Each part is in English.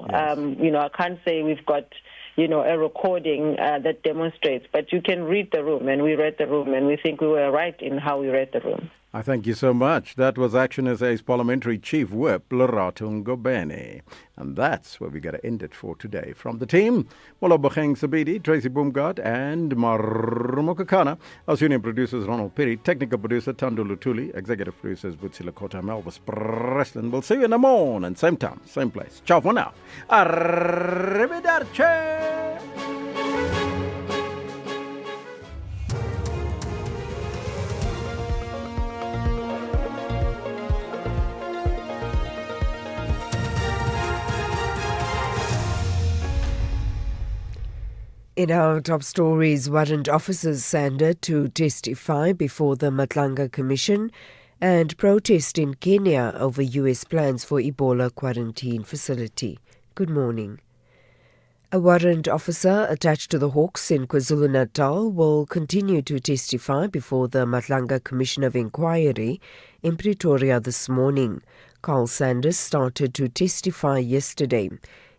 well. Yes. I can't say we've got, a recording that demonstrates, but you can read the room, and we read the room, and we think we were right in how we read the room. I thank you so much. That was Action SA's Parliamentary Chief Whip, Lerato Ngobeni. And that's where we got to end it for today. From the team, Molobacheng Sabidi, Tracy Boomgard, and Marumo Kakana. Our senior producers, Ronald Perry. Technical producer, Tando Lutuli. Executive producers, Butsila Kota, Melvis Preston. We'll see you in the morning. Same time, same place. Ciao for now. Arrivederci. In our top stories, warrant officers Sander to testify before the Matlanga Commission, and protest in Kenya over US plans for Ebola quarantine facility. Good morning. A warrant officer attached to the Hawks in KwaZulu-Natal will continue to testify before the Matlanga Commission of Inquiry in Pretoria this morning. Carl Sanders started to testify yesterday.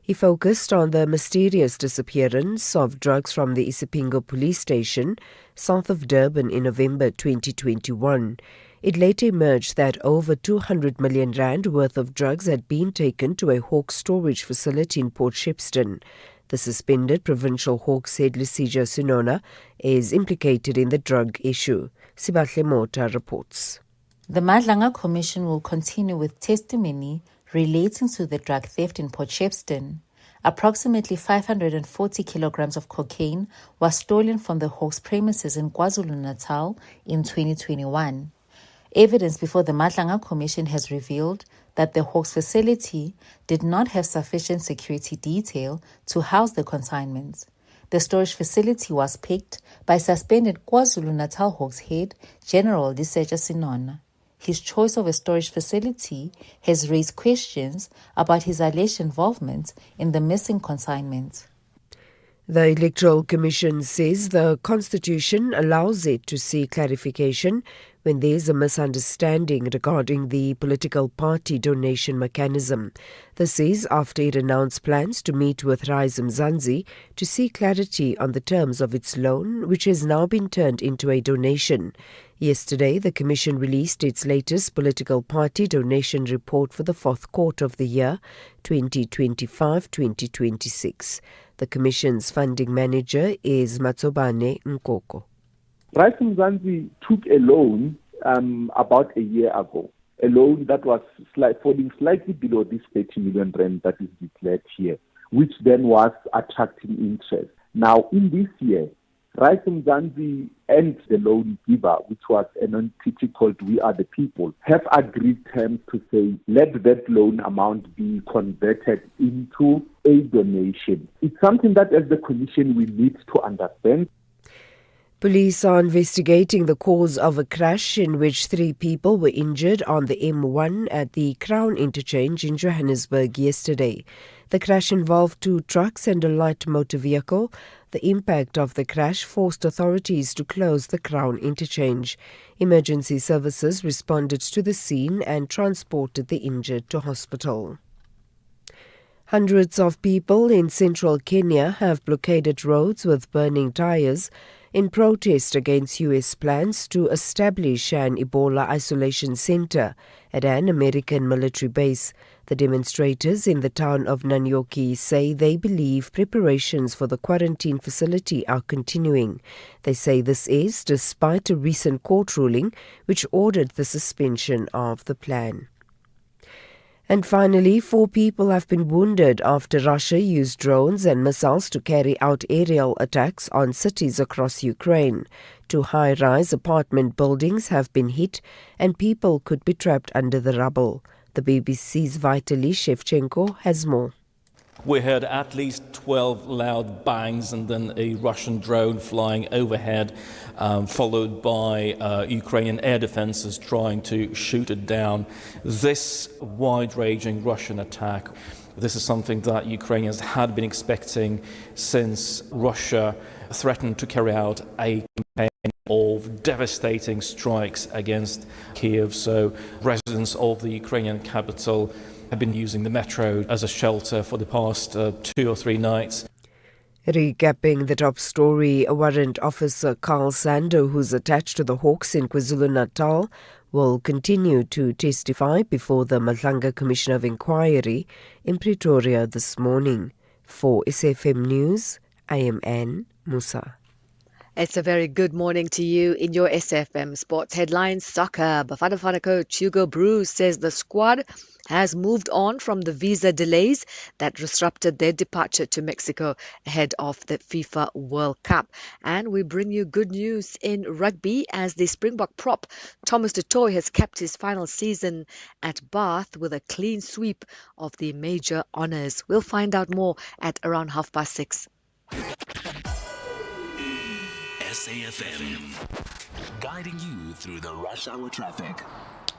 He focused on the mysterious disappearance of drugs from the Isipingo police station south of Durban in November 2021. It later emerged that over 200 million rand worth of drugs had been taken to a Hawks storage facility in Port Shepstone. The suspended provincial Hawks head Lisija Sinona is implicated in the drug issue. Sibahle Mota reports. The Matlanga Commission will continue with testimony relating to the drug theft in Port Shepstone. Approximately 540 kilograms of cocaine was stolen from the Hawks premises in KwaZulu-Natal in 2021. Evidence before the Matlanga Commission has revealed that the Hawks facility did not have sufficient security detail to house the consignments. The storage facility was picked by suspended KwaZulu-Natal Hawks head General Liseja Sinona. His choice of a storage facility has raised questions about his alleged involvement in the missing consignment. The Electoral Commission says the Constitution allows it to seek clarification when there is a misunderstanding regarding the political party donation mechanism. This is after it announced plans to meet with Rise Mzansi to seek clarity on the terms of its loan, which has now been turned into a donation. Yesterday, the Commission released its latest political party donation report for the fourth quarter of the year, 2025-2026. The Commission's funding manager is Matsobane Nkoko. Rise Mzansi took a loan about a year ago, a loan that was falling slightly below this 30 million rand that is declared here, which then was attracting interest. Now, in this year, Rise Mzansi and the loan giver, which was an entity called We Are the People, have agreed terms to say, let that loan amount be converted into a donation. It's something that as the Commission we need to understand. Police are investigating the cause of a crash in which 3 people were injured on the M1 at the Crown Interchange in Johannesburg yesterday. The crash involved 2 trucks and a light motor vehicle. The impact of the crash forced authorities to close the Crown Interchange. Emergency services responded to the scene and transported the injured to hospital. Hundreds of people in central Kenya have blockaded roads with burning tires in protest against U.S. plans to establish an Ebola isolation center at an American military base. The demonstrators in the town of Nanyoki say they believe preparations for the quarantine facility are continuing. They say this is despite a recent court ruling which ordered the suspension of the plan. And finally, 4 people have been wounded after Russia used drones and missiles to carry out aerial attacks on cities across Ukraine. 2 high-rise apartment buildings have been hit and people could be trapped under the rubble. The BBC's Vitaly Shevchenko has more. We heard at least 12 loud bangs and then a Russian drone flying overhead, followed by Ukrainian air defenses trying to shoot it down. This wide-ranging Russian attack, this is something that Ukrainians had been expecting since Russia threatened to carry out a campaign of devastating strikes against Kiev. So residents of the Ukrainian capital have been using the metro as a shelter for the past 2 or 3 nights. Recapping the top story, Warrant Officer Carl Sander, who's attached to the Hawks in KwaZulu-Natal, will continue to testify before the Matlanga Commission of Inquiry in Pretoria this morning. For SAfm News, I am Anne Musa. It's a very good morning to you in your SAfm Sports Headlines. Soccer. Bafana coach Hugo Bruce says the squad has moved on from the visa delays that disrupted their departure to Mexico ahead of the FIFA World Cup. And we bring you good news in rugby as the Springbok prop Thomas du Toit has capped his final season at Bath with a clean sweep of the major honours. We'll find out more at around 6:30. SAfm, guiding you through the rush hour traffic.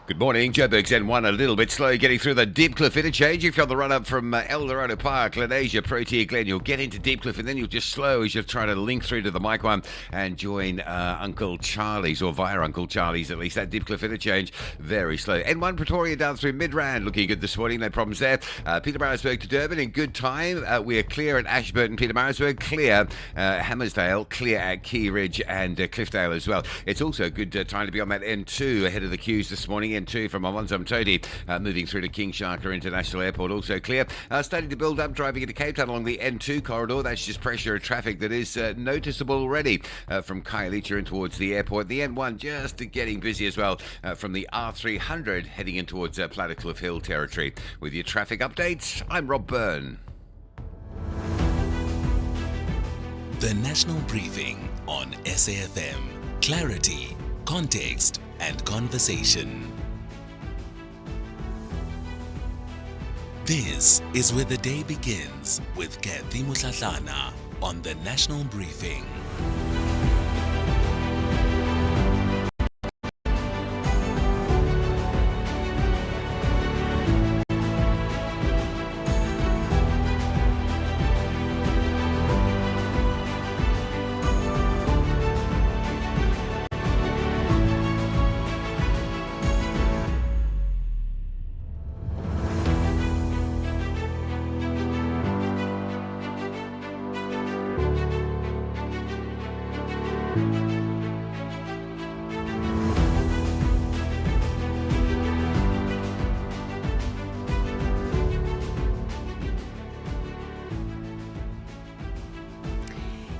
Good morning. Joburg's N1 a little bit slow getting through the Deepcliff interchange. If you're on the run-up from El Dorado Park, Lenasia, Protea Glen, you'll get into Deepcliff and then you'll just slow as you're trying to link through to the Mike One and join Uncle Charlie's, or via Uncle Charlie's at least. That Deepcliff interchange, very slow. N1 Pretoria down through Midrand, looking good this morning, no problems there. Petermaritzburg to Durban in good time. We're clear at Ashburton, Petermaritzburg, clear Hammersdale, clear at Key Ridge and Cliffdale as well. It's also a good time to be on that N2 ahead of the queues this morning. N2 from Amanzamtoti, moving through to King Shaka International Airport, also clear. Starting to build up, driving into Cape Town along the N2 corridor. That's just pressure of traffic that is noticeable already from Khayelitsha in towards the airport. The N1 just getting busy as well from the R300 heading in towards Plattercliff Hill territory. With your traffic updates, I'm Rob Byrne. The National Briefing on SAfm. Clarity, context, and conversation. This is where the day begins with Kathy Mutlatlana on the National Briefing.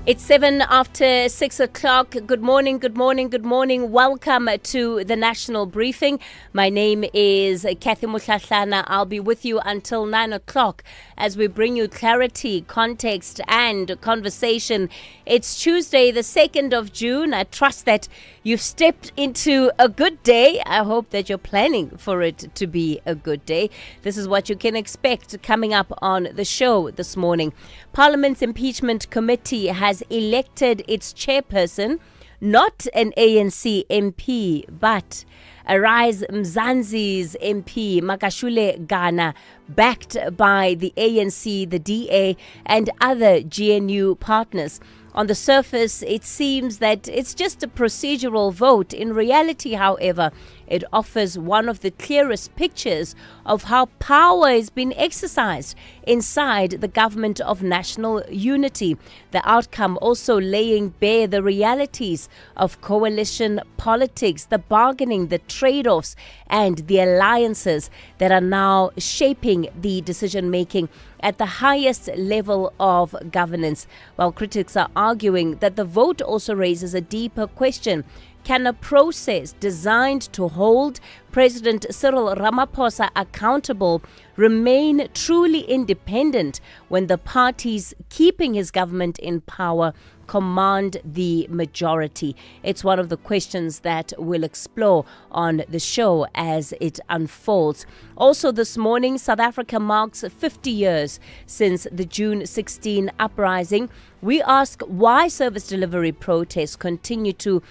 It's 6:07. Good morning, good morning, good morning. Welcome to the National Briefing. My name is Kathy Mutlatlana. I'll be with you until 9 o'clock as we bring you clarity, context, and conversation. It's Tuesday, the 2nd of June. I trust that you've stepped into a good day. I hope that you're planning for it to be a good day. This is what you can expect coming up on the show this morning. Parliament's Impeachment Committee has elected its chairperson, not an ANC MP, but Arise Mzansi's MP, Makashule Ghana, backed by the ANC, the DA, and other GNU partners. On the surface, it seems that it's just a procedural vote. In reality, however, it offers one of the clearest pictures of how power is being exercised inside the government of national unity. The outcome also laying bare the realities of coalition politics, the bargaining, the trade-offs, and the alliances that are now shaping the decision-making at the highest level of governance. While critics are arguing that the vote also raises a deeper question. Can a process designed to hold President Cyril Ramaphosa accountable remain truly independent when the parties keeping his government in power command the majority? It's one of the questions that we'll explore on the show as it unfolds. Also this morning, South Africa marks 50 years since the June 16 uprising. We ask why service delivery protests continue to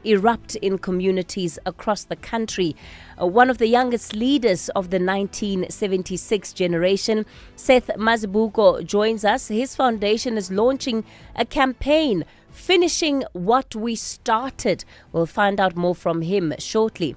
erupt in communities across the country. One of the youngest leaders of the 1976 generation, Seth Mazibuko, joins us. His foundation is launching a campaign finishing what we started. We'll find out more from him shortly.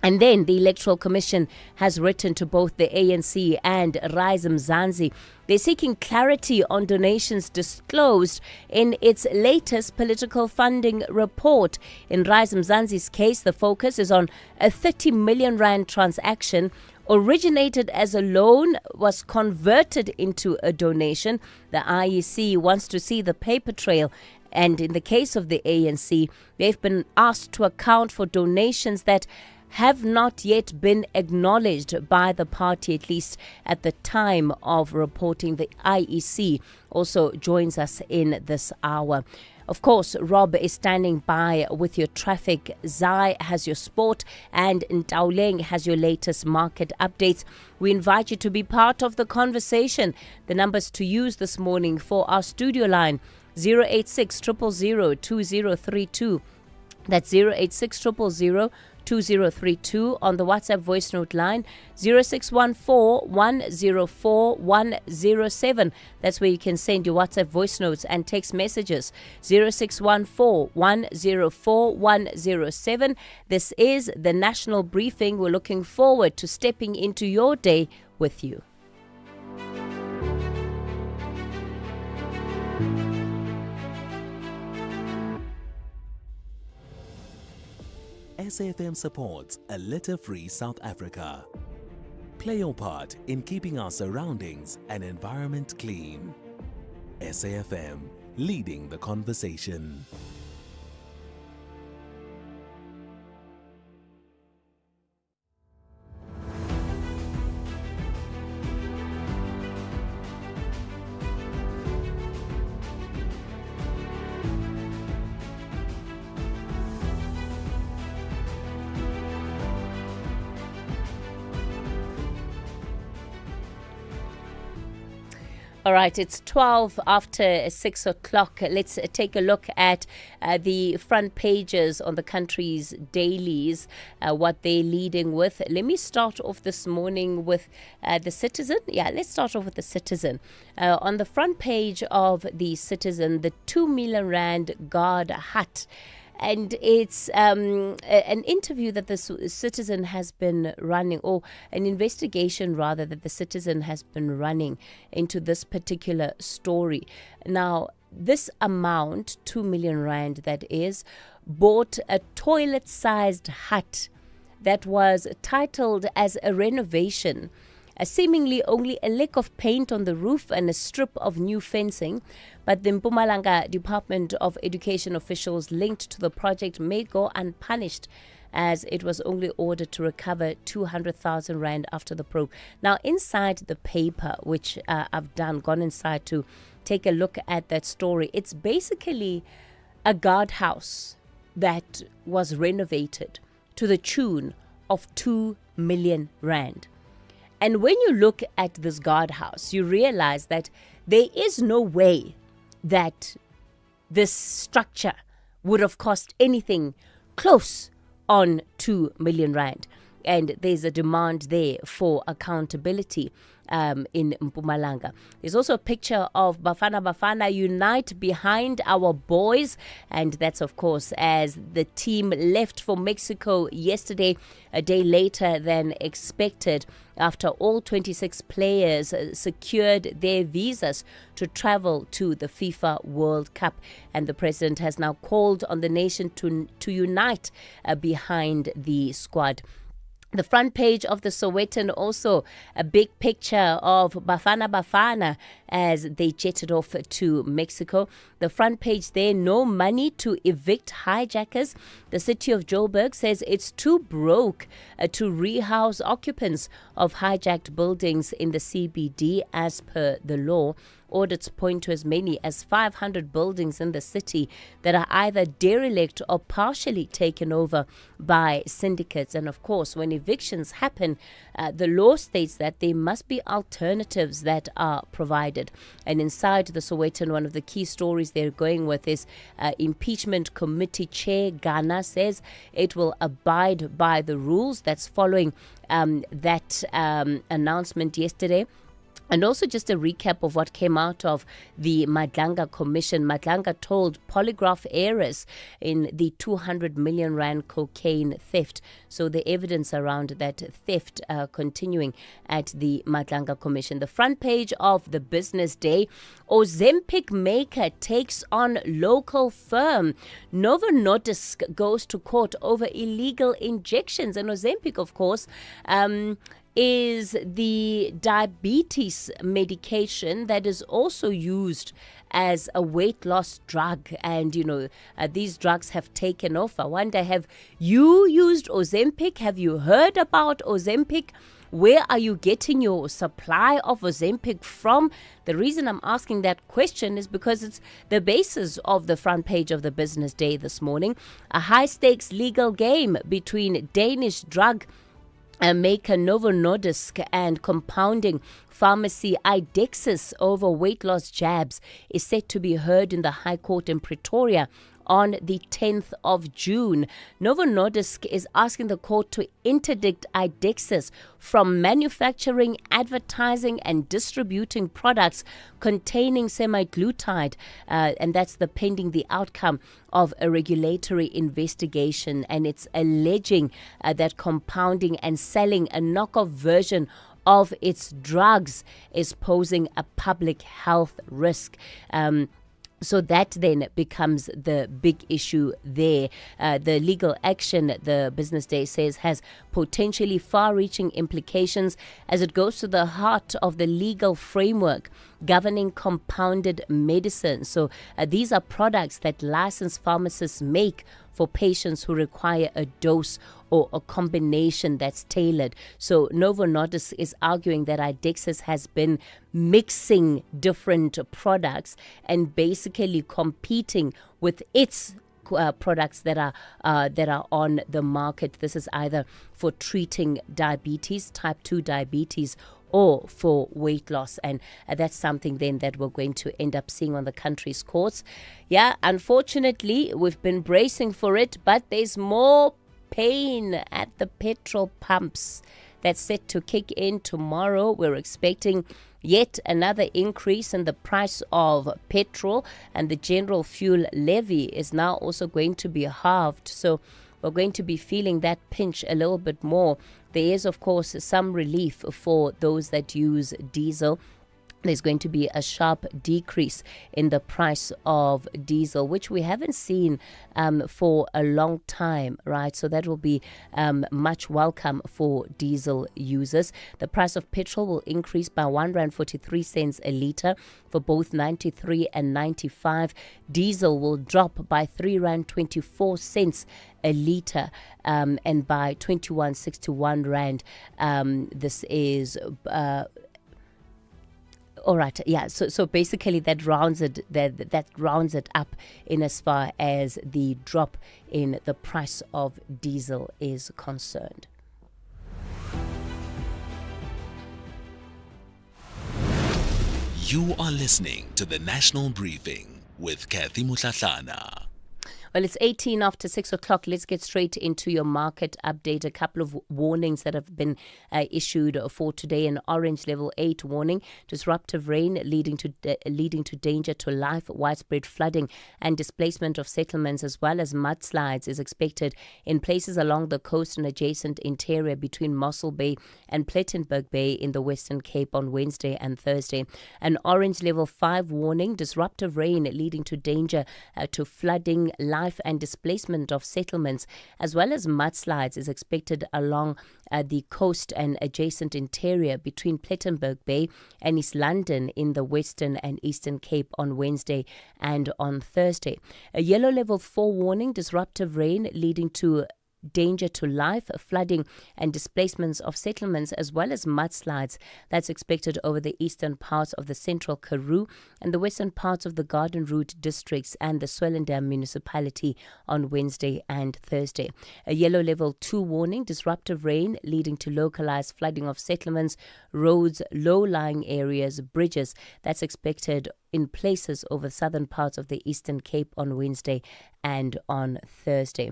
And then the Electoral Commission has written to both the ANC and Rise Mzansi. They're seeking clarity on donations disclosed in its latest political funding report. In Rise Mzansi's case, the focus is on a 30 million rand transaction originated as a loan, was converted into a donation. The IEC wants to see the paper trail. And in the case of the ANC, they've been asked to account for donations that have not yet been acknowledged by the party, at least at the time of reporting. The IEC also joins us in this hour. Of course, Rob is standing by with your traffic. Zai has your sport, and Ntauleng has your latest market updates. We invite you to be part of the conversation. The numbers to use this morning for our studio line, 086 000 2032. That's 086 000 2032. On the WhatsApp voice note line, 0614 104 107. That's where you can send your WhatsApp voice notes and text messages, 0614 104 107. This is the National Briefing. We're looking forward to stepping into your day with you. SAFM supports a litter-free South Africa. Play your part in keeping our surroundings and environment clean. SAFM, leading the conversation. All right, it's 12 after 6 o'clock. Let's take a look at the front pages on the country's dailies, what they're leading with. Let me start off this morning with the Citizen. Yeah, let's start off with the Citizen. On the front page of the Citizen, the 2 million rand guard hut. And it's an interview that the Citizen has been running, or an investigation rather, that the Citizen has been running into this particular story. Now, this amount, 2 million rand that is, bought a toilet-sized hut that was titled as a renovation. Seemingly only a lick of paint on the roof and a strip of new fencing. But the Mpumalanga Department of Education officials linked to the project may go unpunished, as it was only ordered to recover 200,000 rand after the probe. Now, inside the paper, which I've gone inside to take a look at that story, it's basically a guardhouse that was renovated to the tune of 2 million rand. And when you look at this guardhouse, you realize that there is no way that this structure would have cost anything close on 2 million rand. And there's a demand there for accountability in Mpumalanga. There's also a picture of Bafana unite behind our boys. And that's, of course, as the team left for Mexico yesterday, a day later than expected, after all 26 players secured their visas to travel to the FIFA World Cup. And the president has now called on the nation to unite behind the squad. The front page of the Sowetan, also a big picture of Bafana as they jetted off to Mexico. The front page there, no money to evict hijackers. The city of Joburg says it's too broke to rehouse occupants of hijacked buildings in the CBD as per the law. Audits point to as many as 500 buildings in the city that are either derelict or partially taken over by syndicates. And of course, when evictions happen, the law states that there must be alternatives that are provided. And inside the Sowetan, one of the key stories they're going with is impeachment committee chair Ghana says it will abide by the rules. That's following that announcement yesterday And also just a recap of what came out of the Madlanga Commission. Madlanga told polygraph errors in the 200 million rand cocaine theft. So the evidence around that theft continuing at the Madlanga Commission. The front page of the Business Day, Ozempic maker takes on local firm. Novo Nordisk goes to court over illegal injections. And Ozempic, of course, is the diabetes medication that is also used as a weight loss drug. And, these drugs have taken off. I wonder, have you used Ozempic? Have you heard about Ozempic? Where are you getting your supply of Ozempic from? The reason I'm asking that question is because it's the basis of the front page of the Business Day this morning. A high-stakes legal game between Danish drug maker Novo Nordisk and compounding pharmacy Idexis over weight loss jabs is set to be heard in the High Court in Pretoria on the 10th of June. Novo Nordisk is asking the court to interdict Idexis from manufacturing, advertising and distributing products containing semaglutide, and that's pending the outcome of a regulatory investigation. And it's alleging that compounding and selling a knockoff version of its drugs is posing a public health risk. So that then becomes the big issue there. The legal action, the Business Day says, has potentially far-reaching implications as it goes to the heart of the legal framework governing compounded medicine. So these are products that licensed pharmacists make for patients who require a dose or a combination that's tailored. So Novo Nordisk is arguing that Idexis has been mixing different products and basically competing with its products that are on the market. This is either for treating diabetes, type 2 diabetes, or for weight loss. And that's something then that we're going to end up seeing on the country's courts. Yeah, unfortunately, we've been bracing for it, but there's more pain at the petrol pumps. That's set to kick in tomorrow. We're expecting yet another increase in the price of petrol, and the general fuel levy is now also going to be halved. So we're going to be feeling that pinch a little bit more. There is, of course, some relief for those that use diesel. There's going to be a sharp decrease in the price of diesel, which we haven't seen for a long time, right? So that will be much welcome for diesel users. The price of petrol will increase by R1.43 a litre for both 93 and 95. Diesel will drop by R3.24 a litre and by 21.61 rand. This is all right, yeah. So basically, that rounds it up in as far as the drop in the price of diesel is concerned. You are listening to the National Briefing with Kathy Mutlatlana. Well, it's 18 after 6 o'clock. Let's get straight into your market update. A couple of warnings that have been issued for today. An orange level 8 warning. Disruptive rain leading to danger to life. Widespread flooding and displacement of settlements as well as mudslides is expected in places along the coast and adjacent interior between Mossel Bay and Plettenberg Bay in the Western Cape on Wednesday and Thursday. An orange level 5 warning. Disruptive rain leading to danger to flooding, life and displacement of settlements as well as mudslides is expected along the coast and adjacent interior between Plettenberg Bay and East London in the Western and Eastern Cape on Wednesday and on Thursday. A yellow level 4 warning, disruptive rain leading to danger to life, flooding and displacements of settlements as well as mudslides. That's expected over the eastern parts of the central Karoo and the western parts of the Garden Route districts and the Swellendam municipality on Wednesday and Thursday. A yellow level 2 warning, disruptive rain leading to localized flooding of settlements, roads, low-lying areas, bridges. That's expected in places over southern parts of the Eastern Cape on Wednesday and on Thursday.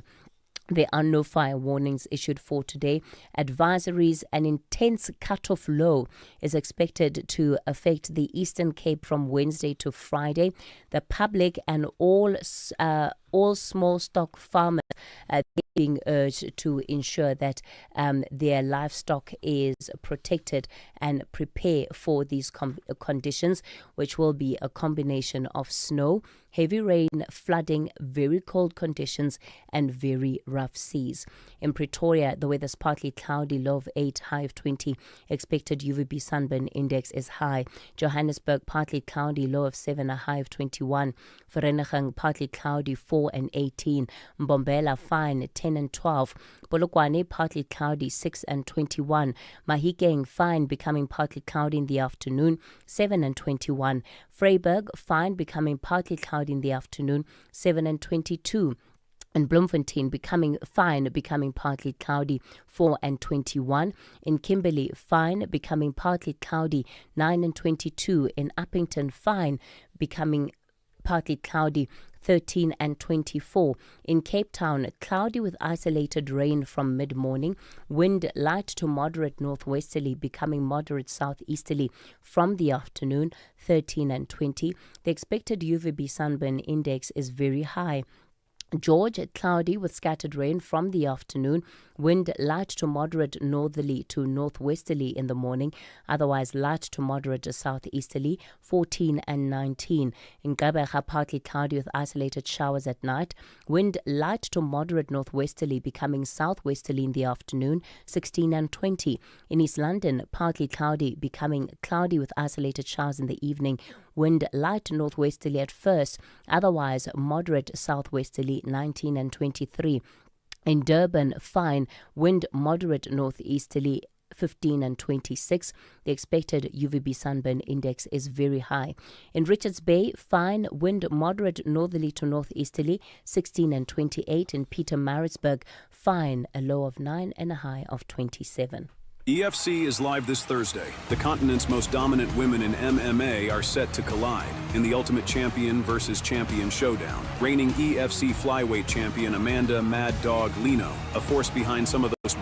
There are no fire warnings issued for today. Advisories: an intense cut-off low is expected to affect the Eastern Cape from Wednesday to Friday. The public and all small stock farmers being urged to ensure that their livestock is protected and prepare for these conditions, which will be a combination of snow, heavy rain, flooding, very cold conditions, and very rough seas. In Pretoria, the weather's partly cloudy, low of 8, high of 20. Expected UVB sunburn index is high. Johannesburg, partly cloudy, low of 7, a high of 21. Vereeniging, partly cloudy, 4 and 18. Mbombela, fine, 10 and 12. Polokwane, partly cloudy, 6 and 21. Mahikeng, fine, becoming partly cloudy in the afternoon, 7 and 21. Vryburg, fine, becoming partly cloudy in the afternoon, 7 and 22. And Bloemfontein, becoming fine, becoming partly cloudy, 4 and 21. In Kimberley, fine, becoming partly cloudy, 9 and 22. In Uppington, fine, becoming partly cloudy, 13 and 24. In Cape Town, cloudy with isolated rain from mid-morning. Wind light to moderate northwesterly, becoming moderate southeasterly from the afternoon, 13 and 20. The expected UVB sunburn index is very high. George, cloudy with scattered rain from the afternoon. Wind light to moderate northerly to northwesterly in the morning. Otherwise light to moderate southeasterly, 14 and 19. In Gqeberha, partly cloudy with isolated showers at night. Wind light to moderate northwesterly, becoming southwesterly in the afternoon, 16 and 20. In East London, partly cloudy, becoming cloudy with isolated showers in the evening. Wind light northwesterly at first, otherwise moderate southwesterly, 19 and 23. In Durban, fine, wind moderate northeasterly, 15 and 26. The expected UVB sunburn index is very high. In Richards Bay, fine, wind moderate northerly to northeasterly, 16 and 28. In Pietermaritzburg, fine, a low of 9 and a high of 27. EFC is live this Thursday. The continent's most dominant women in MMA are set to collide in the Ultimate Champion versus Champion showdown. Reigning EFC flyweight champion Amanda Mad Dog Lino, a force behind some of those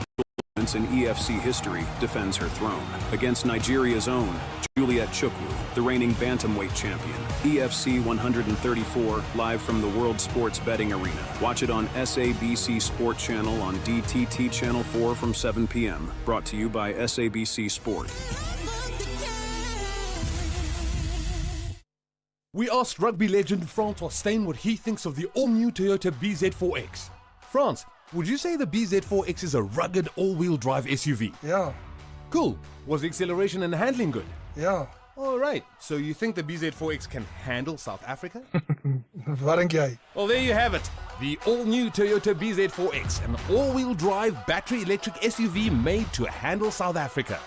moments in EFC history, defends her throne against Nigeria's own Juliet Chukwu, the reigning bantamweight champion. EFC 134, live from the World Sports Betting Arena. Watch it on SABC Sport Channel on DTT Channel 4 from 7 p.m. Brought to you by SABC Sport. We asked rugby legend Francois Steyn what he thinks of the all-new Toyota BZ4X. France, would you say the BZ4X is a rugged all-wheel drive SUV? Yeah. Cool. Was the acceleration and handling good? Yeah. All right. So you think the BZ4X can handle South Africa? Wat dink jy? Well, there you have it. The all-new Toyota BZ4X, an all-wheel drive battery electric SUV made to handle South Africa.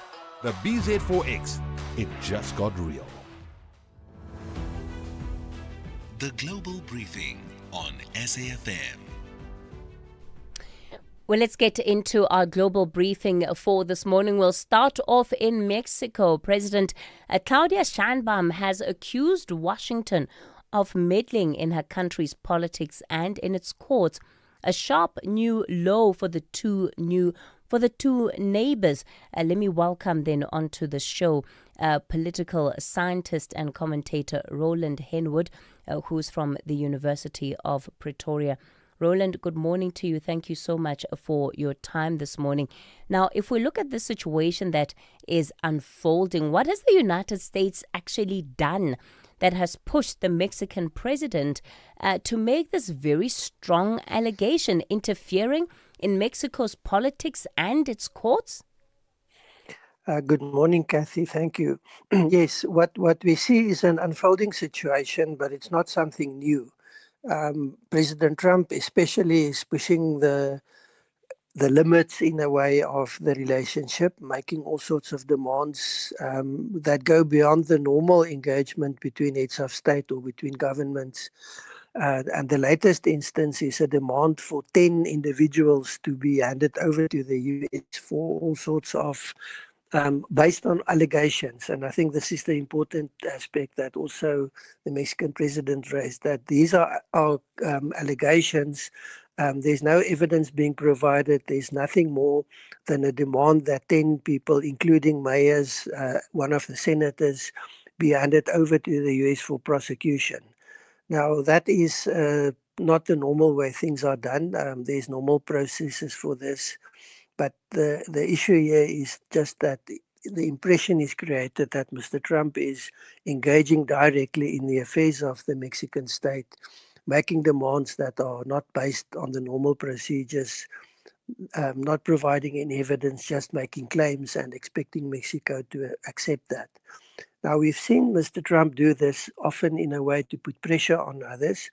The BZ4X. It just got real. The Global Briefing on SAFM. Well, let's get into our global briefing for this morning. We'll start off in Mexico. President Claudia Sheinbaum has accused Washington of meddling in her country's politics and in its courts. A sharp new low for the two neighbors. Let me welcome then onto the show political scientist and commentator Roland Henwood, who's from the University of Pretoria. Roland, good morning to you. Thank you so much for your time this morning. Now, if we look at the situation that is unfolding, what has the United States actually done that has pushed the Mexican president to make this very strong allegation, interfering in Mexico's politics and its courts? Good morning, Kathy. Thank you. Yes, what we see is an unfolding situation, but it's not something new. President Trump especially is pushing the limits in a way of the relationship, making all sorts of demands that go beyond the normal engagement between heads of state or between governments. And the latest instance is a demand for 10 individuals to be handed over to the U.S. for all sorts of based on allegations. And I think this is the important aspect that also the Mexican president raised, that these are allegations There's no evidence being provided. There's nothing more than a demand that 10 people, including mayors, one of the senators, be handed over to the US for prosecution. Now, that is not the normal way things are done. There's normal processes for this. But the issue here is just that the impression is created that Mr. Trump is engaging directly in the affairs of the Mexican state, making demands that are not based on the normal procedures, not providing any evidence, just making claims and expecting Mexico to accept that. Now, we've seen Mr. Trump do this often in a way to put pressure on others.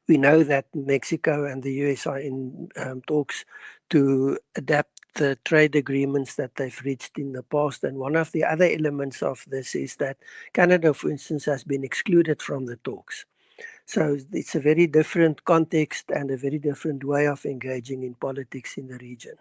We know that Mexico and the US are in talks to adapt the trade agreements that they've reached in the past. And one of the other elements of this is that Canada, for instance, has been excluded from the talks. So it's a very different context and a very different way of engaging in politics in the region.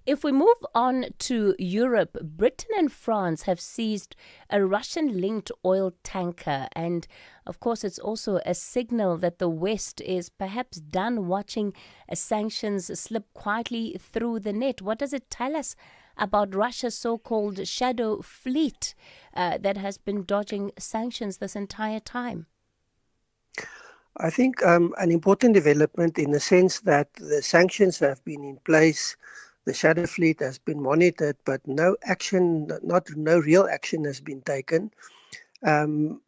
If we move on to Europe, Britain and France have seized a Russian-linked oil tanker. And, of course, it's also a signal that the West is perhaps done watching sanctions slip quietly through the net. What does it tell us about Russia's so-called shadow fleet that has been dodging sanctions this entire time? I think an important development in the sense that the sanctions have been in place. The shadow fleet has been monitored, but no real action has been taken. And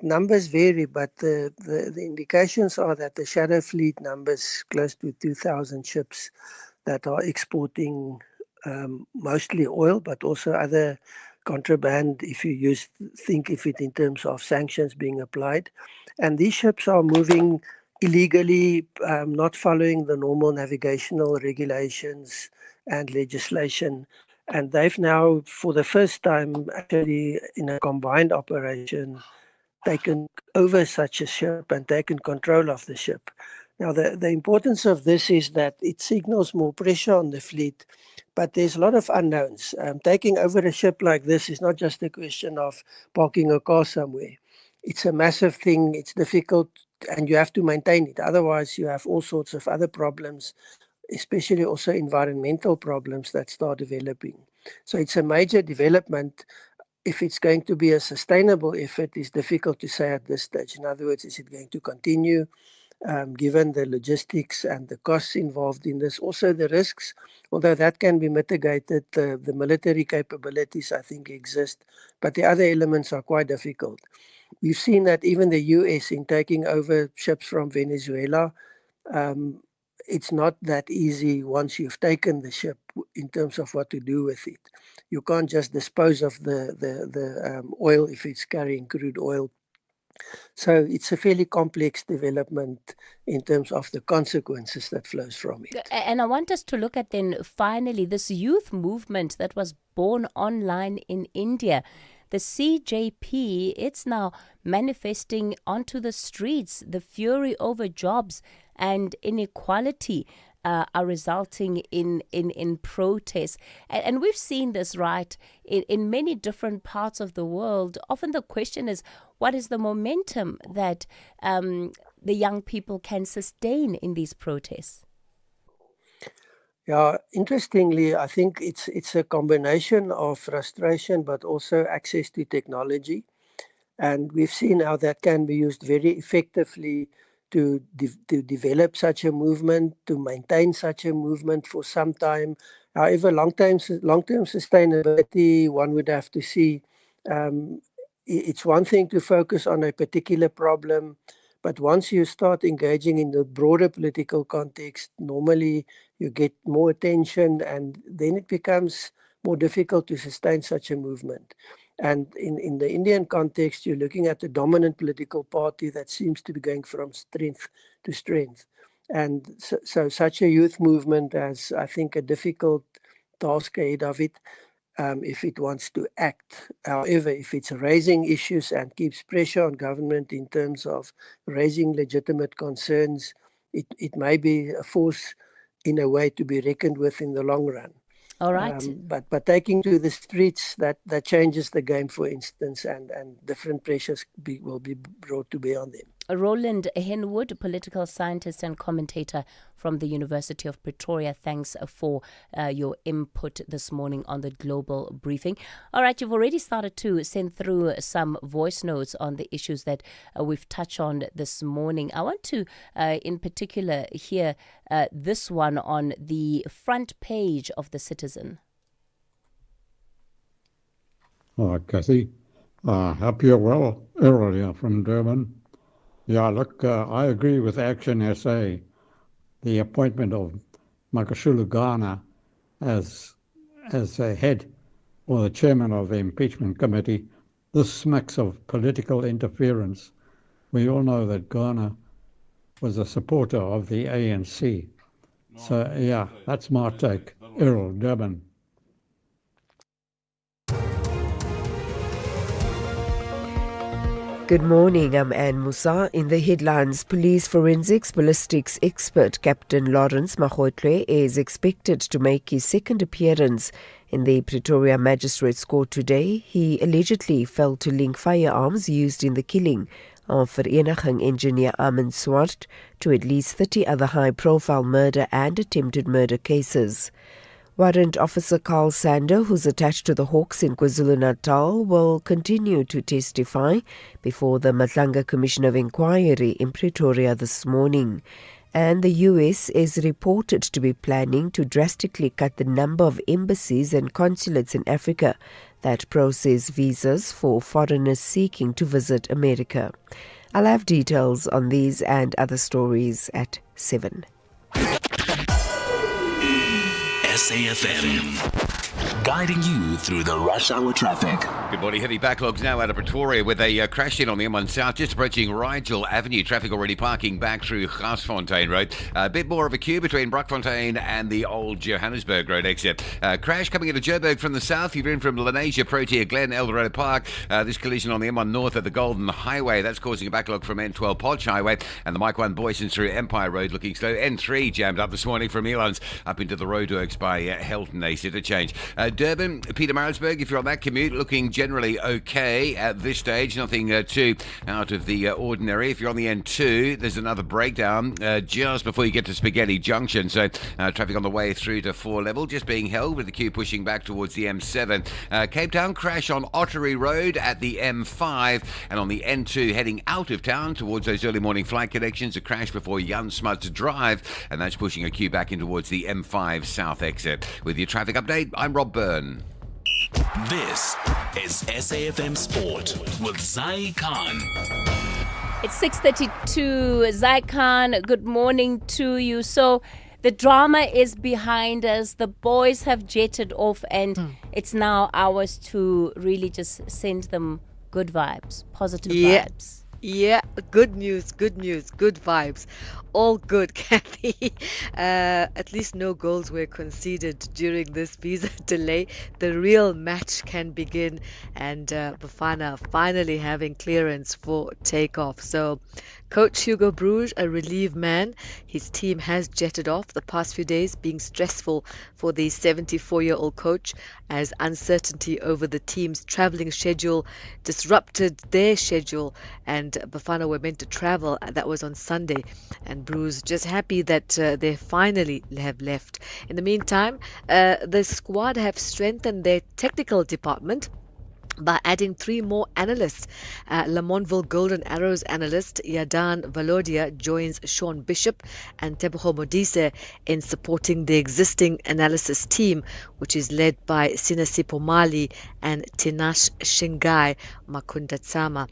numbers vary, but the indications are that the shadow fleet numbers close to 2,000 ships that are exporting mostly oil, but also other contraband, if you think of it in terms of sanctions being applied. And these ships are moving illegally, not following the normal navigational regulations and legislation. And they've now, for the first time, actually in a combined operation, taken over such a ship and taken control of the ship. Now, the importance of this is that it signals more pressure on the fleet, but there's a lot of unknowns. Taking over a ship like this is not just a question of parking a car somewhere. It's a massive thing. It's difficult, and you have to maintain it. Otherwise, you have all sorts of other problems, especially also environmental problems that start developing. So it's a major development. If it's going to be a sustainable effort, it's difficult to say at this stage. In other words, is it going to continue, given the logistics and the costs involved in this? Also the risks, although that can be mitigated, the military capabilities, I think, exist, but the other elements are quite difficult. We've seen that even the US, in taking over ships from Venezuela, it's not that easy once you've taken the ship in terms of what to do with it. You can't just dispose of the oil if it's carrying crude oil. So it's a fairly complex development in terms of the consequences that flows from it. And I want us to look at then finally this youth movement that was born online in India. The CJP, it's now manifesting onto the streets. The fury over jobs and inequality are resulting in protests. And we've seen this, right, in many different parts of the world. Often the question is, what is the momentum that the young people can sustain in these protests? Yeah, interestingly, I think it's a combination of frustration, but also access to technology. And we've seen how that can be used very effectively to develop such a movement, to maintain such a movement for some time. However, long-term sustainability, one would have to see. It's one thing to focus on a particular problem, but once you start engaging in the broader political context, normally you get more attention, and then it becomes more difficult to sustain such a movement. And in the Indian context, you're looking at the dominant political party that seems to be going from strength to strength. And so such a youth movement has, I think, a difficult task ahead of it if it wants to act. However, if it's raising issues and keeps pressure on government in terms of raising legitimate concerns, it may be a force in a way to be reckoned with in the long run. All right. But taking to the streets, that changes the game, for instance, and different pressures will be brought to bear on them. Roland Henwood, political scientist and commentator from the University of Pretoria. Thanks for your input this morning on the global briefing. All right, you've already started to send through some voice notes on the issues that we've touched on this morning. I want to, in particular, hear this one on the front page of The Citizen. Hi, Kathy. Hope you're well. Errol here from Durban. Yeah, look, I agree with Action SA. The appointment of Makashulu Ghana as a head or the chairman of the impeachment committee, this smacks of political interference. We all know that Ghana was a supporter of the ANC. So, yeah, that's my take. Errol, Durban. Good morning, I'm Anne Musa. In the headlines, police forensics ballistics expert Captain Lawrence Magoitle is expected to make his second appearance in the Pretoria Magistrates Court today. He allegedly failed to link firearms used in the killing of Vereniging engineer Armin Swart to at least 30 other high-profile murder and attempted murder cases. Warrant Officer Carl Sander, who's attached to the Hawks in KwaZulu-Natal, will continue to testify before the Matlanga Commission of Inquiry in Pretoria this morning. And the US is reported to be planning to drastically cut the number of embassies and consulates in Africa that process visas for foreigners seeking to visit America. I'll have details on these and other stories at 7. SAfm, guiding you through the rush hour traffic. Good morning. Heavy backlogs now out of Pretoria with a crash in on the M1 South, just approaching Rigel Avenue. Traffic already parking back through Garsfontein Road. A bit more of a queue between Brockfontein and the old Johannesburg Road exit. Crash coming into Joburg from the south. You're in from Lenasia, Protea, Glen, Eldorado Park. This collision on the M1 North at the Golden Highway. That's causing a backlog from N12 Podge Highway. And the Mike 1 Boysons through Empire Road looking slow. N3 jammed up this morning from Elons up into the roadworks by Helton. Interchange. Durban, Pietermaritzburg, if you're on that commute, looking generally okay at this stage. Nothing too out of the ordinary. If you're on the N2, there's another breakdown just before you get to Spaghetti Junction. So traffic on the way through to 4 level, just being held with the queue pushing back towards the M7. Cape Town, crash on Ottery Road at the M5. And on the N2, heading out of town towards those early morning flight connections, a crash before Jan Smuts Drive. And that's pushing a queue back in towards the M5 South exit. With your traffic update, I'm Rob Byrne. This is SAfm Sport with Zai Khan. It's 6:32. Zai Khan, good morning to you. So the drama is behind us. The boys have jetted off and it's now ours to really just send them good vibes, positive vibes. Yeah, good news, good vibes. All good, Kathy. At least no goals were conceded during this visa delay. The real match can begin, and Bafana finally having clearance for takeoff. So, Coach Hugo Broos, a relieved man. His team has jetted off the past few days, being stressful for the 74-year-old coach as uncertainty over the team's travelling schedule disrupted their schedule, and Bafana were meant to travel. That was on Sunday, and Bruce just happy that they finally have left. In the meantime, the squad have strengthened their technical department by adding 3 more analysts. Lamontville Golden Arrows analyst Yadan Valodia joins Sean Bishop and Tebogo Modise in supporting the existing analysis team, which is led by Sinasipo Mali and Tinash Shingai Makundatsama.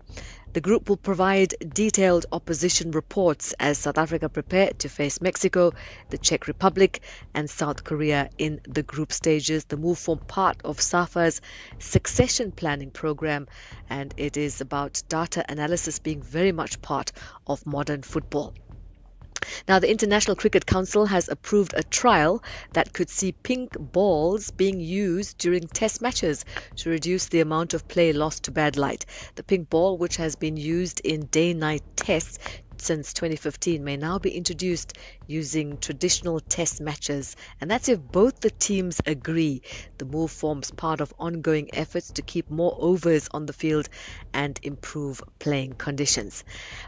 The group will provide detailed opposition reports as South Africa prepare to face Mexico, the Czech Republic and South Korea in the group stages. The move forms part of SAFA's succession planning program, and it is about data analysis being very much part of modern football. Now, the International Cricket Council has approved a trial that could see pink balls being used during test matches to reduce the amount of play lost to bad light. The pink ball, which has been used in day-night tests since 2015 may now be introduced using traditional test matches, and that's if both the teams agree. The move forms part of ongoing efforts to keep more overs on the field and improve playing conditions.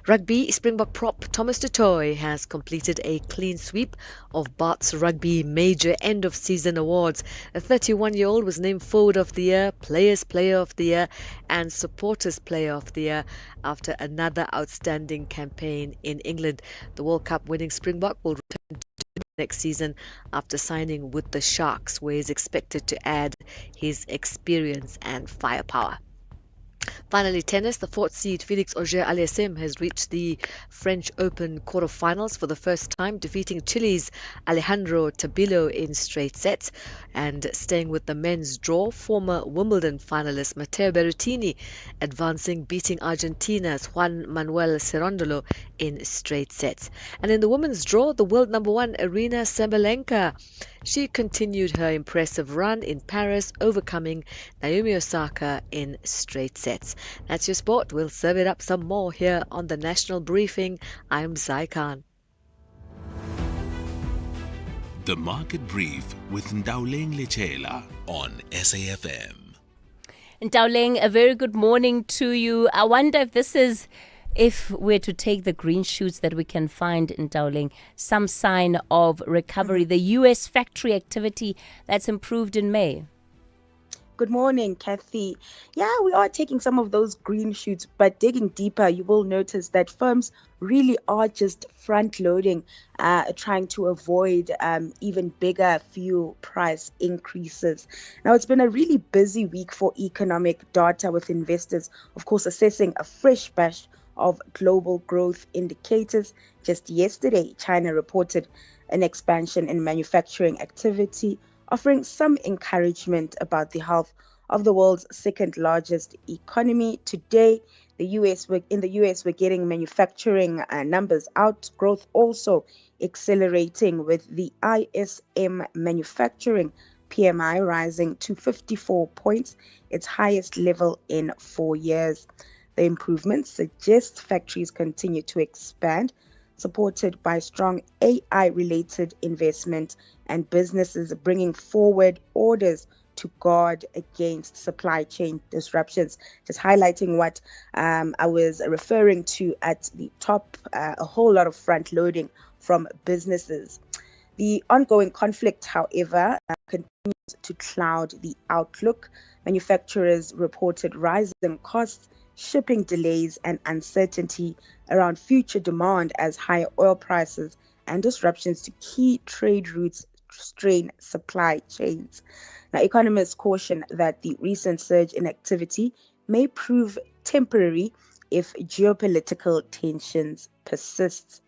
Rugby Springbok prop Thomas du Toit has completed a clean sweep of Bart's Rugby Major End of Season Awards. The 31-year-old was named Forward of the Year, Players Player of the Year, and Supporters Player of the Year after another outstanding campaign in England. The World Cup winning Springbok will return to next season after signing with the Sharks, where he's expected to add his experience and firepower. Finally, tennis. The fourth seed Felix Auger-Aliassime has reached the French Open quarterfinals for the first time, defeating Chile's Alejandro Tabilo in straight sets. And staying with the men's draw, former Wimbledon finalist Matteo Berrettini advancing, beating Argentina's Juan Manuel Cerundolo in straight sets. And in the women's draw, the world number one Aryna Sabalenka, she continued her impressive run in Paris, overcoming Naomi Osaka in straight sets. That's your sport. We'll serve it up some more here on the National Briefing. I'm Zai Khan. The Market Brief with Ndauleng Lechela on SAFM. Ndauleng, a very good morning to you. I wonder if we're to take the green shoots that we can find in Ndauleng, some sign of recovery, the U.S. factory activity that's improved in May. Good morning, Kathy. Yeah, we are taking some of those green shoots, but digging deeper, you will notice that firms really are just front-loading, trying to avoid even bigger fuel price increases. Now, it's been a really busy week for economic data, with investors, of course, assessing a fresh batch of global growth indicators. Just yesterday, China reported an expansion in manufacturing activity, offering some encouragement about the health of the world's second largest economy. Today, in the US, we're getting manufacturing numbers out, growth also accelerating, with the ISM manufacturing PMI rising to 54 points, its highest level in 4 years. The improvements suggest factories continue to expand, supported by strong AI-related investment and businesses bringing forward orders to guard against supply chain disruptions. Just highlighting what I was referring to at the top, a whole lot of front-loading from businesses. The ongoing conflict, however, continues to cloud the outlook. Manufacturers reported rising costs, shipping delays, and uncertainty around future demand as higher oil prices and disruptions to key trade routes strain supply chains. Now, economists caution that the recent surge in activity may prove temporary if geopolitical tensions persist.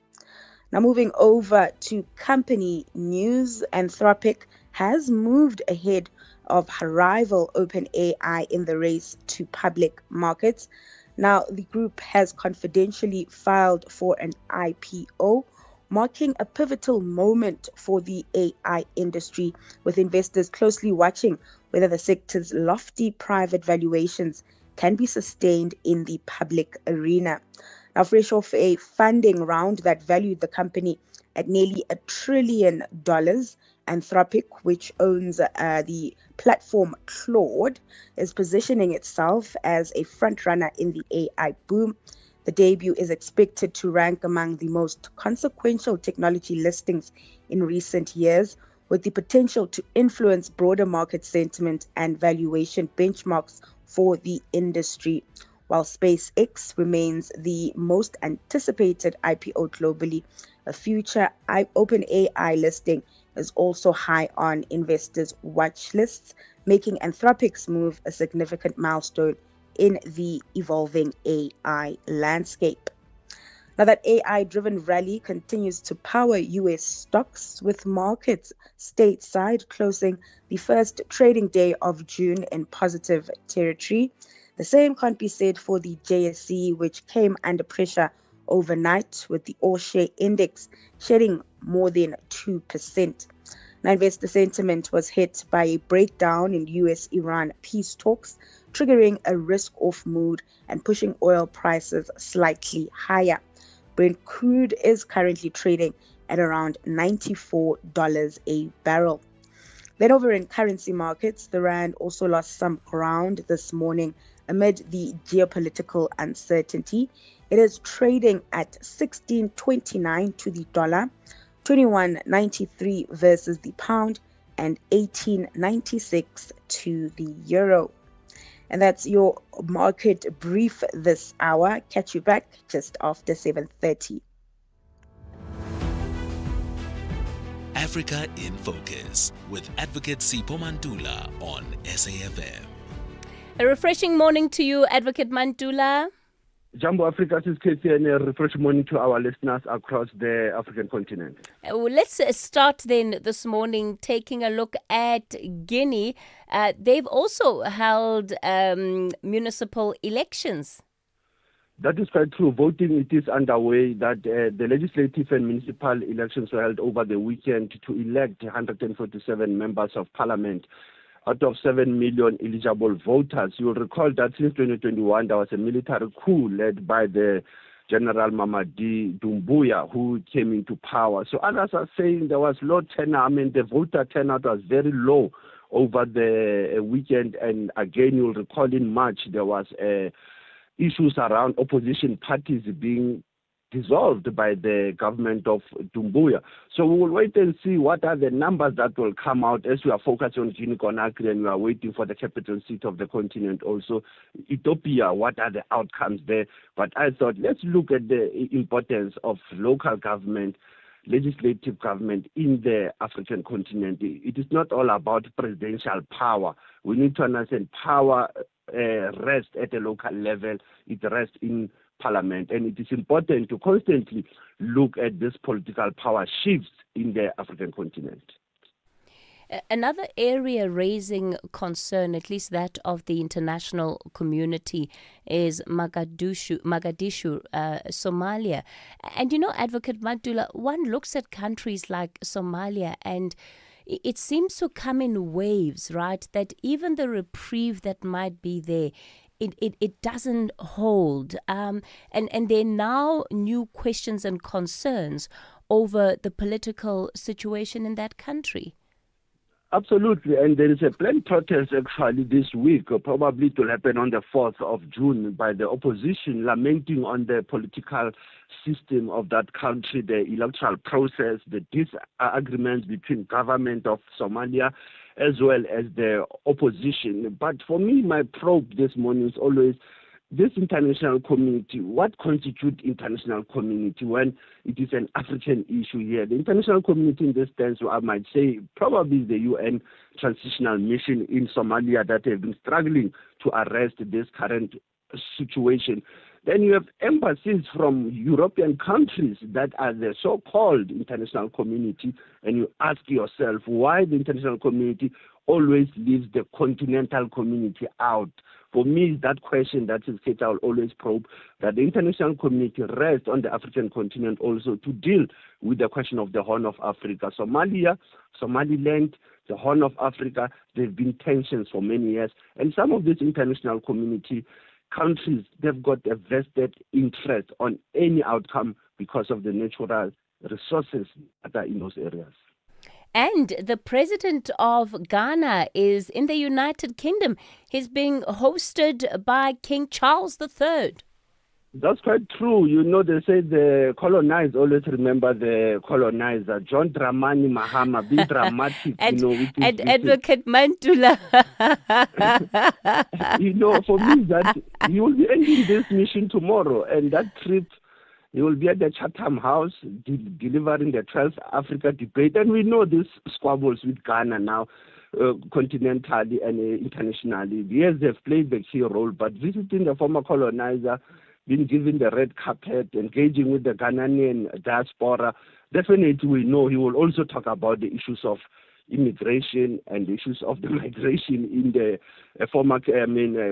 Now, moving over to company news, Anthropic has moved ahead of her rival OpenAI in the race to public markets. Now, the group has confidentially filed for an IPO, marking a pivotal moment for the AI industry, with investors closely watching whether the sector's lofty private valuations can be sustained in the public arena. Now, fresh off a funding round that valued the company at nearly $1 trillion, Anthropic, which owns the platform Claude, is positioning itself as a frontrunner in the AI boom. The debut is expected to rank among the most consequential technology listings in recent years, with the potential to influence broader market sentiment and valuation benchmarks for the industry. While SpaceX remains the most anticipated IPO globally, a future OpenAI listing is also high on investors' watch lists, making Anthropic's move a significant milestone in the evolving AI landscape. Now, that AI-driven rally continues to power U.S. stocks, with markets stateside closing the first trading day of June in positive territory. The same can't be said for the JSE, which came under pressure overnight, with the all-share index shedding more than 2%. Now, investor sentiment was hit by a breakdown in U.S.-Iran peace talks, triggering a risk-off mood and pushing oil prices slightly higher. Brent crude is currently trading at around $94 a barrel. Then over in currency markets, the rand also lost some ground this morning amid the geopolitical uncertainty. It is trading at 16.29 to the dollar, 21.93 versus the pound, and 18.96 to the euro. And that's your market brief this hour. Catch you back just after 7:30. Africa in Focus with Advocate Sipho Mantula on SAfm. A refreshing morning to you, Advocate Mantula. Jumbo Africa is Katie, and a refreshing morning to our listeners across the African continent. Let's start then this morning taking a look at Guinea. They've also held municipal elections. That is quite true. Voting, it is underway. That the legislative and municipal elections were held over the weekend to elect 147 members of parliament out of 7 million eligible voters. You'll recall that since 2021, there was a military coup led by the General Mamadi Doumbouya, who came into power. So others are saying there was low turnout. I mean, the voter turnout was very low over the weekend. And again, you'll recall in March, there was issues around opposition parties being dissolved by the government of Doumbouya. So we will wait and see what are the numbers that will come out as we are focused on Guinea-Conakry and we are waiting for the capital seat of the continent also, Ethiopia, what are the outcomes there. But I thought, let's look at the importance of local government, legislative government in the African continent. It is not all about presidential power. We need to understand power rests at a local level. It rests in parliament, and it is important to constantly look at this political power shifts in the African continent. Another area raising concern, at least that of the international community, is Mogadishu, Somalia. And you know, Advocate Mantula, one looks at countries like Somalia and it seems to come in waves, right? That even the reprieve that might be there, it doesn't hold. And there are now new questions and concerns over the political situation in that country. Absolutely, and there is a planned protest actually this week. Probably it will happen on the 4th of June by the opposition, lamenting on the political system of that country, the electoral process, the disagreements between government of Somalia as well as the opposition. But for me, my probe this morning is always this international community. What constitutes international community when it is an African issue here? The international community in this sense, I might say, probably the UN transitional mission in Somalia that have been struggling to arrest this current situation. Then you have embassies from European countries that are the so-called international community, and you ask yourself why the international community always leaves the continental community out. For me, that question that is Kate, I will always probe, that the international community rests on the African continent also to deal with the question of the Horn of Africa. Somalia, Somaliland, the Horn of Africa, there have been tensions for many years. And some of these international community countries, they've got a vested interest on any outcome because of the natural resources that are in those areas. And the president of Ghana is in the United Kingdom. He's being hosted by King Charles III. That's quite true. You know, they say the colonized always remember the colonizer. John Dramani Mahama, be dramatic. And Advocate Mantula. For me, that he will be ending this mission tomorrow. And that trip, he will be at the Chatham House delivering the 12th Africa debate. And we know these squabbles with Ghana now, continentally and internationally. Yes, they've played the key role, but visiting the former colonizer, being given the red carpet, engaging with the Ghanaian diaspora, definitely we know he will also talk about the issues of immigration and issues of the migration in the former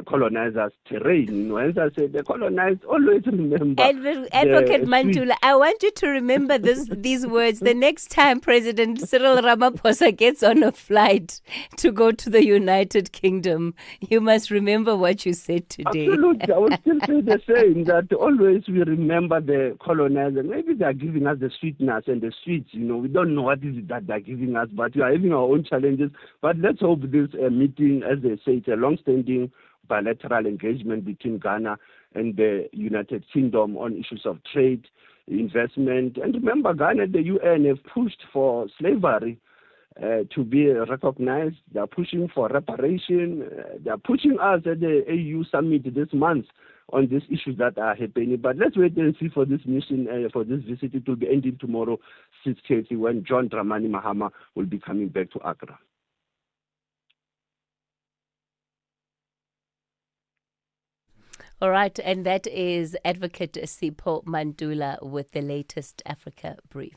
colonizers' terrain. As I said, the colonized always remember. Advocate Mandula, I want you to remember these words the next time President Cyril Ramaphosa gets on a flight to go to the United Kingdom. You must remember what you said today. Absolutely. I will still say the same, that always we remember the colonizer. Maybe they are giving us the sweetness and the sweets. We don't know what is it that they're giving us, but we are having our own challenges. But let's hope this meeting, as they say, it's a long-standing bilateral engagement between Ghana and the United Kingdom on issues of trade, investment. And remember, Ghana and the UN have pushed for slavery to be recognized. They are pushing for reparation. They are pushing us at the AU summit this month on these issues that are happening. But let's wait and see for this mission, for this visit. It will be ending tomorrow, 6:30, when John Dramani Mahama will be coming back to Accra. All right, and that is Advocate Sipho Mandula with the latest Africa Brief.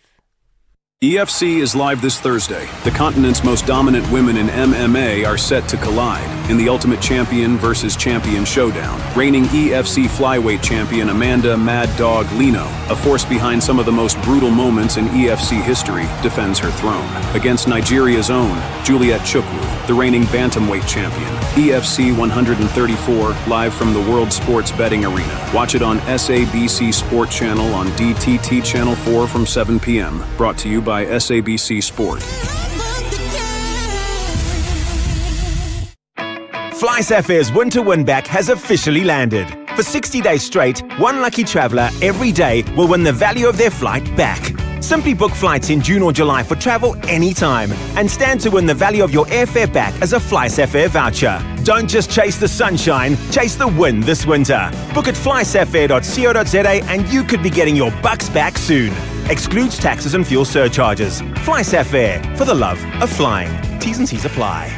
EFC is live this Thursday. The continent's most dominant women in MMA are set to collide in the Ultimate Champion versus Champion showdown. Reigning EFC flyweight champion Amanda Mad Dog Lino, a force behind some of the most brutal moments in EFC history, defends her throne against Nigeria's own Juliet Chukwu, the reigning bantamweight champion. EFC 134, live from the World Sports Betting Arena. Watch it on SABC Sport Channel on DTT Channel 4 from 7 p.m. Brought to you by SABC Sport. SAF's winter win-back has officially landed. For 60 days straight, one lucky traveller every day will win the value of their flight back. Simply book flights in June or July for travel anytime and stand to win the value of your airfare back as a SAF voucher. Don't just chase the sunshine, chase the win this winter. Book at flysafair.co.za and you could be getting your bucks back soon. Excludes taxes and fuel surcharges. SAFmRadio, for the love of flying. T's and C's apply.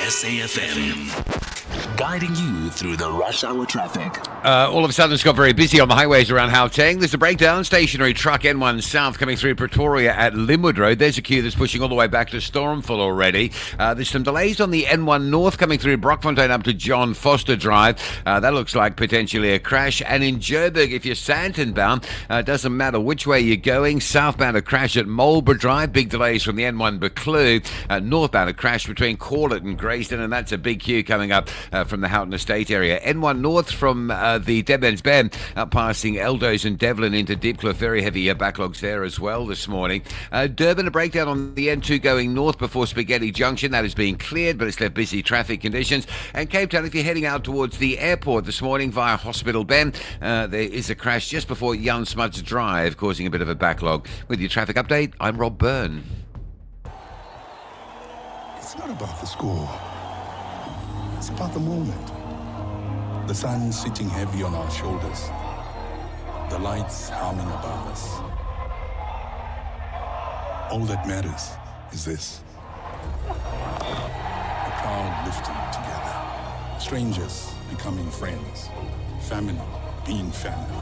SAFM, guiding you through the rush hour traffic. All of a sudden, it's got very busy on the highways around Gauteng. There's a breakdown. Stationary truck N1 South coming through Pretoria at Linwood Road. There's a queue that's pushing all the way back to Stormful already. There's some delays on the N1 North coming through Brockfontein up to John Foster Drive. That looks like potentially a crash. And in Joburg, if you're Sandton bound, doesn't matter which way you're going. Southbound a crash at Marlborough Drive. Big delays from the N1 Buccleuch. Northbound a crash between Corlett and Grayston, and that's a big queue coming up from the Houghton Estate area. N1 North from the Deadman's Bend passing Eldos and Devlin into Deepcliff. Very heavy backlogs there as well this morning. Durban, a breakdown on the N2 going north before Spaghetti Junction. That is being cleared, but it's left busy traffic conditions. And Cape Town, if you're heading out towards the airport this morning via Hospital Bend, there is a crash just before Jan Smuts Drive, causing a bit of a backlog. With your traffic update, I'm Rob Byrne. It's not about the score. It's about the moment. The sun sitting heavy on our shoulders. The lights humming above us. All that matters is this. The crowd lifting together. Strangers becoming friends. Family being family.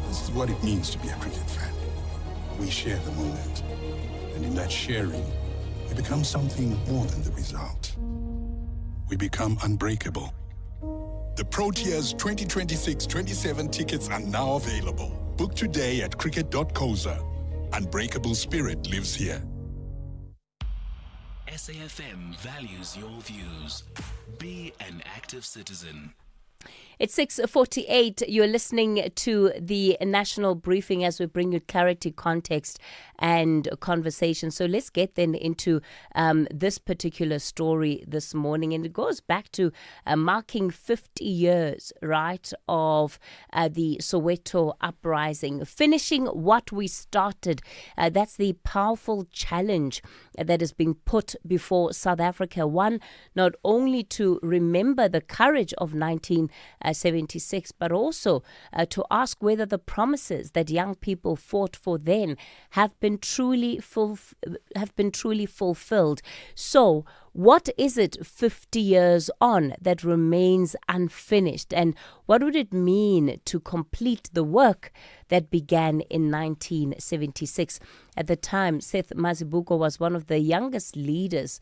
This is what it means to be a cricket fan. We share the moment. And in that sharing, we become something more than the result. We become unbreakable. The Proteas 2026-27 tickets are now available. Book today at cricket.coza. Unbreakable spirit lives here. SAFM values your views. Be an active citizen. It's 6:48. You're listening to the national briefing as we bring you clarity, context, and conversation. So let's get then into this particular story this morning. And it goes back to marking 50 years, right, of the Soweto uprising, finishing what we started. That's the powerful challenge that is being put before South Africa. One, not only to remember the courage of 1976, but also to ask whether the promises that young people fought for then have been truly fulfilled. So, What is it 50 years on that remains unfinished? And what would it mean to complete the work that began in 1976? At the time, Seth Mazibuko was one of the youngest leaders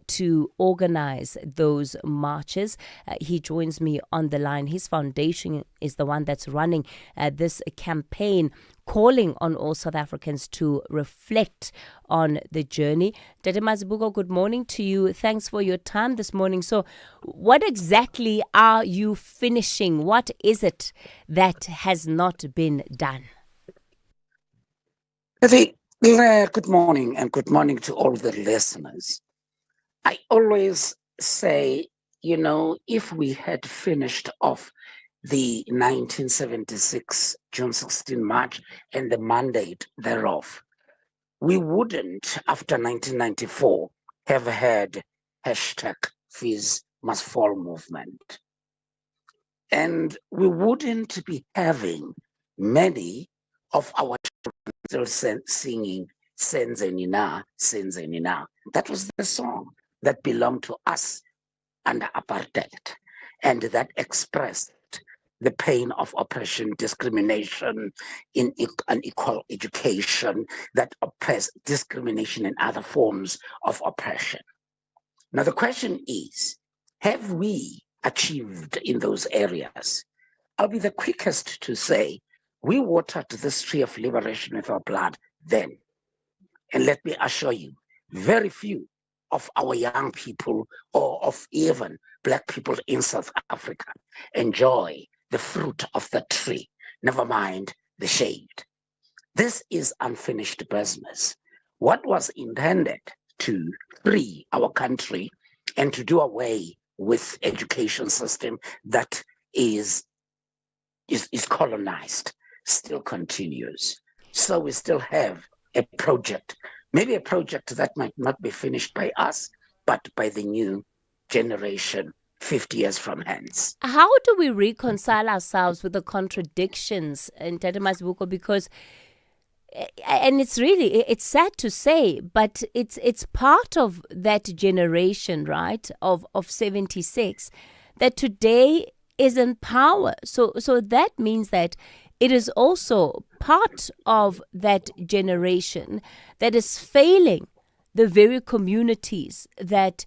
to organize those marches. He joins me on the line. His foundation is the one that's running this campaign, calling on all South Africans to reflect on the journey. Dede Mazibuko, good morning to you. Thanks for your time this morning. So what exactly are you finishing? What is it that has not been done? Good morning, and good morning to all the listeners. I always say, if we had finished off the 1976 June 16 March and the mandate thereof, we wouldn't, after 1994, have had #Fees Must Fall movement. And we wouldn't be having many of our children still singing Senzenina, Senzenina. That was the song that belonged to us under apartheid, and that expressed the pain of oppression, discrimination, in unequal education, that oppressed discrimination and other forms of oppression. Now the question is, have we achieved in those areas? I'll be the quickest to say, we watered this tree of liberation with our blood then. And let me assure you, very few of our young people or of even Black people in South Africa enjoy the fruit of the tree, never mind the shade. This is unfinished business. What was intended to free our country and to do away with education system that is colonized still continues. So we still have a project, maybe a project that might not be finished by us, but by the new generation 50 years from hence. How do we reconcile ourselves with the contradictions in Dede Mazibuko? Because, and it's sad to say, but it's part of that generation, right, of 76, that today is in power. So that means that it is also part of that generation that is failing the very communities that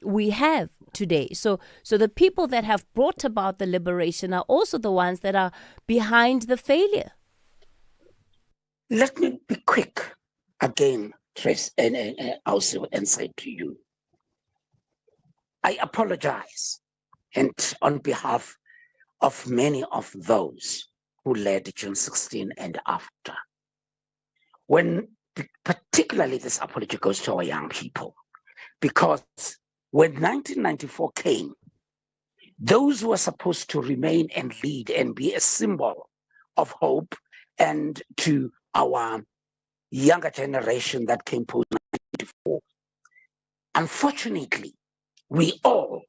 we have today. So the people that have brought about the liberation are also the ones that are behind the failure. Let me be quick again, Trace, and also and say to you, I apologize, and on behalf of many of those who led June 16 and after. When particularly this apology goes to our young people, because when 1994 came, those who were supposed to remain and lead and be a symbol of hope and to our younger generation that came post-1994, unfortunately, we all,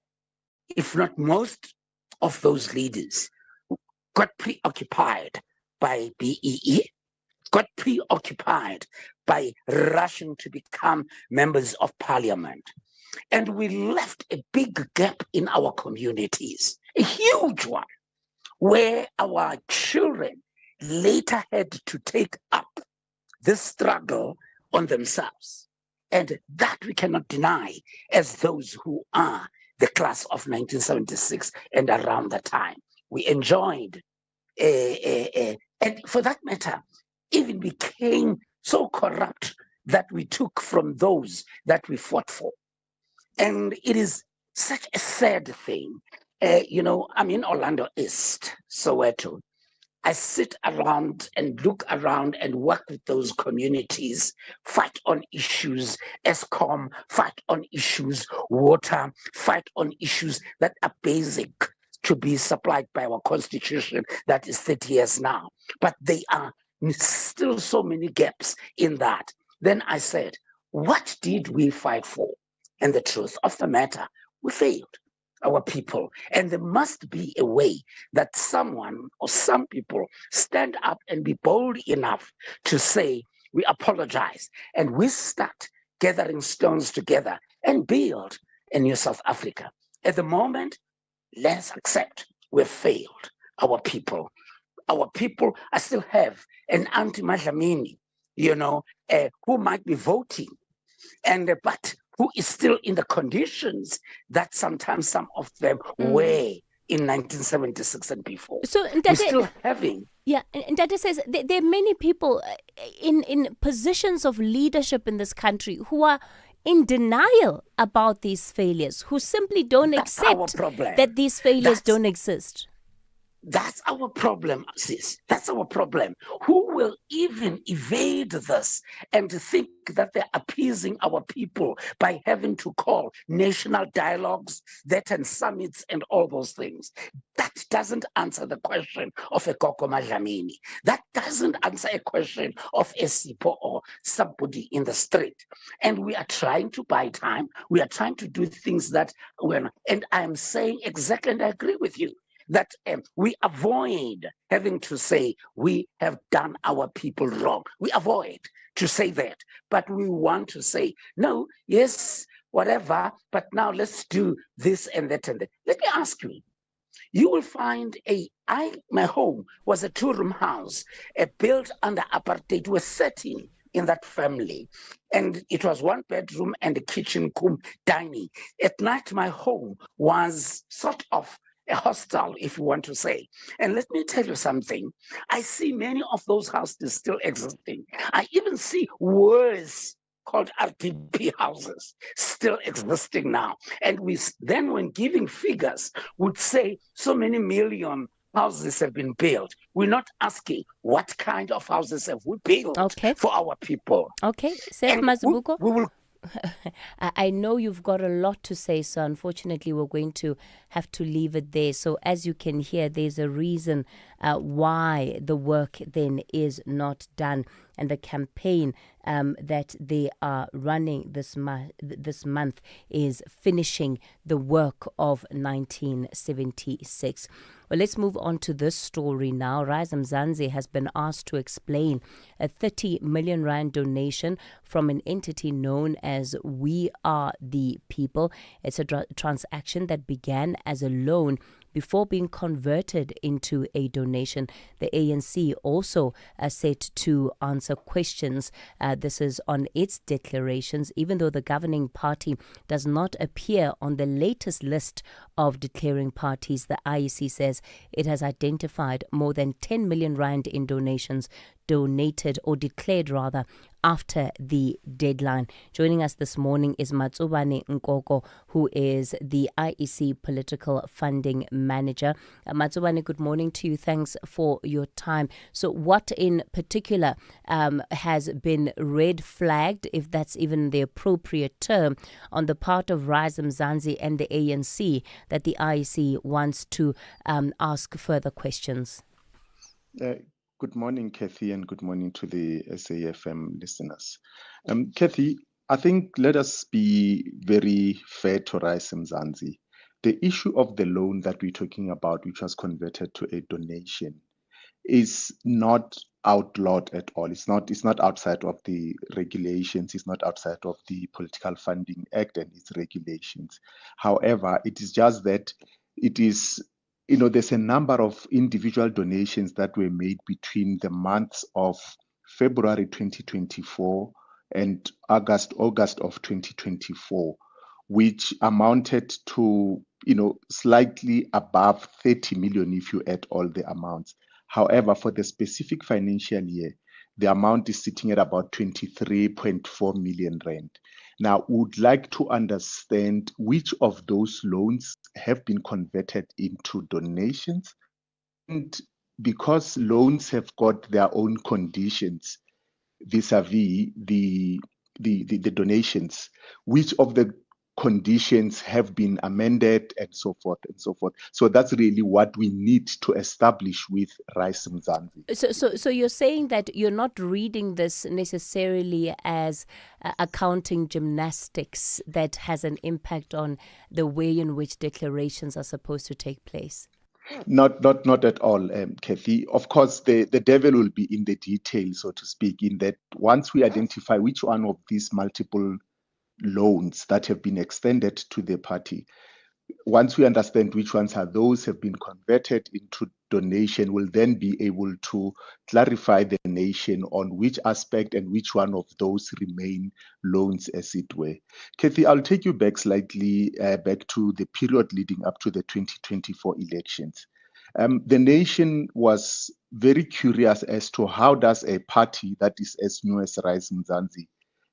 if not most of those leaders, got preoccupied by BEE, got preoccupied by rushing to become members of parliament. And we left a big gap in our communities, a huge one, where our children later had to take up this struggle on themselves. And that we cannot deny as those who are the class of 1976 and around that time. We enjoyed, and for that matter, even became so corrupt that we took from those that we fought for. And it is such a sad thing. I'm in Orlando East, Soweto. I sit around and look around and work with those communities, fight on issues, ESCOM, fight on issues, water, fight on issues that are basic to be supplied by our constitution that is 30 years now. But there are still so many gaps in that. Then I said, what did we fight for? And the truth of the matter, we failed our people. And there must be a way that someone or some people stand up and be bold enough to say, we apologize. And we start gathering stones together and build a new South Africa. At the moment, let's accept we've failed our people. Our people I still have an anti-Madlamini, who might be voting, but who is still in the conditions that sometimes some of them were in 1976 and before. So we're still having. Yeah, and Dada says there are many people in positions of leadership in this country who are in denial about these failures, who simply don't accept that these failures don't exist. That's our problem, sis. That's our problem. Who will even evade this and think that they're appeasing our people by having to call national dialogues, and summits and all those things? That doesn't answer the question of a Koko Madlamini. That doesn't answer a question of a Sipo or somebody in the street. And we are trying to buy time. We are trying to do things that and I'm saying exactly, and I agree with you, that we avoid having to say we have done our people wrong. We avoid to say that, but we want to say, no, yes, whatever, but now let's do this and that and that. Let me ask you, you will find my home was a two-room house built under apartheid. We're 13 in that family, and it was 1 bedroom and a kitchen, dining. At night, my home was sort of a hostel, if you want to say. And let me tell you something. I see many of those houses still existing. I even see worse called RTP houses still existing now. And then when giving figures would say so many million houses have been built. We're not asking what kind of houses have we built for our people. Okay, Seth Mazibuko. We will. I know you've got a lot to say, so unfortunately we're going to have to leave it there. So as you can hear, there's a reason why the work then is not done, and the campaign that they are running this month is finishing the work of 1976. Well, let's move on to this story now. Rise Mzansi has been asked to explain a 30 million rand donation from an entity known as We Are the People. It's a transaction that began as a loan before being converted into a donation. The ANC also set to answer questions. This is on its declarations, even though the governing party does not appear on the latest list of declaring parties. The IEC says it has identified more than 10 million rand in donations donated or declared rather after the deadline. Joining us this morning is Matsubane Nkoko, who is the IEC Political Funding Manager. Matsubane, good morning to you. Thanks for your time. So what in particular has been red flagged, if that's even the appropriate term, on the part of Rise Mzansi and the ANC that the IEC wants to ask further questions? Good morning, Kathy, and good morning to the SAFM listeners. Kathy, I think let us be very fair to Rise Mzansi. The issue of the loan that we're talking about, which was converted to a donation, is not outlawed at all. It's not outside of the regulations. It's not outside of the Political Funding Act and its regulations. However, it is just that it is, there's a number of individual donations that were made between the months of February 2024 and August of 2024, which amounted to, slightly above 30 million if you add all the amounts. However, for the specific financial year, the amount is sitting at about 23.4 million rand. Now, would like to understand which of those loans have been converted into donations. And because loans have got their own conditions vis-a-vis the donations, which of the conditions have been amended and so forth and so forth. So that's really what we need to establish with Rise Mzansi. So you're saying that you're not reading this necessarily as accounting gymnastics that has an impact on the way in which declarations are supposed to take place? Not at all, Kathy. Of course, the devil will be in the detail, so to speak, in that once we identify which one of these multiple loans that have been extended to the party. Once we understand which ones are those have been converted into donation, we'll then be able to clarify the nation on which aspect and which one of those remain loans, as it were. Kathy, I'll take you back slightly back to the period leading up to the 2024 elections. The nation was very curious as to how does a party that is as new as Rise Mzansi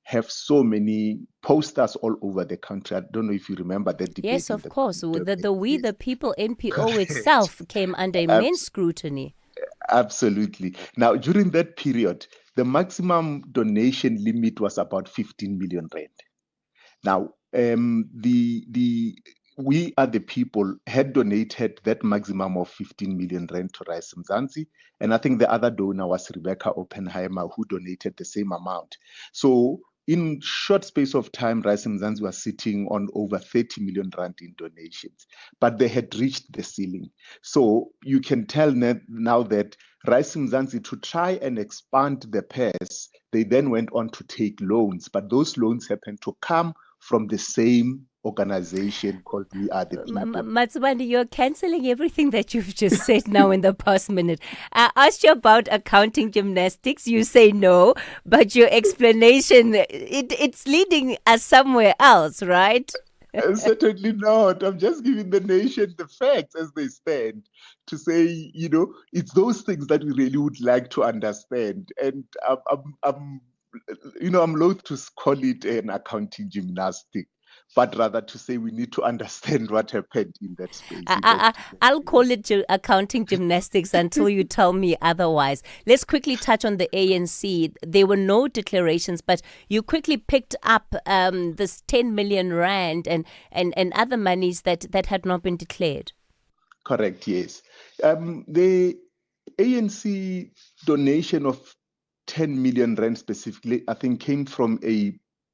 have so many posters all over the country. I don't know if you remember that debate. Yes, of course. The We the People NPO itself came under immense scrutiny. Absolutely. Now, during that period, the maximum donation limit was about 15 million rand. Now, We Are the People had donated that maximum of 15 million rand to Rise Mzansi, and I think the other donor was Rebecca Oppenheimer, who donated the same amount. So in short space of time, Rise Mzansi was sitting on over 30 million rand in donations, but they had reached the ceiling. So you can tell now that Rise Mzansi, to try and expand the purse, they then went on to take loans, but those loans happened to come from the same organization called We Are the People. Matsubandi, you're cancelling everything that you've just said now in the past minute. I asked you about accounting gymnastics. You say no, but your explanation, it's leading us somewhere else, right? Certainly not. I'm just giving the nation the facts as they stand to say, it's those things that we really would like to understand. And I'm loath to call it an accounting gymnastic, but rather to say we need to understand what happened in that space. I'll call it accounting gymnastics until you tell me otherwise. Let's quickly touch on the ANC. There were no declarations, but you quickly picked up this 10 million rand and other monies that had not been declared. Correct, yes. The ANC donation of 10 million rand specifically, I think, came from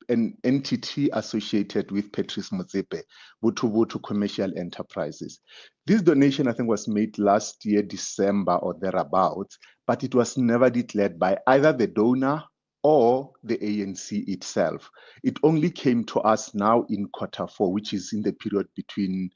an entity associated with Patrice Motsepe, Butu Commercial Enterprises. This donation, I think, was made last year, December or thereabouts, but it was never declared by either the donor or the ANC itself. It only came to us now in Q4, which is in the period between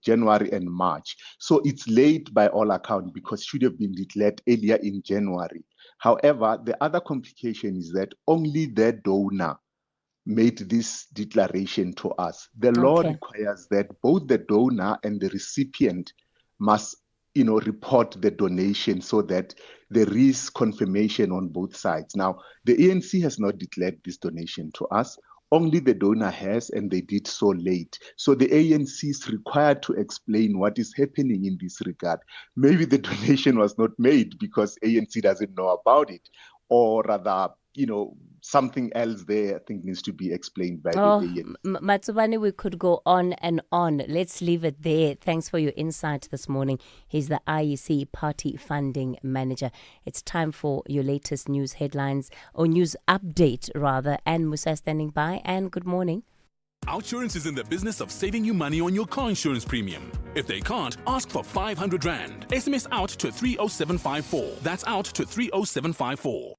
January and March. So it's late by all accounts because it should have been declared earlier in January. However, the other complication is that only the donor made this declaration to us. The law requires that both the donor and the recipient must report the donation so that there is confirmation on both sides. Now, the ANC has not declared this donation to us. Only the donor has, and they did so late. So the ANC is required to explain what is happening in this regard. Maybe the donation was not made because ANC doesn't know about it, or rather, something else there I think needs to be explained by the ANC. Matsubani, we could go on and on. Let's leave it there. Thanks for your insight this morning. He's the IEC Party Funding Manager. It's time for your latest news headlines, or news update rather. Anne Musa standing by. Anne, good morning. Outsurance is in the business of saving you money on your car insurance premium. If they can't, ask for 500 Rand. SMS out to 30754. That's out to 30754.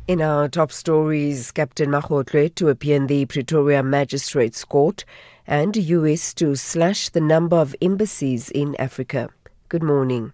In our top stories, Captain Makgotle to appear in the Pretoria Magistrates Court, and US to slash the number of embassies in Africa. Good morning.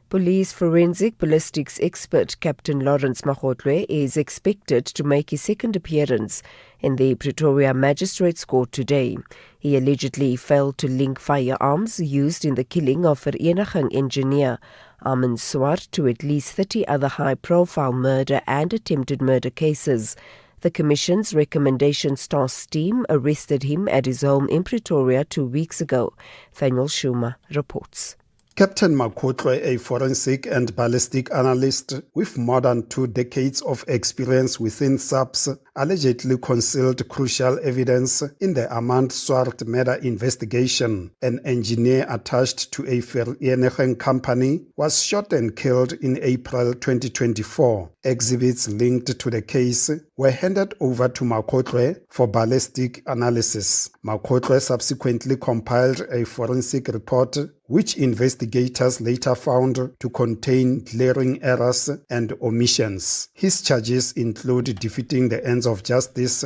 Police forensic ballistics expert Captain Lawrence Makgotle is expected to make his second appearance in the Pretoria Magistrates Court today. He allegedly failed to link firearms used in the killing of Vereniging engineer Armin Swart to at least 30 other high-profile murder and attempted murder cases. The Commission's recommendations task team arrested him at his home in Pretoria 2 weeks ago. Faniel Schumer reports. Captain Makgotle, a forensic and ballistic analyst with more than 2 decades of experience within SAPS, allegedly concealed crucial evidence in the Armand Swart murder investigation. An engineer attached to a Vereniging company was shot and killed in April 2024. Exhibits linked to the case were handed over to Makotwe for ballistic analysis. Makotwe subsequently compiled a forensic report which investigators later found to contain glaring errors and omissions. His charges include defeating the ends of justice.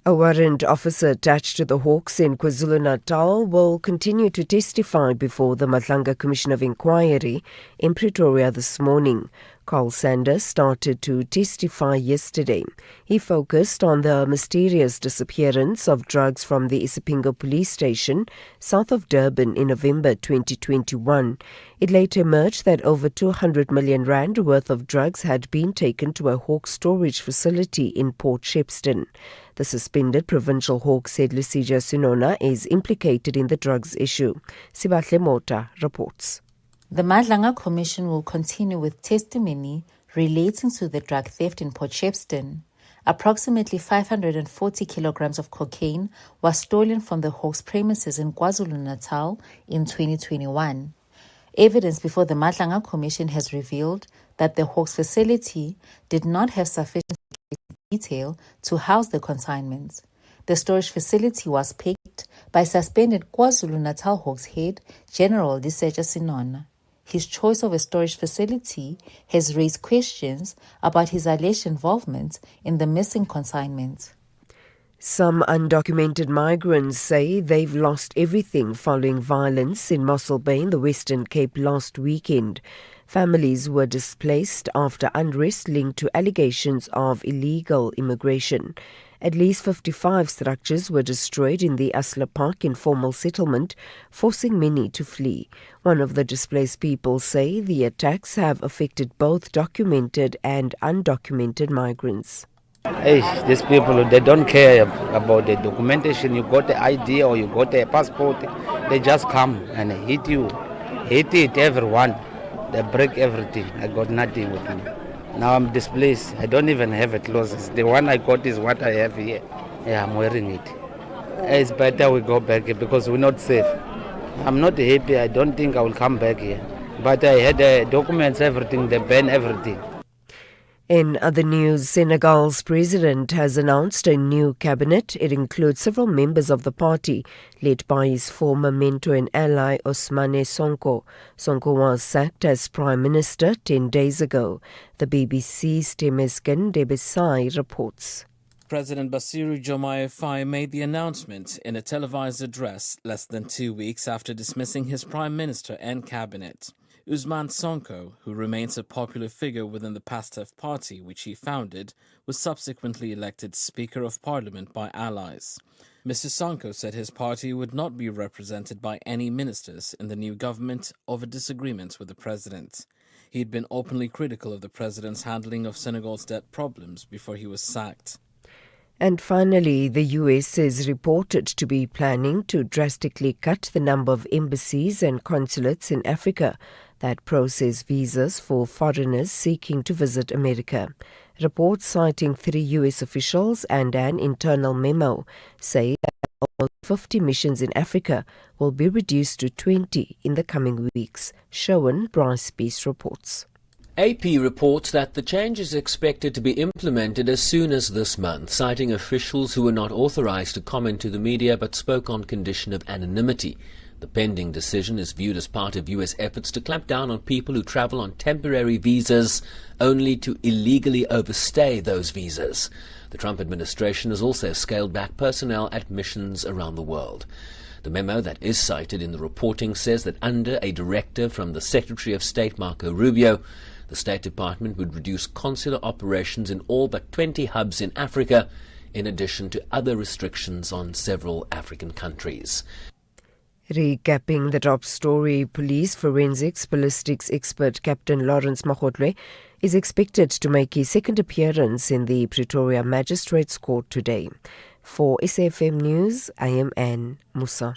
A warrant officer attached to the Hawks in KwaZulu-Natal will continue to testify before the Matlanga Commission of Inquiry in Pretoria this morning. Carl Sanders started to testify yesterday. He focused on the mysterious disappearance of drugs from the Isipingo police station south of Durban in November 2021. It later emerged that over 200 million rand worth of drugs had been taken to a Hawk storage facility in Port Shepstone. The suspended provincial Hawk said Lucija Sinona is implicated in the drugs issue. Sibahle Mota reports. The Matlanga Commission will continue with testimony relating to the drug theft in Port Shepstone. Approximately 540 kilograms of cocaine was stolen from the Hawks premises in KwaZulu-Natal in 2021. Evidence before the Matlanga Commission has revealed that the Hawks facility did not have sufficient detail to house the consignments. The storage facility was picked by suspended KwaZulu-Natal Hawks head General Lucija Sinona. His choice of a storage facility has raised questions about his alleged involvement in the missing consignments. Some undocumented migrants say they've lost everything following violence in Mossel Bay in the Western Cape last weekend. Families were displaced after unrest linked to allegations of illegal immigration. At least 55 structures were destroyed in the Asla Park informal settlement, forcing many to flee. One of the displaced people say the attacks have affected both documented and undocumented migrants. Hey, these people, they don't care about the documentation. You got the ID or you got a passport, they just come and hit you. Hit it, everyone. They break everything. I got nothing with me. Now I'm displaced. I don't even have a clothes. The one I got is what I have here. Yeah, I'm wearing it. It's better we go back here because we're not safe. I'm not happy. I don't think I will come back here. But I had documents, everything. They ban everything. In other news, Senegal's president has announced a new cabinet. It includes several members of the party, led by his former mentor and ally Ousmane Sonko. Sonko was sacked as prime minister 10 days ago. The BBC's Temesgen Debesai reports. President Bassirou Diomaye Faye made the announcement in a televised address less than 2 weeks after dismissing his prime minister and cabinet. Ousmane Sonko, who remains a popular figure within the PASTEF party, which he founded, was subsequently elected Speaker of Parliament by allies. Mr. Sonko said his party would not be represented by any ministers in the new government over disagreements with the president. He had been openly critical of the president's handling of Senegal's debt problems before he was sacked. And finally, the US is reported to be planning to drastically cut the number of embassies and consulates in Africa that process visas for foreigners seeking to visit America. Reports citing 3 US officials and an internal memo say that almost 50 missions in Africa will be reduced to 20 in the coming weeks. Showan Bryce Peace reports. AP reports that the change is expected to be implemented as soon as this month, citing officials who were not authorized to comment to the media but spoke on condition of anonymity. The pending decision is viewed as part of U.S. efforts to clamp down on people who travel on temporary visas only to illegally overstay those visas. The Trump administration has also scaled back personnel at missions around the world. The memo that is cited in the reporting says that under a directive from the Secretary of State Marco Rubio, the State Department would reduce consular operations in all but 20 hubs in Africa, in addition to other restrictions on several African countries. Recapping the top story, police forensics ballistics expert Captain Lawrence Makotwe is expected to make his second appearance in the Pretoria Magistrates Court today. For SAFM News, I am Anne Musa.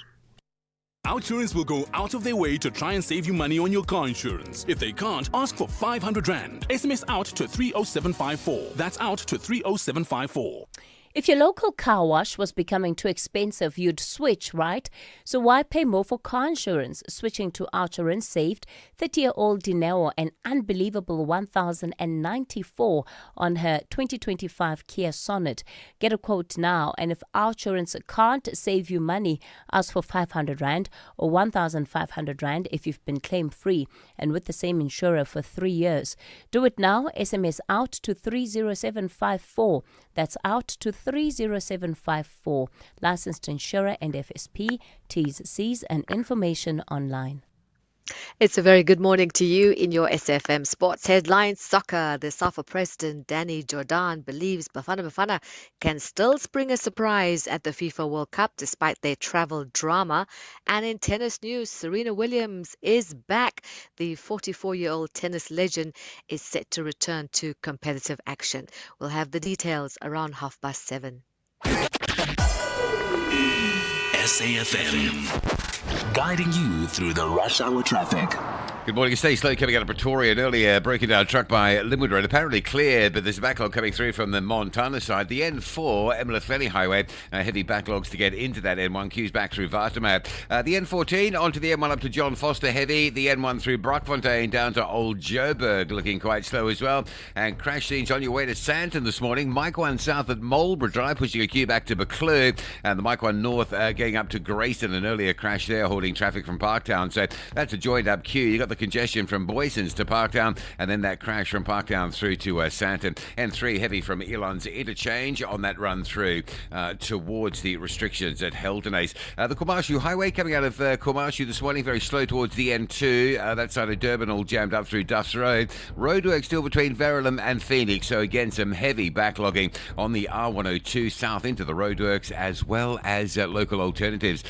Outsurance will go out of their way to try and save you money on your car insurance. If they can't, ask for 500 Rand. SMS out to 30754. That's out to 30754. If your local car wash was becoming too expensive, you'd switch, right? So why pay more for car insurance? Switching to Outsurance saved 30-year-old Dineo an unbelievable $1,094 on her 2025 Kia Sonet. Get a quote now, and if Outsurance can't save you money, ask for 500 Rand or 1,500 Rand if you've been claim-free and with the same insurer for 3 years. Do it now. SMS out to 30754. That's out to 30754. Licensed insurer and FSP. T's, C's and information online. It's a very good morning to you in your SAfm Sports Headlines Soccer. The SAFA President Danny Jordan believes Bafana can still spring a surprise at the FIFA World Cup despite their travel drama. And in tennis news, Serena Williams is back. The 44-year-old tennis legend is set to return to competitive action. We'll have the details around 7:30. SAfm. Guiding you through the rush hour traffic. Good morning. Stay slow coming out of Pretoria. An earlier broken down truck by Linwood Road apparently cleared, but there's a backlog coming through from the Montana side. The N4, Emelathleni Highway, heavy backlogs to get into that N1. Queues back through Watermaat. The N14 onto the M1 up to John Foster heavy. The N1 through Brockfontein down to Old Joburg looking quite slow as well. And crash scenes on your way to Sandton this morning. Mike 1 south at Marlborough Drive pushing a queue back to Buccleuch. And the Mike 1 north going up to Grayston. An earlier crash there holding traffic from Parktown. So that's a joined up queue. You got the congestion from Boysons to Parktown, and then that crash from Parktown through to Sandton. N3 heavy from Elon's interchange on that run through towards the restrictions at Heldenays. The Komashu Highway coming out of Komashu this morning, very slow towards the N2. That side of Durban all jammed up through Duff's Road. Roadwork still between Verulam and Phoenix, so again some heavy backlogging on the R102 south into the roadworks, as well as local alternatives.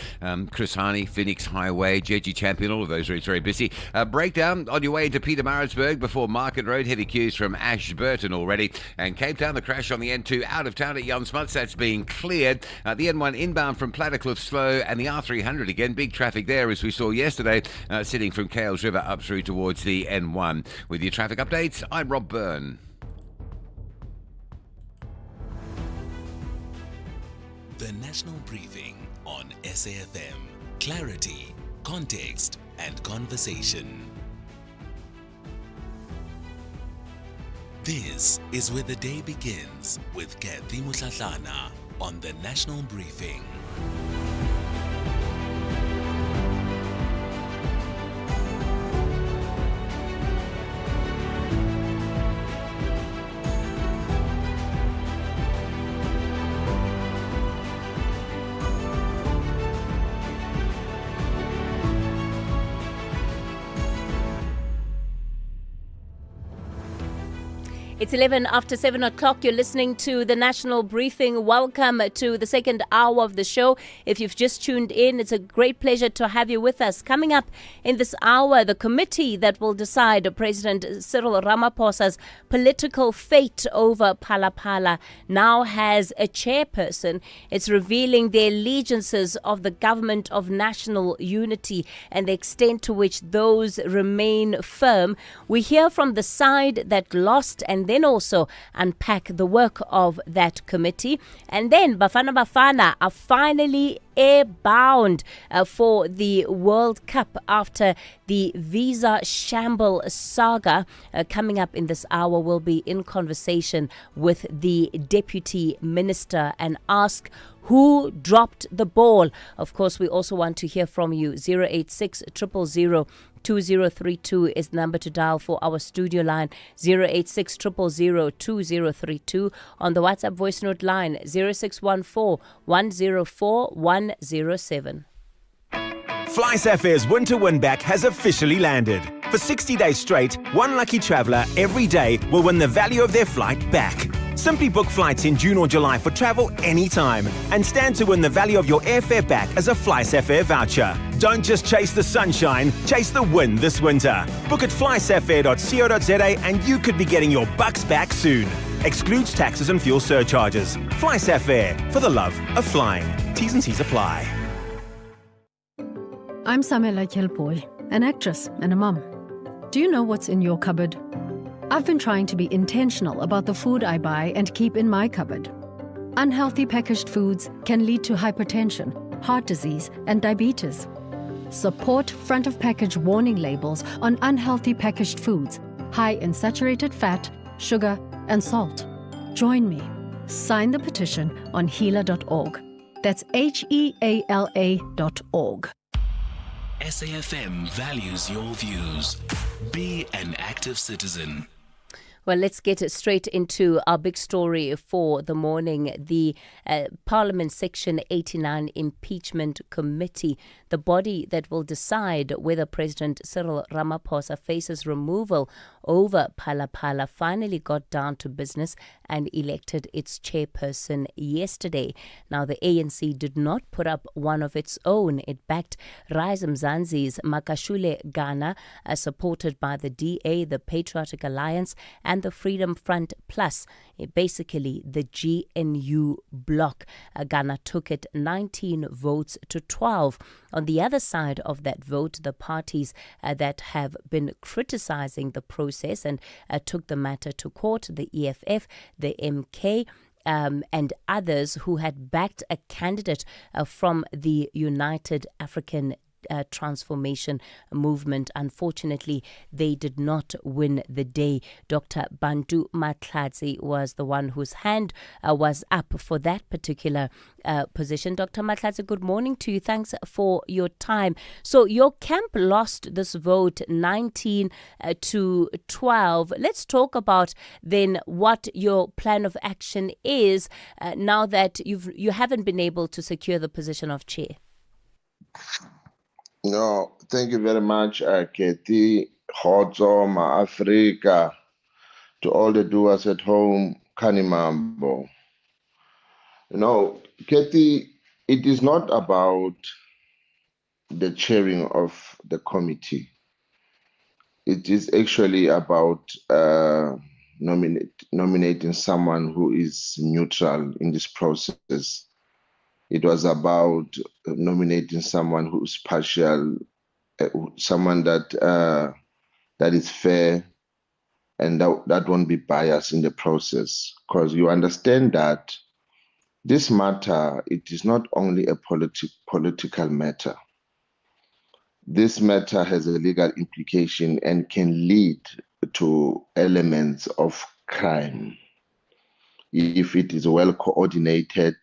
Chris Hani, Phoenix Highway, Jeji Champion, all of those routes very busy. Breakdown on your way into Pietermaritzburg before Market Road, heavy queues from Ashburton already. And Cape Town, the crash on the N2 out of town at Jan Smuts, that's being cleared. The N1 inbound from Plattercliff slow, and the R300 again, big traffic there as we saw yesterday, sitting from Kales River up through towards the N1. With your traffic updates, I'm Rob Byrne. The National Briefing on SAfm. Clarity, context, and conversation. This is where the day begins with Kathy Mutlatlana on the National Briefing. It's 11 after 7 o'clock. You're listening to the National Briefing. Welcome to the second hour of the show. If you've just tuned in, it's a great pleasure to have you with us. Coming up in this hour, the committee that will decide President Cyril Ramaphosa's political fate over Phala now has a chairperson. It's revealing the allegiances of the government of national unity and the extent to which those remain firm. We hear from the side that lost and then also unpack the work of that committee. And then Bafana are finally airbound for the World Cup after the visa shamble saga. Coming up in this hour, we'll be in conversation with the Deputy Minister and ask who dropped the ball. Of course, we also want to hear from you. 086 000 2032 is the number to dial for our studio line. 086 000 2032. On the WhatsApp voice note line 0614 104 107. SAFmRadio's winter win-back has officially landed. For 60 days straight, one lucky traveller every day will win the value of their flight back. Simply book flights in June or July for travel anytime and stand to win the value of your airfare back as a SAFmR voucher. Don't just chase the sunshine, chase the win this winter. Book at SAFmR.co.za and you could be getting your bucks back soon. Excludes taxes and fuel surcharges. SAFmR, for the love of flying. T's and C's apply. I'm Samela Kelpoy, an actress and a mum. Do you know what's in your cupboard? I've been trying to be intentional about the food I buy and keep in my cupboard. unhealthy packaged foods can lead to hypertension, heart disease, and diabetes. Support front of package warning labels on unhealthy packaged foods, high in saturated fat, sugar, and salt. Join me. Sign the petition on healer.org. That's HEALA.org. SAFM values your views. Be an active citizen. Well, let's get straight into our big story for the morning. The Parliament Section 89 Impeachment Committee, the body that will decide whether President Cyril Ramaphosa faces removal over Phala, finally got down to business and elected its chairperson yesterday. Now, the ANC did not put up one of its own. It backed Rise Mzansi's Makashule Ghana, supported by the DA, the Patriotic Alliance, and the Freedom Front Plus, basically the GNU bloc. Ghana took it 19 votes to 12. On the other side of that vote, the parties that have been criticizing the process and took the matter to court, the EFF, the MK, and others who had backed a candidate from the United African Transformation Movement. Unfortunately, they did not win the day. Dr. Bantu Matladzi was the one whose hand was up for that particular position. Dr. Matladzi, good morning to you. Thanks for your time. So your camp lost this vote 19 to 12. Let's talk about then what your plan of action is now that you haven't been able to secure the position of chair. No, thank you very much, Kathy, Khotso, Ma-Africa, to all the doers at home, Kanimambo. Kathy, it is not about the chairing of the committee. It is actually about nominating someone who is neutral in this process. It was about nominating someone who is partial, someone that is fair, and that won't be biased in the process. Because you understand that this matter, it is not only a political matter. This matter has a legal implication and can lead to elements of crime if it is well coordinated,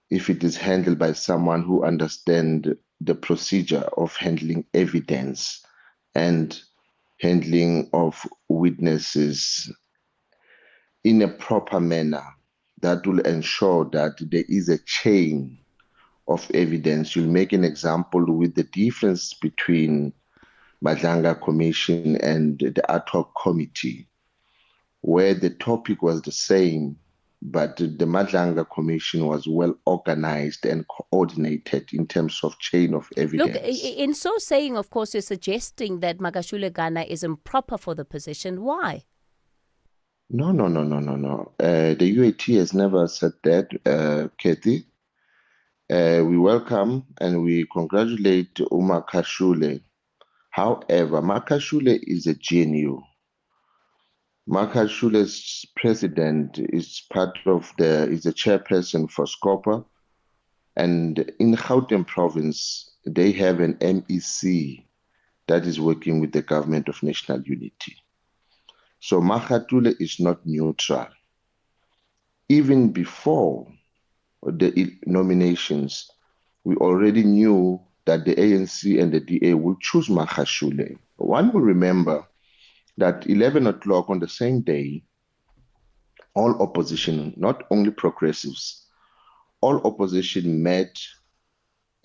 if it is handled by someone who understands the procedure of handling evidence and handling of witnesses in a proper manner that will ensure that there is a chain of evidence. You'll make an example with the difference between Madlanga Commission and the ad hoc committee, where the topic was the same, but the Madlanga Commission was well organized and coordinated in terms of chain of evidence. Look, in so saying, of course, you're suggesting that Makashule Ghana is improper for the position. Why? No. The UAT has never said that, Kathy. We welcome and we congratulate Makashule. However, Makashule is a GNU. Makashule's president is is the chairperson for SCOPA, and in Gauteng province, they have an MEC that is working with the government of national unity. So Makashule is not neutral. Even before the nominations, we already knew that the ANC and the DA will choose Makashule. One will remember that 11 o'clock on the same day, all opposition, not only progressives, all opposition met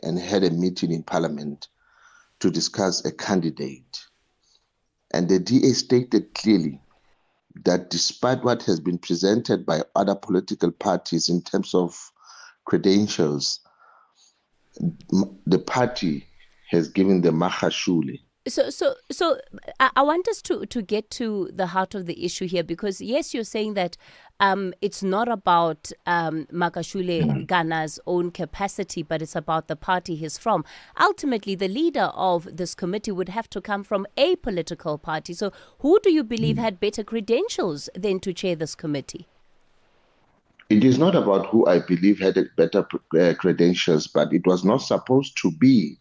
and had a meeting in Parliament to discuss a candidate. And the DA stated clearly that despite what has been presented by other political parties in terms of credentials, the party has given the Makashule. So I want us to get to the heart of the issue here, because yes, you're saying that it's not about Makashule Ghana's own capacity, but it's about the party he's from. Ultimately, the leader of this committee would have to come from a political party. So who do you believe had better credentials than to chair this committee? It is not about who I believe had better credentials, but it was not supposed to be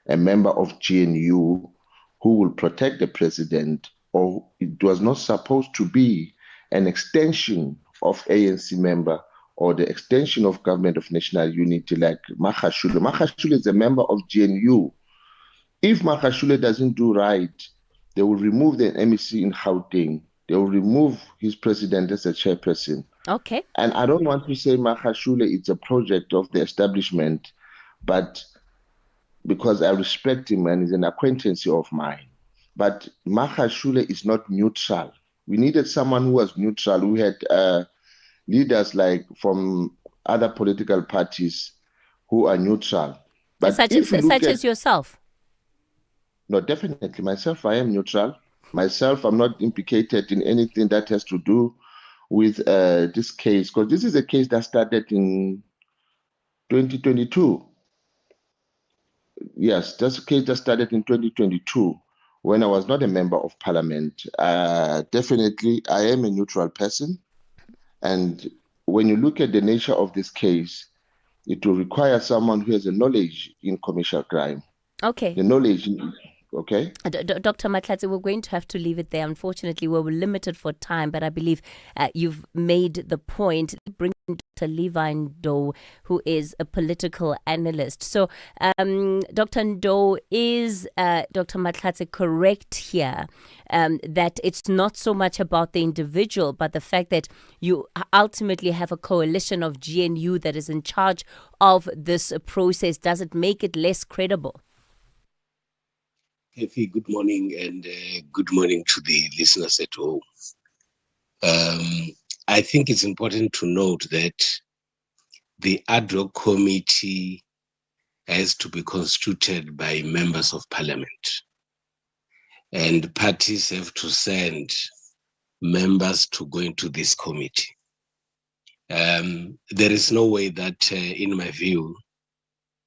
a member of GNU who will protect the president, or it was not supposed to be an extension of ANC member or the extension of Government of National Unity like Magashule. Magashule is a member of GNU. If Magashule doesn't do right, they will remove the MEC in Gauteng. They will remove his president as a chairperson. Okay. And I don't want to say Magashule is a project of the establishment, but because I respect him and he's an acquaintance of mine. But Magashule is not neutral. We needed someone who was neutral. We had leaders like from other political parties who are neutral. But such as yourself? No, definitely. Myself, I am neutral. Myself, I'm not implicated in anything that has to do with this case, because this is a case that started in 2022. Yes, that's a case that started in 2022 when I was not a member of parliament. Definitely, I am a neutral person. And when you look at the nature of this case, it will require someone who has a knowledge in commercial crime. Okay. The knowledge. Okay. Dr. Matlatsi, we're going to have to leave it there. Unfortunately, we're limited for time, but I believe you've made the point. Bring Dr. Levi Ndou, who is a political analyst. So, Dr. Ndou, is Dr. Matlatsi correct here that it's not so much about the individual, but the fact that you ultimately have a coalition of GNU that is in charge of this process? Does it make it less credible? Kathy, good morning, and good morning to the listeners at home. I think it's important to note that the ad hoc committee has to be constituted by members of parliament, and parties have to send members to go into this committee. There is no way that, in my view,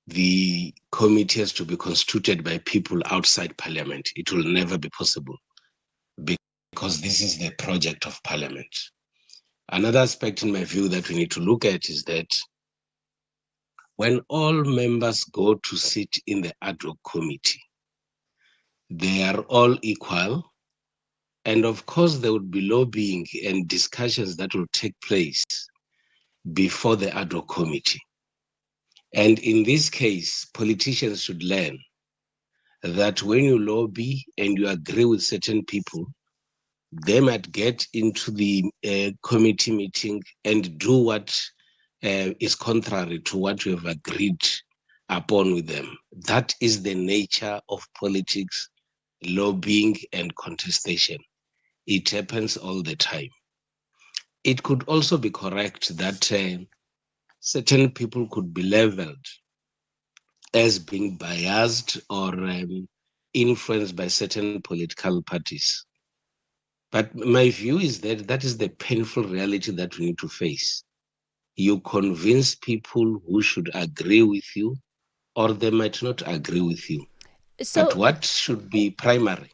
the committee has to be constituted by people outside parliament. It will never be possible because this is the project of parliament. Another aspect, in my view, that we need to look at is that when all members go to sit in the ad hoc committee, they are all equal. And of course, there would be lobbying and discussions that will take place before the ad hoc committee. And in this case, politicians should learn that when you lobby and you agree with certain people, they might get into the committee meeting and do what is contrary to what you have agreed upon with them. That is the nature of politics, lobbying and contestation. It happens all the time. It could also be correct that certain people could be leveled as being biased or influenced by certain political parties. But my view is that that is the painful reality that we need to face. You convince people who should agree with you, or they might not agree with you. But what should be primary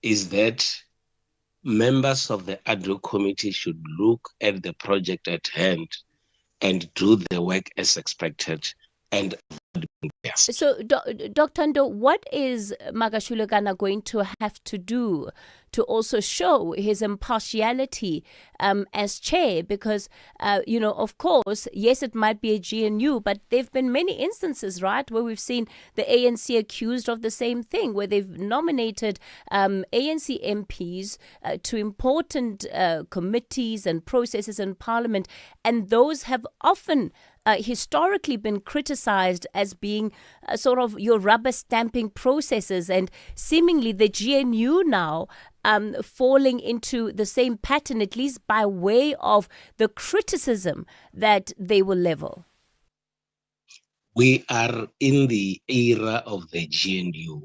is that members of the ad hoc committee should look at the project at hand and do the work as expected. And so, Dr. Ndou, what is Magashule Gana going to have to do to also show his impartiality as chair? Because, of course, yes, it might be a GNU, but there have been many instances, right, where we've seen the ANC accused of the same thing, where they've nominated ANC MPs to important committees and processes in Parliament, and those have often historically been criticized as being sort of your rubber stamping processes, and seemingly the GNU now falling into the same pattern, at least by way of the criticism that they will level. We are in the era of the GNU.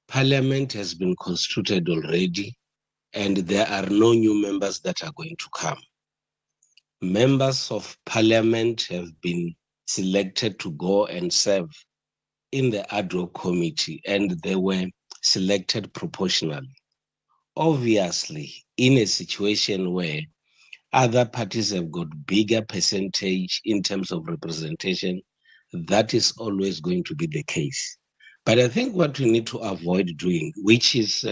Parliament has been constituted already, and there are no new members that are going to come. Members of parliament have been selected to go and serve in the ad hoc committee, and they were selected proportionally. Obviously, in a situation where Other parties have got bigger percentage in terms of representation. That is always going to be the case. But I think what we need to avoid doing, which is,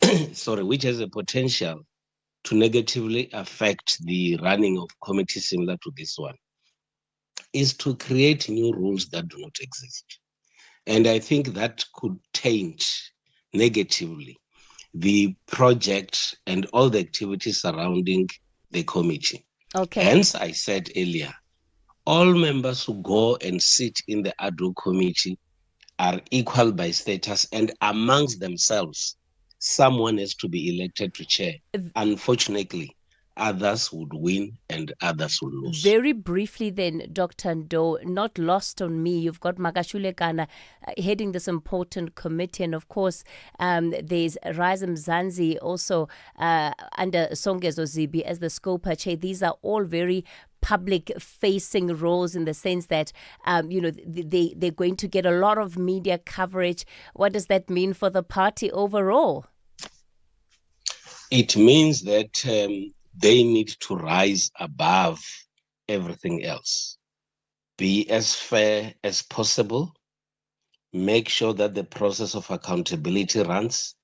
which has a potential to negatively affect the running of committees similar to this one, is to create new rules that do not exist. And I think that could taint negatively the project and all the activities surrounding the committee. Okay. Hence, I said earlier, all members who go and sit in the ad hoc committee are equal by status, and amongst themselves, someone has to be elected to chair. Unfortunately, others would win and others will lose. Very briefly then, Dr. Ndo, not lost on me, you've got Magashule Kana heading this important committee, and of course there's Rise Mzansi also under Songezo Zibi as the Scopa chair. These are all very public-facing roles in the sense that, they're going to get a lot of media coverage. What does that mean for the party overall? It means that they need to rise above everything else. Be as fair as possible. Make sure that the process of accountability runs.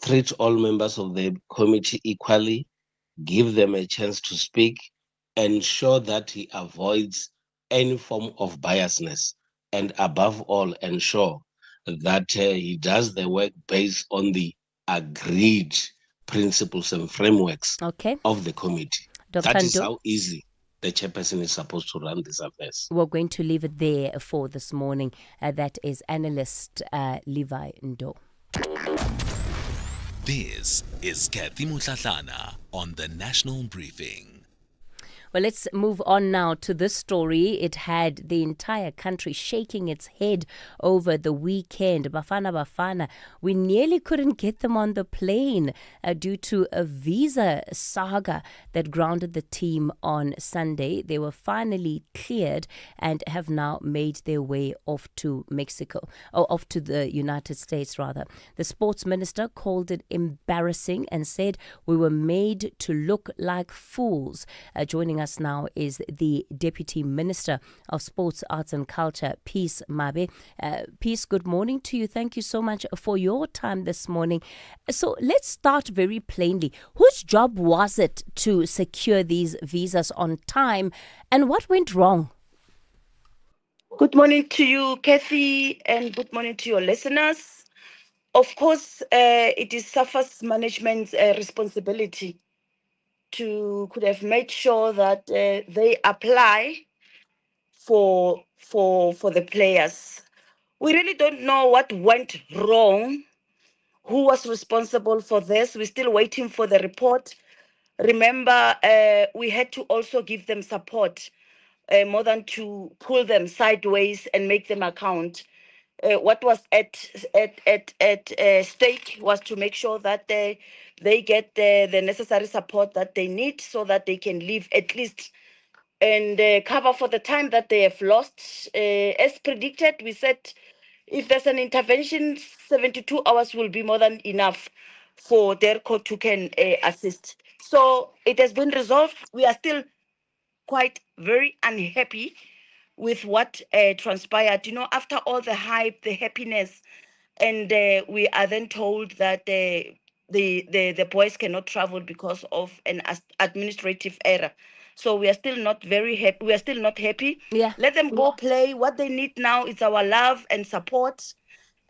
Treat all members of the committee equally. Give them a chance to speak. Ensure that he avoids any form of biasness. And above all, ensure that he does the work based on the agreed principles and frameworks of the committee. Dr. That is Ndo? how easy the chairperson is supposed to run these affairs. We're going to leave it there for this morning. That is analyst Levi Ndo. This is Kathy Mutlatlana on the National Briefing. Well, let's move on now to this story. It had the entire country shaking its head over the weekend. Bafana, we nearly couldn't get them on the plane due to a visa saga that grounded the team on Sunday. They were finally cleared and have now made their way off to Mexico, or off to the United States, rather. The sports minister called it embarrassing and said we were made to look like fools. Joining us now is the Deputy Minister of Sports, Arts and Culture, Peace Mabe. Peace, good morning to you. Thank you so much for your time this morning. So let's start very plainly. Whose job was it to secure these visas on time, and what went wrong? Good morning to you, Kathy, and good morning to your listeners. Of course, it is SAFA's management's responsibility could have made sure that they apply for the players. We really don't know what went wrong, who was responsible for this. We're still waiting for the report. Remember, we had to also give them support more than to pull them sideways and make them account. What was at stake was to make sure that they get the necessary support that they need so that they can live at least and cover for the time that they have lost. As predicted, we said if there's an intervention, 72 hours will be more than enough for DERCO to can assist. So it has been resolved. We are still quite very unhappy with what transpired. After all the hype, the happiness, and we are then told that the boys cannot travel because of an administrative error. So we are still not very happy. We are still not happy. Yeah. Let them go play. What they need now is our love and support,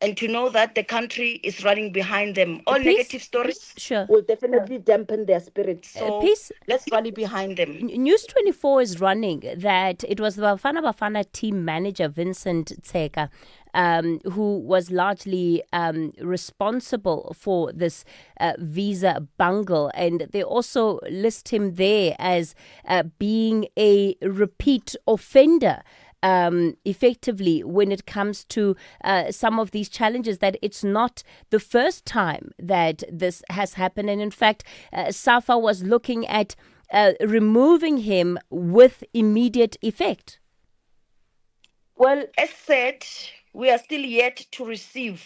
and to know that the country is running behind them. All negative stories will definitely dampen their spirits. So let's rally behind them. News 24 is running that it was the Bafana team manager, Vincent Tseka, who was largely responsible for this visa bungle. And they also list him there as being a repeat offender. Effectively, when it comes to some of these challenges, that it's not the first time that this has happened. And in fact, SAFA was looking at removing him with immediate effect. Well, as said, we are still yet to receive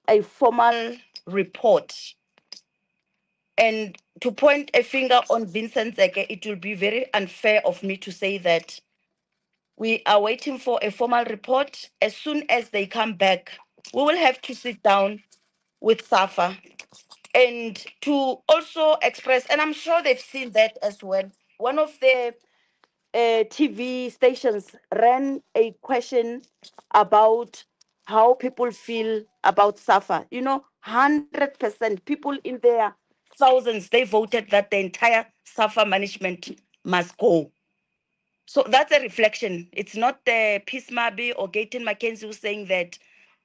a formal report. And to point a finger on Vincent Zeke, it will be very unfair of me to say that we are waiting for a formal report. As soon as they come back, we will have to sit down with SAFA and to also express, and I'm sure they've seen that as well. One of the TV stations ran a question about how people feel about SAFA. 100% people in their thousands, they voted that the entire SAFA management must go. So that's a reflection. It's not the Peace Mabi or Gayton Mackenzie who's saying that,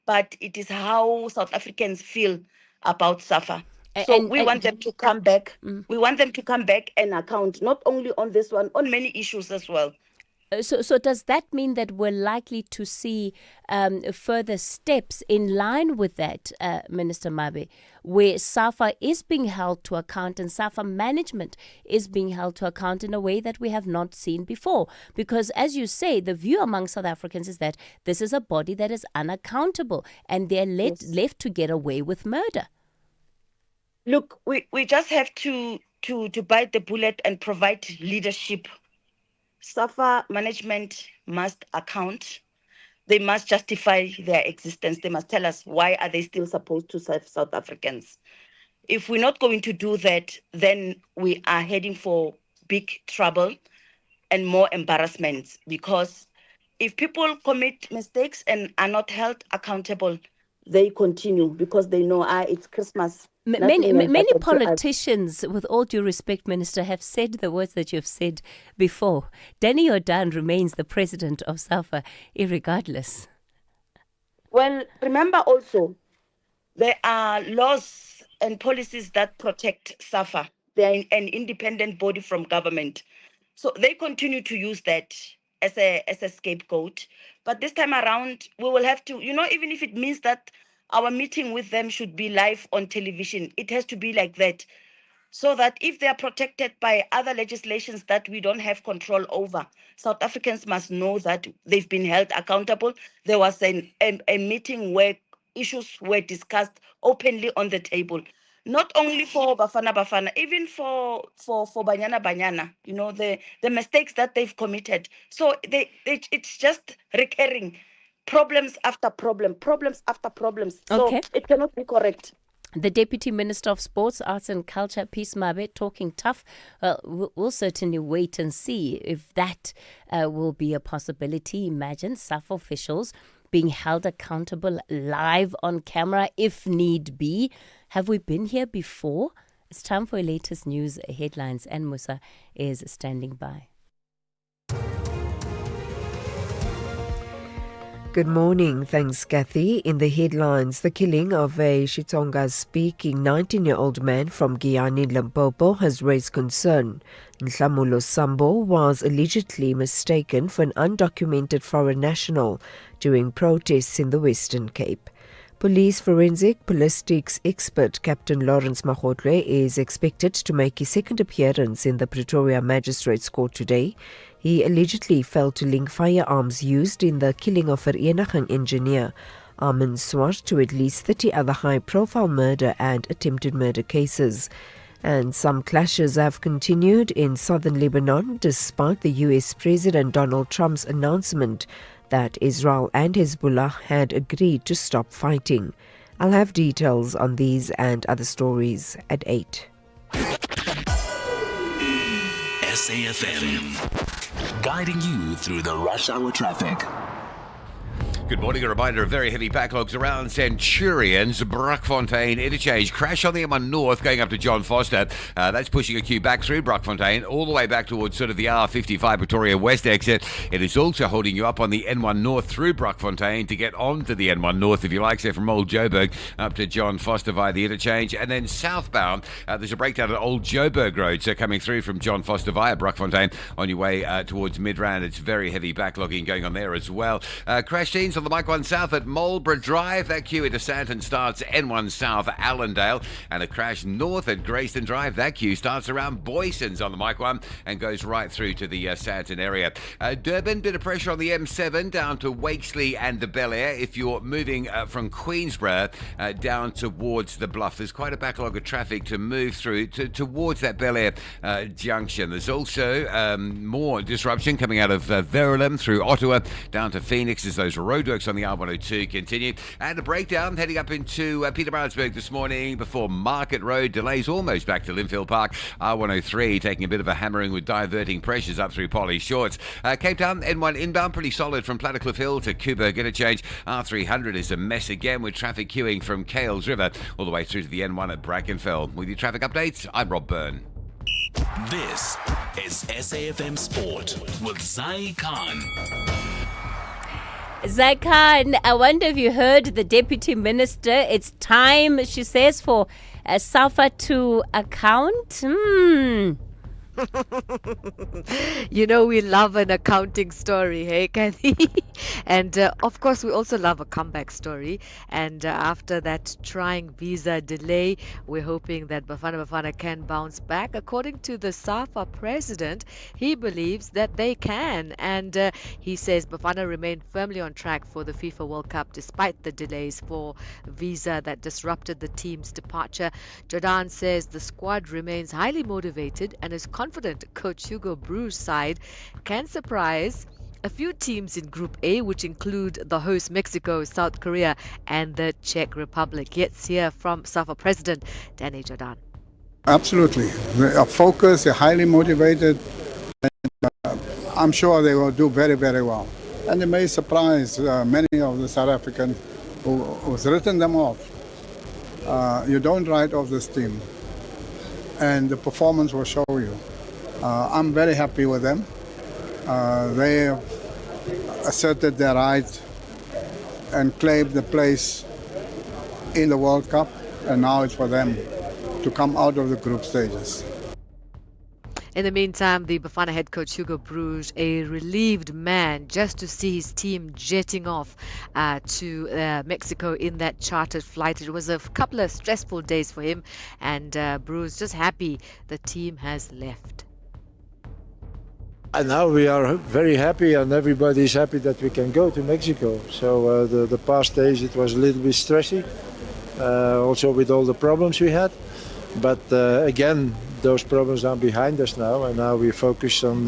but it is how South Africans feel about SAFA. So we want them to come back. We want them to come back and account not only on this one, on many issues as well. So does that mean that we're likely to see further steps in line with that, Minister Mabe, where SAFA is being held to account and SAFA management is being held to account in a way that we have not seen before? Because as you say, the view among South Africans is that this is a body that is unaccountable and they're left to get away with murder. Look, we just have to bite the bullet and provide leadership. SAFA management must account. They must justify their existence. They must tell us why are they still supposed to serve South Africans. If we're not going to do that, then we are heading for big trouble and more embarrassments. Because if people commit mistakes and are not held accountable, they continue because they know it's Christmas. Many politicians, with all due respect, Minister, have said the words that you've said before. Danny Jordan remains the president of SAFA, irregardless. Well, remember also, there are laws and policies that protect SAFA. They are an independent body from government. So they continue to use that as a scapegoat. But this time around, we will have to, even if it means that our meeting with them should be live on television, it has to be like that. So that if they are protected by other legislations that we don't have control over, South Africans must know that they've been held accountable. There was a meeting where issues were discussed openly on the table. Not only for Bafana, even for Banyana Banyana, the mistakes that they've committed. So it's just recurring. Problems after problems after problems. Okay. So it cannot be correct. The Deputy Minister of Sports, Arts and Culture, Peace Mabe, talking tough. We'll certainly wait and see if that will be a possibility. Imagine SAFA officials being held accountable live on camera if need be. Have we been here before? It's time for your latest news headlines, and Musa is standing by. Good morning. Thanks, Kathy. In the headlines, the killing of a Xitsonga-speaking 19-year-old man from Giyani, Limpopo has raised concern. Nhlamulo Sambo was allegedly mistaken for an undocumented foreign national during protests in the Western Cape. Police forensic ballistics expert Captain Lawrence Magotle is expected to make his second appearance in the Pretoria Magistrates Court today. He allegedly failed to link firearms used in the killing of Vereniging engineer Armin Swart to at least 30 other high-profile murder and attempted murder cases. And some clashes have continued in southern Lebanon despite the US President Donald Trump's announcement that Israel and Hezbollah had agreed to stop fighting. I'll have details on these and other stories at 8. SAfm, guiding you through the rush hour traffic. Good morning. A reminder of very heavy backlogs around Centurions, Brockfontein interchange. Crash on the M1 North going up to John Foster. That's pushing a queue back through Brockfontein all the way back towards sort of the R55 Pretoria West exit. It is also holding you up on the N1 North through Brockfontein to get onto the N1 North, if you like, say from Old Joburg up to John Foster via the interchange. And then southbound, there's a breakdown at Old Joburg Road, so coming through from John Foster via Brockfontein on your way towards Midrand. It's very heavy backlogging going on there as well. Crash scenes on the Mike 1 South at Marlborough Drive. That queue into Stanton starts N1 South Allendale. And a crash north at Grayston Drive. That queue starts around Boyson's on the Mike 1 and goes right through to the Stanton area. Durban, bit of pressure on the M7 down to Wakesley and the Bel Air. If you're moving from Queensborough down towards the Bluff, there's quite a backlog of traffic to move through towards that Bel Air junction. There's also more disruption coming out of Verulam through Ottawa down to Phoenix as those roadworks on the R102 continue. And a breakdown heading up into Pietermaritzburg this morning before Market Road. Delays almost back to Linfield Park. R103 taking a bit of a hammering with diverting pressures up through Polly Shorts. Cape Town, N1 inbound, pretty solid from Plattercliff Hill to Coburg Interchange. R300 is a mess again with traffic queuing from Kales River all the way through to the N1 at Brackenfell. With your traffic updates, I'm Rob Byrne. This is SAFM Sport with Zai Khan. Zai Khan, I wonder if you heard the Deputy Minister. It's time, she says, for SAFA to account. You know, we love an accounting story, hey, Kathy? And of course, we also love a comeback story. And after that trying visa delay, we're hoping that Bafana can bounce back. According to the SAFA president, he believes that they can. And he says Bafana remain firmly on track for the FIFA World Cup despite the delays for visa that disrupted the team's departure. Jordan says the squad remains highly motivated and is confident coach Hugo Broos' side can surprise a few teams in Group A, which include the host Mexico, South Korea, and the Czech Republic. Let's hear from SAFA President Danny Jordan. Absolutely. They are focused, they're highly motivated. And, I'm sure they will do very, very well. And they may surprise many of the South Africans who's written them off. You don't write off this team. And the performance will show you. I'm very happy with them. They have asserted their right and claimed the place in the World Cup, and now it's for them to come out of the group stages. In the meantime, the Bafana head coach Hugo Broos, a relieved man just to see his team jetting off to Mexico in that chartered flight. It was a couple of stressful days for him, and Broos just happy the team has left. And now we are very happy, and everybody is happy that we can go to Mexico. So the past days it was a little bit stressy, also with all the problems we had. But again, those problems are behind us now, and now we focus on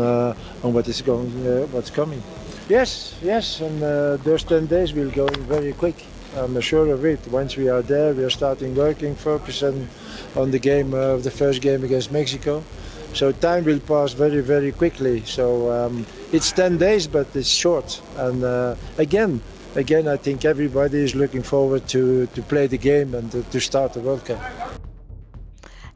what's coming. Yes, and those 10 days will go very quick. I'm sure of it. Once we are there, we are starting working, focusing on the game, the first game against Mexico. So time will pass very, very quickly. So it's 10 days, but it's short. And again, I think everybody is looking forward to play the game and to start the World Cup.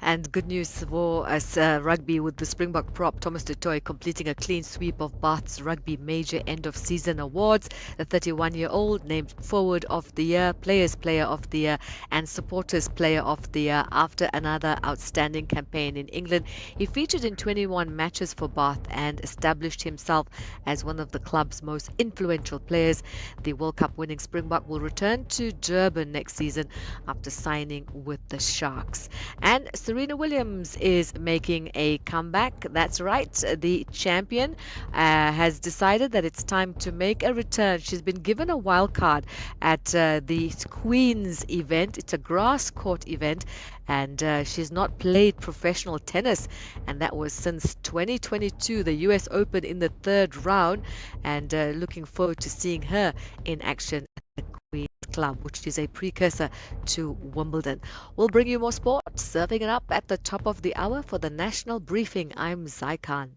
And good news for us rugby with the Springbok prop Thomas du Toit completing a clean sweep of Bath's Rugby Major End of Season Awards. The 31-year-old named Forward of the Year, Players Player of the Year and Supporters Player of the Year after another outstanding campaign in England. He featured in 21 matches for Bath and established himself as one of the club's most influential players. The World Cup winning Springbok will return to Durban next season after signing with the Sharks. And Serena Williams is making a comeback. That's right. The champion has decided that it's time to make a return. She's been given a wild card at the Queen's event. It's a grass court event, and she's not played professional tennis, and that was since 2022, the US Open in the third round, and looking forward to seeing her in action at the Queen's Club, which is a precursor to Wimbledon. We'll bring you more sports, serving it up at the top of the hour for the national briefing. I'm Zai Khan.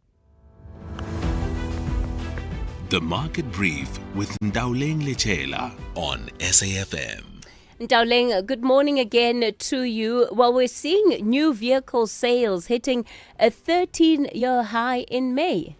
The Market Brief with Ndauleng Lechela on SAFM. Ndauleng, good morning again to you. Well, we're seeing new vehicle sales hitting a 13-year high in May.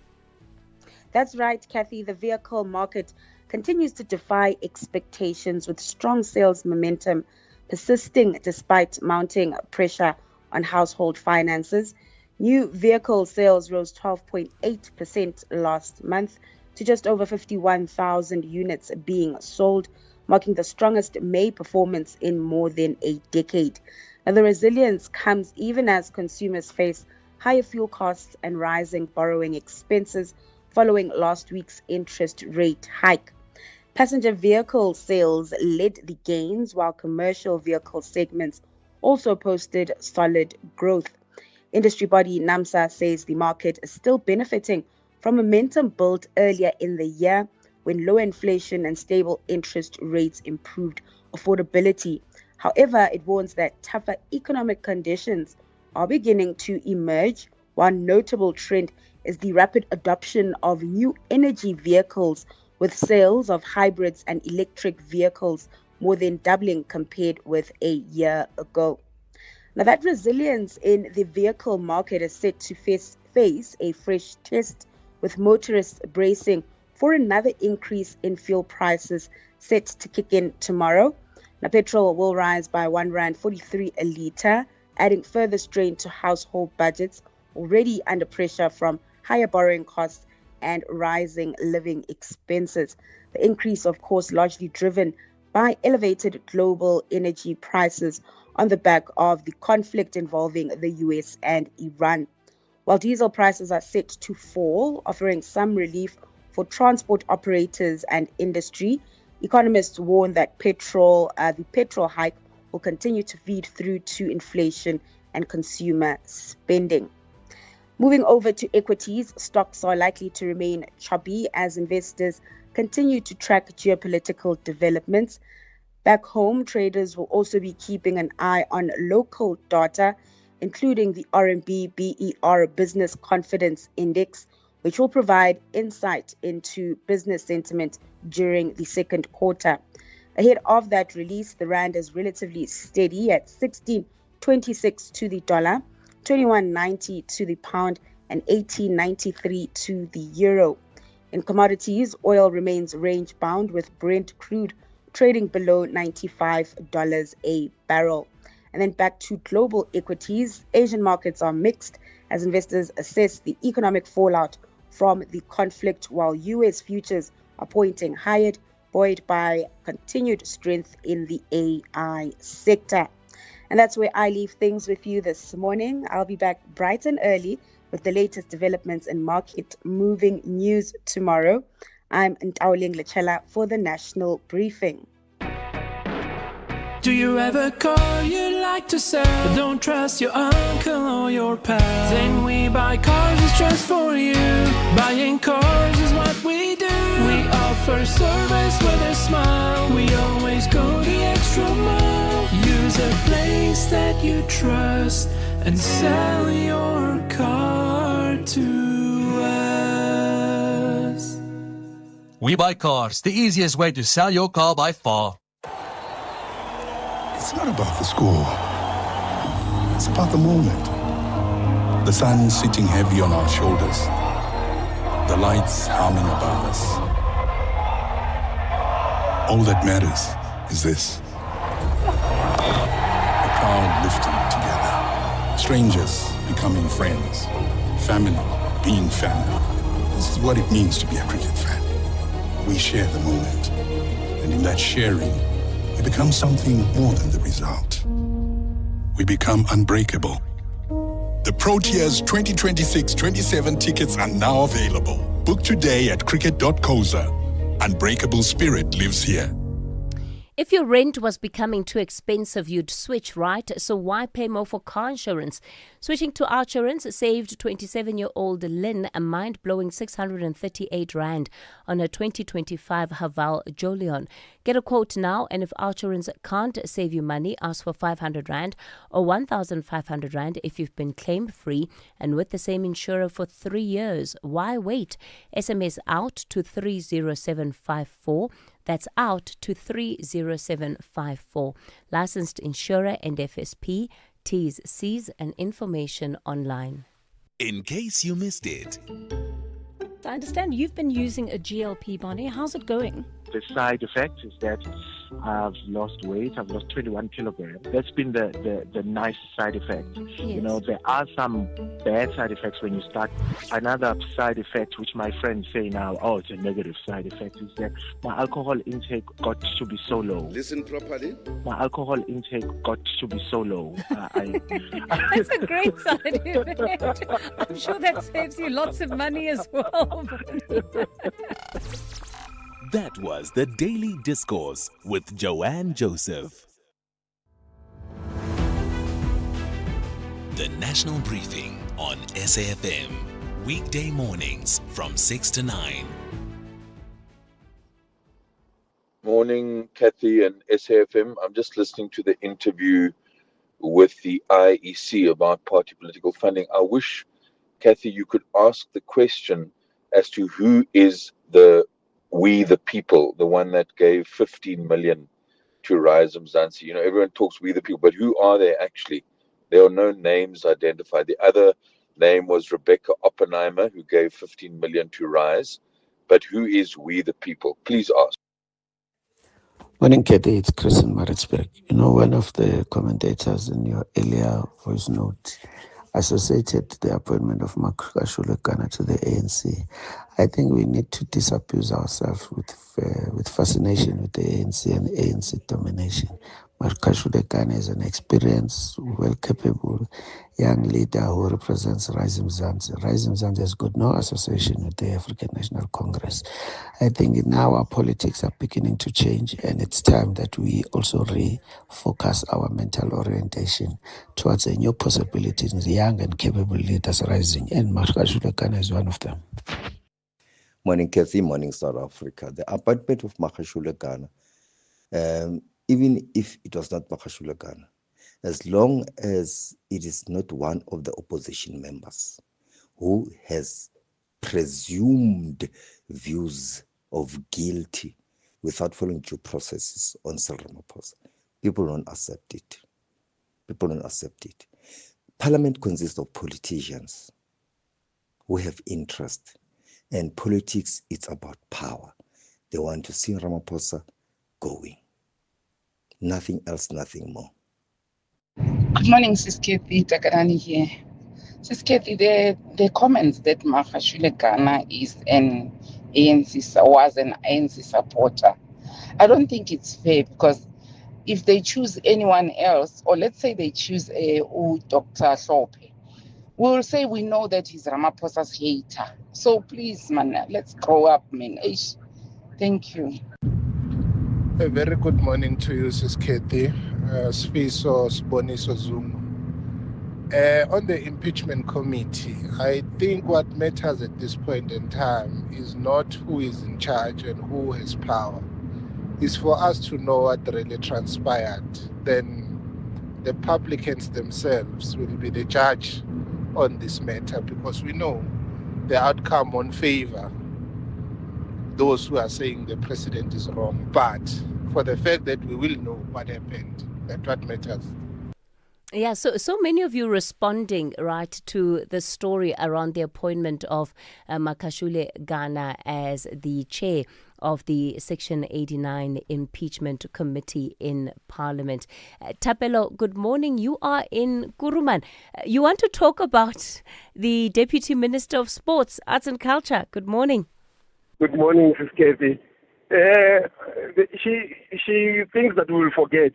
That's right, Kathy. The vehicle market continues to defy expectations with strong sales momentum persisting despite mounting pressure on household finances. New vehicle sales rose 12.8% last month, to just over 51,000 units being sold, marking the strongest May performance in more than a decade. Now, the resilience comes even as consumers face higher fuel costs and rising borrowing expenses following last week's interest rate hike. Passenger vehicle sales led the gains, while commercial vehicle segments also posted solid growth. Industry body NAMSA says the market is still benefiting from momentum built earlier in the year when low inflation and stable interest rates improved affordability. However, it warns that tougher economic conditions are beginning to emerge. One notable trend is the rapid adoption of new energy vehicles, with sales of hybrids and electric vehicles more than doubling compared with a year ago. Now, that resilience in the vehicle market is set to face a fresh test, with motorists bracing for another increase in fuel prices set to kick in tomorrow. Now, petrol will rise by R1.43 a litre, adding further strain to household budgets already under pressure from higher borrowing costs and rising living expenses. The increase, of course, largely driven by elevated global energy prices on the back of the conflict involving the US and Iran. While diesel prices are set to fall, offering some relief for transport operators and industry, economists warn that the petrol hike will continue to feed through to inflation and consumer spending. Moving over to equities, stocks are likely to remain choppy as investors continue to track geopolitical developments. Back home, traders will also be keeping an eye on local data, including the RMB BER Business Confidence Index, which will provide insight into business sentiment during the second quarter. Ahead of that release, the rand is relatively steady at 16.26 to the dollar, 21.90 to the pound, and 18.93 to the euro. In commodities, oil remains range-bound, with Brent crude trading below $95 a barrel. And then back to global equities, Asian markets are mixed as investors assess the economic fallout from the conflict, while US futures are pointing higher, buoyed by continued strength in the AI sector. And that's where I leave things with you this morning. I'll be back bright and early with the latest developments and market moving news tomorrow. I'm Ntaoleng Lechela for the National Briefing. Do you ever call you like to sell, but don't trust your uncle or your pal? Then we buy cars, it's just for you. Buying cars is what we do. We offer service with a smile. We always go the extra mile. Use a place that you trust and sell your car to us. We Buy Cars, the easiest way to sell your car by far. It's not about the score. It's about the moment. The sun sitting heavy on our shoulders. The lights humming above us. All that matters is this. A crowd lifting together. Strangers becoming friends. Family being family. This is what it means to be a cricket fan. We share the moment. And in that sharing, we become something more than the result. We become unbreakable. The Proteas 2026-27 tickets are now available. Book today at cricket.coza. Unbreakable spirit lives here. If your rent was becoming too expensive, you'd switch, right? So why pay more for car insurance? Switching to Outsurance saved 27-year-old Lynn a mind-blowing 638 Rand on her 2025 Haval Jolion. Get a quote now, and if Outsurance can't save you money, ask for 500 Rand or 1,500 Rand if you've been claim-free and with the same insurer for 3 years. Why wait? SMS out to 30754. That's out to 30754. Licensed insurer and FSP. T's, C's and information online. In case you missed it. I understand you've been using a GLP, Bonnie. How's it going? the side effect is that I've lost weight. I've lost 21 kilograms. That's been the nice side effect. You know, there are some bad side effects when you start. Another side effect, which my friends say now, oh, it's a negative side effect, is that my alcohol intake got to be so low. Listen properly. My alcohol intake got to be so low. That's a great side effect. I'm sure that saves you lots of money as well. That was the Daily Discourse with Joanne Joseph. The National Briefing on SAFM. Weekday mornings from 6 to 9. Morning, Kathy and SAFM. I'm just listening to the interview with the IEC about party political funding. I wish, Kathy, you could ask the question as to who is we the people, the one that gave 15 million to Rise Mzansi. You know, everyone talks we the people, but who are they actually? There are no names identified. The other name was Rebecca Oppenheimer, who gave 15 million to Rise. But who is we the people? Please ask. Morning, Kathy. It's Chris in Maritzburg. You know, one of the commentators in your earlier voice note associated the appointment of Makashule Ghana to the ANC. I think we need to disabuse ourselves with fascination with the ANC and ANC domination. Makashule Ghana is an experienced, well-capable young leader who represents Rise Mzansi. Rise Mzansi has got no association with the African National Congress. I think now our politics are beginning to change, and it's time that we also refocus our mental orientation towards a new possibilities, young and capable leaders rising, and Makashule Ghana is one of them. Morning, Kathy. Morning, South Africa. The appointment of Makashule Ghana, even if it was not Makashule Ghana, as long as it is not one of the opposition members who has presumed views of guilty without following due processes on Cyril Ramaphosa, people don't accept it. People don't accept it. Parliament consists of politicians who have interest, and politics, it's about power. They want to see Ramaphosa going. Nothing else, nothing more. Good morning, Sis Kathy. Takarani here. Sis Kathy, the comments that Makashule Ghana is was an ANC supporter. I don't think it's fair, because if they choose anyone else, or let's say they choose Dr. Sope, we will say we know that he's Ramaphosa's hater. So please, man, let's grow up, man. Thank you. A very good morning to you, Sis Kathy. Sfiso Sboniso Zungu. On the impeachment committee, I think what matters at this point in time is not who is in charge and who has power. It's for us to know what really transpired. Then the publicans themselves will be the judge on this matter, because we know the outcome on favor those who are saying the president is wrong. But for the fact that we will know what happened, that's what matters. Yeah, so many of you responding, right, to the story around the appointment of Makashule Ghana as the chair of the Section 89 Impeachment Committee in Parliament. Tapelo, good morning. You are in Kuruman. You want to talk about the Deputy Minister of Sports, Arts and Culture. Good morning. Good morning, Sis Kathy. She thinks that we will forget.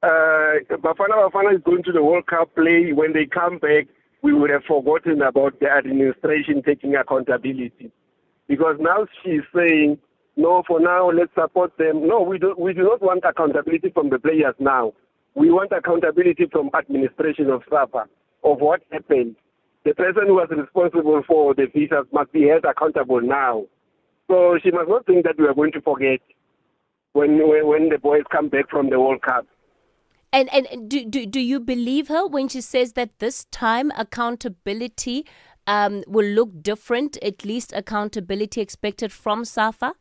Bafana is going to the World Cup play. When they come back, we would have forgotten about the administration taking accountability. Because now she's saying, no, for now, let's support them. No, we do not want accountability from the players now. We want accountability from administration of SAFA, of what happened. The person who was responsible for the visas must be held accountable now. So she must not think that we are going to forget when the boys come back from the World Cup. And do you believe her when she says that this time accountability will look different, at least accountability expected from SAFA?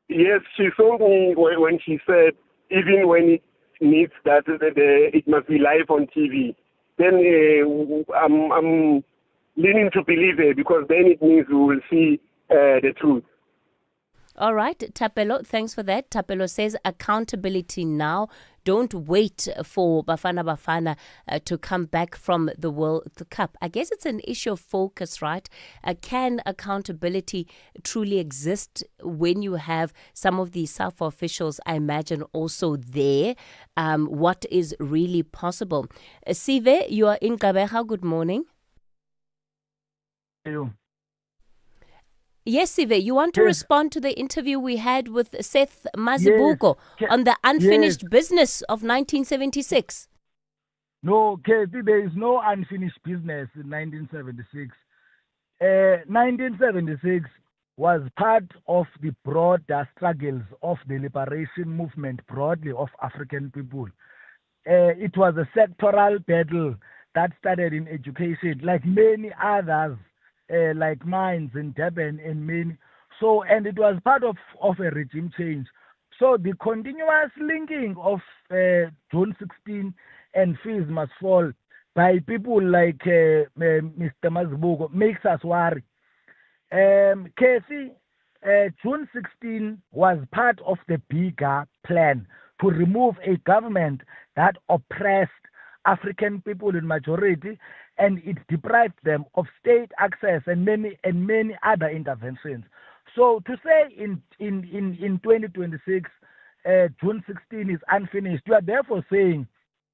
Yes, she told me when she said, even when it needs that it must be live on TV. Then I'm leaning to believe her, because then it means we will see the truth. All right, Tapelo, thanks for that. Tapelo says accountability now. Don't wait for Bafana to come back from the World Cup. I guess it's an issue of focus, right? Can accountability truly exist when you have some of the SAFA officials, I imagine, also there? What is really possible? Sive, you are in Kabeja. Good morning. Yes, Sive, you want to respond to the interview we had with Seth Mazibuko on the unfinished business of 1976? No, Kathy, there is no unfinished business in 1976. 1976 was part of the broader struggles of the liberation movement broadly of African people. It was a sectoral battle that started in education, like many others. Like mines in Durban and many. So, and it was part of a regime change. So the continuous linking of June 16 and fees must fall by people like Mr. Mazibuko makes us worry. Casey, June 16 was part of the bigger plan to remove a government that oppressed African people in majority, and it deprived them of state access and many other interventions. So to say in 2026, June 16 is unfinished, you are therefore saying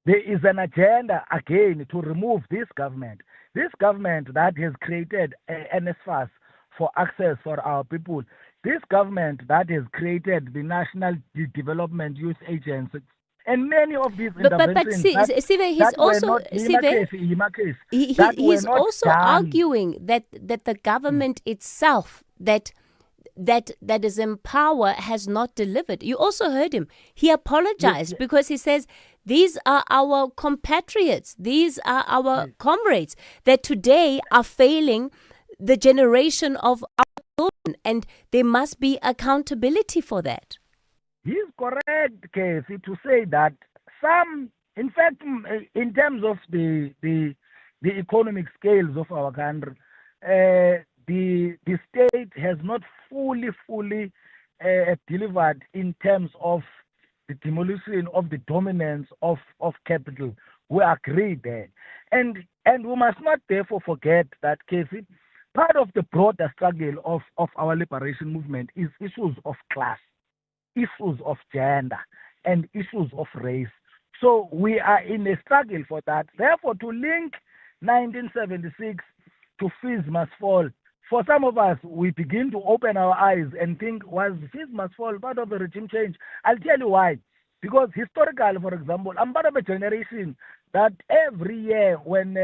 there is an agenda again to remove this government that has created NSFAS for access for our people, this government that has created the National Development Youth Agency, and many of these interventions he's also arguing that the government itself that is in power has not delivered. You also heard him. He apologized because he says these are our compatriots, these are our comrades that today are failing the generation of our children, and there must be accountability for that. He's correct, Casey, to say that some, in fact, in terms of the economic scales of our country, the state has not fully delivered in terms of the demolition of the dominance of capital. We agree there. And we must not therefore forget that, Casey, part of the broader struggle of our liberation movement is issues of class, issues of gender, and issues of race. So we are in a struggle for that. Therefore, to link 1976 to fees must fall, for some of us, we begin to open our eyes and think, was fees must fall part of a regime change? I'll tell you why. Because historically, for example, I'm part of a generation that every year when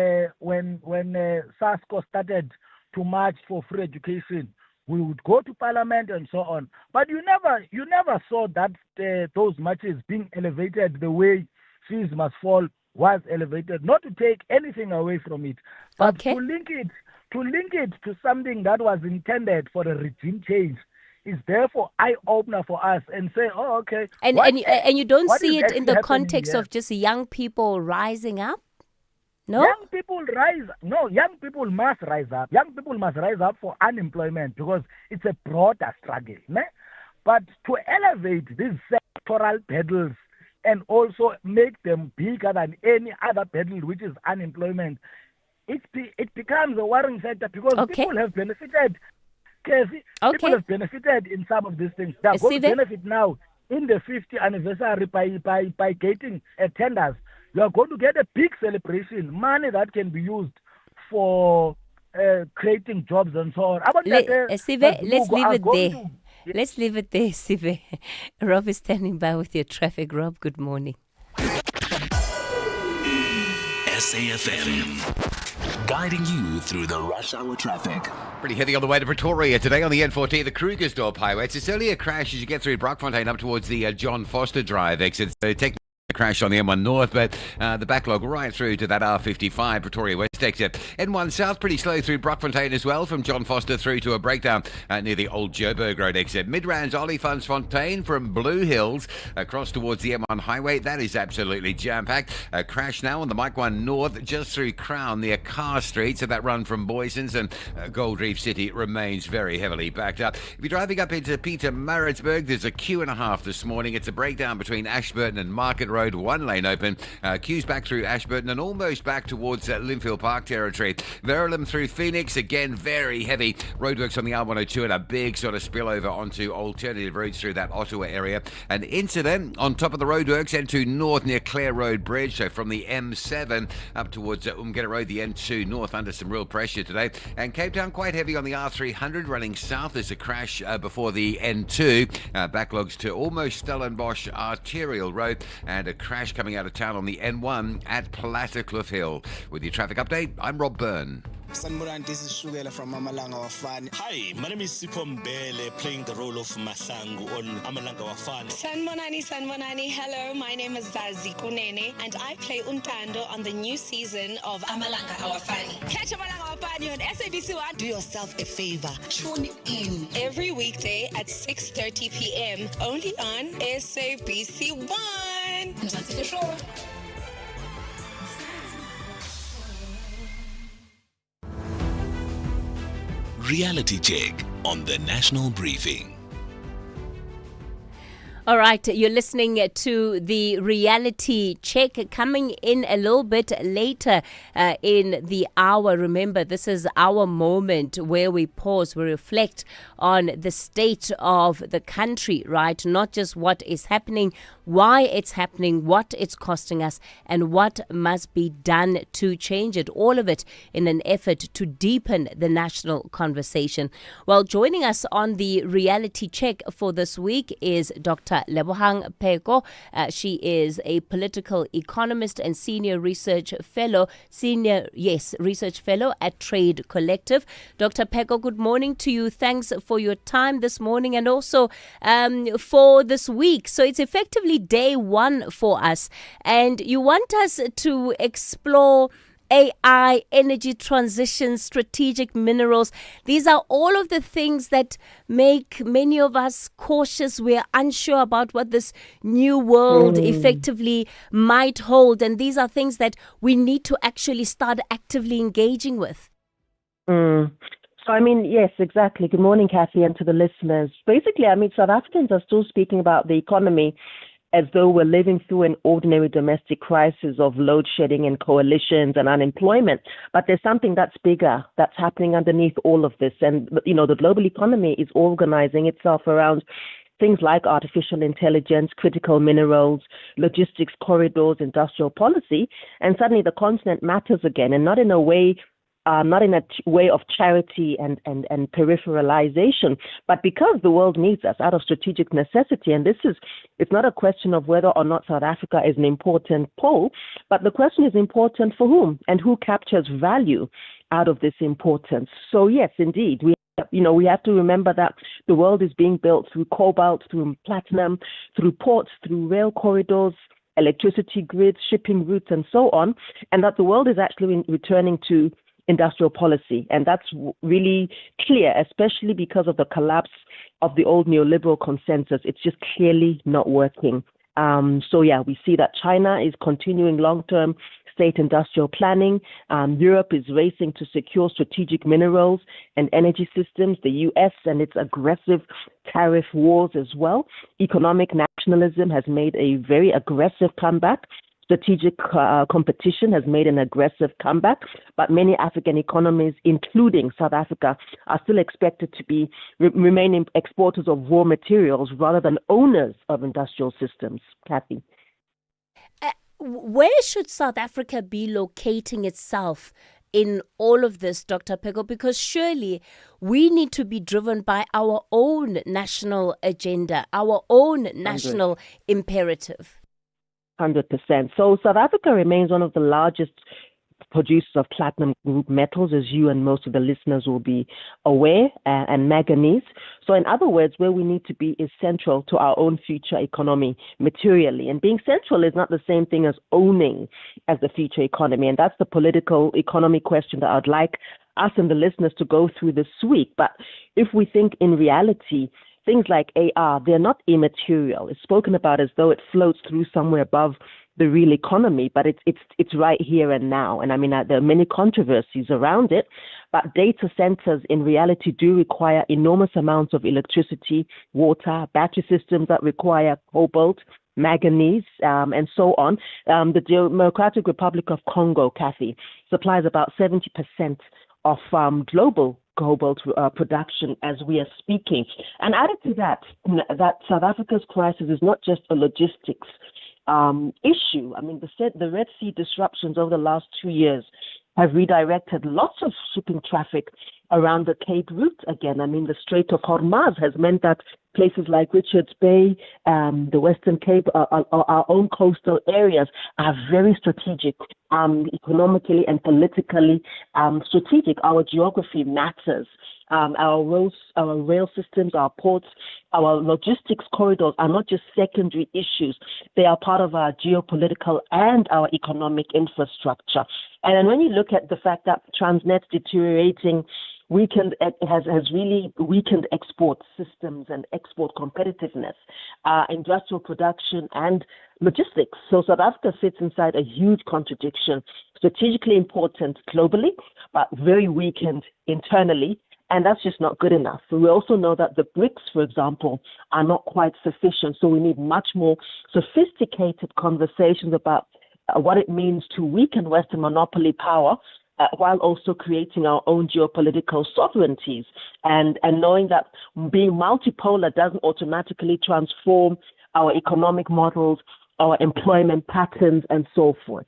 SASCO started to march for free education, we would go to parliament and so on. But you never saw that those marches being elevated the way fees must fall was elevated. Not to take anything away from it, but to link it to something that was intended for a regime change is therefore eye-opener for us and say, oh, okay. And you don't see it in the context of just young people rising up? No? Young people must rise up. Young people must rise up for unemployment because it's a broader struggle. Ne? But to elevate these sectoral battles and also make them bigger than any other battle, which is unemployment, it becomes a worrying factor because people have benefited. People have benefited in some of these things. They are going to benefit now in the 50th anniversary by getting tenders. You are going to get a big celebration, money that can be used for creating jobs and so on. Let's leave it there. Let's leave it there, Sive. Rob is standing by with your traffic. Rob, good morning. SAfm, guiding you through the rush hour traffic. Pretty heavy on the way to Pretoria today on the N14, the Krugersdorp Highway. It's only a crash as you get through Brockfontein up towards the John Foster Drive exit. So technically a crash on the M1 North, but the backlog right through to that R55 Pretoria West exit. N1 South pretty slow through Brockfontein as well, from John Foster through to a breakdown near the old Joburg Road exit. Midrand's Olifantsfontein from Blue Hills across towards the M1 highway. That is absolutely jam-packed. A crash now on the Mike 1 North just through Crown near Carr Street. So that run from Boysons and Gold Reef City remains very heavily backed up. If you're driving up into Pietermaritzburg, there's a queue and a half this morning. It's a breakdown between Ashburton and Market Road, one lane open. Queues back through Ashburton and almost back towards Linfield Park territory. Verulam through Phoenix, again very heavy. Roadworks on the R102 and a big sort of spillover onto alternative routes through that Ottawa area. An incident on top of the roadworks, N2 North near Clare Road Bridge. So from the M7 up towards Umgera Road, the N2 North under some real pressure today. And Cape Town quite heavy on the R300 running south. There's a crash before the N2. Backlogs to almost Stellenbosch Arterial Road and a crash coming out of town on the N1 at Plattercliff Hill. With your traffic update, I'm Rob Byrne. Sanmuran, this is Shugela from Amalanga Wafani. Hi, my name is Sipho Mbele, playing the role of Mahlangu on Amalanga Wafani. Sanmonani, hello, my name is Zazi Kunene, and I play Untando on the new season of Amalanga Wafani. Catch Amalanga Wafani on SABC 1. Do yourself a favor, tune in every weekday at 6:30 p.m. only on SABC 1. That's the show. Reality check on the National Briefing. All right, you're listening to the reality check coming in a little bit later in the hour. Remember, this is our moment where we pause, we reflect on the state of the country, right? Not just what is happening, why it's happening, what it's costing us, and what must be done to change it. All of it in an effort to deepen the national conversation. Well, joining us on the reality check for this week is Dr. Lebohang Pheko. She is a political economist and senior research fellow at Trade Collective. Dr. Pheko, good morning to you. Thanks for your time this morning and also for this week. So it's effectively day one for us, and you want us to explore AI, energy transition, strategic minerals. These are all of the things that make many of us cautious. We're unsure about what this new world effectively might hold. And these are things that we need to actually start actively engaging with. So, yes, exactly. Good morning, Kathy, and to the listeners. Basically, South Africans are still speaking about the economy as though we're living through an ordinary domestic crisis of load shedding and coalitions and unemployment. But there's something that's bigger that's happening underneath all of this. And, the global economy is organizing itself around things like artificial intelligence, critical minerals, logistics corridors, industrial policy. And suddenly the continent matters again, and not in a way of charity and peripheralization, but because the world needs us out of strategic necessity. And it's not a question of whether or not South Africa is an important pole, but the question is important for whom and who captures value out of this importance. So yes, indeed, we have to remember that the world is being built through cobalt, through platinum, through ports, through rail corridors, electricity grids, shipping routes, and so on, and that the world is actually returning to industrial policy. And that's really clear, especially because of the collapse of the old neoliberal consensus. It's just clearly not working. We see that China is continuing long-term state industrial planning. Europe is racing to secure strategic minerals and energy systems. The US and its aggressive tariff wars as well. Economic nationalism has made a very aggressive comeback. Strategic competition has made an aggressive comeback, but many African economies, including South Africa, are still expected to be remaining exporters of raw materials rather than owners of industrial systems. Kathy. Where should South Africa be locating itself in all of this, Dr. Pheko? Because surely we need to be driven by our own national agenda, our own national imperative. 100%. So South Africa remains one of the largest producers of platinum group metals, as you and most of the listeners will be aware, and manganese. So in other words, where we need to be is central to our own future economy materially. And being central is not the same thing as owning as the future economy. And that's the political economy question that I'd like us and the listeners to go through this week. But if we think in reality, things like AR, they're not immaterial. It's spoken about as though it floats through somewhere above the real economy, but it's right here and now. And I mean, there are many controversies around it, but data centers in reality do require enormous amounts of electricity, water, battery systems that require cobalt, manganese, and so on. The Democratic Republic of Congo, Kathy, supplies about 70% of global cobalt production as we are speaking. And added to that, that South Africa's crisis is not just a logistics issue. I mean, the Red Sea disruptions over the last 2 years have redirected lots of shipping traffic around the Cape route again. I mean, the Strait of Hormuz has meant that places like Richards Bay, the Western Cape, our own coastal areas are very strategic, economically and politically strategic. Our geography matters. Our rail systems, our ports, our logistics corridors are not just secondary issues. They are part of our geopolitical and our economic infrastructure. And then when you look at the fact that Transnet's deteriorating, has really weakened export systems and export competitiveness, industrial production and logistics. So South Africa sits inside a huge contradiction, strategically important globally, but very weakened internally. And that's just not good enough. So we also know that the BRICS, for example, are not quite sufficient. So we need much more sophisticated conversations about what it means to weaken Western monopoly power while also creating our own geopolitical sovereignties and knowing that being multipolar doesn't automatically transform our economic models, our employment patterns, and so forth.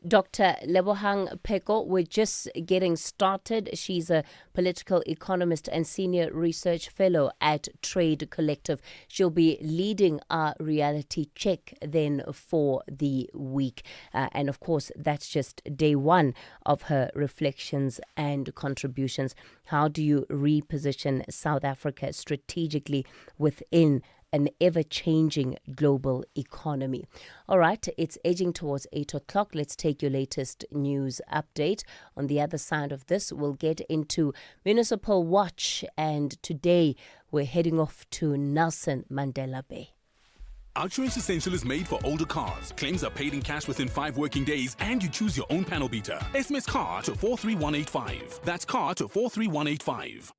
Dr. Lebohang Pheko, we're just getting started. She's a political economist and senior research fellow at Trade Collective. She'll be leading our reality check then for the week. And of course, that's just day one of her reflections and contributions. How do you reposition South Africa strategically within an ever-changing global economy? All right, it's edging towards 8 o'clock. Let's take your latest news update. On the other side of this, we'll get into Municipal Watch, and today we're heading off to Nelson Mandela Bay. Outsurance Essential is made for older cars. Claims are paid in cash within 5 working days, and you choose your own panel beater. SMS CAR to 43185. That's CAR to 43185.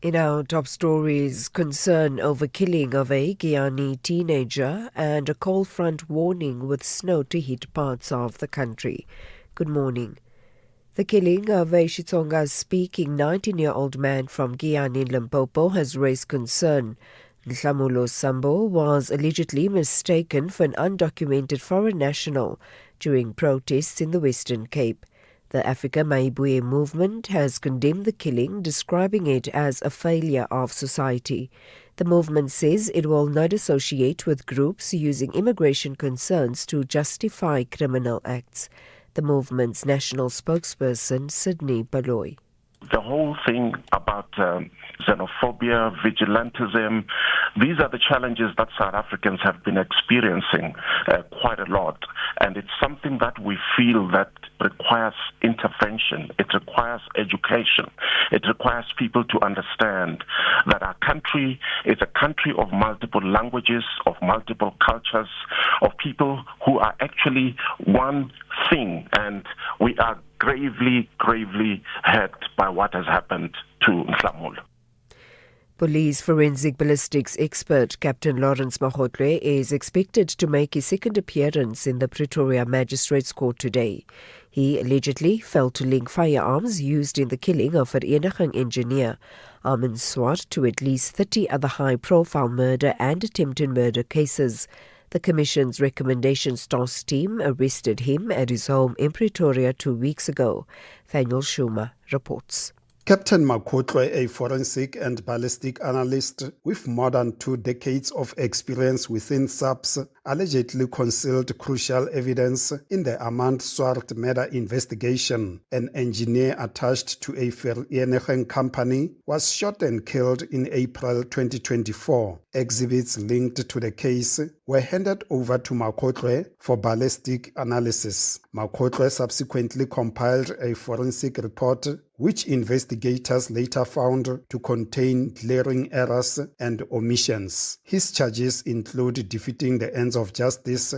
In our top stories, concern over killing of a Guyanese teenager and a cold front warning with snow to hit parts of the country. Good morning. The killing of a Xitsonga-speaking 19-year-old man from Guyana in Limpopo has raised concern. Nhlamulo Sambo was allegedly mistaken for an undocumented foreign national during protests in the Western Cape. The Africa Maibuye movement has condemned the killing, describing it as a failure of society. The movement says it will not associate with groups using immigration concerns to justify criminal acts. The movement's national spokesperson, Sydney Baloy. The whole thing about xenophobia, vigilantism, these are the challenges that South Africans have been experiencing quite a lot. And it's something that we feel that requires intervention. It requires education. It requires people to understand that our country is a country of multiple languages, of multiple cultures, of people who are actually one thing. And we are gravely hurt by what has happened to Nhlamulo. Police forensic ballistics expert Captain Lawrence Mahotle is expected to make his second appearance in the Pretoria Magistrates Court today. He allegedly failed to link firearms used in the killing of a Vereniging engineer, Armin Swart, to at least 30 other high-profile murder and attempted murder cases. The Commission's recommendations task team arrested him at his home in Pretoria 2 weeks ago. Daniel Schumer reports. Captain Makotlwe, a forensic and ballistic analyst with more than 2 decades of experience within SAPS, allegedly concealed crucial evidence in the Armand Swart murder investigation. An engineer attached to a Vereeniging company was shot and killed in April 2024. Exhibits linked to the case were handed over to Makotlwe for ballistic analysis. Makotlwe subsequently compiled a forensic report which investigators later found to contain glaring errors and omissions. His charges include defeating the ends of justice.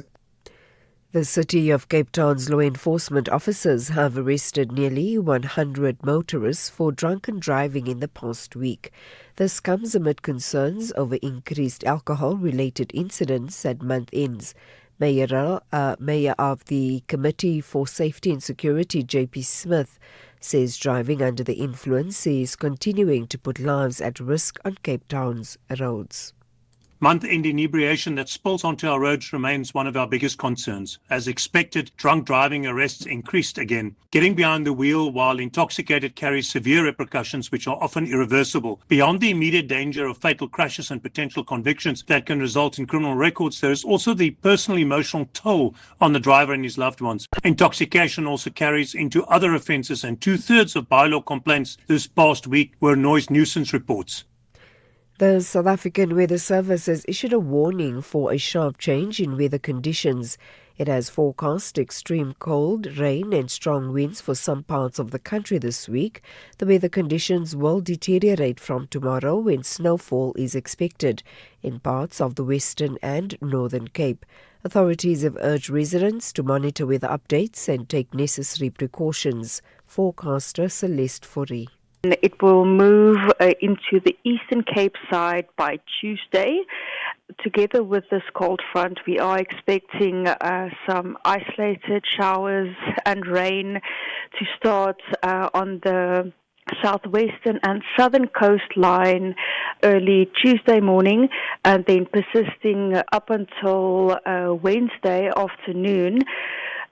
The City of Cape Town's law enforcement officers have arrested nearly 100 motorists for drunken driving in the past week. This comes amid concerns over increased alcohol-related incidents at month ends. Mayor of the Committee for Safety and Security, J.P. Smith, says driving under the influence is continuing to put lives at risk on Cape Town's roads. Month-end inebriation that spills onto our roads remains one of our biggest concerns. As expected, drunk driving arrests increased again. Getting behind the wheel while intoxicated carries severe repercussions which are often irreversible. Beyond the immediate danger of fatal crashes and potential convictions that can result in criminal records, there is also the personal emotional toll on the driver and his loved ones. Intoxication also carries into other offences, and 2/3 of bylaw complaints this past week were noise nuisance reports. The South African Weather Service has issued a warning for a sharp change in weather conditions. It has forecast extreme cold, rain and strong winds for some parts of the country this week. The weather conditions will deteriorate from tomorrow when snowfall is expected in parts of the Western and Northern Cape. Authorities have urged residents to monitor weather updates and take necessary precautions. Forecaster Celeste Fourie. It will move into the Eastern Cape side by Tuesday. Together with this cold front, we are expecting some isolated showers and rain to start on the southwestern and southern coastline early Tuesday morning, and then persisting up until Wednesday afternoon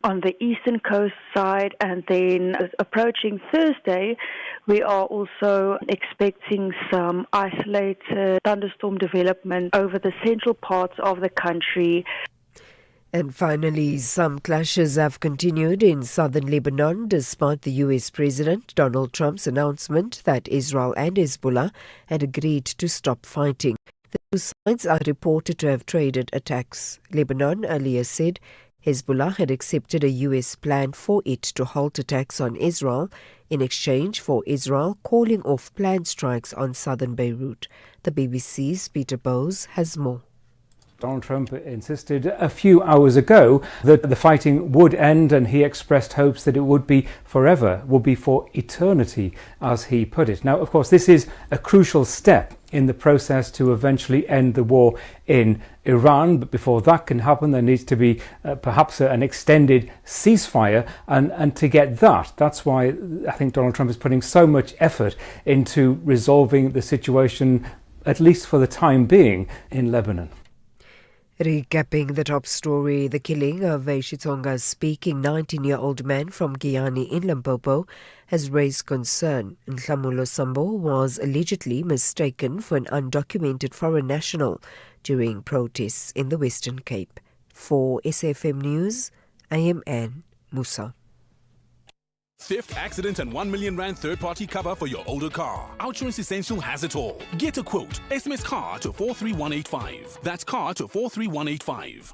on the eastern coast side, and then approaching Thursday, we are also expecting some isolated thunderstorm development over the central parts of the country. And finally, some clashes have continued in southern Lebanon despite the US President Donald Trump's announcement that Israel and Hezbollah had agreed to stop fighting. The two sides are reported to have traded attacks. Lebanon earlier said Hezbollah had accepted a US plan for it to halt attacks on Israel in exchange for Israel calling off planned strikes on southern Beirut. The BBC's Peter Bowes has more. Donald Trump insisted a few hours ago that the fighting would end, and he expressed hopes that it would be forever, would be for eternity, as he put it. Now, of course, this is a crucial step in the process to eventually end the war in Iran. But before that can happen, there needs to be perhaps an extended ceasefire. And to get that, that's why I think Donald Trump is putting so much effort into resolving the situation, at least for the time being, in Lebanon. Recapping the top story, the killing of a Xitsonga-speaking 19-year-old man from Giyani in Limpopo has raised concern. Nhlamulo Sambo was allegedly mistaken for an undocumented foreign national during protests in the Western Cape. For SAFM News, I am Anne Musa. Theft, accident and 1 million rand third-party cover for your older car. Outsurance Essential has it all. Get a quote. SMS car to 43185. That's car to 43185.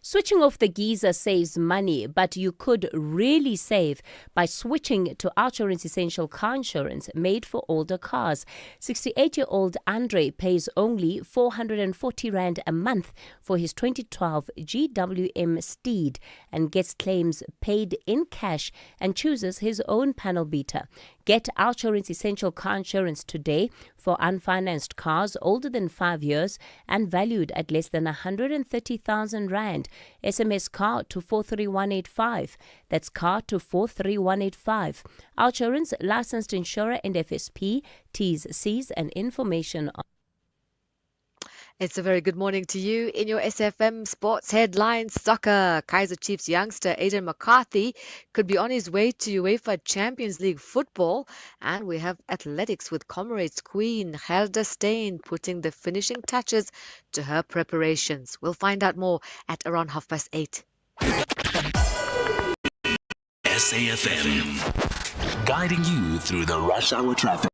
Switching off the geyser saves money, but you could really save by switching to Outsurance Essential car insurance made for older cars. 68-year-old Andre pays only 440 Rand a month for his 2012 GWM Steed and gets claims paid in cash and chooses his own panel beater. Get Outsurance Essential car insurance today for unfinanced cars older than 5 years and valued at less than 130,000 Rand. SMS car to 43185. That's car to 43185. Outsurance, licensed insurer and FSP. T's, C's and information on. It's a very good morning to you. In your SFM Sports Headlines, soccer. Kaizer Chiefs youngster Aidan McCarthy could be on his way to UEFA Champions League football. And we have athletics with Comrades Queen Helda Steyn putting the finishing touches to her preparations. We'll find out more at around 8:30. SAfm, guiding you through the rush hour traffic.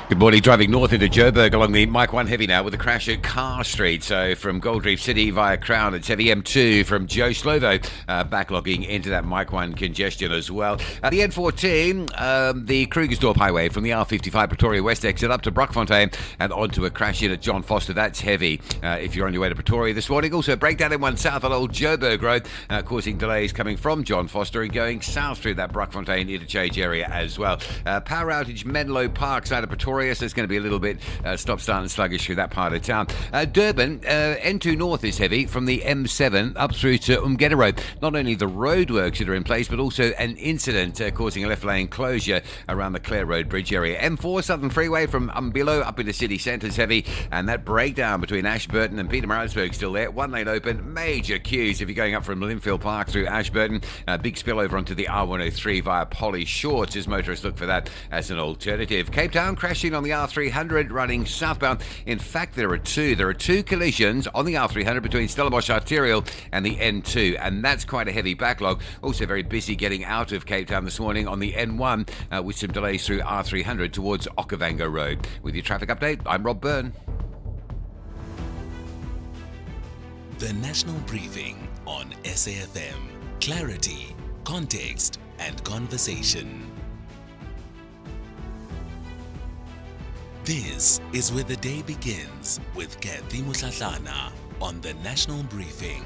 Good morning. Driving north into Joburg along the Mike 1 heavy now with a crash at Carr Street. So from Gold Reef City via Crown, it's heavy M2 from Joe Slovo, backlogging into that Mike 1 congestion as well. The N14, the Krugersdorp Highway from the R55 Pretoria West exit up to Brockfontein and onto a crash in at John Foster. That's heavy if you're on your way to Pretoria this morning. Also, breakdown in 1 south on Old Joburg Road, causing delays coming from John Foster and going south through that Brockfontein interchange area as well. Power outage Menlo Park side of Pretoria, so it's going to be a little bit stop-start and sluggish through that part of town. Durban, N2 North is heavy from the M7 up through to Umgeda Road. Not only the roadworks that are in place, but also an incident causing a left-lane closure around the Clare Road Bridge area. M4 Southern Freeway from Umbilo up into city centre is heavy, and that breakdown between Ashburton and Pietermaritzburg still there. 1 lane open, major queues if you're going up from Linfield Park through Ashburton. Big spillover onto the R103 via Polly Shorts as motorists look for that as an alternative. Cape Town crashing on the R300 running southbound. In fact, there are two collisions on the R300 between Stellenbosch Arterial and the N2, and that's quite a heavy backlog. Also very busy getting out of Cape Town this morning on the N1 with some delays through R300 towards Okavango Road. With your traffic update, I'm Rob Byrne. The National Briefing on SAfm. Clarity, context, and conversation. This is where the day begins with Kathy Mutlatlana on the National Briefing.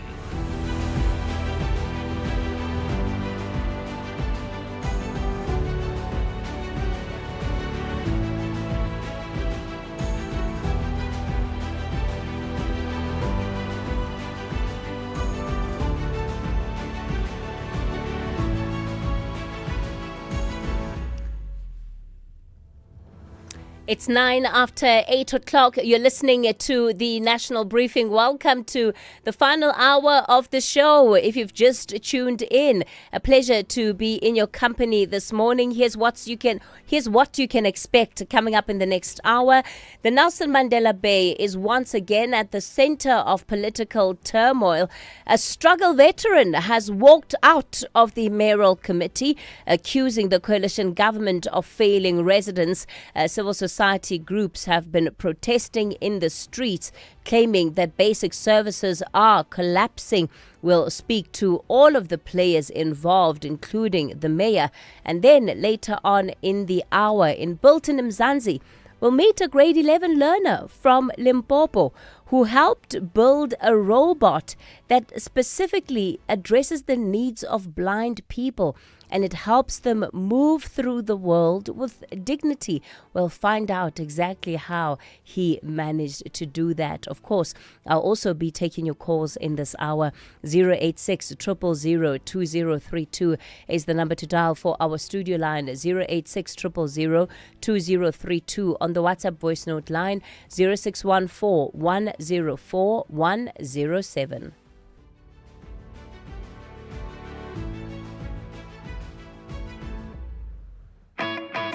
It's 9 after 8 o'clock. You're listening to the National Briefing. Welcome to the final hour of the show. If you've just tuned in, a pleasure to be in your company this morning. Here's what you can expect coming up in the next hour. The Nelson Mandela Bay is once again at the center of political turmoil. A struggle veteran has walked out of the mayoral committee, accusing the coalition government of failing residents. Civil society groups have been protesting in the streets, claiming that basic services are collapsing. We'll speak to all of the players involved, including the mayor. And then later on in the hour in Bilton Mzansi, we'll meet a grade 11 learner from Limpopo who helped build a robot that specifically addresses the needs of blind people, and it helps them move through the world with dignity. We'll find out exactly how he managed to do that. Of course, I'll also be taking your calls in this hour. 086 000 2032 is the number to dial for our studio line. 086 000 2032 on the WhatsApp voice note line 0614 104 107.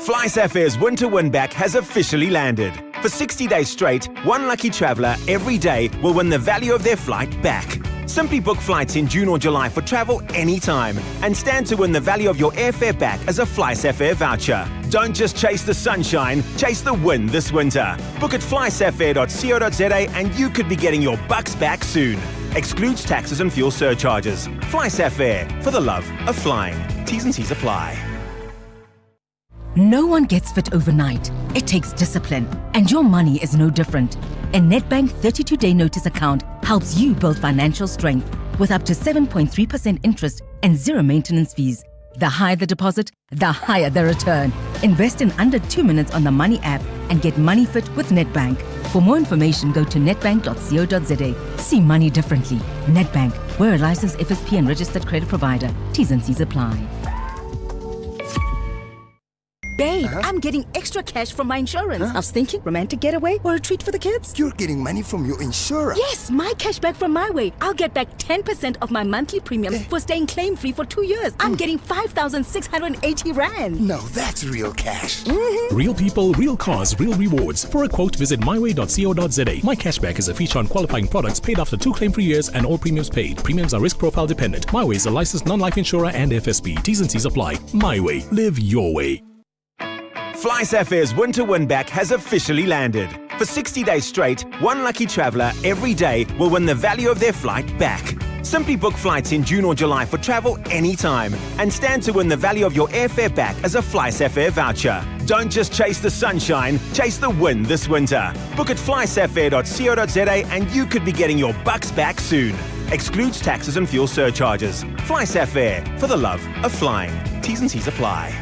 FlySafair's winter win-back has officially landed. For 60 days straight, one lucky traveller every day will win the value of their flight back. Simply book flights in June or July for travel anytime and stand to win the value of your airfare back as a FlySafair voucher. Don't just chase the sunshine, chase the win this winter. Book at flysafair.co.za and you could be getting your bucks back soon. Excludes taxes and fuel surcharges. FlySafair, for the love of flying. T's and C's apply. No one gets fit overnight. It takes discipline, and your money is no different. A Nedbank 32-day notice account helps you build financial strength with up to 7.3% interest and zero maintenance fees. The higher the deposit, the higher the return. Invest in under 2 minutes on the Money app and get money fit with Nedbank. For more information, go to nedbank.co.za. See money differently. Nedbank, we're a licensed FSP and registered credit provider. T's and C's apply. Babe, I'm getting extra cash from my insurance. I was thinking romantic getaway or a treat for the kids. You're getting money from your insurer? Yes, my cash back from my way. I'll get back 10% of my monthly premiums for staying claim-free for 2 years. I'm getting 5,680 Rand. Now that's real cash. Real people, real cars, real rewards. For a quote, visit myway.co.za. My Cashback is a feature on qualifying products paid after 2 claim-free years and all premiums paid. Premiums are risk profile dependent. MyWay is a licensed non-life insurer and FSP. T's and C's apply. MyWay. Live your way. SAFmRadio's Winter Win Back has officially landed. For 60 days straight, one lucky traveller every day will win the value of their flight back. Simply book flights in June or July for travel anytime and stand to win the value of your airfare back as a SAFmRadio voucher. Don't just chase the sunshine, chase the win this winter. Book at flysafmradio.co.za and you could be getting your bucks back soon. Excludes taxes and fuel surcharges. SAFmRadio, for the love of flying. T's and C's apply.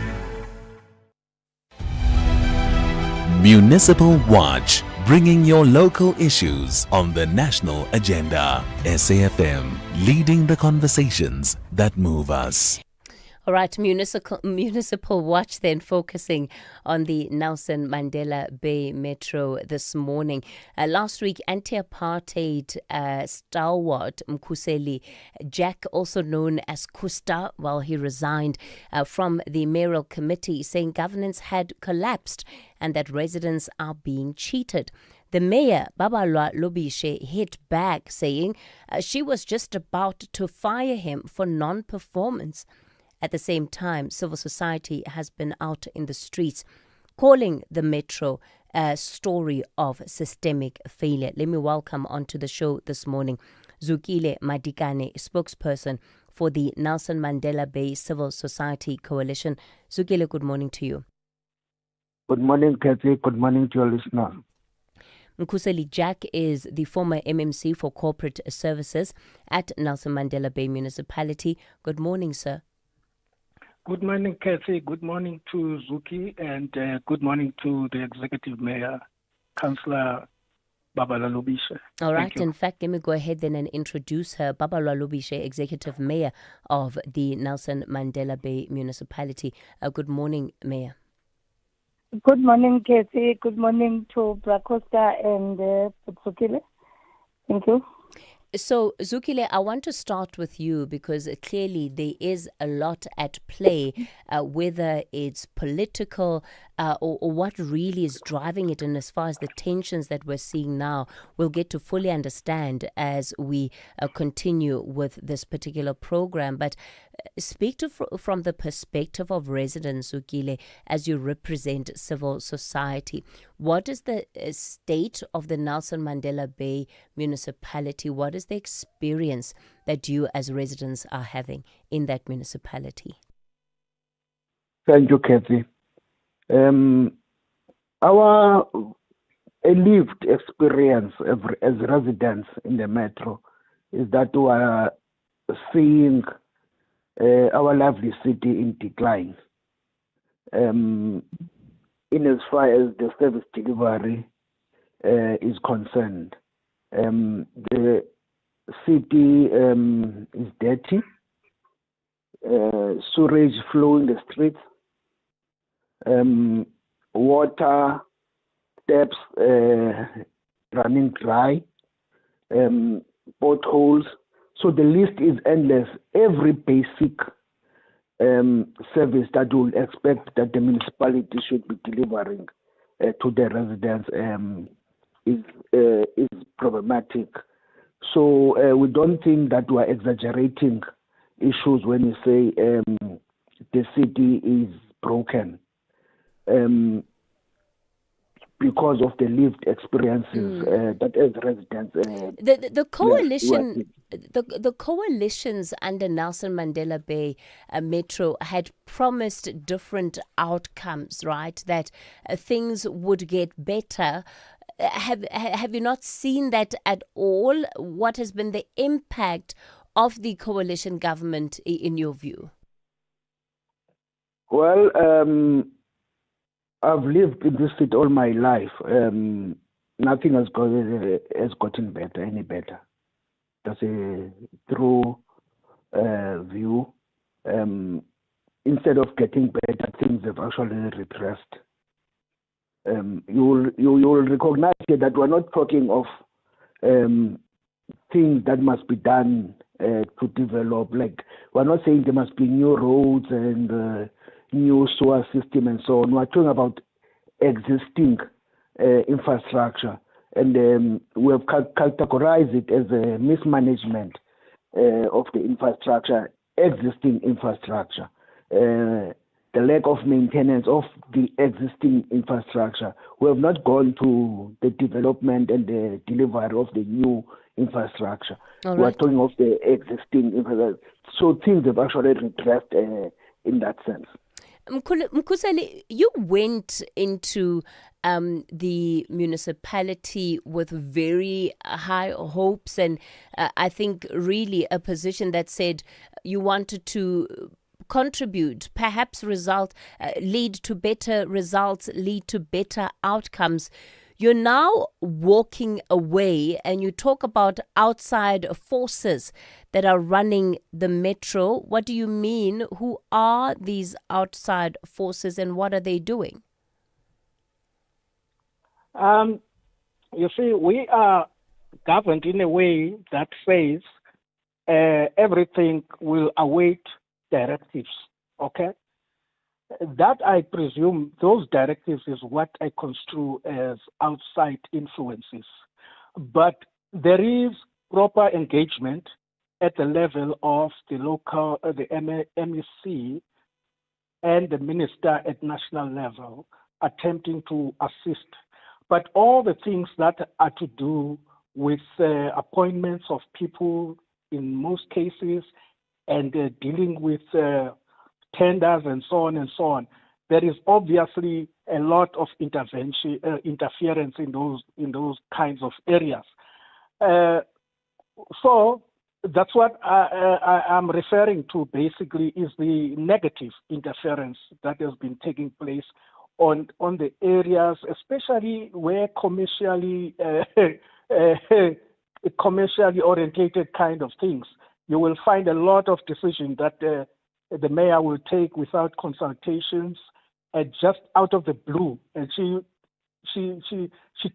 Municipal Watch, bringing your local issues on the national agenda. SAFM, leading the conversations that move us. All right, Municipal Watch then focusing on the Nelson Mandela Bay Metro this morning. Last week, anti-apartheid stalwart Mkhuseli Jack, also known as Kusta, he resigned from the mayoral committee, saying governance had collapsed and that residents are being cheated. The mayor, Babalwa Lobishe, hit back, saying she was just about to fire him for non-performance. At the same time, civil society has been out in the streets calling the metro a story of systemic failure. Let me welcome onto the show this morning Zukile Madikane, spokesperson for the Nelson Mandela Bay Civil Society Coalition. Zukile, good morning to you. Good morning, Kathy. Good morning to your listeners. Mkhuseli Jack is the former MMC for Corporate Services at Nelson Mandela Bay Municipality. Good morning, sir. Good morning, Kathy. Good morning to Zuki, and good morning to the Executive Mayor, Councillor Babalwa Lobishe. All right. In fact, let me go ahead then and introduce her. Babalwa Lobishe, Executive Mayor of the Nelson Mandela Bay Municipality. Good morning, Mayor. Good morning, Kathy. Good morning to Bracosta and Zukile. Thank you. So, Zukile, I want to start with you because clearly there is a lot at play, whether it's political or what really is driving it. And as far as the tensions that we're seeing now, we'll get to fully understand as we continue with this particular program. But speak to from the perspective of residents, Zukile, as you represent civil society. What is the state of the Nelson Mandela Bay Municipality? What is the experience that you as residents are having in that municipality? Thank you, Kathy. Our lived experience as residents in the metro is that we are seeing our lovely city in decline. In as far as the service delivery is concerned, the city is dirty, sewage flowing the streets, water taps running dry, potholes. So the list is endless. Every basic service that you would expect that the municipality should be delivering to the residents is problematic. So we don't think that we are exaggerating issues when we say the city is broken because of the lived experiences that as residents. The coalition. The coalitions under Nelson Mandela Bay Metro had promised different outcomes, right? That things would get better. Have you not seen that at all? What has been the impact of the coalition government in your view? Well, I've lived in this city all my life. Nothing has gotten better, any better. That's a true view. instead of getting better, things have actually regressed. You will recognize here that we're not talking of things that must be done to develop. Like, we're not saying there must be new roads and new sewer system and so on. We're talking about existing infrastructure, and we have categorized it as a mismanagement of the infrastructure, existing infrastructure, the lack of maintenance of the existing infrastructure. We have not gone to the development and the delivery of the new infrastructure. All We are right. talking of the existing infrastructure. So things have actually regressed in that sense. Mkhuseli, you went into the municipality with very high hopes and I think really a position that said you wanted to contribute, perhaps lead to better results, lead to better outcomes. You're now walking away and you talk about outside forces that are running the metro. What do you mean? Who are these outside forces and what are they doing? You see, we are governed in a way that says everything will await directives, okay? That, I presume, those directives is what I construe as outside influences. But there is proper engagement at the level of the local, the MEC and the minister at national level attempting to assist. But all the things that are to do with appointments of people in most cases and dealing with tenders and so on, there is obviously a lot of interference in those kinds of areas. So that's what I'm referring to. Basically, is the negative interference that has been taking place on the areas, especially where commercially orientated kind of things. You will find a lot of decisions that the mayor will take without consultations and just out of the blue, and she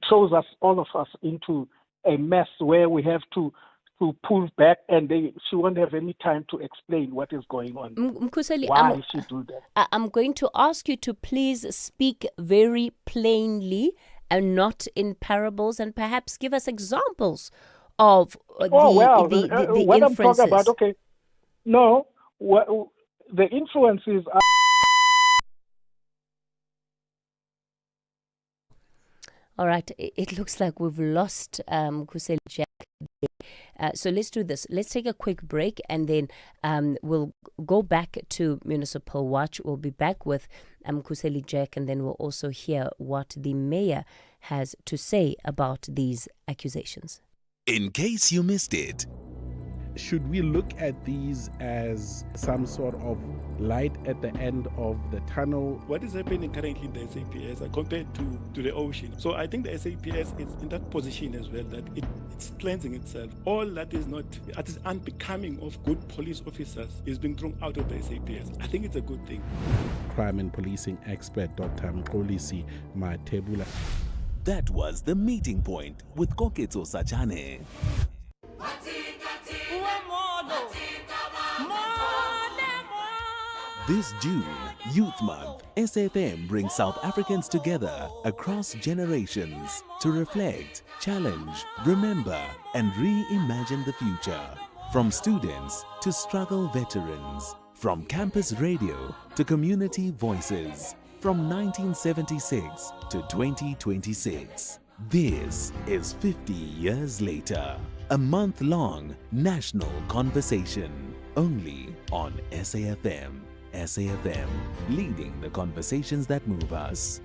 throws all of us into a mess where we have to pull back, and she won't have any time to explain what is going on. Mkhuseli, why she do that? I'm going to ask you to please speak very plainly and not in parables, and perhaps give us examples of the what I'm influences. talking about, okay. No, the influences are... All right, it looks like we've lost Mkhuseli Jack. So let's do this. Let's take a quick break and then we'll go back to Municipal Watch. We'll be back with Mkhuseli Jack, and then we'll also hear what the mayor has to say about these accusations. In case you missed it. Should we look at these as some sort of light at the end of the tunnel? What is happening currently in the SAPS compared to the ocean? So I think the SAPS is in that position as well, that it's cleansing itself. All that is unbecoming of good police officers is being thrown out of the SAPS. I think it's a good thing. Crime and policing expert Dr. Mkolisi Matebula. That was The Meeting Point with Koketso Sachane. This June, Youth Month, SAFM brings South Africans together across generations to reflect, challenge, remember, and reimagine the future. From students to struggle veterans, from campus radio to community voices, from 1976 to 2026. This is 50 years later. A month-long national conversation, only on SAFM. SAFM, leading the conversations that move us.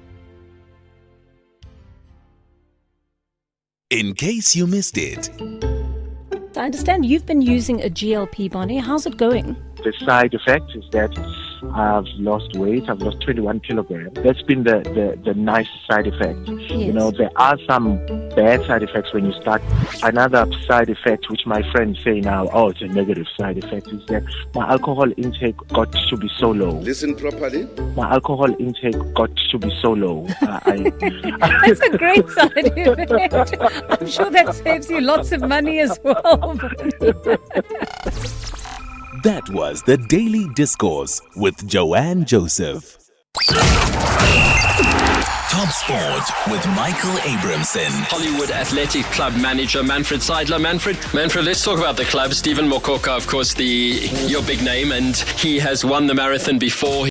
In case you missed it. I understand you've been using a GLP, Bonnie. How's it going? The side effect is that I've lost weight. I've lost 21 kilograms. That's been the nice side effect. You know, there are some bad side effects when you start. Another side effect, which my friends say now, oh, it's a negative side effect, is that my alcohol intake got to be so low. Listen properly. My alcohol intake got to be so low. That's a great side effect. I'm sure that saves you lots of money as well. That was the Daily Discourse with Joanne Joseph. Top Sport with Michael Abramson. Hollywood Athletic Club manager Manfred Seidler. Manfred, let's talk about the club. Stephen Mokoka, of course, your big name, and he has won the marathon before. He's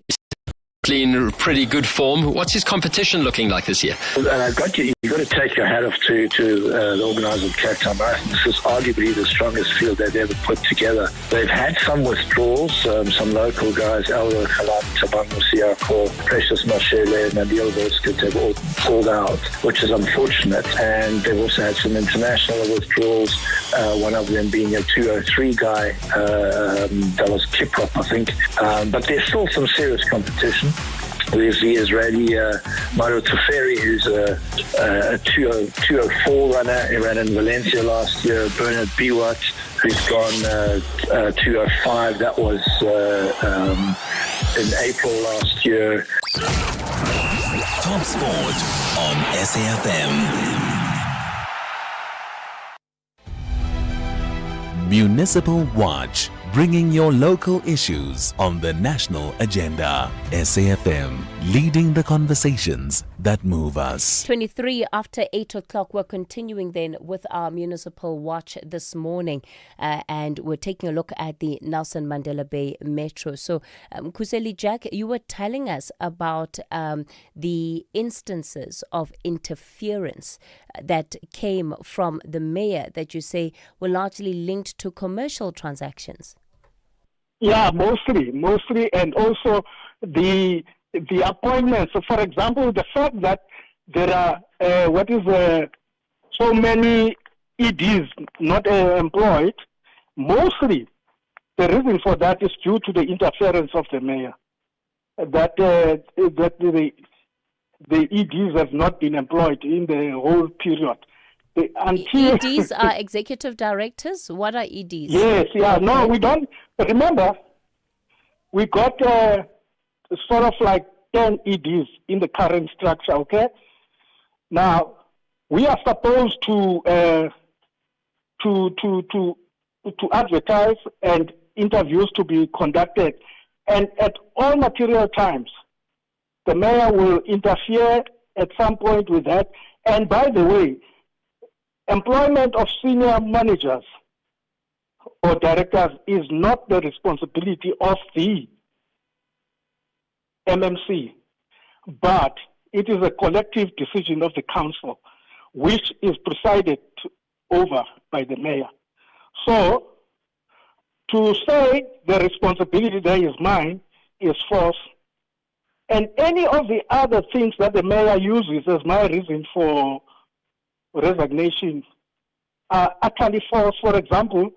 in pretty good form. What's his competition looking like this year? You've got to take your hat off to the organisers of Cape Town Marathon. This is arguably the strongest field they've ever put together. They've had some withdrawals, some local guys, Elro Khalam, Tabango Siako, Precious Mashele, Nabil Voskit, have all pulled out, which is unfortunate. And they've also had some international withdrawals, one of them being a 203 guy, that was Kiprop, I think. But there's still some serious competition. There's the Israeli Mario Teferi, who's a 204 runner. He ran in Valencia last year. Bernard Biwat, who's gone 205. That was in April last year. Top Sport on SAFM. Municipal Watch, bringing your local issues on the national agenda. SAFM, leading the conversations that move us. 23 after 8 o'clock. We're continuing then with our Municipal Watch this morning, and we're taking a look at the Nelson Mandela Bay Metro. So, Kuseli Jack, you were telling us about the instances of interference that came from the mayor that you say were largely linked to commercial transactions. Yeah, mostly, and also the appointments. So, for example, the fact that there are so many EDs not employed. Mostly, the reason for that is due to the interference of the mayor. That the EDs have not been employed in the whole period. EDs are executive directors? What are EDs? Yes, yeah, okay. No, we don't. But remember, we got sort of like 10 EDs in the current structure, okay? Now, we are supposed to advertise and interviews to be conducted. And at all material times, the mayor will interfere at some point with that. And by the way, employment of senior managers or directors is not the responsibility of the MMC, but it is a collective decision of the council, which is presided over by the mayor. So, to say the responsibility there is mine is false. And any of the other things that the mayor uses as my reason for resignation are utterly false. For example,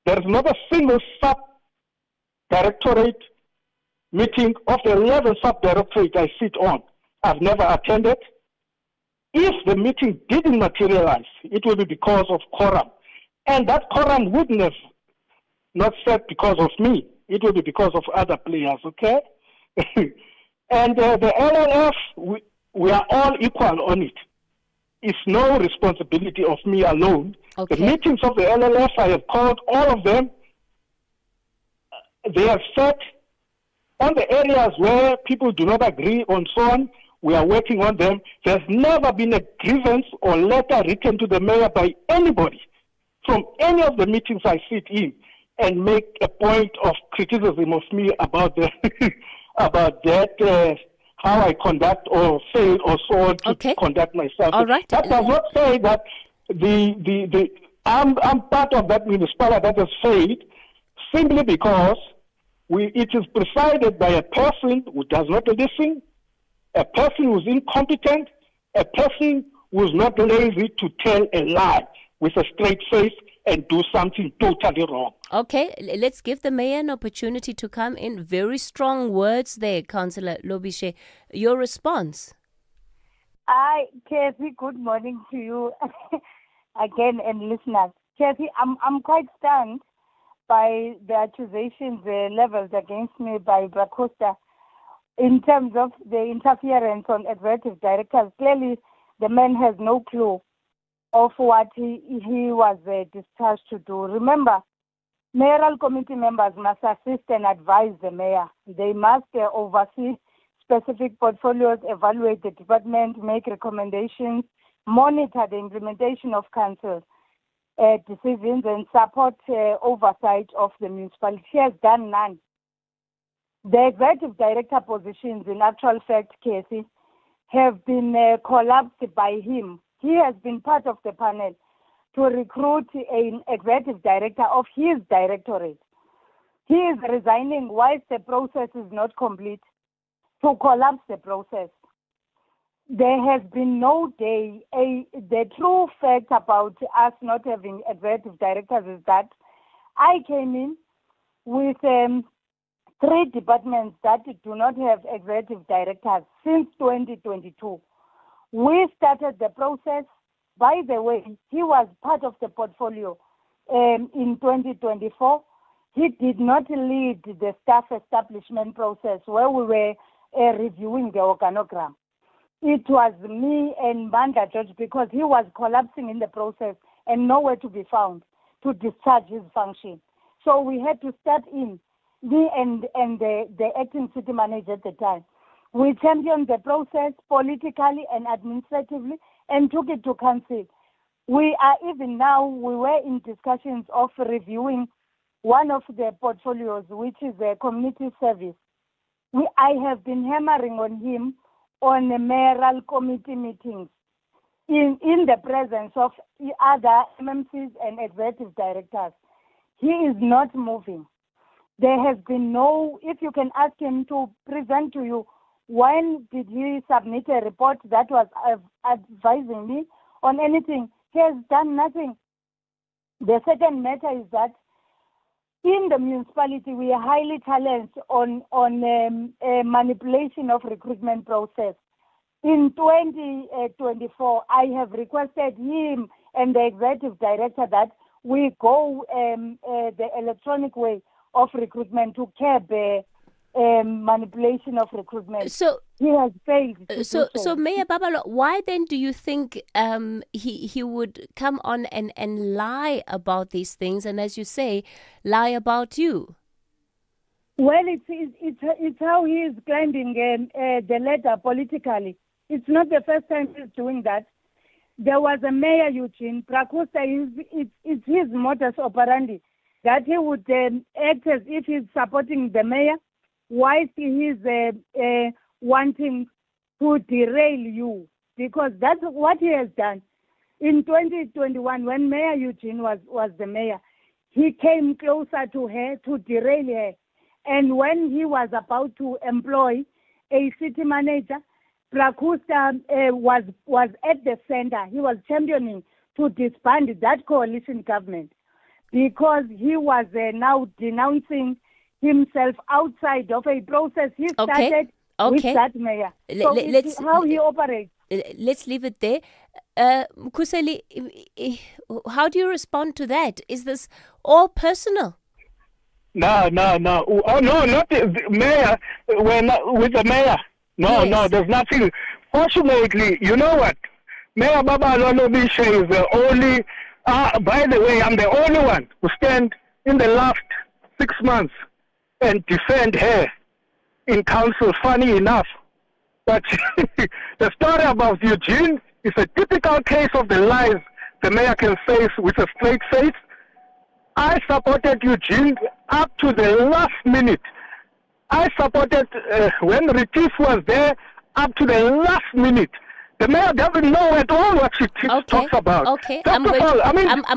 there is not a single sub-directorate meeting of the 11 sub-directorate I sit on. I've never attended. If the meeting didn't materialize, it will be because of quorum. And that quorum wouldn't have not said because of me. It will be because of other players, okay? And the LLF, we are all equal on it. It's no responsibility of me alone. Okay. The meetings of the LLF, I have called all of them. They have said on the areas where people do not agree on so on, we are working on them. There's never been a grievance or letter written to the mayor by anybody from any of the meetings I sit in and make a point of criticism of me about about that, how I conduct or fail or so on to conduct myself. All right. That does not say that I'm part of that municipality that has failed simply because it is presided by a person who does not listen, a person who is incompetent, a person who is not lazy to tell a lie with a straight face and do something totally wrong. Okay, let's give the mayor an opportunity to come in. Very strong words there, Councillor Lobishe. Your response? Hi, Kathy. Good morning to you again and listeners. Kathy, I'm quite stunned by the accusations leveled against me by Bracosta in terms of the interference on executive directors. Clearly, the man has no clue of what he was discharged to do. Remember, mayoral committee members must assist and advise the mayor. They must oversee specific portfolios, evaluate the department, make recommendations, monitor the implementation of council decisions, and support oversight of the municipality. He has done none. The executive director positions, in actual fact, Casey, have been collapsed by him. He has been part of the panel to recruit an executive director of his directorate. He is resigning whilst the process is not complete to collapse the process. There has been no day. The true fact about us not having executive directors is that I came in with 3 departments that do not have executive directors since 2022. We started the process. By the way, he was part of the portfolio in 2024. He did not lead the staff establishment process where we were reviewing the organogram. It was me and Banda George because he was collapsing in the process and nowhere to be found to discharge his function. So we had to step in, me and the acting city manager at the time. We championed the process politically and administratively and took it to council. We are even now, we were in discussions of reviewing one of the portfolios, which is a community service. I have been hammering on him on the mayoral committee meetings in the presence of other MMCs and executive directors. He is not moving. There has been no, if you can ask him to present to you, when did he submit a report that was advising me on anything? He has done nothing. The second matter is that in the municipality, we are highly challenged on manipulation of recruitment process. In 2024, I have requested him and the executive director that we go the electronic way of recruitment to curb manipulation of recruitment. So he has failed. So Mayor Babalo, why then do you think he would come on and lie about these things, and as you say, lie about you? Well, it's how he is climbing the ladder politically. It's not the first time he's doing that. There was a mayor, Eugene Bracosta. It's his modus operandi that he would act as if he's supporting the mayor, whilst he is wanting to derail you, because that's what he has done. In 2021, when Mayor Eugene was the mayor, he came closer to her to derail her. And when he was about to employ a city manager, Bracosta was at the center. He was championing to disband that coalition government because he was now denouncing himself outside of a process he started with that mayor. So it's how he operates. Let's leave it there. Kuseli, how do you respond to that? Is this all personal? No. Oh, no, not the mayor. We're not with the mayor. No, there's nothing. Fortunately, you know what? Mayor Babalo Lobishe is the only, by the way, I'm the only one who stand in the last 6 months and defend her in council, funny enough. But the story about Eugene is a typical case of the lies the mayor can face with a straight face. I supported Eugene up to the last minute. I supported when Retief was there up to the last minute. The mayor doesn't know at all what she talks about. Okay, I'm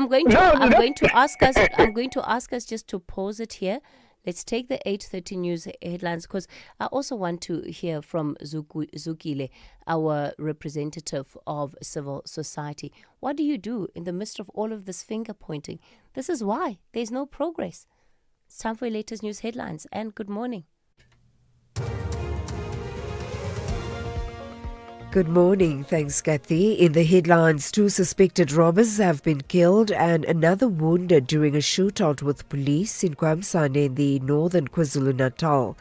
going to ask us just to pause it here. Let's take the 8:30 news headlines, because I also want to hear from Zukile, our representative of civil society. What do you do in the midst of all of this finger pointing? This is why there's no progress. It's time for your latest news headlines, and good morning. Good morning. Thanks, Kathy. In the headlines, 2 suspected robbers have been killed and another wounded during a shootout with police in Kwamsane in the northern KwaZulu-Natal.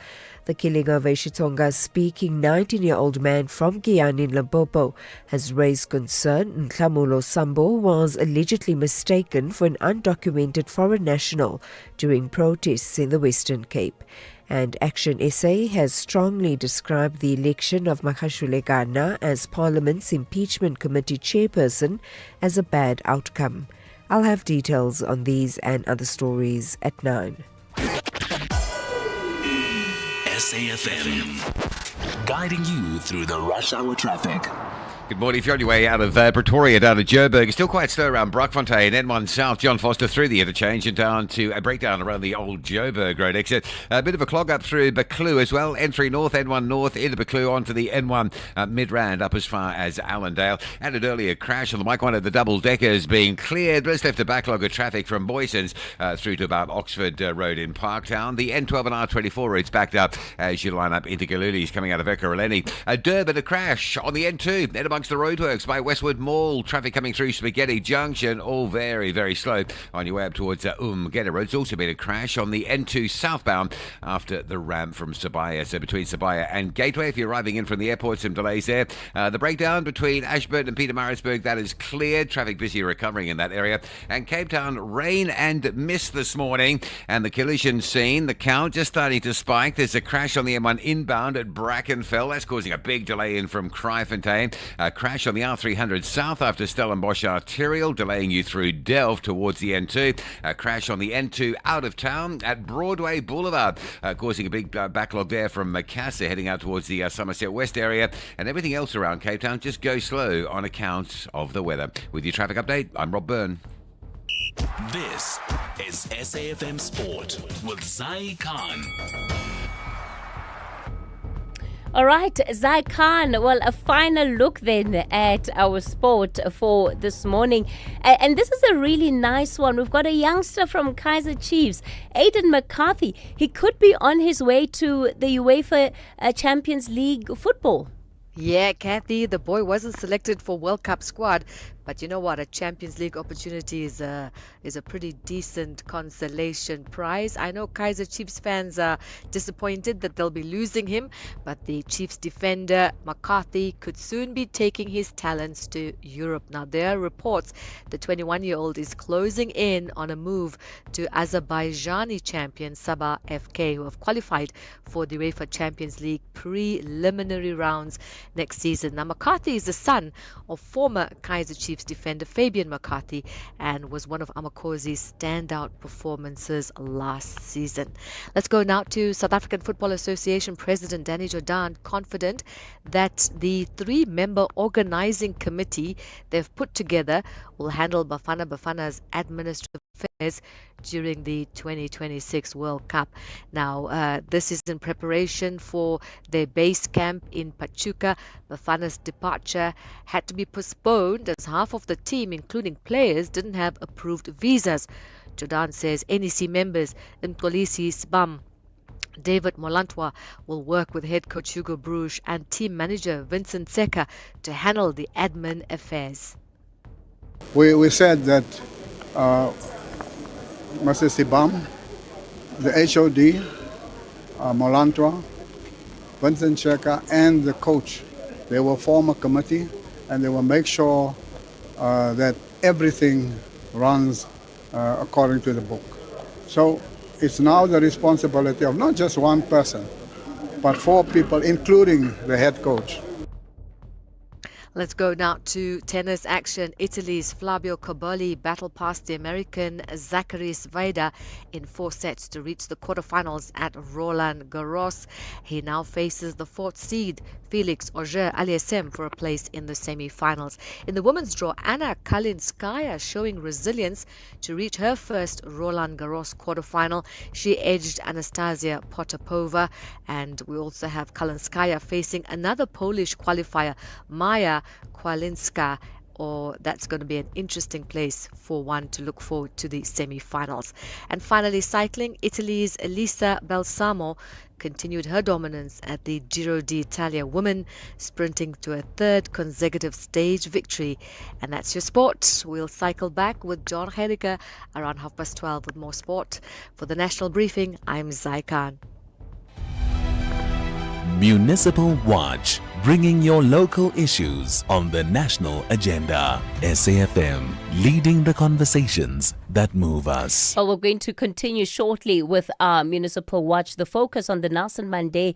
The killing of a Xitsonga-speaking 19-year-old man from Giyani in Limpopo has raised concern. Nhlamulo Sambo was allegedly mistaken for an undocumented foreign national during protests in the Western Cape. And Action SA has strongly described the election of Makashule Gana as Parliament's impeachment committee chairperson as a bad outcome. I'll have details on these and other stories at 9. SAFM, guiding you through the rush hour traffic. Good morning. If you're on your way out of Pretoria down to Joburg, still quite slow around Brockfontein, N1 South, John Foster through the interchange and down to a breakdown around the old Joburg Road exit. A bit of a clog up through Buccleuch as well. N3 North, N1 North into Buccleuch onto the N1 Midrand up as far as Allendale. And an earlier crash on the Mike 1 of the double deckers being cleared, but it's left a backlog of traffic from Boysons through to about Oxford Road in Parktown. The N12 and R24 roads backed up as you line up into Galuli's coming out of Ekurhuleni. Durban, a crash on the N2 and amongst the roadworks by Westwood Mall. Traffic coming through Spaghetti Junction, all very, very slow on your way up towards Umgeda Road. There's also been a crash on the N2 southbound after the ramp from Sibaya. So between Sibaya and Gateway, if you're arriving in from the airport, some delays there. The breakdown between Ashburton and Pietermaritzburg, that is cleared. Traffic busy recovering in that area. And Cape Town, rain and mist this morning. And the collision scene, the count just starting to spike. There's a crash on the M1 inbound at Brackenfell. That's causing a big delay in from Kraaifontein. Crash on the R300 south after Stellenbosch Arterial, delaying you through Delft towards the N2. A crash on the N2 out of town at Broadway Boulevard, causing a big backlog there from Macassar heading out towards the Somerset West area. And everything else around Cape Town just goes slow on account of the weather. With your traffic update, I'm Rob Byrne. This is SAFM Sport with Zai Khan. All right, Zai Khan. Well, a final look then at our sport for this morning. And this is a really nice one. We've got a youngster from Kaizer Chiefs, Aiden McCarthy. He could be on his way to the UEFA Champions League football. Yeah, Kathy, the boy wasn't selected for World Cup squad, but you know what? A Champions League opportunity is a pretty decent consolation prize. I know Kaizer Chiefs fans are disappointed that they'll be losing him, but the Chiefs defender McCarthy could soon be taking his talents to Europe. Now, there are reports the 21-year-old is closing in on a move to Azerbaijani champion Sabah FK, who have qualified for the UEFA Champions League preliminary rounds next season. Now, McCarthy is the son of former Kaizer Chiefs defender Fabian McCarthy and was one of Amakozi's standout performances last season. Let's go now to South African Football Association President Danny Jordan, confident that the 3-member organizing committee they've put together will handle Bafana Bafana's administrative affairs during the 2026 World Cup. Now, this is in preparation for their base camp in Pachuca. Bafana's departure had to be postponed as half of the team, including players, didn't have approved visas. Jordan says NEC members Mkolisi Sbam, David Molantwa will work with head coach Hugo Bruges and team manager Vincent Seka to handle the admin affairs. We said that Mr. Sibam, the HOD, Molantwa, Vincent Seka, and the coach, they will form a committee and they will make sure that everything runs according to the book. So it's now the responsibility of not just one person, but 4 people, including the head coach. Let's go now to tennis action. Italy's Flavio Cobolli battled past the American Zachary Svajda in 4 sets to reach the quarterfinals at Roland Garros. He now faces the 4th seed Felix Auger-Aliassime for a place in the semi-finals. In the women's draw, Anna Kalinskaya showing resilience to reach her first Roland Garros quarterfinal. She edged Anastasia Potapova, and we also have Kalinskaya facing another Polish qualifier, Maja Kwalinska, or that's going to be an interesting place for one to look forward to the semi-finals. And finally, cycling, Italy's Elisa Balsamo continued her dominance at the Giro d'Italia Women, sprinting to a 3rd consecutive stage victory. And that's your sport. We'll cycle back with John Heliger around 12:30 with more sport. For the National Briefing, I'm Zai Khan. Municipal Watch, bringing your local issues on the national agenda. SAFM, leading the conversations that move us. Well, we're going to continue shortly with our Municipal Watch. The focus on the Nelson Mandela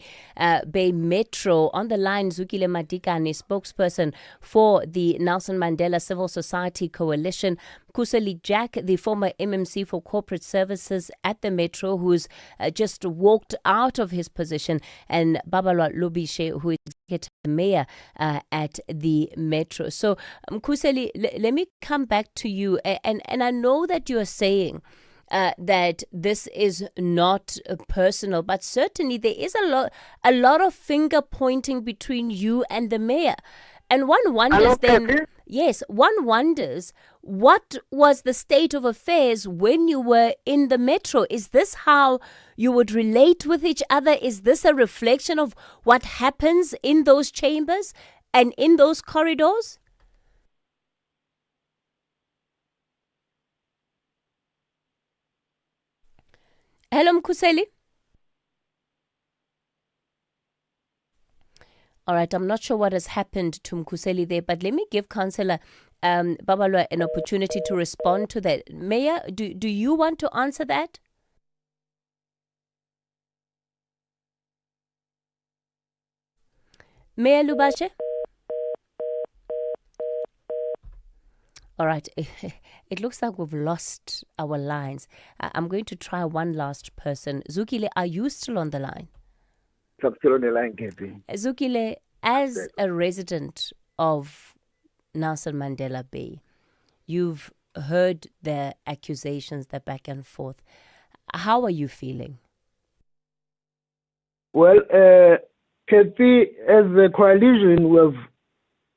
Bay Metro. On the line, Zukile Madikane, spokesperson for the Nelson Mandela Civil Society Coalition. Kuseli Jack, the former MMC for Corporate Services at the Metro, who's just walked out of his position, and Babalwa Lobishe, who is executive mayor at the Metro. So, Kuseli, let me come back to you. And I know that you are saying that this is not personal, but certainly there is a lot of finger pointing between you and the mayor. And one wonders one wonders, what was the state of affairs when you were in the Metro? Is this how you would relate with each other? Is this a reflection of what happens in those chambers and in those corridors? Hello, Mkuseli. All right, I'm not sure what has happened to Mkuseli there, but let me give Councillor Babalwa an opportunity to respond to that. Mayor, do you want to answer that? Mayor Lubashe? All right, it looks like we've lost our lines. I'm going to try one last person. Zukile, are you still on the line? I'm still on the line, Kathy. Zukile, as a resident of Nelson Mandela Bay, you've heard the accusations, the back and forth. How are you feeling? Well, Kathy, as a coalition, we've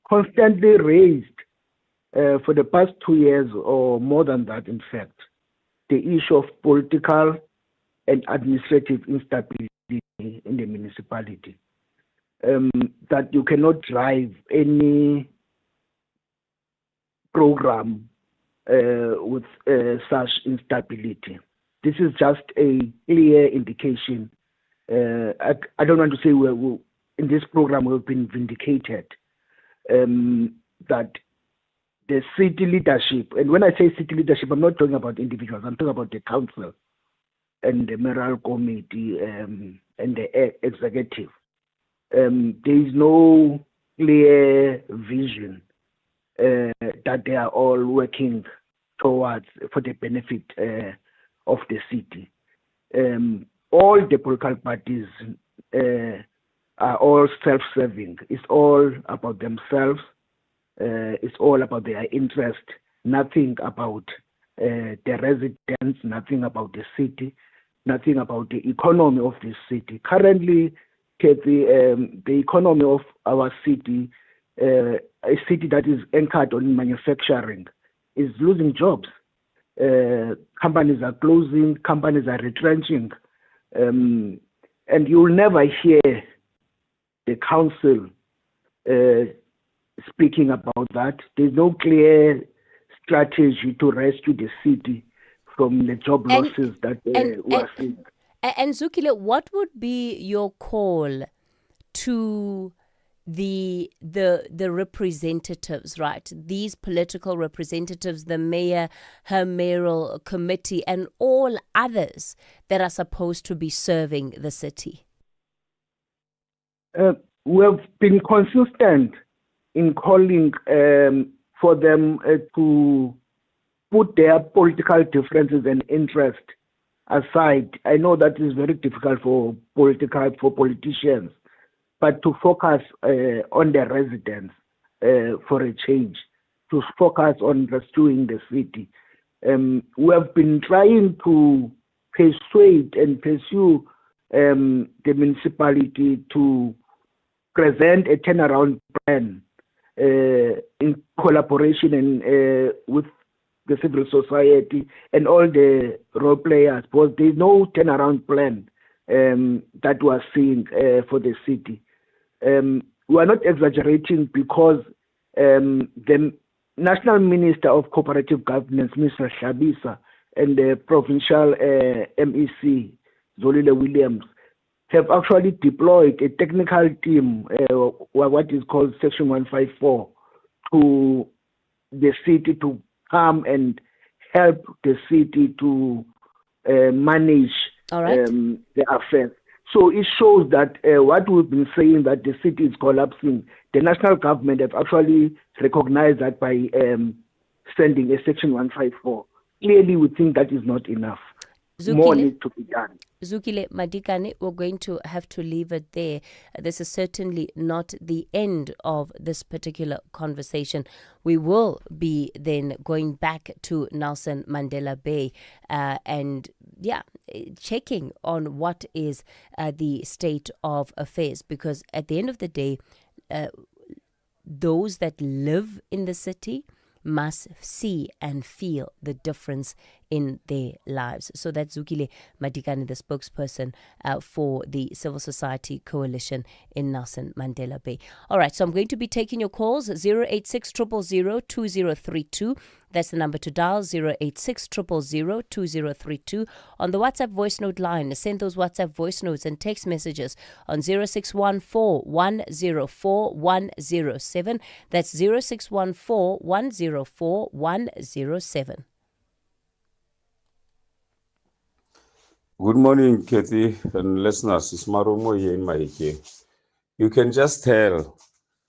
constantly raised for the past 2 years or more than that, in fact, the issue of political and administrative instability in the municipality. That you cannot drive any program with such instability. This is just a clear indication. I don't want to say in this program we've been vindicated, that the city leadership, and when I say city leadership, I'm not talking about individuals, I'm talking about the council and the mayoral committee and the executive. There is no clear vision that they are all working towards for the benefit of the city. All the political parties are all self-serving. It's all about themselves. It's all about their interest. Nothing about the residents, nothing about the city, nothing about the economy of the city. Currently, the economy of our city, a city that is anchored on manufacturing, is losing jobs. Companies are closing, companies are retrenching, and you'll never hear the council speaking about that. There's no clear strategy to rescue the city from the job losses that we are seeing. And Zukile, what would be your call to the representatives, right? These political representatives, the mayor, her mayoral committee, and all others that are supposed to be serving the city? We have been consistent in calling for them to put their political differences and interest aside. I know that is very difficult for politicians, but to focus on the residents for a change, to focus on restoring the city. We have been trying to persuade and pursue the municipality to present a turnaround plan in collaboration and with the civil society and all the role players, because there's no turnaround plan that we are seeing for the city. We are not exaggerating, because the National Minister of Cooperative Governance, Mr. Shabisa, and the provincial MEC, Zolile Williams, have actually deployed a technical team, what is called Section 154, to the city to come and help the city to manage the affairs. So it shows that what we've been saying, that the city is collapsing, the national government have actually recognized that by sending a Section 154. Clearly, we think that is not enough. More needs to be done. Zukile Madikane, we're going to have to leave it there. This is certainly not the end of this particular conversation. We will be then going back to Nelson Mandela Bay and checking on what is the state of affairs, because at the end of the day, those that live in the city must see and feel the difference in their lives. So that's Zukile Madikane, the spokesperson for the Civil Society Coalition in Nelson Mandela Bay. All right, so I'm going to be taking your calls, 086 000 2032. That's the number to dial, 086 000 2032. On the WhatsApp voice note line, send those WhatsApp voice notes and text messages on 0614 104 107. That's 0614 104 107. Good morning, Kathy and listeners. It's Marumo here in Maike. You can just tell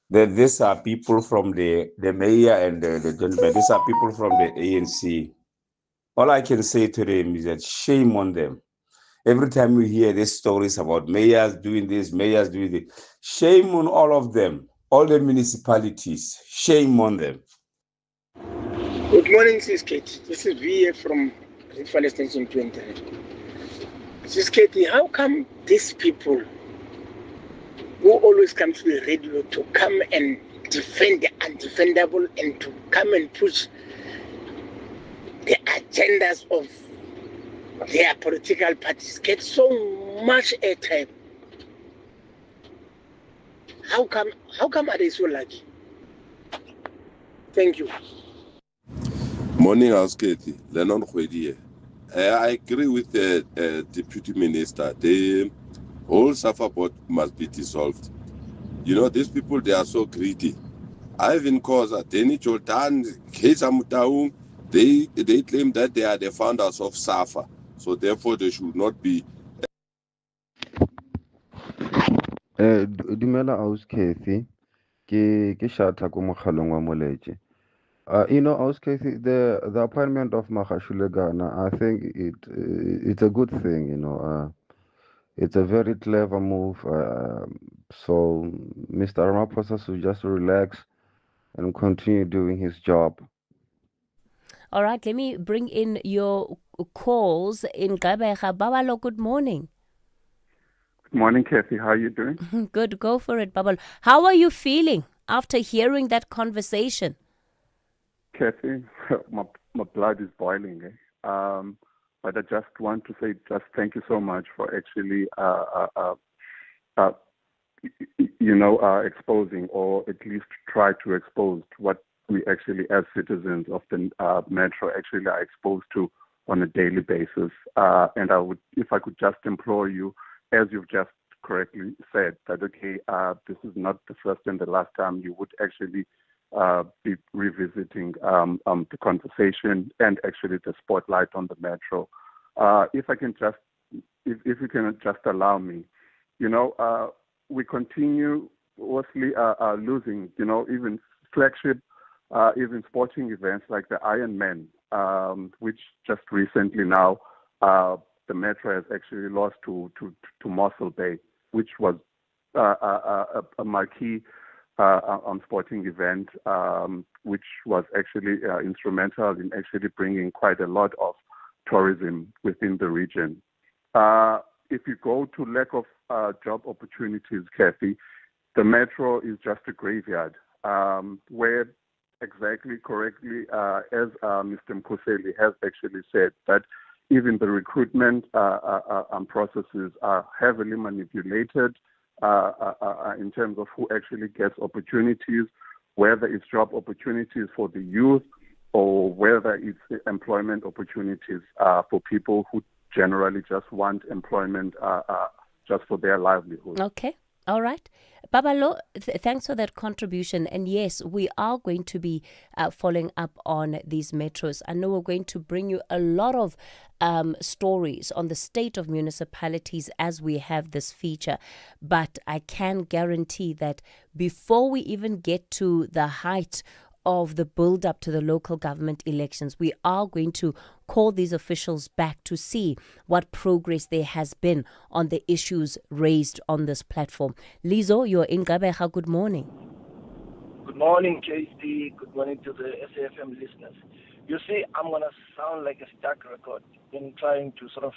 that these are people from the mayor and the gentleman. These are people from the ANC. All I can say to them is that shame on them. Every time we hear these stories about mayors doing this, mayors doing this, shame on all of them, all the municipalities, shame on them. Good morning, Sis Katie. This is VA from River Extension 20. Sis Katie, how come these people who always come to the radio to come and defend the undefendable and to come and push the agendas of their political parties get so much airtime? How come are they so lucky? Thank you. Morning, House Katie. Lennon Khwedi. I agree with the Deputy Minister. The whole SAFA board must be dissolved. You know, these people, they are so greedy. Ivan Koza, Denny Jordan, Kesa Mutaung, they claim that they are the founders of SAFA. So therefore, they should not be. Dumela House Kathy, ke shata ko mogalong wa moleje. You know, House Kathy, the appointment of Makgashulegana, I think it's a good thing. You know, it's a very clever move. So Mr. Ramaphosa should just relax and continue doing his job. All right, let me bring in your calls in Gqeberha. Babalo, good morning. Good morning, Kathy. How are you doing? Good, go for it, Babalo. How are you feeling after hearing that conversation? Kathy, my blood is boiling. But I just want to say just thank you so much for actually, exposing, or at least try to expose what we actually, as citizens of the metro, actually are exposed to on a daily basis. And I would, if I could just implore you, as you've just correctly said, that, okay, this is not the first and the last time you would actually be revisiting the conversation and actually the spotlight on the metro. If I can just, if you can just allow me, we continue continuously losing, even flagship, even sporting events like the Ironman, which just recently now the Metro has actually lost to Mossel Bay, which was a marquee sporting event, which was actually instrumental in actually bringing quite a lot of tourism within the region. If you go to lack of job opportunities, Kathy, the Metro is just a graveyard, where exactly correctly, as Mr. Mkhoseli has actually said, that even the recruitment processes are heavily manipulated in terms of who actually gets opportunities, whether it's job opportunities for the youth or whether it's employment opportunities for people who generally just want employment just for their livelihood. Okay. All right. Babalo, thanks for that contribution. And yes, we are going to be following up on these metros. I know we're going to bring you a lot of stories on the state of municipalities as we have this feature. But I can guarantee that before we even get to the height of the build-up to the local government elections, we are going to call these officials back to see what progress there has been on the issues raised on this platform. Lizo, you're in Gabeja. Good morning. Good morning, KSD. Good morning to the SAFM listeners. You see, I'm going to sound like a stuck record in trying to sort of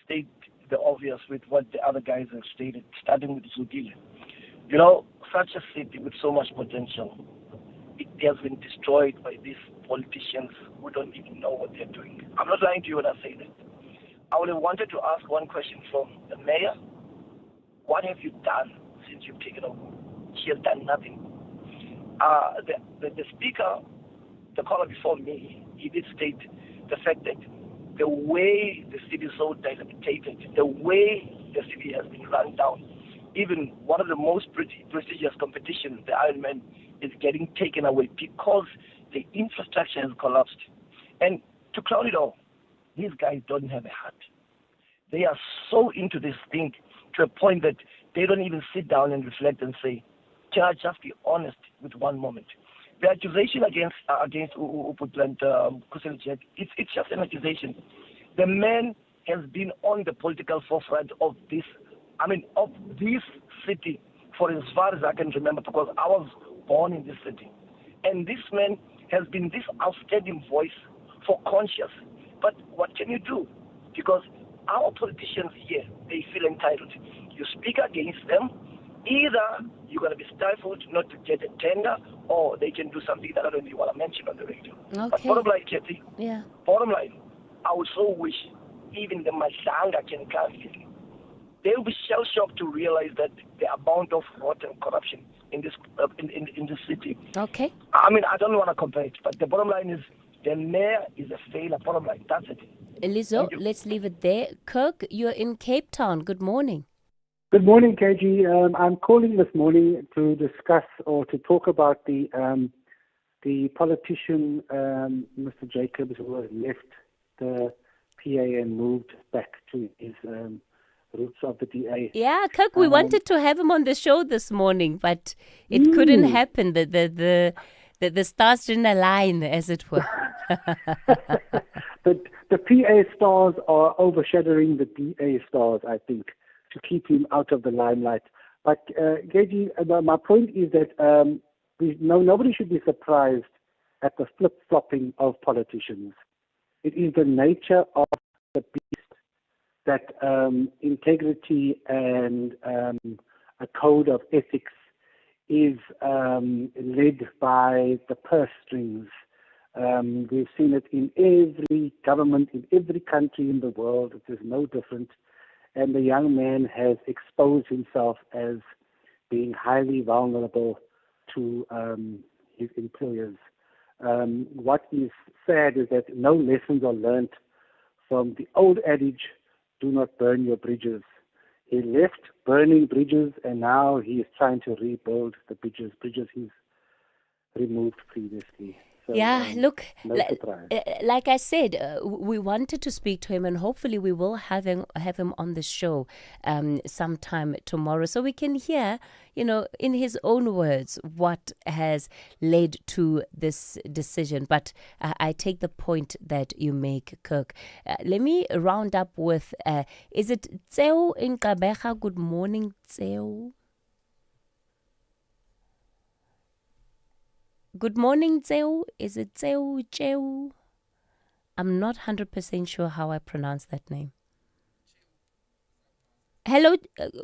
state the obvious with what the other guys have stated, starting with Zugile. Such a city with so much potential, it has been destroyed by these politicians who don't even know what they're doing. I'm not lying to you when I say that. I would have wanted to ask one question from the mayor. What have you done since you've taken over? She has done nothing. The speaker, the caller before me, he did state the fact that the way the city is so dilapidated, the way the city has been run down, even one of the most prestigious competitions, the Ironman, is getting taken away because the infrastructure has collapsed. And to crown it all, these guys don't have a heart. They are so into this thing to a point that they don't even sit down and reflect and say, can I just be honest with one moment? The accusation against Uputland Kuselicek, it's just an accusation. The man has been on the political forefront of this city for as far as I can remember, because I was born in this city. And this man has been this outstanding voice for conscience. But what can you do? Because our politicians here, they feel entitled. You speak against them, either you're going to be stifled not to get a tender, or they can do something that I don't even want to mention on the radio. Okay. But bottom line, Kathy, yeah. Bottom line, I would so wish even the Masanga can come in. They'll be shell-shocked to realize that the amount of rot and corruption in this in this city. Okay. I don't want to compare it, but the bottom line is the mayor is a failure. Bottom line, that's it. Elizo, let's leave it there. Kirk, you're in Cape Town. Good morning. Good morning, KG. I'm calling this morning to discuss or to talk about the politician, Mr. Jacobs, who has left the PA and moved back to his roots of the DA. Yeah, Kirk, we wanted to have him on the show this morning, but it couldn't happen. The stars didn't align, as it were. The PA stars are overshadowing the DA stars, I think, to keep him out of the limelight. But, Geji, my point is that nobody should be surprised at the flip-flopping of politicians. It is the nature of the beast that integrity and a code of ethics is led by the purse strings. We've seen it in every government, in every country in the world. It is no different. And the young man has exposed himself as being highly vulnerable to his employers. What is sad is that no lessons are learnt from the old adage, do not burn your bridges. He left burning bridges, and now he is trying to rebuild the bridges he's moved previously. So, Yeah, look, no surprise. like I said, we wanted to speak to him, and hopefully we will have him on the show sometime tomorrow, so we can hear, in his own words, what has led to this decision. But I take the point that you make, Kirk. Let me round up with, is it Tseo in Kabeja? Good morning, Tseo. Good morning, Tseo. Is it Tseo, Cheo? I'm not 100% sure how I pronounce that name. Hello,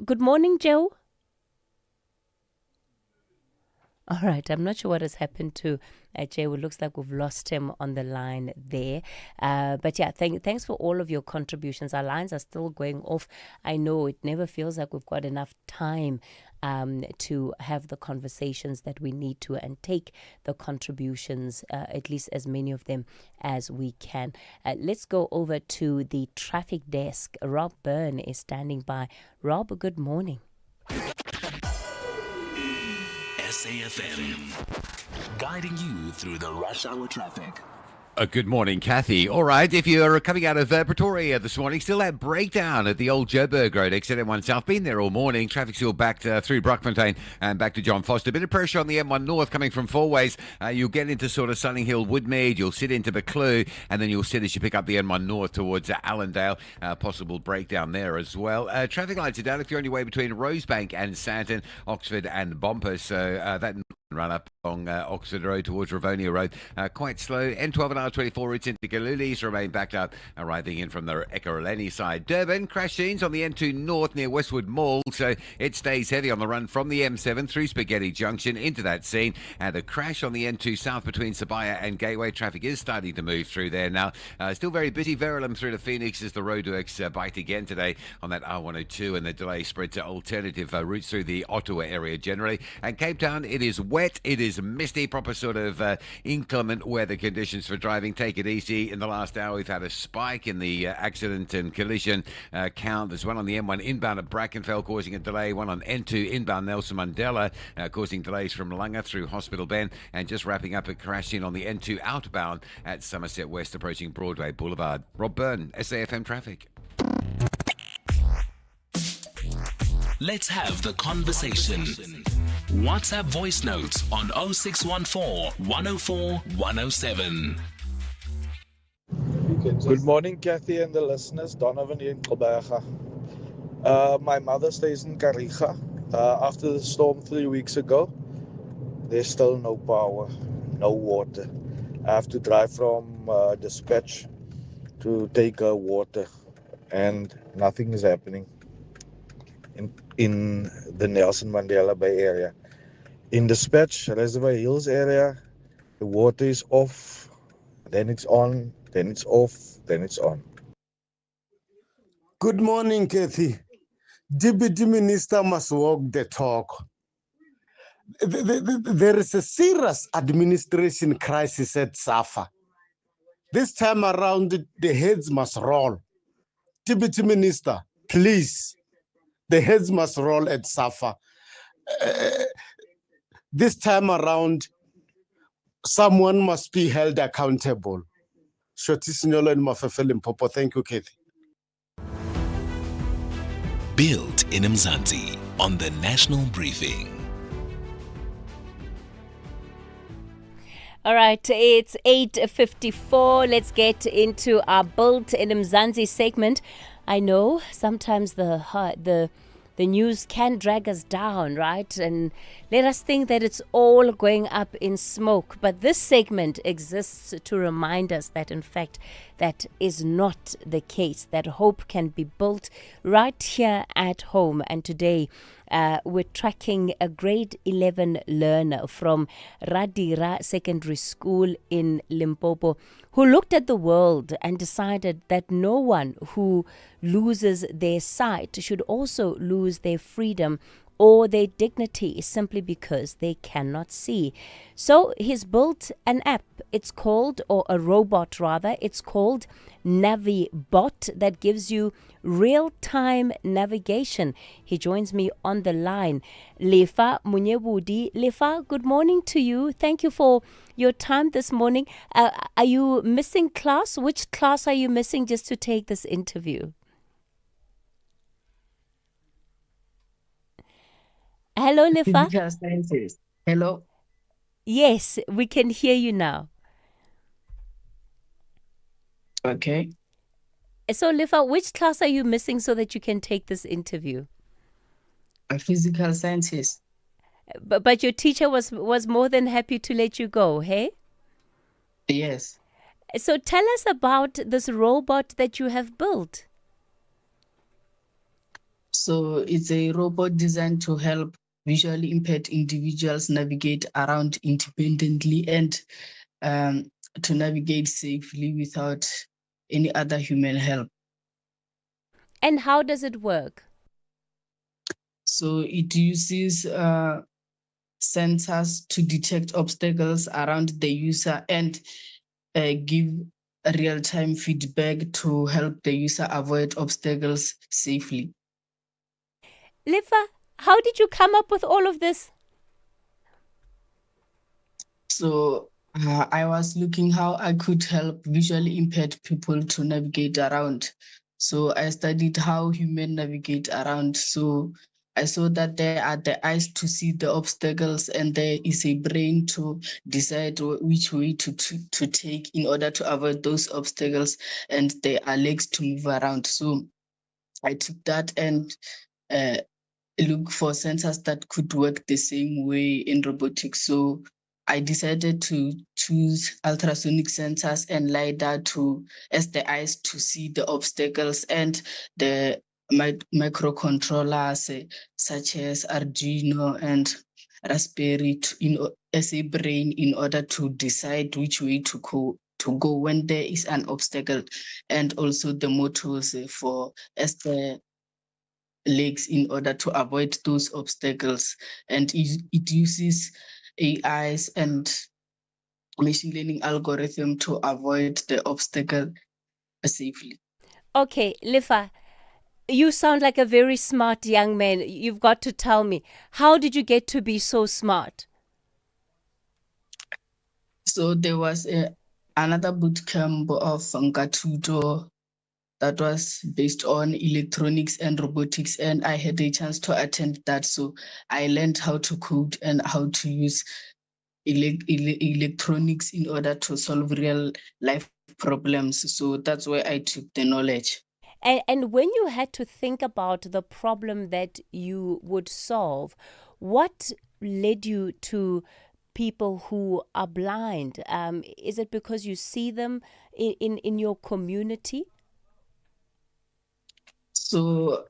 good morning, Joe. All right, I'm not sure what has happened to Jay. It looks like we've lost him on the line there. But yeah, thanks for all of your contributions. Our lines are still going off. I know it never feels like we've got enough time to have the conversations that we need to and take the contributions, at least as many of them as we can. Let's go over to the traffic desk. Rob Byrne is standing by. Rob, good morning. SAfm, guiding you through the rush hour traffic. Good morning, Kathy. All right, if you're coming out of Pretoria this morning, still that breakdown at the old Joburg Road, exit M1 South. Been there all morning. Traffic still back through Brockfontein and back to John Foster. Bit of pressure on the M1 North coming from four ways. You'll get into sort of Sunninghill, Woodmead. You'll sit into Buccleuch, and then you'll sit as you pick up the M1 North towards Allendale. Possible breakdown there as well. Traffic lights are down if you're on your way between Rosebank and Sandton, Oxford and Bompas. So that run up along Oxford Road towards Rivonia Road. Quite slow. N12 and R24 routes into Galulis remain backed up, arriving in from the Ekurhuleni side. Durban, crash scenes on the N2 North near Westwood Mall, so it stays heavy on the run from the M7 through Spaghetti Junction into that scene. And a crash on the N2 South between Sabaya and Gateway. Traffic is starting to move through there now. Still very busy. Verulam through to Phoenix as the roadworks bite again today on that R102, and the delay spread to alternative routes through the Ottawa area generally. And Cape Town, it is wet. It is misty, proper sort of inclement weather conditions for driving. Take it easy. In the last hour, we've had a spike in the accident and collision count. There's one on the M1 inbound at Brackenfell causing a delay, one on N2 inbound Nelson Mandela causing delays from Langa through Hospital Bend, and just wrapping up a crash in on the N2 outbound at Somerset West approaching Broadway Boulevard. Rob Byrne, SAfm Traffic. Let's have the conversation. WhatsApp voice notes on 0614 104 107. Good morning, Kathy and the listeners. Donovan here in Kabeja. My mother stays in Kariga. After the storm 3 weeks ago, there's still no power, no water. I have to drive from dispatch to take her water, and nothing is happening in the Nelson Mandela Bay area. In dispatch, Reservoir Hills area, the water is off, then it's on, then it's off, then it's on. Good morning, Kathy. Deputy Minister must walk the talk. There is a serious administration crisis at SAFA. This time around, the heads must roll. Deputy Minister, please, the heads must roll at SAFA. This time around, someone must be held accountable. Shoti Signolo and Mafefele Mpopo. Thank you, Kathy. Built in Mzansi on the National Briefing. All right, it's 8:54. Let's get into our Built in Mzansi segment. I know sometimes the news can drag us down, right? And let us think that it's all going up in smoke. But this segment exists to remind us that, in fact, that is not the case, that hope can be built right here at home. And today, we're tracking a grade 11 learner from Radira Secondary School in Limpopo who looked at the world and decided that no one who loses their sight should also lose their freedom or their dignity simply because they cannot see. So he's built an app. It's called, or a robot rather, it's called NaviBot, that gives you real-time navigation. He joins me on the line. Lefa Munyebudi. Lefa, good morning to you. Thank you for your time this morning. Are you missing class? Which class are you missing just to take this interview? Hello, Lefa. Physical sciences. Hello. Yes, we can hear you now. Okay. So, Lefa, which class are you missing so that you can take this interview? Physical sciences. But your teacher was more than happy to let you go, hey? Yes. So tell us about this robot that you have built. So it's a robot designed to help visually impaired individuals navigate around independently and to navigate safely without any other human help. And how does it work? So it uses sensors to detect obstacles around the user and give real-time feedback to help the user avoid obstacles safely. Lefa, how did you come up with all of this? So I was looking how I could help visually impaired people to navigate around. So I studied how humans navigate around. So I saw that there are the eyes to see the obstacles and there is a brain to decide which way to take in order to avoid those obstacles, and there are legs to move around. So I took that and look for sensors that could work the same way in robotics. So I decided to choose ultrasonic sensors and LiDAR as the eyes to see the obstacles, and the microcontrollers such as Arduino and Raspberry as a brain in order to decide which way to go when there is an obstacle, and also the motors as the legs in order to avoid those obstacles. And it uses AIs and machine learning algorithm to avoid the obstacle safely. Okay, Lefa, you sound like a very smart young man. You've got to tell me, how did you get to be so smart? So there was another boot camp of Nkatuto that was based on electronics and robotics, and I had a chance to attend that. So I learned how to code and how to use electronics in order to solve real life problems. So that's where I took the knowledge. And when you had to think about the problem that you would solve, what led you to people who are blind? Is it because you see them in your community? So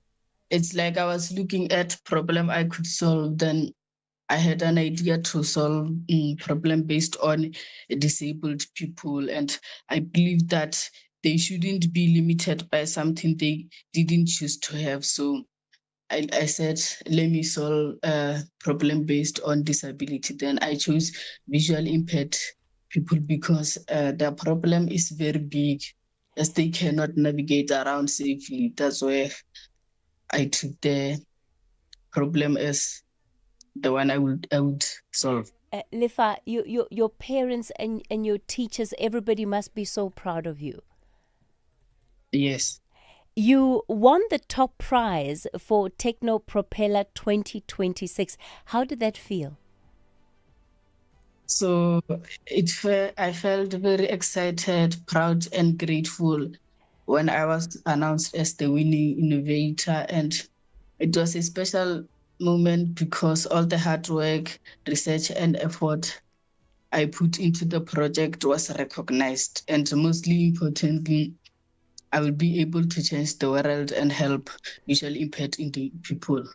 it's like I was looking at problem I could solve. Then I had an idea to solve problem based on disabled people. And I believe that they shouldn't be limited by something they didn't choose to have. So I said, let me solve a problem based on disability. Then I chose visually impaired people because their problem is very big as they cannot navigate around safely. That's where I took the problem as the one I would solve. Lefa, your parents and your teachers, everybody must be so proud of you. Yes. You won the top prize for Techno Propeller 2026. How did that feel? So I felt very excited, proud, and grateful when I was announced as the winning innovator. And it was a special moment because all the hard work, research, and effort I put into the project was recognized. And mostly importantly, I will be able to change the world and help visually impaired people.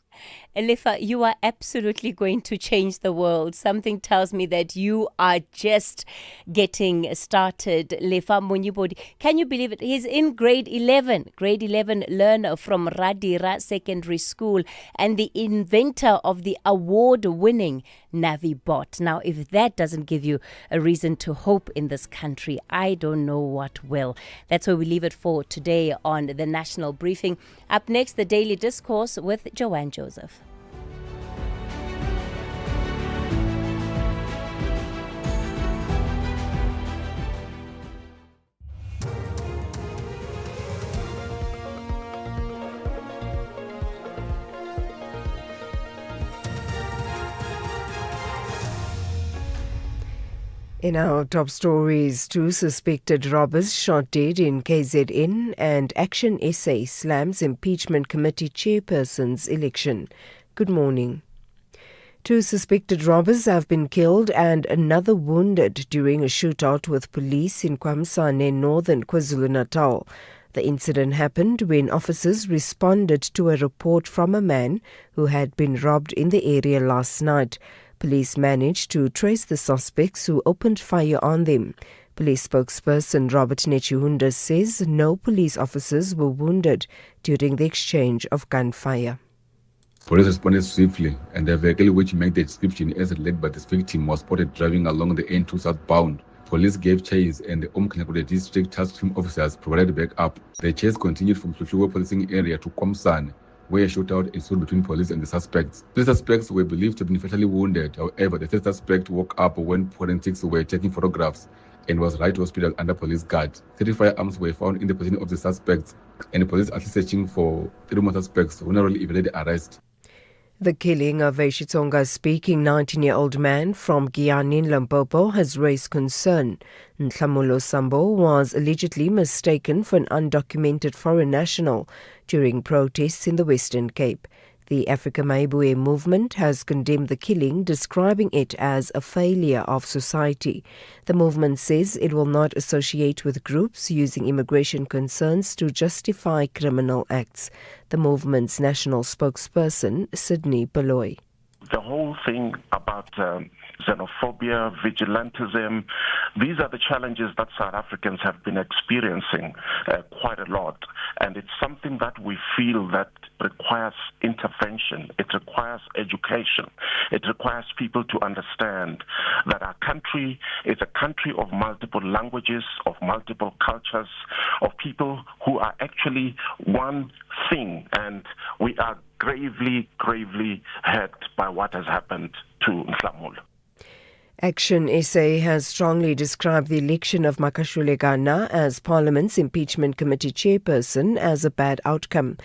Lefa, you are absolutely going to change the world. Something tells me that you are just getting started. Lefa Munyibodi, can you believe it? He's in grade 11 learner from Radira Secondary School and the inventor of the award-winning NaviBot. Now, if that doesn't give you a reason to hope in this country, I don't know what will. That's where we leave it for today on the National Briefing. Up next, the Daily Discourse with Joanne Joseph. In our top stories, 2 suspected robbers shot dead in KZN, and Action SA slams impeachment committee chairperson's election. Good morning. 2 suspected robbers have been killed and another wounded during a shootout with police in Kwamsane, northern KwaZulu-Natal. The incident happened when officers responded to a report from a man who had been robbed in the area last night. Police managed to trace the suspects who opened fire on them. Police spokesperson Robert Nechihunda says no police officers were wounded during the exchange of gunfire. Police responded swiftly, and the vehicle which made the description as led by this victim was spotted driving along the N2 southbound. Police gave chase and the Umkhanyakude district task team officers provided backup. The chase continued from Hluhluwe policing area to Kwamsane, where a shootout ensued between police and the suspects. 3 suspects were believed to have been fatally wounded. However, the 3rd suspect woke up when forensics were taking photographs and was right to hospital under police guard. 3 firearms were found in the possession of the suspects, and the police are searching for 3 more suspects who narrowly evaded arrest. The killing of a Xitsonga-speaking 19-year-old man from Giyani in Limpopo has raised concern. Ntlamulo Sambo was allegedly mistaken for an undocumented foreign national during protests in the Western Cape. The Africa Maibue movement has condemned the killing, describing it as a failure of society. The movement says it will not associate with groups using immigration concerns to justify criminal acts. The movement's national spokesperson, Sydney Beloy. The whole thing about xenophobia, vigilantism, these are the challenges that South Africans have been experiencing quite a lot. And it's something that we feel that requires intervention. It requires education. It requires people to understand that our country is a country of multiple languages, of multiple cultures, of people who are actually one thing. And we are gravely hurt by what has happened to Ntlamulo. Action SA has strongly described the election of Makashule Gana as Parliament's impeachment committee chairperson as a bad outcome.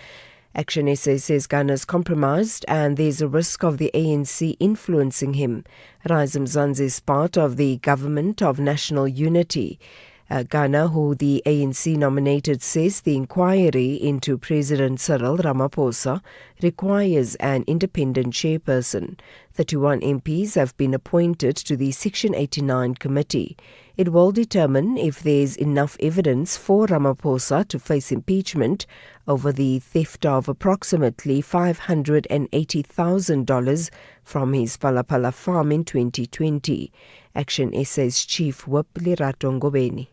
Action SA says Gana is compromised and there's a risk of the ANC influencing him. Rise Mzansi is part of the Government of National Unity. Gana, who the ANC nominated, says the inquiry into President Cyril Ramaphosa requires an independent chairperson. 31 MPs have been appointed to the Section 89 committee. It will determine if there is enough evidence for Ramaphosa to face impeachment over the theft of approximately $580,000 from his Palapala farm in 2020. Action SA's Chief Whip Lerato Ngobeni.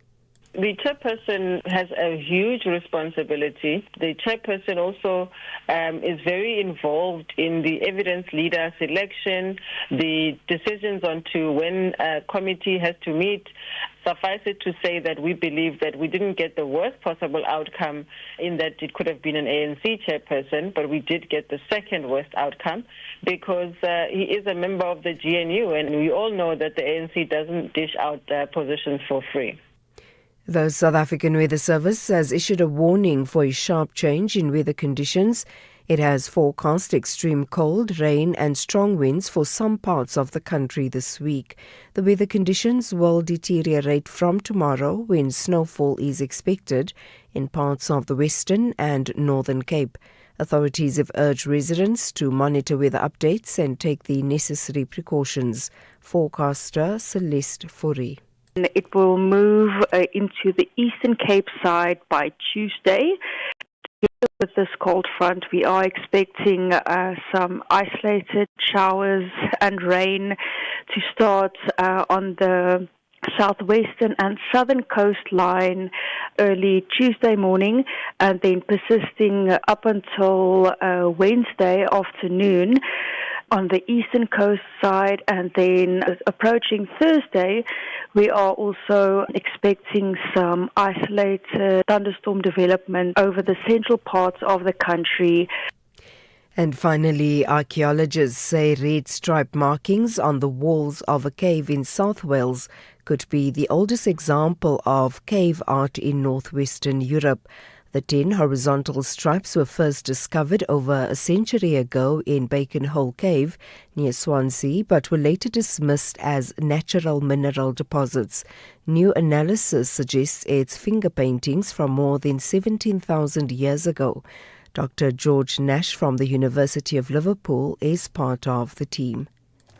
The chairperson has a huge responsibility. The chairperson also is very involved in the evidence leader selection, the decisions on to when a committee has to meet. Suffice it to say that we believe that we didn't get the worst possible outcome in that it could have been an ANC chairperson, but we did get the second worst outcome because he is a member of the GNU, and we all know that the ANC doesn't dish out positions for free. The South African Weather Service has issued a warning for a sharp change in weather conditions. It has forecast extreme cold, rain and strong winds for some parts of the country this week. The weather conditions will deteriorate from tomorrow when snowfall is expected in parts of the Western and Northern Cape. Authorities have urged residents to monitor weather updates and take the necessary precautions. Forecaster Celeste Fourie. It will move into the Eastern Cape side by Tuesday. With this cold front, we are expecting some isolated showers and rain to start on the southwestern and southern coastline early Tuesday morning, and then persisting up until Wednesday afternoon on the eastern coast side, and then approaching Thursday, we are also expecting some isolated thunderstorm development over the central parts of the country. And finally, archaeologists say red stripe markings on the walls of a cave in South Wales could be the oldest example of cave art in northwestern Europe. The 10 horizontal stripes were first discovered over a century ago in Bacon Hole Cave near Swansea, but were later dismissed as natural mineral deposits. New analysis suggests it's finger paintings from more than 17,000 years ago. Dr. George Nash from the University of Liverpool is part of the team.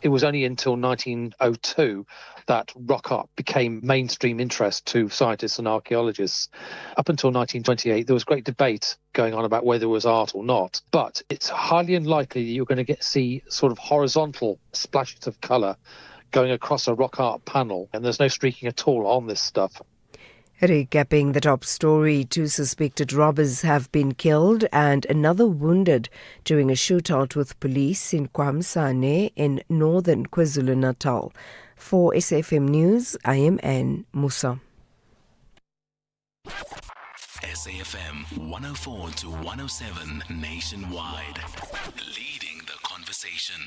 It was only until 1902 that rock art became mainstream interest to scientists and archaeologists. Up until 1928, there was great debate going on about whether it was art or not. But it's highly unlikely that you're going to see sort of horizontal splashes of colour going across a rock art panel, and there's no streaking at all on this stuff. Recapping the top story, 2 suspected robbers have been killed and another wounded during a shootout with police in Kwamsane in northern KwaZulu-Natal. For SAfm News, I am Anne Musa. SAfm 104 to 107 nationwide, leading the conversation.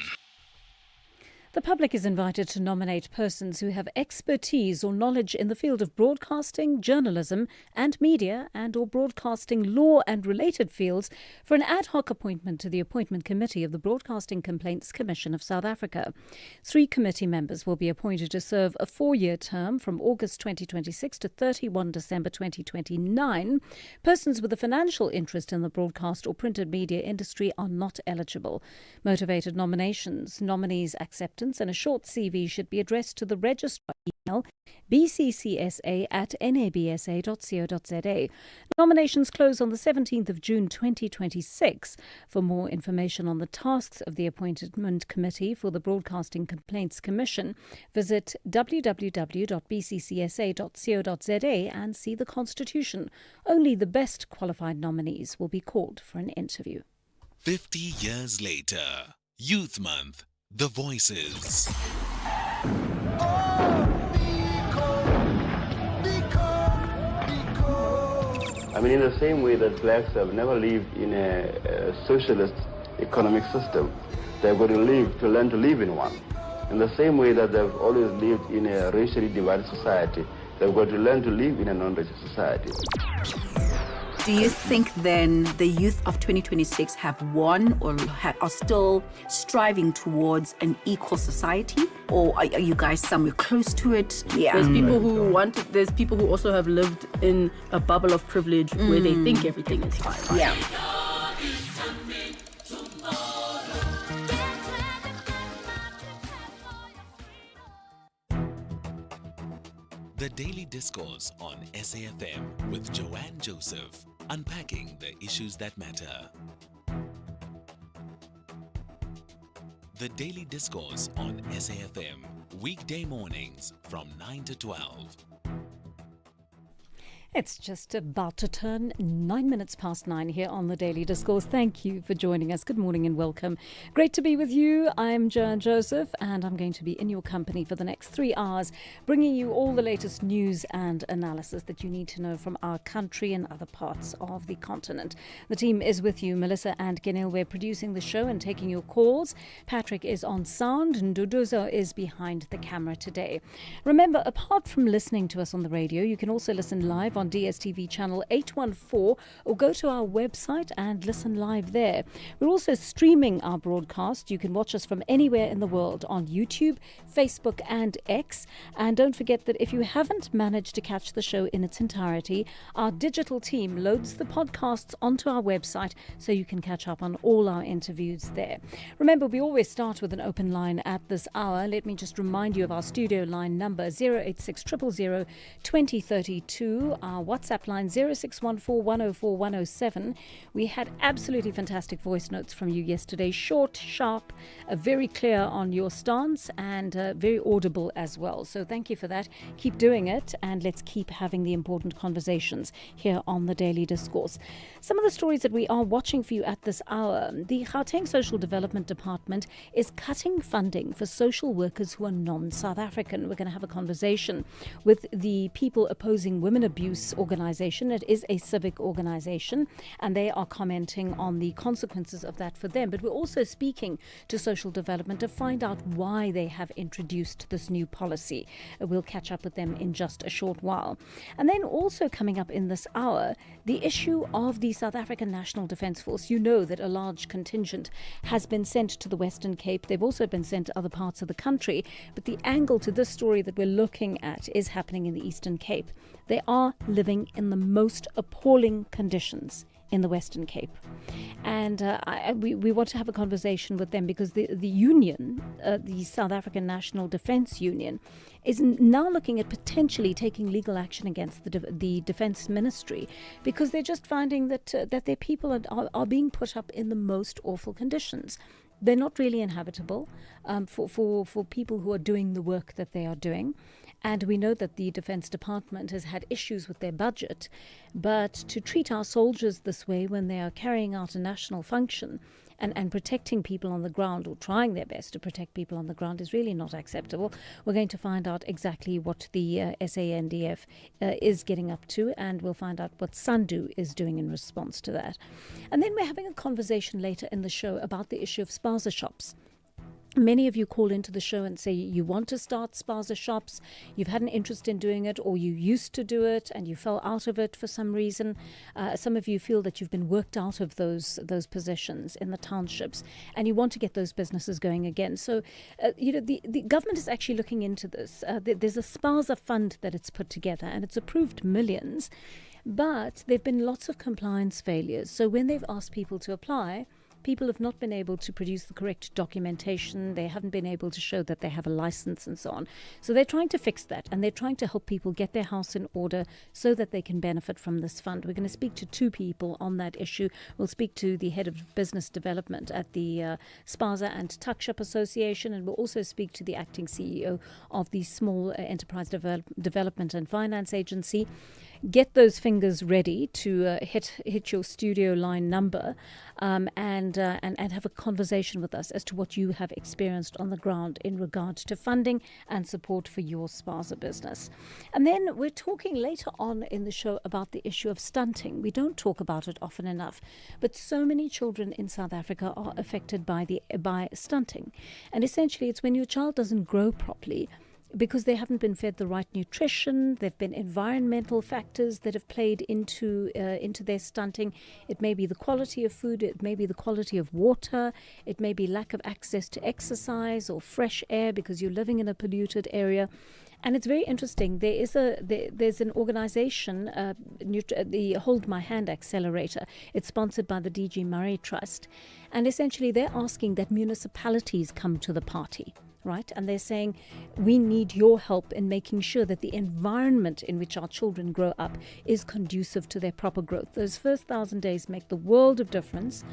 The public is invited to nominate persons who have expertise or knowledge in the field of broadcasting, journalism and media and or broadcasting law and related fields for an ad hoc appointment to the Appointment Committee of the Broadcasting Complaints Commission of South Africa. 3 committee members will be appointed to serve a 4-year term from August 2026 to 31 December 2029. Persons with a financial interest in the broadcast or printed media industry are not eligible. Motivated nominations, nominees' acceptance and a short CV should be addressed to the registrar email bccsa@nabsa.co.za. Nominations close on the 17th of June 2026. For more information on the tasks of the Appointment Committee for the Broadcasting Complaints Commission, visit www.bccsa.co.za and see the Constitution. Only the best qualified nominees will be called for an interview. 50 years later, Youth Month. The Voices. I mean, in the same way that blacks have never lived in a socialist economic system, they've got to learn to live in one. In the same way that they've always lived in a racially divided society, they've got to learn to live in a non-racial society. Do you think then the youth of 2026 have won or are still striving towards an equal society? Or are you guys somewhere close to it? Yeah. There's people who want it. There's people who also have lived in a bubble of privilege where they think everything is fine. Yeah. The Daily Discourse on SAfM with Joanne Joseph, unpacking the issues that matter. The Daily Discourse on SAfM, weekday mornings from 9 to 12. It's just about to turn 9 minutes past 9 here on the Daily Discourse. Thank you for joining us. Good morning and welcome. Great to be with you. I'm Joanne Joseph, and I'm going to be in your company for the next 3 hours, bringing you all the latest news and analysis that you need to know from our country and other parts of the continent. The team is with you. Melissa and Genil, we're producing the show and taking your calls. Patrick is on sound, and Duduzo is behind the camera today. Remember, apart from listening to us on the radio, you can also listen live on DSTV channel 814 or go to our website and listen live there. We're also streaming our broadcast. You can watch us from anywhere in the world on YouTube, Facebook and X. And don't forget that if you haven't managed to catch the show in its entirety, our digital team loads the podcasts onto our website so you can catch up on all our interviews there. Remember, we always start with an open line at this hour. Let me just remind you of our studio line number 086 000 2032. our WhatsApp line 0614104107. We had absolutely fantastic voice notes from you yesterday. Short, sharp, very clear on your stance, and very audible as well. So thank you for that. Keep doing it, and let's keep having the important conversations here on the Daily Discourse. Some of the stories that we are watching for you at this hour. The Gauteng Social Development Department is cutting funding for social workers who are non-South African. We're going to have a conversation with the People Opposing Women Abuse organization. It is a civic organization, and they are commenting on the consequences of that for them. But we're also speaking to social development to find out why they have introduced this new policy. We'll catch up with them in just a short while. And then also coming up in this hour, the issue of the South African National Defence Force. You know that a large contingent has been sent to the Western Cape. They've also been sent to other parts of the country. But the angle to this story that we're looking at is happening in the Eastern Cape. They are living in the most appalling conditions in the Western Cape. And we want to have a conversation with them because the union, the South African National Defence Union, is now looking at potentially taking legal action against the Defence Ministry because they're just finding that their people are being put up in the most awful conditions. They're not really inhabitable for people who are doing the work that they are doing. And we know that the Defence Department has had issues with their budget, but to treat our soldiers this way when they are carrying out a national function and protecting people on the ground, or trying their best to protect people on the ground, is really not acceptable. We're going to find out exactly what the SANDF is getting up to, and we'll find out what Sandu is doing in response to that. And then we're having a conversation later in the show about the issue of spaza shops. Many of you call into the show and say you want to start spaza shops, you've had an interest in doing it, or you used to do it and you fell out of it for some reason. Some of you feel that you've been worked out of those positions in the townships and you want to get those businesses going again. So, the government is actually looking into this. There's a spaza fund that it's put together and it's approved millions, but there have been lots of compliance failures. So when they've asked people to apply, people have not been able to produce the correct documentation. They haven't been able to show that they have a license and so on. So they're trying to fix that, and they're trying to help people get their house in order so that they can benefit from this fund. We're going to speak to two people on that issue. We'll speak to the head of business development at the Spaza and Tuck Shop Association, and we'll also speak to the acting CEO of the Small Enterprise Development and Finance Agency. Get those fingers ready to hit your studio line number and have a conversation with us as to what you have experienced on the ground in regard to funding and support for your spaza business. And then we're talking later on in the show about the issue of stunting. We don't talk about it often enough, but so many children in South Africa are affected by stunting. And essentially it's when your child doesn't grow properly because they haven't been fed the right nutrition. There have been environmental factors that have played into their stunting. It may be the quality of food, it may be the quality of water, it may be lack of access to exercise or fresh air because you're living in a polluted area. And it's very interesting. There's an organization, the Hold My Hand Accelerator. It's sponsored by the DG Murray Trust. And essentially they're asking that municipalities come to the party. Right? And they're saying, we need your help in making sure that the environment in which our children grow up is conducive to their proper growth. Those first 1,000 days make the world of difference.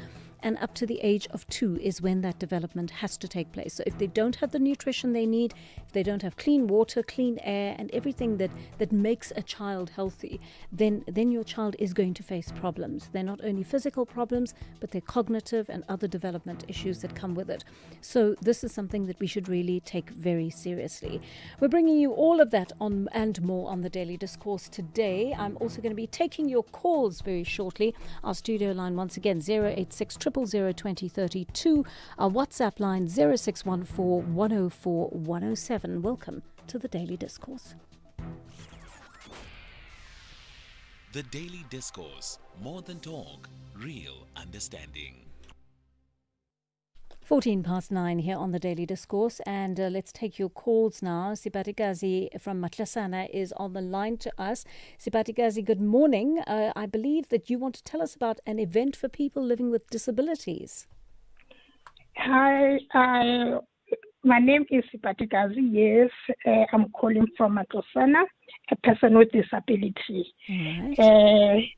And up to the age of 2 is when that development has to take place. So if they don't have the nutrition they need, if they don't have clean water, clean air, and everything that makes a child healthy, then your child is going to face problems. They're not only physical problems, but they're cognitive and other development issues that come with it. So this is something that we should really take very seriously. We're bringing you all of that on and more on the Daily Discourse today. I'm also going to be taking your calls very shortly. Our studio line once again, 086 000 2032. Our WhatsApp line 0614 104 107. Welcome to the Daily Discourse. The Daily Discourse. More than talk, real understanding. 9:14 here on the Daily Discourse, and let's take your calls now. Sibatikazi from Matlasana is on the line to us. Sibatikazi, good morning. I believe that you want to tell us about an event for people living with disabilities. Hi, My name is Sipatikazi. Yes, I'm calling from Matosana, a person with disability. We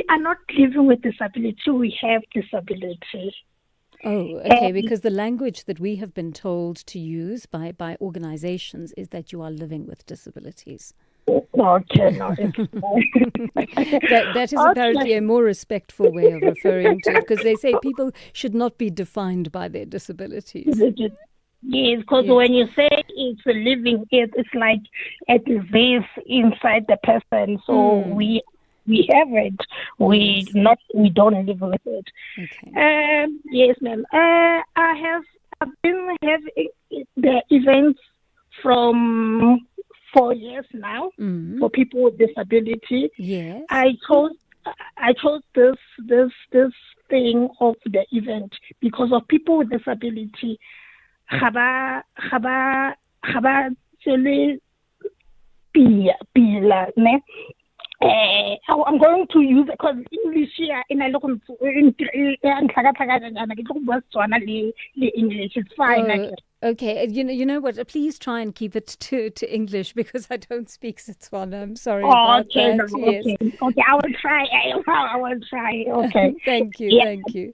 are not living with disability, we have disability. Oh, okay, because the language that we have been told to use by organizations is that you are living with disabilities. Okay, no, that is apparently a more respectful way of referring to it, because they say people should not be defined by their disabilities. Yes, because when you say it's a living, it's like a disease inside the person. So we have it. We don't live with it. Okay. Yes, ma'am. I've been having the events from 4 years now for people with disability. Yes. I chose this thing of the event because of people with disability. I'm going to use it because English here in a local English. It's fine. Okay, you know what? Please try and keep it to English because I don't speak Setswana. I'm sorry about Okay, that. no, Yes. okay. I will try. I will try. Okay. Thank you. Yeah. Thank you.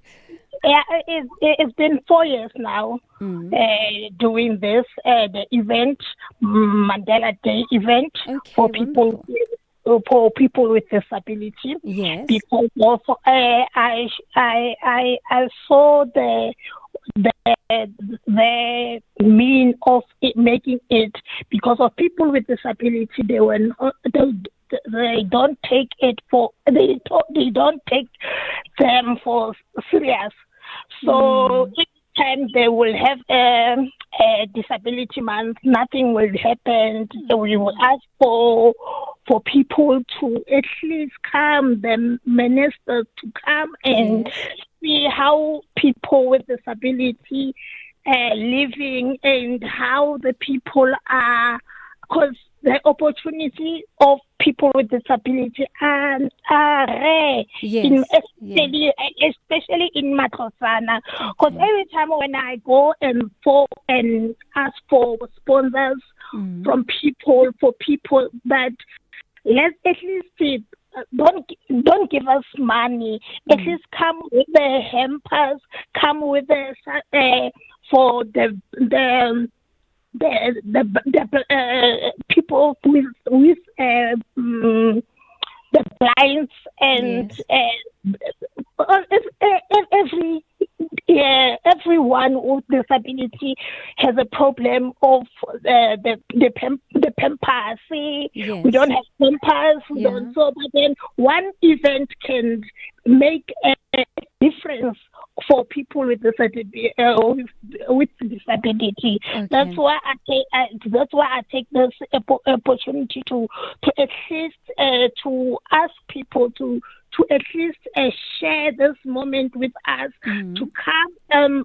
Yeah, it's been 4 years now doing this, the event, Mandela Day event for people with disability. Yes. Because of, I saw the mean of it, making it because of people with disability. They don't take it for they don't take them for serious. So each time they will have a disability month, nothing will happen. We will ask for people to at least come, the ministers to come and see how people with disability living and how the people are, because the opportunity of people with disability are rare, especially in Matlosana. Because every time when I go and ask for sponsors from people, but let's at least see, don't give us money. At least come with the hampers, come with the for the people with the blinds and everyone with disability has a problem of the pampers. We don't have pampers. We don't. So, but then one event can make a difference for people with disability. Okay. That's why I take this opportunity to at least to ask people to at least share this moment with us to come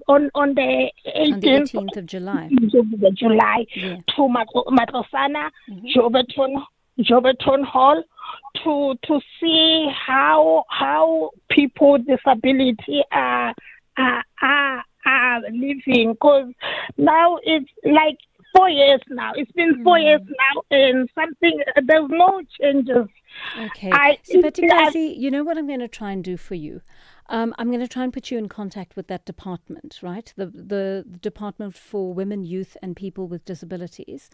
on the 18th of July. To Matlosana, Joberton Hall, to see how people with disability are living. Because now it's like 4 years now. It's been 4 years now, and there's no changes. Okay. Sipatikazi, you know what I'm going to try and do for you? I'm going to try and put you in contact with that department, right? The Department for Women, Youth and People with Disabilities.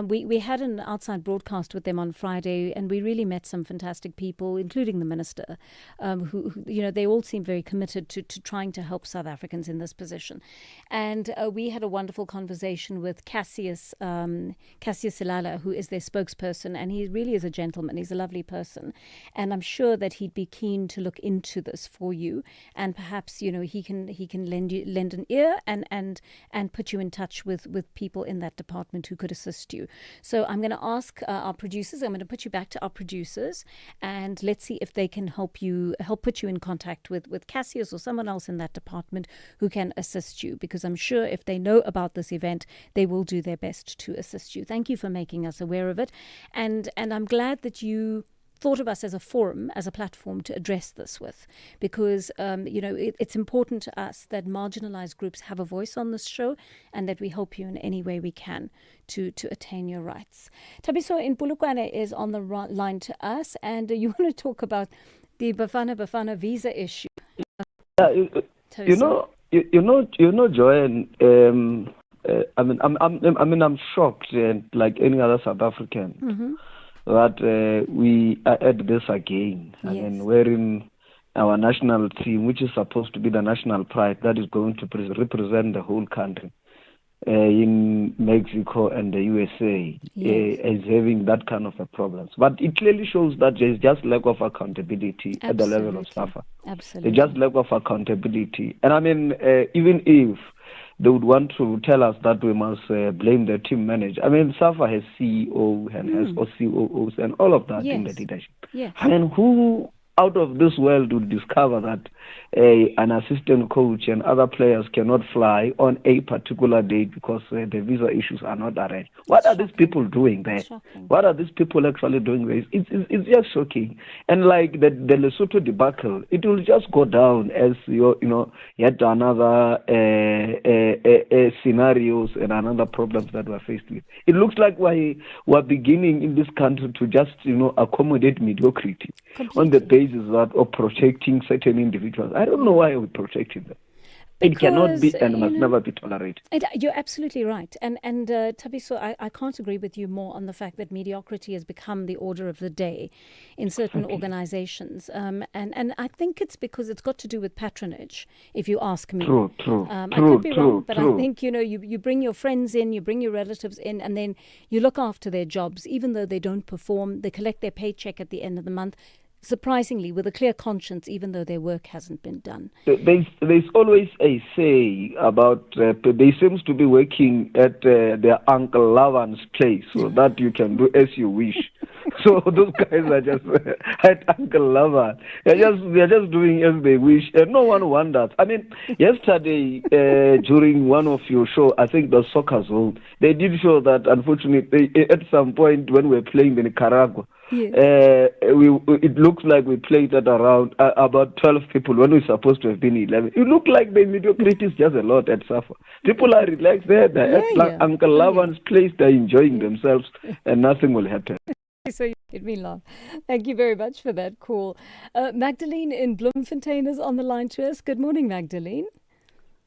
We had an outside broadcast with them on Friday, and we really met some fantastic people, including the minister, who they all seem very committed to trying to help South Africans in this position. And we had a wonderful conversation with Cassius Silala, who is their spokesperson, and he really is a gentleman. He's a lovely person, and I'm sure that he'd be keen to look into this for you. And perhaps he can lend an ear and put you in touch with people in that department who could assist you. So I'm going to ask our producers. I'm going to put you back to our producers, and let's see if they can help put you in contact with Cassius or someone else in that department who can assist you. Because I'm sure if they know about this event, they will do their best to assist you. Thank you for making us aware of it, and I'm glad that you thought of us as a forum, as a platform to address this with, because it's important to us that marginalized groups have a voice on this show, and that we help you in any way we can to attain your rights. Tabiso in Polokwane is on the line to us, and you want to talk about the Bafana visa issue. Joanne. I'm shocked, and like any other South African, that we are at this again. Yes. I mean, wherein our national team, which is supposed to be the national pride, that is going to represent the whole country in Mexico and the USA, is having that kind of a problem. But it clearly shows that there is just lack of accountability at the level of SAFA. Absolutely. There's just lack of accountability. And I mean, even if they would want to tell us that we must blame the team manager. I mean, SAFA has CEO and has COOs and all of that in the leadership. Yes. I mean, who out of this world would discover that an assistant coach and other players cannot fly on a particular date because the visa issues are not arranged? What are these people doing there? What are these people actually doing there? It's just shocking. And like the Lesotho debacle, it will just go down as yet another scenarios and another problems that we're faced with. It looks like we're beginning in this country to just accommodate mediocrity on the basis of protecting certain individuals. I don't know why we're protecting them. It cannot be and must never be tolerated. You're absolutely right. And Tabiso, I can't agree with you more on the fact that mediocrity has become the order of the day in certain organizations. And I think it's because it's got to do with patronage, if you ask me. True. I could be wrong, but I think, you bring your friends in, you bring your relatives in, and then you look after their jobs, even though they don't perform. They collect their paycheck at the end of the month, surprisingly, with a clear conscience, even though their work hasn't been done. There's always a say about they seems to be working at their Uncle Lavan's place, so that you can do as you wish. So those guys are just at Uncle Lavan. They're just doing as they wish, and no one wonders. I mean, yesterday during one of your show, I think the Soccer Zone, they did show that unfortunately at some point when we were playing in Nicaragua, it looks like we played at around about 12 people when we're supposed to have been 11. It looked like the mediocrity is just a lot at SAFA. People are relaxed there. They're at Uncle Lavan's place. They're enjoying themselves, and nothing will happen. So you made me laugh. Thank you very much for that call. Magdalene in Bloemfontein is on the line to us. Good morning, Magdalene.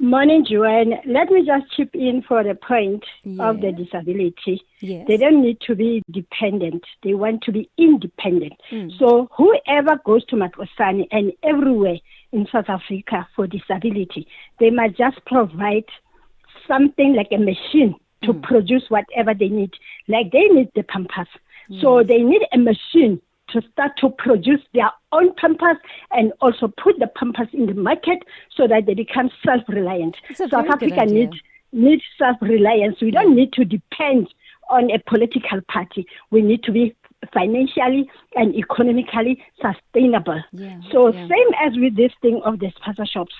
Morning, Joanne. Let me just chip in for the point of the disability. Yes. They don't need to be dependent. They want to be independent. So whoever goes to Matlosane and everywhere in South Africa for disability, they must just provide something like a machine to produce whatever they need. Like they need the Pampers. So they need a machine to start to produce their own Pampers and also put the Pampers in the market so that they become self-reliant. South Africa needs self-reliance. We don't need to depend on a political party. We need to be financially and economically sustainable. Same as with this thing of the sponsor shops.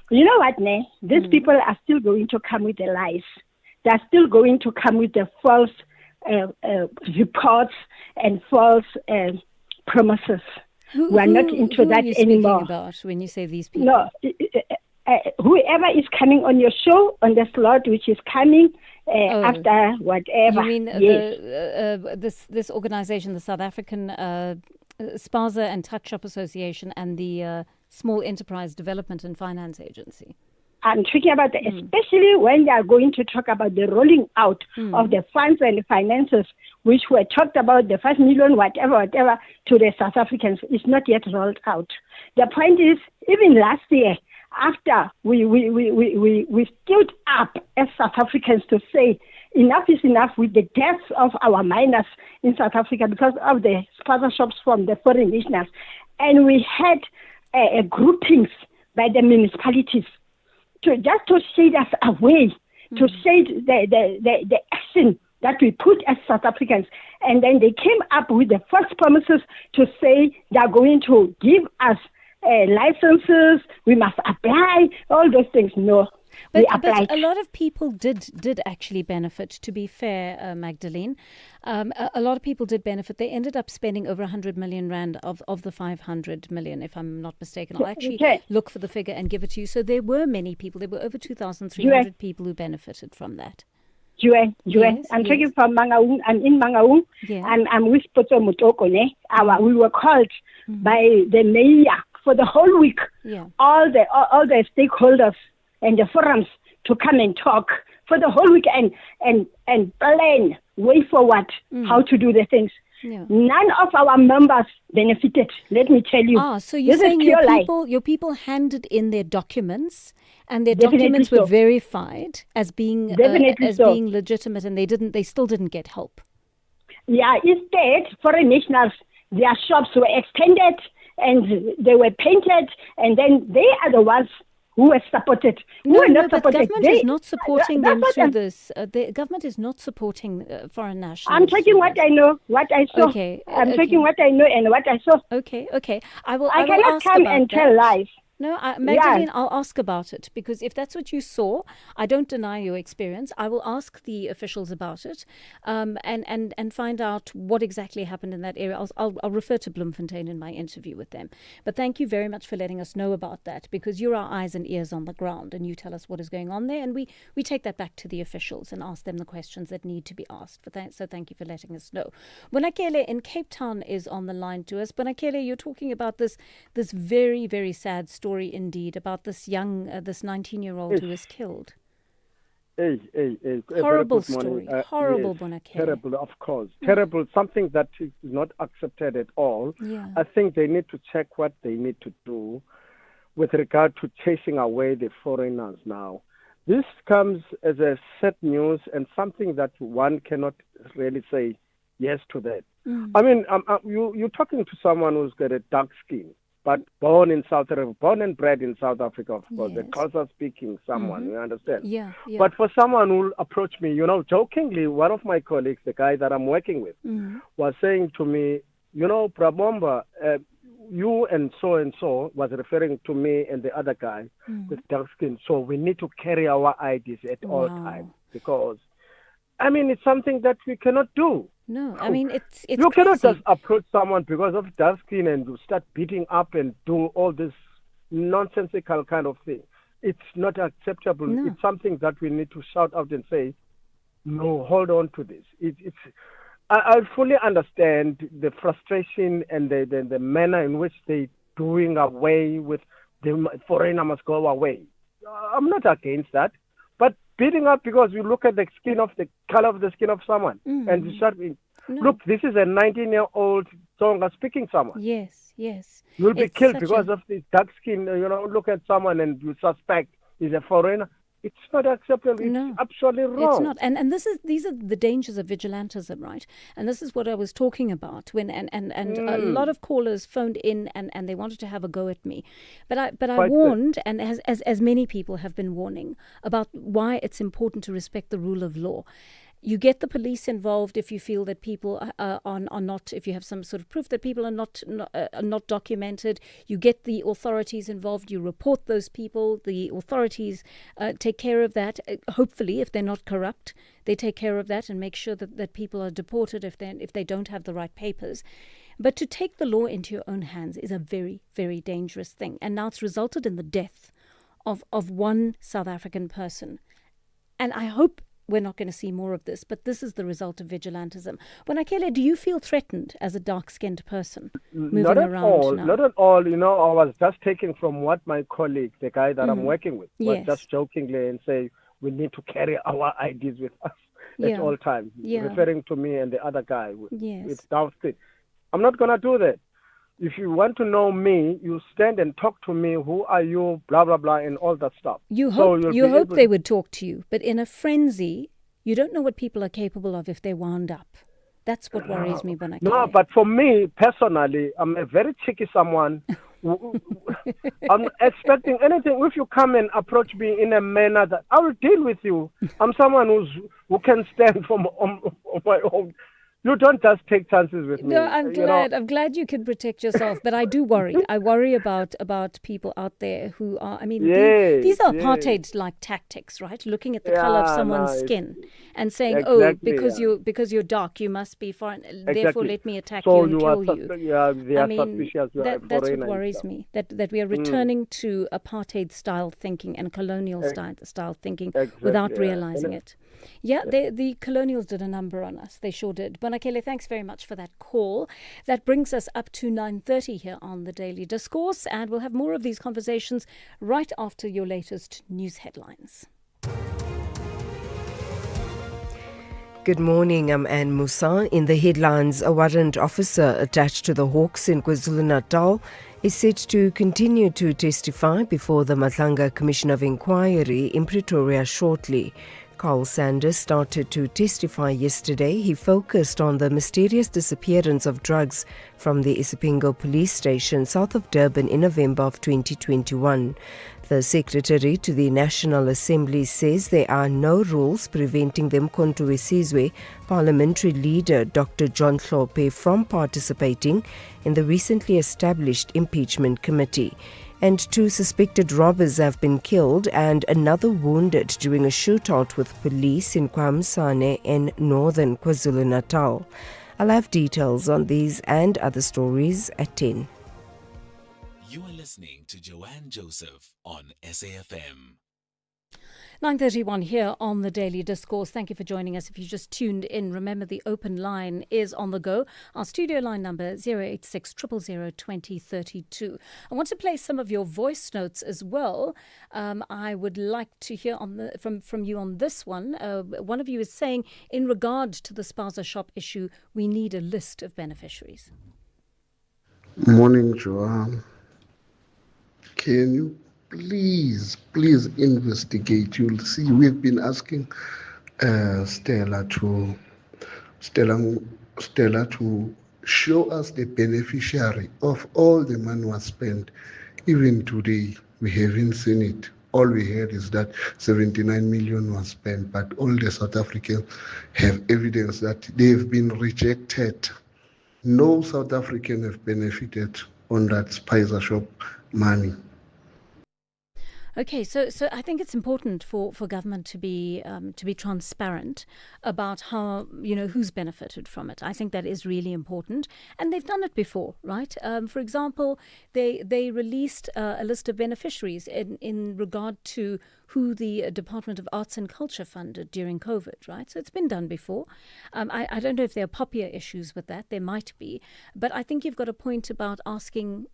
You know what, Ne? These people are still going to come with the lies. They're still going to come with the false reports and false promises. We are not into that anymore. About when you say these people? No, whoever is coming on your show, on the slot, which is coming after whatever. You mean this organization, the South African Spaza and Touch Shop Association, and the Small Enterprise Development and Finance Agency? I'm talking about especially when they are going to talk about the rolling out of the funds and the finances, which were talked about, the 5 million, whatever, to the South Africans, is not yet rolled out. The point is, even last year, after we stood up as South Africans to say enough is enough with the deaths of our miners in South Africa because of the sponsorships from the foreign nationals, and we had groupings by the municipalities to shade us away, to shade the action that we put as South Africans. And then they came up with the first promises to say they are going to give us licenses, we must apply, all those things. No. But applied. a lot of people did actually benefit, to be fair, Magdalene. A lot of people did benefit. They ended up spending over 100 million rand of the 500 million, if I'm not mistaken. I'll actually look for the figure and give it to you. So there were many people. There were over 2,300 people who benefited from that. Juan, Yes, I'm yes. talking from Mangaung. I'm in Mangaung. Yeah. I'm with Poto Mutoko. We were called by the mayor for the whole week. Yeah. All the stakeholders and the forums to come and talk for the whole week and plan way forward how to do the things. Yeah. None of our members benefited. Let me tell you. So you're This saying is pure lie. your people handed in their documents, and their Definitely documents so. were verified as being Definitely so. being legitimate, and they still didn't get help. Yeah, instead, foreign nationals, their shops were extended and they were painted, and then they are the ones who were supported. No, who were not but supported. government is not supporting them that's what through I'm- this. The government is not supporting foreign nationals. I'm talking what I know, what I saw. Okay, I'm okay. talking what I know and what I saw. Okay. I I will cannot ask come about and that. tell lies. No, Magdalene, I'll ask about it, because if that's what you saw, I don't deny your experience. I will ask the officials about it, and find out what exactly happened in that area. I'll refer to Bloemfontein in my interview with them. But thank you very much for letting us know about that, because you're our eyes and ears on the ground, and you tell us what is going on there, and we take that back to the officials and ask them the questions that need to be asked. So thank you for letting us know. Bonakele in Cape Town is on the line to us. Bonakele, you're talking about this very, very sad story indeed, about this young, this 19-year-old who was killed. Horrible story. Horrible, yes, Bonakele. terrible, of course. Terrible, something that is not accepted at all. Yeah. I think they need to check what they need to do with regard to chasing away the foreigners now. This comes as a sad news and something that one cannot really say yes to that. I mean, you're talking to someone who's got a dark skin, but born in South Africa, born and bred in South Africa, of course, Yes. a Xhosa-speaking someone, you understand? Yeah. But for someone who approached me, jokingly, one of my colleagues, the guy that I'm working with, was saying to me, Prabomba, you and so, was referring to me and the other guy with dark skin, so we need to carry our IDs at all times, because, I mean, it's something that we cannot do. No, I mean, it's you cannot crazy. just approach someone because of dark skin and you start beating up and do all this nonsensical kind of thing. It's not acceptable. No. It's something that we need to shout out and say, no, hold on to this. I fully understand the frustration and the manner in which they're doing away with the foreigner must go away. I'm not against that. But beating up because you look at the color of the skin of someone and you start being, look, this is a 19-year-old Tsonga speaking someone. Yes. You'll be It's killed such because a- of the dark skin. Look at someone and you suspect he's a foreigner. It's not acceptable. No. It's absolutely wrong. It's not, and these are the dangers of vigilantism, right? And this is what I was talking about when a lot of callers phoned in and they wanted to have a go at me, but I Quite warned, and as many people have been warning about why it's important to respect the rule of law. You get the police involved if you feel that people are not, if you have some sort of proof that people are not documented. You get the authorities involved. You report those people. The authorities take care of that. Hopefully, if they're not corrupt, they take care of that and make sure that people are deported if they don't have the right papers. But to take the law into your own hands is a very, very dangerous thing. And now it's resulted in the death of one South African person. And I hope we're not going to see more of this, but this is the result of vigilantism. Bonakele, do you feel threatened as a dark-skinned person moving Not at around all. now? Not at all. I was just taking from what my colleague, the guy that I'm working with, was Yes. just jokingly and say we need to carry our IDs with us Yeah. at all times, Yeah. referring to me and the other guy Yes. with dark skin. I'm not going to do that. If you want to know me, you stand and talk to me. Who are you? Blah, blah, blah, and all that stuff. You So hope you'll you be hope able- they would talk to you, but in a frenzy, you don't know what people are capable of if they're wound up. That's what worries me, Bonakele. No, but for me personally, I'm a very cheeky someone. I'm expecting anything. If you come and approach me in a manner that I will deal with you. I'm someone who can stand on my own. You don't just take chances with me. No, I'm glad. I'm glad you can protect yourself, but I do worry. I worry about people out there who are. I mean, these are apartheid-like tactics, right? Looking at the color of someone's skin and saying, "Oh, because you're dark, you must be foreign. Therefore, let me attack you and kill you." I mean, that's what worries me. That we are returning to apartheid-style thinking and colonial-style thinking without realizing it. Yeah, the colonials did a number on us. They sure did. Bonakele, thanks very much for that call. That brings us up to 9:30 here on the Daily Discourse, and we'll have more of these conversations right after your latest news headlines. Good morning, I'm Anne Musa. In the headlines, a warrant officer attached to the Hawks in KwaZulu-Natal is set to continue to testify before the Matlanga Commission of Inquiry in Pretoria shortly. Carl Sanders started to testify yesterday. He focused on the mysterious disappearance of drugs from the Isipingo police station south of Durban in November of 2021. The Secretary to the National Assembly says there are no rules preventing the Mkhonto weSizwe parliamentary leader Dr. John Hlophe from participating in the recently established impeachment committee. And 2 suspected robbers have been killed and another wounded during a shootout with police in KwaMsane in northern KwaZulu-Natal. I'll have details on these and other stories at 10. You are listening to Joanne Joseph on SAFM. 9:31 here on the Daily Discourse. Thank you for joining us. If you just tuned in, remember the open line is on the go. Our studio line number 086 000 2032. I want to play some of your voice notes as well. I would like to hear from you on this one. One of you is saying, in regard to the Spaza shop issue, we need a list of beneficiaries. Morning, Joanne. Can you please investigate? You'll see we've been asking Stella to show us the beneficiary of all the money was spent. Even today, we haven't seen it. All we heard is that 79 million was spent, but all the South Africans have evidence that they've been rejected. No South African have benefited on that Spicer shop money. Okay, so I think it's important for government to be transparent about how, who's benefited from it. I think that is really important, and they've done it before, right? For example, they released a list of beneficiaries in regard to who the Department of Arts and Culture funded during COVID, right? So it's been done before. I don't know if there are popular issues with that. There might be, but I think you've got a point about asking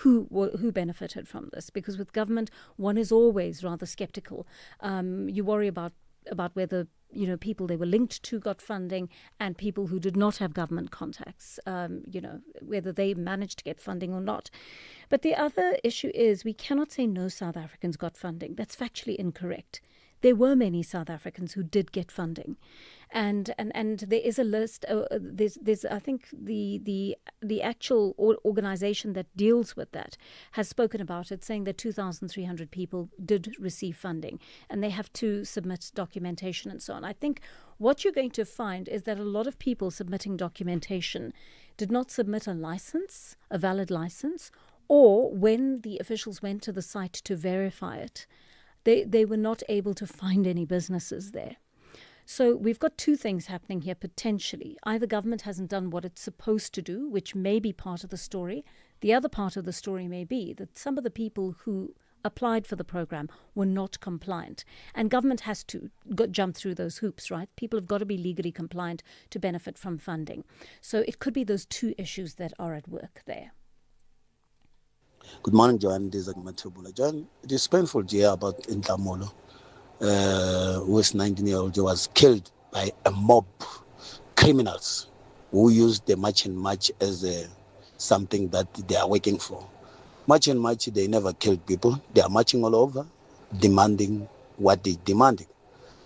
who benefited from this, because with government one is always rather skeptical. You worry about whether people they were linked to got funding and people who did not have government contacts, whether they managed to get funding or not. But the other issue is we cannot say no South Africans got funding. That's factually incorrect. There were many South Africans who did get funding, and there is a list. There's I think the actual organization that deals with that has spoken about it, saying that 2,300 people did receive funding, and they have to submit documentation and so on. I think what you're going to find is that a lot of people submitting documentation did not submit a valid license, or when the officials went to the site to verify it, they were not able to find any businesses there. So we've got 2 things happening here potentially. Either government hasn't done what it's supposed to do, which may be part of the story. The other part of the story may be that some of the people who applied for the program were not compliant. And government has to jump through those hoops, right? People have got to be legally compliant to benefit from funding. So it could be those 2 issues that are at work there. Good morning, Joanne. This is Matubula. John, it is painful to hear about Intamolo, who is 19-year-old, was killed by a mob, criminals who used the March and March as something that they are working for. March and March, they never killed people. They are marching all over, demanding what they demanding.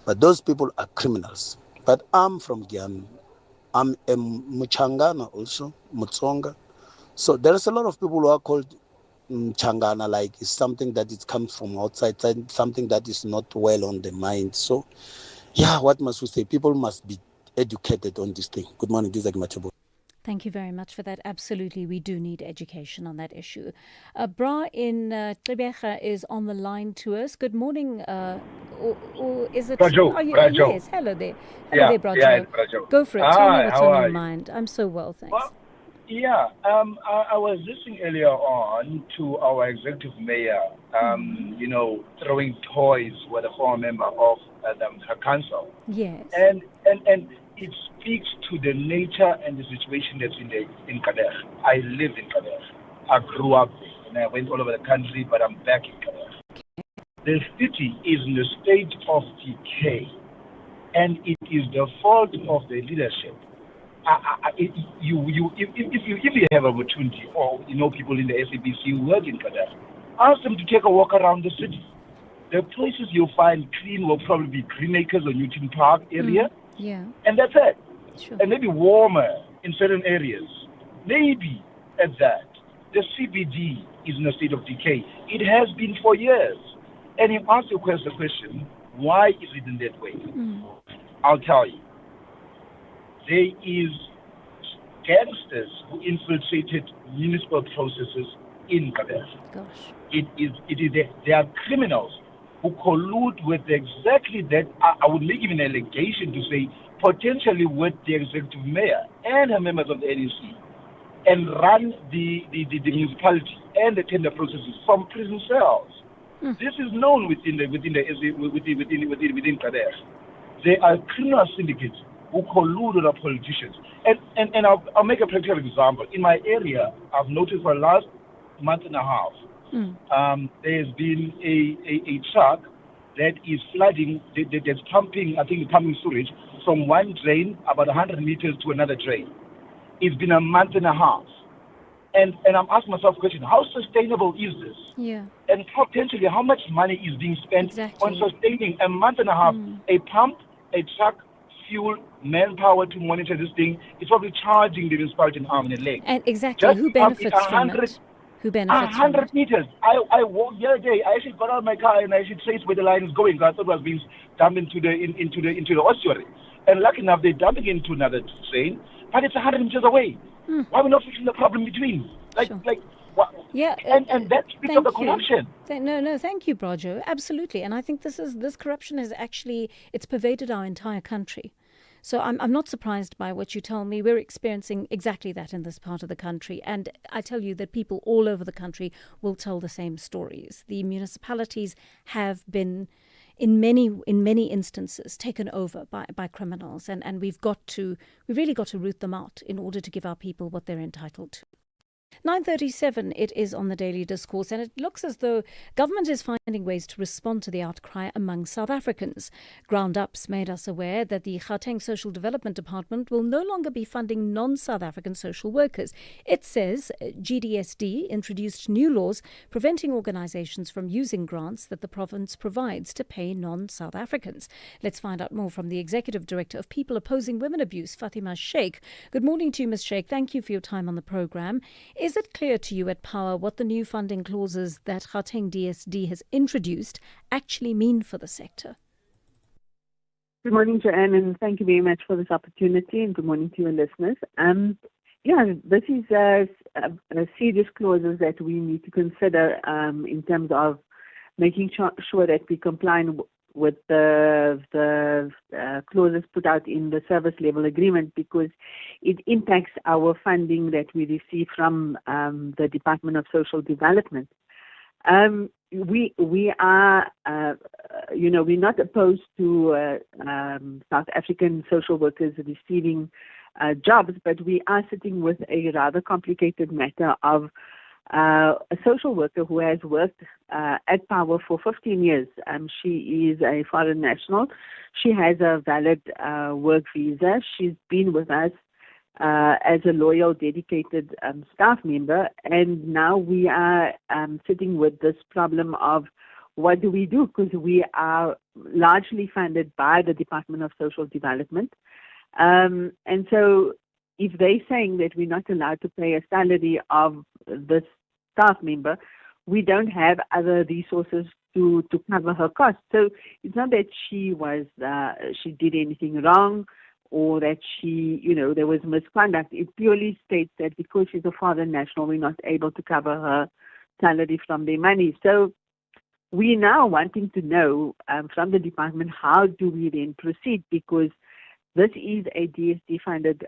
But those people are criminals. But I'm from Guyana. I'm a Muchangana also, Mutsonga. So there's a lot of people who are called Changana, like it's something that it comes from outside, something that is not well on the mind. So, yeah, what must we say? People must be educated on this thing. Good morning, this is Agmatabo. Thank you very much for that. Absolutely, we do need education on that issue. Bra in Tribeca is on the line to us. Good morning. Or is it? Brajo, Brajo. Yes, hello there. Hello there, Brajo. Yeah, it's Brajo. Go for it. Hi, Tell me what's how on are your you? mind. I'm so well, thanks. Well, yeah, I was listening earlier on to our executive mayor, throwing toys with a former member of her council. Yes. And it speaks to the nature and the situation that's in Kader. I live in Kader. I grew up there, and I went all over the country, but I'm back in Kader. The city is in a state of decay, and it is the fault of the leadership. If you have an opportunity, or people in the SABC who work in Kader, ask them to take a walk around the city. The places you'll find clean will probably be Greenacres or Newton Park area. Yeah. And that's it. Sure. And maybe warmer in certain areas. Maybe at that. The CBD is in a state of decay. It has been for years. And you ask the question, why is it in that way? I'll tell you. There is gangsters who infiltrated municipal processes in Kader. Gosh. They are criminals who collude with exactly that. I would make even an allegation to say potentially with the executive mayor and her members of the NEC, and run the municipality and the tender processes from prison cells. This is known within Kader. There are criminal syndicates who collude with our politicians. And I'll make a practical example. In my area, I've noticed for the last month and a half, there's been a truck that is flooding, that's pumping sewage from one drain about 100 meters to another drain. It's been a month and a half. And I'm asking myself a question, how sustainable is this? Yeah. And potentially, how much money is being spent on sustaining a month and a half? A pump, a truck, fuel, manpower to monitor this thing. It's probably charging the municipality an arm and a leg. And exactly, who benefits from it? Who benefits from it? 100 meters. I walked the other day. I actually got out of my car and I actually traced where the line is going. I thought it was being dumped into the ossuary. And lucky enough, they're dumping into another train, but it's 100 meters away. Why are we not fixing the problem between? What? Yeah, and that speaks of the corruption. No, thank you, Brajo. Absolutely, and I think this corruption is actually it's pervaded our entire country. So I'm not surprised by what you tell me. We're experiencing exactly that in this part of the country, and I tell you that people all over the country will tell the same stories. The municipalities have been, in many instances, taken over by criminals, and we've really got to root them out in order to give our people what they're entitled to. 9:37 it is on the Daily Discourse, and it looks as though government is finding ways to respond to the outcry among South Africans. Ground Ups made us aware that the Gauteng Social Development Department will no longer be funding non-South African social workers. It says GDSD introduced new laws preventing organizations from using grants that the province provides to pay non-South Africans. Let's find out more from the Executive Director of People Opposing Women Abuse, Fatima Sheikh. Good morning to you, Ms. Sheikh. Thank you for your time on the program. Is it clear to you at Power what the new funding clauses that Gauteng DSD has introduced actually mean for the sector? Good morning, Joanne, and thank you very much for this opportunity, and good morning to your listeners. This is a serious clauses that we need to consider in terms of making sure that we comply with the clauses put out in the service level agreement, because it impacts our funding that we receive from the Department of Social Development. We are, we're not opposed to South African social workers receiving jobs, but we are sitting with a rather complicated matter of a social worker who has worked at Power for 15 years. She is a foreign national. She has a valid work visa. She's been with us as a loyal, dedicated staff member, and now we are sitting with this problem of what do we do, because we are largely funded by the Department of Social Development. And so if they're saying that we're not allowed to pay a salary of this staff member, we don't have other resources to cover her costs. So it's not that she did anything wrong or that there was misconduct. It purely states that because she's a foreign national, we're not able to cover her salary from their money. So we're now wanting to know from the department, how do we then proceed? Because this is a DSD-funded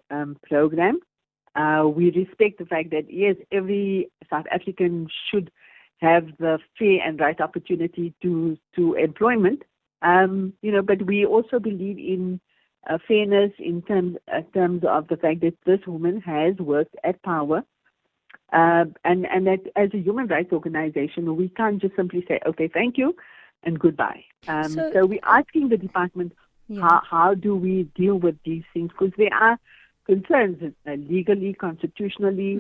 program. We respect the fact that, yes, every South African should have the fair and right opportunity to employment. But we also believe in fairness in terms of the fact that this woman has worked at Power, and that as a human rights organization, we can't just simply say, okay, thank you, and goodbye. So we're asking the department, how do we deal with these things? Because there are concerns legally, constitutionally,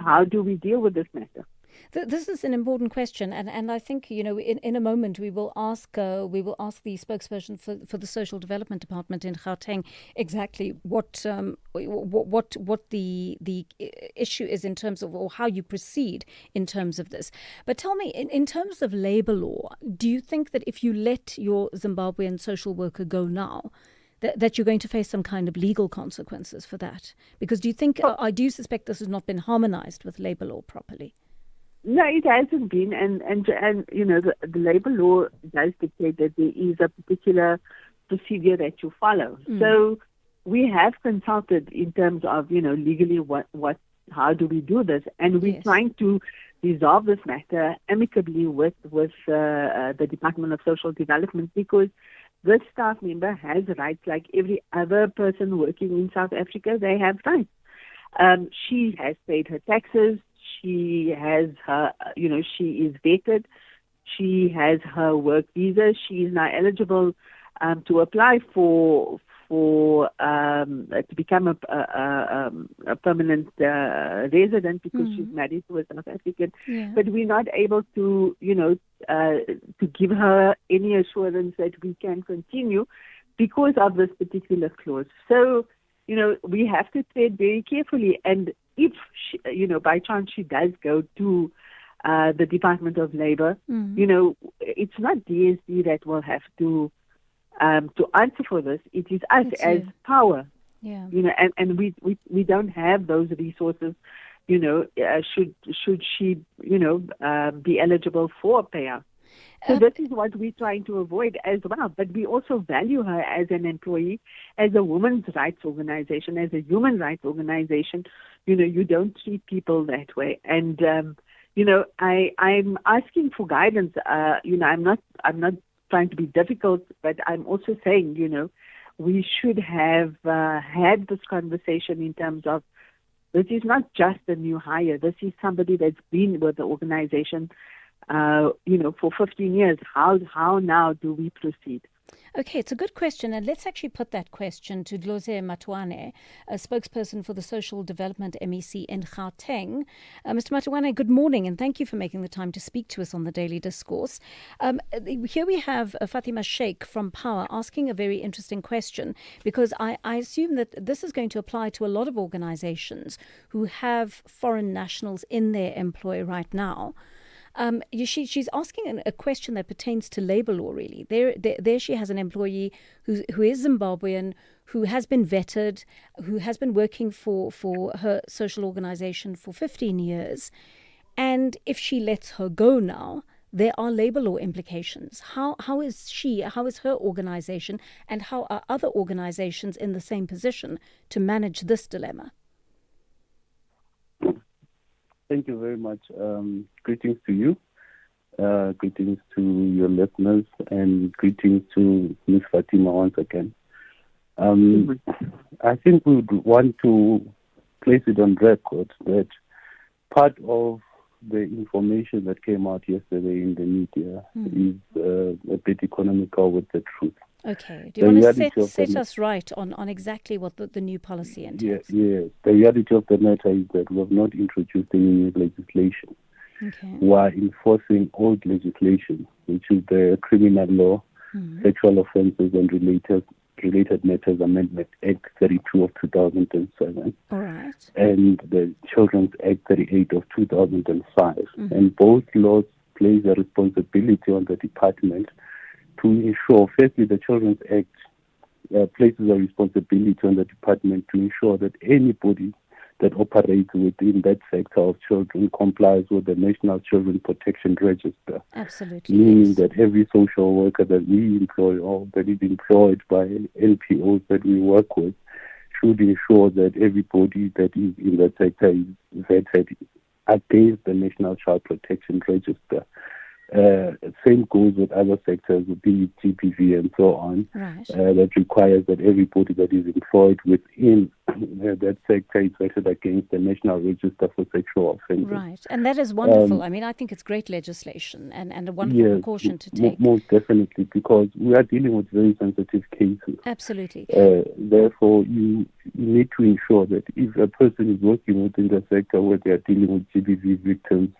how do we deal with this matter? This is an important question, and I think in a moment we will ask the spokesperson for the Social Development Department in Gauteng exactly what the issue is in terms of, or how you proceed in terms of this. But tell me, in terms of labor law, do you think that if you let your Zimbabwean social worker go now, that you're going to face some kind of legal consequences for that? Because do you think I do suspect this has not been harmonized with labor law properly? No, it hasn't been, and the labor law does dictate that there is a particular procedure that you follow. So we have consulted in terms of legally how do we do this, and we're trying to resolve this matter amicably with the Department of Social Development, because this staff member has rights like every other person working in South Africa. They have rights. She has paid her taxes. She has her, she is vetted. She has her work visa. She is now eligible to apply to become a permanent resident, because she's married to a South African. Yeah. But we're not able to, to give her any assurance that we can continue because of this particular clause. So, we have to tread very carefully. And if she, by chance she does go to the Department of Labor, it's not DSD that will have to answer for this. It is us as Power. Yeah. And we don't have those resources. Should she be eligible for a payout. So this is what we're trying to avoid as well. But we also value her as an employee, as a women's rights organization, as a human rights organization. You don't treat people that way. And, I'm asking for guidance. I'm not trying to be difficult, but I'm also saying, we should have had this conversation in terms of, this is not just a new hire. This is somebody that's been with the organization for 15 years. How now do we proceed? Okay, it's a good question, and let's actually put that question to Dloze Matuane, a spokesperson for the Social Development MEC in Gauteng. Mr. Matuane, good morning, and thank you for making the time to speak to us on the Daily Discourse. Here we have Fatima Sheikh from Power asking a very interesting question, because I assume that this is going to apply to a lot of organizations who have foreign nationals in their employ right now. She's asking a question that pertains to labor law, really. There she has an employee who is Zimbabwean, who has been vetted, who has been working for her social organization for 15 years. And if she lets her go now, there are labor law implications. How is her organization, and how are other organizations in the same position to manage this dilemma? Thank you very much. Greetings to you, greetings to your listeners, and greetings to Ms. Fatima once again. I think we would want to place it on record that part of the information that came out yesterday in the media is a bit economical with the truth. Okay. Do you want to set us right on exactly what the new policy entails? Yes. The reality of the matter is that we have not introduced any new legislation. Okay. We are enforcing old legislation, which is the Criminal Law, Sexual Offences and Related Matters Amendment Act 32 of 2007. All right. And the Children's Act 38 of 2005. And both laws place a responsibility on the department to ensure, firstly, the Children's Act places a responsibility on the department to ensure that anybody that operates within that sector of children complies with the National Children Protection Register. Absolutely. Meaning yes. that every social worker that we employ or that is employed by NPOs that we work with should ensure that everybody that is in that sector is vetted against the National Child Protection Register. Same goes with other sectors, be it GPV and so on. Right. That requires that everybody that is employed within that sector is vetted against the National Register for Sexual Offences. Right, and that is wonderful. I mean, I think it's great legislation and a wonderful precaution to take. Most definitely, because we are dealing with very sensitive cases. Absolutely. Therefore, you need to ensure that if a person is working within the sector where they are dealing with GBV victims,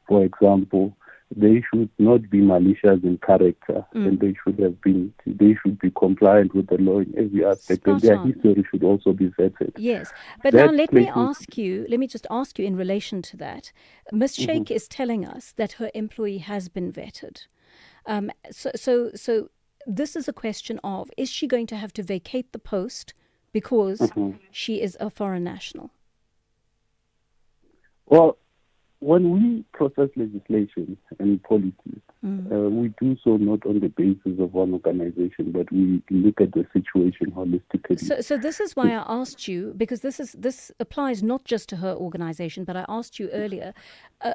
for example, they should not be malicious in character, and they should be compliant with the law in every aspect, and their history should also be vetted. Yes, but now let me just ask you in relation to that. Ms. Sheikh is telling us that her employee has been vetted. So this is a question of, is she going to have to vacate the post because she is a foreign national? Well, when we process legislation and policies, we do so not on the basis of one organization, but we look at the situation holistically. So this is why I asked you, because this applies not just to her organization, but I asked you earlier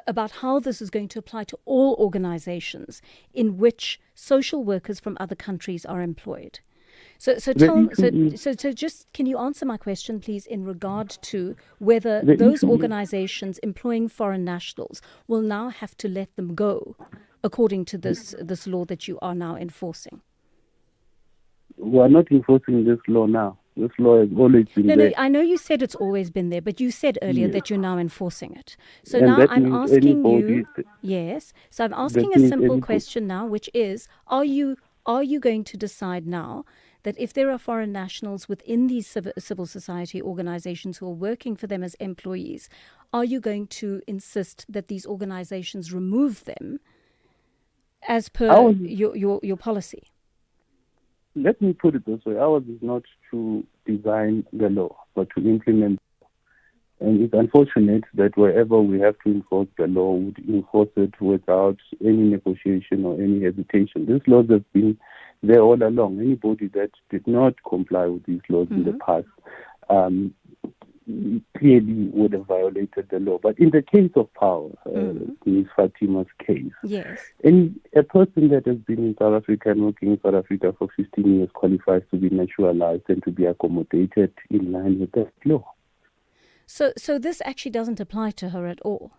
about how this is going to apply to all organizations in which social workers from other countries are employed. So just can you answer my question, please, in regard to whether those organizations employing foreign nationals will now have to let them go according to this law that you are now enforcing? We are not enforcing this law now. This law has always been there. No, I know you said it's always been there, but you said earlier that you're now enforcing it. So And now that I'm means asking you, anybody yes. So I'm asking that a means simple anybody- question now, which is, are you going to decide now that if there are foreign nationals within these civil society organizations who are working for them as employees, are you going to insist that these organizations remove them as per your policy? Let me put it this way. Ours is not to design the law, but to implement. And it's unfortunate that wherever we have to enforce the law, we would enforce it without any negotiation or any hesitation. These laws have been there all along. Anybody that did not comply with these laws in the past clearly would have violated the law. But in the case of Power, Ms. Fatima's case, yes, a person that has been in South Africa and working in South Africa for 15 years qualifies to be naturalized and to be accommodated in line with that law. So this actually doesn't apply to her at all?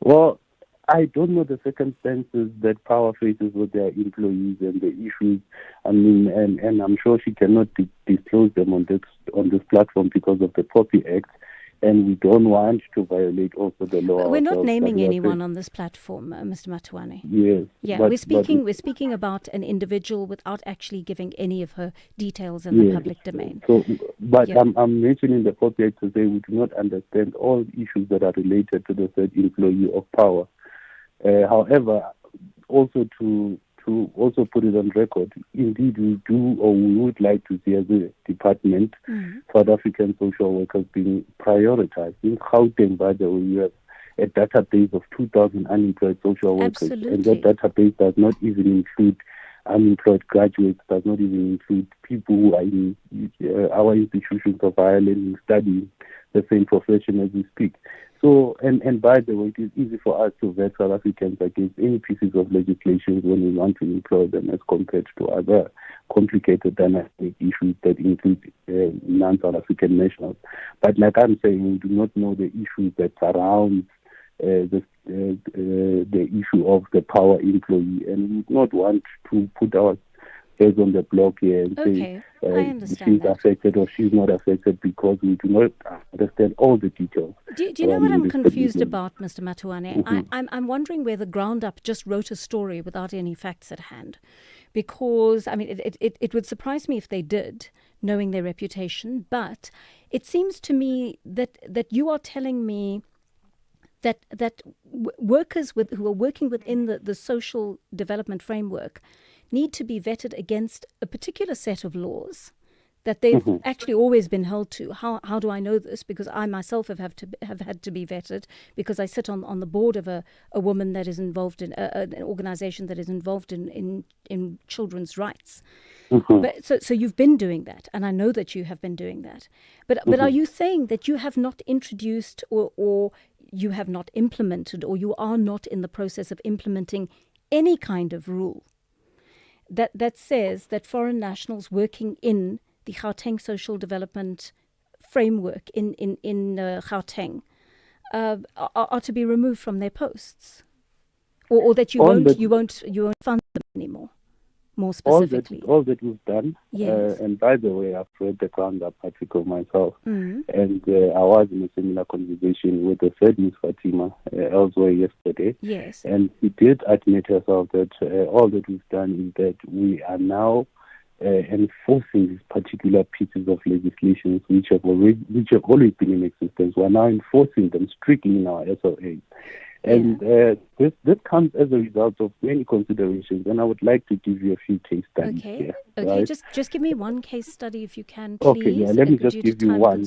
Well, I don't know the circumstances that Power faces with their employees and the issues. I mean, and I'm sure she cannot disclose them on this platform because of the POPI Act, and we don't want to violate also the law. We're not naming anyone on this platform, Mr. Matuane. Yes. Yeah, we're speaking about an individual without actually giving any of her details in the public domain. So, but I'm mentioning the POPI Act to say we do not understand all issues that are related to the third employee of Power. However, also to also put it on record, indeed we do, or we would like to see as a department, South African social workers being prioritized. In Gauteng, by the way, we have a database of 2,000 unemployed social workers. Absolutely. And that database does not even include unemployed graduates, does not even include people who are in our institutions of higher learning studying the same profession as we speak. So, and by the way, it is easy for us to vet South Africans against any pieces of legislation when we want to employ them as compared to other complicated dynamic issues that include non-South African nationals. But like I'm saying, we do not know the issues that surround the issue of the Power employee, and we do not want to put our heads on the block here and say she's affected or she's not affected because we do not understand all the details. Do you know what I'm confused about, Mr. Matuane? I'm wondering whether Ground Up just wrote a story without any facts at hand. Because, I mean, it would surprise me if they did, knowing their reputation. But it seems to me that you are telling me that workers who are working within the social development framework need to be vetted against a particular set of laws that they've actually always been held to. How do I know this? Because I myself have had to be vetted, because I sit on the board of a woman that is involved in an organization that is involved in children's rights. But so you've been doing that, and I know that you have been doing that. But are you saying that you have not introduced or you have not implemented, or you are not in the process of implementing any kind of rule that says that foreign nationals working in the Gauteng social development framework in Gauteng are to be removed from their posts, or that you won't fund them anymore? More specifically, all that we've done, yes. And by the way, I've read the ground-up article myself, and I was in a similar conversation with the third Ms. Fatima elsewhere yesterday, yes. And she did admit herself that all that we've done is that we are now enforcing these particular pieces of legislation which have always been in existence. We are now enforcing them strictly in our SOAs. And this comes as a result of many considerations, and I would like to give you a few case studies here. Okay, right? just give me one case study if you can, please. Okay, yeah, let me just give you one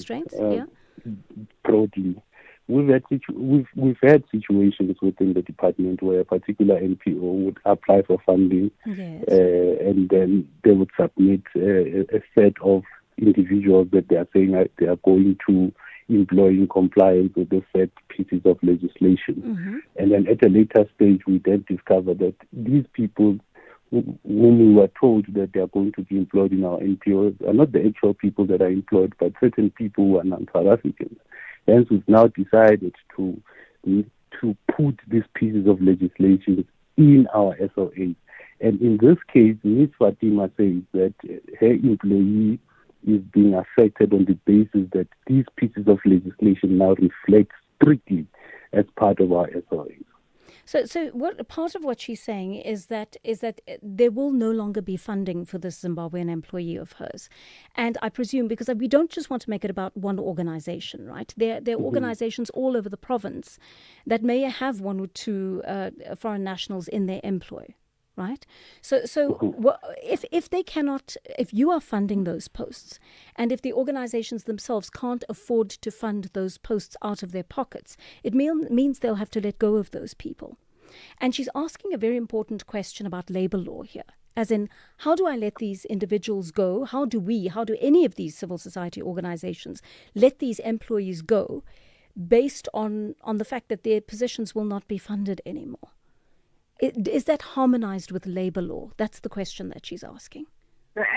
broadly. We've had situations within the department where a particular NPO would apply for funding, and then they would submit a set of individuals that they are saying that they are going to employ in compliance with the set pieces of legislation. And then at a later stage, we then discover that these people whom we were told that they are going to be employed in our NPOs are not the actual people that are employed, but certain people who are non-South Africans. Hence, we've now decided to put these pieces of legislation in our SOA. And in this case, Ms. Fatima says that her employee is being affected on the basis that these pieces of legislation now reflect strictly as part of our SOAs. So what part of what she's saying is that there will no longer be funding for this Zimbabwean employee of hers, and I presume because we don't just want to make it about one organization, right? There are organizations all over the province that may have one or two foreign nationals in their employ. Right. So if they cannot, if you are funding those posts, and if the organizations themselves can't afford to fund those posts out of their pockets, it means they'll have to let go of those people. And she's asking a very important question about labor law here, as in, how do I let these individuals go? How do any of these civil society organizations let these employees go based on the fact that their positions will not be funded anymore? Is that harmonized with labor law? That's the question that she's asking.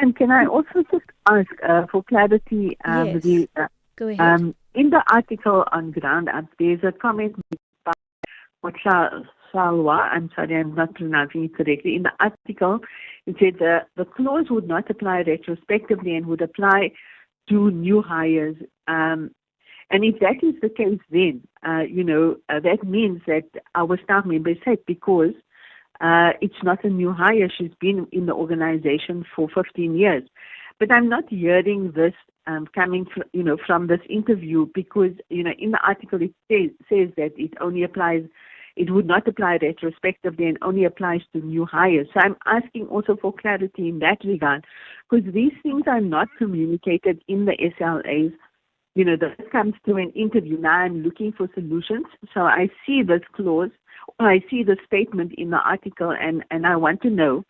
And can I also just ask for clarity? Yes. Go ahead. In the article on Ground Up, there's a comment by Salwa. I'm sorry, I'm not pronouncing it correctly. In the article, it said the clause would not apply retrospectively and would apply to new hires. And if that is the case, then, that means that our staff members said because it's not a new hire, she's been in the organization for 15 years. But I'm not hearing this coming from this interview because, in the article it says that it would not apply retrospectively and only applies to new hires. So I'm asking also for clarity in that regard because these things are not communicated in the SLAs. This comes to an interview. Now I'm looking for solutions. So I see this clause, or I see the statement in the article, and I want to know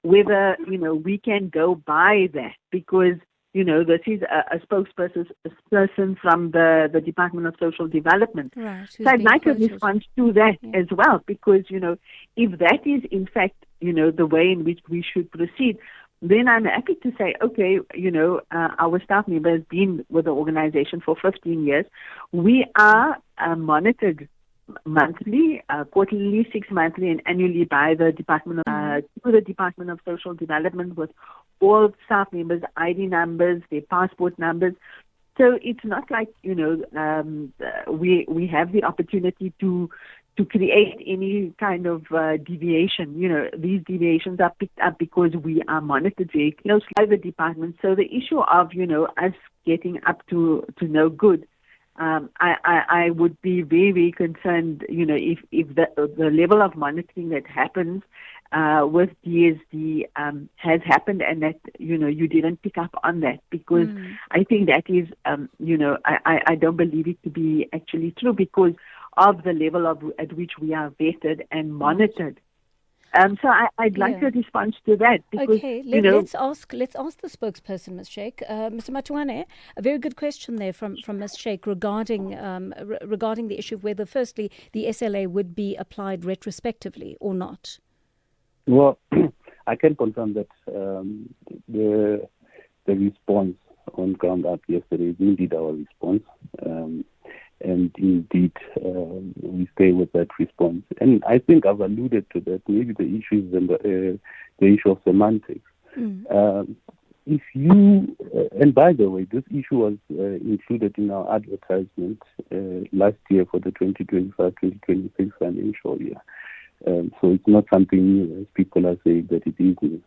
whether, we can go by that because, this is a spokesperson from the Department of Social Development. Right, so I'd like a response to that as well because, if that is in fact, the way in which we should proceed, then I'm happy to say, okay, our staff member has been with the organization for 15 years. We are monitored monthly, quarterly, 6 monthly, and annually by the Department of Social Development with all staff members' ID numbers, their passport numbers. So it's not like, we have the opportunity to create any kind of deviation. These deviations are picked up because we are monitored very closely by the department. So the issue of, us getting up to no good, I would be very, very concerned, if the level of monitoring that happens with DSD has happened, and that you didn't pick up on that, because I think that is I don't believe it to be actually true because of the level at which we are vetted and monitored. So I'd like a response to that. Because, let's ask the spokesperson, Ms. Sheikh. Mr. Matuane, a very good question there from Ms. Sheikh regarding the issue of whether, firstly, the SLA would be applied retrospectively or not. Well, I can confirm that the response on ground up yesterday is indeed our response. And indeed, we stay with that response. And I think I've alluded to that. Maybe the issue is the issue of semantics. If you, and by the way, this issue was included in our advertisement last year for the 2025-2026 financial year. So it's not something new, as people are saying that it is new.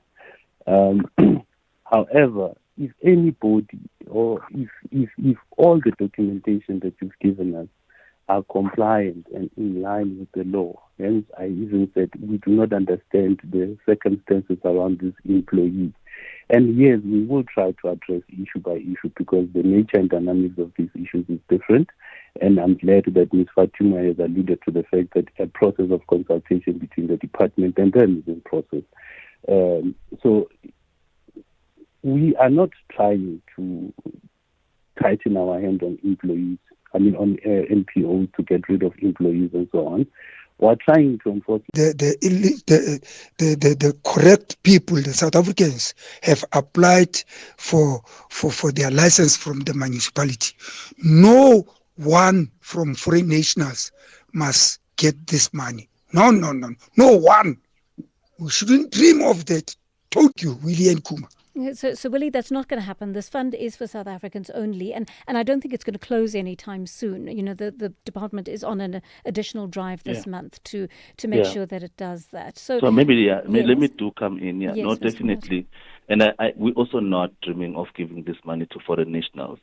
However, if anybody or if all the documentation that you've given us are compliant and in line with the law, hence I even said we do not understand the circumstances around this employee. And yes, we will try to address issue by issue because the nature and dynamics of these issues is different. And I'm glad that Ms. Fatima has alluded to the fact that a process of consultation between the department and them is in process. So we are not trying to tighten our hand on employees, on NPOs to get rid of employees and so on. We're trying to enforce the correct people. The South Africans have applied for their license from the municipality. No one from foreign nationals must get this money. No one. We shouldn't dream of that. Told you, Willie and Kuma. So Willie, that's not going to happen. This fund is for South Africans only, and I don't think it's going to close anytime soon. The department is on an additional drive this month to make sure that it does that. So maybe let me come in. Yeah, yes, no, definitely. And we're also not dreaming of giving this money to foreign nationals,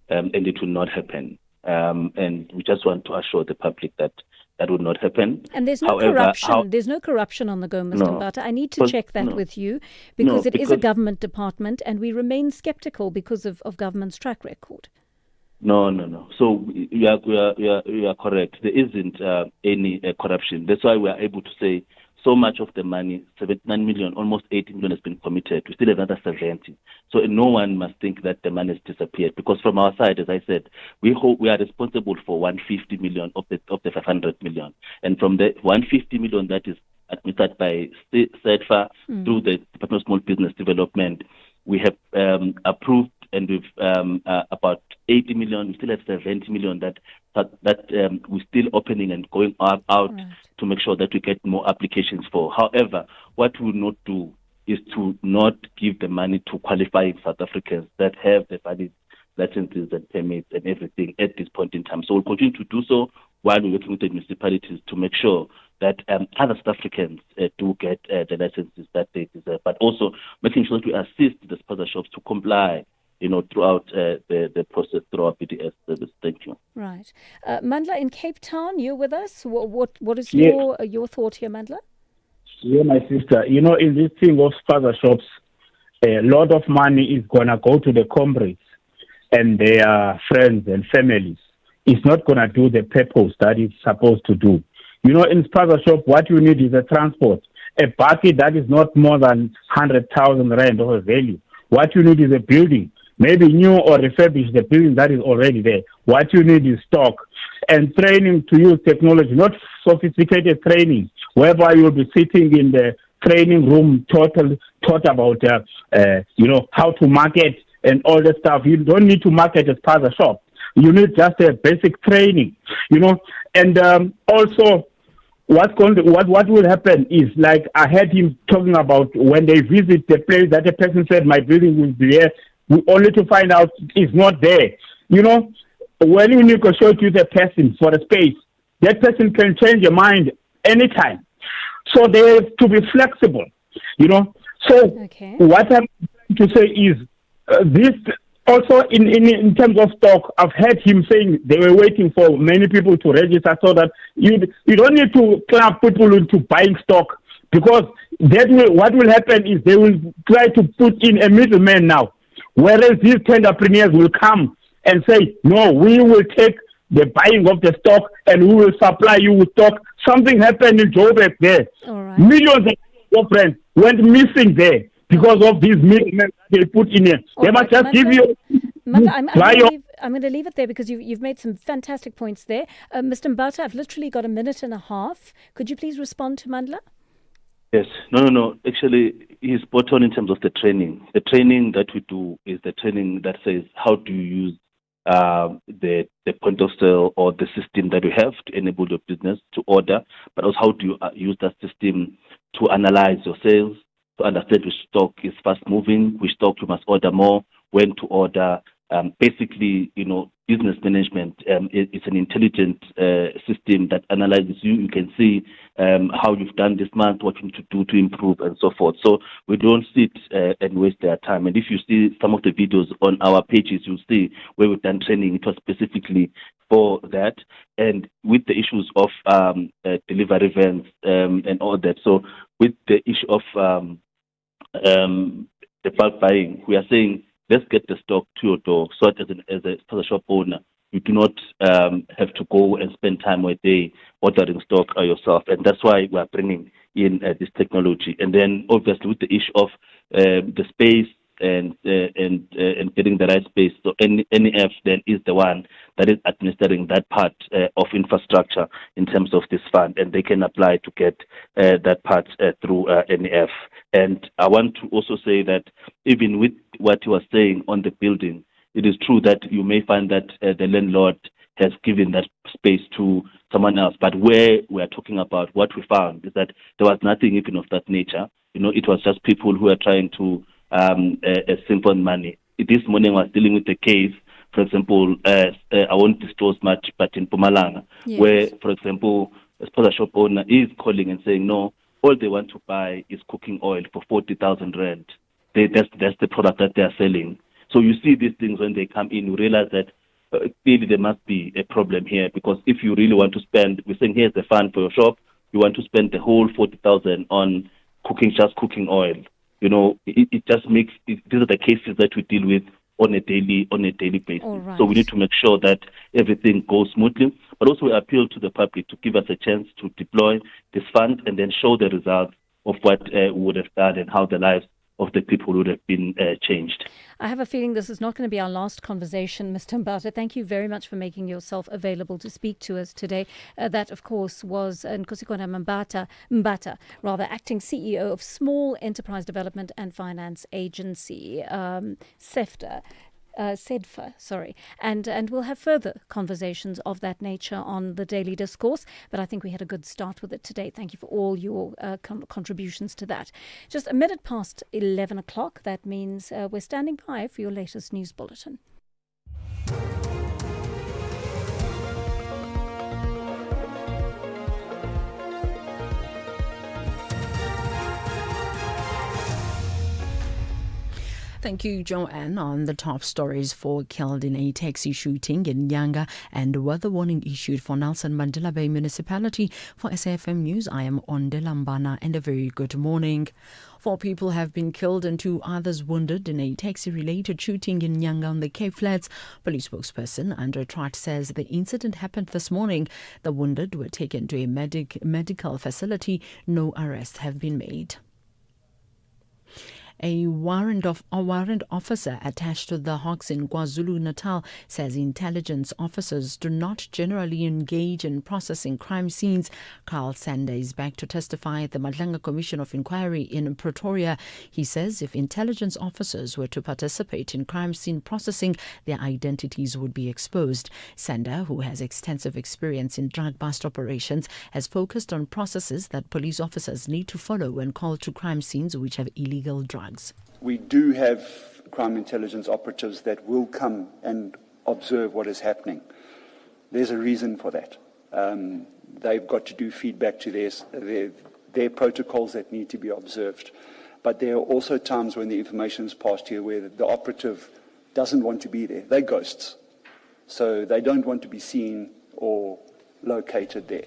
and it will not happen. And we just want to assure the public that would not happen. And there's no corruption. There's no corruption on the go, Mr. Mbata. I need to check that with you because it is a government department and we remain skeptical because of government's track record. No. So you are correct. There isn't any corruption. That's why we are able to say so much of the money, 79 million, almost 80 million has been committed. We still have another 70. So no one must think that the money has disappeared because from our side, as I said, we are responsible for 150 million of the 500 million. And from the 150 million that is administered by SAfMRadio through the Department of Small Business Development, we have approved and we've about 80 million. We still have 70 million that we're still opening and going out to make sure that we get more applications for. However, what we will not do is to not give the money to qualifying South Africans that have the valid licenses and permits and everything at this point in time. So we'll continue to do so while we're working with the municipalities to make sure that other South Africans do get the licenses that they deserve, but also making sure that we assist the sponsor shops to comply throughout the process through our BDS service. Thank you. Right. Mandla, in Cape Town, you're with us. What is your thought here, Mandla? Yeah, my sister. In this thing of sponsor shops, a lot of money is going to go to the comrades and their friends and families. It's not going to do the purpose that it's supposed to do. In sponsor shop, what you need is a transport. A bucket that is not more than 100,000 rand of a value. What you need is a building. Maybe new or refurbish the building that is already there. What you need is stock and training to use technology, not sophisticated training, whereby you'll be sitting in the training room taught about, how to market and all that stuff. You don't need to market as part of the shop. You need just a basic training, and also what will happen is, like I heard him talking about when they visit the place that a person said my building will be there, only to find out it's not there. When you negotiate with a person for a space, that person can change your mind anytime. So they have to be flexible, So what I'm trying to say is this also in terms of stock, I've heard him saying they were waiting for many people to register so that you don't need to club people into buying stock because what will happen is they will try to put in a middleman now, whereas these tenderpreneurs will come and say, no, we will take the buying of the stock and we will supply you with stock. Something happened in Joburg there. Right. Millions of friends went missing there because of these middlemen they put in here. They must just give you... I'm going to leave it there because you've made some fantastic points there. Mr. Mbata, I've literally got a minute and a half. Could you please respond to Mandla? Yes. No. Actually, he's spot on in terms of the training. The training that we do is the training that says how do you use the point of sale or the system that we have to enable your business to order, but also how do you use that system to analyze your sales, to understand which stock is fast moving, which stock you must order more, when to order. Basically, business management is an intelligent system that analyzes you. You can see how you've done this month, what you need to do to improve, and so forth. So we don't sit and waste their time. And if you see some of the videos on our pages, you'll see where we've done training. It was specifically for that, and with the issues of delivery vans and all that. So with the issue of the bulk buying, we are saying, let's get the stock to your door so that as a shop owner, you do not have to go and spend time or a day ordering stock yourself. And that's why we are bringing in this technology. And then obviously with the issue of the space and getting the right space. So NEF then is the one that is administering that part of infrastructure in terms of this fund, and they can apply to get that part through NEF. And I want to also say that even with what you were saying on the building, it is true that you may find that the landlord has given that space to someone else. But where we are talking about, what we found is that there was nothing even of that nature. It was just people who are trying to simple money. This morning I was dealing with a case, for example, I won't disclose much, but in Mpumalanga, yes, where, for example, a shop owner is calling and saying, no, all they want to buy is cooking oil for 40,000 rand. That's the product that they are selling. So you see these things when they come in, you realize that clearly there must be a problem here, because if you really want to spend, we're saying here's the fund for your shop, you want to spend the whole 40,000 on just cooking oil. It just makes these are the cases that we deal with on a daily basis. Right. So we need to make sure that everything goes smoothly, but also we appeal to the public to give us a chance to deploy this fund and then show the results of what we would have done and how the lives of the people would have been changed. I have a feeling this is not going to be our last conversation, Mr. Mbata. Thank you very much for making yourself available to speak to us today. That, of course, was Nkosikwana Mbata, acting CEO of Small Enterprise Development and Finance Agency, SEFTA. SEDFA, and we'll have further conversations of that nature on the Daily Discourse, but I think we had a good start with it today. Thank you for all your contributions to that. Just a minute past 11 o'clock, that means we're standing by for your latest news bulletin. Thank you, Joanne. On the top stories: 4 killed in a taxi shooting in Nyanga and weather warning issued for Nelson Mandela Bay Municipality. For SAFM News, I am Onde Lambana, and a very good morning. 4 people have been killed and 2 others wounded in a taxi-related shooting in Nyanga on the Cape Flats. Police spokesperson Andre Trott says the incident happened this morning. The wounded were taken to a medical facility. No arrests have been made. A warrant officer attached to the Hawks in KwaZulu-Natal says intelligence officers do not generally engage in processing crime scenes. Carl Sander is back to testify at the Madlanga Commission of Inquiry in Pretoria. He says if intelligence officers were to participate in crime scene processing, their identities would be exposed. Sander, who has extensive experience in drug bust operations, has focused on processes that police officers need to follow when called to crime scenes which have illegal drugs. We do have crime intelligence operatives that will come and observe what is happening. There's a reason for that. They've got to do feedback to their protocols that need to be observed. But there are also times when the information is passed here where the operative doesn't want to be there. They're ghosts. So they don't want to be seen or located there.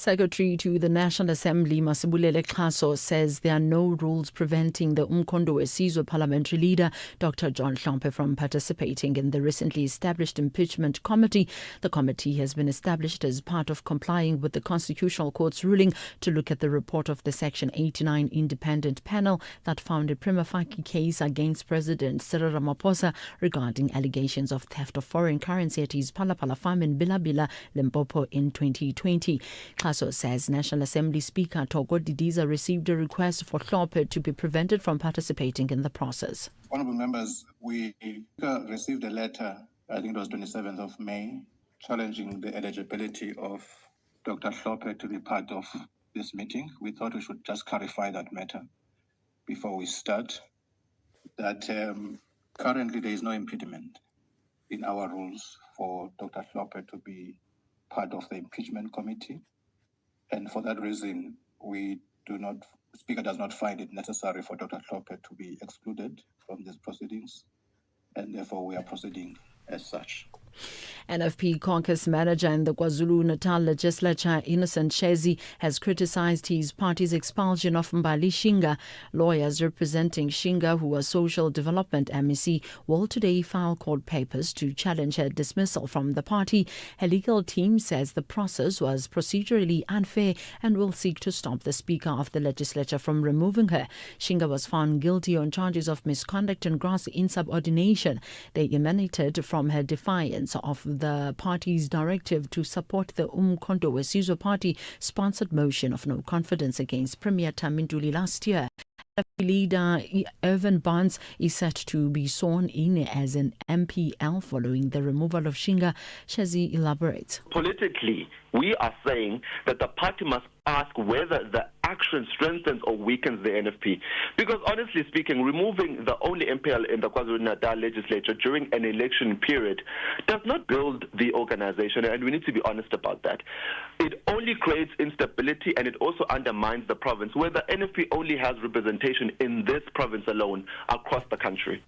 Secretary to the National Assembly, Masibulele Xhaso, says there are no rules preventing the Umkhondo Wesizwe parliamentary leader, Dr. John Hlophe, from participating in the recently established impeachment committee. The committee has been established as part of complying with the Constitutional Court's ruling to look at the report of the Section 89 independent panel that found a prima facie case against President Cyril Ramaphosa regarding allegations of theft of foreign currency at his Palapala farm in Bilabila, Limpopo in 2020. Xhaso says National Assembly Speaker Thoko Didiza received a request for Hlophe to be prevented from participating in the process. Honourable members, we received a letter, I think it was 27th of May, challenging the eligibility of Dr. Hlophe to be part of this meeting. We thought we should just clarify that matter before we start, that currently there is no impediment in our rules for Dr. Hlophe to be part of the impeachment committee. And for that reason, Speaker does not find it necessary for Dr. Hlophe to be excluded from these proceedings, and therefore we are proceeding as such. NFP caucus manager in the KwaZulu-Natal legislature, Innocent Shezi, has criticized his party's expulsion of Mbali Shinga. Lawyers representing Shinga, who was Social Development MEC, will today file court papers to challenge her dismissal from the party. Her legal team says the process was procedurally unfair and will seek to stop the Speaker of the legislature from removing her. Shinga was found guilty on charges of misconduct and gross insubordination. They emanated from her defiance of the party's directive to support the Umkhonto Wesizwe Party-sponsored motion of no confidence against Premier Taminduli last year. Leader Irvin Barnes is set to be sworn in as an MPL following the removal of Shinga. Shazi elaborates. Politically, we are saying that the party must ask whether the action strengthens or weakens the NFP. Because honestly speaking, removing the only MPL in the KwaZulu-Natal legislature during an election period does not build the organization, and we need to be honest about that. It only creates instability, and it also undermines the province, where the NFP only has representation in this province alone across the country.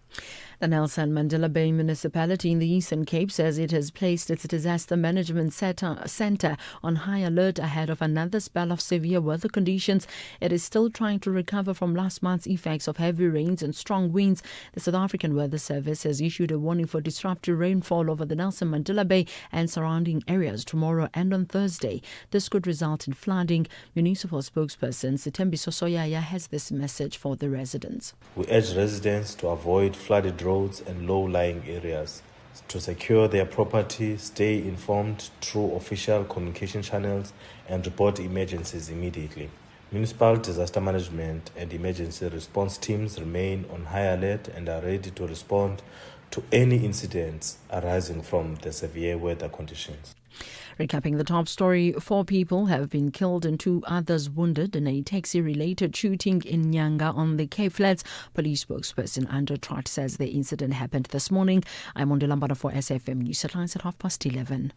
The Nelson Mandela Bay municipality in the Eastern Cape says it has placed its disaster management centre on high alert ahead of another spell of severe weather conditions. It is still trying to recover from last month's effects of heavy rains and strong winds. The South African Weather Service has issued a warning for disruptive rainfall over the Nelson Mandela Bay and surrounding areas tomorrow and on Thursday. This could result in flooding. Municipal spokesperson Sitembiso Soyaya has this message for the residents. We urge residents to avoid flooded roads and low-lying areas, to secure their property, stay informed through official communication channels, and report emergencies immediately. Municipal disaster management and emergency response teams remain on high alert and are ready to respond to any incidents arising from the severe weather conditions. Recapping the top story, 4 people have been killed and 2 others wounded in a taxi-related shooting in Nyanga on the Cape Flats. Police spokesperson Andrew Trott says the incident happened this morning. I'm on Lambada for SAFM News Headlines at 11:30.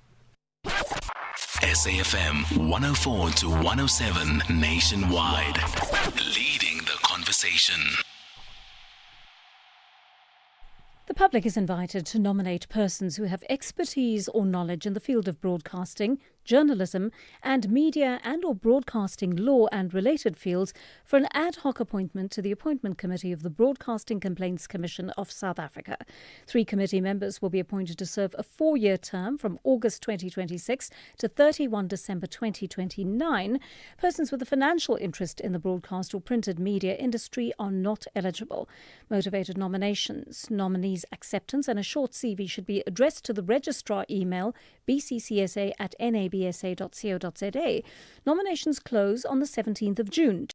SAFM 104 to 107 nationwide. Leading the conversation. The public is invited to nominate persons who have expertise or knowledge in the field of broadcasting, journalism and media and or broadcasting law and related fields for an ad hoc appointment to the Appointment Committee of the Broadcasting Complaints Commission of South Africa. 3 committee members will be appointed to serve a 4-year term from August 2026 to 31 December 2029. Persons with a financial interest in the broadcast or printed media industry are not eligible. Motivated nominations, nominees' acceptance and a short CV should be addressed to the registrar email bccsa@nabsa.co.za. Nominations close on the 17th of June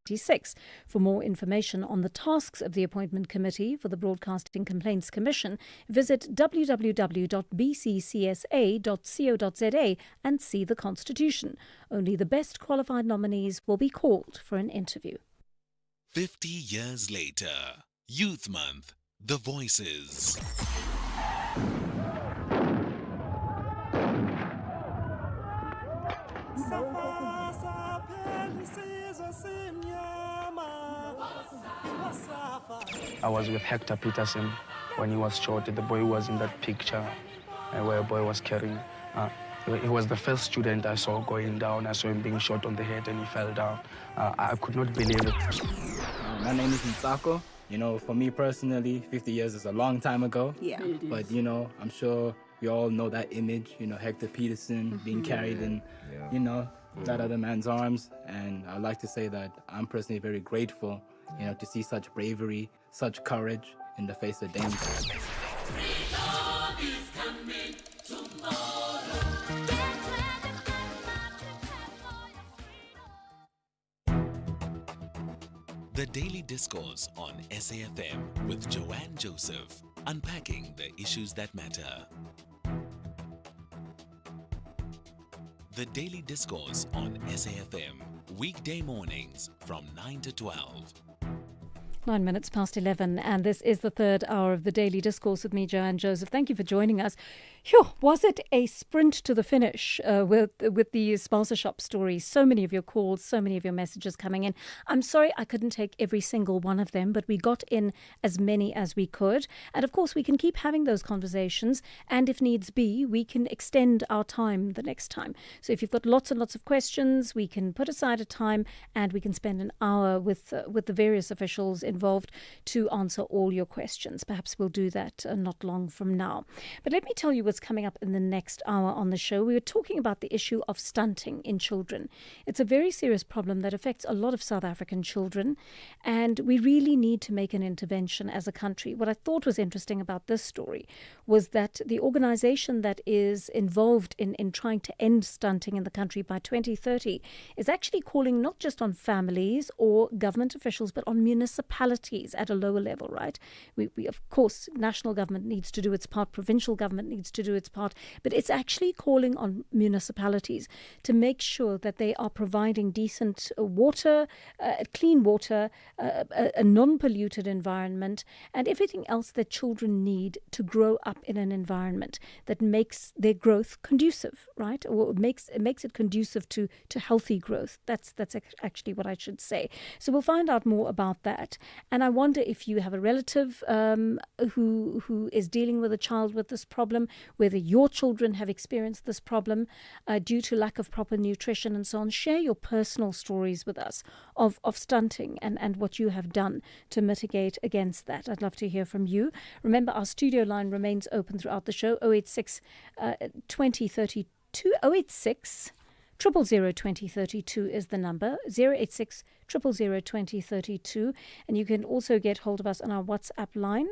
2026. For more information on the tasks of the Appointment Committee for the Broadcasting Complaints Commission, visit www.bccsa.co.za and see the Constitution. Only the best qualified nominees will be called for an interview. 50 years later, Youth Month, The Voices. I was with Hector Peterson when he was shot. The boy was in that picture where a boy was carrying. He was the first student I saw going down. I saw him being shot on the head and he fell down. I could not believe it. My name is Nsako. For me personally, 50 years is a long time ago. Yeah. But, I'm sure we all know that image, Hector Peterson being carried in, that other man's arms. And I'd like to say that I'm personally very grateful, to see such bravery, such courage in the face of danger. The Daily Discourse on SAFM with Joanne Joseph, unpacking the issues that matter. The Daily Discourse on SAFM, weekday mornings from 9 to 12. 9 minutes past 11, and this is the third hour of the Daily Discourse with me, Joanne Joseph. Thank you for joining us. Phew, was it a sprint to the finish with the sponsor shop stories? So many of your calls, so many of your messages coming in. I'm sorry I couldn't take every single one of them, but we got in as many as we could. And of course, we can keep having those conversations, and if needs be, we can extend our time the next time. So if you've got lots and lots of questions, we can put aside a time and we can spend an hour with the various officials involved to answer all your questions. Perhaps we'll do that not long from now. But let me tell you what's coming up in the next hour on the show. We were talking about the issue of stunting in children. It's a very serious problem that affects a lot of South African children, and we really need to make an intervention as a country. What I thought was interesting about this story was that the organization that is involved in trying to end stunting in the country by 2030 is actually calling not just on families or government officials, but on municipalities at a lower level, right? We of course, national government needs to do its part, provincial government needs to do its part, but it's actually calling on municipalities to make sure that they are providing decent water, clean water, a non-polluted environment, and everything else that children need to grow up in an environment that makes their growth conducive, right? Or makes it conducive to healthy growth. That's actually what I should say. So we'll find out more about that. And I wonder if you have a relative who is dealing with a child with this problem, whether your children have experienced this problem due to lack of proper nutrition and so on. Share your personal stories with us of stunting and what you have done to mitigate against that. I'd love to hear from you. Remember, our studio line remains open throughout the show. 086 2032 086 000 2032 is the number, 086 000 2032, and you can also get hold of us on our WhatsApp line,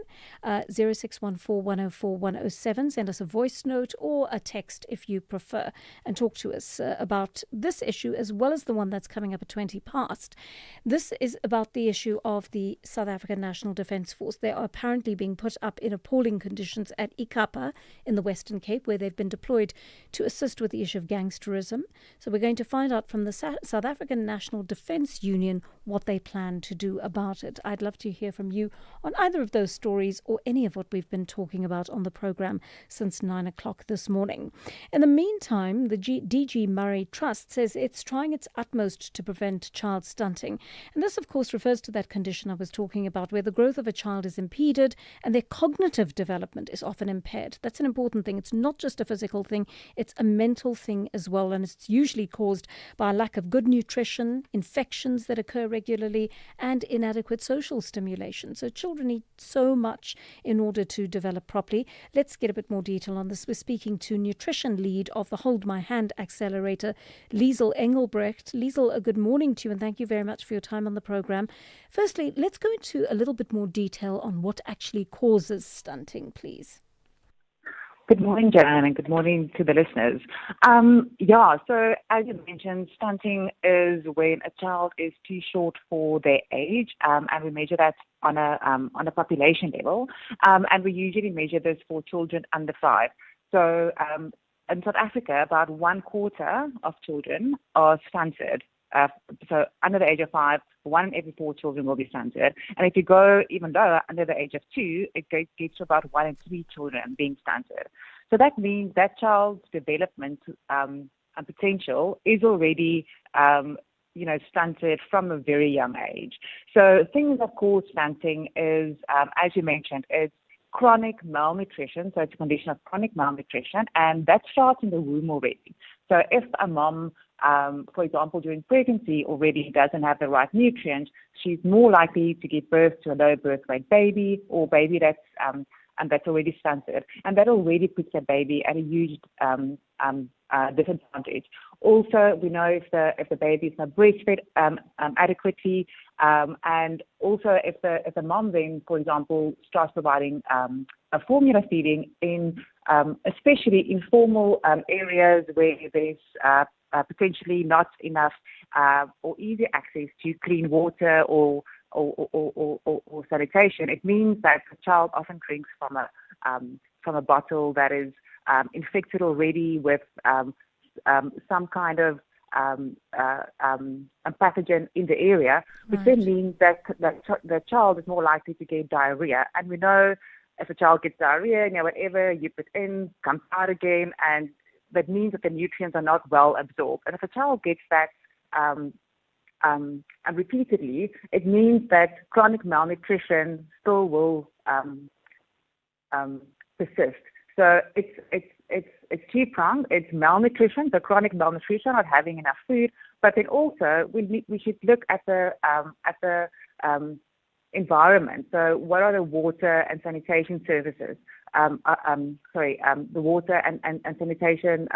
0614 104 107. Send us a voice note or a text if you prefer, and talk to us about this issue as well as the one that's coming up at 20 past. This is about the issue of the South African National Defence Force. They are apparently being put up in appalling conditions at Ikapa in the Western Cape, where they've been deployed to assist with the issue of gangsterism. So we're going to find out from the South African National Defence Union what they plan to do about it. I'd love to hear from you on either of those stories or any of what we've been talking about on the programme since 9 o'clock this morning. In the meantime, the DG Murray Trust says it's trying its utmost to prevent child stunting. And this, of course, refers to that condition I was talking about, where the growth of a child is impeded and their cognitive development is often impaired. That's an important thing. It's not just a physical thing, it's a mental thing as well. And it's usually caused by a lack of good nutrition, infections that occur regularly, and inadequate social stimulation. So children need so much in order to develop properly. Let's get a bit more detail on this. We're speaking to nutrition lead of the Hold My Hand Accelerator, Liesel Engelbrecht. Liesel, good morning to you, and thank you very much for your time on the program. Firstly, let's go into a little bit more detail on what actually causes stunting, please. Good morning, Joanne, and good morning to the listeners. So as you mentioned, stunting is when a child is too short for their age, and we measure that on a population level, and we usually measure this for children under 5. So in South Africa, about 1/4 of children are stunted. So under the age of 5, 1 in every 4 children will be stunted. And if you go even lower, under the age of 2, it gets to about 1 in 3 children being stunted. So that means that child's development and potential is already, stunted from a very young age. So things that cause stunting is, as you mentioned, it's chronic malnutrition. So it's a condition of chronic malnutrition, and that starts in the womb already. So if a mom, for example, during pregnancy already doesn't have the right nutrients, she's more likely to give birth to a low birth weight baby or baby that's already stunted, and that already puts a baby at a huge disadvantage. Also, we know if the baby is not breastfed adequately, and also if the mom then, for example, starts providing a formula feeding in especially informal areas where there's potentially not enough or easy access to clean water or sanitation, it means that the child often drinks from a bottle that is infected already with some kind of a pathogen in the area, which then means that the child is more likely to get diarrhea. And we know if a child gets diarrhea, whatever you put in comes out again, and that means that the nutrients are not well absorbed. And if a child gets that and repeatedly, it means that chronic malnutrition still will persist. So it's two-pronged. It's malnutrition, so chronic malnutrition, not having enough food, but then also we should look at the environment. So what are the water and sanitation services? The water and sanitation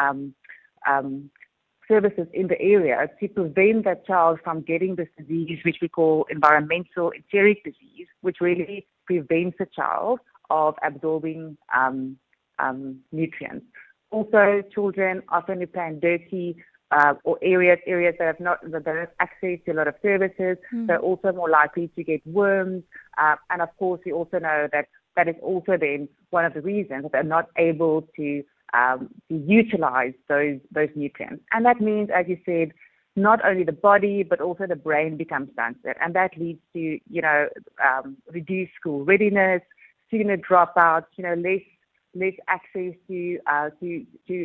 services in the area to prevent that child from getting this disease, which we call environmental enteric disease, which really prevents the child of absorbing nutrients. Also, children often play in dirty or areas that don't have access to a lot of services. They're also more likely to get worms. And of course, we also know that is also then one of the reasons that they're not able to utilize those nutrients. And that means, as you said, not only the body but also the brain becomes stunted, and that leads to reduced school readiness, sooner dropouts, less access to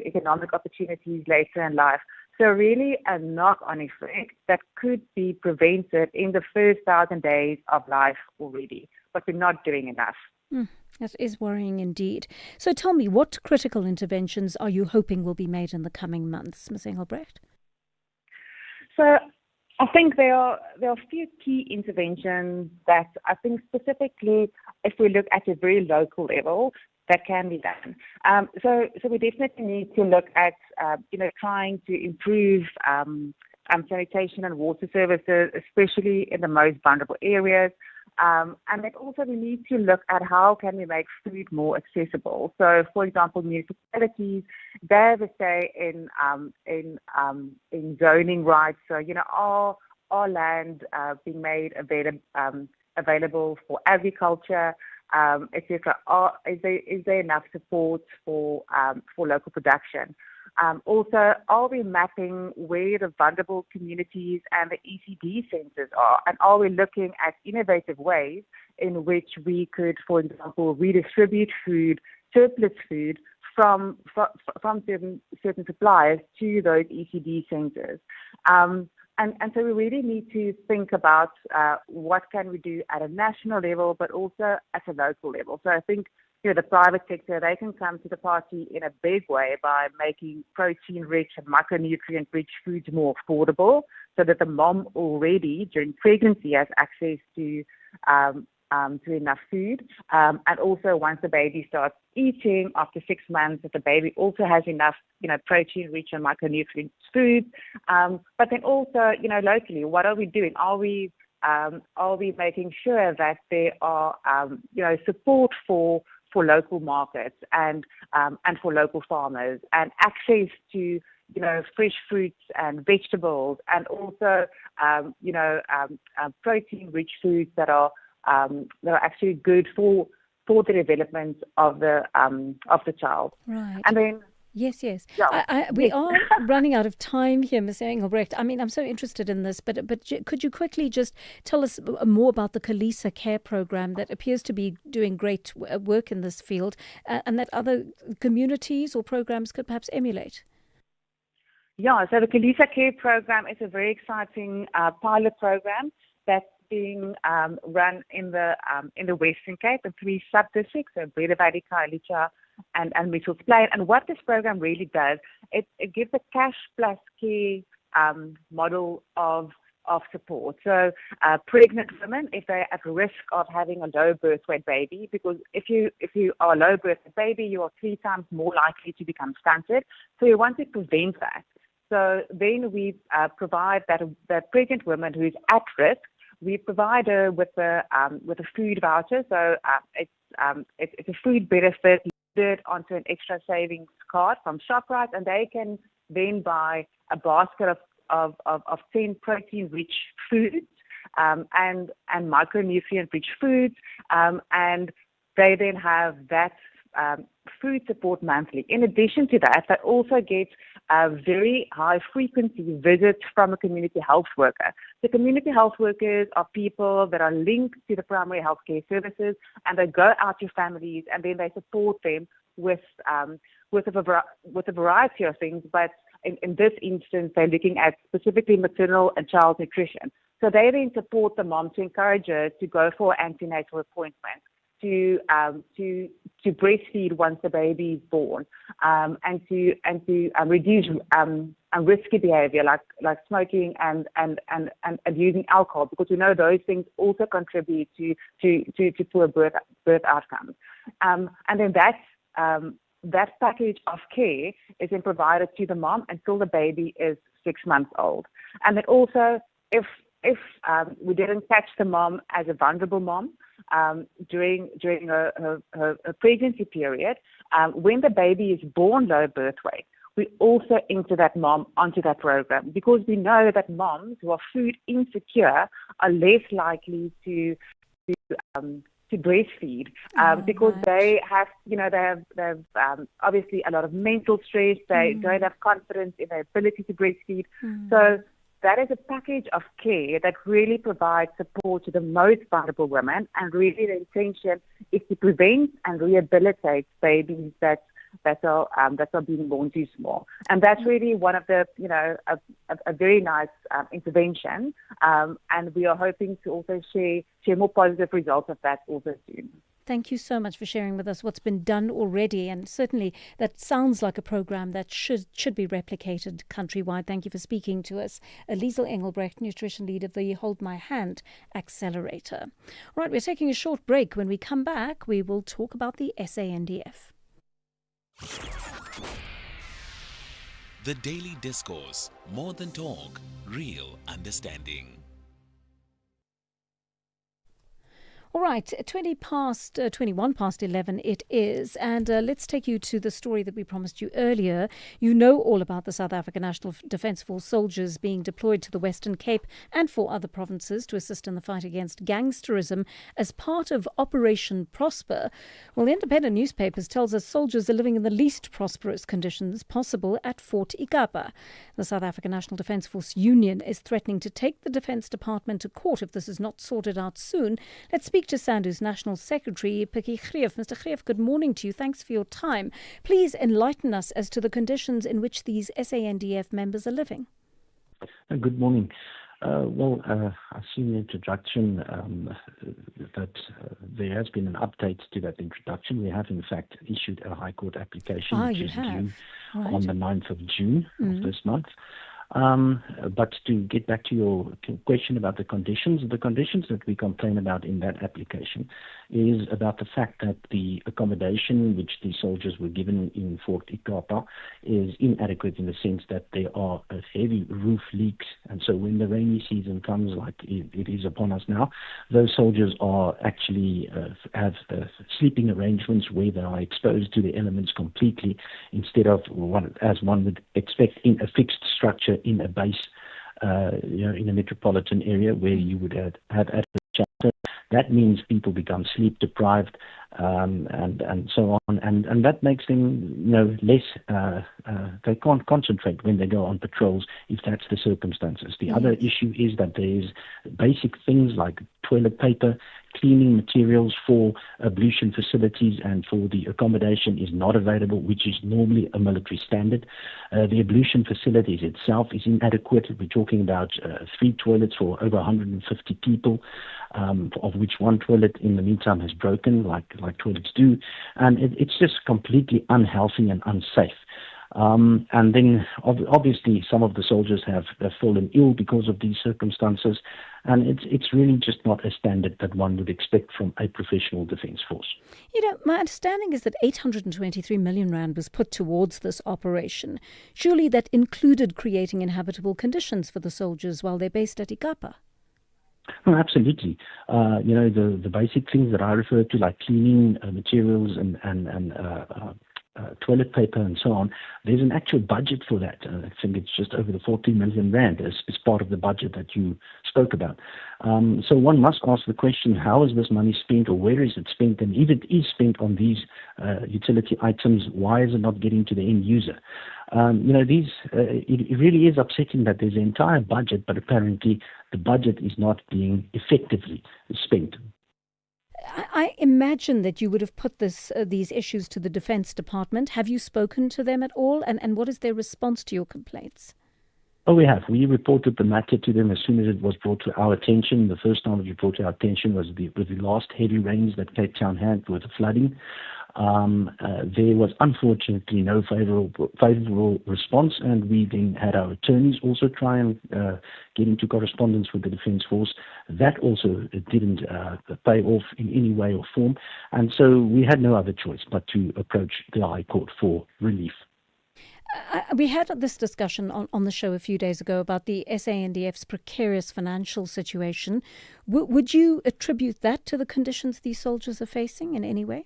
economic opportunities later in life. So really a knock-on effect that could be prevented in the first 1,000 days of life already, but we're not doing enough. That is worrying indeed. So tell me, what critical interventions are you hoping will be made in the coming months, Ms. Engelbrecht? So I think there are a few key interventions that I think specifically, if we look at a very local level, that can be done. So we definitely need to look at trying to improve sanitation and water services, especially in the most vulnerable areas. And then also we need to look at how can we make food more accessible. So, for example, municipalities, they have a say in zoning rights. So, our land being made available for agriculture, etc. Is there enough support for local production? Also, are we mapping where the vulnerable communities and the ECD centres are? And are we looking at innovative ways in which we could, for example, redistribute food, surplus food from certain suppliers to those ECD centres? And so we really need to think about what can we do at a national level, but also at a local level. So I think the private sector, they can come to the party in a big way by making protein-rich and micronutrient-rich foods more affordable, so that the mom already during pregnancy has access to enough food, and also once the baby starts eating after 6 months, that the baby also has enough, protein-rich and micronutrient foods. But then also, locally, what are we doing? Are we making sure that there are, support for local markets and for local farmers, and access to fresh fruits and vegetables, and also protein-rich foods that are actually good for the development of the child. Right. And then Yes. Yeah. We are running out of time here, Ms. Engelbrecht. I mean, I'm so interested in this, but could you quickly just tell us more about the Kalisa Care Program that appears to be doing great work in this field, and that other communities or programs could perhaps emulate? Yeah, so the Kalisa Care Program is a very exciting pilot program that being run in the Western Cape in 3 sub-districts, so Breda Valley, Khayelitsha, and Mitchell's Plain. And what this program really does, it gives a cash plus care model of support. So pregnant women, if they're at risk of having a low birth weight baby, because if you are a low birth weight baby, you are 3 times more likely to become stunted. So we want to prevent that. So then we provide that pregnant woman who's at risk, we provide her with a food voucher. So it's a food benefit loaded onto an extra savings card from ShopRite, and they can then buy a basket of 10 protein-rich foods and micronutrient-rich foods, and they then have that food support monthly. In addition to that, they also get very high-frequency visits from a community health worker. The community health workers are people that are linked to the primary health care services, and they go out to families, and then they support them with a variety of things, but in this instance, they're looking at specifically maternal and child nutrition. So they then support the mom to encourage her to go for antenatal appointments, to breastfeed once the baby is born, and to reduce risky behavior like smoking and using alcohol, because we know those things also contribute to poor birth outcomes. And then that package of care is then provided to the mom until the baby is 6 months old. And then also, if we didn't catch the mom as a vulnerable mom during her pregnancy period, when the baby is born low birth weight, we also enter that mom onto that program, because we know that moms who are food insecure are less likely to breastfeed because they have obviously a lot of mental stress. They don't have confidence in their ability to breastfeed. So that is a package of care that really provides support to the most vulnerable women, and really the intention is to prevent and rehabilitate babies that are being born too small. And that's really one of the, a very nice intervention. And we are hoping to also share more positive results of that also soon. Thank you so much for sharing with us what's been done already, and certainly that sounds like a program that should be replicated countrywide. Thank you for speaking to us. Liesel Engelbrecht, nutrition lead of the Hold My Hand Accelerator. All right, we're taking a short break. When we come back, we will talk about the SANDF. The Daily Discourse, more than talk, real understanding. All right, 21 past 11 it is, and let's take you to the story that we promised you earlier. You know all about the South African National Defence Force soldiers being deployed to the Western Cape and 4 other provinces to assist in the fight against gangsterism as part of Operation Prosper. Well, the independent newspapers tells us soldiers are living in the least prosperous conditions possible at Fort Ikapa. The South African National Defence Force Union is threatening to take the Defence Department to court if this is not sorted out soon. Let's speak to SANDF's National Secretary, Pikkie Greef. Mr. Greef, good morning to you. Thanks for your time. Please enlighten us as to the conditions in which these SANDF members are living. Good morning. I've seen the introduction that there has been an update to that introduction. We have, in fact, issued a High Court application, which is due on the 9th of June of this month. But to get back to your question about the conditions that we complain about in that application is about the fact that the accommodation which the soldiers were given in Fort Ikapa is inadequate, in the sense that there are heavy roof leaks. And so when the rainy season comes, like it is upon us now, those soldiers are actually have sleeping arrangements where they are exposed to the elements completely, instead of as one would expect in a fixed structure in a base, in a metropolitan area where you would have adequate shelter. That means people become sleep deprived, and so on, and that makes them less. They can't concentrate when they go on patrols if that's the circumstances. The other issue is that there's basic things like toilet paper, cleaning materials for ablution facilities and for the accommodation is not available, which is normally a military standard. The ablution facilities itself is inadequate. We're talking about 3 toilets for over 150 people, of which 1 toilet in the meantime has broken, like toilets do, and it's just completely unhealthy and unsafe. And then obviously some of the soldiers have fallen ill because of these circumstances, and it's really just not a standard that one would expect from a professional defence force. My understanding is that 823 million rand was put towards this operation. Surely that included creating inhabitable conditions for the soldiers while they're based at Ikapa. Oh, absolutely. The basic things that I refer to, like cleaning materials and toilet paper and so on, there's an actual budget for that. I think it's just over the 40 million rand as part of the budget that you spoke about. So one must ask the question, how is this money spent, or where is it spent? And if it is spent on these utility items, why is it not getting to the end user? It really is upsetting that there's an entire budget, but apparently the budget is not being effectively spent. I imagine that you would have put these issues to the Defence Department. Have you spoken to them at all? And what is their response to your complaints? Oh, we have. We reported the matter to them as soon as it was brought to our attention. The first time it was brought to our attention was the last heavy rains that Cape Town had with the flooding. There was unfortunately no favorable response, and we then had our attorneys also try and get into correspondence with the Defence Force. That also didn't pay off in any way or form, and so we had no other choice but to approach the High Court for relief. We had this discussion on the show a few days ago about the SANDF's precarious financial situation. Would you attribute that to the conditions these soldiers are facing in any way?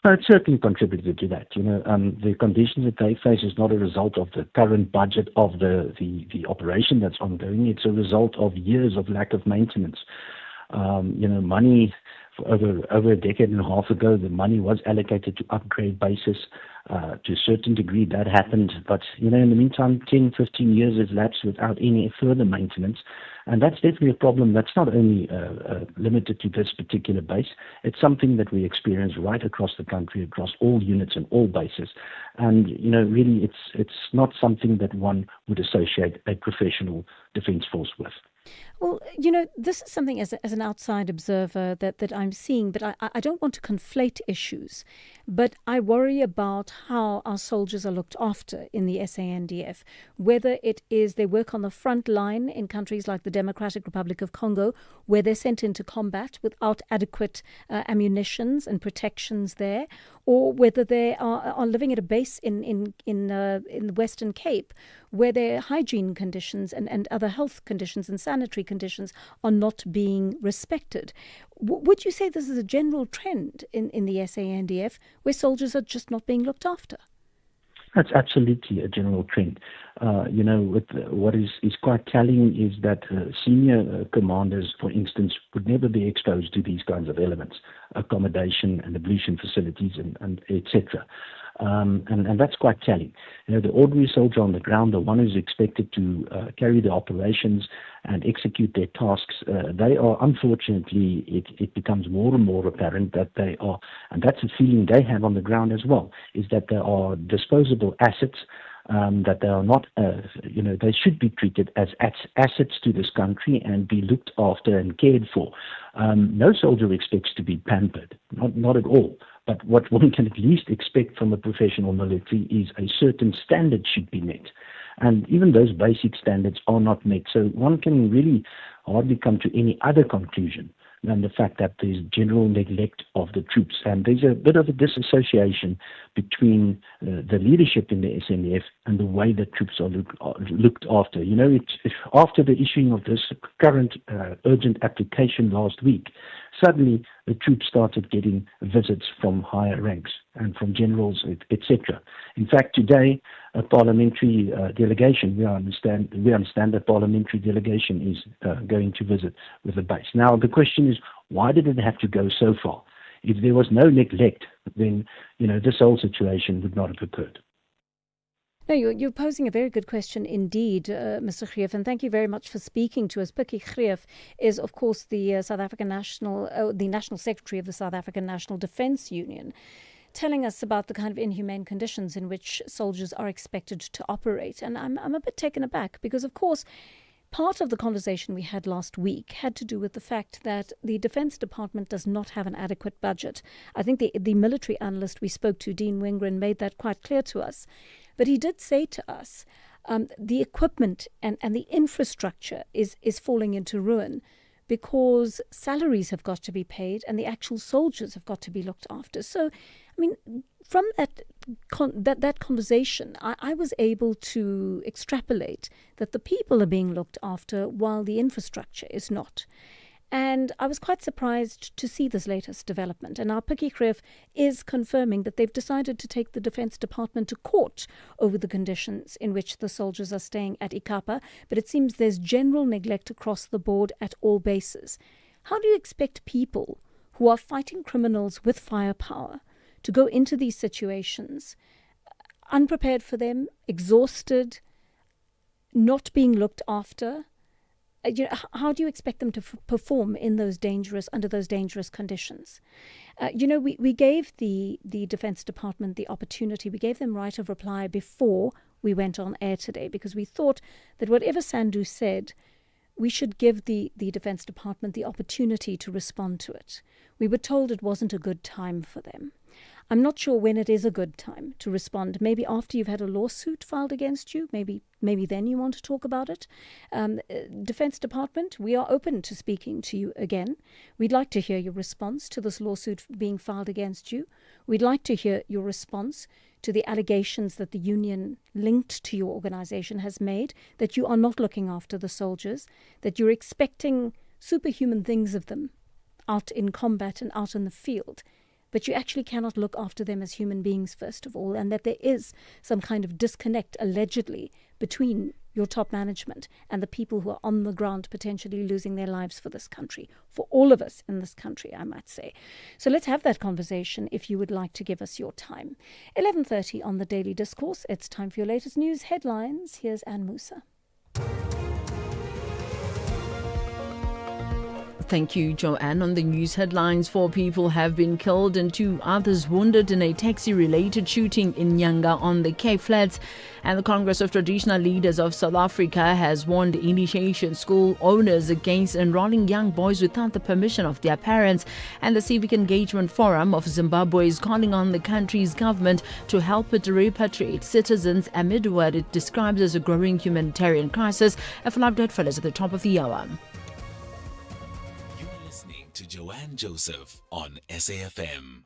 It certainly contributed to that. The conditions that they face is not a result of the current budget of the operation that's ongoing. It's a result of years of lack of maintenance. Money over a decade and a half ago, the money was allocated to upgrade bases. To a certain degree, that happened. But, in the meantime, 10, 15 years has lapsed without any further maintenance. And that's definitely a problem that's not only limited to this particular base. It's something that we experience right across the country, across all units and all bases. And, really, it's not something that one would associate a professional defence force with. Well, this is something as an outside observer that I'm seeing, but I don't want to conflate issues. But I worry about how our soldiers are looked after in the SANDF, whether it is they work on the front line in countries like the Democratic Republic of Congo, where they're sent into combat without adequate ammunitions and protections there, or whether they are living at a base in the Western Cape, where their hygiene conditions and other health conditions and sanitary conditions are not being respected. Would you say this is a general trend in the SANDF, where soldiers are just not being looked after? That's absolutely a general trend. What is quite telling is that senior commanders, for instance, would never be exposed to these kinds of elements, accommodation and ablution facilities and etc. And that's quite telling. The ordinary soldier on the ground, the one who's expected to carry the operations and execute their tasks, they are, unfortunately, it becomes more and more apparent that they are, and that's a feeling they have on the ground as well, is that they are disposable assets, that they are not, they should be treated as assets to this country and be looked after and cared for. No soldier expects to be pampered, not at all. But what one can at least expect from a professional military is a certain standard should be met. And even those basic standards are not met. So one can really hardly come to any other conclusion than the fact that there's general neglect of the troops. And there's a bit of a disassociation between the leadership in the SANDF and the way that troops are looked after. After the issuing of this current urgent application last week, suddenly the troops started getting visits from higher ranks and from generals, etc. In fact, today, a parliamentary delegation, we understand that parliamentary delegation is going to visit with the base. Now, the question is, why did it have to go so far? If there was no neglect, then, this whole situation would not have occurred. No, you're posing a very good question indeed, Mr. Greef, and thank you very much for speaking to us. Pikkie Greef is, of course, the South African the National Secretary of the South African National Defence Union, telling us about the kind of inhumane conditions in which soldiers are expected to operate. And I'm a bit taken aback because, of course, part of the conversation we had last week had to do with the fact that the Defence Department does not have an adequate budget. I think the military analyst we spoke to, Dean Wengren, made that quite clear to us. But he did say to us the equipment and the infrastructure is falling into ruin because salaries have got to be paid and the actual soldiers have got to be looked after. So, I mean, from that conversation, I was able to extrapolate that the people are being looked after while the infrastructure is not. And I was quite surprised to see this latest development. And now Pikkie Greef is confirming that they've decided to take the Defence Department to court over the conditions in which the soldiers are staying at Ikapa. But it seems there's general neglect across the board at all bases. How do you expect people who are fighting criminals with firepower to go into these situations unprepared for them, exhausted, not being looked after? How do you expect them to perform under those dangerous conditions? We gave the Defence Department the opportunity. We gave them right of reply before we went on air today because we thought that whatever Sandu said, we should give the Defence Department the opportunity to respond to it. We were told it wasn't a good time for them. I'm not sure when it is a good time to respond. Maybe after you've had a lawsuit filed against you. Maybe then you want to talk about it. Defence Department, we are open to speaking to you again. We'd like to hear your response to this lawsuit being filed against you. We'd like to hear your response to the allegations that the union linked to your organisation has made, that you are not looking after the soldiers, that you're expecting superhuman things of them out in combat and out in the field, but you actually cannot look after them as human beings, first of all, and that there is some kind of disconnect, allegedly, between your top management and the people who are on the ground potentially losing their lives for this country, for all of us in this country, I might say. So let's have that conversation if you would like to give us your time. 11:30 on the Daily Discourse. It's time for your latest news headlines. Here's Anne Musa. Thank you, Joanne. On the news headlines, 4 people have been killed and 2 others wounded in a taxi-related shooting in Nyanga on the Cape Flats. And the Congress of Traditional Leaders of South Africa has warned initiation school owners against enrolling young boys without the permission of their parents. And the Civic Engagement Forum of Zimbabwe is calling on the country's government to help it repatriate citizens amid what it describes as a growing humanitarian crisis. A full update follows at the top of the hour. To Joanne Joseph on SAFM.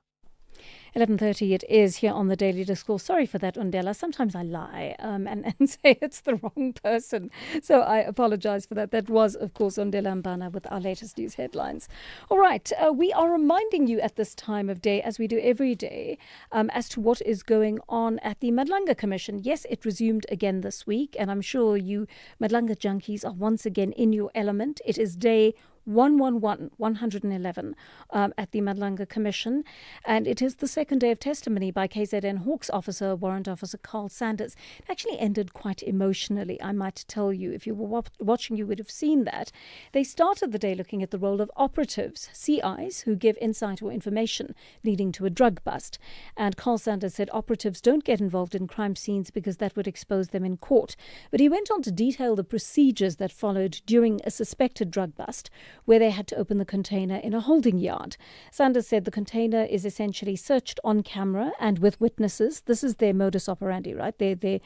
11:30 it is here on the Daily Discourse. Sorry for that, Undela. Sometimes I lie and say it's the wrong person. So I apologize for that. That was, of course, Undela Mbana with our latest news headlines. All right. We are reminding you at this time of day, as we do every day, as to what is going on at the Madlanga Commission. Yes, it resumed again this week, and I'm sure you Madlanga junkies are once again in your element. It is day 111 at the Madlanga Commission, and it is the second day of testimony by KZN Hawks officer, Warrant Officer Carl Sanders. It actually ended quite emotionally, I might tell you. If you were watching, you would have seen that. They started the day looking at the role of operatives, CIs, who give insight or information leading to a drug bust. And Carl Sanders said operatives don't get involved in crime scenes because that would expose them in court. But he went on to detail the procedures that followed during a suspected drug bust, where they had to open the container in a holding yard. Sanders said the container is essentially searched on camera and with witnesses. This is their modus operandi, right? They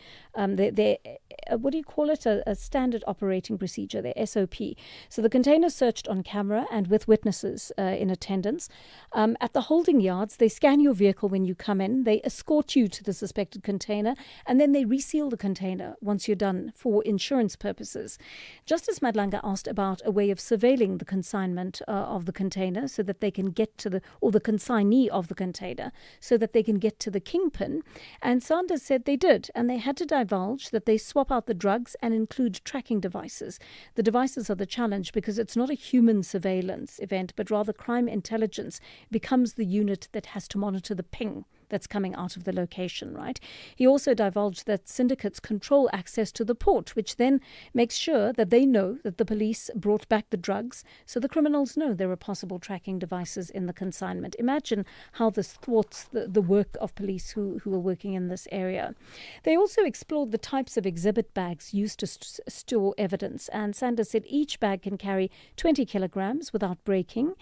what do you call it? A standard operating procedure, their SOP. So the container searched on camera and with witnesses in attendance. At the holding yards, they scan your vehicle when you come in. They escort you to the suspected container, and then they reseal the container once you're done for insurance purposes. Justice Madlanga asked about a way of surveilling the consignment of the container so that they can get to the consignee of the container so that they can get to the kingpin. And Sanders said they did, and they had to divulge that they swap out the drugs and include tracking devices. The devices are the challenge because it's not a human surveillance event, but rather crime intelligence becomes the unit that has to monitor the ping that's coming out of the location, right? He also divulged that syndicates control access to the port, which then makes sure that they know that the police brought back the drugs, so the criminals know there are possible tracking devices in the consignment. Imagine how this thwarts the work of police who are working in this area. They also explored the types of exhibit bags used to store evidence, and Sanders said each bag can carry 20 kilograms without breaking.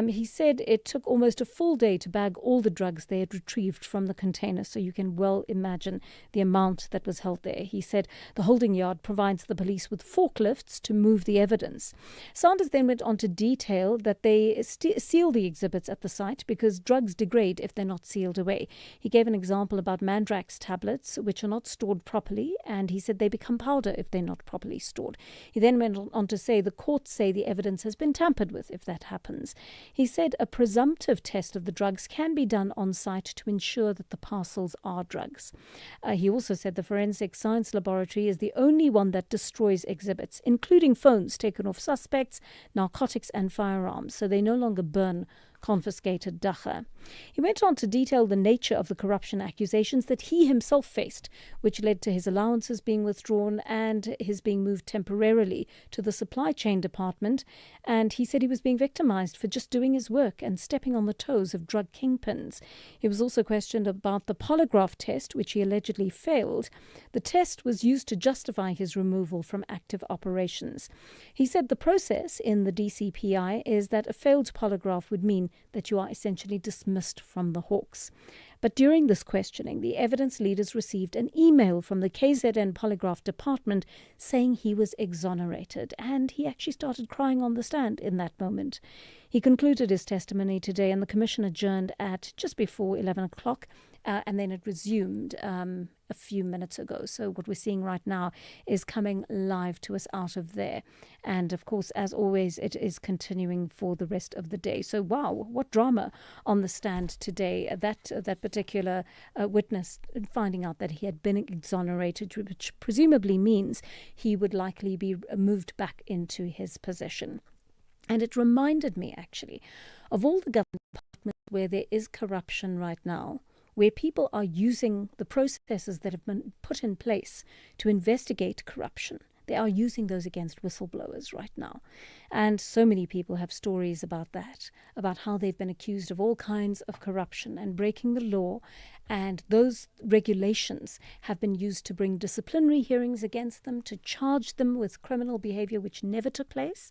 He said it took almost a full day to bag all the drugs they had retrieved from the container, so you can well imagine the amount that was held there. He said the holding yard provides the police with forklifts to move the evidence. Sanders then went on to detail that they seal the exhibits at the site because drugs degrade if they're not sealed away. He gave an example about Mandrax tablets, which are not stored properly, and he said they become powder if they're not properly stored. He then went on to say the courts say the evidence has been tampered with if that happens. He said a presumptive test of the drugs can be done on site to ensure that the parcels are drugs. He also said the forensic science laboratory is the only one that destroys exhibits, including phones taken off suspects, narcotics and firearms, so they no longer burn confiscated dagga. He went on to detail the nature of the corruption accusations that he himself faced, which led to his allowances being withdrawn and his being moved temporarily to the supply chain department. And he said he was being victimized for just doing his work and stepping on the toes of drug kingpins. He was also questioned about the polygraph test, which he allegedly failed. The test was used to justify his removal from active operations. He said the process in the DCPI is that a failed polygraph would mean that you are essentially dismissed from the Hawks. But during this questioning, the evidence leaders received an email from the KZN Polygraph Department saying he was exonerated, and he actually started crying on the stand in that moment. He concluded his testimony today, and the commission adjourned at just before 11 o'clock, and then it resumed a few minutes ago. So what we're seeing right now is coming live to us out of there. And of course, as always, it is continuing for the rest of the day. So wow, what drama on the stand today. That particular witness finding out that he had been exonerated, which presumably means he would likely be moved back into his position. And it reminded me, actually, of all the government departments where there is corruption right now, where people are using the processes that have been put in place to investigate corruption. They are using those against whistleblowers right now. And so many people have stories about that, about how they've been accused of all kinds of corruption and breaking the law. And those regulations have been used to bring disciplinary hearings against them, to charge them with criminal behavior which never took place,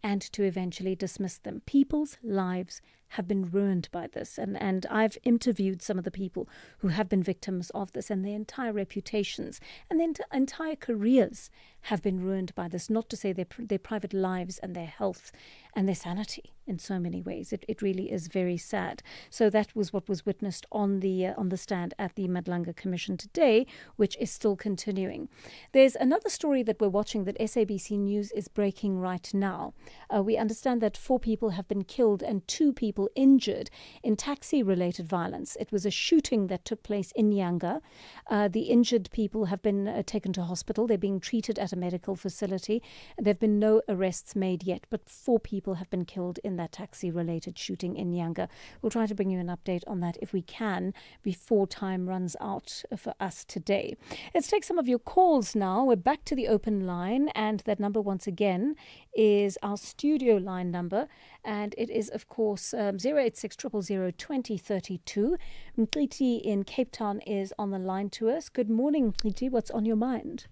and to eventually dismiss them. People's lives have been ruined by this. And I've interviewed some of the people who have been victims of this, and their entire reputations and their entire careers have been ruined by this, not to say their private lives and their health and their sanity in so many ways. It really is very sad. So that was what was witnessed on the stand at the Madlanga Commission today, which is still continuing. There's another story that we're watching that SABC News is breaking right now. We understand that 4 people have been killed and 2 people injured in taxi-related violence. It was a shooting that took place in Nyanga. The injured people have been taken to hospital. They're being treated at a medical facility. There have been no arrests made yet, but 4 people have been killed in that taxi-related shooting in Nyanga. We'll try to bring you an update on that if we can before time runs out for us today. Let's take some of your calls now. We're back to the open line, and that number once again is our studio line number, and it is of course 086 000 2032. Mkiti in Cape Town is on the line to us. Good morning, Mkiti. What's on your mind?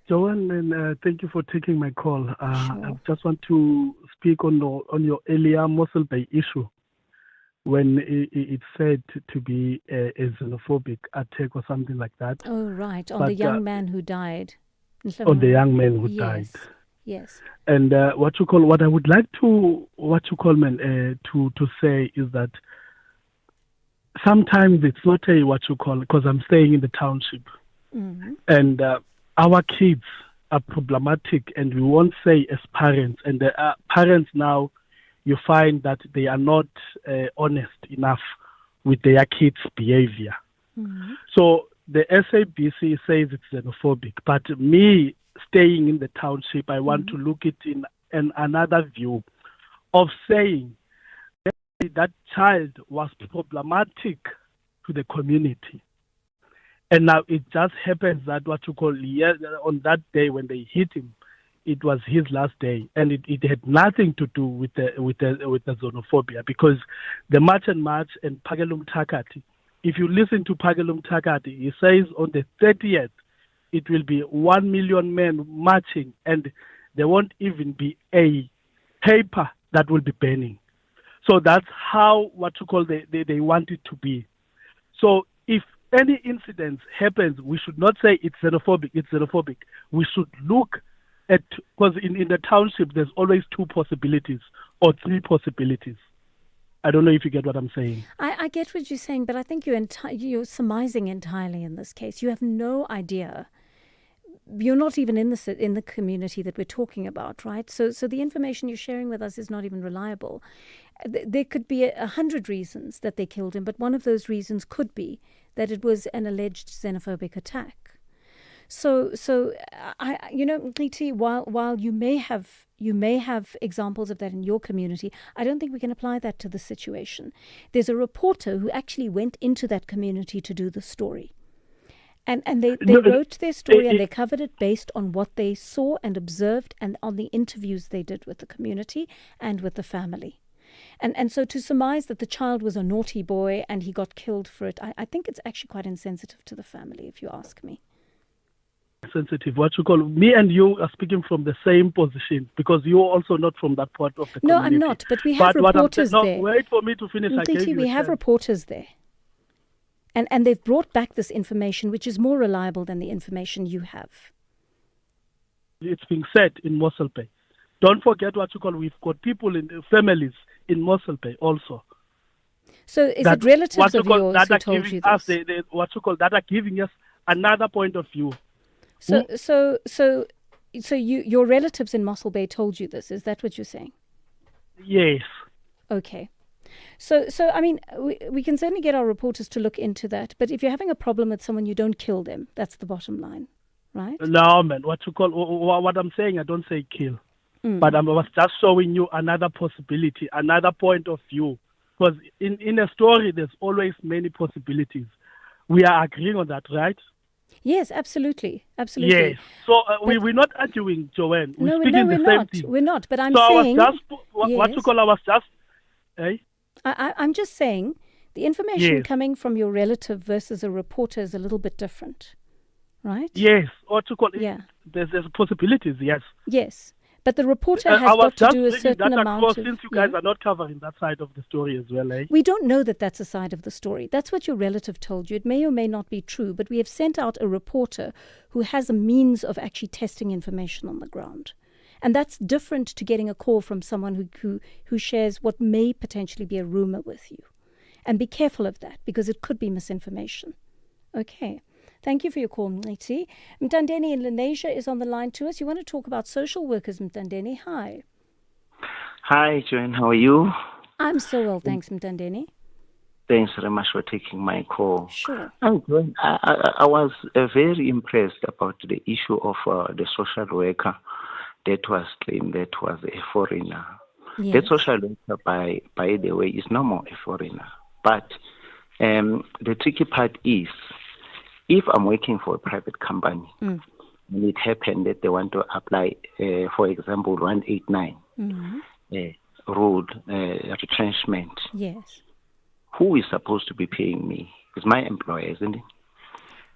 Joanne, and thank you for taking my call. Sure. I just want to speak on your earlier Mossel Bay issue, when it's said to be a xenophobic attack or something like that. Oh, right, on the young man who died. On the young man who Yes. died. Yes. And what I would like to say is that sometimes it's not because I'm staying in the township, and our kids are problematic, and we won't say as parents, and the parents now, you find that they are not honest enough with their kids' behavior. So the SABC says it's xenophobic, but me staying in the township, I want to look it in another view of saying that child was problematic to the community. And now it just happens that on that day when they hit him, it was his last day, and it had nothing to do with the xenophobia, because the March and Pagelum Takati, if you listen to Pagelum Takati, he says on the 30th it will be 1 million men marching, and there won't even be a paper that will be burning. So that's how they want it to be. So if any incident happens, we should not say it's xenophobic. We should look at, because in the township there's always 2 possibilities or 3 possibilities. I don't know if you get what I'm saying. I get what you're saying, but I think you're surmising entirely in this case. You have no idea. You're not even in the community that we're talking about, right? So the information you're sharing with us is not even reliable. There could be 100 reasons that they killed him, but one of those reasons could be that it was an alleged xenophobic attack. So Ngiti, while you may have examples of that in your community, I don't think we can apply that to the situation. There's a reporter who actually went into that community to do the story. And they wrote their story and they covered it based on what they saw and observed and on the interviews they did with the community and with the family. And so to surmise that the child was a naughty boy and he got killed for it, I think it's actually quite insensitive to the family, if you ask me. Sensitive. Me and you are speaking from the same position, because you're also not from that part of the community. No, I'm not, but we have reporters there. Wait for me to finish. We have reporters there. And they've brought back this information, which is more reliable than the information you have. It's being said in Mossel Bay. Don't forget we've got people in families in Mossel Bay also. So is it relatives of yours who told you this? That are giving us another point of view. So your relatives in Mossel Bay told you this. Is that what you're saying? Yes. Okay. So I mean, we can certainly get our reporters to look into that. But if you're having a problem with someone, you don't kill them. That's the bottom line, right? No, man. What I'm saying, I don't say kill. But I was just showing you another possibility, another point of view. Because in a story, there's always many possibilities. We are agreeing on that, right? Yes, absolutely. Yes. So we're not arguing, Joanne. We're speaking the same thing. We're not. But I'm saying... I'm just saying the information coming from your relative versus a reporter is a little bit different, right? Yes. There's possibilities, yes. Yes. But the reporter has got to do a certain amount of... Since you guys are not covering that side of the story as well, eh? We don't know that that's a side of the story. That's what your relative told you. It may or may not be true, but we have sent out a reporter who has a means of actually testing information on the ground. And that's different to getting a call from someone who shares what may potentially be a rumor with you. And be careful of that, because it could be misinformation. Okay. Thank you for your call, Mleti. Mtandeni in Lenasia is on the line to us. You want to talk about social workers, Mtandeni? Hi. Hi, Joanne. How are you? I'm so well, thanks, Mtandeni. Thanks very much for taking my call. Sure. Joanne, I was very impressed about the issue of the social worker that was claimed that was a foreigner. Yes. That social worker, by the way, is no more a foreigner. But the tricky part is, if I'm working for a private company, and it happened that they want to apply, for example, 189 rule, retrenchment. Yes. Who is supposed to be paying me? It's my employer, isn't it?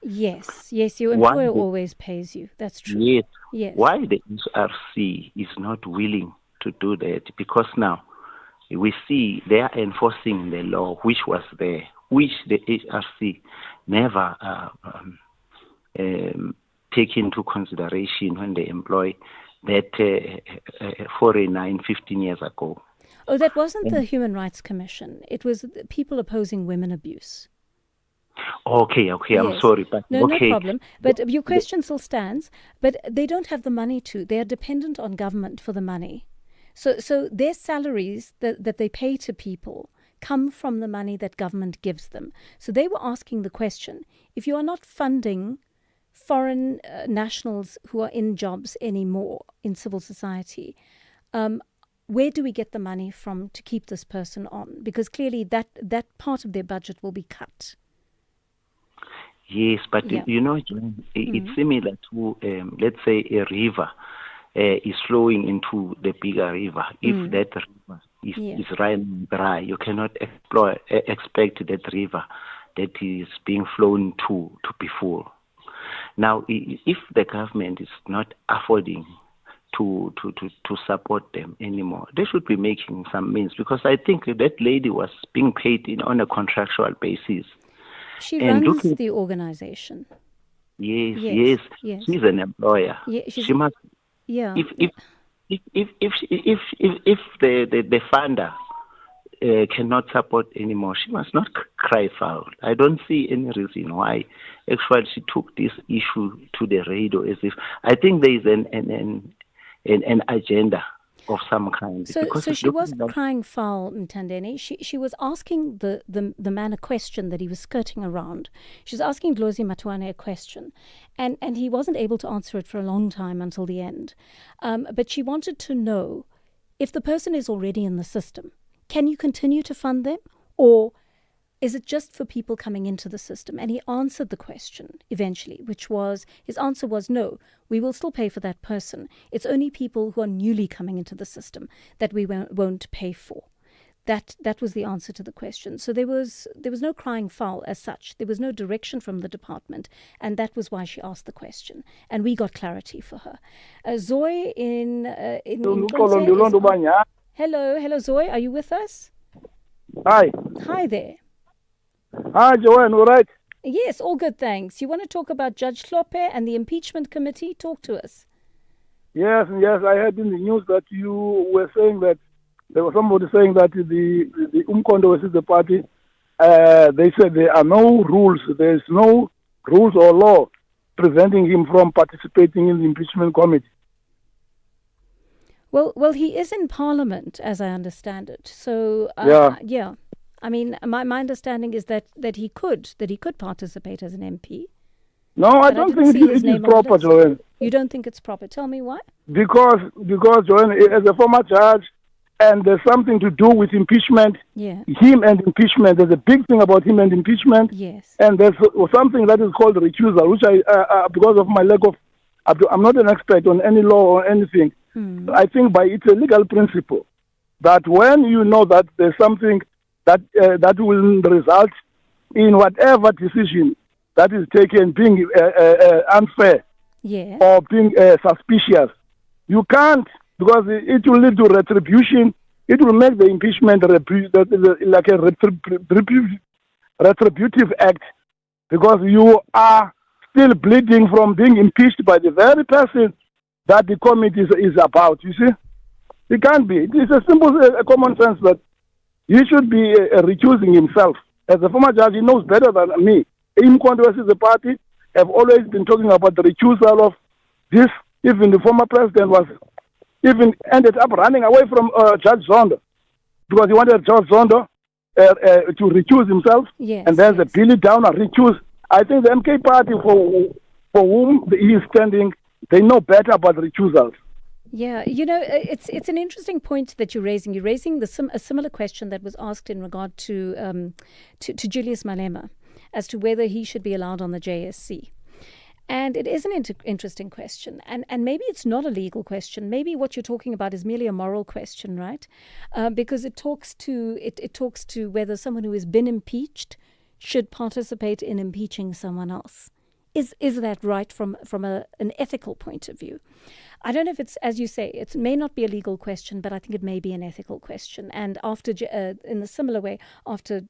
Yes, your employer always pays you. That's true. Yes. Why the HRC is not willing to do that? Because now we see they are enforcing the law which was there, which the HRC never take into consideration when they employ that foreigner 15 years ago. Oh, that wasn't the Human Rights Commission. It was people opposing women abuse. Okay, yes. I'm sorry. But no okay. problem. But your question still stands. But they don't have the money to. They are dependent on government for the money. So their salaries that they pay to people come from the money that government gives them. So they were asking the question, if you are not funding foreign nationals who are in jobs anymore in civil society, where do we get the money from to keep this person on? Because clearly that part of their budget will be cut. Yes, but John, it's similar to, let's say, a river is flowing into the bigger river. If that river is running dry, you cannot expect that river that is being flown to be full. Now, if the government is not affording to support them anymore, they should be making some means, because I think that lady was being paid on a contractual basis. She runs the organization. Yes. She's an employer. She must. Yeah. If the funder cannot support anymore, she must not cry foul. I don't see any reason why actually she took this issue to the radio, as if I think there is an agenda of some kind. So she wasn't crying foul, Mthandeni. She was asking the man a question that he was skirting around. She was asking Dlozi Matuane a question, and he wasn't able to answer it for a long time until the end. But she wanted to know, if the person is already in the system, can you continue to fund them, or is it just for people coming into the system? And he answered the question eventually, his answer was, no, we will still pay for that person. It's only people who are newly coming into the system that we won't pay for. That was the answer to the question. So there was no crying foul as such. There was no direction from the department, and that was why she asked the question. And we got clarity for her. Zoe in Hello, Zoe. Are you with us? Hi. Hi there. Hi, Joanne. All right? Yes, all good, thanks. You want to talk about Judge Hlophe and the impeachment committee? Talk to us. Yes. I heard in the news that you were saying that there was somebody saying that the Umkhonto versus the party, they said there are no rules. There is no rules or law preventing him from participating in the impeachment committee. Well, he is in Parliament, as I understand it. So, yeah. I mean, my understanding is that he could participate as an MP. No, I don't think it is proper, Joanne. You don't think it's proper? Tell me why. Because Joanne, as a former judge, and there's something to do with impeachment. Yeah. Him and impeachment. There's a big thing about him and impeachment. Yes. And there's something that is called recusal, which I because of my lack of, I'm not an expert on any law or anything. I think it's a legal principle that when you know that there's something that will result in whatever decision that is taken being unfair or being suspicious, you can't, because it will lead to retribution. It will make the impeachment like a retributive act, because you are still bleeding from being impeached by the very person that the committee is about. You see, it can't be. It is a simple common sense that he should be recusing himself. As a former judge, he knows better than me. Umkhonto versus the party have always been talking about the recusal of this. Even the former president ended up running away from Judge Zondo, because he wanted Judge Zondo to recuse himself. Yes, and there's a Billy Downer recuse. I think the MK party for whom he is standing, they know better about recusals. Yeah, it's an interesting point that you're raising. You're raising a similar question that was asked in regard to Julius Malema as to whether he should be allowed on the JSC. And it is an interesting question. And maybe it's not a legal question. Maybe what you're talking about is merely a moral question, right? Because it talks to whether someone who has been impeached should participate in impeaching someone else. Is that right from an ethical point of view? I don't know if it's, as you say, it may not be a legal question, but I think it may be an ethical question. And in a similar way, after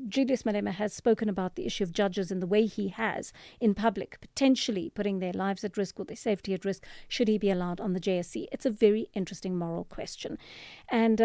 Julius Malema has spoken about the issue of judges and the way he has in public, potentially putting their lives at risk or their safety at risk, should he be allowed on the JSC? It's a very interesting moral question. And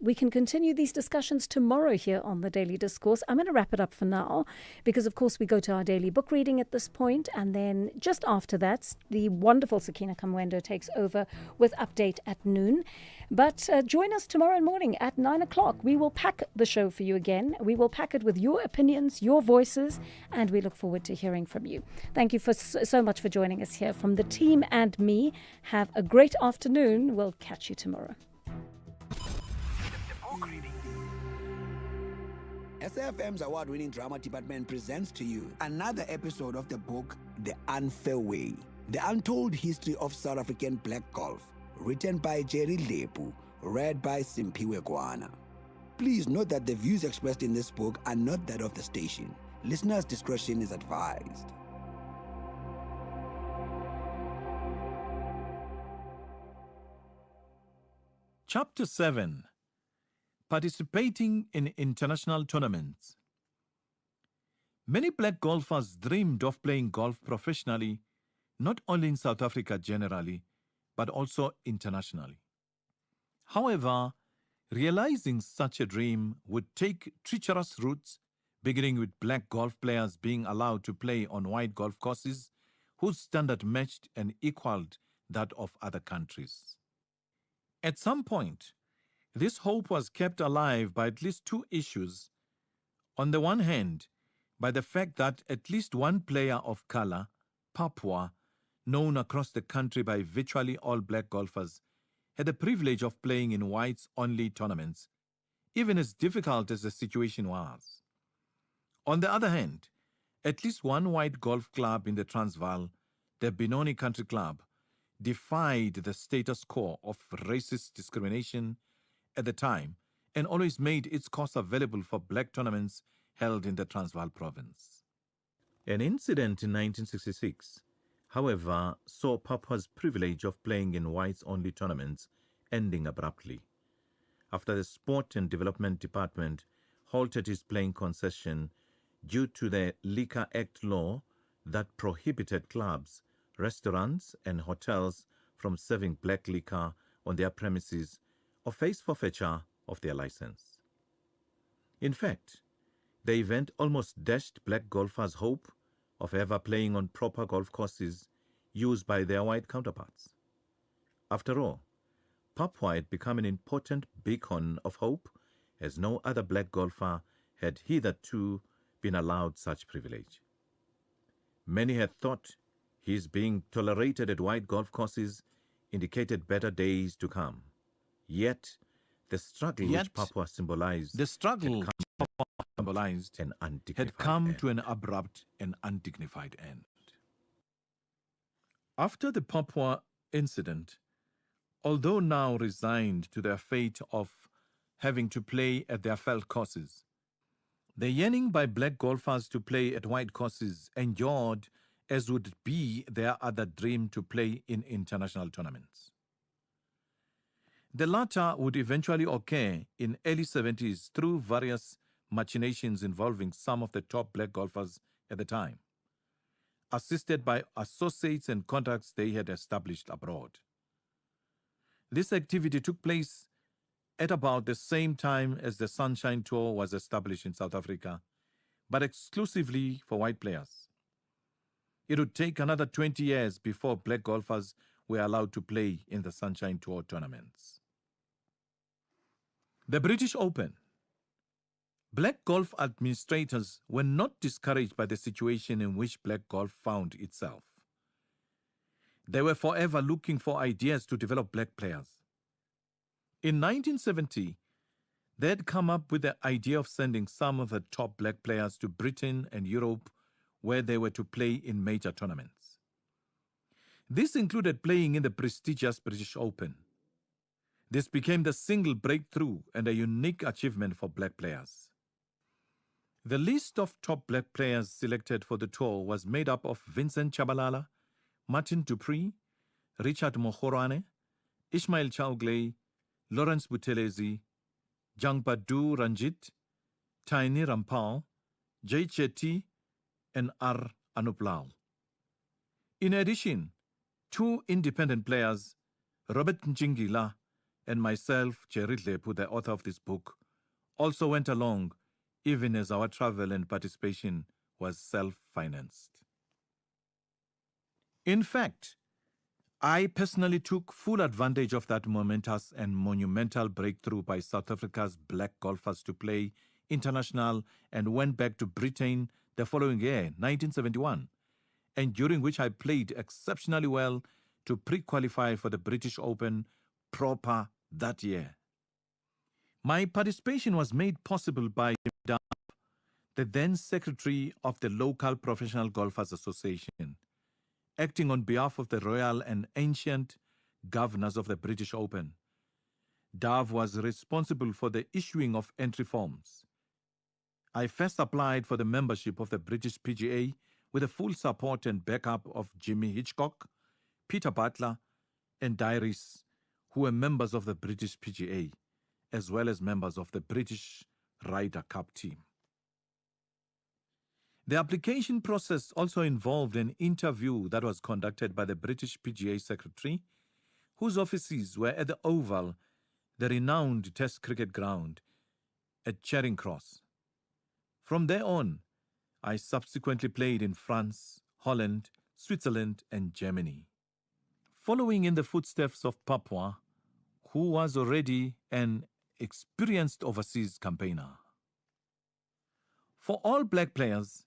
we can continue these discussions tomorrow here on the Daily Discourse. I'm going to wrap it up for now, because of course we go to our daily book reading at this point, and then just after that, the wonderful Sakina Kamwendo takes over with Update at noon. But join us tomorrow morning at 9 o'clock. We will pack the show for you again. We will pack it with your opinions, your voices, and we look forward to hearing from you. Thank you so much for joining us here from the team and me. Have a great afternoon. We'll catch you tomorrow. SAfm's award-winning drama department presents to you another episode of the book The Unfair Way, The Untold History of South African Black Golf, written by Jerry Lepu, read by Simpiwe Kwana. Please note that the views expressed in this book are not that of the station. Listeners' discretion is advised. Chapter 7: Participating in International Tournaments. Many black golfers dreamed of playing golf professionally, not only in South Africa generally, but also internationally. However, realizing such a dream would take treacherous routes, beginning with black golf players being allowed to play on white golf courses whose standard matched and equaled that of other countries. At some point, this hope was kept alive by at least two issues. On the one hand, by the fact that at least one player of color, Papua, known across the country by virtually all black golfers, had the privilege of playing in whites-only tournaments, even as difficult as the situation was. On the other hand, at least one white golf club in the Transvaal, the Benoni Country Club, defied the status quo of racist discrimination at the time and always made its course available for black tournaments held in the Transvaal province. An incident in 1966, however, saw Papua's privilege of playing in whites-only tournaments ending abruptly, after the Sport and Development Department halted his playing concession due to the Liquor Act law that prohibited clubs, restaurants and hotels from serving black liquor on their premises or face forfeiture of their license. In fact, the event almost dashed black golfers' hope of ever playing on proper golf courses used by their white counterparts. After all, Papua had become an important beacon of hope, as no other black golfer had hitherto been allowed such privilege. Many had thought his being tolerated at white golf courses indicated better days to come. Yet, the struggle which Papua symbolized had come to an abrupt and undignified end. After the Papua incident, although now resigned to their fate of having to play at their felt courses, the yearning by black golfers to play at white courses endured, as would be their other dream to play in international tournaments. The latter would eventually occur in early 70s through various machinations involving some of the top black golfers at the time, assisted by associates and contacts they had established abroad. This activity took place at about the same time as the Sunshine Tour was established in South Africa, but exclusively for white players. It would take another 20 years before black golfers were allowed to play in the Sunshine Tour tournaments. The British Open. Black golf administrators were not discouraged by the situation in which black golf found itself. They were forever looking for ideas to develop black players. In 1970, they had come up with the idea of sending some of the top black players to Britain and Europe, where they were to play in major tournaments. This included playing in the prestigious British Open. This became the single breakthrough and a unique achievement for black players. The list of top black players selected for the tour was made up of Vincent Chabalala, Martin Dupree, Richard Mohorwane, Ismail Chaugley, Lawrence Buthelezi, Jangbadu Ranjit, Taini Rampal, Jay Chetty, and R. Anuplal. In addition, two independent players, Robert Njingila and myself, Jerry Lepu, the author of this book, also went along, even as our travel and participation was self-financed. In fact, I personally took full advantage of that momentous and monumental breakthrough by South Africa's black golfers to play international and went back to Britain the following year, 1971, and during which I played exceptionally well to pre-qualify for the British Open proper that year. My participation was made possible by the then secretary of the local Professional Golfers Association, acting on behalf of the royal and ancient governors of the British Open. Dove was responsible for the issuing of entry forms. I first applied for the membership of the British PGA with the full support and backup of Jimmy Hitchcock, Peter Butler, and Dairis, who were members of the British PGA, as well as members of the British Ryder Cup team. The application process also involved an interview that was conducted by the British PGA Secretary, whose offices were at the Oval, the renowned Test cricket ground, at Charing Cross. From there on, I subsequently played in France, Holland, Switzerland, and Germany. Following in the footsteps of Papua, who was already an experienced overseas campaigner. For all black players,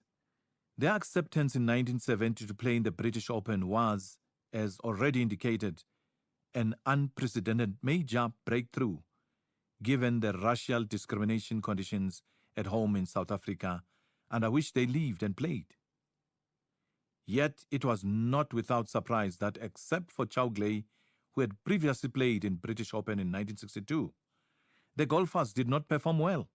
their acceptance in 1970 to play in the British Open was, as already indicated, an unprecedented major breakthrough, given the racial discrimination conditions at home in South Africa, under which they lived and played. Yet it was not without surprise that, except for Chaugley, who had previously played in British Open in 1962, the golfers did not perform well,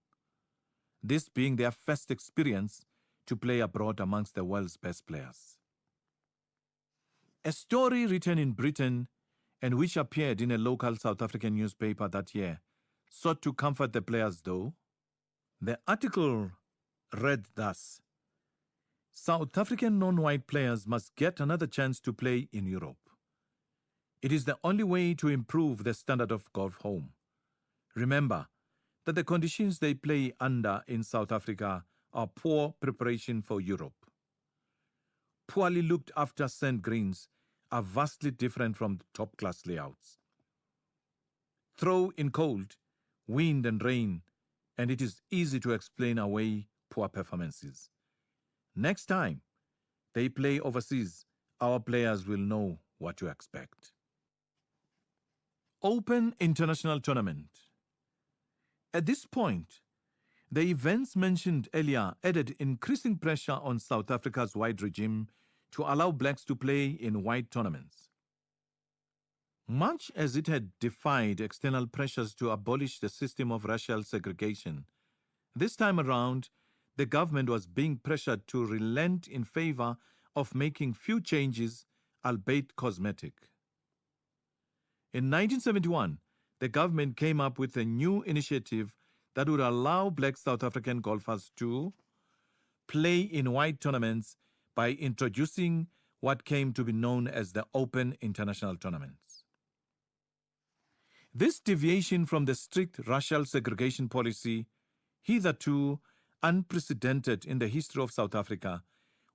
this being their first experience to play abroad amongst the world's best players. A story written in Britain and which appeared in a local South African newspaper that year sought to comfort the players though. The article read thus: South African non-white players must get another chance to play in Europe. It is the only way to improve the standard of golf home. Remember that the conditions they play under in South Africa are poor preparation for Europe. Poorly looked after sand greens are vastly different from top-class layouts. Throw in cold, wind and rain, and it is easy to explain away poor performances. Next time they play overseas, our players will know what to expect. Open International Tournament. At this point, the events mentioned earlier added increasing pressure on South Africa's white regime to allow blacks to play in white tournaments. Much as it had defied external pressures to abolish the system of racial segregation, this time around, the government was being pressured to relent in favor of making few changes, albeit cosmetic. In 1971, the government came up with a new initiative that would allow black South African golfers to play in white tournaments by introducing what came to be known as the Open International Tournaments. This deviation from the strict racial segregation policy, hitherto unprecedented in the history of South Africa,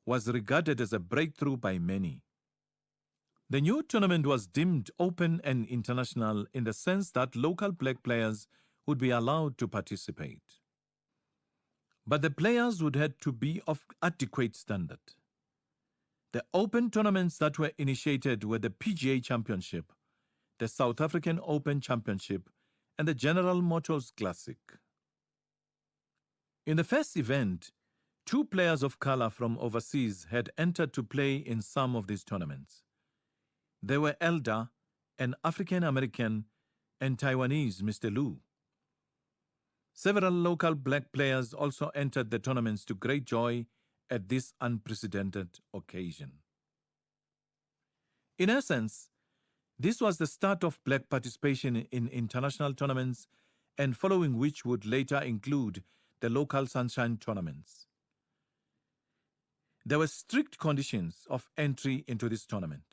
was regarded as a breakthrough by many. The new tournament was deemed open and international in the sense that local black players would be allowed to participate. But the players would have to be of adequate standard. The open tournaments that were initiated were the PGA Championship, the South African Open Championship, and the General Motors Classic. In the first event, 2 players of color from overseas had entered to play in some of these tournaments. They were Elder, an African-American, and Taiwanese Mr. Liu. Several local black players also entered the tournaments to great joy at this unprecedented occasion. In essence, this was the start of black participation in international tournaments, and following which would later include the local Sunshine tournaments. There were strict conditions of entry into this tournament.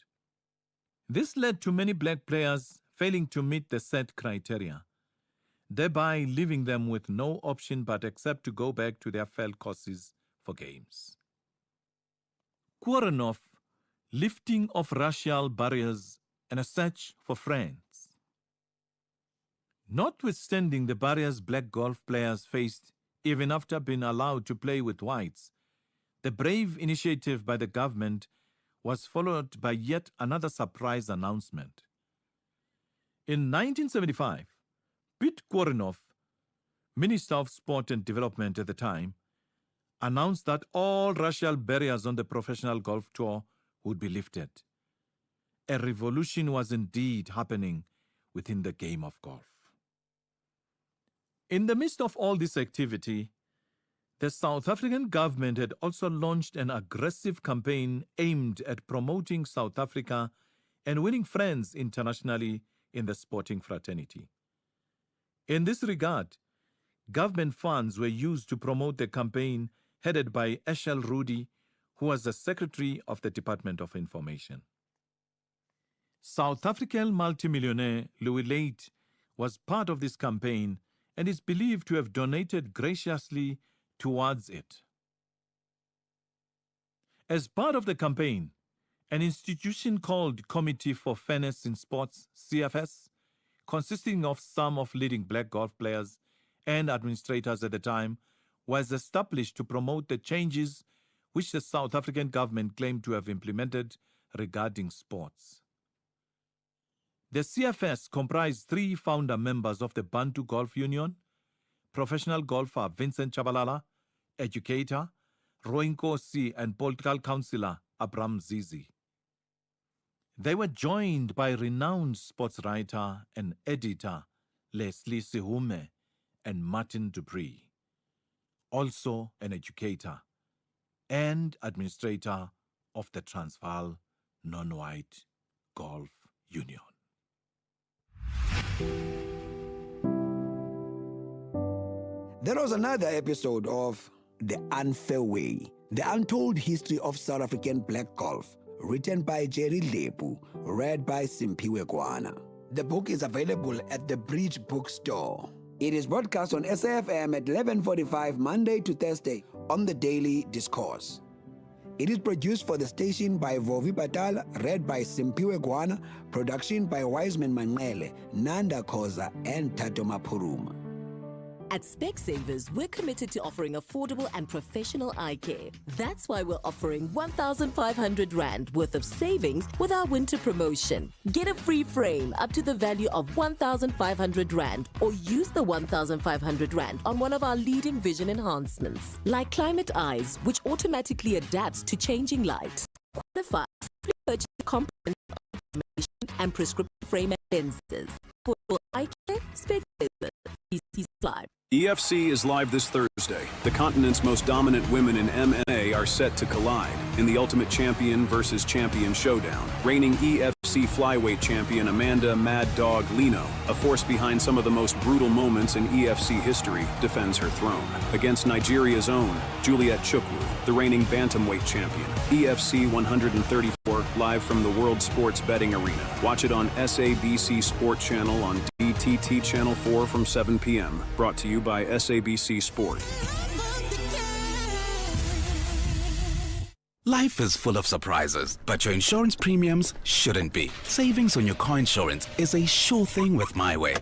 This led to many black players failing to meet the set criteria, thereby leaving them with no option but except to go back to their felt courses for games. Korenhoff, lifting of racial barriers and a search for friends. Notwithstanding the barriers black golf players faced even after being allowed to play with whites, the brave initiative by the government was followed by yet another surprise announcement. In 1975, Piet Korenhoff, Minister of Sport and Development at the time, announced that all racial barriers on the professional golf tour would be lifted. A revolution was indeed happening within the game of golf. In the midst of all this activity, the South African government had also launched an aggressive campaign aimed at promoting South Africa and winning friends internationally in the sporting fraternity. In this regard, government funds were used to promote the campaign headed by Eshel Rudy, who was the Secretary of the Department of Information. South African multimillionaire Louis Late was part of this campaign and is believed to have donated graciously towards it. As part of the campaign, an institution called Committee for Fairness in Sports, CFS, consisting of some of leading black golf players and administrators at the time, was established to promote the changes which the South African government claimed to have implemented regarding sports. The CFS comprised 3 founder members of the Bantu Golf Union, professional golfer Vincent Chabalala, educator Roy Nkosi, and political councillor Abram Zizi. They were joined by renowned sports writer and editor Leslie Sihume and Martin Dupree, also an educator and administrator of the Transvaal Non-White Golf Union. There was another episode of The Unfair Way, The Untold History of South African Black Golf, written by Jerry Lepu, read by Simpiwe Kwana. The book is available at the Bridge Bookstore. It is broadcast on SAFM at 11:45 Monday to Thursday on the Daily Discourse. It is produced for the station by Vovi Batala, read by Simpiwe Kwana, production by Wiseman Manele, Nanda Koza, and Tato Mapuruma. At Specsavers, we're committed to offering affordable and professional eye care. That's why we're offering 1,500 Rand worth of savings with our winter promotion. Get a free frame up to the value of 1,500 Rand, or use the 1,500 Rand on one of our leading vision enhancements, like Climate Eyes, which automatically adapts to changing light. Qualify, purchase comprehensive information and prescription frame and lenses. For eye care, Specsavers. Supply. EFC is live this Thursday. The continent's most dominant women in MMA are set to collide in the Ultimate Champion versus Champion showdown. Reigning EFC flyweight champion Amanda Mad Dog Lino, a force behind some of the most brutal moments in EFC history, defends her throne against Nigeria's own Juliet Chukwu, the reigning bantamweight champion. EFC 134, live from the World Sports Betting Arena. Watch it on SABC Sport Channel on DTT Channel 4 from 7 p.m. Brought to you by SABC Sport. Life is full of surprises, but your insurance premiums shouldn't be. Savings on your car insurance is a sure thing with MyWay.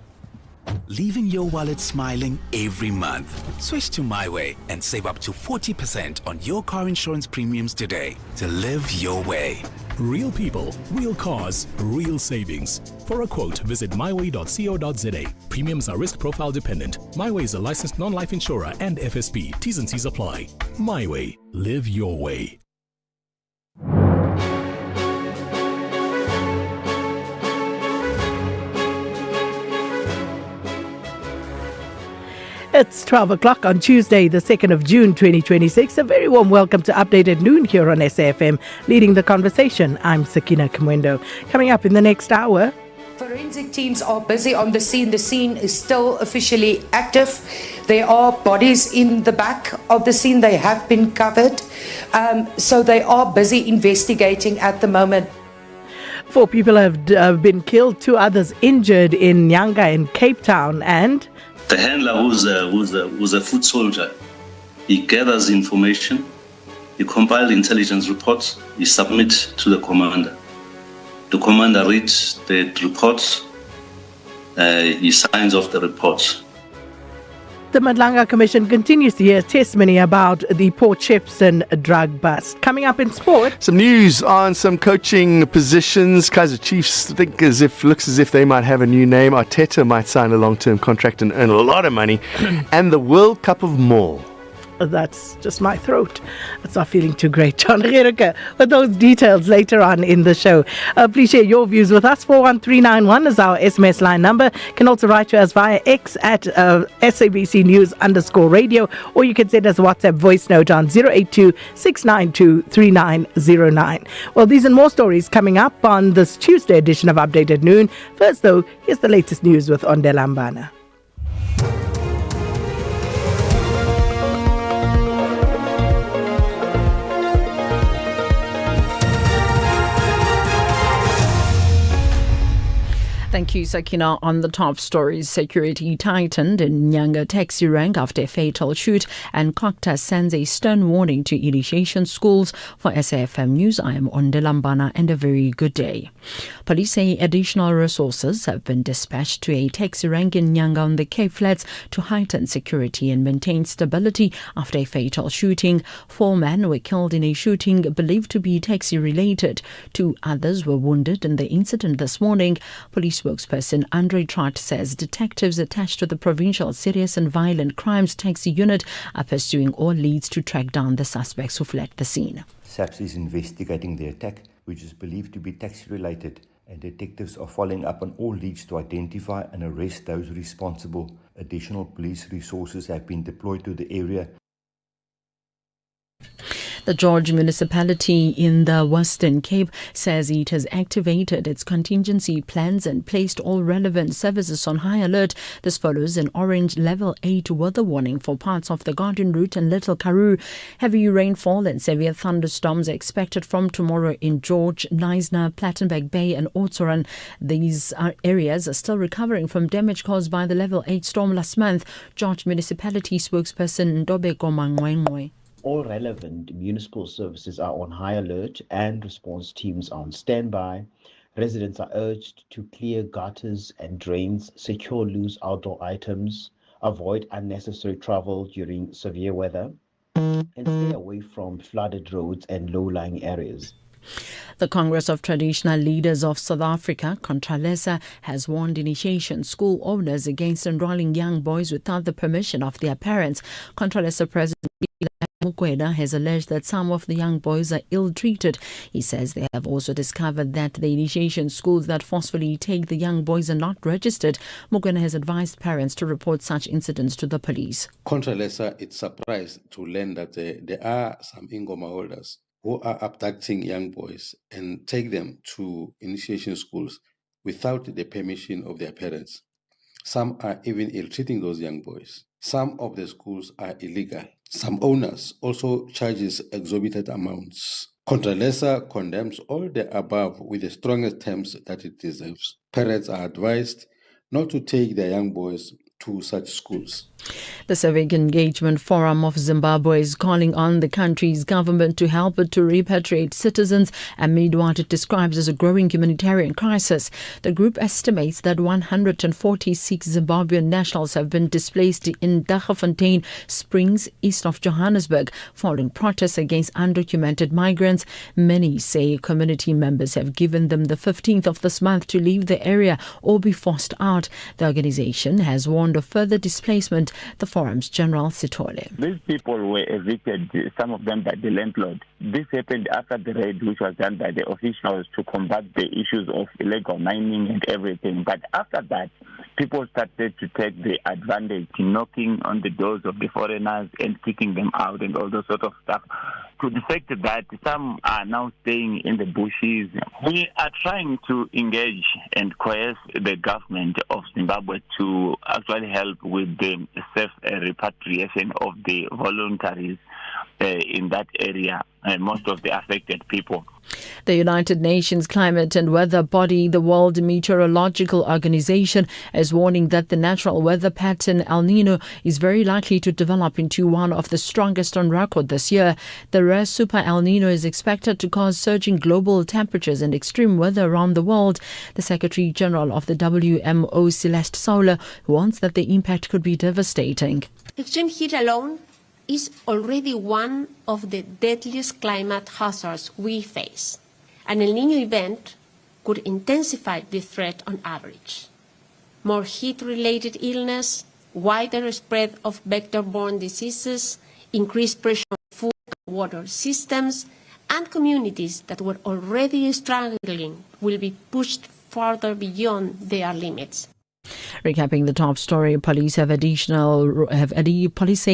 Leaving your wallet smiling every month. Switch to MyWay and save up to 40% on your car insurance premiums today to live your way. Real people, real cars, real savings. For a quote, visit myway.co.za. Premiums are risk profile dependent. MyWay is a licensed non-life insurer and FSP. T's and C's apply. MyWay. Live your way. It's 12 o'clock on Tuesday, the 2nd of June, 2026. A very warm welcome to Update at Noon here on SAFM. Leading the conversation, I'm Sakina Kamwendo. Coming up in the next hour... Forensic teams are busy on the scene. The scene is still officially active. There are bodies in the back of the scene. They have been covered. So they are busy investigating at the moment. 4 people have been killed, 2 others injured in Nyanga in Cape Town, and... The handler who's a foot soldier, he gathers information, he compiles intelligence reports, he submits to the commander. The commander reads the reports, he signs off the reports. The Madlanga Commission continues to hear testimony about the Port Shepstone drug bust. Coming up in sport, some news on some coaching positions. Kaizer Chiefs looks as if they might have a new name. Arteta might sign a long-term contract and earn a lot of money. And the World Cup of Mall. That's just my throat. It's not feeling too great. John Gericke with those details later on in the show. Please share your views with us. 41391 is our SMS line number. You can also write to us via X at SABC News _radio, or you can send us a WhatsApp voice note on 082 692 3909. Well, these and more stories coming up on this Tuesday edition of Updated Noon. First, though, here's the latest news with Ondela Mbana. Thank you, Sakina. On the top stories, security tightened in Nyanga taxi rank after a fatal shoot, and Kokta sends a stern warning to initiation schools. For SAFM News, I am Ondela Mbana, and a very good day. Police say additional resources have been dispatched to a taxi rank in Nyanga on the Cape Flats to heighten security and maintain stability after a fatal shooting. 4 men were killed in a shooting believed to be taxi-related. 2 others were wounded in the incident this morning. Police spokesperson Andre Trott says detectives attached to the Provincial Serious and Violent Crimes Taxi Unit are pursuing all leads to track down the suspects who fled the scene. SAPS is investigating the attack, which is believed to be taxi-related, and detectives are following up on all leads to identify and arrest those responsible. Additional police resources have been deployed to the area. The George municipality in the Western Cape says it has activated its contingency plans and placed all relevant services on high alert. This follows an orange level 8 weather warning for parts of the Garden Route and Little Karoo. Heavy rainfall and severe thunderstorms are expected from tomorrow in George, Knysna, Plattenberg Bay and Oudtshoorn. These areas are still recovering from damage caused by the level 8 storm last month. George municipality spokesperson Ndobeko Mangwengwe. All relevant municipal services are on high alert and response teams are on standby. Residents are urged to clear gutters and drains, secure loose outdoor items, avoid unnecessary travel during severe weather, and stay away from flooded roads and low-lying areas. The Congress of Traditional Leaders of South Africa, Contralesa, has warned initiation school owners against enrolling young boys without the permission of their parents. Contralesa President Mukwena has alleged that some of the young boys are ill-treated. He says they have also discovered that the initiation schools that forcefully take the young boys are not registered. Mukwena has advised parents to report such incidents to the police. Contralesa, it's surprised to learn that there are some Ingoma holders who are abducting young boys and take them to initiation schools without the permission of their parents. Some are even ill-treating those young boys. Some of the schools are illegal. Some owners also charges exorbitant amounts. Contralesa condemns all the above with the strongest terms that it deserves. Parents are advised not to take their young boys to such schools. The Civic Engagement Forum of Zimbabwe is calling on the country's government to help it to repatriate citizens amid what it describes as a growing humanitarian crisis. The group estimates that 146 Zimbabwean nationals have been displaced in Daggafontein Springs, east of Johannesburg, following protests against undocumented migrants. Many say community members have given them the 15th of this month to leave the area or be forced out. The organization has warned of further displacement. The forum's General Sitole. These people were evicted, some of them by the landlord. This happened after the raid which was done by the officials to combat the issues of illegal mining and everything. But after that, people started to take the advantage, knocking on the doors of the foreigners and kicking them out and all those sort of stuff. To the fact that some are now staying in the bushes. We are trying to engage and coerce the government of Zimbabwe to actually help with the safe repatriation of the voluntaries in that area, most of the affected people. The United Nations Climate and Weather Body, the World Meteorological Organization, is warning that the natural weather pattern El Nino is very likely to develop into one of the strongest on record this year. The rare Super El Nino is expected to cause surging global temperatures and extreme weather around the world. The Secretary General of the WMO, Celeste Solar, warns that the impact could be devastating. Extreme heat alone is already one of the deadliest climate hazards we face. An El Niño event could intensify the threat on average. More heat-related illness, wider spread of vector-borne diseases, increased pressure on food and water systems, and communities that were already struggling will be pushed further beyond their limits. Recapping the top story, police say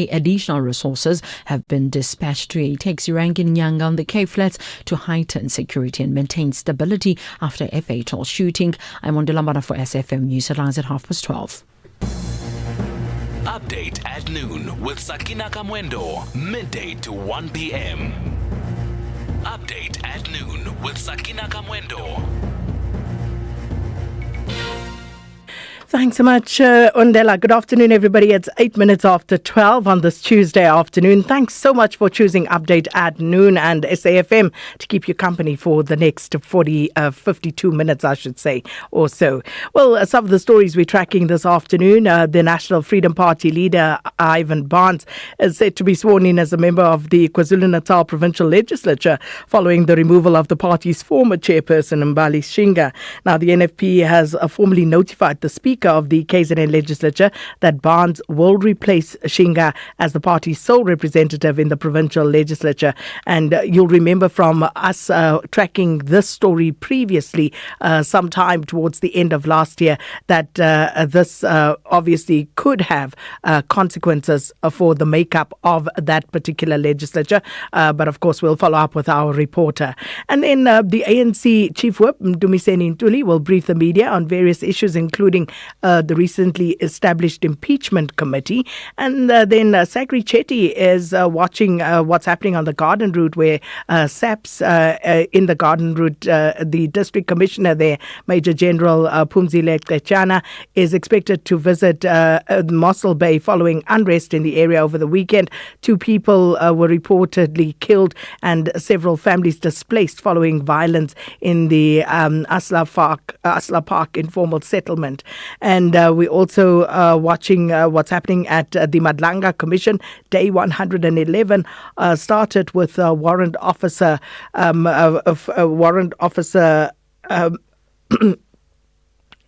additional resources have been dispatched to a taxi rank in Nyanga on the Cape Flats to heighten security and maintain stability after a fatal shooting. I'm on Delambana for SAfm News headlines at 12:30. Update at noon with Sakina Kamwendo, midday to 1 p.m. Update at noon with Sakina Kamwendo. Thanks so much, Ondela. Good afternoon, everybody. It's 8 minutes after 12 on this Tuesday afternoon. Thanks so much for choosing Update at Noon and SAfM to keep you company for the next 52 minutes, I should say, or so. Well, some of the stories we're tracking this afternoon, the National Freedom Party leader, Ivan Barnes, is set to be sworn in as a member of the KwaZulu-Natal Provincial Legislature following the removal of the party's former chairperson, Mbali Shinga. Now, the NFP has formally notified the Speaker of the KZN Legislature that Barnes will replace Shinga as the party's sole representative in the provincial legislature. And you'll remember from us tracking this story previously, sometime towards the end of last year, that this obviously could have consequences for the makeup of that particular legislature. But of course, we'll follow up with our reporter. And then the ANC Chief Whip, Mdumiseni Ntuli, will brief the media on various issues, including the recently established impeachment committee. And then Sagri Chetty is watching what's happening on the Garden Route, where SAPS in the Garden Route, the district commissioner there, Major General Phumzile Qechana, is expected to visit Mossel Bay following unrest in the area over the weekend. 2 people were reportedly killed and several families displaced following violence in the Asla Park informal settlement. And we're also watching what's happening at the Madlanga Commission. Day 111 started with warrant officer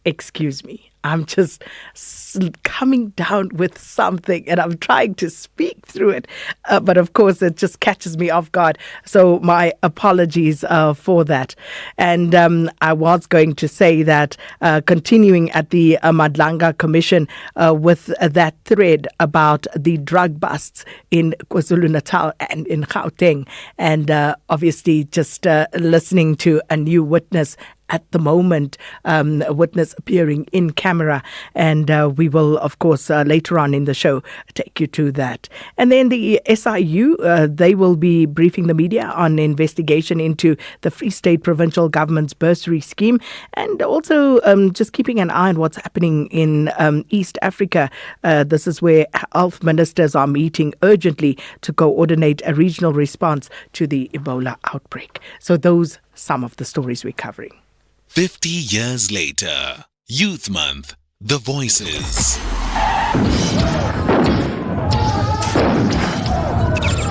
excuse me. I'm just coming down with something and I'm trying to speak through it. But of course, it just catches me off guard. So my apologies for that. And I was going to say that continuing at the Madlanga Commission with that thread about the drug busts in KwaZulu-Natal and in Gauteng. And obviously just listening to a new witness at the moment, a witness appearing in camera. And we will, of course, later on in the show, take you to that. And then the SIU, they will be briefing the media on investigation into the Free State Provincial Government's bursary scheme, and also just keeping an eye on what's happening in East Africa. This is where health ministers are meeting urgently to coordinate a regional response to the Ebola outbreak. So those some of the stories we're covering. 50 years later, Youth Month, The Voices.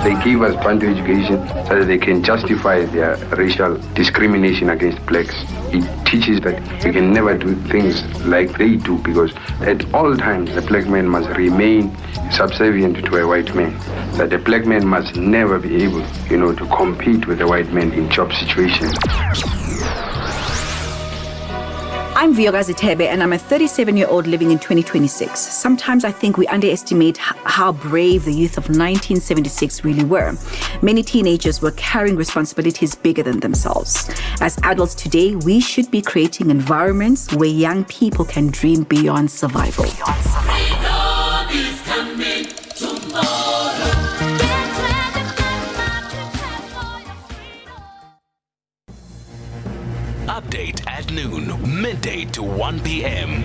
They give us plenty of education so that they can justify their racial discrimination against blacks. It teaches that we can never do things like they do, because at all times the black man must remain subservient to a white man. That the black man must never be able, to compete with the white man in job situations. I'm Vyoga Zitebe, and I'm a 37-year-old living in 2026. Sometimes I think we underestimate how brave the youth of 1976 really were. Many teenagers were carrying responsibilities bigger than themselves. As adults today, we should be creating environments where young people can dream beyond survival. Update at noon, midday to 1 p.m.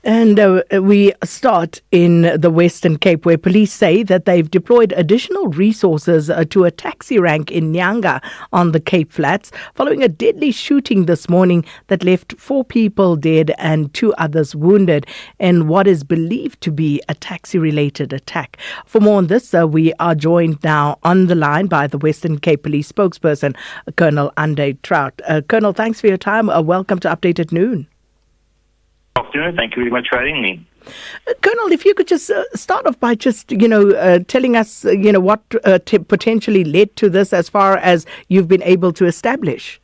And we start in the Western Cape, where police say that they've deployed additional resources to a taxi rank in Nyanga on the Cape Flats following a deadly shooting this morning that left 4 people dead and 2 others wounded in what is believed to be a taxi-related attack. For more on this, we are joined now on the line by the Western Cape Police spokesperson, Colonel Ande Trout. Colonel, thanks for your time. Welcome to Update at Noon. Afternoon. Thank you very much for having me. Colonel, if you could just start off by just, telling us, what potentially led to this as far as you've been able to establish.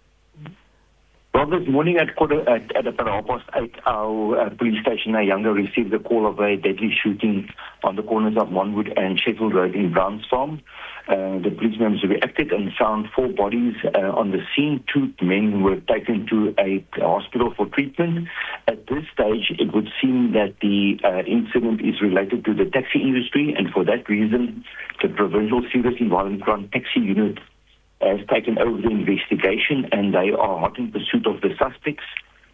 Well, this morning at about 8:30, our police station in Ayanga received a call of a deadly shooting on the corners of Monwood and Sheffield Road in Brownsfarm. The police members reacted and found 4 bodies on the scene. 2 men were taken to a hospital for treatment. At this stage, it would seem that the incident is related to the taxi industry, and for that reason, the Provincial Serious and Violent Crime Taxi Unit has taken over the investigation, and they are hot in pursuit of the suspects.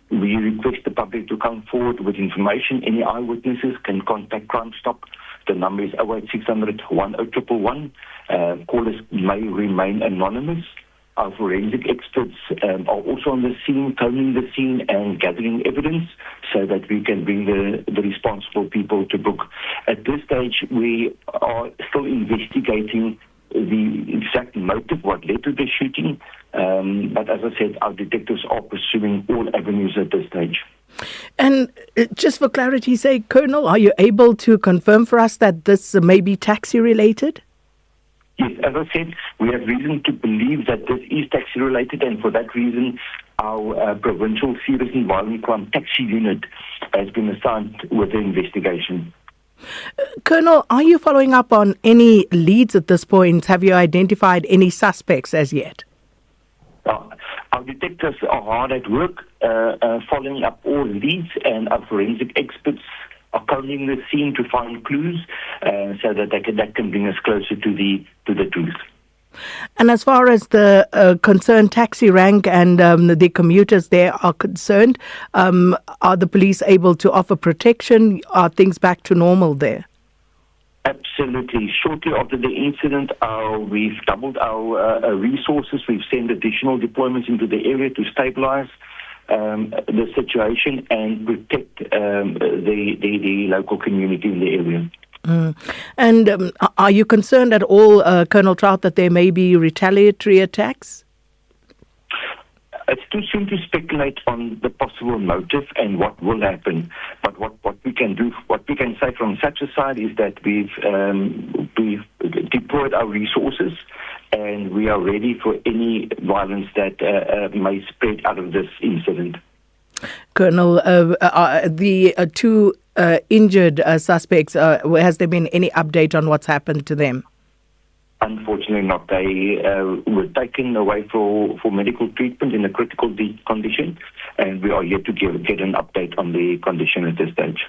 We request the public to come forward with information. Any eyewitnesses can contact Crime Stop. The number is 08600 10111. Callers may remain anonymous. Our forensic experts are also on the scene, combing the scene and gathering evidence so that we can bring the responsible people to book. At this stage, we are still investigating the exact motive, what led to the shooting. But as I said, our detectives are pursuing all avenues at this stage. And just for clarity's sake, Colonel, are you able to confirm for us that this may be taxi-related? Yes, as I said, we have reason to believe that this is taxi-related, and for that reason, our Provincial Serious and Violent Crime Taxi Unit has been assigned with the investigation. Colonel, are you following up on any leads at this point? Have you identified any suspects as yet? Our detectives are hard at work, following up all leads, and our forensic experts are combing the scene to find clues, so that that can bring us closer to the truth. And as far as the concerned taxi rank and the commuters there are concerned, are the police able to offer protection? Are things back to normal there? Absolutely. Shortly after the incident, we've doubled our resources. We've sent additional deployments into the area to stabilize the situation and protect the local community in the area. And are you concerned at all, Colonel Trout, that there may be retaliatory attacks? It's too soon to speculate on the possible motive and what will happen. But what we can do, what we can say from such a side is that we've deployed our resources and we are ready for any violence that may spread out of this incident. Colonel, the 2 injured suspects, has there been any update on what's happened to them? Unfortunately not. They were taken away for medical treatment in a critical condition, and we are yet to get an update on the condition at this stage.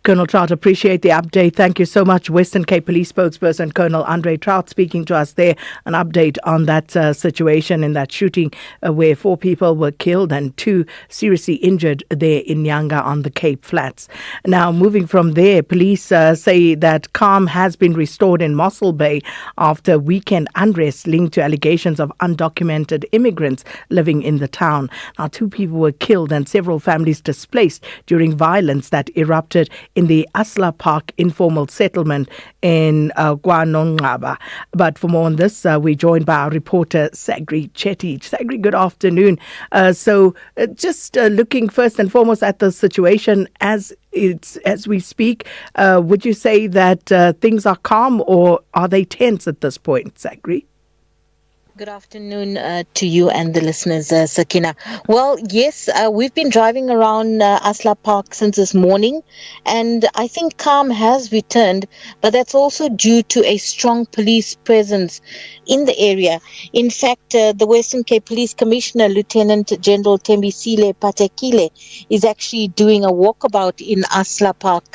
Colonel Trout, appreciate the update. Thank you so much. Western Cape Police spokesperson Colonel Andre Trout speaking to us there. An update on that situation in that shooting where 4 people were killed and 2 seriously injured there in Nyanga on the Cape Flats. Now, moving from there, police say that calm has been restored in Mossel Bay after weekend unrest linked to allegations of undocumented immigrants living in the town. Now, 2 people were killed and several families displaced during violence that erupted in the Asla Park informal settlement in KwaNongqaba. But for more on this, we're joined by our reporter, Sagri Chetty. Sagri, good afternoon. So just looking first and foremost at the situation as we speak, would you say that things are calm or are they tense at this point, Sagri? Good afternoon to you and the listeners, Sakina. Well, yes, we've been driving around Asla Park since this morning, and I think calm has returned, but that's also due to a strong police presence in the area. In fact, the Western Cape Police Commissioner, Lieutenant General Tembisile Patekile, is actually doing a walkabout in Asla Park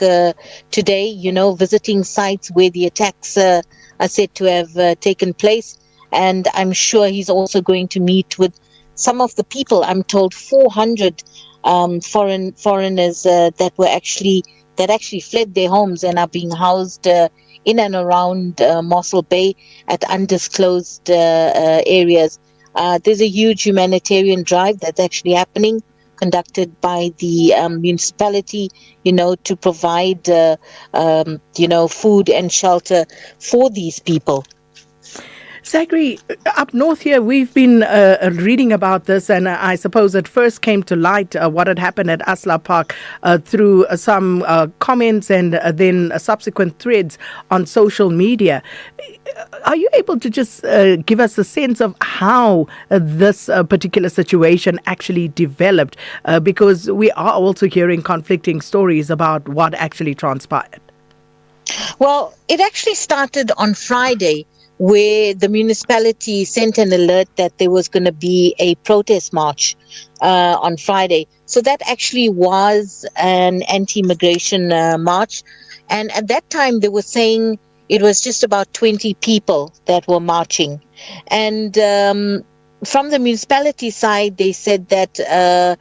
today, visiting sites where the attacks are said to have taken place. And I'm sure he's also going to meet with some of the people. I'm told 400 foreigners that actually fled their homes and are being housed in and around Mossel Bay at undisclosed areas. There's a huge humanitarian drive that's actually happening, conducted by the municipality, to provide food and shelter for these people. Zachary, up north here, we've been reading about this, and I suppose it first came to light what had happened at Asla Park through some comments and then subsequent threads on social media. Are you able to just give us a sense of how this particular situation actually developed? Because we are also hearing conflicting stories about what actually transpired. Well, it actually started on Friday, where the municipality sent an alert that there was going to be a protest march on Friday. So that actually was an anti-immigration march. And at that time, they were saying it was just about 20 people that were marching. And from the municipality side, they said that,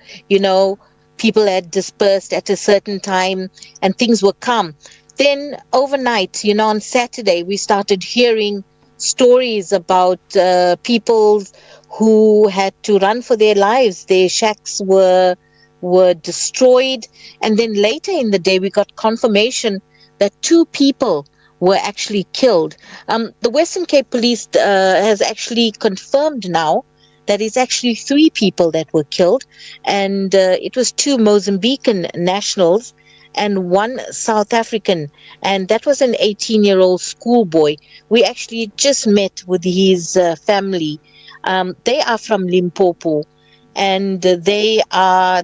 people had dispersed at a certain time and things were calm. Then overnight, on Saturday, we started hearing stories about people who had to run for their lives. Their shacks were destroyed. And then later in the day, we got confirmation that 2 people were actually killed. The Western Cape Police has actually confirmed now that it's actually 3 people that were killed. And it was 2 Mozambican nationals and 1 South African, and that was an 18-year-old schoolboy. We actually just met with his family. They are from Limpopo, and they are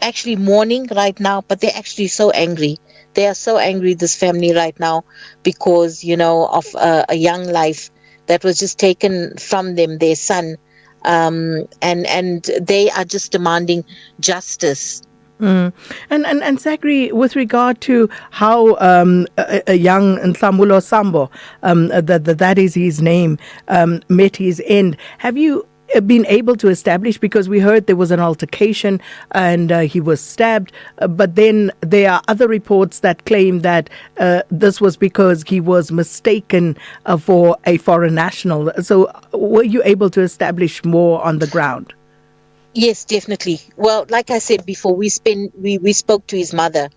actually mourning right now, but they're actually so angry. They are so angry, this family right now, because, of a young life that was just taken from them, their son, and they are just demanding justice. And Zachary, with regard to how a young Nhlamulo Sambo, that is his name, met his end, have you been able to establish, because we heard there was an altercation and he was stabbed, but then there are other reports that claim that this was because he was mistaken for a foreign national. So were you able to establish more on the ground? Yes, definitely. Well, like I said before, we spoke to his mother,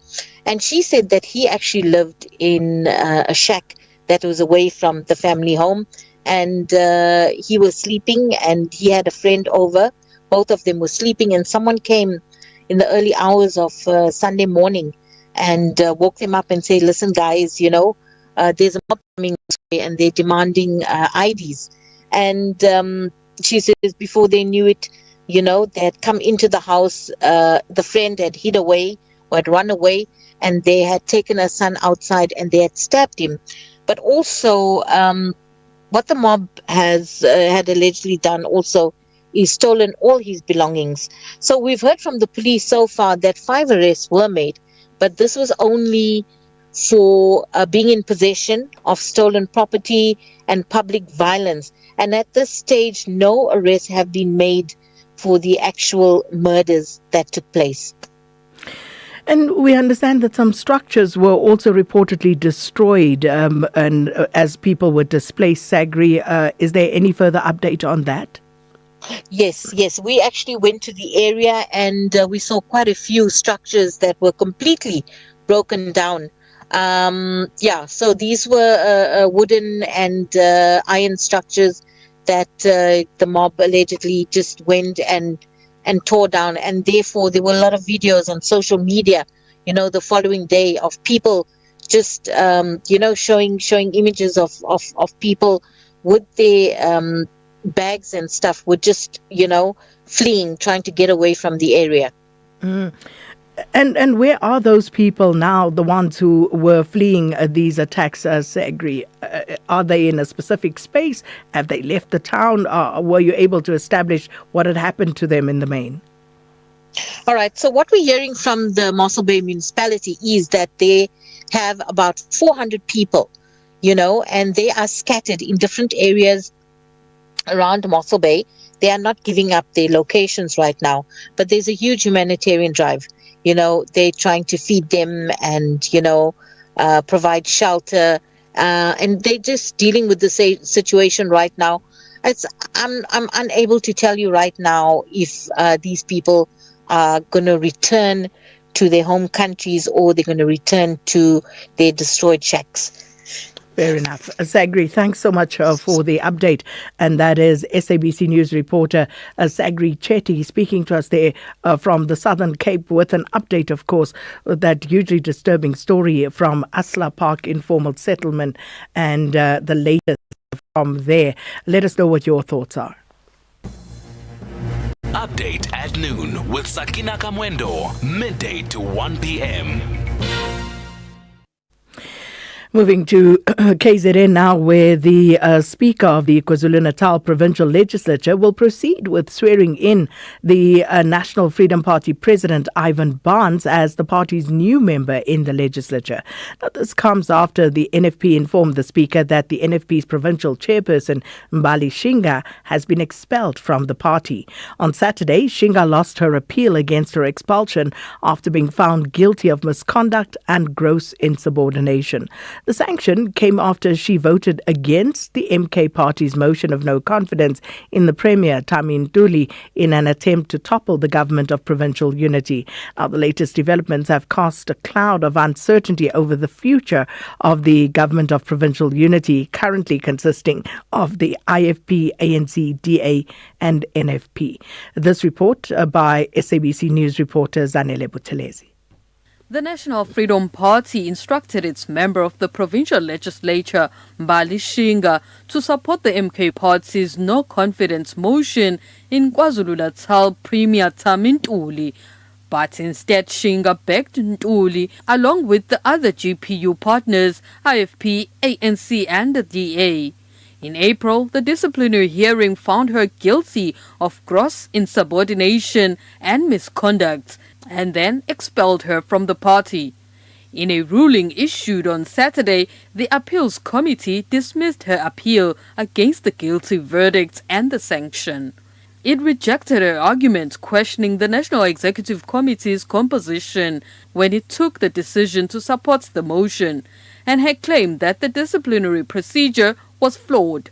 and she said that he actually lived in a shack that was away from the family home, and he was sleeping, and he had a friend over. Both of them were sleeping, and someone came in the early hours of Sunday morning and woke them up and said, "Listen, guys, there's a mob coming this way, and they're demanding IDs." And she says before they knew it, they had come into the house. The friend had hid away or had run away, and they had taken her son outside and they had stabbed him. But also, what the mob had allegedly done also is stolen all his belongings. So we've heard from the police so far that 5 arrests were made, but this was only for being in possession of stolen property and public violence. And at this stage, no arrests have been made for the actual murders that took place. And we understand that some structures were also reportedly destroyed and as people were displaced. Sagri, is there any further update on that? Yes. We actually went to the area and we saw quite a few structures that were completely broken down. So these were wooden and iron structures that the mob allegedly just went and tore down, and therefore there were a lot of videos on social media, the following day of people just showing images of people with their bags and stuff, were just fleeing, trying to get away from the area. And where are those people now, the ones who were fleeing these attacks, Sagri? Are they in a specific space? Have they left the town? Were you able to establish what had happened to them in the main? All right. So what we're hearing from the Mossel Bay municipality is that they have about 400 people, and they are scattered in different areas around Mossel Bay. They are not giving up their locations right now, but there's a huge humanitarian drive. They're trying to feed them and, provide shelter. And they're just dealing with the situation right now. I'm unable to tell you right now if these people are going to return to their home countries or they're going to return to their destroyed shacks. Fair enough. Sagri, thanks so much for the update. And that is SABC News reporter Sagri Chetty speaking to us there from the Southern Cape with an update, of course, that hugely disturbing story from Asla Park informal settlement and the latest from there. Let us know what your thoughts are. Update at noon with Sakina Kamwendo, midday to 1 p.m. Moving to KZN now, where the Speaker of the KwaZulu-Natal Provincial Legislature will proceed with swearing in the National Freedom Party President Ivan Barnes as the party's new member in the legislature. Now, this comes after the NFP informed the Speaker that the NFP's provincial chairperson, Mbali Shinga, has been expelled from the party. On Saturday, Shinga lost her appeal against her expulsion after being found guilty of misconduct and gross insubordination. The sanction came after she voted against the MK party's motion of no confidence in the Premier, Tami Ntuli, in an attempt to topple the government of provincial unity. Now, the latest developments have cast a cloud of uncertainty over the future of the government of provincial unity, currently consisting of the IFP, ANC, DA and NFP. This report by SABC News reporter Zanele Buthelezi. The National Freedom Party instructed its member of the provincial legislature, Mbali Shinga, to support the MK party's no-confidence motion in KwaZulu-Natal Premier Tami Ntuli. But instead, Shinga begged Ntuli, along with the other GPU partners, IFP, ANC and the DA. In April, the disciplinary hearing found her guilty of gross insubordination and misconduct, and then expelled her from the party. In a ruling issued on Saturday, the appeals committee dismissed her appeal against the guilty verdict and the sanction. It rejected her arguments questioning the National Executive Committee's composition when it took the decision to support the motion, and had claimed that the disciplinary procedure was flawed.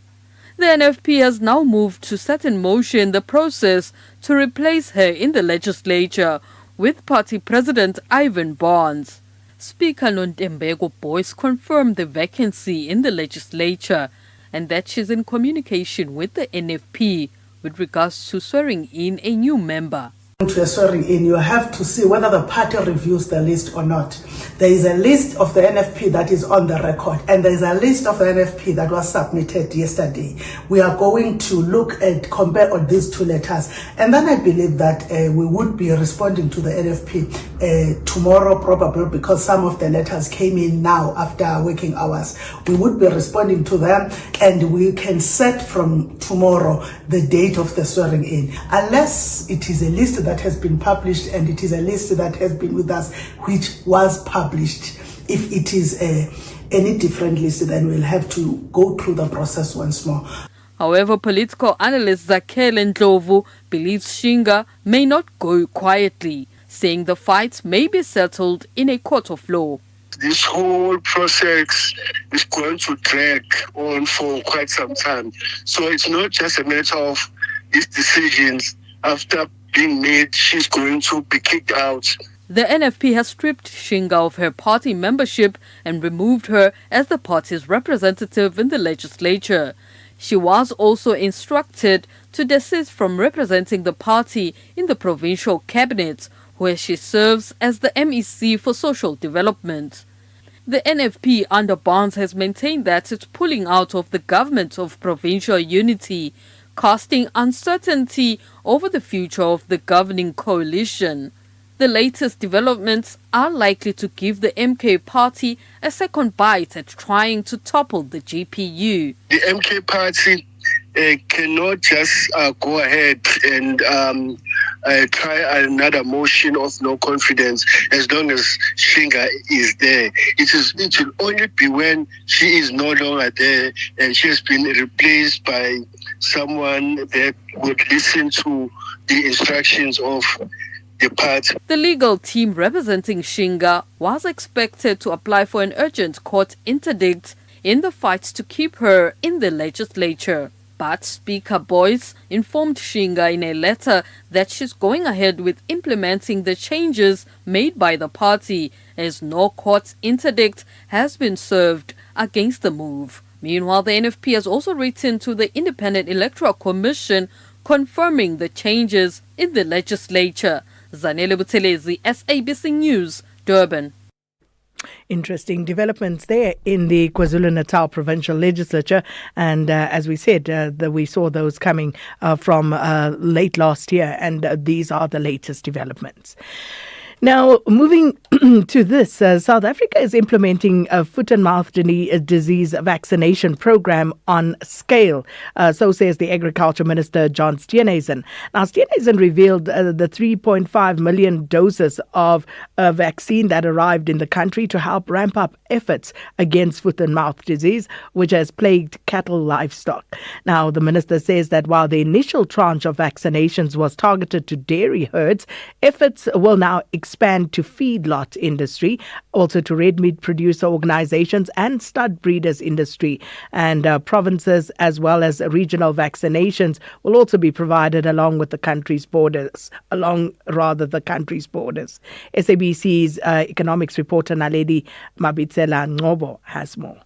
The NFP has now moved to set in motion the process to replace her in the legislature with party president Ivan Barnes. Speaker Nontembeko Boyce confirmed the vacancy in the legislature and that she's in communication with the NFP with regards to swearing in a new member. To a swearing in, you have to see whether the party reviews the list or not. There is a list of the NFP that is on the record, and there is a list of the NFP that was submitted yesterday. We are going to look at, compare on these two letters, and then I believe that we would be responding to the NFP tomorrow probably, because some of the letters came in now after working hours. We would be responding to them, and we can set from tomorrow the date of the swearing in, unless it is a list that has been published, and it is a list that has been with us which was published. If it is any different list, then we'll have to go through the process once more. However, political analyst Zakhele Ndlovu believes Shinga may not go quietly, saying the fight may be settled in a court of law. This whole process is going to drag on for quite some time. So it's not just a matter of these decisions after being made, she's going to be kicked out. The NFP has stripped Shinga of her party membership and removed her as the party's representative in the legislature. She was also instructed to desist from representing the party in the provincial cabinet, where she serves as the MEC for Social Development. The NFP under Barnes has maintained that it's pulling out of the government of provincial unity, casting uncertainty over the future of the governing coalition. The latest developments are likely to give the MK party a second bite at trying to topple the GPU. The MK party cannot just go ahead and try another motion of no confidence as long as Shinga is there. It will only be when she is no longer there and she has been replaced by someone that would listen to the instructions of the party. The legal team representing Shinga was expected to apply for an urgent court interdict in the fight to keep her in the legislature. But Speaker Boyce informed Shinga in a letter that she's going ahead with implementing the changes made by the party, as no court interdict has been served against the move. Meanwhile, the NFP has also written to the Independent Electoral Commission confirming the changes in the legislature. Zanele Buthelezi, SABC News, Durban. Interesting developments there in the KwaZulu-Natal Provincial Legislature, and as we said, we saw those coming from late last year, and these are the latest developments. Now, moving to this, South Africa is implementing a foot and mouth disease vaccination program on scale, so says the Agriculture Minister, John Steenhuisen. Now, Steenhuisen revealed the 3.5 million doses of vaccine that arrived in the country to help ramp up efforts against foot and mouth disease, which has plagued cattle livestock. Now, the minister says that while the initial tranche of vaccinations was targeted to dairy herds, efforts will now expand to feedlot industry, also to red meat producer organizations and stud breeders industry. And provinces as well as regional vaccinations will also be provided along the country's borders. SABC's economics reporter Naledi Mabitsela Ngobo has more.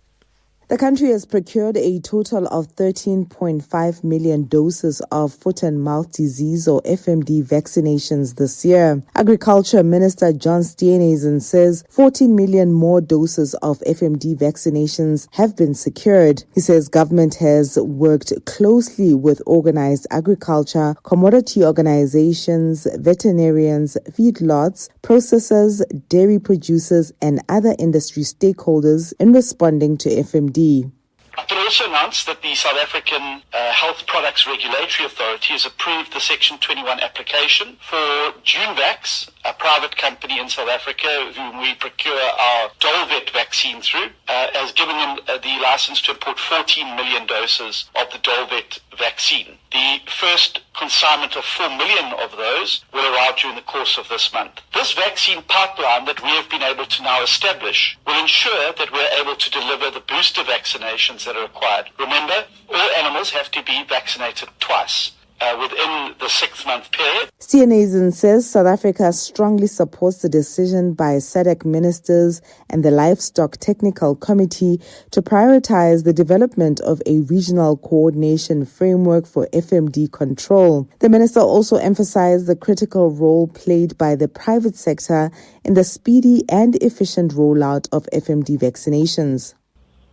The country has procured a total of 13.5 million doses of foot and mouth disease or FMD vaccinations this year. Agriculture Minister John Steenhuisen says 14 million more doses of FMD vaccinations have been secured. He says government has worked closely with organized agriculture, commodity organizations, veterinarians, feedlots, processors, dairy producers and other industry stakeholders in responding to FMD. I can also announce that the South African Health Products Regulatory Authority has approved the Section 21 application for Junevax, a private company in South Africa whom we procure our Dolvet vaccine through, has given them the license to import 14 million doses of the Dolvet vaccine. The first consignment of 4 million of those will arrive during the course of this month. This vaccine pipeline that we have been able to now establish will ensure that we're able to deliver the booster vaccinations that are required. Remember, all animals have to be vaccinated twice within the 6-month period. Steenhuisen says South Africa strongly supports the decision by SADC ministers and the Livestock Technical Committee to prioritize the development of a regional coordination framework for FMD control. The minister also emphasized the critical role played by the private sector in the speedy and efficient rollout of FMD vaccinations.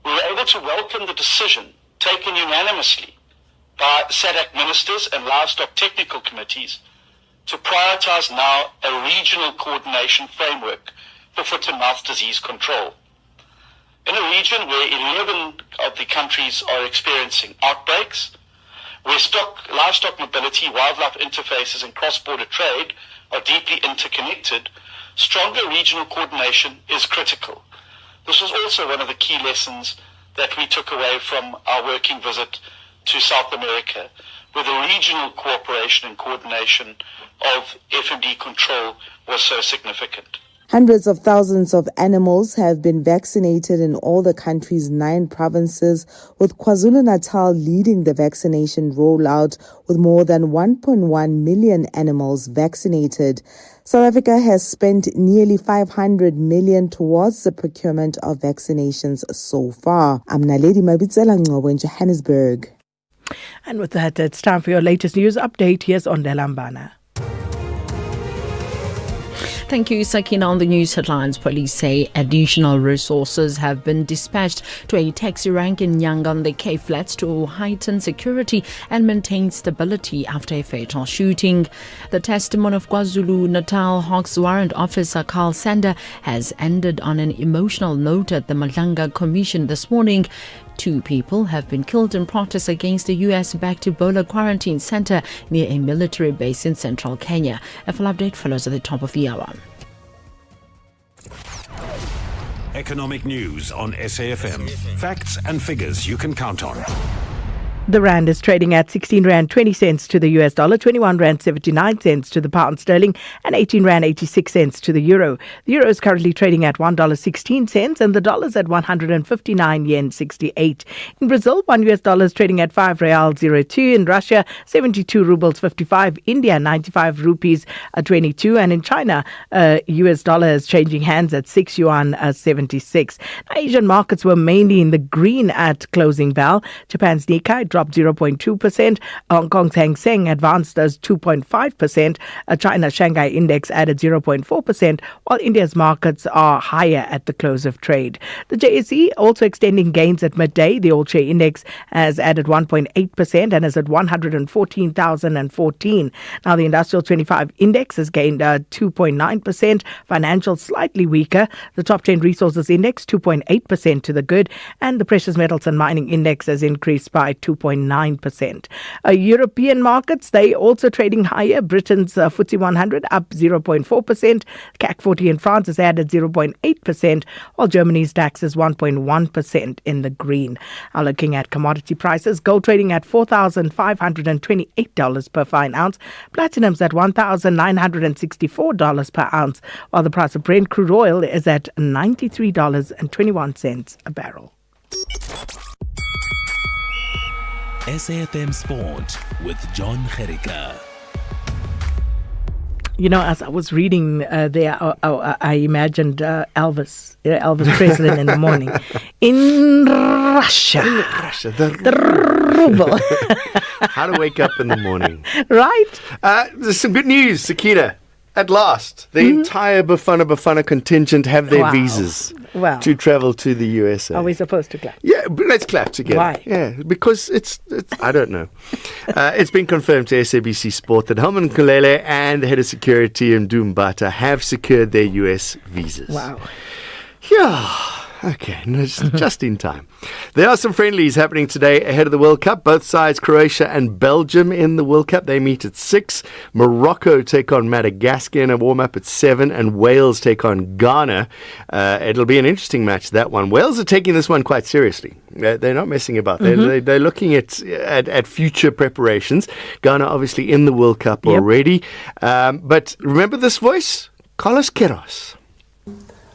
We were able to welcome the decision taken unanimously by SADC ministers and livestock technical committees to prioritize now a regional coordination framework for foot and mouth disease control. In a region where 11 of the countries are experiencing outbreaks, where livestock mobility, wildlife interfaces and cross-border trade are deeply interconnected, stronger regional coordination is critical. This was also one of the key lessons that we took away from our working visit to South America, where the regional cooperation and coordination of FMD control was so significant. Hundreds of thousands of animals have been vaccinated in all the country's 9 provinces, with KwaZulu-Natal leading the vaccination rollout with more than 1.1 million animals vaccinated. South Africa has spent nearly 500 million towards the procurement of vaccinations so far. I'm Naledi Mabitsela Ngobo in Johannesburg. And with that, it's time for your latest news update. Here's Ondela Mbana. Thank you, Sakina. On the news headlines, police say additional resources have been dispatched to a taxi rank in Yangon, K Flats, to heighten security and maintain stability after a fatal shooting. The testimony of KwaZulu-Natal Hawks Warrant Officer Carl Sander has ended on an emotional note at the Malanga Commission this morning. 2 people have been killed in protests against the US-backed Ebola quarantine center near a military base in central Kenya. A full update follows at the top of the hour. Economic news on SAFM. Facts and figures you can count on. The rand is trading at 16 rand 20 cents to the US dollar, 21 rand 79 cents to the pound sterling, and 18 rand 86 cents to the euro. The euro is currently trading at $1.16 and the dollar is at 159 yen 68. In Brazil, one US dollar is trading at 5 real 02. In Russia, 72 rubles 55. India, 95 rupees 22. And in China, US dollar is changing hands at 6 yuan 76. Now, Asian markets were mainly in the green at closing bell. Japan's Nikkei dropped 0.2%. Hong Kong's Hang Seng advanced as 2.5%. China's Shanghai Index added 0.4%, while India's markets are higher at the close of trade. The JSE also extending gains at midday. The all-share index has added 1.8% and is at 114,014. Now, the Industrial 25 Index has gained 2.9%. Financial slightly weaker. The top 10 Resources Index 2.8% to the good, and the Precious Metals and Mining Index has increased by 2.9%. European markets, they also trading higher. Britain's FTSE 100 up 0.4%. CAC 40 in France has added 0.8%, while Germany's DAX is 1.1% in the green. Now, looking at commodity prices, gold trading at $4,528 per fine ounce. Platinum's at $1,964 per ounce, while the price of Brent crude oil is at $93.21 a barrel. SAFM Sport with John Gericka. You know, as I was reading there, I imagined Elvis Presley in the morning. In Russia. The ruble. How to wake up in the morning. Right? There's some good news, Sakina. At last, the entire Bafana contingent have their visas to travel to the USA. Are we supposed to clap? Yeah, but let's clap together. Why? Yeah, because it's I don't know. It's been confirmed to SABC Sport that Helman Kulele and the head of security Mdumbata have secured their US visas. Wow. Yeah. Okay, no, just in time. There are some friendlies happening today ahead of the World Cup. Both sides, Croatia and Belgium in the World Cup. They meet at 6. Morocco take on Madagascar in a warm-up at 7. And Wales take on Ghana. It'll be an interesting match, that one. Wales are taking this one quite seriously. They're not messing about. They're looking at future preparations. Ghana obviously in the World Cup already. But remember this voice? Carlos Queiroz.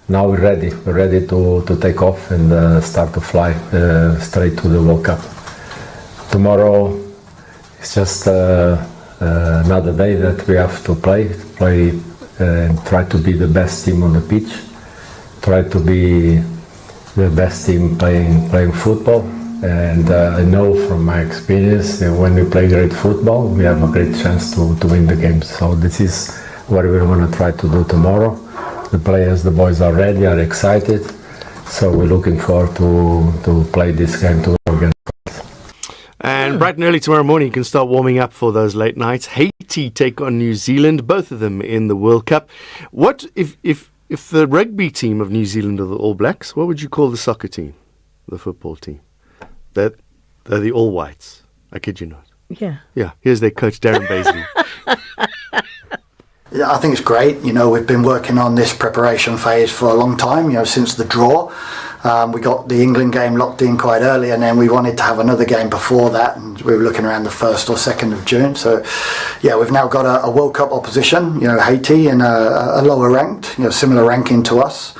Now we're ready. We're ready to take off and start to fly straight to the World Cup. Tomorrow is just another day that we have to play and try to be the best team on the pitch. Try to be the best team playing football. And I know from my experience that when we play great football, we have a great chance to win the game. So this is what we're going to try to do tomorrow. The players, the boys are ready, are excited, so we're looking forward to play this game tomorrow again. And bright and early tomorrow morning, you can start warming up for those late nights. Haiti take on New Zealand, both of them in the World Cup. What if the rugby team of New Zealand are the All Blacks? What would you call the soccer team, the football team? They're the All Whites. I kid you not. Yeah. Yeah. Here's their coach, Darren Baisley. Yeah, I think it's great. You know, we've been working on this preparation phase for a long time, since the draw. We got the England game locked in quite early, and then we wanted to have another game before that, and we were looking around the 1st or 2nd of June. So, yeah, we've now got a World Cup opposition, Haiti, in a lower ranked, similar ranking to us,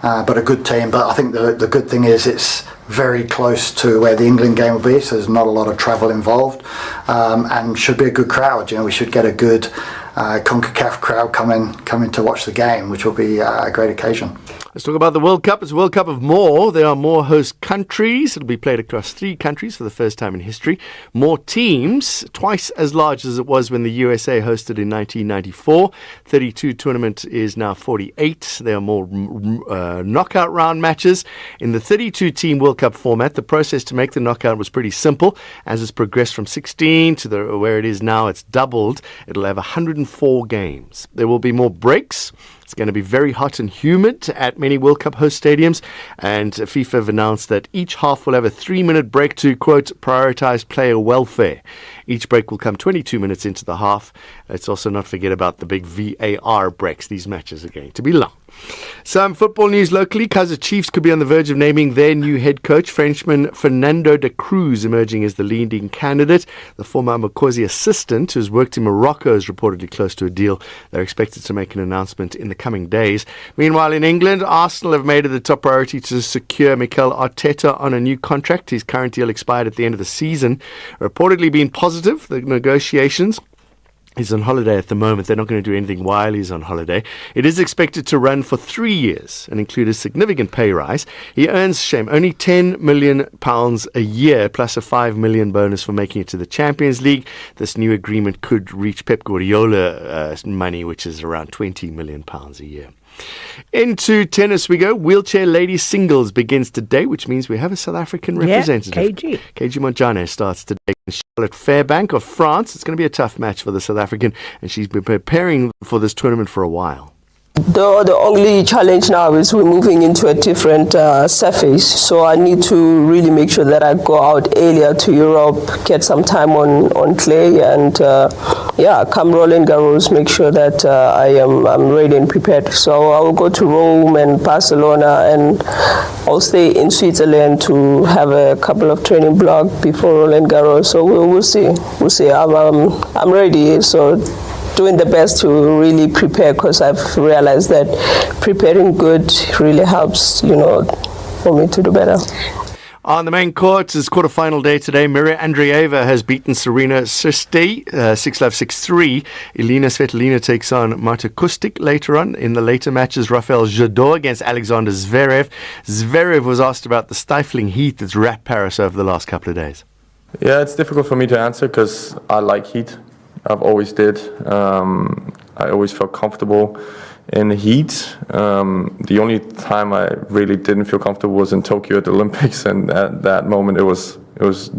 but a good team. But I think the good thing is it's very close to where the England game will be, so there's not a lot of travel involved, and should be a good crowd. We should get a good CONCACAF crowd coming to watch the game, which will be a great occasion. Let's talk about the World Cup. It's a World Cup of more. There are more host countries. It'll be played across 3 countries for the first time in history. More teams, twice as large as it was when the USA hosted in 1994. 32 tournament is now 48. There are more knockout round matches. In the 32-team World Cup format, the process to make the knockout was pretty simple. As it's progressed from 16 to where it is now, it's doubled. It'll have 104 games. There will be more breaks. It's going to be very hot and humid at many World Cup host stadiums, and FIFA have announced that each half will have a 3-minute break to, quote, prioritise player welfare. Each break will come 22 minutes into the half. Let's also not forget about the big VAR breaks. These matches are going to be long. Some football news locally. Kaizer Chiefs could be on the verge of naming their new head coach. Frenchman Fernando de Cruz emerging as the leading candidate. The former Makosi assistant, who's worked in Morocco, is reportedly close to a deal. They're expected to make an announcement in the coming days. Meanwhile, in England, Arsenal have made it the top priority to secure Mikel Arteta on a new contract. His current deal expired at the end of the season. Reportedly been positive, the negotiations. He's on holiday at the moment. They're not going to do anything while he's on holiday. It is expected to run for 3 years and include a significant pay rise. He earns, only £10 million a year, plus a $5 million bonus for making it to the Champions League. This new agreement could reach Pep Guardiola money, which is around £20 million a year. Into tennis we go. Wheelchair ladies singles begins today, which means we have a South African representative. KG Mojane starts today. Charlotte Fairbank of France. It's going to be a tough match for the South African, and she's been preparing for this tournament for a while. The only challenge now is we're moving into a different surface, so I need to really make sure that I go out earlier to Europe, get some time on clay, and come Roland Garros, make sure that I'm ready and prepared. So I will go to Rome and Barcelona, and I'll stay in Switzerland to have a couple of training blocks before Roland Garros. So we'll see. I'm ready. So doing the best to really prepare, because I've realized that preparing good really helps, for me to do better. On the main court, it's quarterfinal day today. Mirja Andreeva has beaten Serena Sirsti 6-love, 6-3. Elina Svitolina takes on Marta Kustik later on. In the later matches, Rafael Jadot against Alexander Zverev. Zverev was asked about the stifling heat that's wrapped Paris over the last couple of days. Yeah, it's difficult for me to answer because I like heat. I've always did. I always felt comfortable in the heat. The only time I really didn't feel comfortable was in Tokyo at the Olympics, and at that moment it was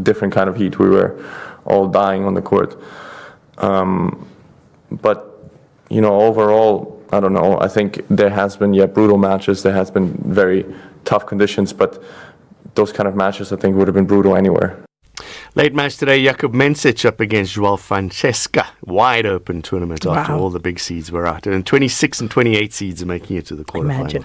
different kind of heat. We were all dying on the court. But overall, I don't know. I think there has been brutal matches. There has been very tough conditions, but those kind of matches I think would have been brutal anywhere. Late match today, Jakub Mensik up against João Francesca. Wide open tournament after all the big seeds were out. And 26 and 28 seeds are making it to the quarterfinal.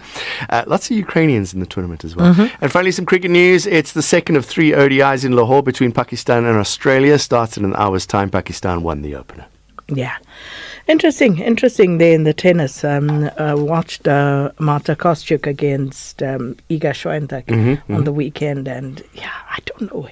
Lots of Ukrainians in the tournament as well. Mm-hmm. And finally, some cricket news. It's the second of 3 ODIs in Lahore between Pakistan and Australia. Starts in an hour's time. Pakistan won the opener. Yeah. Interesting there in the tennis. Watched Marta Kostyuk against Iga Swiatek on the weekend. And I don't know.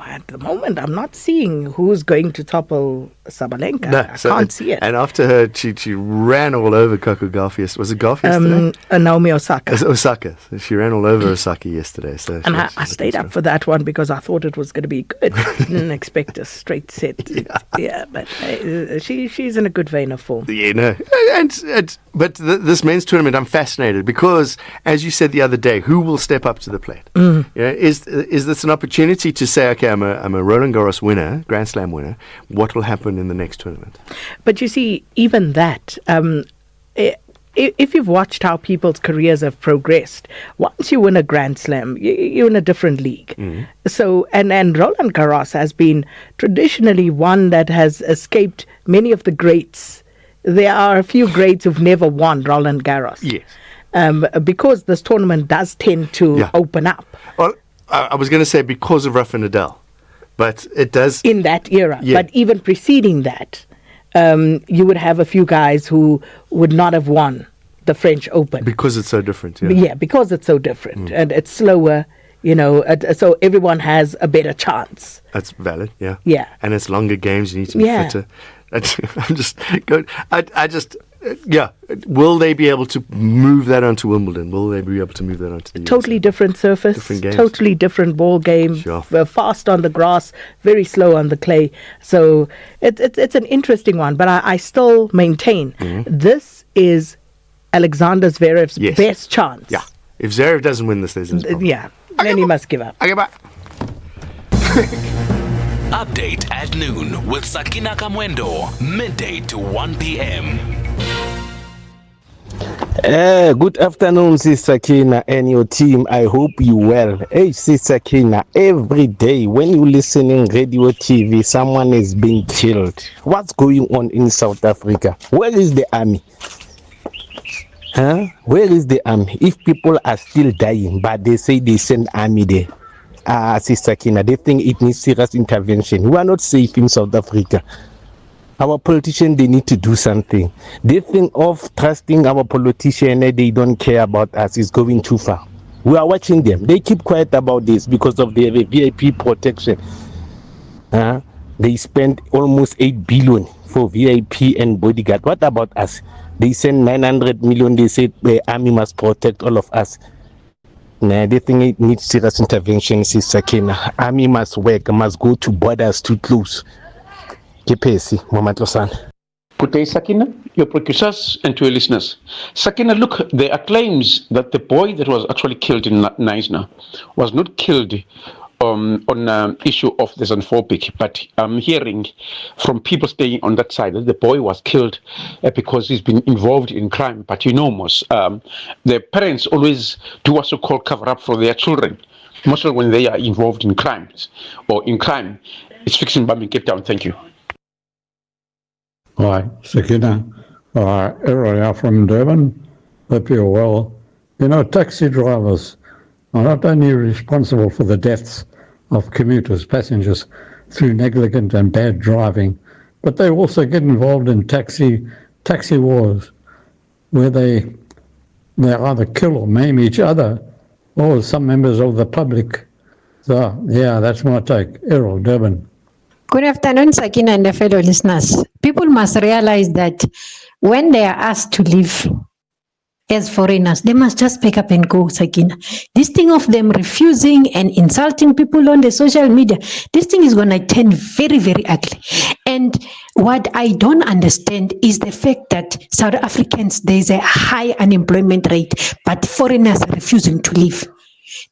At the moment, I'm not seeing who's going to topple Sabalenka. I can't see it. And after her, she ran all over Coco Gauff yesterday. Was it Gauff yesterday? Naomi Osaka. Osaka. She ran all over Osaka yesterday. So and I stayed up for that one because I thought it was going to be good. Didn't expect a straight set. But she's in a good vein of form. Yeah, no. But this men's tournament, I'm fascinated because, as you said the other day, who will step up to the plate? Yeah, is this an opportunity to say, okay, I'm a Roland Garros winner, Grand Slam winner. What will happen in the next tournament? But you see, even that, if you've watched how people's careers have progressed, once you win a Grand Slam, you're in a different league. So, and Roland Garros has been traditionally one that has escaped many of the greats. There are a few greats who've never won Roland Garros. Yes. Because this tournament does tend to open up. Well, I was going to say because of Rafa Nadal, but it does... In that era. Yeah. But even preceding that, you would have a few guys who would not have won the French Open. Because it's so different, Yeah, because it's so different. And it's slower, so everyone has a better chance. That's valid, yeah. Yeah. And it's longer games, you need to be fitter. I'm just good. Will they be able to move that onto Wimbledon? Will they be able to move that onto the totally US? Different surface, different games. Totally different ball game. Sure. We're fast on the grass, very slow on the clay. So it's an interesting one. But I still maintain this is Alexander Zverev's best chance. Yeah. If Zverev doesn't win this, there's a problem. Then he must give up. Okay, bye. Update at noon with Sakina Kamwendo, midday to 1 p.m. Good afternoon, Sister Kina and your team. I hope you well. Hey, Sister Kina, every day when you listening radio TV, someone is being killed. What's going on in South Africa? Where is the army? Huh? Where is the army? If people are still dying, but they say they send army there, Sister Kina, they think it needs serious intervention. We are not safe in South Africa. Our politicians, they need to do something. They think of trusting our politicians, they don't care about us, is going too far. We are watching them. They keep quiet about this because of their VIP protection. They spend almost 8 billion for VIP and bodyguard. What about us? They send 900 million. They say the army must protect all of us. Nah, they think it needs serious intervention, Sister Kina. Army must work, must go to borders to close. Good day, Sakina, your producers, and to your listeners. Sakina, look, there are claims that the boy that was actually killed in Neisner was not killed on issue of the xenophobic, but I'm hearing from people staying on that side that the boy was killed because he's been involved in crime. But you know, most the parents always do what you call cover up for their children, mostly when they are involved in crimes or in crime. It's fixing by Cape Town. Thank you. Hi, Sakina. Area from Durban. Hope you're well. You know, taxi drivers are not only responsible for the deaths of commuters, passengers, through negligent and bad driving, but they also get involved in taxi wars, where they either kill or maim each other, or some members of the public. So, yeah, that's my take. Errol, Durban. Good afternoon, Sakina and the fellow listeners. People must realize that when they are asked to leave as foreigners, they must just pick up and go, Sakina. This thing of them refusing and insulting people on the social media, this thing is going to turn very, very ugly. And what I don't understand is the fact that South Africans, there's a high unemployment rate, but foreigners are refusing to leave.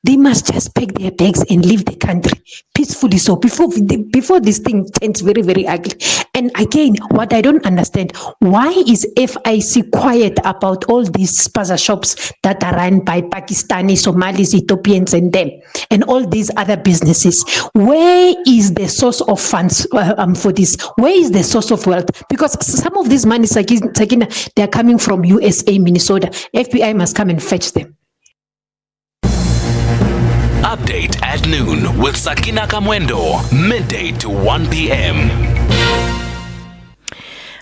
They must just pack their bags and leave the country peacefully, so before this thing turns very, very ugly. And again, what I don't understand, why is FIC quiet about all these spaza shops that are run by Pakistani, Somalis, Ethiopians and them, and all these other businesses? Where is the source of funds for this? Where is the source of wealth? Because some of these money, Sakina, they are coming from USA, Minnesota. FBI must come and fetch them. Update at noon with Sakina Kamwendo, midday to 1 p.m.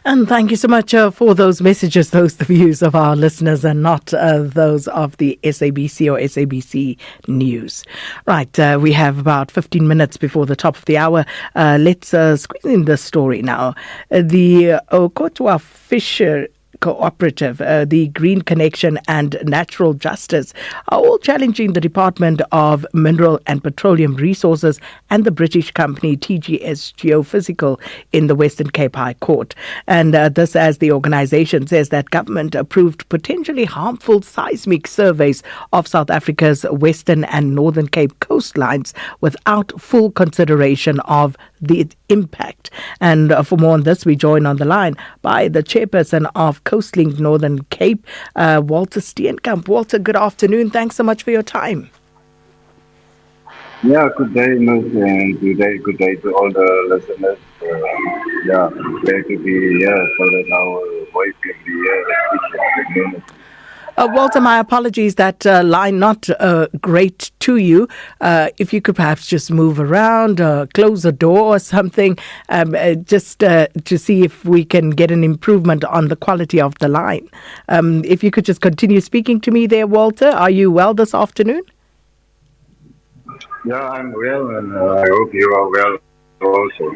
And thank you so much for those messages, those the views of our listeners and not those of the SABC or SABC News. Right, we have about 15 minutes before the top of the hour. Let's squeeze in the story now. The Okotwa Fisher Cooperative, the Green Connection and Natural Justice are all challenging the Department of Mineral and Petroleum Resources and the British company TGS Geophysical in the Western Cape High Court. And this as the organisation says that government approved potentially harmful seismic surveys of South Africa's Western and Northern Cape coastlines without full consideration of the impact. And for more on this, we join on the line by the chairperson of Coastlink Northern Cape, Walter Steenkamp. Walter, good afternoon. Thanks so much for your time. Yeah, good day, Ms. And good day to all the listeners. Glad to be here so that our voice can be here. Walter, my apologies, that line not great to you. If you could perhaps just move around, close a door or something, just to see if we can get an improvement on the quality of the line. If you could just continue speaking to me there, Walter. Are you well this afternoon? Yeah, I'm well, and I hope you are well also.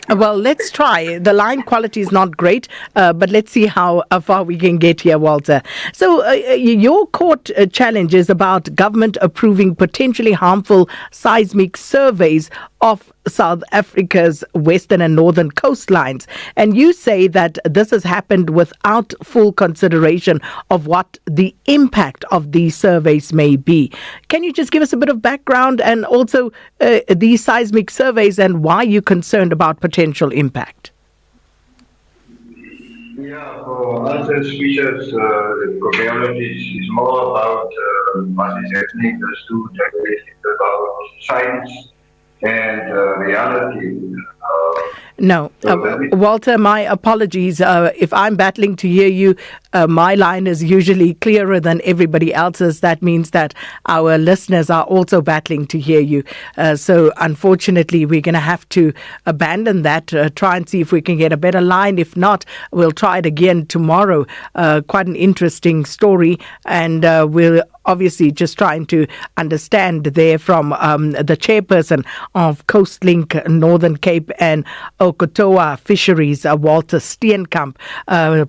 Well, let's try. The line quality is not great, but let's see how far we can get here, Walter. So your court challenge is about government approving potentially harmful seismic surveys of South Africa's western and northern coastlines. And you say that this has happened without full consideration of what the impact of these surveys may be. Can you just give us a bit of background and also these seismic surveys and why you're concerned about potential impact? Yeah, for us as species, geology is more about what is happening. There's two techniques about science and reality. No. Walter, my apologies. If I'm battling to hear you, my line is usually clearer than everybody else's. That means that our listeners are also battling to hear you. So unfortunately, we're going to have to abandon that, try and see if we can get a better line. If not, we'll try it again tomorrow. Quite an interesting story. And we'll obviously just trying to understand there from the chairperson of Coastlink Northern Cape and Okotoa Fisheries, Walter Steenkamp,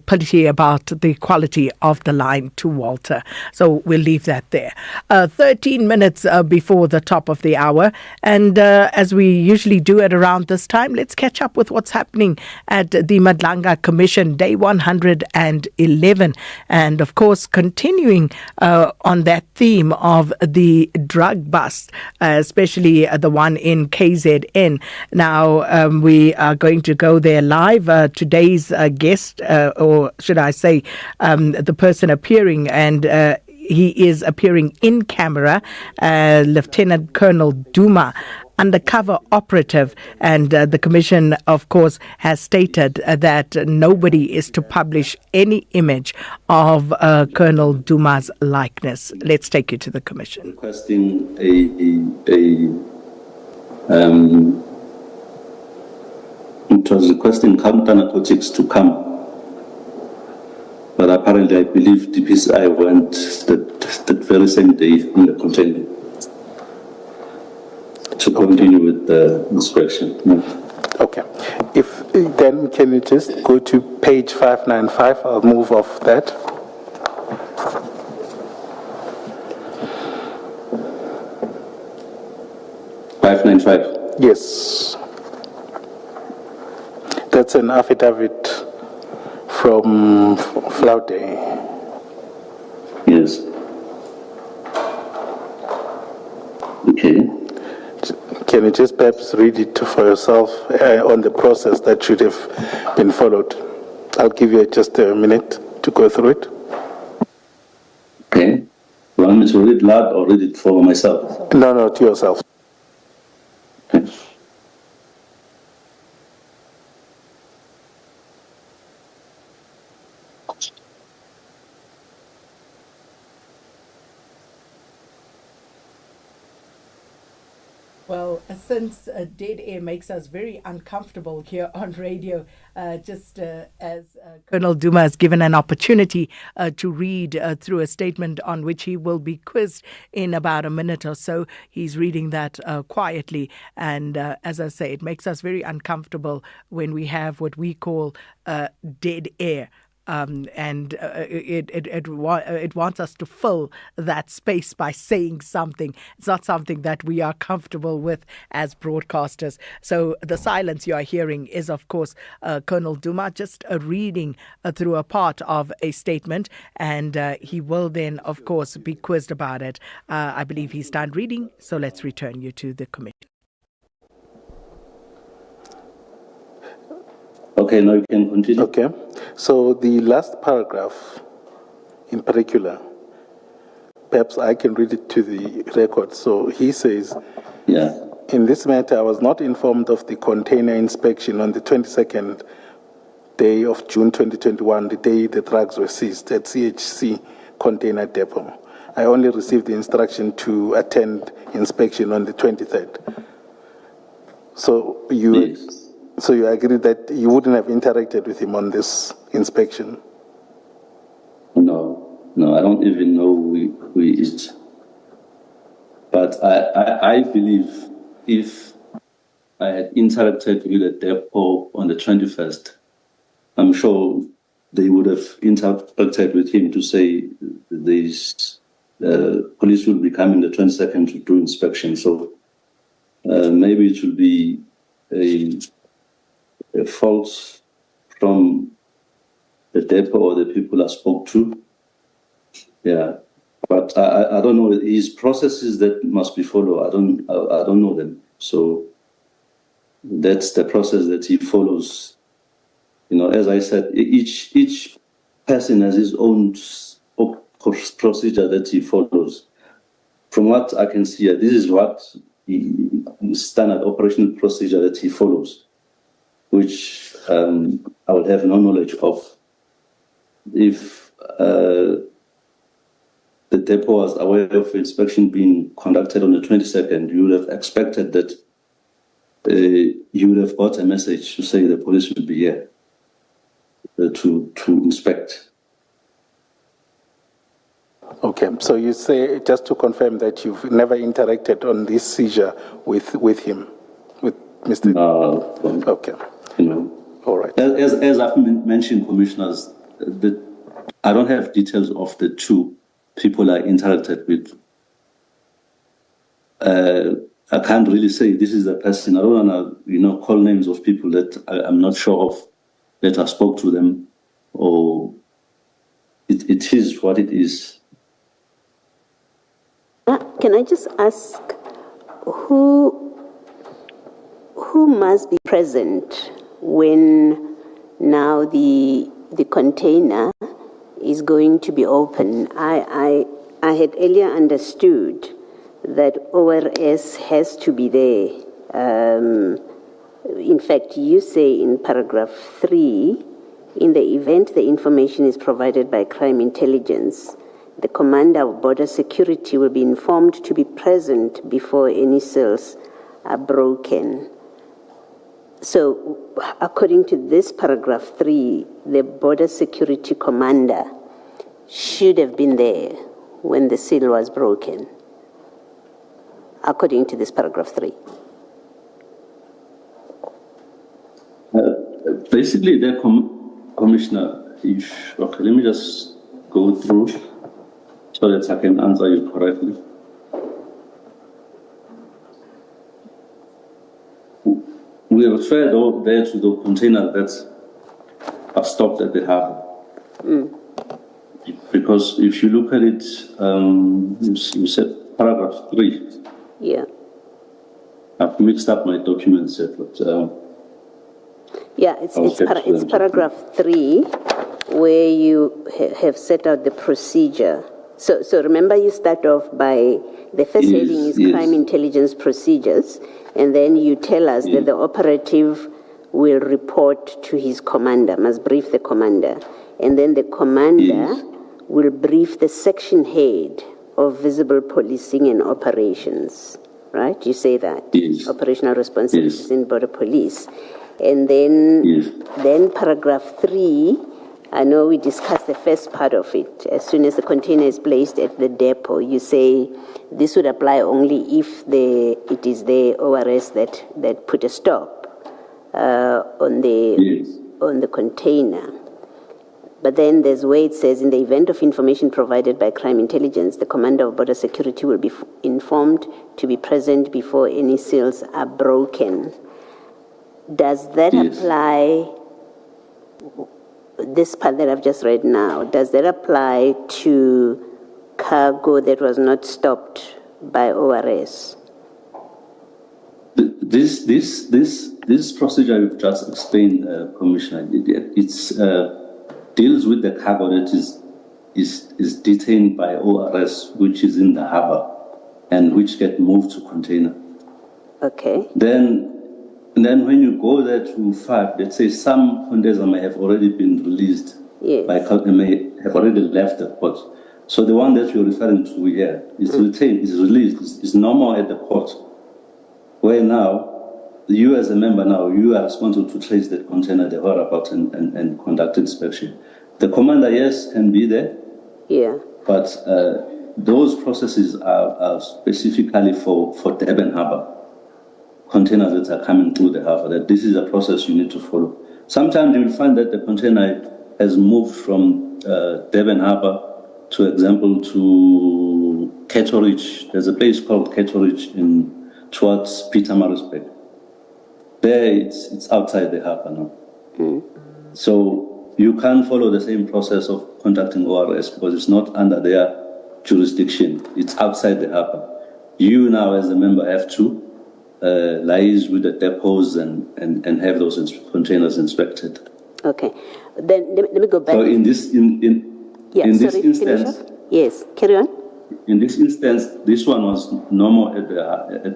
plenty about the quality of the line to Walter. So we'll leave that there. 13 minutes before the top of the hour. And as we usually do at around this time, let's catch up with what's happening at the Madlanga Commission, day 111. And of course, continuing on that theme of the drug bust, especially the one in KZN. Now, we are going to go there live. Today's guest, or should I say, the person appearing, and he is appearing in camera, Lieutenant Colonel Duma, undercover operative, and the commission, of course, has stated that nobody is to publish any image of Colonel Duma's likeness. Let's take you to the commission. Requesting it was requesting counter narcotics to come, but apparently I believe DPCI went that very same day in the container to continue with the inspection. Okay. If then, can you just go to page 595? I'll move off that. Yes. That's an affidavit from Flaude. Yes. Okay. Can you just perhaps read it for yourself on the process that should have been followed? I'll give you just a minute to go through it. Okay. You want me to read it loud or read it for myself? No, to yourself. Okay. Well, since dead air makes us very uncomfortable here on radio, just as Colonel Duma has given an opportunity to read through a statement on which he will be quizzed in about a minute or so, he's reading that quietly. And as I say, it makes us very uncomfortable when we have what we call dead air. And it wants us to fill that space by saying something. It's not something that we are comfortable with as broadcasters. So the silence you are hearing is, of course, Colonel Duma just reading through a part of a statement, and he will then, of course, be quizzed about it. I believe he's done reading, so let's return you to the commission. Okay, now you can continue. Okay. So the last paragraph in particular, perhaps I can read it to the record. So he says, in this matter, I was not informed of the container inspection on the 22nd day of June 2021, the day the drugs were seized at CHC container depot. I only received the instruction to attend inspection on the 23rd. So you agree that you wouldn't have interacted with him on this inspection? No, I don't even know who he is. But I believe if I had interacted with the depot on the 21st, I'm sure they would have interacted with him to say these police will be coming the 22nd to do inspection. So maybe it will be a fault from the depot or the people I spoke to. Yeah, but I don't know his processes that must be followed. I don't know them. So that's the process that he follows. You know, as I said, each person has his own procedure that he follows. From what I can see, this is what standard operational procedure that he follows. which I would have no knowledge of. If the depot was aware of inspection being conducted on the 22nd, you would have expected that you would have got a message to say the police will be here to inspect. Okay, so you say, just to confirm, that you've never interacted on this seizure with him, with Mr. Okay. All right. As I've mentioned, commissioners, I don't have details of the two people I interacted with. I can't really say this is the person. I don't want to, call names of people that I'm not sure of, that I spoke to them, or it is what it is. Can I just ask, who must be present when now the container is going to be open? I had earlier understood that ORS has to be there. In fact, you say in paragraph 3, in the event the information is provided by crime intelligence, the commander of border security will be informed to be present before any cells are broken. So, according to this paragraph 3, the border security commander should have been there when the seal was broken, according to this paragraph 3. Basically, the commissioner, let me just go through so that I can answer you correctly. We refer there to the container that are stopped at the harbor. Because if you look at it, you said paragraph 3. Yeah. I've mixed up my documents here, but it's paragraph 3 where you have set out the procedure. So remember, you start off by the first heading is crime intelligence procedures, and then you tell us that the operative will report to his commander, must brief the commander, and then the commander will brief the section head of visible policing and operations, right? You say that. Operational responsibilities in border police. And then paragraph 3, I know we discussed the first part of it. As soon as the container is placed at the depot, you say this would apply only if it is the ORS that put a stop on the container. But then there's where it says, in the event of information provided by crime intelligence, the commander of border security will be informed to be present before any seals are broken. Does that apply, this part that I've just read now, does that apply to cargo that was not stopped by ORS? This procedure you've just explained, Commissioner, it's deals with the cargo that is detained by ORS, which is in the harbor, and which get moved to container. Okay. Then when you go there to 5, let's say some containers may have already been released, may have already left the port. So the one that you're referring to here is retained, is released, is no more at the port. Where now, you as a member now, you are responsible to trace that container, the whereabouts, and conduct inspection. The commander, yes, can be there. Yeah. But those processes are specifically for Durban Harbour. Containers that are coming through the harbour, that this is a process you need to follow. Sometimes you will find that the container has moved from Durban Harbour, to example, to Ketteridge. There's a place called Ketteridge towards Pietermaritzburg. There it's outside the harbour now. So you can't follow the same process of contacting ORS because it's not under their jurisdiction. It's outside the harbour. You now as a member have to liaise with the depots and have those containers inspected. Okay. Then let me go back. So in this instance, yes, carry on. In this instance, this one was normal at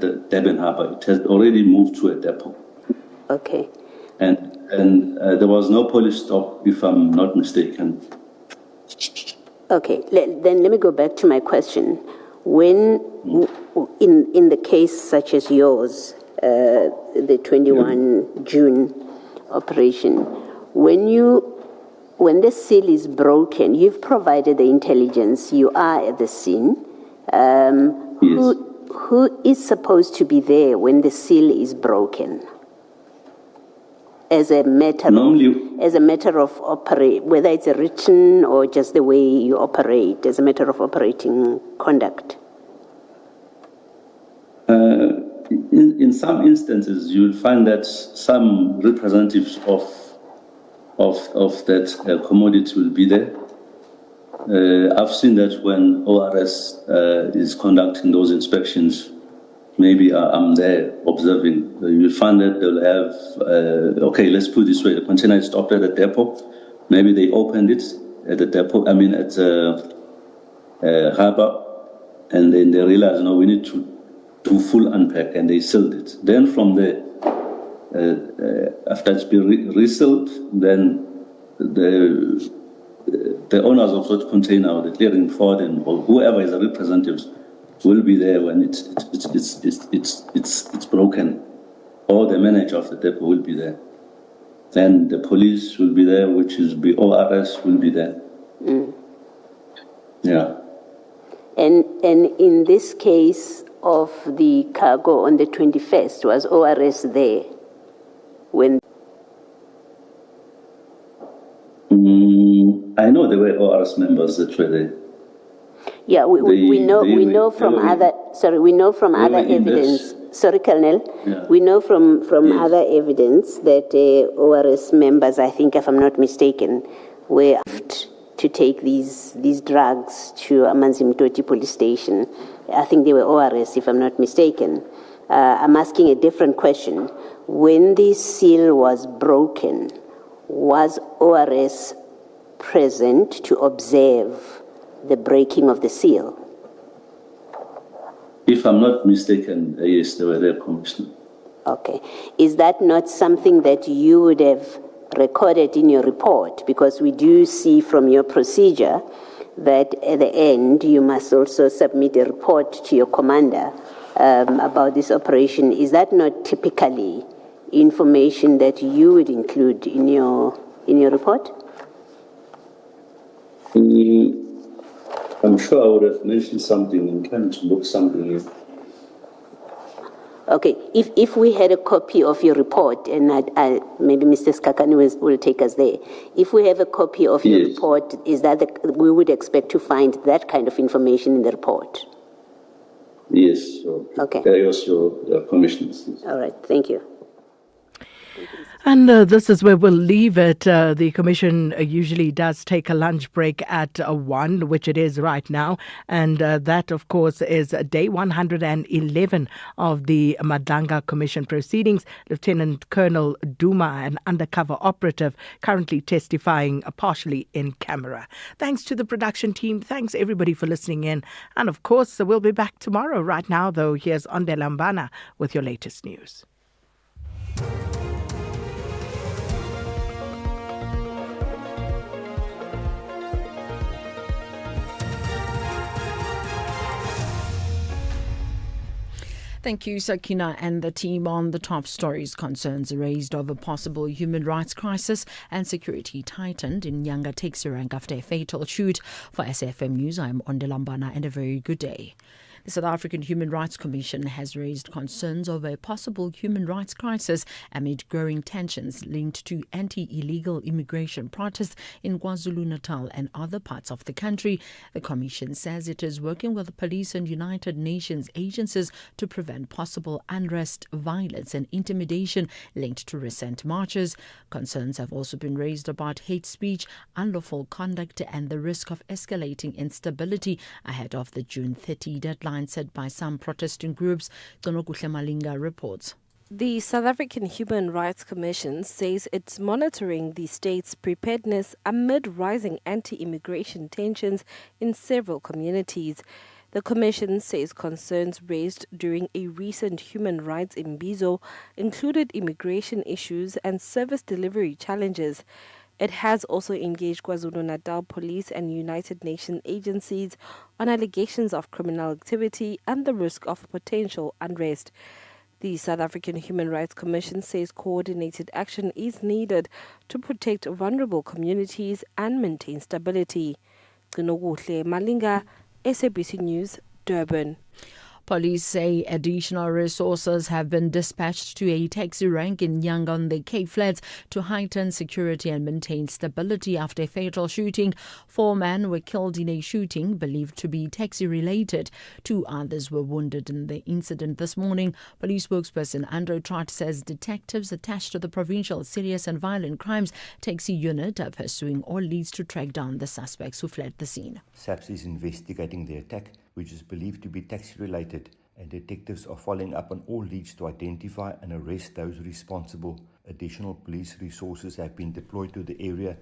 the Durban Harbour. It has already moved to a depot. Okay. And there was no police stop, if I'm not mistaken. Okay, then let me go back to my question. When, in the case such as yours, the 21 June operation, when the seal is broken, you've provided the intelligence, you are at the scene. Who is supposed to be there when the seal is broken? As a matter of operate, whether it's a written or just the way you operate, as a matter of operating conduct. In some instances, you'll find that some representatives of that commodity will be there. I've seen that when ORS is conducting those inspections. Maybe I'm there observing. You'll find that they'll have, okay, let's put it this way, the container is stopped at the depot. Maybe they opened it at the depot, at harbour, and then they realized, no, we need to do full unpack, and they sealed it. Then from there, after it's been resealed, then the owners of such container or the clearing for them, or whoever is the representatives, will be there when it's broken, or the manager of the depot will be there. Then the police will be there, which is ORS will be there. Yeah. And in this case of the cargo on the 21st, was ORS there when? I know there were ORS members that were there. Yeah, we know from other evidence. Sorry, Colonel. Yeah. We know from other evidence that ORS members, I think, if I'm not mistaken, were asked to take these drugs to Amanzimtoti police station. I think they were ORS, if I'm not mistaken. I'm asking a different question. When the seal was broken, was ORS present to observe the breaking of the seal? If I'm not mistaken, yes, they were there, Commissioner. Okay. Is that not something that you would have recorded in your report? Because we do see from your procedure that at the end you must also submit a report to your commander about this operation. Is that not typically information that you would include in your report? I'm sure I would have mentioned something and trying to look something in. Okay, if we had a copy of your report, and maybe Mr. Skakani will take us there. If we have a copy of your report, is that we would expect to find that kind of information in the report? Yes. So okay. There was your commissioners. All right, thank you. And this is where we'll leave it. The Commission usually does take a lunch break at 1, which it is right now. And that, of course, is day 111 of the Madanga Commission proceedings. Lieutenant Colonel Duma, an undercover operative, currently testifying partially in camera. Thanks to the production team. Thanks, everybody, for listening in. And, of course, we'll be back tomorrow. Right now, though, here's Onde Lambana with your latest news. Thank you, Sakina and the team. On the top stories, concerns raised over possible human rights crisis and security tightened in Nyanga Texurang after a fatal shoot. For SAFM News, I'm Onde Lambana, and a very good day. The South African Human Rights Commission has raised concerns over a possible human rights crisis amid growing tensions linked to anti-illegal immigration protests in KwaZulu-Natal and other parts of the country. The Commission says it is working with the police and United Nations agencies to prevent possible unrest, violence and intimidation linked to recent marches. Concerns have also been raised about hate speech, unlawful conduct and the risk of escalating instability ahead of the June 30 deadline set by some protesting groups. Tonokuhle Malinga reports. The South African Human Rights Commission says it's monitoring the state's preparedness amid rising anti-immigration tensions in several communities. The Commission says concerns raised during a recent human rights imbizo included immigration issues and service delivery challenges. It has also engaged KwaZulu-Natal Police and United Nations agencies on allegations of criminal activity and the risk of potential unrest. The South African Human Rights Commission says coordinated action is needed to protect vulnerable communities and maintain stability. Ginoguhle Malinga, SABC News, Durban. Police say additional resources have been dispatched to a taxi rank in Nyanga on the Cape Flats to heighten security and maintain stability after a fatal shooting. 4 men were killed in a shooting believed to be taxi-related. 2 others were wounded in the incident this morning. Police spokesperson Andrew Trott says detectives attached to the Provincial Serious and Violent Crimes Taxi Unit are pursuing all leads to track down the suspects who fled the scene. SAPS is investigating the attack, which is believed to be taxi-related, and detectives are following up on all leads to identify and arrest those responsible. Additional police resources have been deployed to the area.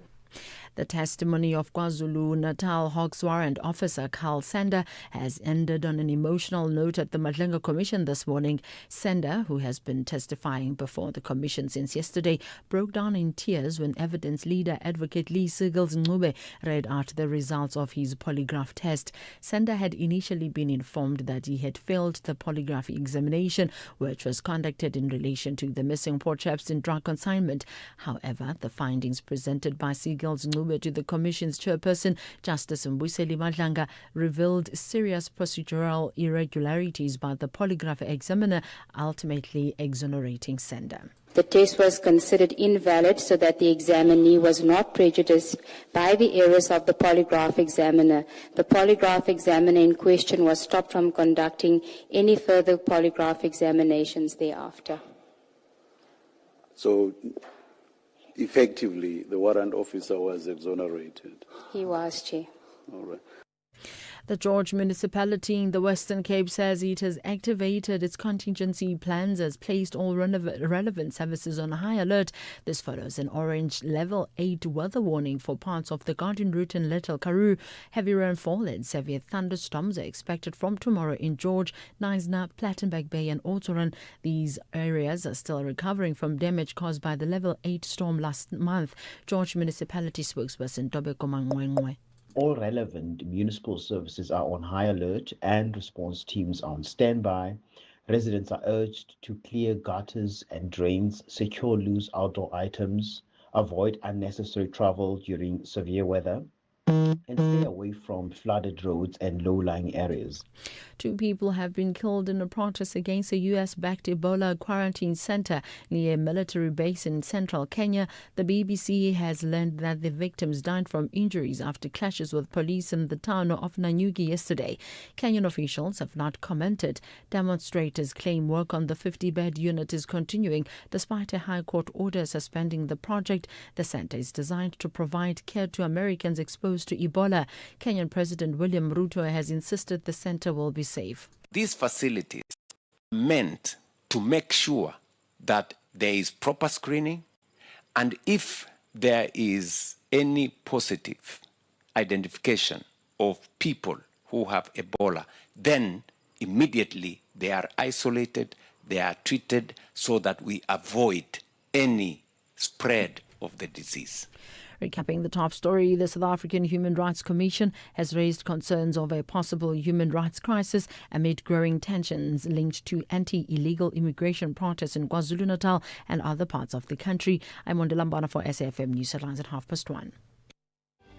The testimony of KwaZulu-Natal Hawks Warrant Officer Carl Sander has ended on an emotional note at the Madlenga Commission this morning. Sander, who has been testifying before the Commission since yesterday, broke down in tears when evidence leader Advocate Lee Sigels-Ncube read out the results of his polygraph test. Sander had initially been informed that he had failed the polygraph examination, which was conducted in relation to the missing pork chops in drug consignment. However, the findings presented by Sigels-Ncube to the Commission's chairperson, Justice Mbuyiseli Madlanga, revealed serious procedural irregularities by the polygraph examiner, ultimately exonerating Sander. The test was considered invalid so that the examinee was not prejudiced by the errors of the polygraph examiner. The polygraph examiner in question was stopped from conducting any further polygraph examinations thereafter. So, effectively, the warrant officer was exonerated. He was, Chair. All right. The George municipality in the Western Cape says it has activated its contingency plans, has placed all relevant services on high alert. This follows an orange level 8 weather warning for parts of the Garden Route and Little Karoo. Heavy rainfall and severe thunderstorms are expected from tomorrow in George, Knysna, Plettenberg Bay and Oudtshoorn. These areas are still recovering from damage caused by the level 8 storm last month. George municipality spokesperson Dobeko Mangwengwe. All relevant municipal services are on high alert and response teams are on standby. Residents are urged to clear gutters and drains, secure loose outdoor items, avoid unnecessary travel during severe weather, and stay away from flooded roads and low-lying areas. 2 people have been killed in a protest against a US-backed Ebola quarantine center near a military base in central Kenya. The BBC has learned that the victims died from injuries after clashes with police in the town of Nanyuki yesterday. Kenyan officials have not commented. Demonstrators claim work on the 50-bed unit is continuing despite a High Court order suspending the project. The center is designed to provide care to Americans exposed to Ebola. Kenyan President William Ruto has insisted the center will be safe. These facilities are meant to make sure that there is proper screening, and if there is any positive identification of people who have Ebola, then immediately they are isolated, they are treated so that we avoid any spread of the disease. Recapping the top story, the South African Human Rights Commission has raised concerns of a possible human rights crisis amid growing tensions linked to anti-illegal immigration protests in KwaZulu-Natal and other parts of the country. I'm Mondela Mbana for SAFM News Headlines at 1:30.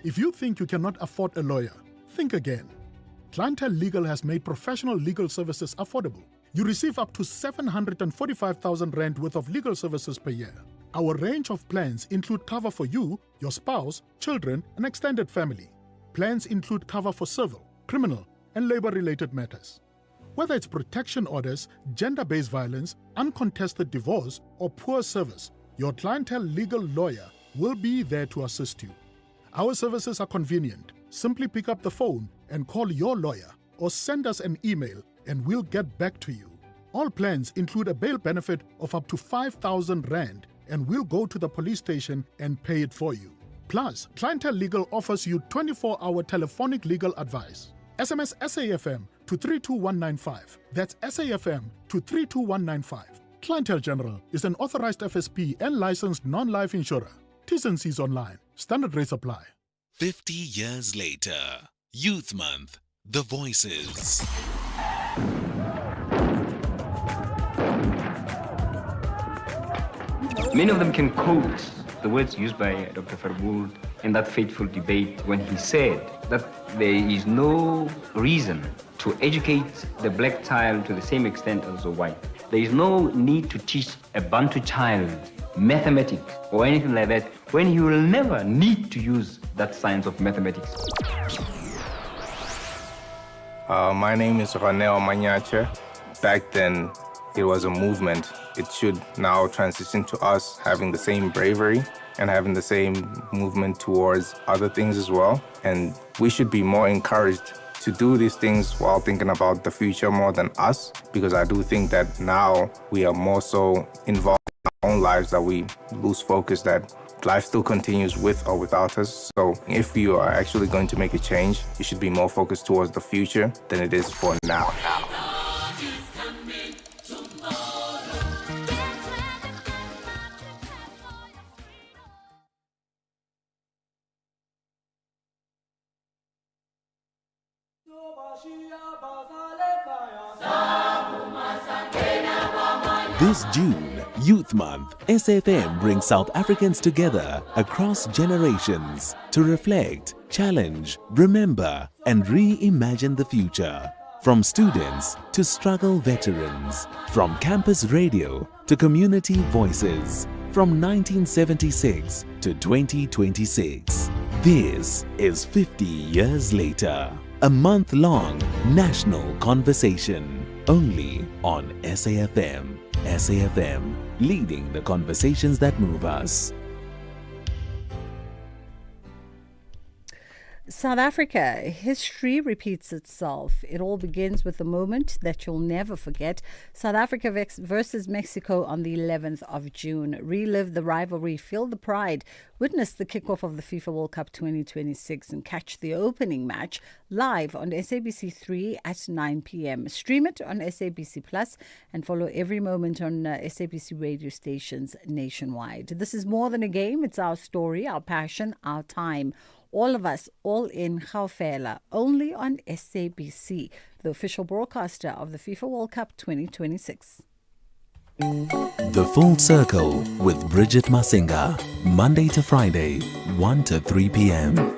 If you think you cannot afford a lawyer, think again. Clientele Legal has made professional legal services affordable. You receive up to 745,000 rand worth of legal services per year. Our range of plans include cover for you, your spouse, children, and extended family. Plans include cover for civil, criminal, and labor-related matters. Whether it's protection orders, gender-based violence, uncontested divorce, or poor service, your Clientele Legal lawyer will be there to assist you. Our services are convenient. Simply pick up the phone and call your lawyer or send us an email and we'll get back to you. All plans include a bail benefit of up to 5,000 rand and we'll go to the police station and pay it for you. Plus, Clientele Legal offers you 24-hour telephonic legal advice. SMS SAFM to 32195. That's SAFM to 32195. Clientele General is an authorized FSP and licensed non-life insurer. T's and C's online. Standard rates apply. 50 years later, Youth Month, The Voices. Many of them can quote the words used by Dr. Farboul in that fateful debate when he said that there is no reason to educate the black child to the same extent as the white. There is no need to teach a Bantu child mathematics or anything like that when he will never need to use that science of mathematics. My name is Ronel Manyache. Back then, it was a movement. It should now transition to us having the same bravery and having the same movement towards other things as well. And we should be more encouraged to do these things while thinking about the future more than us, because I do think that now we are more so involved in our own lives that we lose focus that life still continues with or without us. So if you are actually going to make a change, you should be more focused towards the future than it is for now. This June, Youth Month, SAFM brings South Africans together across generations to reflect, challenge, remember, and reimagine the future. From students to struggle veterans, from campus radio to community voices, from 1976 to 2026. This is 50 years later, a month-long national conversation, only on SAFM. SAFM, leading the conversations that move us. South Africa, history repeats itself. It all begins with a moment that you'll never forget. South Africa versus Mexico on the 11th of June. Relive the rivalry, feel the pride, witness the kickoff of the FIFA World Cup 2026 and catch the opening match live on SABC3 at 9 p.m. Stream it on SABC Plus and follow every moment on SABC radio stations nationwide. This is more than a game. It's our story, our passion, our time. All of us, all in Gauteng, only on SABC, the official broadcaster of the FIFA World Cup 2026. The Full Circle with Bridget Masinga, Monday to Friday, 1 to 3 p.m.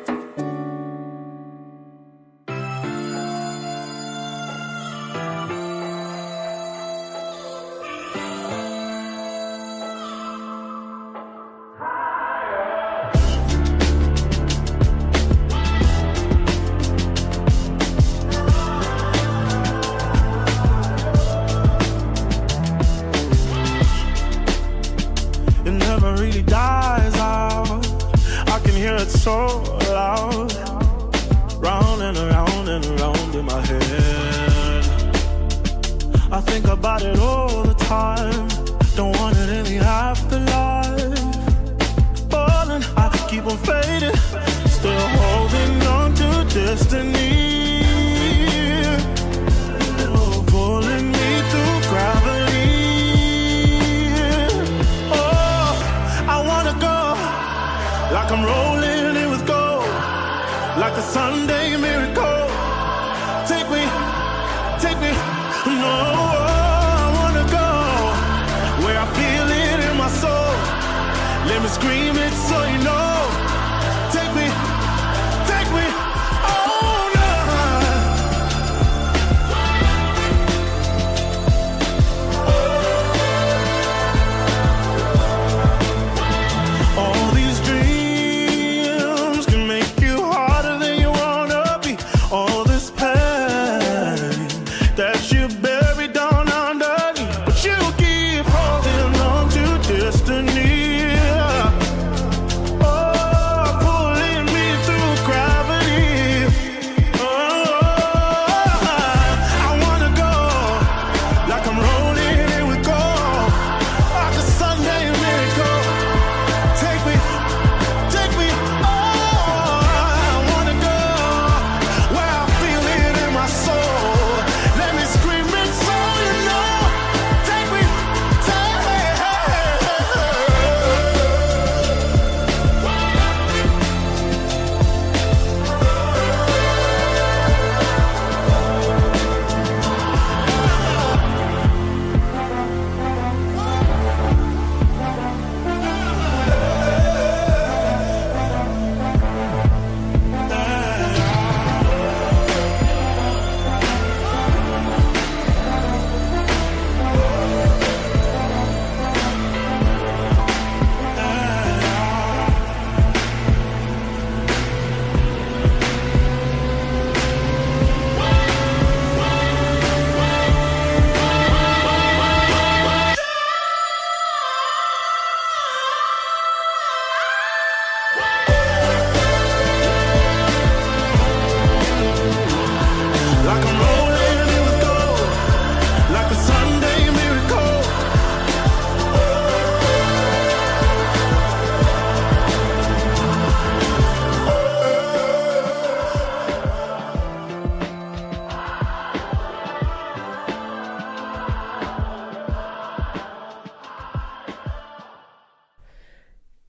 Oh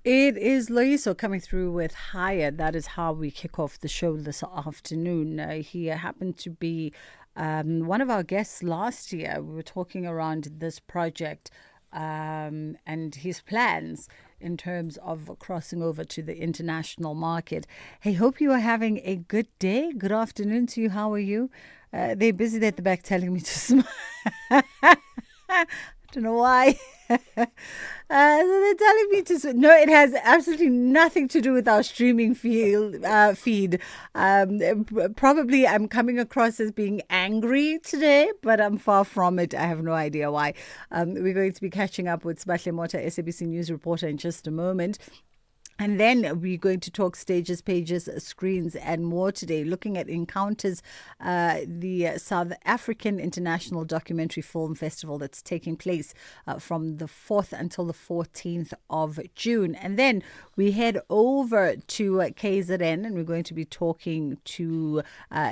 It is Loiso coming through with Higher. That is how we kick off the show this afternoon. He happened to be one of our guests last year. We were talking around this project and his plans in terms of crossing over to the international market. Hey, hope you are having a good day. Good afternoon to you. How are you? They're busy at the back telling me to smile. I don't know why. So they're telling me to. No, it has absolutely nothing to do with our streaming feed. Probably I'm coming across as being angry today, but I'm far from it. I have no idea why. We're going to be catching up with SAfmRadio Mota, SABC News reporter, in just a moment. And then we're going to talk stages, pages, screens, and more today, looking at Encounters, the South African International Documentary Film Festival that's taking place from the 4th until the 14th of June. And then we head over to KZN, and we're going to be talking to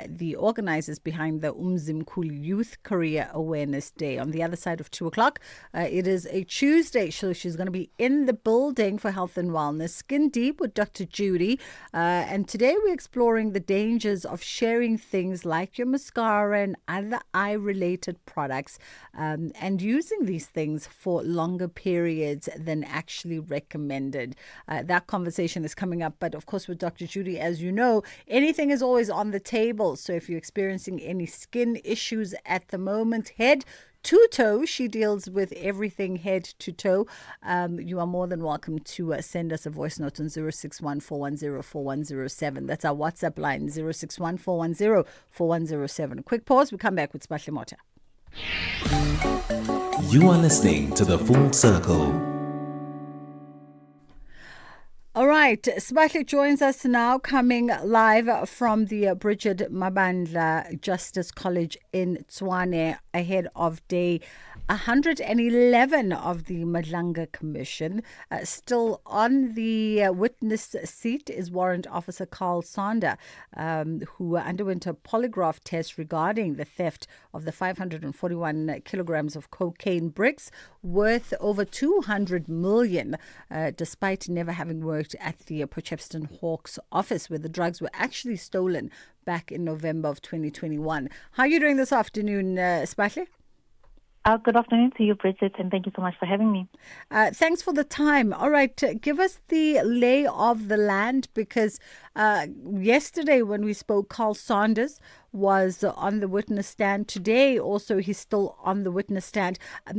the organizers behind the Umzimkhulu Youth Career Awareness Day. On the other side of 2 o'clock, it is a Tuesday, so she's going to be in the building for health and wellness. Skin Deep with Dr. Judy. And today we're exploring the dangers of sharing things like your mascara and other eye-related products and using these things for longer periods than actually recommended. That conversation is coming up. But of course, with Dr. Judy, as you know, anything is always on the table. So if you're experiencing any skin issues at the moment, head to toe. She deals with everything head to toe. You are more than welcome to send us a voice note on 061-410-4107. That's our WhatsApp line, 061-410-4107. Quick pause. We come back with SAfmRadio Mota. You are listening to The Full Circle. All right, SAfmRadio joins us now, coming live from the Bridget Mabandla Justice College in Tshwane, ahead of day 111 of the Madlanga Commission. Still on the witness seat is Warrant Officer Carl Sander, who underwent a polygraph test regarding the theft of the 541 kilograms of cocaine bricks worth over 200 million, despite never having worked at the Potchefstroom Hawks office, where the drugs were actually stolen back in November of 2021. How are you doing this afternoon, SAfmRadio? Good afternoon to you, Bridget, and thank you so much for having me. Thanks for the time. All right, give us the lay of the land, because yesterday when we spoke, Carl Sanders was on the witness stand. Today also he's still on the witness stand.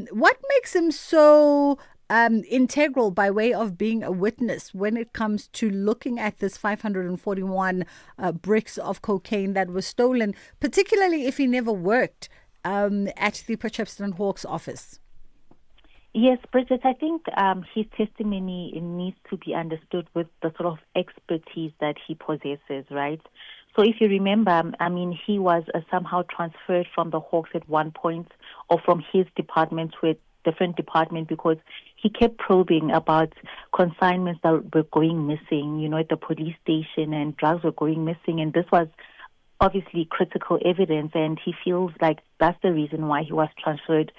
What makes him so integral by way of being a witness when it comes to looking at this 541 bricks of cocaine that was stolen, particularly if he never worked at the Potchefstroom Hawks office? Yes, Bridget, I think his testimony needs to be understood with the sort of expertise that he possesses, right? So if you remember, he was somehow transferred from the Hawks at one point, or from his department to a different department, because he kept probing about consignments that were going missing, at the police station, and drugs were going missing. And this was obviously critical evidence, and he feels like that's the reason why he was transferred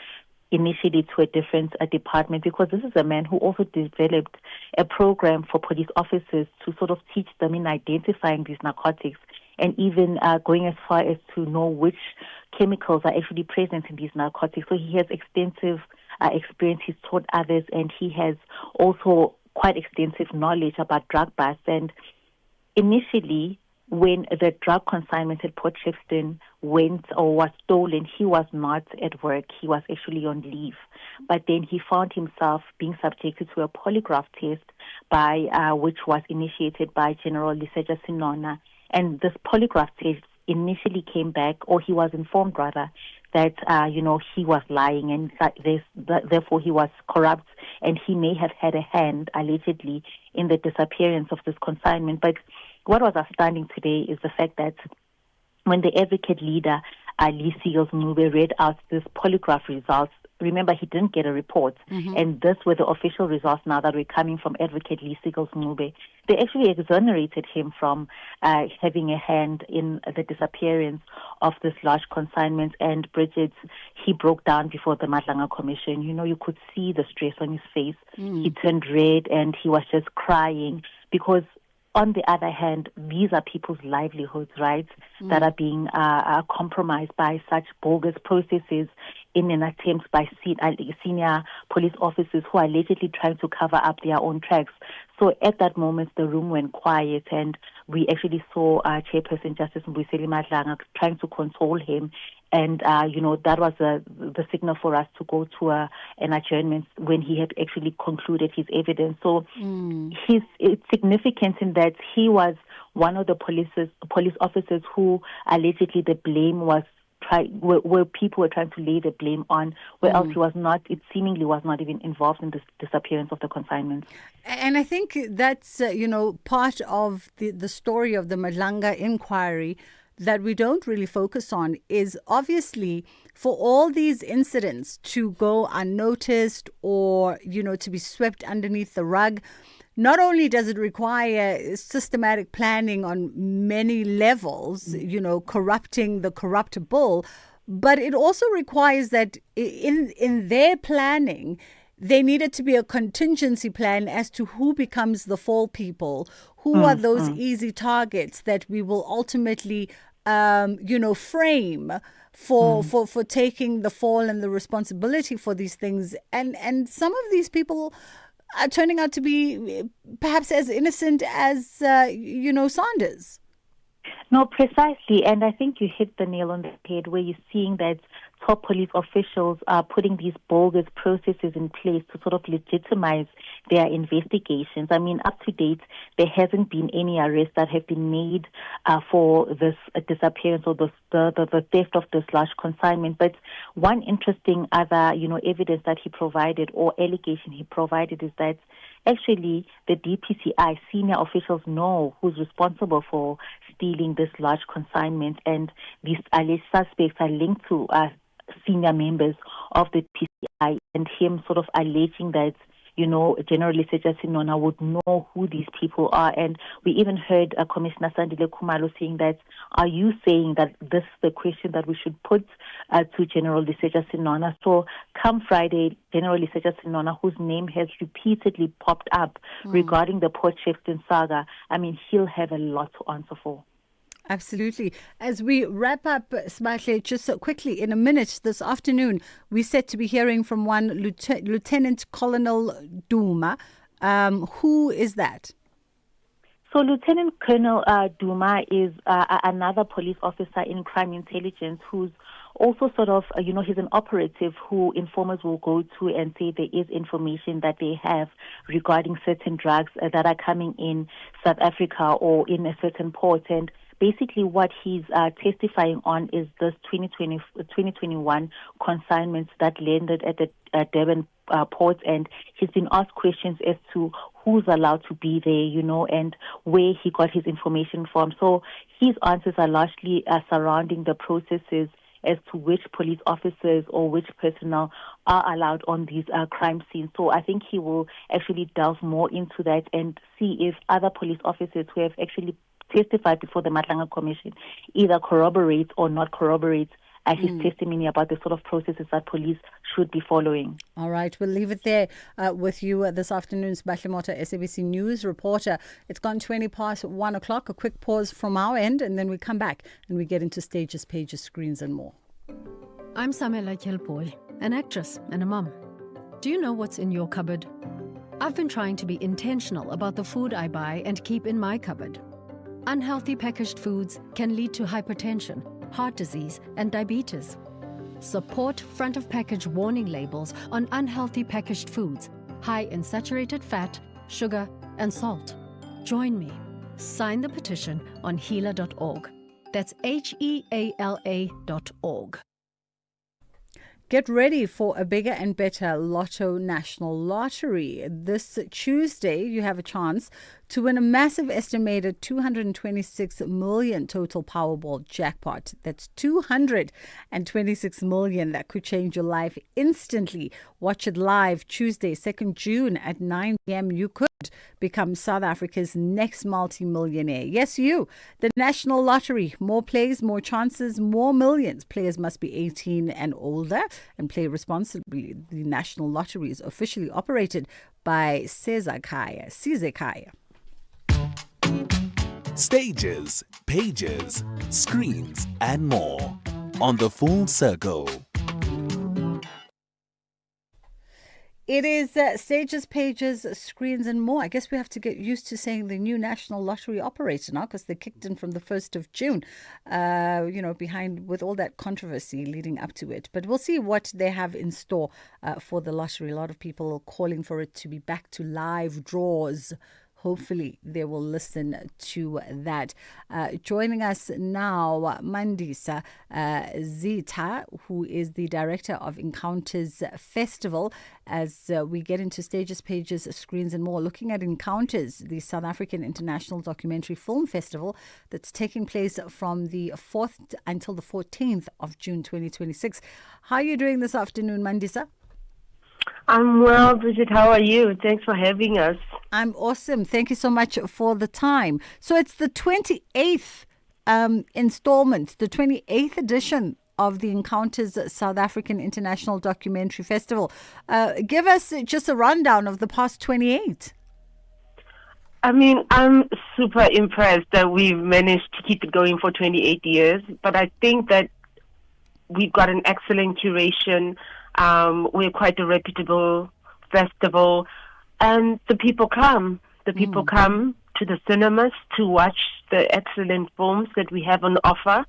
initially to a different department, because this is a man who also developed a program for police officers to sort of teach them in identifying these narcotics, and even going as far as to know which chemicals are actually present in these narcotics. So he has extensive experience. He's taught others, and he has also quite extensive knowledge about drug busts. And initially, when the drug consignment at Potchefstroom went or was stolen, he was not at work. He was actually on leave. But then he found himself being subjected to a polygraph test which was initiated by General Liseja Sinona. And this polygraph test initially came back, or he was informed rather, that he was lying, and therefore he was corrupt, and he may have had a hand, allegedly, in the disappearance of this consignment. But what was outstanding today is the fact that when the advocate leader, Lee Seals Mube, read out this polygraph results, remember, he didn't get a report. And this were the official results now that were coming from Advocate Lee Sigels Ncube. They actually exonerated him from having a hand in the disappearance of this large consignment. And Bridget, he broke down before the Madlanga Commission. You know, you could see the stress on his face. He turned red and he was just crying because, on the other hand, these are people's livelihoods, right, that are being compromised by such bogus processes in an attempt by senior police officers who are allegedly trying to cover up their own tracks. So at that moment, the room went quiet, and we actually saw Chairperson Justice Mbuyiseli Madlanga trying to console him. And, that was the signal for us to go to an adjournment when he had actually concluded his evidence. So it's significant in that he was one of the police officers who allegedly the blame was where people were trying to lay the blame on, where else he was not, it seemingly was not even involved in the disappearance of the consignments. And I think that's, part of the story of the Madlanga inquiry that we don't really focus on is obviously for all these incidents to go unnoticed or, to be swept underneath the rug. Not only does it require systematic planning on many levels, corrupting the corruptible, but it also requires that in their planning, there needed to be a contingency plan as to who becomes the fall people, who are those easy targets that we will ultimately, frame for taking the fall and the responsibility for these things. And some of these people are turning out to be perhaps as innocent as, Sanders. No, precisely. And I think you hit the nail on the head where you're seeing that top police officials are putting these bogus processes in place to sort of legitimize their investigations. I mean, up to date, there hasn't been any arrests that have been made for this disappearance or the theft of this large consignment. But one interesting other, evidence that he provided or allegation he provided is that actually the DPCI senior officials know who's responsible for stealing this large consignment, and these alleged suspects are linked to senior members of the DPCI, and him sort of alleging that, General Lesetja Sinona would know who these people are. And we even heard Commissioner Sandile Khumalo saying that, are you saying that this is the question that we should put to General Lesetja Sinona? So come Friday, General Lesetja Sinona, whose name has repeatedly popped up regarding the Port Shepstone saga, I mean, he'll have a lot to answer for. Absolutely. As we wrap up, Smahle, just quickly, in a minute this afternoon, we're set to be hearing from one Lieutenant Colonel Duma. Who is that? So Lieutenant Colonel Duma is another police officer in crime intelligence who's also sort of, he's an operative who informers will go to and say there is information that they have regarding certain drugs that are coming in South Africa or in a certain port. And basically what he's testifying on is this 2021 consignments that landed at the Durban port, and he's been asked questions as to who's allowed to be there, and where he got his information from. So his answers are largely surrounding the processes as to which police officers or which personnel are allowed on these crime scenes. So I think he will actually delve more into that and see if other police officers who have actually testified before the Madlanga Commission either corroborates or not corroborates his testimony about the sort of processes that police should be following. All right, we'll leave it there with you this afternoon. Smahle Mota, SABC News reporter. It's gone 20 past 1 o'clock. A quick pause from our end, and then we come back and we get into stages, pages, screens, and more. I'm Samela Kelpoy, an actress and a mum. Do you know what's in your cupboard? I've been trying to be intentional about the food I buy and keep in my cupboard. Unhealthy packaged foods can lead to hypertension, heart disease, and diabetes. Support front of package warning labels on unhealthy packaged foods, high in saturated fat, sugar, and salt. Join me. Sign the petition on heala.org. That's HEALA.org. Get ready for a bigger and better Lotto National Lottery. This Tuesday, you have a chance to win a massive estimated 226 million total Powerball jackpot. That's 226 million that could change your life instantly. Watch it live Tuesday, 2nd June at 9 p.m. You could become South Africa's next multi-millionaire. Yes, you. The National Lottery. More plays, more chances, more millions. Players must be 18 and older and play responsibly. The National Lottery is officially operated by SAfmRadio. Stages, pages, screens, and more on the Full Circle. It is stages, pages, screens, and more. I guess we have to get used to saying the new National Lottery operator now, because they kicked in from the 1st of June, behind with all that controversy leading up to it. But we'll see what they have in store for the lottery. A lot of people calling for it to be back to live draws. Hopefully they will listen to that. Joining us now, Mandisa Zita, who is the director of Encounters Festival. As we get into stages, pages, screens, and more, looking at Encounters, the South African International Documentary Film Festival that's taking place from the 4th until the 14th of June 2026. How are you doing this afternoon, Mandisa? I'm well, Bridget. How are you? Thanks for having us. I'm awesome. Thank you so much for the time. So it's the 28th installment, the 28th edition of the Encounters South African International Documentary Festival. Give us just a rundown of the past 28. I mean, I'm super impressed that we've managed to keep it going for 28 years, but I think that we've got an excellent curation. We're quite a reputable festival, and the people come. The people come to the cinemas to watch the excellent films that we have on offer,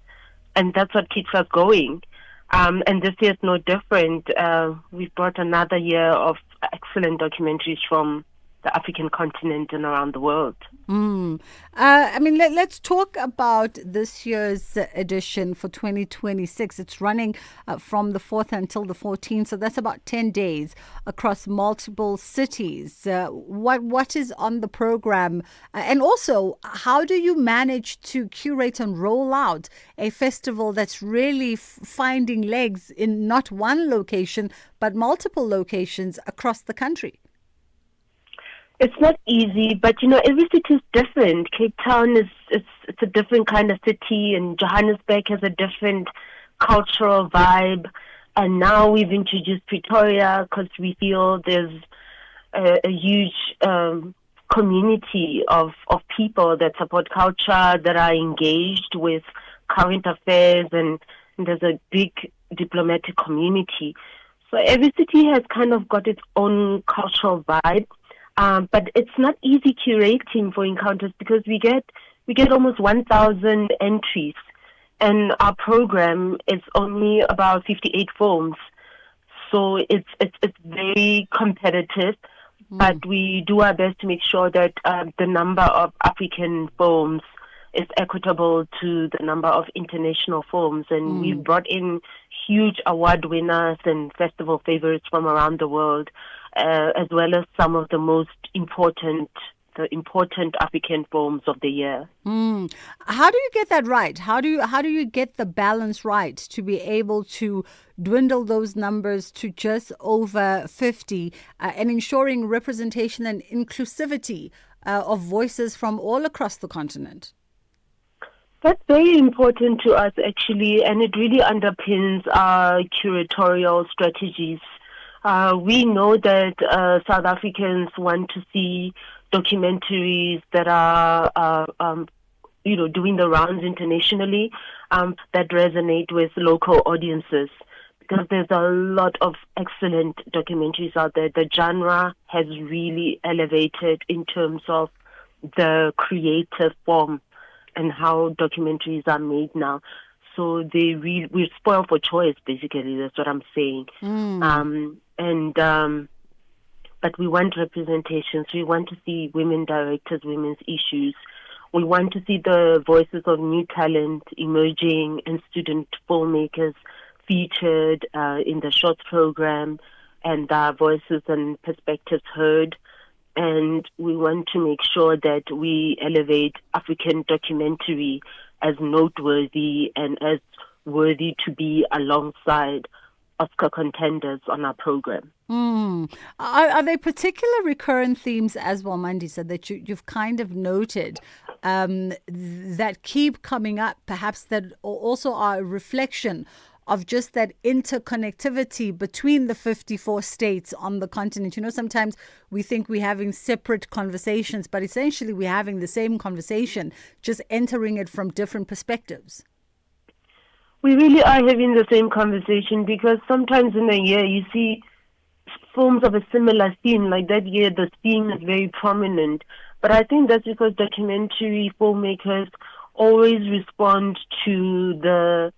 and that's what keeps us going. And this year is no different. We've brought another year of excellent documentaries from the African continent and around the world. Let's talk about this year's edition for 2026. It's running from the 4th until the 14th, so that's about 10 days across multiple cities. What is on the program? And also, how do you manage to curate and roll out a festival that's really finding legs in not one location, but multiple locations across the country? It's not easy, but every city is different. Cape Town it's a different kind of city, and Johannesburg has a different cultural vibe. And now we've introduced Pretoria because we feel there's a huge community of people that support culture, that are engaged with current affairs, and there's a big diplomatic community. So every city has kind of got its own cultural vibe. But it's not easy curating for Encounters because we get almost 1,000 entries, and our program is only about 58 films, so it's very competitive. But we do our best to make sure that the number of African films is equitable to the number of international films, and we've brought in huge award winners and festival favorites from around the world. As well as some of the most important African films of the year. How do you get that right? How do you get the balance right to be able to dwindle those numbers to just over 50 and ensuring representation and inclusivity of voices from all across the continent? That's very important to us, actually, and it really underpins our curatorial strategies. We know that South Africans want to see documentaries that are, doing the rounds internationally, that resonate with local audiences, because there's a lot of excellent documentaries out there. The genre has really elevated in terms of the creative form and how documentaries are made now. So we're spoiled for choice, basically. That's what I'm saying. But we want representations. We want to see women directors, women's issues. We want to see the voices of new talent emerging and student filmmakers featured in the shorts program, and their voices and perspectives heard. and we want to make sure that we elevate African documentary as noteworthy and as worthy to be alongside Oscar contenders on our program. Are there particular recurrent themes as well, Mandisa, that you've kind of noted that keep coming up, perhaps that also are a reflection of just that interconnectivity between the 54 states on the continent? You know, sometimes we think we're having separate conversations, but essentially we're having the same conversation, just entering it from different perspectives. We really are having the same conversation, because sometimes in a year you see films of a similar theme. Like that year, the theme is very prominent. But I think that's because documentary filmmakers always respond to the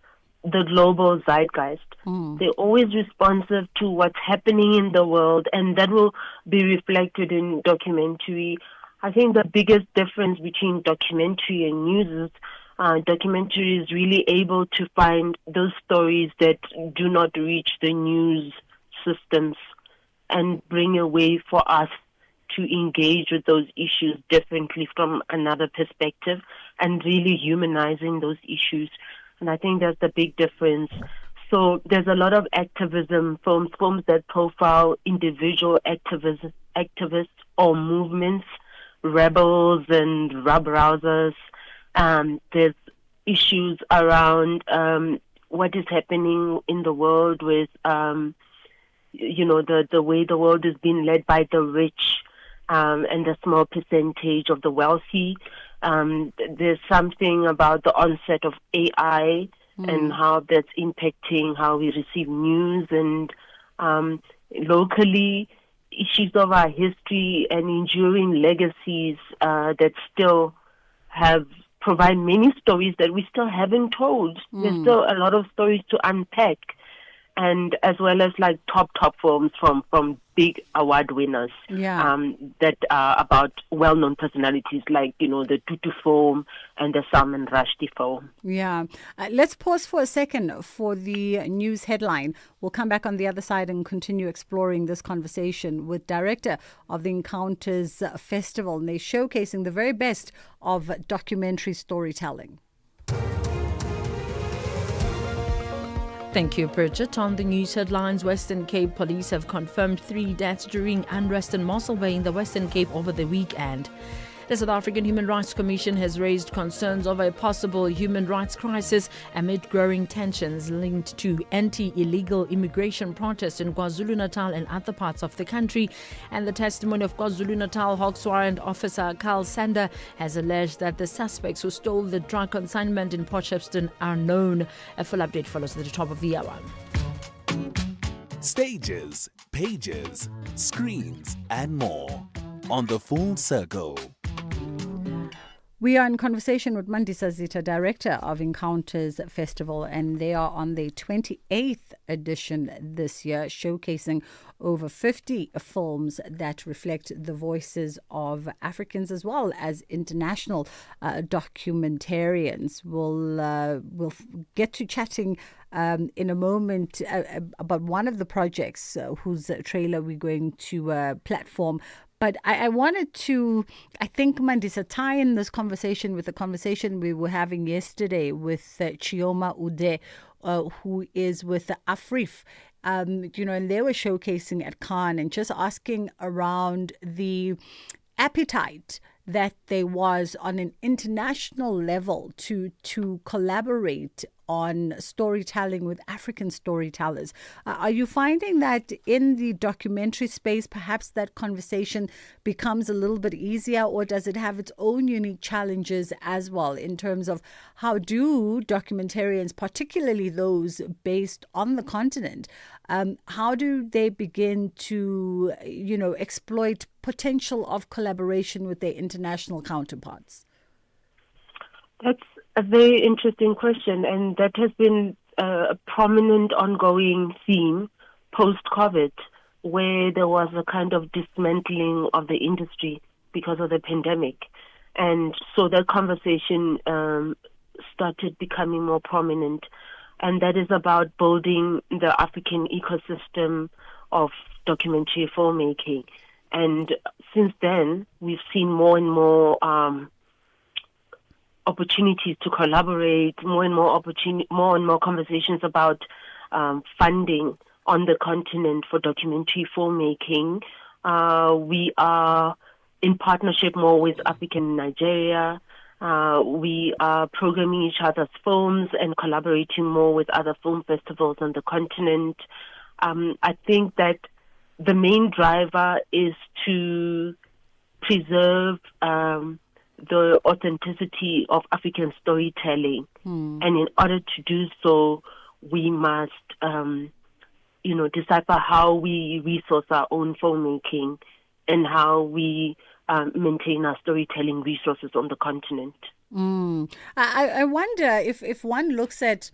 global zeitgeist. They're always responsive to what's happening in the world, and that will be reflected in documentary. I think the biggest difference between documentary and news is documentary is really able to find those stories that do not reach the news systems and bring a way for us to engage with those issues differently from another perspective and really humanizing those issues. And I think that's the big difference. So there's a lot of activism films that profile individual activists or movements, rebels and roughrousers. There's issues around what is happening in the world with, the way the world is being led by the rich and the small percentage of the wealthy. There's something about the onset of AI and how that's impacting how we receive news, and locally issues of our history and enduring legacies that still provide many stories that we still haven't told. There's still a lot of stories to unpack, and as well as like top films from big award winners that are about well-known personalities like, the Tutu film and the Salman Rushdie film. Yeah. Let's pause for a second for the news headline. We'll come back on the other side and continue exploring this conversation with director of the Encounters Festival. And they're showcasing the very best of documentary storytelling. Thank you, Bridget. On the news headlines, Western Cape police have confirmed 3 deaths during unrest in Mossel Bay in the Western Cape over the weekend. The South African Human Rights Commission has raised concerns over a possible human rights crisis amid growing tensions linked to anti-illegal immigration protests in KwaZulu-Natal and other parts of the country. And the testimony of KwaZulu-Natal Hawks Warrant Officer Carl Sander has alleged that the suspects who stole the drug consignment in Port Shepstone are known. A full update follows at the top of the hour. Stages, pages, screens, and more on the Full Circle. We are in conversation with Mandisa Zita, director of Encounters Festival, and they are on their 28th edition this year, showcasing over 50 films that reflect the voices of Africans as well as international documentarians. We'll get to chatting in a moment about one of the projects whose trailer we're going to platform. But I wanted to, Mandisa, tie in this conversation with the conversation we were having yesterday with Chioma Ude, who is with the AFRIF. And they were showcasing at Cannes and just asking around the appetite that there was on an international level to collaborate on storytelling with African storytellers. Are you finding that in the documentary space, perhaps that conversation becomes a little bit easier, or does it have its own unique challenges as well in terms of how do documentarians, particularly those based on the continent, how do they begin to, exploit potential of collaboration with their international counterparts? That's a very interesting question, and that has been a prominent ongoing theme post-COVID, where there was a kind of dismantling of the industry because of the pandemic. And so that conversation started becoming more prominent, and that is about building the African ecosystem of documentary filmmaking. And since then, we've seen more and more opportunities to collaborate, more and more conversations about funding on the continent for documentary filmmaking. We are in partnership more with African Nigeria. We are programming each other's films and collaborating more with other film festivals on the continent. I think that the main driver is to preserve the authenticity of African storytelling. And in order to do so, we must, decipher how we resource our own filmmaking and how we maintain our storytelling resources on the continent. I wonder if one looks at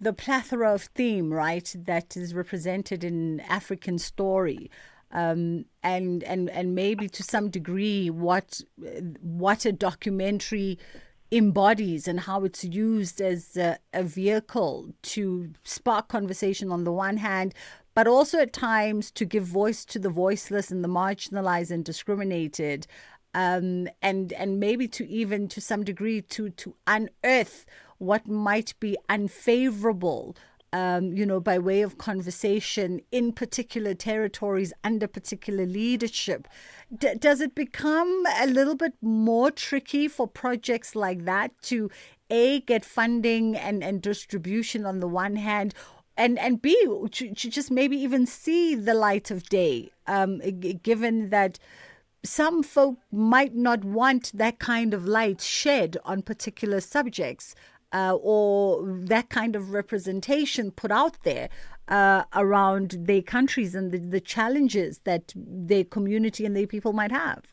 the plethora of theme, right, that is represented in African story, and maybe to some degree what a documentary embodies and how it's used as a vehicle to spark conversation on the one hand, but also at times to give voice to the voiceless and the marginalized and discriminated, and maybe to even to some degree to unearth what might be unfavorable, by way of conversation in particular territories under particular leadership. Does it become a little bit more tricky for projects like that to A, get funding and distribution on the one hand, and B, to just maybe even see the light of day, given that some folk might not want that kind of light shed on particular subjects, or that kind of representation put out there around their countries and the challenges that their community and their people might have?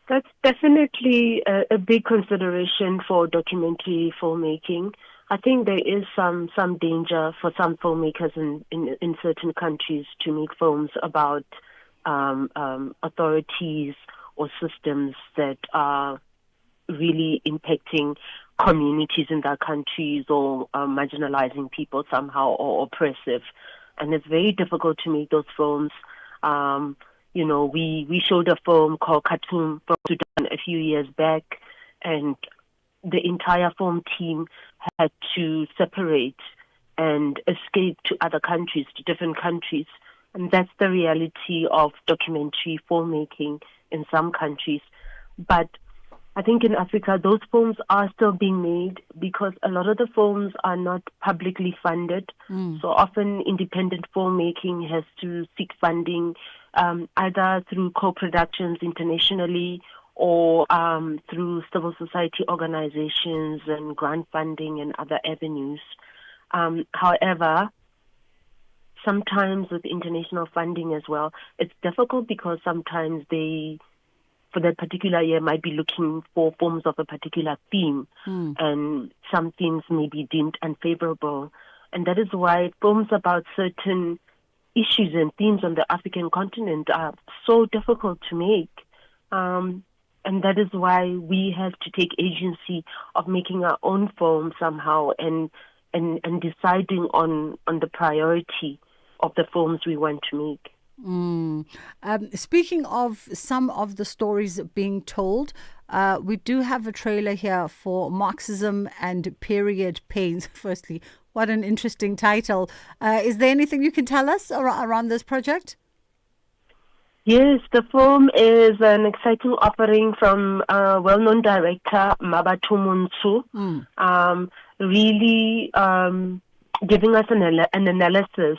That's definitely a big consideration for documentary filmmaking. I think there is some danger for some filmmakers in certain countries to make films about authorities or systems that are really impacting communities in their countries or marginalizing people somehow or oppressive. And it's very difficult to make those films. We showed a film called Khartoum from Sudan a few years back, and the entire film team had to separate and escape to other countries, to different countries. And that's the reality of documentary filmmaking in some countries. But I think in Africa, those films are still being made because a lot of the films are not publicly funded. So often independent filmmaking has to seek funding either through co-productions internationally or through civil society organizations and grant funding and other avenues. However, sometimes with international funding as well, it's difficult because sometimes they, for that particular year, might be looking for forms of a particular theme, and some themes may be deemed unfavorable. And that is why films about certain issues and themes on the African continent are so difficult to make. And that is why we have to take agency of making our own film somehow and deciding on the priority of the films we want to make. Speaking of some of the stories being told, we do have a trailer here for Marxism and Period Pains. Firstly, what an interesting title. Is there anything you can tell us around this project? Yes, the film is an exciting offering from well-known director Mabatu Muntsu, really giving us an analysis,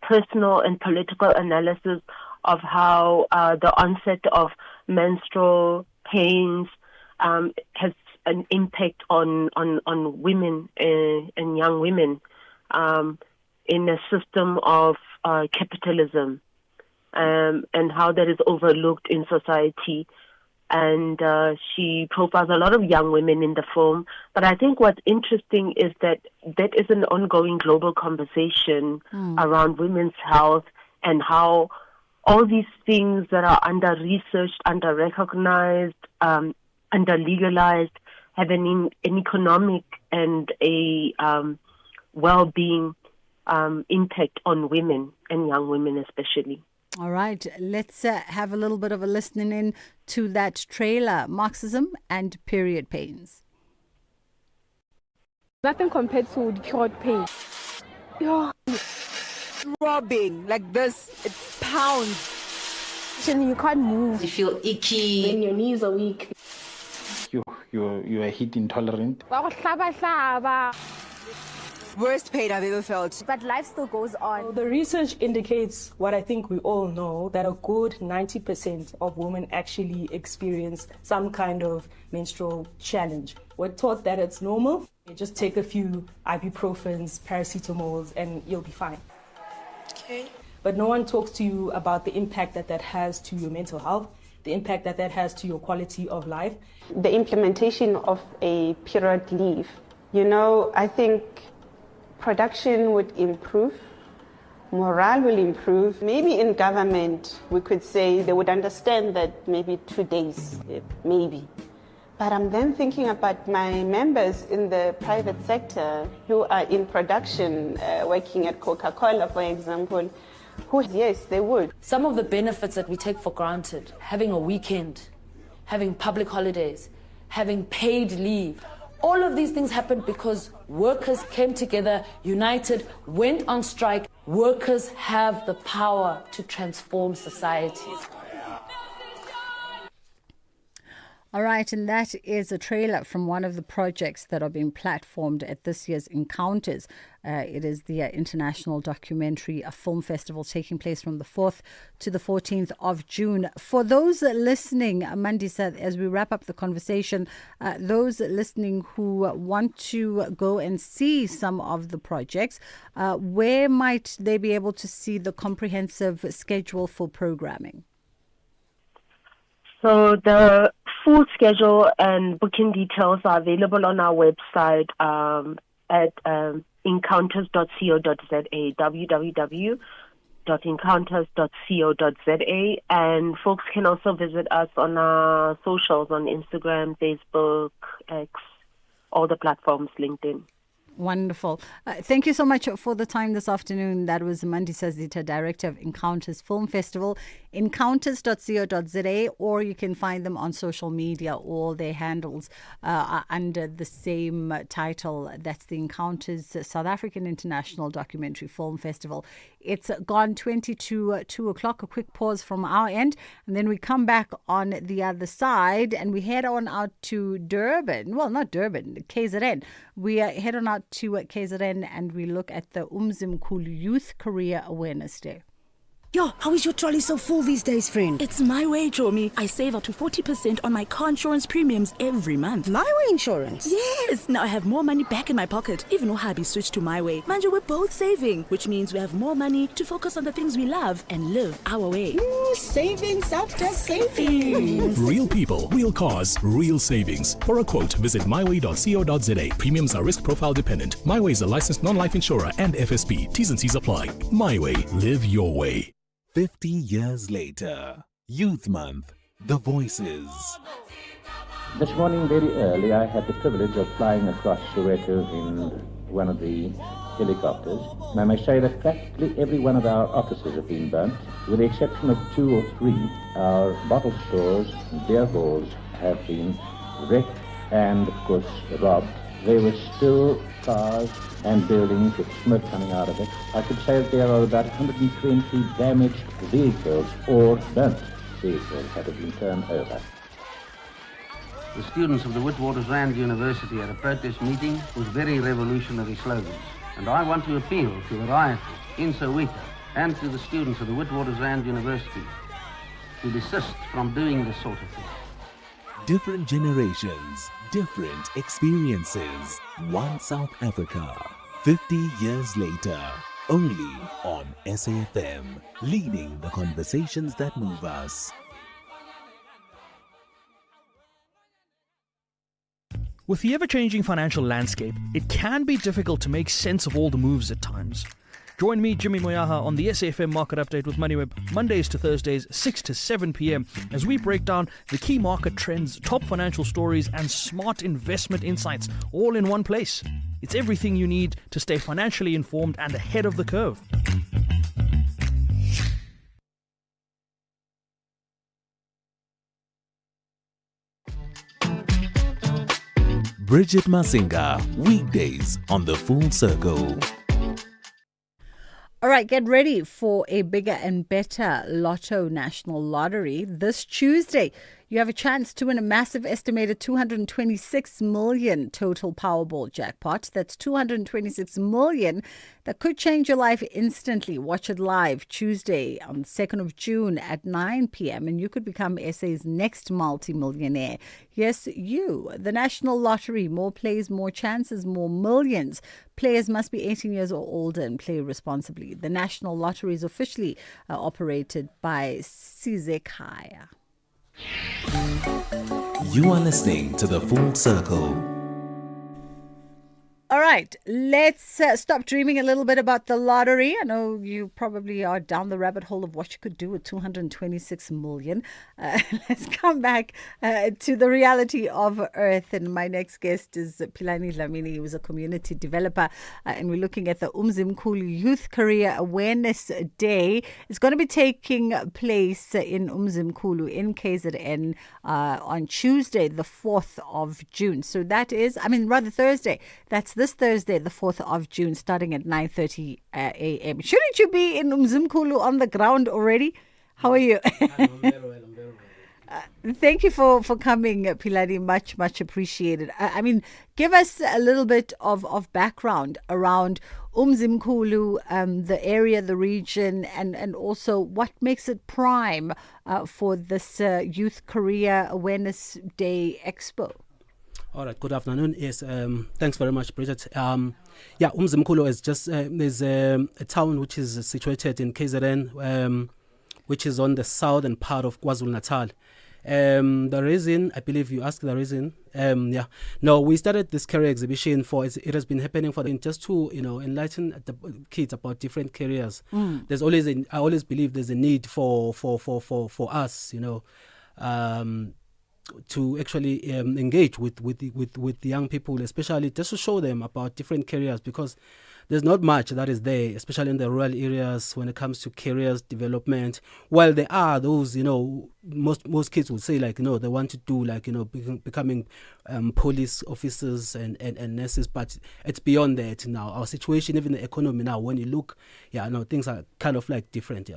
personal and political analysis of how the onset of menstrual pains has an impact on women and young women in a system of capitalism, and how that is overlooked in society. And she profiles a lot of young women in the film. But I think what's interesting is that is an ongoing global conversation around women's health and how all these things that are under-researched, under-recognized, under-legalized have an economic and a well-being impact on women and young women especially. All right, let's have a little bit of a listening in to that trailer, Marxism and Period Pains. Nothing compared to the period pain. Yeah. Throbbing like this, it pounds. You can't move. You feel icky. Then your knees are weak. You are heat intolerant. Worst pain I've ever felt. But life still goes on. The research indicates what I think we all know, that a good 90% of women actually experience some kind of menstrual challenge. We're taught that it's normal. You just take a few ibuprofens, paracetamols, and you'll be fine. Okay. But no one talks to you about the impact that has to your mental health, the impact that has to your quality of life. The implementation of a period leave, I think production would improve, morale will improve. Maybe in government we could say they would understand that maybe 2 days, maybe. But I'm then thinking about my members in the private sector who are in production, working at Coca-Cola, for example, who, yes, they would. Some of the benefits that we take for granted, having a weekend, having public holidays, having paid leave, all of these things happened because workers came together, united, went on strike. Workers have the power to transform societies. All right, and that is a trailer from one of the projects that are being platformed at this year's Encounters. It is the International Documentary Film Festival taking place from the 4th to the 14th of June. For those listening, Mandisa, as we wrap up the conversation, those listening who want to go and see some of the projects, where might they be able to see the comprehensive schedule for programming? So the full schedule and booking details are available on our website at encounters.co.za, www.encounters.co.za, and folks can also visit us on our socials on Instagram, Facebook, X, all the platforms, LinkedIn. Wonderful. Thank you so much for the time this afternoon. That was Mandisa Zita, Director of Encounters Film Festival, encounters.co.za, or you can find them on social media. All their handles are under the same title. That's the Encounters South African International Documentary Film Festival. It's gone 20 to 2 o'clock. A quick pause from our end, and then we come back on the other side and we head on out to Durban. Well, not Durban, KZN. We head on out to KZN and we look at the Umzimkhulu Youth Career Awareness Day. Yo, how is your trolley so full these days, friend? It's my way, Chomi. I save up to 40% on my car insurance premiums every month. My way insurance? Yes. Now I have more money back in my pocket. Even though hubby switched to my way. Manja, we're both saving, which means we have more money to focus on the things we love and live our way. Savings after savings. Real people, real cars, real savings. For a quote, visit myway.co.za. Premiums are risk profile dependent. MyWay is a licensed non-life insurer and FSP. T's and C's apply. MyWay, live your way. 50 years later, Youth Month, the Voices. This morning very early I had the privilege of flying across Soweto in one of the helicopters. And I may say that practically every one of our offices have been burnt, with the exception of 2 or 3. Our bottle stores and beer halls have been wrecked and, of course, robbed. There were still cars and buildings with smoke coming out of it. I could say that there are about 120 damaged vehicles or burnt vehicles that have been turned over. The students of the Witwatersrand University at a protest meeting with very revolutionary slogans. And I want to appeal to the rioters in Soweto and to the students of the Witwatersrand University to desist from doing this sort of thing. Different generations, different experiences. One South Africa, 50 years later. Only on SAfm, leading the conversations that move us. With the ever-changing financial landscape, it can be difficult to make sense of all the moves at times. Join me, Jimmy Moyaha, on the SAfm Market Update with MoneyWeb, Mondays to Thursdays, 6 to 7 p.m, as we break down the key market trends, top financial stories, and smart investment insights, all in one place. It's everything you need to stay financially informed and ahead of the curve. Bridget Masinga, weekdays on The Full Circle. All right, get ready for a bigger and better Lotto National Lottery. This Tuesday, you have a chance to win a massive estimated 226 million total Powerball jackpot. That's 226 million that could change your life instantly. Watch it live Tuesday on 2nd of June at 9 p.m. and you could become SA's next multi-millionaire. Yes, you. The National Lottery. More plays, more chances, more millions. Players must be 18 years or older and play responsibly. The National Lottery is officially operated by SAfmRadio. You are listening to The Full Circle. All right, let's stop dreaming a little bit about the lottery. I know you probably are down the rabbit hole of what you could do with 226 million. Let's come back to the reality of Earth. And my next guest is Philani Dlamini, who is a community developer. And we're looking at the Umzimkhulu Youth Career Awareness Day. It's going to be taking place in Umzimkhulu in KZN on Tuesday, the 4th of June. So that is, Thursday. That's this Thursday, the 4th of June, starting at 9:30 a.m. Shouldn't you be in Umzimkhulu on the ground already? How are you? I'm very well. Thank you for coming, Philani. Much appreciated. Give us a little bit of background around Umzimkhulu, the area, the region, and also what makes it prime for this Youth Career Awareness Day Expo. All right, good afternoon. Yes, thanks very much, Bridget. Umzimkhulu is just there's a town which is situated in KZN, which is on the southern part of KwaZulu-Natal. The reason, I believe you asked the reason. We started this career exhibition it has been happening just to enlighten the kids about different careers. There's always I always believe there's a need for us, to actually engage with the young people, especially just to show them about different careers, because there's not much that is there, especially in the rural areas when it comes to careers development. While there are those, most kids would say they want to do becoming police officers and nurses, but it's beyond that now. Our situation, even the economy now, when you look, things are kind of different,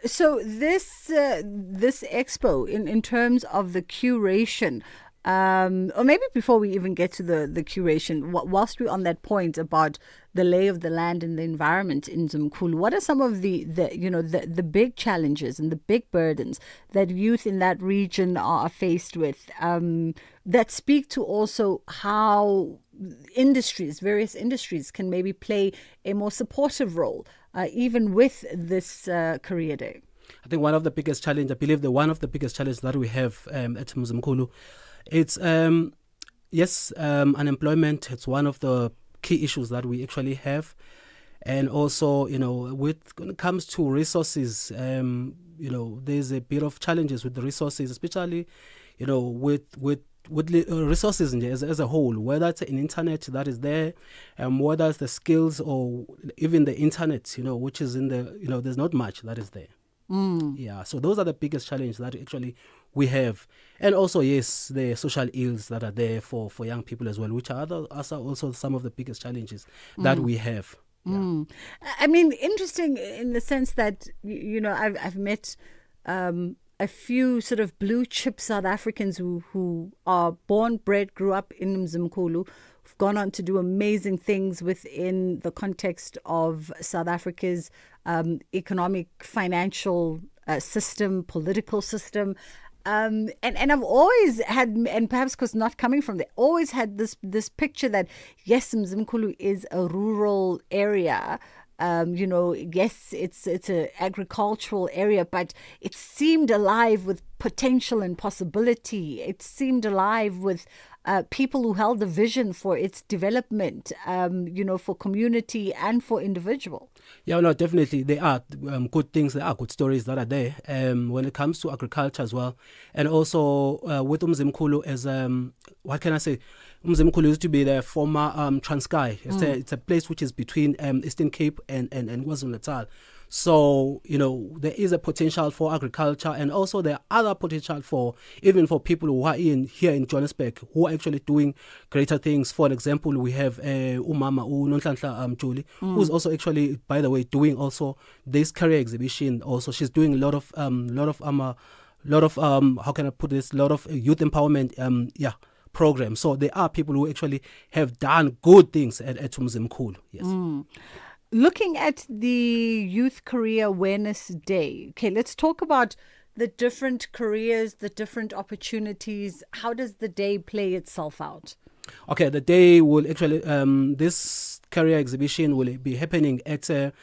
So this expo, in terms of the curation, or maybe before we even get to the curation, whilst we're on that point about the lay of the land and the environment in Umzimkhulu, what are some of the big challenges and the big burdens that youth in that region are faced with, that speak to also how various industries can maybe play a more supportive role, even with this career day? I think one of the biggest challenges that we have at Umzimkhulu, it's unemployment. It's one of the key issues that we actually have, and also when it comes to resources, there's a bit of challenges with the resources, especially with resources as a whole, whether it's an internet that is there, whether it's the skills or even the internet, which is in the there's not much that is there. So those are the biggest challenges that actually we have. And also, yes, the social ills that are there for young people as well, which are also some of the biggest challenges that we have. Interesting in the sense that, I've met a few sort of blue chip South Africans who are born, bred, grew up in Umzimkhulu, who've gone on to do amazing things within the context of South Africa's economic, financial system, political system. And I've always had, and perhaps because not coming from there, always had this picture that, yes, Umzimkhulu is a rural area. Yes, it's an agricultural area, but it seemed alive with potential and possibility. It seemed alive with people who held a vision for its development, for community and for individual. Yeah, no, definitely. There are good things, there are good stories that are there when it comes to agriculture as well. And also with Umzimkhulu as, what can I say? Umzimkhulu used to be the former Transkei. It's a place which is between Eastern Cape and KwaZulu-Natal. So, there is a potential for agriculture, and also there are other potential for even for people who are here in Johannesburg who are actually doing greater things. For example, we have Umama Nonhlanhla Julie, who's also actually, by the way, doing also this career exhibition. Also, she's doing a lot of how can I put this? A lot of youth empowerment programs. So there are people who actually have done good things at Mzimkhulu. Yes. Looking at the Youth Career Awareness Day, okay, let's talk about the different careers, the different opportunities. How does the day play itself out? Okay, the day will actually, this career exhibition will be happening it's a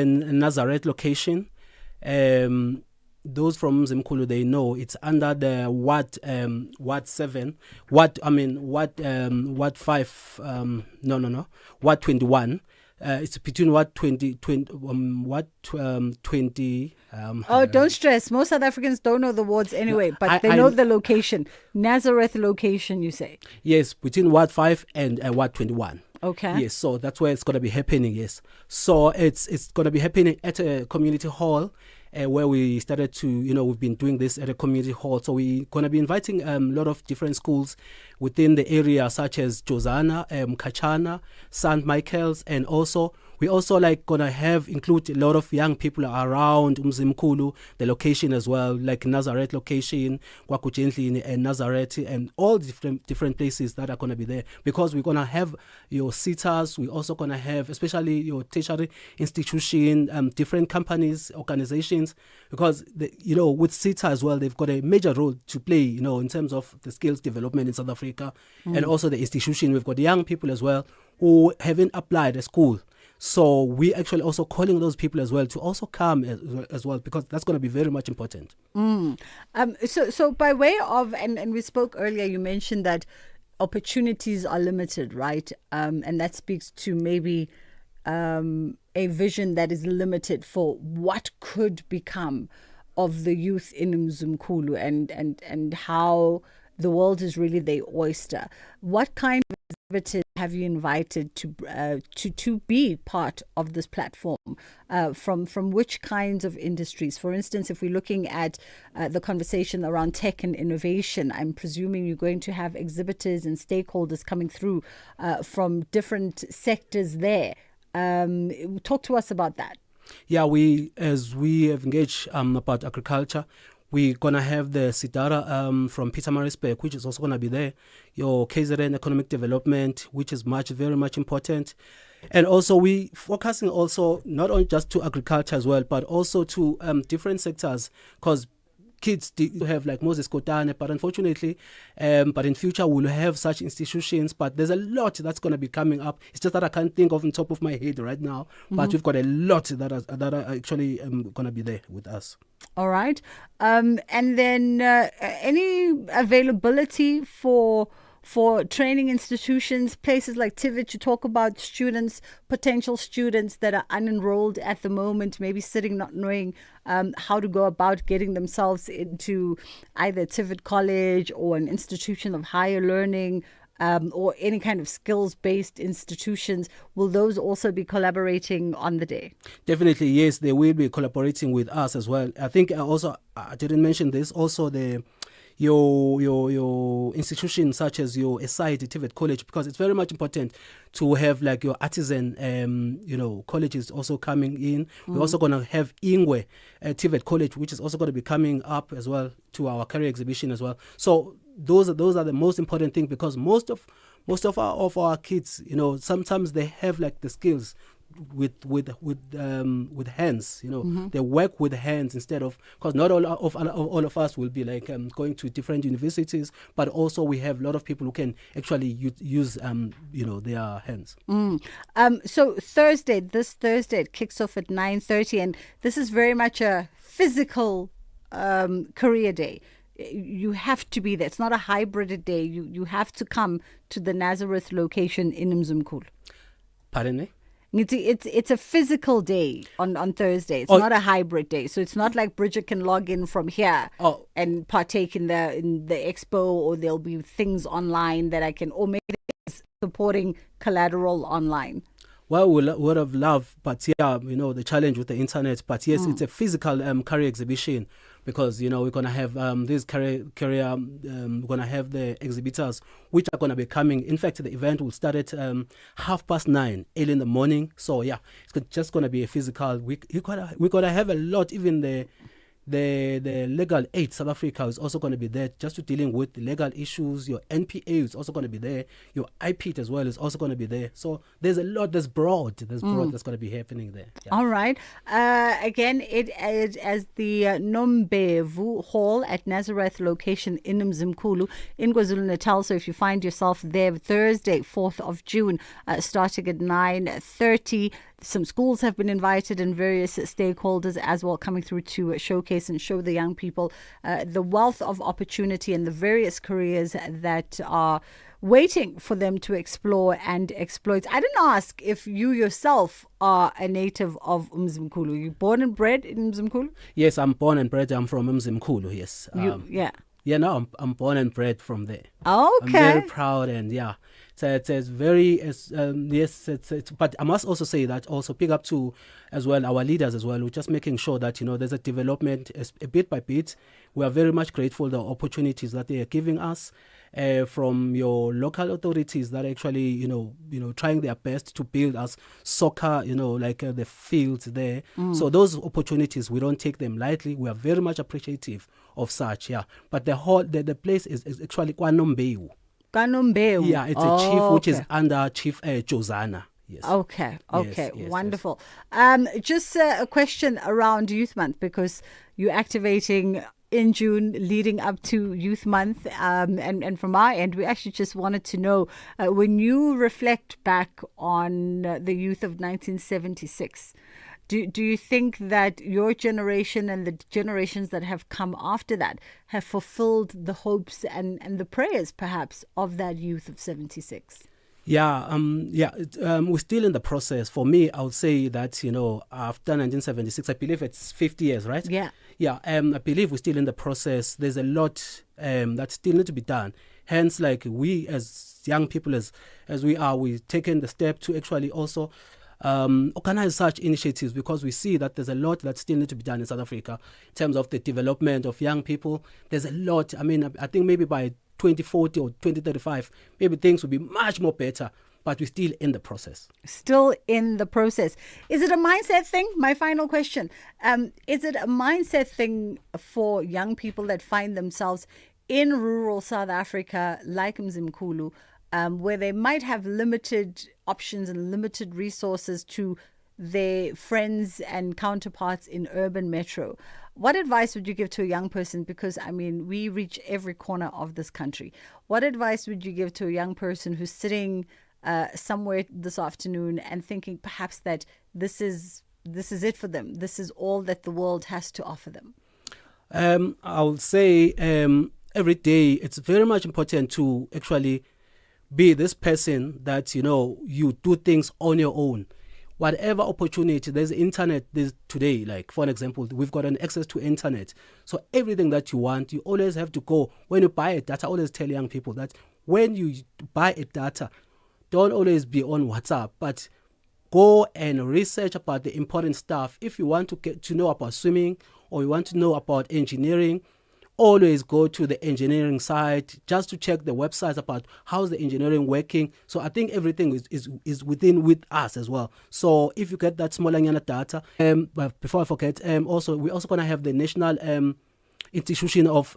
Nazareth location. Those from Mzimkhulu, they know it's under the Ward 21. It's between Ward 20, Ward 20. Don't stress. Most South Africans don't know the wards anyway, but they know the location. Nazareth location, you say? Yes, between Ward 5 and Ward 21. Okay. Yes, so that's where it's going to be happening, yes. So it's going to be happening at a community hall. Where we started to, we've been doing this at a community hall. So we're going to be inviting a lot of different schools within the area, such as Jozana, Kachana, St. Michael's, and also we also going to include a lot of young people around Mzimkhulu, the location as well, like Nazareth location, Kwakujendlini and Nazareth, and all different places that are going to be there, because we're going to have your sitters. We're also going to have, especially your tertiary institution, different companies, organizations, because with SITA as well, they've got a major role to play, in terms of the skills development in South Africa, and also the institution. We've got young people as well who haven't applied at school. So we actually also calling those people as well to also come as well, because that's going to be very much important. So by way of, and we spoke earlier, you mentioned that opportunities are limited, right? And that speaks to maybe a vision that is limited for what could become of the youth in Mzimkhulu, and how the world is really their oyster. What kind of exhibitors have you invited to be part of this platform, from which kinds of industries? For instance, if we're looking at the conversation around tech and innovation, I'm presuming you're going to have exhibitors and stakeholders coming through from different sectors there. Talk to us about that. Yeah, as we have engaged about agriculture, we're going to have the Sidara from Pietermaritzburg, which is also going to be there. Your KZN Economic Development, which is very much important. And also we focusing also not on just to agriculture as well, but also to different sectors, because kids have like Moses Kotane, but unfortunately, but in future we'll have such institutions. But there's a lot that's going to be coming up. It's just that I can't think of on top of my head right now. But we've got a lot that are actually going to be there with us. All right. And then any availability for training institutions, places like TVET? You talk about students, potential students that are unenrolled at the moment, maybe sitting not knowing how to go about getting themselves into either TVET college or an institution of higher learning, or any kind of skills-based institutions. Will those also be collaborating on the day? Definitely, yes, they will be collaborating with us as well. I think also, I didn't mention this, also your institution such as your SID TVET college, because it's very much important to have like your artisan colleges also coming in. We're also going to have Ingwe TVET college, which is also going to be coming up as well to our career exhibition as well. So those are the most important thing, because most of our kids, sometimes they have like the skills with hands, they work with hands instead of, because not all of us will be like going to different universities, but also we have a lot of people who can actually use their hands. So this Thursday it kicks off at 9:30, and this is very much a physical career day. You have to be there. It's not a hybrid day. You have to come to the Nazareth location in Mzimkhulu. Pardon me? It's a physical day on Thursday. It's not a hybrid day. So it's not like Bridget can log in from here and partake in the expo, or there'll be things online that I can, or maybe it's supporting collateral online. Well, we would have loved, but yeah, the challenge with the internet. But yes, it's a physical career exhibition, because we're gonna have these career we're gonna have the exhibitors which are gonna be coming. In fact, the event will start at 9:30 early in the morning. So yeah, it's just gonna be a physical. We're gonna have a lot. Even the legal aid South Africa is also going to be there, just to dealing with the legal issues. Your NPA is also going to be there. Your IPIT as well is also going to be there. So there's a lot. There's broad that's going to be happening there. Yeah. All right. Again, it is as the Nombevu Hall at Nazareth location in Mzimkhulu in KwaZulu-Natal. So if you find yourself there Thursday, 4th of June, starting at 9:30. Some schools have been invited and various stakeholders as well coming through to showcase and show the young people the wealth of opportunity and the various careers that are waiting for them to explore and exploit. I didn't ask if you yourself are a native of Mzimkhulu. You born and bred in Mzimkhulu? Yes, I'm born and bred. I'm from Mzimkhulu, yes. Yeah. Yeah, no, I'm born and bred from there. Okay. I'm very proud, and yeah. So it's very, yes, but I must also say that, also pick up to as well our leaders as well. We're just making sure that, there's a development a bit by bit. We are very much grateful the opportunities that they are giving us from your local authorities that actually, trying their best to build us soccer, the fields there. So those opportunities, we don't take them lightly. We are very much appreciative of such, yeah. But the place is actually KwaNombewu. KwaNombewu. Yeah, it's a chief which is under Chief Jozana. Yes. Okay. Yes, Wonderful. Just a question around Youth Month, because you're activating in June leading up to Youth Month. And from our end, we actually just wanted to know, when you reflect back on the youth of 1976, do you think that your generation and the generations that have come after that have fulfilled the hopes and the prayers, perhaps, of that youth of 76? Yeah, we're still in the process. For me, I would say that, after 1976, I believe it's 50 years, right? Yeah. Yeah, I believe we're still in the process. There's a lot that still need to be done. Hence, like, we as young people, as we are, we've taken the step to actually also organize such initiatives, because we see that there's a lot that still need to be done in South Africa in terms of the development of young people. There's a lot. I mean, I think maybe by 2040 or 2035, maybe things will be much more better, but we're still in the process. Still in the process. Is it a mindset thing? My final question. Is it a mindset thing for young people that find themselves in rural South Africa, like Mzimkhulu, where they might have limited options and limited resources to their friends and counterparts in urban metro? What advice would you give to a young person? Because, I mean, we reach every corner of this country. What advice would you give to a young person who's sitting somewhere this afternoon and thinking perhaps that this is it for them? This is all that the world has to offer them. I would say every day it's very much important to actually be this person that, you do things on your own. Whatever opportunity, there's internet today, like, for an example, we've got an access to internet. So everything that you want, you always have to go. When you buy a data, I always tell young people that when you buy a data, don't always be on WhatsApp, but go and research about the important stuff. If you want to get to know about swimming, or you want to know about engineering, always go to the engineering site just to check the websites about how's the engineering working. So I think everything is with us as well. So if you get that small data, but before I forget, we're also going to have the National Institution of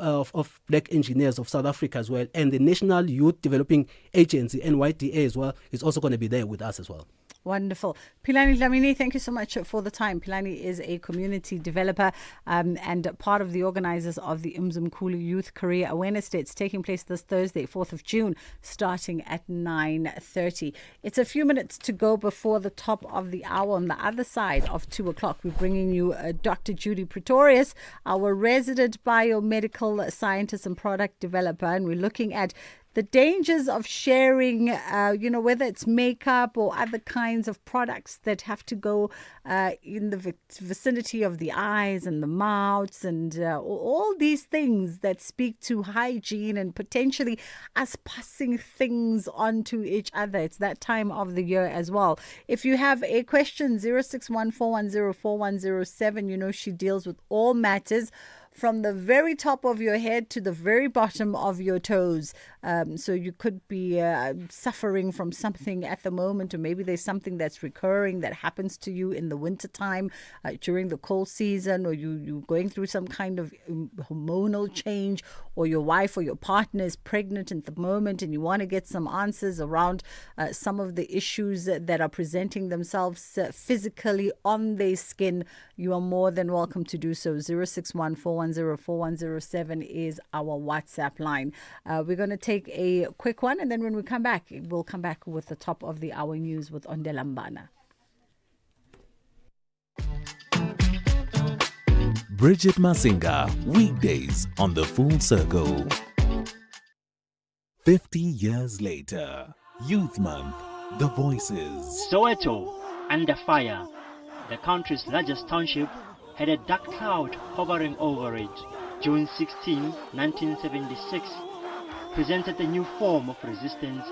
Black Engineers of South Africa as well, and the National Youth Developing Agency, NYDA, as well, is also going to be there with us as well. Wonderful. Philani Dlamini, thank you so much for the time. Philani is a community developer and part of the organizers of the Mzimkhulu Youth Career Awareness Day. It's taking place this Thursday, 4th of June, starting at 9:30. It's a few minutes to go before the top of the hour. On the other side of 2 o'clock, we're bringing you Dr. Judy Pretorius, our resident biomedical scientist and product developer, and we're looking at the dangers of sharing, whether it's makeup or other kinds of products that have to go in the vicinity of the eyes and the mouths and all these things that speak to hygiene and potentially us passing things on to each other. It's that time of the year as well. If you have a question, 0614104107, she deals with all matters from the very top of your head to the very bottom of your toes. So you could be suffering from something at the moment, or maybe there's something that's recurring that happens to you in the wintertime during the cold season, or you're going through some kind of hormonal change, or your wife or your partner is pregnant at the moment and you want to get some answers around some of the issues that are presenting themselves physically on their skin. You are more than welcome to do so. 0614104107 is our WhatsApp line. We're going to take a quick one, and then when we come back, we'll come back with the top of the hour news with Ondelambana. Bridget Masinga, weekdays on The Full Circle. 50 years later, Youth Month, The Voices. Soweto, under fire. The country's largest township had a dark cloud hovering over it. June 16, 1976, presented a new form of resistance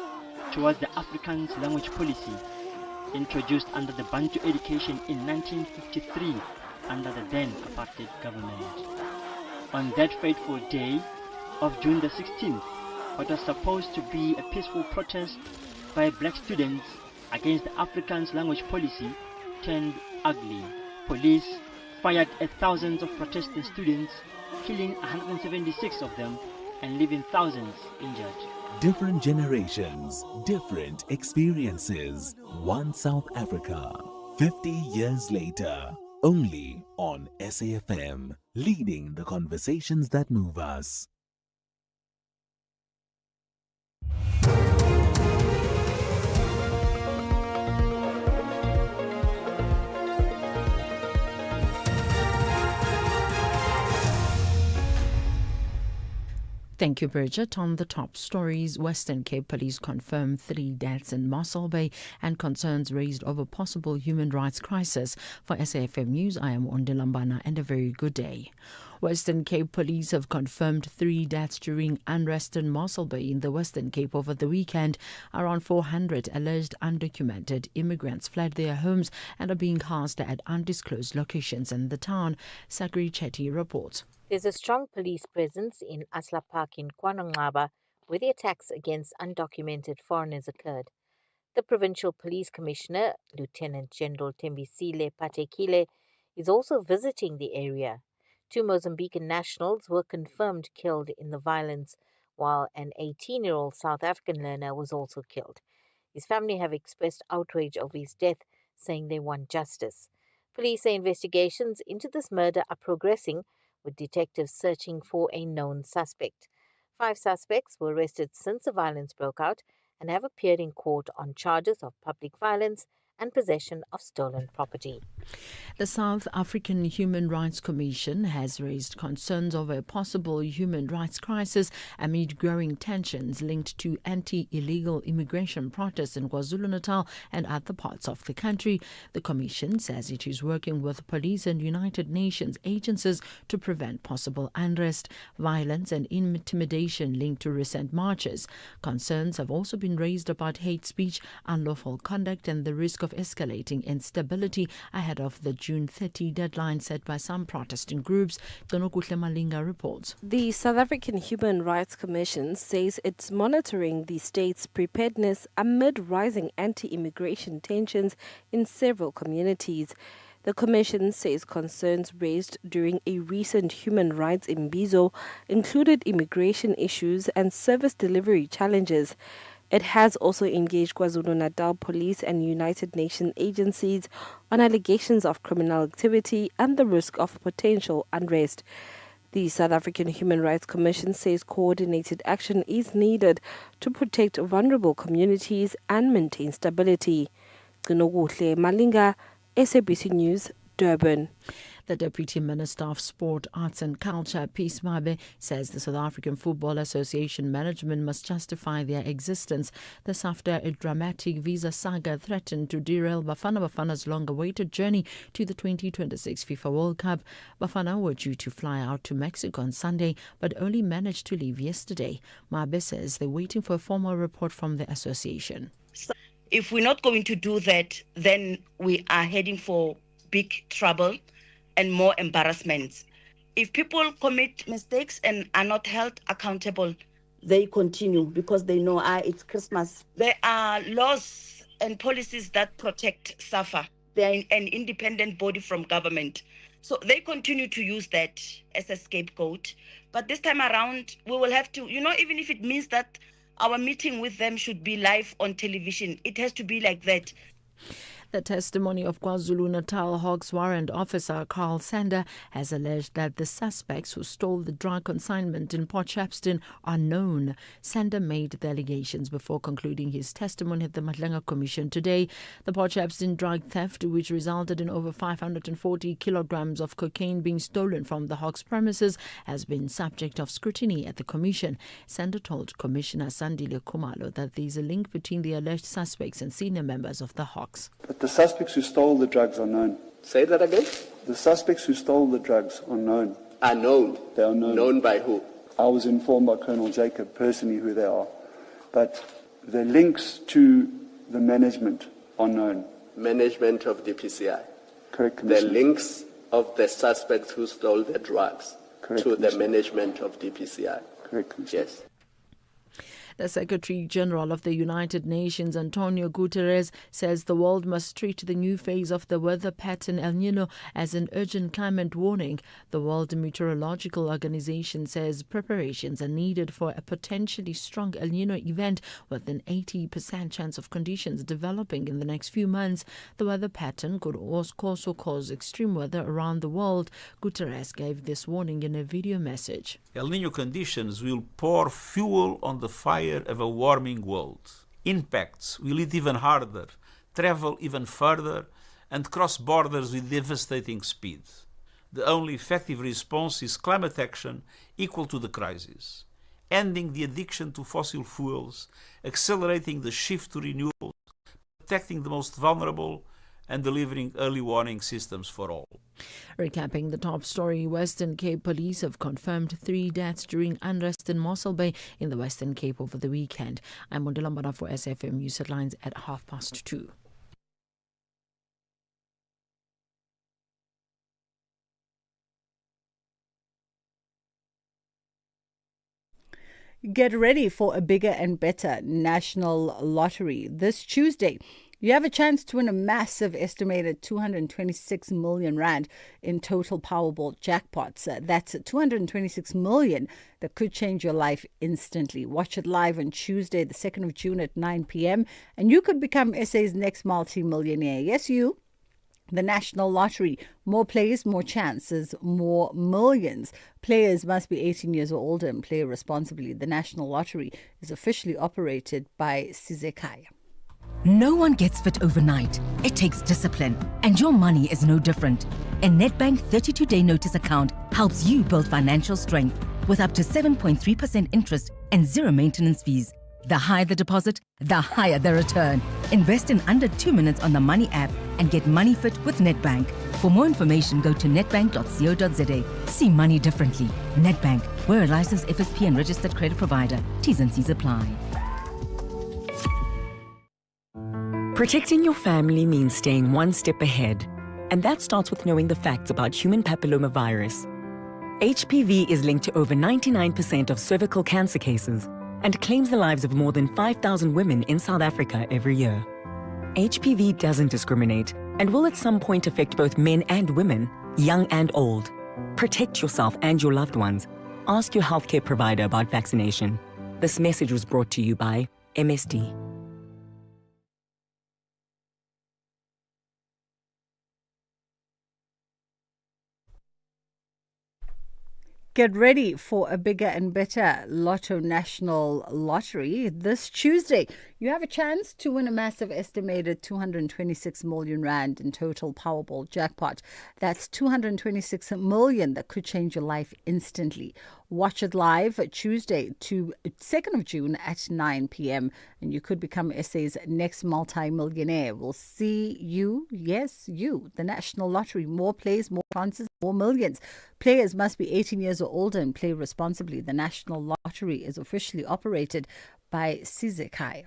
towards the Afrikaans language policy introduced under the Bantu education in 1953 under the then apartheid government. On that fateful day of June the 16th, what was supposed to be a peaceful protest by black students against the Afrikaans language policy turned ugly. Police fired at thousands of protesting students, killing 176 of them and leaving thousands injured. Different generations, different experiences. One South Africa, 50 years later, only on SAfm, leading the conversations that move us. Thank you, Bridget. On the top stories, Western Cape Police confirm 3 deaths in Mossel Bay and concerns raised over possible human rights crisis. For SAfm News, I am Ondelambana, and a very good day. Western Cape Police have confirmed 3 deaths during unrest in Mossel Bay in the Western Cape over the weekend. Around 400 alleged undocumented immigrants fled their homes and are being housed at undisclosed locations in the town. Sakri Chetty reports. There's a strong police presence in Asla Park in KwaNongxaba, where the attacks against undocumented foreigners occurred. The Provincial Police Commissioner, Lieutenant General Tembisile Patekile, is also visiting the area. 2 Mozambican nationals were confirmed killed in the violence, while an 18-year-old South African learner was also killed. His family have expressed outrage over his death, saying they want justice. Police say investigations into this murder are progressing, with detectives searching for a known suspect. 5 suspects were arrested since the violence broke out and have appeared in court on charges of public violence and possession of stolen property. The South African Human Rights Commission has raised concerns over a possible human rights crisis amid growing tensions linked to anti-illegal immigration protests in KwaZulu-Natal and other parts of the country. The Commission says it is working with police and United Nations agencies to prevent possible unrest, violence and intimidation linked to recent marches. Concerns have also been raised about hate speech, unlawful conduct and the risk of escalating instability ahead of the June 30 deadline set by some protesting groups. Tonokuhle Malinga reports. The South African Human Rights Commission says it's monitoring the state's preparedness amid rising anti-immigration tensions in several communities. The Commission says concerns raised during a recent human rights imbizo included immigration issues and service delivery challenges. It has also engaged KwaZulu-Natal police and United Nations agencies on allegations of criminal activity and the risk of potential unrest. The South African Human Rights Commission says coordinated action is needed to protect vulnerable communities and maintain stability. Ginoguhle Malinga, SABC News, Durban. The Deputy Minister of Sport, Arts and Culture, Peace Mabe, says the South African Football Association management must justify their existence. This after a dramatic visa saga threatened to derail Bafana Bafana's long-awaited journey to the 2026 FIFA World Cup. Bafana were due to fly out to Mexico on Sunday, but only managed to leave yesterday. Mabe says they're waiting for a formal report from the association. If we're not going to do that, then we are heading for big trouble and more embarrassments. If people commit mistakes and are not held accountable, they continue because they know it's Christmas. There are laws and policies that protect SAFA. They are an independent body from government. So they continue to use that as a scapegoat. But this time around, we will have to, even if it means that our meeting with them should be live on television, it has to be like that. The testimony of KwaZulu-Natal Hawks Warrant Officer Carl Sander has alleged that the suspects who stole the drug consignment in Port Shepstone are known. Sander made the allegations before concluding his testimony at the Madlenga Commission today. The Port Shepstone drug theft, which resulted in over 540 kilograms of cocaine being stolen from the Hawks premises, has been subject of scrutiny at the Commission. Sander told Commissioner Sandile Khumalo that there is a link between the alleged suspects and senior members of the Hawks. But the suspects who stole the drugs are known. Say that again? The suspects who stole the drugs are known. Are known? They are known. Known by who? I was informed by Colonel Jacob personally who they are. But the links to the management are known. Management of DPCI? Correct, Commissioner. The links of the suspects who stole the drugs Correct, to the management of DPCI? Correct, Commissioner. Yes. The Secretary General of the United Nations, Antonio Guterres, says the world must treat the new phase of the weather pattern El Niño as an urgent climate warning. The World Meteorological Organization says preparations are needed for a potentially strong El Niño event with an 80% chance of conditions developing in the next few months. The weather pattern could also cause extreme weather around the world. Guterres gave this warning in a video message. El Niño conditions will pour fuel on the fire of a warming world. Impacts will hit even harder, travel even further, and cross borders with devastating speed. The only effective response is climate action equal to the crisis, ending the addiction to fossil fuels, accelerating the shift to renewables, protecting the most vulnerable, and delivering early warning systems for all. Recapping the top story, Western Cape police have confirmed 3 deaths during unrest in Mossel Bay in the Western Cape over the weekend. I'm Mondela for SAFM News Headlines at 2:30. Get ready for a bigger and better national lottery this Tuesday. You have a chance to win a massive estimated 226 million rand in total Powerball jackpots. That's 226 million that could change your life instantly. Watch it live on Tuesday, the 2nd of June at 9 p.m. and you could become SA's next multi-millionaire. Yes, you. The National Lottery. More players, more chances, more millions. Players must be 18 years or older and play responsibly. The National Lottery is officially operated by Sizekaya. No one gets fit overnight. It takes discipline, and your money is no different. A Nedbank 32-day notice account helps you build financial strength with up to 7.3% interest and zero maintenance fees. The higher the deposit, the higher the return. Invest in under 2 minutes on the Money app and get money fit with Nedbank. For more information, go to nedbank.co.za. See money differently. Nedbank, we're a licensed FSP and registered credit provider. T's and C's apply. Protecting your family means staying one step ahead. And that starts with knowing the facts about human papillomavirus. HPV is linked to over 99% of cervical cancer cases and claims the lives of more than 5,000 women in South Africa every year. HPV doesn't discriminate and will at some point affect both men and women, young and old. Protect yourself and your loved ones. Ask your healthcare provider about vaccination. This message was brought to you by MSD. Get ready for a bigger and better Lotto National Lottery this Tuesday. You have a chance to win a massive estimated 226 million rand in total Powerball jackpot. That's 226 million that could change your life instantly. Watch it live Tuesday to 2nd of June at 9 p.m. and you could become SA's next multi-millionaire. We'll see you, yes, you, the National Lottery. More plays, more chances, more millions. Players must be 18 years or older and play responsibly. The National Lottery is officially operated by Sizekai.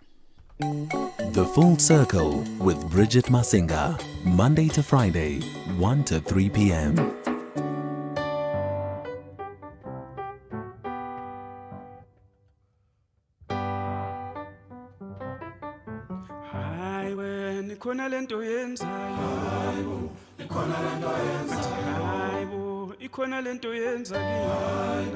The Full Circle with Bridget Masinga, Monday to Friday, 1 to 3 p.m. Ikhona lento yenzayo, ikhona lento yenzayo, hayibo, ikhona lento yenzayo,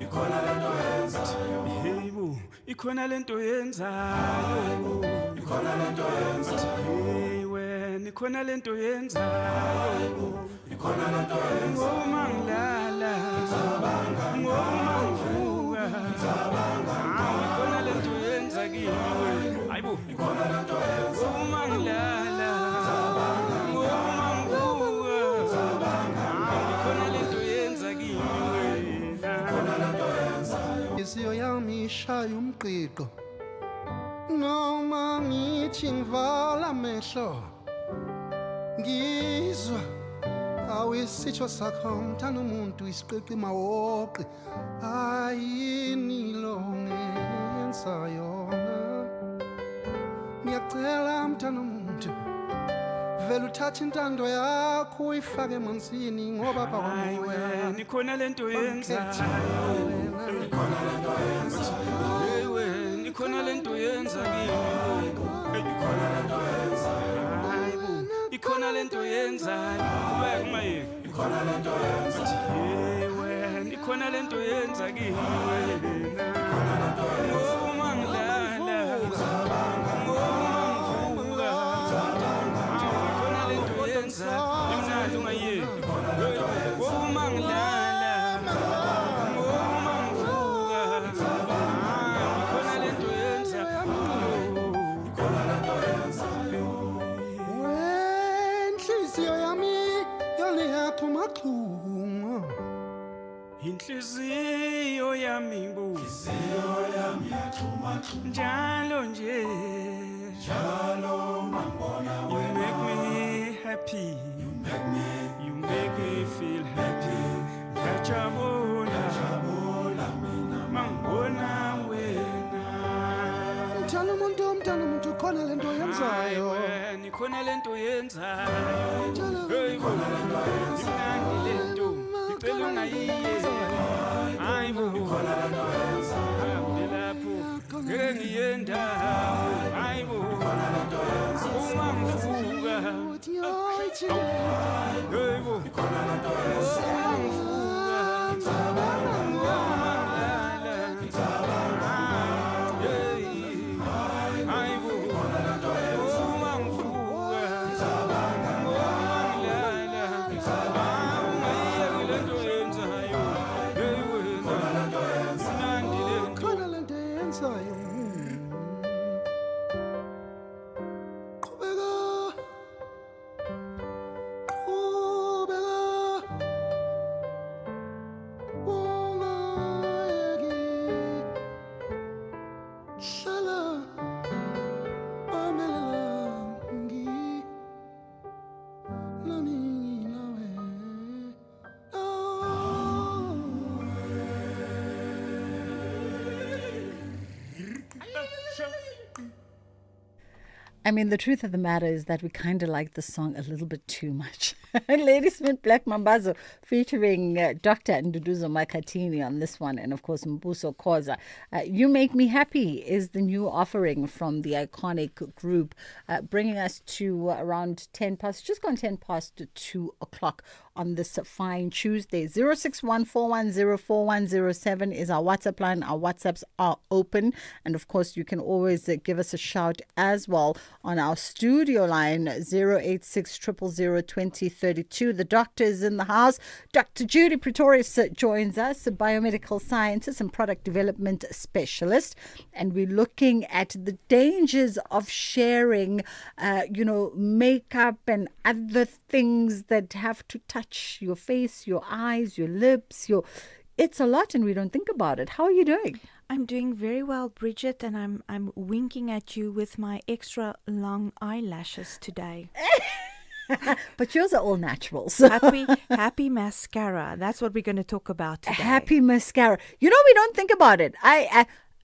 ikhona lento yenzayo, hayibo, ikhona lento yenzayo, ikhona lento yenzayo, wena ikhona lento yenzayo, ikhona lento yenzayo, ngoma ngilala, ngoma ngivuka, ikhona lento yenzayo, hayibo, ikhona lento yenzayo, ngoma ngilala. Isiyo yami ishaya umqiqo noma ngithi ngivala amehlo ngizwa awesitsho sakho mthanda umuntu isiqiqi mawoqi ayini lo ngenza yona ngiyacela mthanda umuntu vele uthatha intando yakho uyifake emanzini ngoba bakwamoya nikhona lento yenzayo nikhona lento yenzayo yewe nikhona lento yenza kimi nikhona lento yenzayo hayibo ikhona lento yenzayo kuba kumaye nikhona lento yenzayo yewe nikhona lento yenza kimi nikhona lento yenzayo inhliziyo yami bu njalo nje njalo mangibona wena you make me happy you make me feel happy ngajabula mina mangibona wena mthana umuntu khona lento yenzayo nikhona lento yenzayo khona lento yenzayo lento icela ungayiye hayibo khona lento yenzayo lapho ngeke ngiyenda hayibo khona lento yenzayo uma ngivuka hayibo khona lento yenzayo I mean, the truth of the matter is that we kind of like the song a little bit too much. Ladysmith Black Mambazo featuring Dr. Nduduzo Makatini on this one, and of course Mbuso Khoza. You Make Me Happy is the new offering from the iconic group, bringing us to around 10 past, just gone 10 past 2 o'clock on this fine Tuesday. 0614104107 is our WhatsApp line. Our WhatsApps are open. And of course, you can always give us a shout as well on our studio line 086 000 2032. The doctor is in the house. Dr. Judy Pretorius joins us, a biomedical scientist and product development specialist. And we're looking at the dangers of sharing, makeup and other things that have to touch your face, your eyes, your lips. It's a lot, and we don't think about it. How are you doing? I'm doing very well, Bridget, and I'm winking at you with my extra long eyelashes today. But yours are all naturals. Happy mascara. That's what we're going to talk about today. Happy mascara. We don't think about it.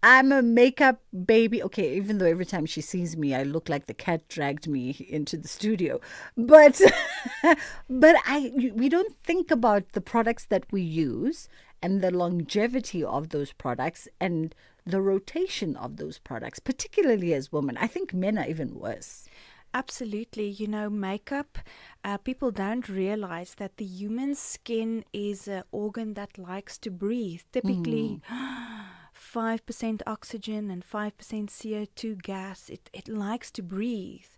I'm a makeup baby. Okay, even though every time she sees me, I look like the cat dragged me into the studio. But we don't think about the products that we use and the longevity of those products and the rotation of those products, particularly as women. I think men are even worse. Absolutely. Makeup, people don't realize that the human skin is an organ that likes to breathe. Typically, 5% oxygen and 5% CO2 gas. It likes to breathe.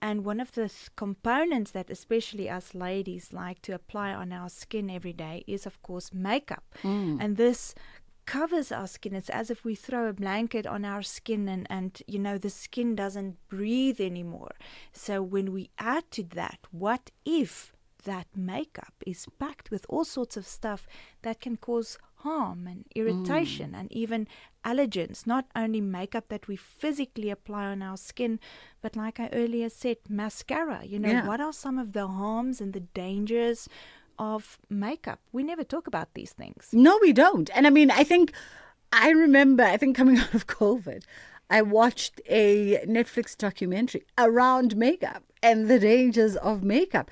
And one of the components that especially us ladies like to apply on our skin every day is, of course, makeup. And this covers our skin. It's as if we throw a blanket on our skin and the skin doesn't breathe anymore. So when we add to that, what if that makeup is packed with all sorts of stuff that can cause harm and irritation and even allergens? Not only makeup that we physically apply on our skin, but like I earlier said, mascara. What are some of the harms and the dangers of makeup? We never talk about these things. No, we don't. And I remember coming out of COVID, I watched a Netflix documentary around makeup and the dangers of makeup.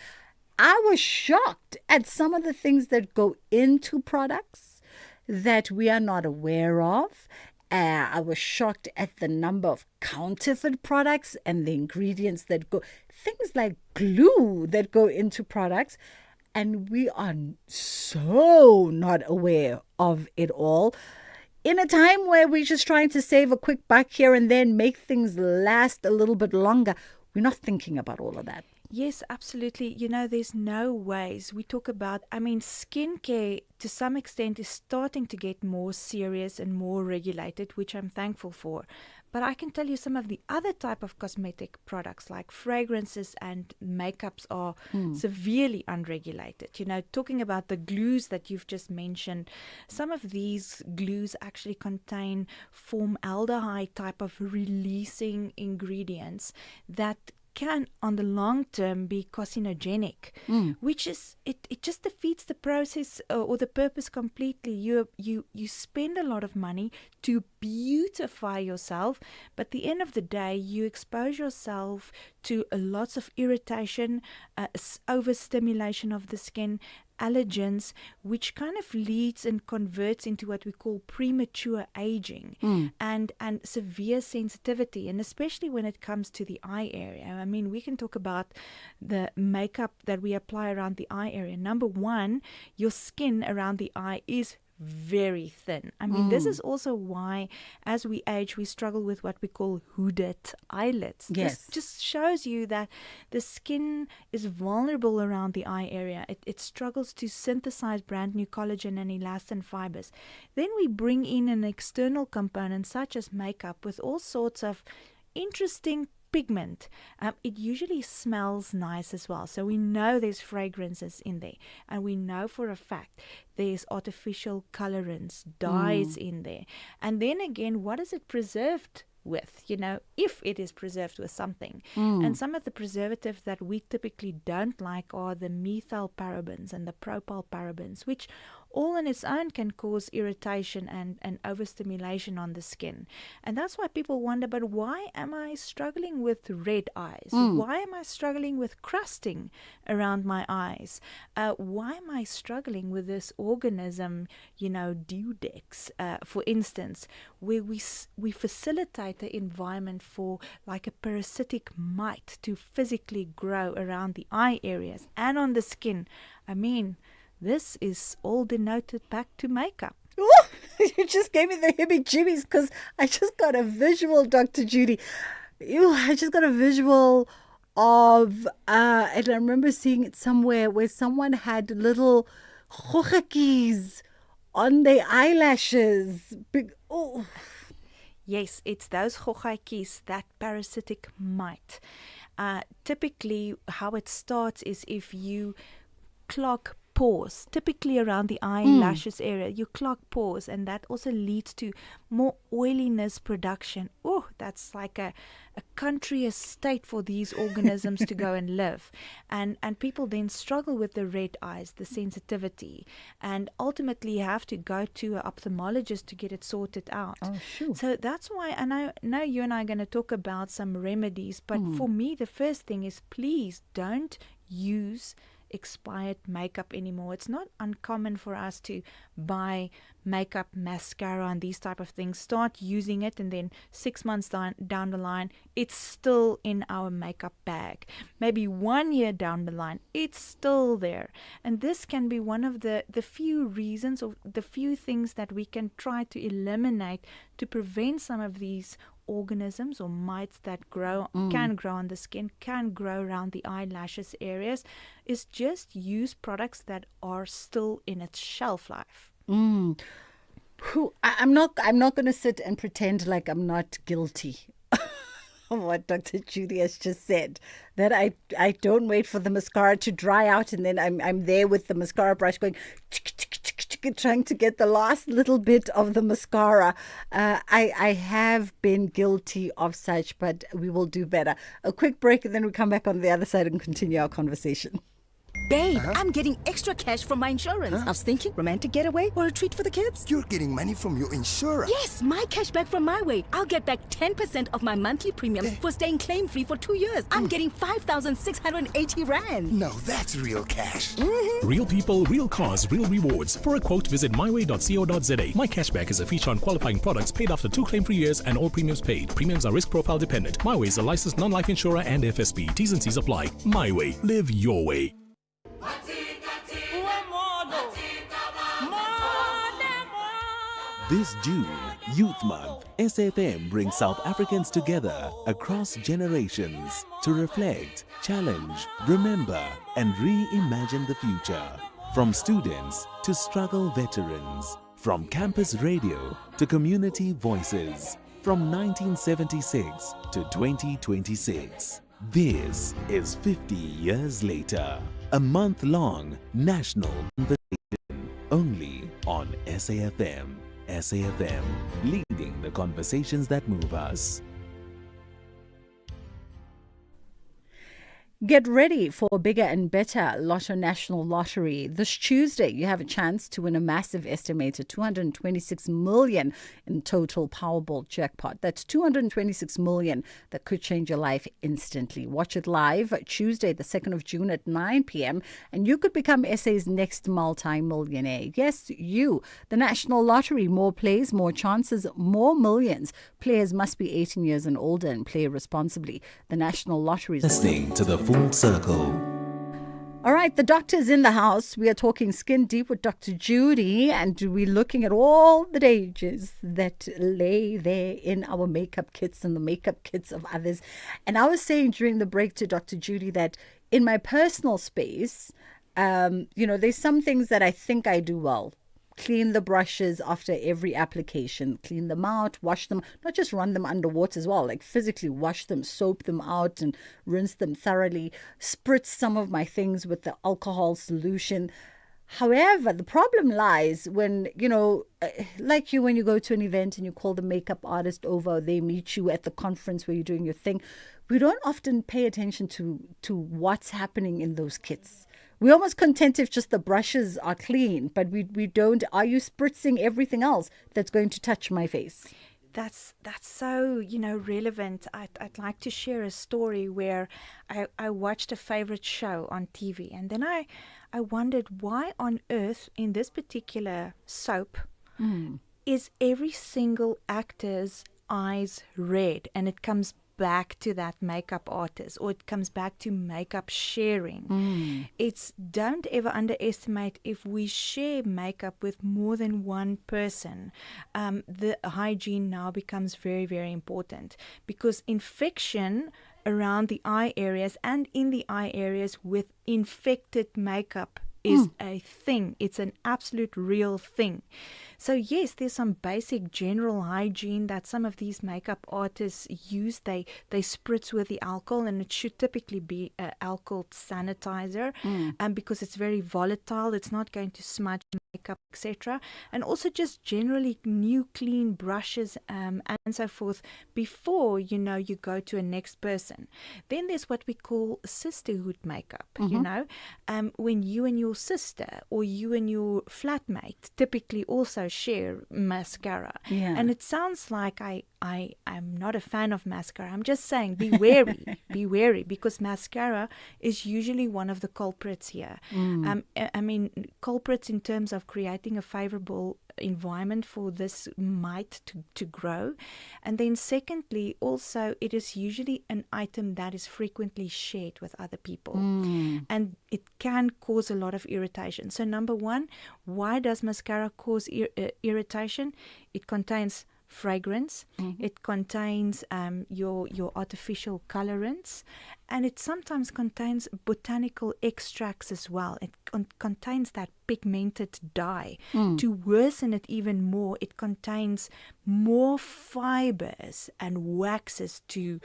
I was shocked at some of the things that go into products that we are not aware of. I was shocked at the number of counterfeit products and the ingredients that go, things like glue that go into products. And we are so not aware of it all. In a time where we're just trying to save a quick buck here and then, make things last a little bit longer, we're not thinking about all of that. Yes, absolutely. There's no ways. We talk about, skincare to some extent is starting to get more serious and more regulated, which I'm thankful for. But I can tell you some of the other type of cosmetic products like fragrances and makeups are severely unregulated. Talking about the glues that you've just mentioned, some of these glues actually contain formaldehyde type of releasing ingredients that can on the long term be carcinogenic, which is it just defeats the process or the purpose completely. You spend a lot of money to beautify yourself, but at the end of the day you expose yourself to lots of irritation, overstimulation of the skin, allergens, which kind of leads and converts into what we call premature aging and severe sensitivity, and especially when it comes to the eye area. We can talk about the makeup that we apply around the eye area. Number one, your skin around the eye is very thin. This is also why as we age we struggle with what we call hooded eyelids. Yes. This just shows you that the skin is vulnerable around the eye area. It struggles to synthesize brand new collagen and elastin fibers. Then we bring in an external component such as makeup with all sorts of interesting pigment. It usually smells nice as well. So we know there's fragrances in there. And we know for a fact there's artificial colorants, dyes in there. And then again, what is it preserved with? If it is preserved with something. And some of the preservatives that we typically don't like are the methyl parabens and the propyl parabens, which all on its own can cause irritation and overstimulation on the skin. And that's why people wonder, but why am I struggling with red eyes? Why am I struggling with crusting around my eyes? Why am I struggling with this organism, Dudex, for instance, where we facilitate the environment for like a parasitic mite to physically grow around the eye areas and on the skin. I mean, this is all denoted back to makeup. Ooh, you just gave me the heebie-jeebies because I just got a visual, Dr. Judy. I just got a visual of, and I remember seeing it somewhere where someone had little hochakis on their eyelashes. Oh. Yes, it's those hochakis, that parasitic mite. Typically, how it starts is if you clog pores, typically around the eyelashes area, you clog pores, and that also leads to more oiliness production. Oh, that's like a country estate for these organisms to go and live. And people then struggle with the red eyes, the sensitivity, and ultimately have to go to an ophthalmologist to get it sorted out. Oh, sure. So that's why, and I know you and I are going to talk about some remedies, but for me, the first thing is please don't use expired makeup anymore. It's not uncommon for us to buy makeup, mascara, and these type of things, start using it, and then 6 months down the line, it's still in our makeup bag. Maybe 1 year down the line, it's still there. And this can be one of the few reasons, or the few things that we can try to eliminate to prevent some of these organisms or mites that can grow on the skin, can grow around the eyelashes areas, is just use products that are still in its shelf life. I'm not going to sit and pretend like I'm not guilty of what Dr. Judy has just said, that I don't wait for the mascara to dry out and then I'm there with the mascara brush going trying to get the last little bit of the mascara. I have been guilty of such, but we will do better. A quick break and then we come back on the other side and continue our conversation. Babe, I'm getting extra cash from my insurance. I was thinking romantic getaway or a treat for the kids. You're getting money from your insurance? Yes, my cash back from My Way. I'll get back 10% of my monthly premiums for staying claim-free for 2 years. I'm getting 5,680 Rand. No, that's real cash. Real people, real cars, real rewards. For a quote, visit myway.co.za. My Cashback is a feature on qualifying products paid after 2 claim-free years and all premiums paid. Premiums are risk profile dependent. My Way is a licensed non-life insurer and FSP. T's and C's apply. My Way. Live your way. This June, Youth Month, SAfm brings South Africans together across generations to reflect, challenge, remember, and reimagine the future. From students to struggle veterans, from campus radio to community voices, from 1976 to 2026. This is 50 years later, a month-long national conversation only on SAfm. SAfm, leading the conversations that move us. Get ready for a bigger and better Lotto National Lottery. This Tuesday, you have a chance to win a massive estimated 226 million in total Powerball jackpot. That's 226 million that could change your life instantly. Watch it live Tuesday, the 2nd of June at 9 p.m. and you could become SA's next multi-millionaire. Yes, you. The National Lottery. More plays, more chances, more millions. Players must be 18 years and older and play responsibly. The National Lottery is Listening to the Full Circle. All right, the doctor's in the house. We are talking skin deep with Dr. Judy, and we're looking at all the dangers that lay there in our makeup kits and the makeup kits of others. And I was saying during the break to Dr. Judy that in my personal space, there's some things that I think I do well. Clean the brushes after every application, clean them out, wash them, not just run them under water as well, like physically wash them, soap them out and rinse them thoroughly, spritz some of my things with the alcohol solution. However, the problem lies when, like you, when you go to an event and you call the makeup artist over, they meet you at the conference where you're doing your thing. We don't often pay attention to what's happening in those kits. We're almost content if just the brushes are clean, but we don't. Are you spritzing everything else that's going to touch my face? That's so relevant. I'd like to share a story where I watched a favorite show on TV, and then I wondered why on earth in this particular soap is every single actor's eyes red, and it comes back to that makeup artist, or it comes back to makeup sharing. It's, don't ever underestimate, if we share makeup with more than one person, the hygiene now becomes very, very important, because infection around the eye areas and in the eye areas with infected makeup is a thing. It's an absolute real thing. So yes, there's some basic general hygiene that some of these makeup artists use. They spritz with the alcohol, and it should typically be an alcohol sanitizer, because it's very volatile. It's not going to smudge makeup, etc. And also just generally new clean brushes and so forth before you go to a next person. Then there's what we call sisterhood makeup. When you and your sister or you and your flatmate typically also share mascara. And it sounds like I'm not a fan of mascara. I'm just saying, be wary, be wary, because mascara is usually one of the culprits here. I mean, culprits in terms of creating a favorable environment for this mite to grow. And then secondly, also, it is usually an item that is frequently shared with other people. And it can cause a lot of irritation. So number one, why does mascara cause irritation? It contains fragrance, it contains your artificial colorants, and it sometimes contains botanical extracts as well. It contains that pigmented dye. To worsen it even more, it contains more fibers and waxes to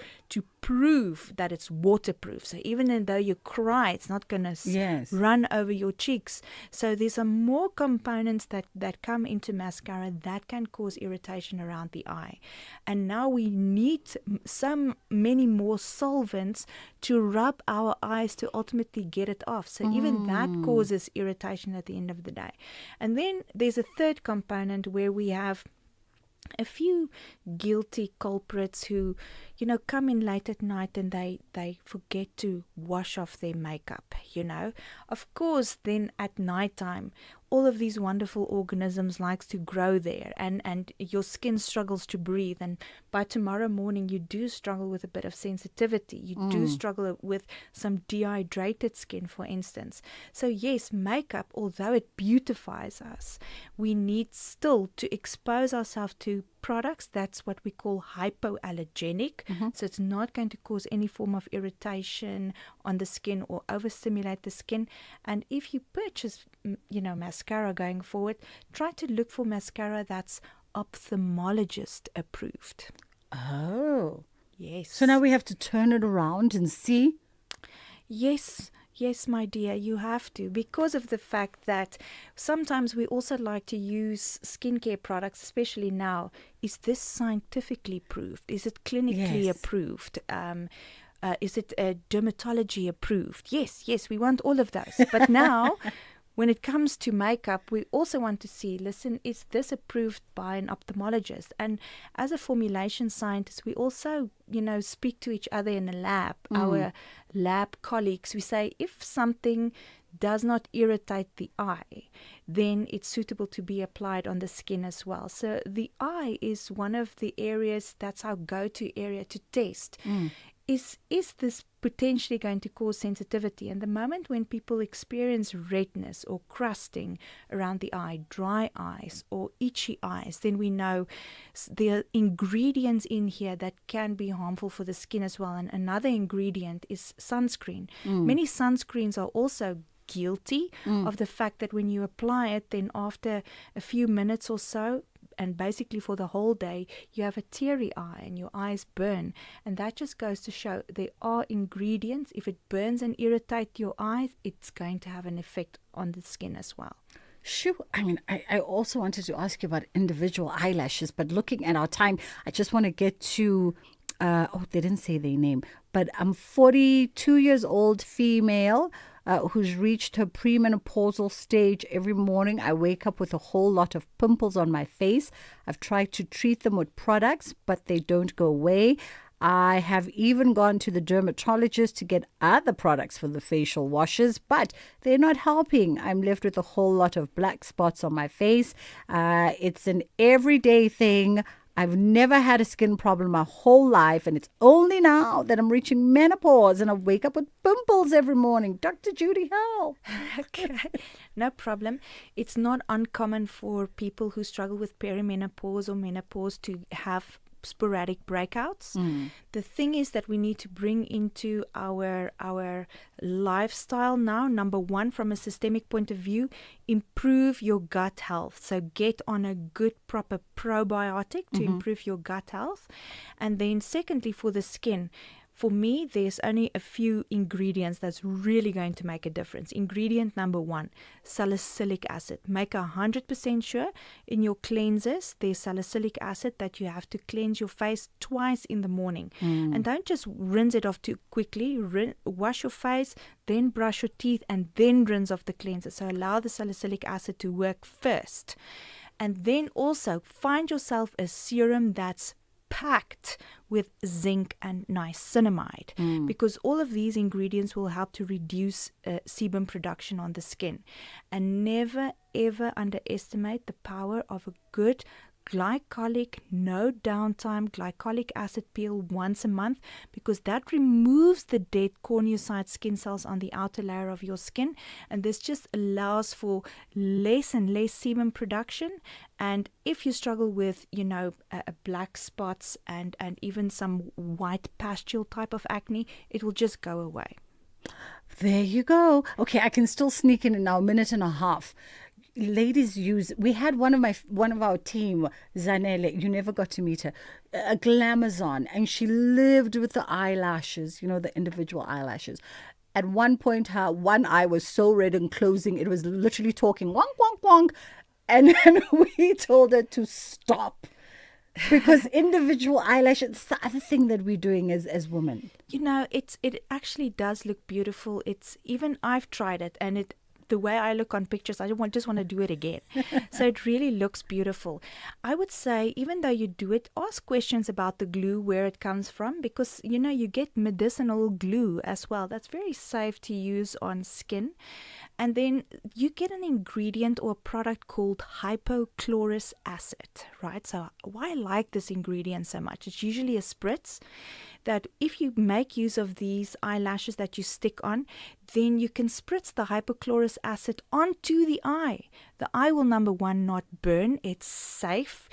prove that it's waterproof. So even though you cry, it's not going to run over your cheeks. So there's more components that come into mascara that can cause irritation around the eye. And now we need many more solvents to rub our eyes to ultimately get it off. So even that causes irritation at the end of the day. And then there's a third component where we have a few guilty culprits who, come in late at night and they forget to wash off their makeup, Of course, then at nighttime, all of these wonderful organisms likes to grow there, and your skin struggles to breathe. And by tomorrow morning, you do struggle with a bit of sensitivity. You do struggle with some dehydrated skin, for instance. So yes, makeup, although it beautifies us, we need still to expose ourselves to products that's what we call hypoallergenic. So it's not going to cause any form of irritation on the skin or overstimulate the skin. And if you purchase, mascara going forward, try to look for mascara that's ophthalmologist approved. Oh. Yes. So now we have to turn it around and see? Yes, my dear, you have to, because of the fact that sometimes we also like to use skincare products, especially now. Is this scientifically proved? Is it clinically approved? Is it dermatology approved? Yes, we want all of those. But now, when it comes to makeup, we also want to see, listen, is this approved by an ophthalmologist? And as a formulation scientist, we also, speak to each other in the lab, our lab colleagues. We say, if something does not irritate the eye, then it's suitable to be applied on the skin as well. So the eye is one of the areas, that's our go-to area to test. Is this potentially going to cause sensitivity? And the moment when people experience redness or crusting around the eye, dry eyes or itchy eyes, then we know there are ingredients in here that can be harmful for the skin as well. And another ingredient is sunscreen. Many sunscreens are also guilty of the fact that when you apply it, then after a few minutes or so, and basically for the whole day you have a teary eye and your eyes burn. And that just goes to show there are ingredients. If it burns and irritates your eyes, it's going to have an effect on the skin as well. Sure. I mean, I also wanted to ask you about individual eyelashes, but looking at our time, I just want to get to, they didn't say their name, but I'm 42 years old female who's reached her premenopausal stage. Every morning I wake up with a whole lot of pimples on my face. I've tried to treat them with products, but they don't go away. I have even gone to the dermatologist to get other products for the facial washes, but they're not helping. I'm left with a whole lot of black spots on my face. It's an everyday thing. I've never had a skin problem my whole life, and it's only now that I'm reaching menopause and I wake up with pimples every morning. Dr. Judy, help. Okay, no problem. It's not uncommon for people who struggle with perimenopause or menopause to have sporadic breakouts. The thing is that we need to bring into our lifestyle now, number one, from a systemic point of view, improve your gut health. So get on a good proper probiotic to improve your gut health. And then secondly, for the skin, for me, there's only a few ingredients that's really going to make a difference. Ingredient number one, salicylic acid. Make 100% sure in your cleansers there's salicylic acid, that you have to cleanse your face twice in the morning. And don't just rinse it off too quickly. Wash your face, then brush your teeth, and then rinse off the cleanser. So allow the salicylic acid to work first. And then also find yourself a serum that's packed with zinc and niacinamide, because all of these ingredients will help to reduce sebum production on the skin. And never ever underestimate the power of a good glycolic, no downtime glycolic acid peel once a month, because that removes the dead corneocyte skin cells on the outer layer of your skin, and this just allows for less and less sebum production. And if you struggle with, black spots and even some white pustule type of acne, it will just go away. There you go. Okay, I can still sneak in now, a minute and a half. Ladies we had one of our team, Zanele, you never got to meet her, a glamazon, and she lived with the eyelashes, the individual eyelashes. At one point, her one eye was so red and closing, it was literally talking wonk, wonk, wonk. And then we told her to stop, because individual eyelashes, it's the other thing that we're doing as women. It actually does look beautiful. I've tried it, and the way I look on pictures, I just want to do it again. So it really looks beautiful. I would say, even though you do it, ask questions about the glue, where it comes from, because, you get medicinal glue as well. That's very safe to use on skin. And then you get an ingredient or a product called hypochlorous acid, right? So why I like this ingredient so much, it's usually a spritz that if you make use of these eyelashes that you stick on, then you can spritz the hypochlorous acid onto the eye. The eye will, number one, not burn. It's safe.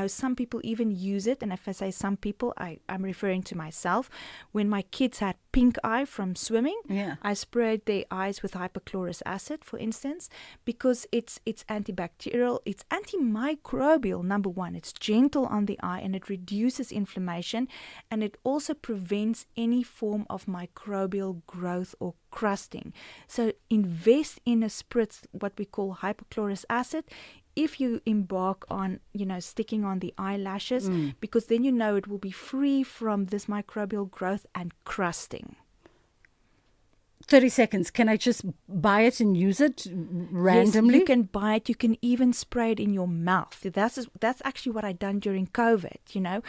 Some people even use it. And if I say some people, I'm referring to myself. When my kids had pink eye from swimming, I sprayed their eyes with hypochlorous acid, for instance, because it's antibacterial, it's antimicrobial, number one. It's gentle on the eye and it reduces inflammation, and it also prevents any form of microbial growth or crusting. So invest in a spritz, what we call hypochlorous acid, if you embark on, sticking on the eyelashes, because then it will be free from this microbial growth and crusting. 30 seconds. Can I just buy it and use it randomly? Yes, you can buy it. You can even spray it in your mouth. That's actually what I done during COVID.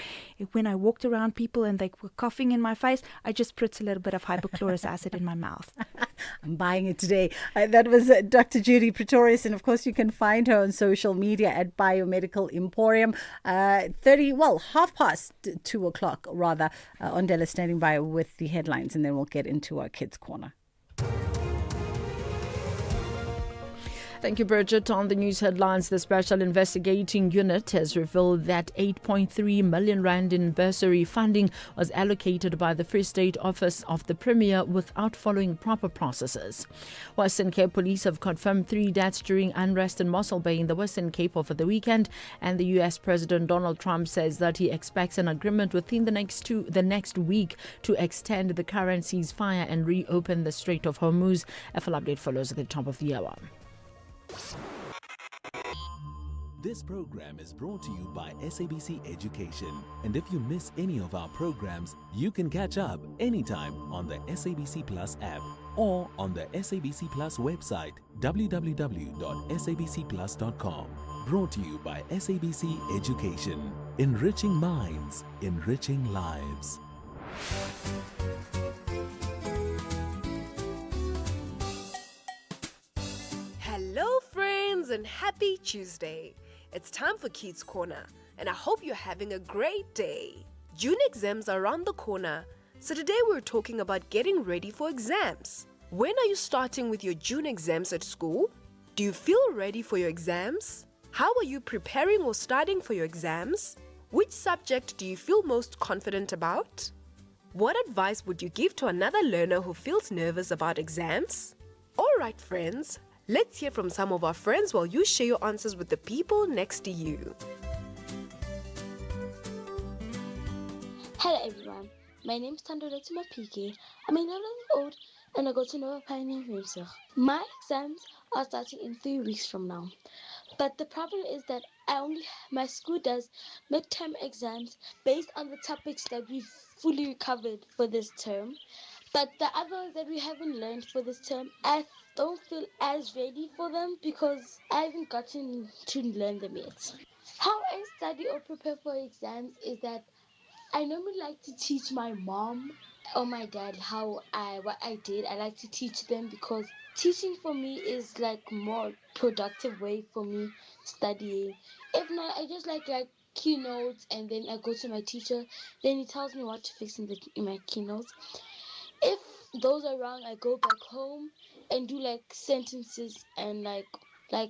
When I walked around people and they were coughing in my face, I just spritz a little bit of hypochlorous acid in my mouth. I'm buying it today. That was Dr. Judy Pretorius, and of course you can find her on social media at Biomedical Emporium. 2:30, rather. Ondela standing by with the headlines, and then we'll get into our Kids Corner. Thank you, Bridget. On the news headlines, the Special Investigating Unit has revealed that 8.3 million rand in bursary funding was allocated by the Free State Office of the Premier without following proper processes. Western Cape Police have confirmed 3 deaths during unrest in Mossel Bay in the Western Cape over the weekend, and the U.S. President Donald Trump says that he expects an agreement within the next week to extend the current ceasefire and reopen the Strait of Hormuz. A full update follows at the top of the hour. This program is brought to you by SABC Education. And if you miss any of our programs, you can catch up anytime on the SABC Plus app or on the SABC Plus website, www.sabcplus.com. Brought to you by SABC Education. Enriching minds, enriching lives. Hello, friends, and happy Tuesday. It's time for Kids Corner, and I hope you're having a great day. June exams are around the corner, so today we're talking about getting ready for exams. When are you starting with your June exams at school? Do you feel ready for your exams? How are you preparing or studying for your exams? Which subject do you feel most confident about? What advice would you give to another learner who feels nervous about exams? Alright, friends. Let's hear from some of our friends while you share your answers with the people next to you. Hello everyone, my name is Tandoleti Mapiki. I'm 11 years old and I go to Nova Pioneer University. My exams are starting in 3 weeks from now. But the problem is that my school does midterm exams based on the topics that we've fully covered for this term. But the others that we haven't learned for this term, I don't feel as ready for them because I haven't gotten to learn them yet. How I study or prepare for exams is that I normally like to teach my mom or my dad what I did. I like to teach them because teaching for me is like more productive way for me studying. If not, I just like keynotes and then I go to my teacher. Then he tells me what to fix in my keynotes. If those are wrong, I go back home and do sentences and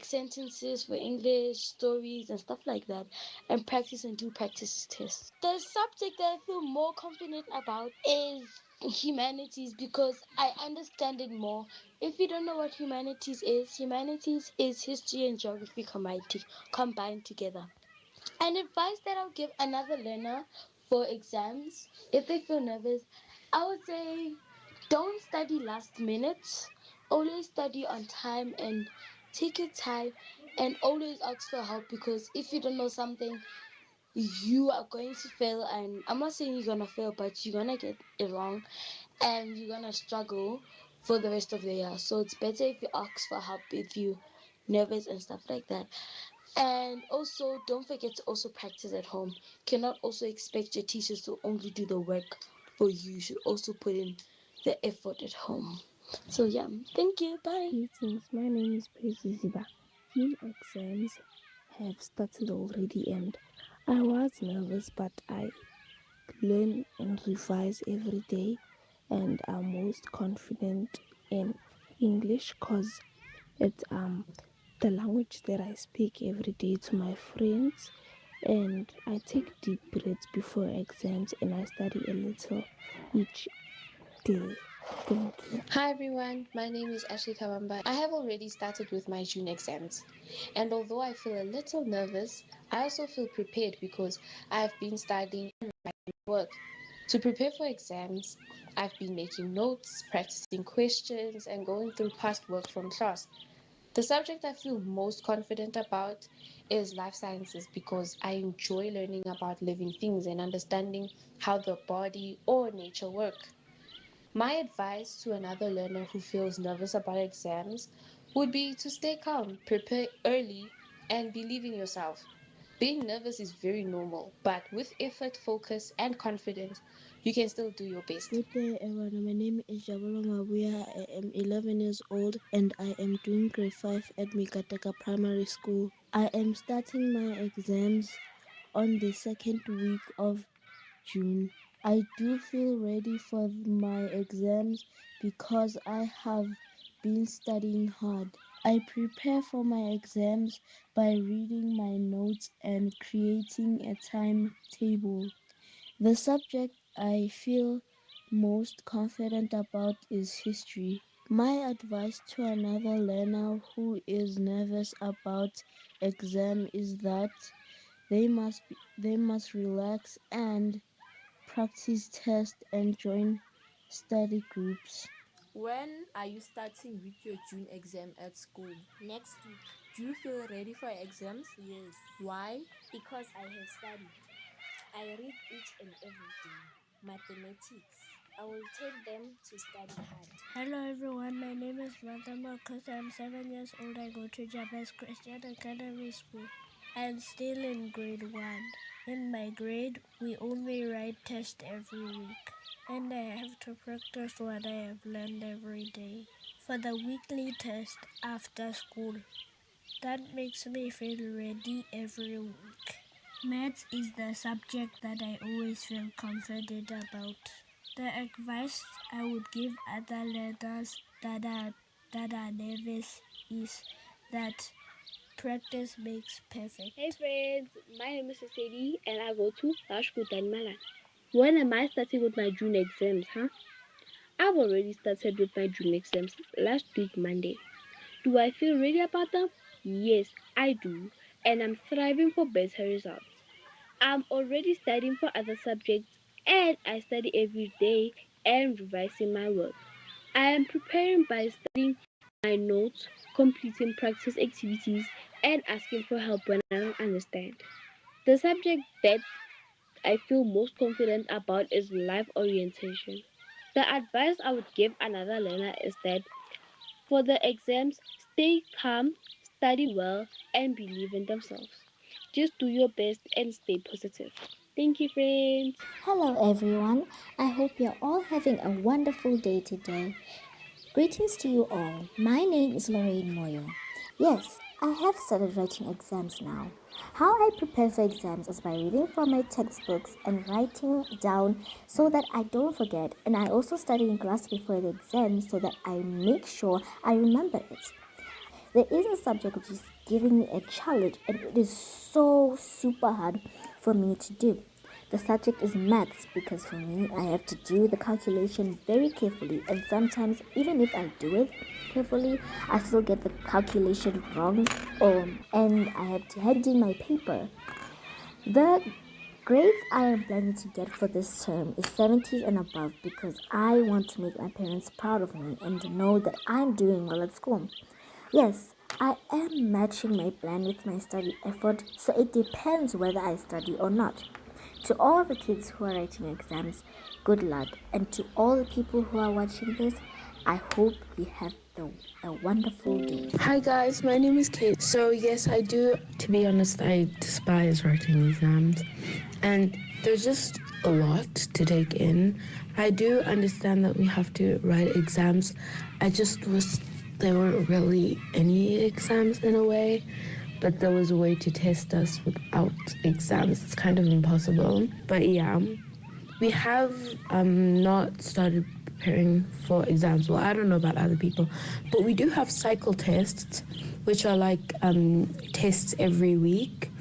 sentences for English, stories and stuff like that, and practice and do practice tests. The subject that I feel more confident about is humanities because I understand it more. If you don't know what humanities is history and geography combined together. An advice that I'll give another learner for exams, if they feel nervous, I would say don't study last minute. Always study on time and take your time and always ask for help because if you don't know something, you are going to fail. And I'm not saying you're going to fail, but you're going to get it wrong and you're going to struggle for the rest of the year. So it's better if you ask for help if you're nervous and stuff like that. And also, don't forget to also practice at home. Cannot also expect your teachers to only do the work for you. You should also put in the effort at home. So yeah, thank you. Bye. Greetings. My name is Prezi Ziba. June exams have started already, and I was nervous, but I learn and revise every day, and I'm most confident in English because it's the language that I speak every day to my friends, and I take deep breaths before exams and I study a little each day. Thank you. Hi everyone, my name is Ashley Kawamba. I have already started with my June exams, and although I feel a little nervous, I also feel prepared because I've been studying and writing work. To prepare for exams, I've been making notes, practicing questions, and going through past work from class. The subject I feel most confident about is life sciences because I enjoy learning about living things and understanding how the body or nature work. My advice to another learner who feels nervous about exams would be to stay calm, prepare early, and believe in yourself. Being nervous is very normal, but with effort, focus, and confidence, you can still do your best. Good day, everyone. My name is Jabolo Mabuya. I am 11 years old and I am doing grade 5 at Mikateka Primary School. I am starting my exams on the second week of June. I do feel ready for my exams because I have been studying hard. I prepare for my exams by reading my notes and creating a timetable. The subject I feel most confident about is history. My advice to another learner who is nervous about exam is that they must relax and practice tests and join study groups. When are you starting with your June exam at school? Next week. Do you feel ready for exams? Yes. Why? Because I have studied. I read each and every day. Mathematics. I will take them to study hard. Hello everyone, my name is Martha Marcus. I'm 7 years old. I go to Jabez Christian Academy School. I'm still in grade 1. In my grade, we only write tests every week. And I have to practice what I have learned every day for the weekly test after school. That makes me feel ready every week. Maths is the subject that I always feel confident about. The advice I would give other learners that are nervous is that practice makes perfect. Hey friends, my name is Cecily and I go to Rashkut and Malan. When am I starting with my June exams, huh? I've already started with my June exams last week Monday. Do I feel ready about them? Yes, I do, and I'm striving for better results. I'm already studying for other subjects and I study every day and revising my work. I am preparing by studying my notes, completing practice activities, and asking for help when I don't understand. The subject that I feel most confident about is life orientation. The advice I would give another learner is that for the exams, stay calm, study well, and believe in themselves. Just do your best and stay positive. Thank you, friends. Hello everyone. I hope you're all having a wonderful day today. Greetings to you all. My name is Lorraine Moyo. Yes, I have started writing exams now. How I prepare for exams is by reading from my textbooks and writing down so that I don't forget. And I also study in class before the exam so that I make sure I remember it. There is a subject which is giving me a challenge and it is so super hard for me to do. The subject is maths because for me I have to do the calculation very carefully, and sometimes even if I do it carefully I still get the calculation wrong and I have to hand in my paper. The grades I am planning to get for this term is 70s and above because I want to make my parents proud of me and know that I'm doing well at school. Yes, I am matching my plan with my study effort, so it depends whether I study or not. To all the kids who are writing exams, good luck. And to all the people who are watching this, I hope you have a wonderful day. Hi guys, my name is Kate. So yes, I do. To be honest, I despise writing exams. And there's just a lot to take in. I do understand that we have to write exams. I just wish there weren't really any exams in a way. But there was a way to test us without exams. It's kind of impossible. But yeah, we have not started preparing for exams. Well, I don't know about other people, but we do have cycle tests, which are like tests every week.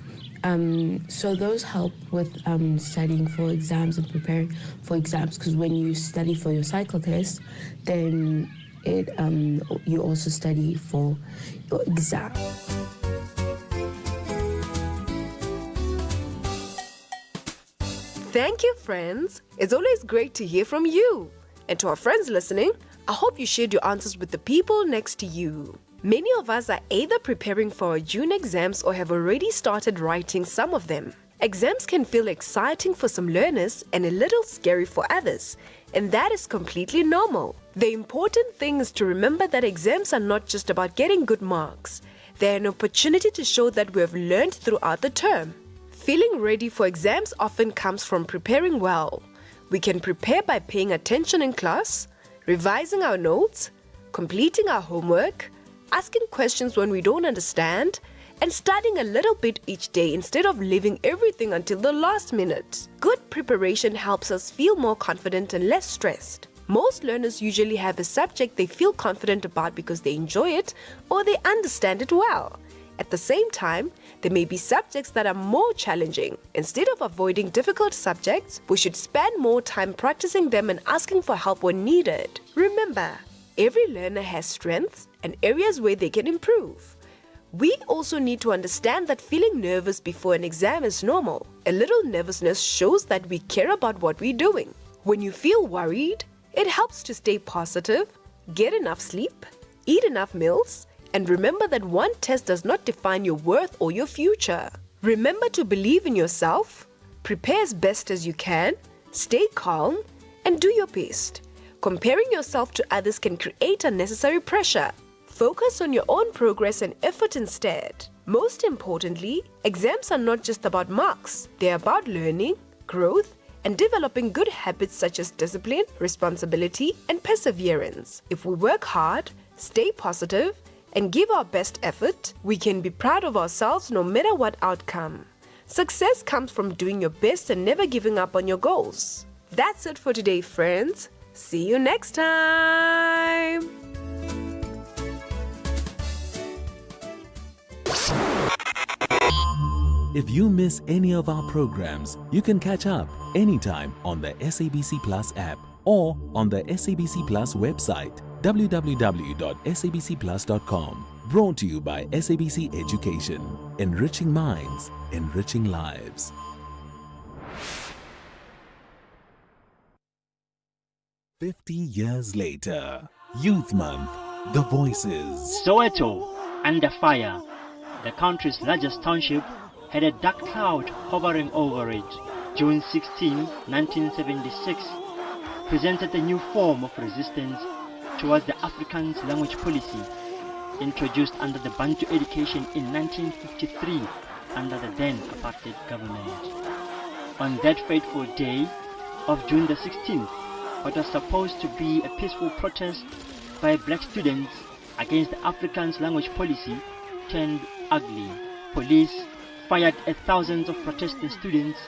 So those help with studying for exams and preparing for exams, because when you study for your cycle test, then you also study for your exam. Thank you, friends. It's always great to hear from you. And to our friends listening, I hope you shared your answers with the people next to you. Many of us are either preparing for our June exams or have already started writing some of them. Exams can feel exciting for some learners and a little scary for others, and that is completely normal. The important thing is to remember that exams are not just about getting good marks. They're an opportunity to show that we have learned throughout the term. Feeling ready for exams often comes from preparing well. We can prepare by paying attention in class, revising our notes, completing our homework, asking questions when we don't understand, and studying a little bit each day instead of leaving everything until the last minute. Good preparation helps us feel more confident and less stressed. Most learners usually have a subject they feel confident about because they enjoy it or they understand it well. At the same time, there may be subjects that are more challenging. Instead of avoiding difficult subjects, we should spend more time practicing them and asking for help when needed. Remember, every learner has strengths and areas where they can improve. We also need to understand that feeling nervous before an exam is normal. A little nervousness shows that we care about what we're doing. When you feel worried, it helps to stay positive, get enough sleep, eat enough meals, and remember that one test does not define your worth or your future. Remember to believe in yourself, prepare as best as you can, stay calm, and do your best. Comparing yourself to others can create unnecessary pressure. Focus on your own progress and effort instead. Most importantly, exams are not just about marks. They're about learning, growth, and developing good habits such as discipline, responsibility, and perseverance. If we work hard, stay positive, and give our best effort, we can be proud of ourselves no matter what outcome. Success comes from doing your best and never giving up on your goals. That's it for today, friends. See you next time. If you miss any of our programs, you can catch up anytime on the SABC Plus app or on the SABC Plus website, www.sabcplus.com. Brought to you by SABC Education. Enriching minds, enriching lives. "50 years later, Youth Month, the voices. Soweto, under fire. The country's largest township had a dark cloud hovering over it. June 16, 1976, presented a new form of resistance towards the Afrikaans language policy introduced under the Bantu education in 1953 under the then apartheid government. On that fateful day of June the 16th, what was supposed to be a peaceful protest by black students against the Afrikaans language policy turned ugly. Police fired at thousands of protesting students,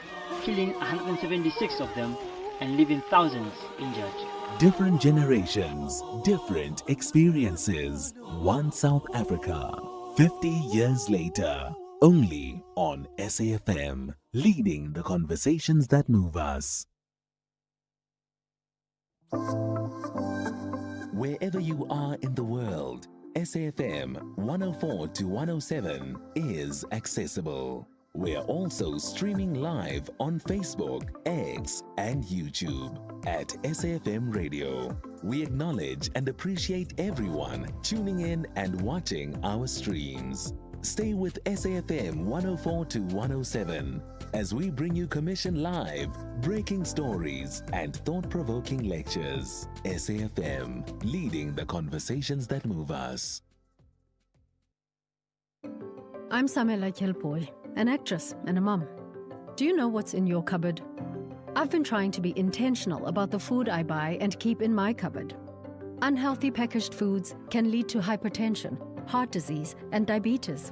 killing 176 of them and leaving thousands injured. Different generations, different experiences. One South Africa. 50 years later. Only on SAFM. Leading the conversations that move us. Wherever you are in the world, SAFM 104 to 107 is accessible. We're also streaming live on Facebook, X, and YouTube at SAFM Radio. We acknowledge and appreciate everyone tuning in and watching our streams. Stay with SAFM 104 to 107 as we bring you commission live, breaking stories, and thought-provoking lectures. SAFM, leading the conversations that move us. I'm Samela Kelpoy, an actress and a mum. Do you know what's in your cupboard? I've been trying to be intentional about the food I buy and keep in my cupboard. Unhealthy packaged foods can lead to hypertension, heart disease, and diabetes.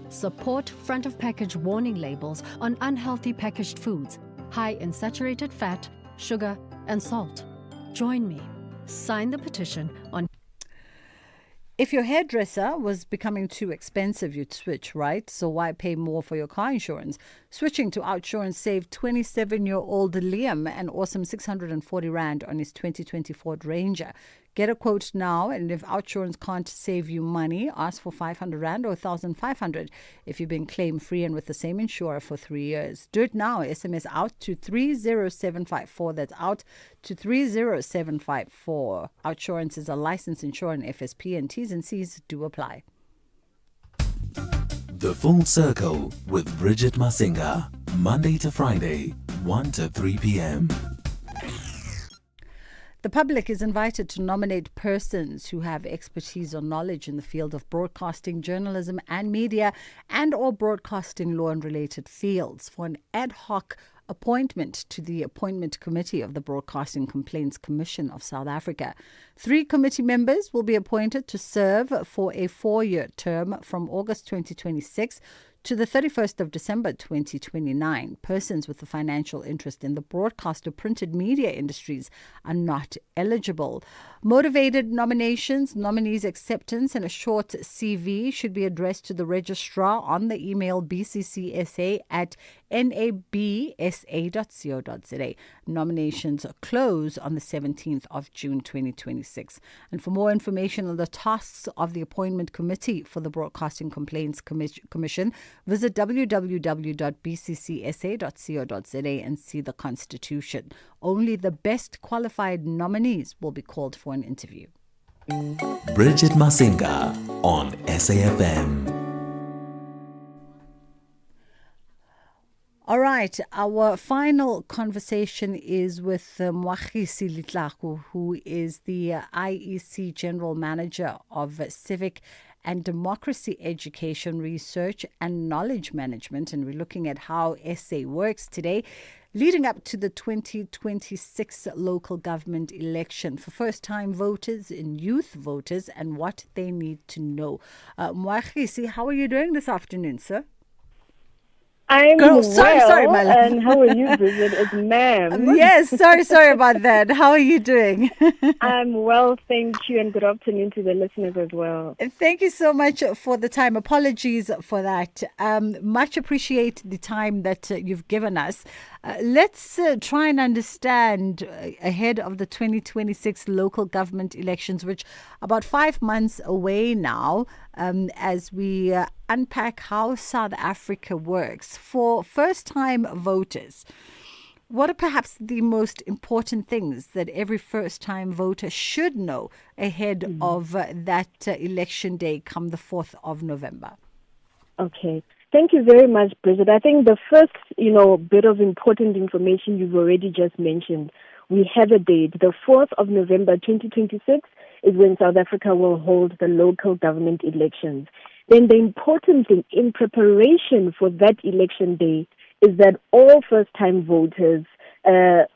Support front-of-package warning labels on unhealthy packaged foods, high in saturated fat, sugar, and salt. Join me. Sign the petition on. If your hairdresser was becoming too expensive, you'd switch, right? So why pay more for your car insurance? Switching to Outsurance saved 27-year-old Liam an awesome 640 Rand on his 2020 Ford Ranger. Get a quote now, and if Outsurance can't save you money, ask for 500 Rand or 1,500 if you've been claim-free and with the same insurer for 3 years. Do it now. SMS out to 30754. That's out to 30754. Outsurance is a licensed insurer in FSP, and T's and C's do apply. The Full Circle with Bridget Masinga. Monday to Friday, 1 to 3 p.m. The public is invited to nominate persons who have expertise or knowledge in the field of broadcasting, journalism and media and or broadcasting law and related fields for an ad hoc appointment to the Appointment Committee of the Broadcasting Complaints Commission of South Africa. 3 committee members will be appointed to serve for a 4-year term from August 2026 to the 31st of December 2029, persons with a financial interest in the broadcast or printed media industries are not eligible. Motivated nominations, nominees' acceptance, and a short CV should be addressed to the registrar on the email bccsa@nabsa.co.za. Nominations close on the 17th of June 2026. And for more information on the tasks of the Appointment Committee for the Broadcasting Complaints Commission, visit www.bccsa.co.za and see the Constitution. Only the best qualified nominees will be called for an interview. Bridget Masinga on SAFM. All right, our final conversation is with Mwagisi Litlaku, who is the IEC General Manager of Civic and Democracy Education Research and Knowledge Management. And we're looking at how SA works today, leading up to the 2026 local government election for first-time voters and youth voters and what they need to know. Mwagisi, how are you doing this afternoon, sir? I'm sorry, my love. And how are you, Bridget? It's ma'am. Yes, sorry about that. How are you doing? I'm well, thank you, and good afternoon to the listeners as well. Thank you so much for the time. Apologies for that. Much appreciate the time that you've given us. Let's try and understand ahead of the 2026 local government elections, which are about 5 months away now, as we unpack how South Africa works. For first-time voters, what are perhaps the most important things that every first-time voter should know ahead of that election day come the 4th of November? Okay. Thank you very much, Bridget. I think the first, bit of important information you've already just mentioned. We have a date. The 4th of November 2026 is when South Africa will hold the local government elections. Then the important thing in preparation for that election day is that all first-time voters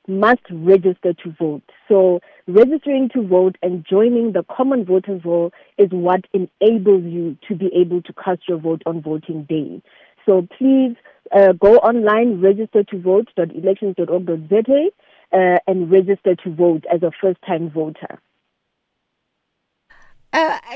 must register to vote. So registering to vote and joining the common voters roll is what enables you to be able to cast your vote on voting day. So please go online, register to vote.elections.org.za and register to vote as a first-time voter.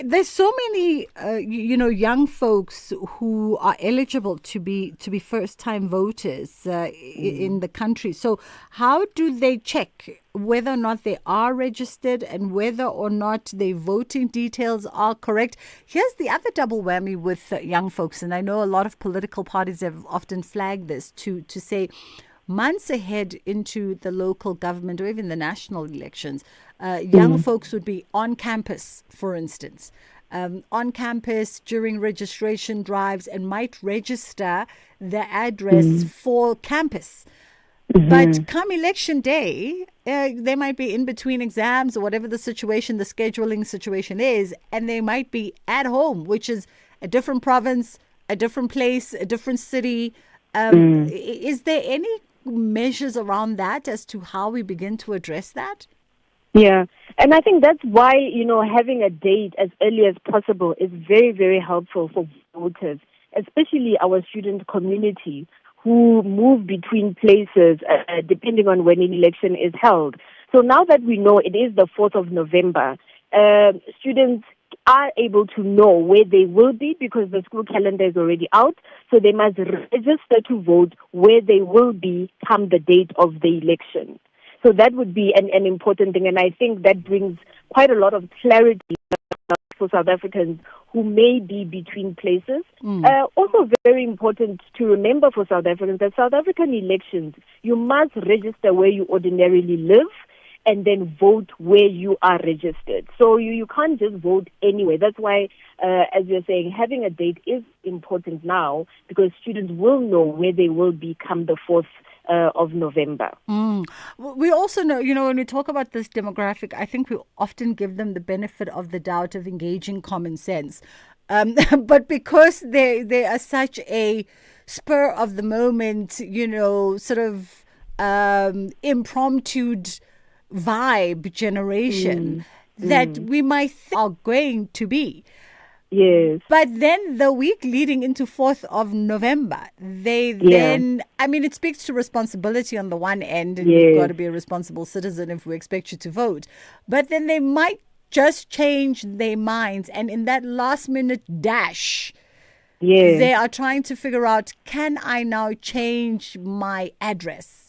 There's so many, young folks who are eligible to be first-time voters in the country. So how do they check whether or not they are registered and whether or not their voting details are correct? Here's the other double whammy with young folks, and I know a lot of political parties have often flagged this to say, months ahead into the local government or even the national elections, young folks would be on campus, for instance, on campus during registration drives and might register the address for campus. But come election day, they might be in between exams or whatever the situation, the scheduling situation is, and they might be at home, which is a different province, a different place, a different city. Is there any measures around that as to how we begin to address that? Yeah, and I think that's why, having a date as early as possible is very, very helpful for voters, especially our student community who move between places depending on when an election is held. So now that we know it is the 4th of November, students are able to know where they will be because the school calendar is already out. So they must register to vote where they will be come the date of the election. So that would be an important thing. And I think that brings quite a lot of clarity for South Africans who may be between places. Also very important to remember for South Africans that South African elections, you must register where you ordinarily live and then vote where you are registered. So you can't just vote anywhere. That's why, as you're saying, having a date is important now because students will know where they will be come the 4th of November. We also know, when we talk about this demographic, I think we often give them the benefit of the doubt of engaging common sense. But because they are such a spur of the moment, sort of impromptu vibe generation that we might think are going to be Yes. But then the week leading into 4th of November, then, I mean, it speaks to responsibility on the one end, and you've got to be a responsible citizen if we expect you to vote. But then they might just change their minds, and in that last minute dash, they are trying to figure out, can I now change my address?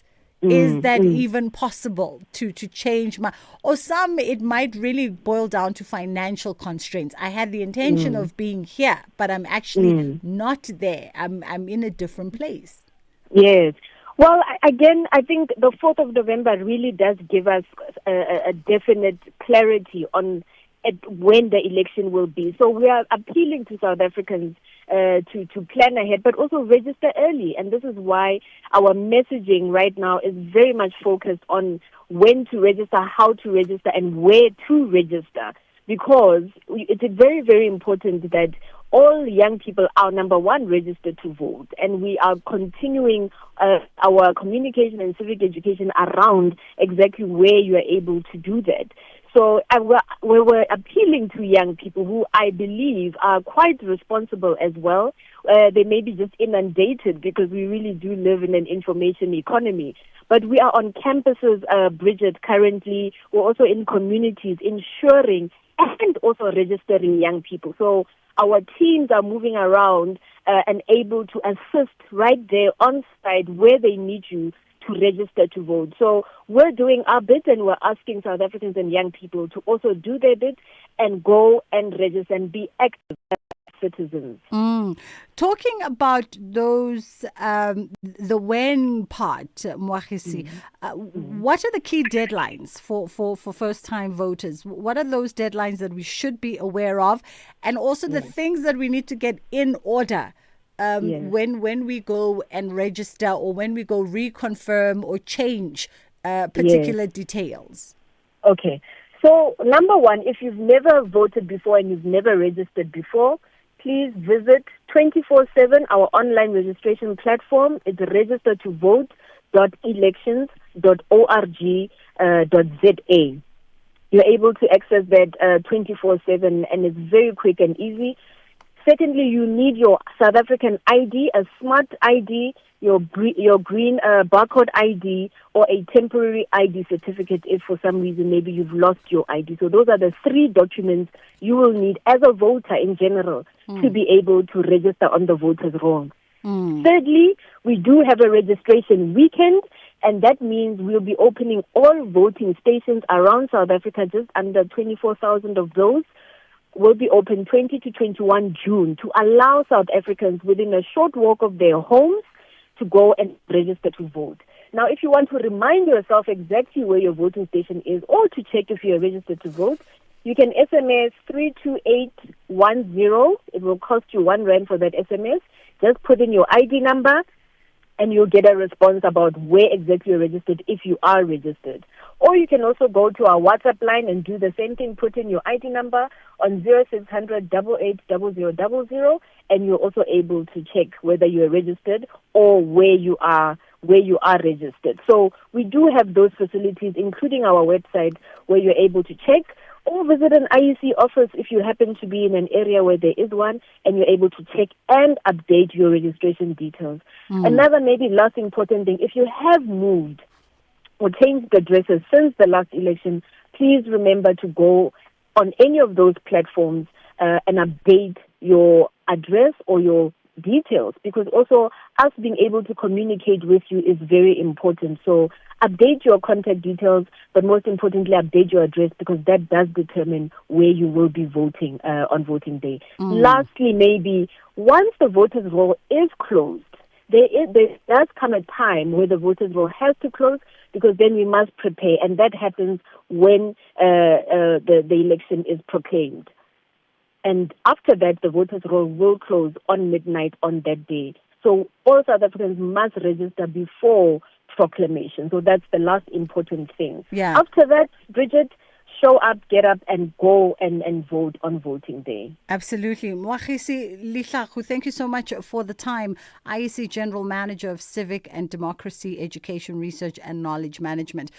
Is that even possible to change my, or some, it might really boil down to financial constraints. I had the intention of being here, but I'm actually not there. I'm in a different place. Yes. Well, again, I think the 4th of November really does give us a definite clarity on when the election will be. So we are appealing to South Africans to plan ahead, but also register early. And this is why our messaging right now is very much focused on when to register, how to register, and where to register. Because it's very, very important that all young people are, number one, registered to vote. And we are continuing our communication and civic education around exactly where you are able to do that. So we were appealing to young people who I believe are quite responsible as well. They may be just inundated because we really do live in an information economy. But we are on campuses, Bridget, currently. We're also in communities ensuring and also registering young people. So our teams are moving around and able to assist right there on site where they need you to register to vote. So we're doing our bit, and we're asking South Africans and young people to also do their bit and go and register and be active citizens. Talking about those, the when part, Mwachisi, what are the key deadlines for first-time voters? What are those deadlines that we should be aware of? And also the things that we need to get in order when we go and register, or when we go reconfirm or change particular details? Okay. So, number one, if you've never voted before and you've never registered before, please visit 24/7 our online registration platform. It's register2vote.elections.org.za. You're able to access that 24/7, and it's very quick and easy. Secondly, you need your South African ID, a smart ID, your green barcode ID, or a temporary ID certificate if for some reason maybe you've lost your ID. So those are the three documents you will need as a voter in general to be able to register on the voters' roll. Thirdly, we do have a registration weekend, and that means we'll be opening all voting stations around South Africa, just under 24,000 of those will be open 20 to 21 June to allow South Africans within a short walk of their homes to go and register to vote. Now, if you want to remind yourself exactly where your voting station is, or to check if you're registered to vote, you can SMS 32810. It will cost you R1 for that SMS. Just put in your ID number, and you'll get a response about where exactly you're registered if you are registered. Or you can also go to our WhatsApp line and do the same thing. Put in your ID number on 0600 880000, and you're also able to check whether you're registered or where you are registered. So we do have those facilities, including our website, where you're able to check, or visit an IEC office if you happen to be in an area where there is one, and you're able to check and update your registration details. Another maybe last important thing, if you have moved or changed addresses since the last election, please remember to go on any of those platforms and update your address or your details, because also us being able to communicate with you is very important. So update your contact details, but most importantly, update your address, because that does determine where you will be voting on voting day. Lastly, maybe once the voters' roll is closed, there does come a time where the voters' roll has to close, because then we must prepare, and that happens when the election is proclaimed. And after that, the voters' roll will close on midnight on that day. So all South Africans must register before proclamation. So that's the last important thing. Yeah. After that, Bridget, show up, get up, and go and vote on voting day. Absolutely. Mwagisi Lihlaku, thank you so much for the time. IEC General Manager of Civic and Democracy Education Research and Knowledge Management.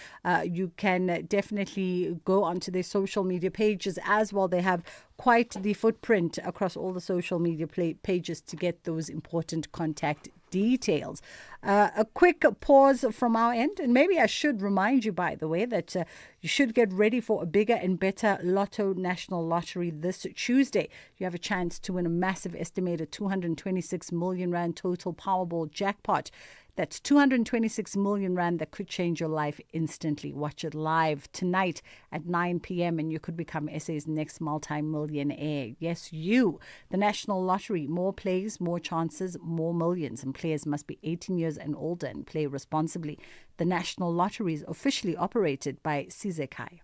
You can definitely go onto their social media pages as well. They have quite the footprint across all the social media pages to get those important contact details. A quick pause from our end, and maybe I should remind you, by the way, that you should get ready for a bigger and better Lotto National Lottery this Tuesday. You have a chance to win a massive estimated 226 million rand total Powerball jackpot. That's 226 million rand that could change your life instantly. Watch it live tonight at 9 p.m. and you could become SA's next multi-millionaire. Yes, you. The National Lottery. More plays, more chances, more millions. And players must be 18 years and older and play responsibly. The National Lottery is officially operated by Sizekai.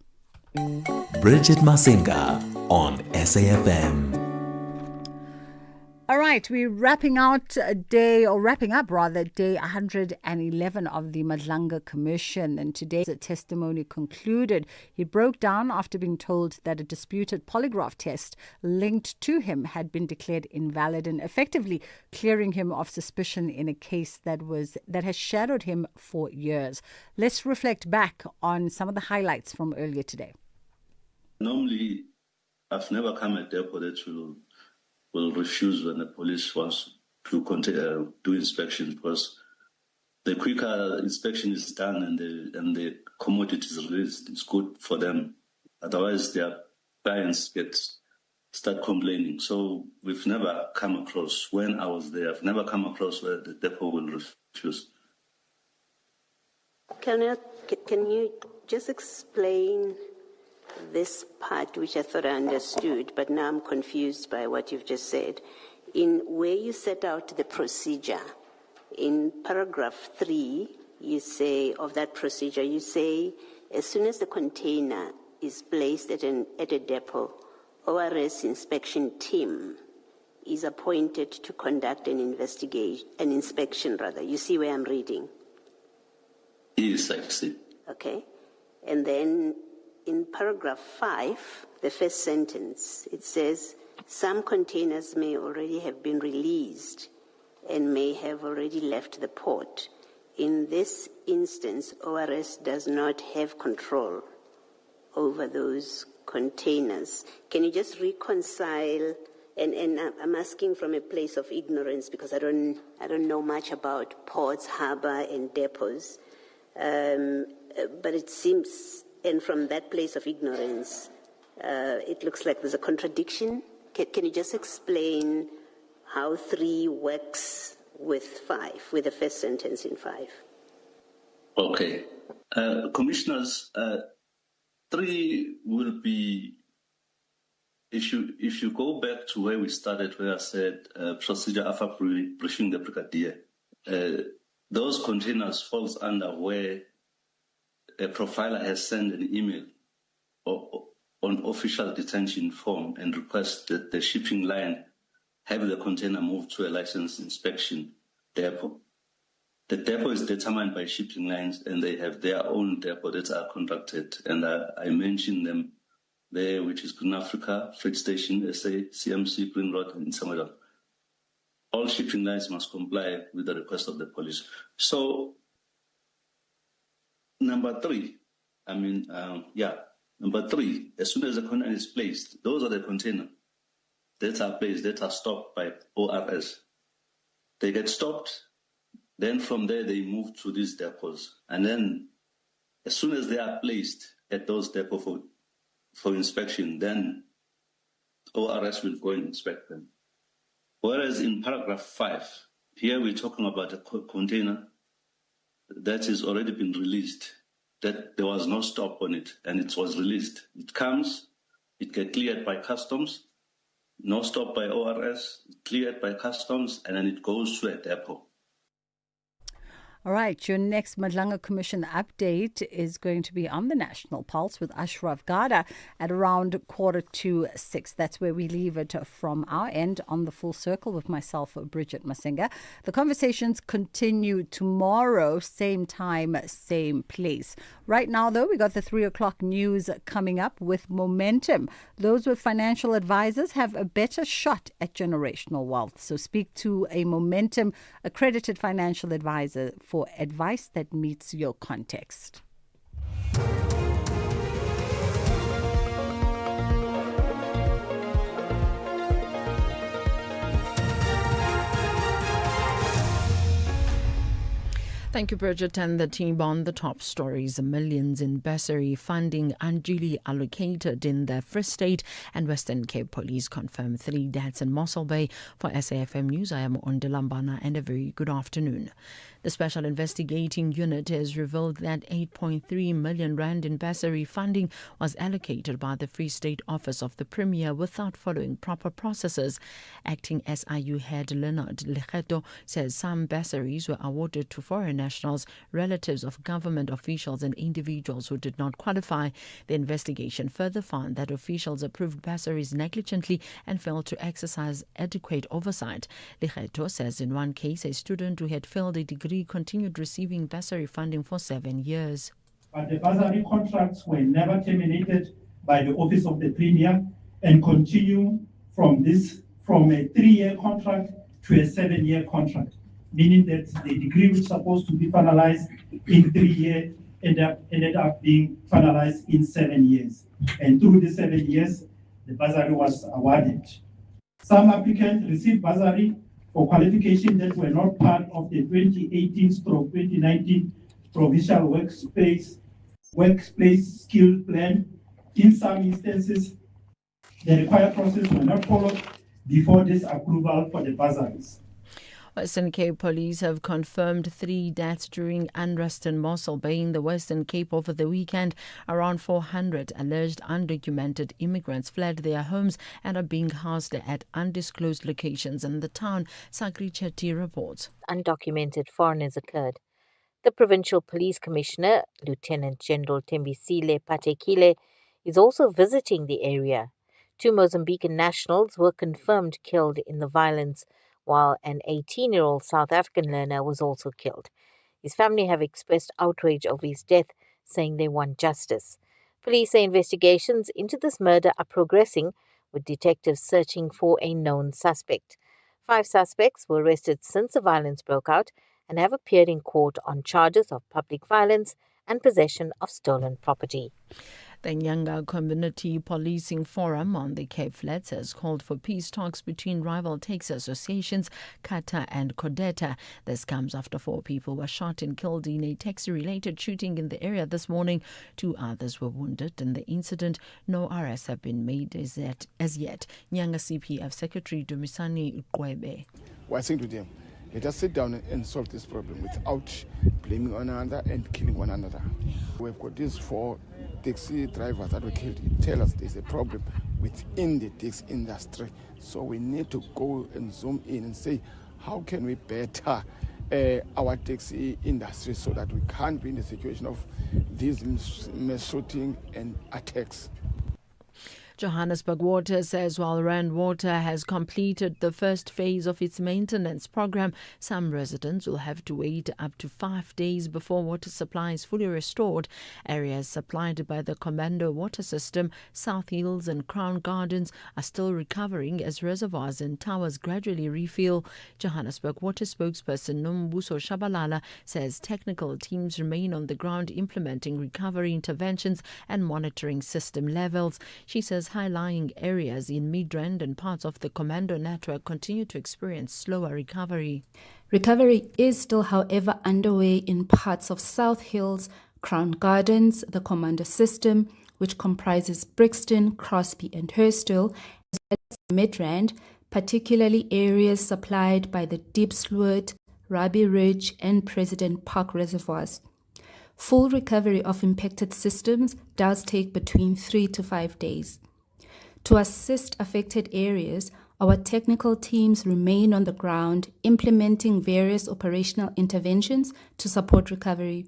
Bridget Masinga on SAFM. All right, we're wrapping up day 111 of the Madlanga Commission, and today's testimony concluded. He broke down after being told that a disputed polygraph test linked to him had been declared invalid and effectively clearing him of suspicion in a case that has shadowed him for years. Let's reflect back on some of the highlights from earlier today. Normally, I've never come a depot that will refuse when the police wants to do inspection, because the quicker inspection is done and the commodity is released, it's good for them. Otherwise, their clients start complaining. So we've never come across, when I was there, I've never come across where the depot will refuse. Can you just explain this part, which I thought I understood, but now I'm confused by what you've just said? In where you set out the procedure, in paragraph 3, you say, of that procedure, you say, as soon as the container is placed at a depot, ORS inspection team is appointed to conduct an inspection. You see where I'm reading? Yes, I see. Okay. And then in paragraph 5, the first sentence, it says, some containers may already have been released and may have already left the port. In this instance, ORS does not have control over those containers. Can you just reconcile? And I'm asking from a place of ignorance, because I don't know much about ports, harbor, and depots. But it seems, and from that place of ignorance, it looks like there's a contradiction. Can you just explain how 3 works with 5, with the first sentence in 5? Okay. Commissioners, 3 will be, if you go back to where we started, where I said procedure after briefing the brigadier, those containers falls under where a profiler has sent an email on official detention form and request that the shipping line have the container moved to a licensed inspection depot. The depot is determined by shipping lines, and they have their own depot that are contracted. And I mentioned them there, which is Green Africa, Freight Station, SA, CMC, Green Road, and Samadam. All shipping lines must comply with the request of the police. So, number 3, number 3, as soon as the container is placed, those are the containers that are placed, that are stopped by ORS. They get stopped, then from there they move to these depots. And then as soon as they are placed at those depots for inspection, then ORS will go and inspect them. Whereas in paragraph 5, here we're talking about a container that has already been released, that there was no stop on it, and it was released. It comes, it gets cleared by customs, no stop by ORS, cleared by customs, and then it goes to a depot. All right, your next Madlanga Commission update is going to be on the National Pulse with Ashraf Gada at around 5:45. That's where we leave it from our end on the Full Circle with myself, Bridget Masinga. The conversations continue tomorrow, same time, same place. Right now, though, we got the 3 o'clock news coming up with momentum. Those with financial advisors have a better shot at generational wealth. So speak to a Momentum accredited financial advisor for advice that meets your context. Thank you, Bridget, and the team on the top stories. Millions in bursary funding unduly allocated in the Free State and Western Cape Police confirm 3 deaths in Mossel Bay. For SAFM News, I am Ondilambana, and a very good afternoon. The Special Investigating Unit has revealed that 8.3 million rand in bursary funding was allocated by the Free State Office of the Premier without following proper processes. Acting SIU head Leonard Legeto says some bursaries were awarded to foreign nationals, relatives of government officials and individuals who did not qualify. The investigation further found that officials approved bursaries negligently and failed to exercise adequate oversight. Legeto says in one case, a student who had failed a degree continued receiving bursary funding for 7 years. But the bursary contracts were never terminated by the Office of the Premier and continue from a 3-year contract to a 7-year contract, meaning that the degree which was supposed to be finalized in 3 years ended up being finalized in 7 years. And through the 7 years, the bursary was awarded. Some applicants received bursary for qualification that were not part of the 2018-2019 Provincial Workplace Skill Plan. In some instances, the required process were not followed before this approval for the bursaries. Western Cape Police have confirmed 3 deaths during unrest in Mossel Bay in the Western Cape over the weekend. Around 400 alleged undocumented immigrants fled their homes and are being housed at undisclosed locations in the town. Sagri Chetty reports. Undocumented foreigners occurred. The Provincial Police Commissioner, Lieutenant General Tembisile Patekile, is also visiting the area. 2 Mozambican nationals were confirmed killed in the violence, while an 18-year-old South African learner was also killed. His family have expressed outrage over his death, saying they want justice. Police say investigations into this murder are progressing, with detectives searching for a known suspect. 5 suspects were arrested since the violence broke out and have appeared in court on charges of public violence and possession of stolen property. The Nyanga Community Policing Forum on the Cape Flats has called for peace talks between rival taxi associations, Kata and Kodeta. This comes after 4 people were shot and killed in a taxi-related shooting in the area this morning. 2 others were wounded in the incident. No arrests have been made as yet. Nyanga CPF Secretary Dumisani Ukwebe. Well, I think to them, let us sit down and solve this problem without blaming one another and killing one another. We've got these 4 taxi drivers that were killed. It tells us there's a problem within the taxi industry. So we need to go and zoom in and say, how can we better our taxi industry so that we can't be in the situation of these mass shooting and attacks. Johannesburg Water says while Rand Water has completed the first phase of its maintenance program, some residents will have to wait up to 5 days before water supply is fully restored. Areas supplied by the Commando water system, South Hills and Crown Gardens are still recovering as reservoirs and towers gradually refill. Johannesburg Water spokesperson Nombuso Shabalala says technical teams remain on the ground implementing recovery interventions and monitoring system levels. She says high-lying areas in Midrand and parts of the Commando network continue to experience slower recovery. Recovery is still, however, underway in parts of South Hills, Crown Gardens, the Commando system, which comprises Brixton, Crosby and Hurstville, as well as Midrand, particularly areas supplied by the Diepsloot, Rabi Ridge and President Park reservoirs. Full recovery of impacted systems does take between 3 to 5 days. To assist affected areas, Our technical teams remain on the ground, implementing various operational interventions to support recovery.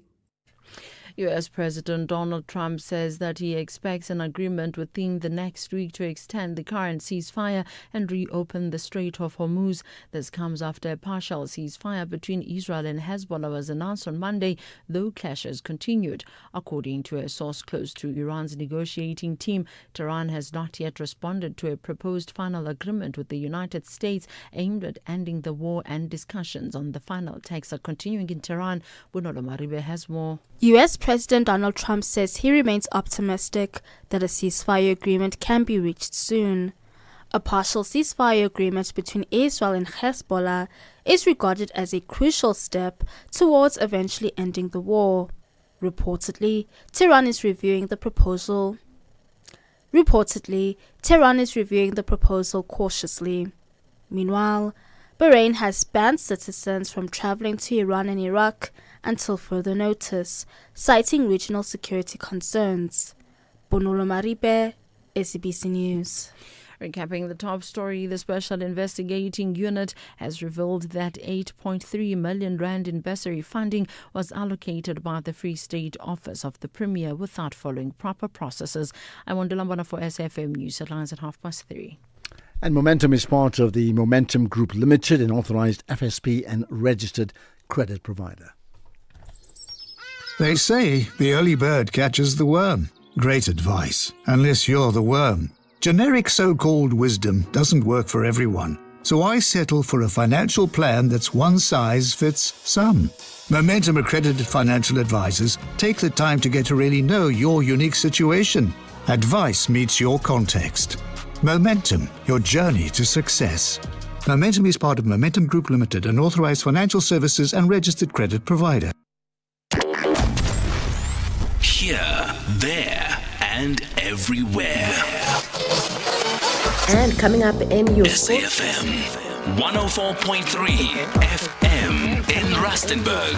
U.S. President Donald Trump says that he expects an agreement within the next week to extend the current ceasefire and reopen the Strait of Hormuz. This comes after a partial ceasefire between Israel and Hezbollah was announced on Monday, though clashes continued. According to a source close to Iran's negotiating team, Tehran has not yet responded to a proposed final agreement with the United States aimed at ending the war, and discussions on the final text are continuing in Tehran. Bonolo Maribe has more. U.S. President Donald Trump says he remains optimistic that a ceasefire agreement can be reached soon. A partial ceasefire agreement between Israel and Hezbollah is regarded as a crucial step towards eventually ending the war. Reportedly, Tehran is reviewing the proposal cautiously. Meanwhile, Bahrain has banned citizens from traveling to Iran and Iraq until further notice, citing regional security concerns. Bonolo Maribe, SABC News. Recapping the top story, the Special Investigating Unit has revealed that 8.3 million rand in bursary funding was allocated by the Free State Office of the Premier without following proper processes. I'm Wandulambana for SAFM News. Headlines at 3:30. And Momentum is part of the Momentum Group Limited, an authorised FSP and registered credit provider. They say the early bird catches the worm. Great advice, unless you're the worm. Generic so-called wisdom doesn't work for everyone, so I settle for a financial plan that's one size fits some. Momentum accredited financial advisors take the time to get to really know your unique situation. Advice meets your context. Momentum, your journey to success. Momentum is part of Momentum Group Limited, an authorised financial services and registered credit provider. Here, there, and everywhere. And coming up in your SAFM 104.3 FM in Rustenburg.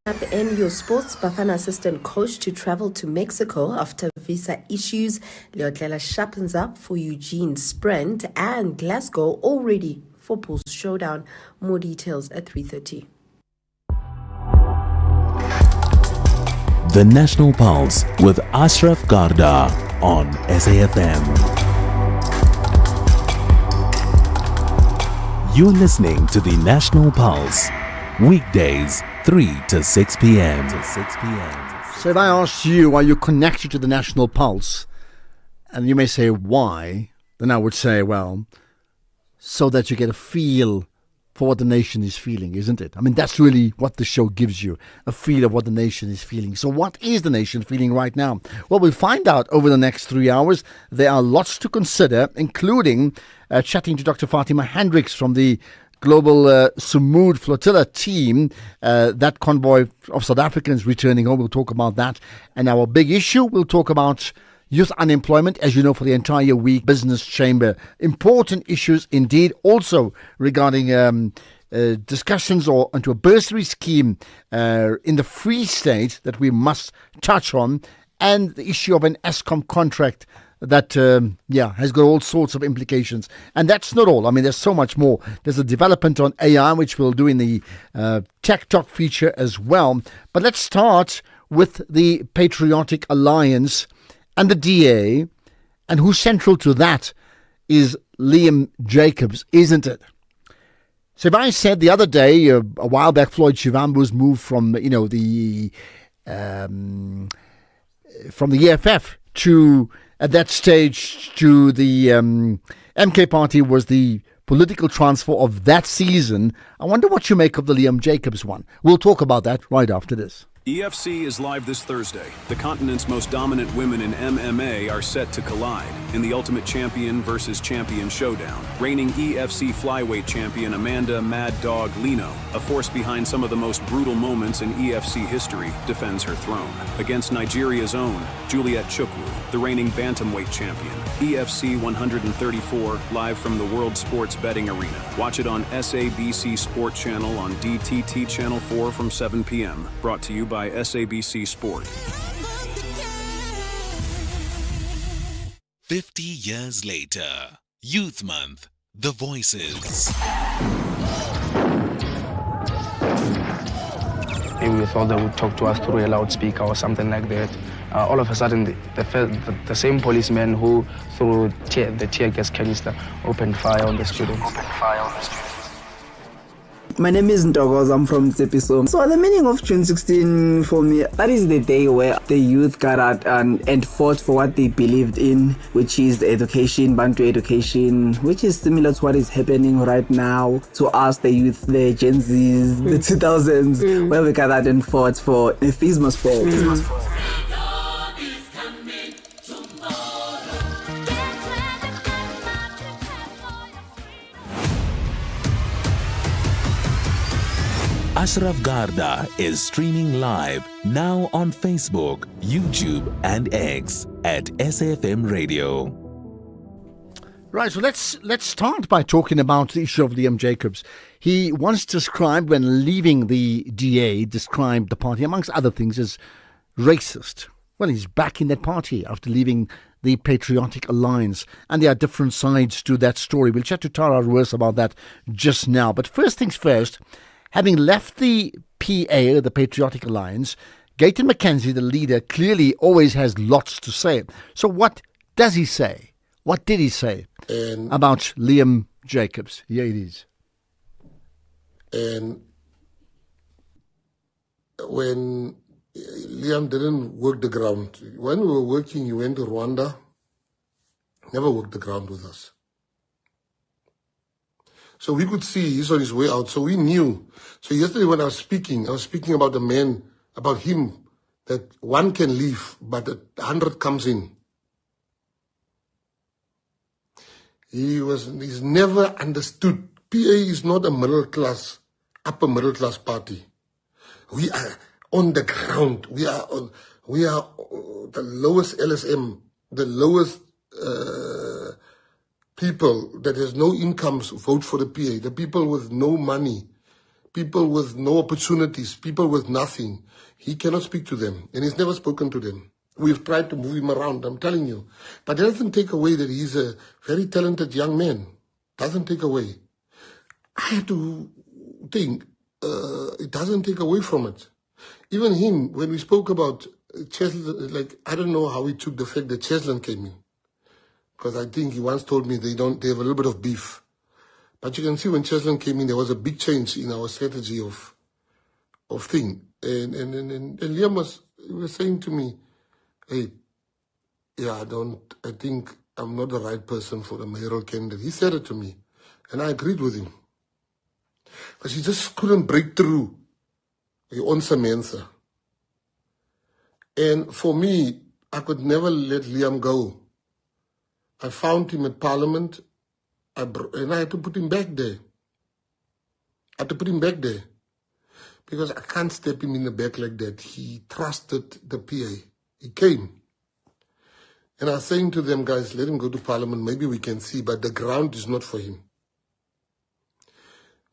Up in your sports, Bafana assistant coach to travel to Mexico after visa issues. Leotlela sharpens up for Eugene Sprint, and Glasgow all ready for Bulls showdown. More details at 3:30. The National Pulse with Ashraf Garda on SAFM. You're listening to the National Pulse, weekdays 3 to 6 p.m. So if I ask you, are you connected to the National Pulse? And you may say, why? Then I would say, well, so that you get a feel for what the nation is feeling, isn't it? I mean, that's really what the show gives you, a feel of what the nation is feeling. So what is the nation feeling right now? Well, we'll find out over the next 3 hours. There are lots to consider, including chatting to Dr. Fatima Hendricks from the Global Sumud Flotilla team, that convoy of South Africans returning home. We'll talk about that. And our big issue, we'll talk about youth unemployment, as you know, for the entire week. Business Chamber, important issues indeed. Also regarding discussions onto a bursary scheme in the Free State that we must touch on, and the issue of an ESCOM contract that has got all sorts of implications. And that's not all. I mean, there's so much more. There's a development on AI, which we'll do in the Tech Talk feature as well. But let's start with the Patriotic Alliance and the DA, and who's central to that is Liam Jacobs, isn't it? So if I said the other day, a while back, Floyd Shivambu's moved from the EFF to, at that stage, to the MK party was the political transfer of that season. I wonder what you make of the Liam Jacobs one. We'll talk about that right after this. EFC is live this Thursday. The continent's most dominant women in MMA are set to collide in the Ultimate Champion versus Champion showdown. Reigning EFC flyweight champion Amanda Mad Dog Lino, a force behind some of the most brutal moments in EFC history, defends her throne against Nigeria's own Juliet Chukwu, the reigning bantamweight champion. EFC 134, live from the World Sports Betting Arena. Watch it on SABC Sport Channel on DTT Channel 4 from 7 p.m. Brought to you by SABC Sport. 50 years later, Youth Month, the voices. Maybe we thought they would talk to us through a loudspeaker or something like that. All of a sudden, the same policeman who threw the tear gas canister opened fire on the students. My name is Ntokoz, I'm from Tsepiso. So the meaning of June 16 for me, that is the day where the youth got out and fought for what they believed in, which is education, Bantu education, which is similar to what is happening right now to us, the youth, the Gen Zs, the 2000s, where we got out and fought for a FISMA sport. Ashraf Garda is streaming live now on Facebook, YouTube, and X at SAfmRadio. Right, so let's start by talking about the issue of Liam Jacobs. He once described, when leaving the DA, described the party, amongst other things, as racist. Well, he's back in that party after leaving the Patriotic Alliance, and there are different sides to that story. We'll chat to Tara Ruiz about that just now. But first things first, having left the PA, the Patriotic Alliance, Gayton McKenzie, the leader, clearly always has lots to say. So what does he say? What did he say about Liam Jacobs? Here it is. And when Liam didn't work the ground, when we were working, he went to Rwanda, never worked the ground with us. So we could see he's on his way out. So we knew. So yesterday when I was speaking about the man, about him, that one can leave, but 100 comes in. He's never understood. PA is not a upper middle class party. We are on the ground. We are the lowest LSM, the lowest people that has no incomes vote for the PA. The people with no money, people with no opportunities, people with nothing. He cannot speak to them, and he's never spoken to them. We've tried to move him around, I'm telling you. But it doesn't take away that he's a very talented young man. Doesn't take away. I have to think, it doesn't take away from it. Even him, when we spoke about Cheslin, I don't know how he took the fact that Cheslin came in. Because I think he once told me they have a little bit of beef. But you can see when Cheslin came in, there was a big change in our strategy of thing. And Liam was saying to me, hey, yeah, I think I'm not the right person for the mayoral candidate. He said it to me, and I agreed with him. Because he just couldn't break through the answer. And for me, I could never let Liam go. I found him at Parliament, and I had to put him back there. Because I can't step him in the back like that. He trusted the PA. He came. And I was saying to them, guys, let him go to Parliament. Maybe we can see, but the ground is not for him.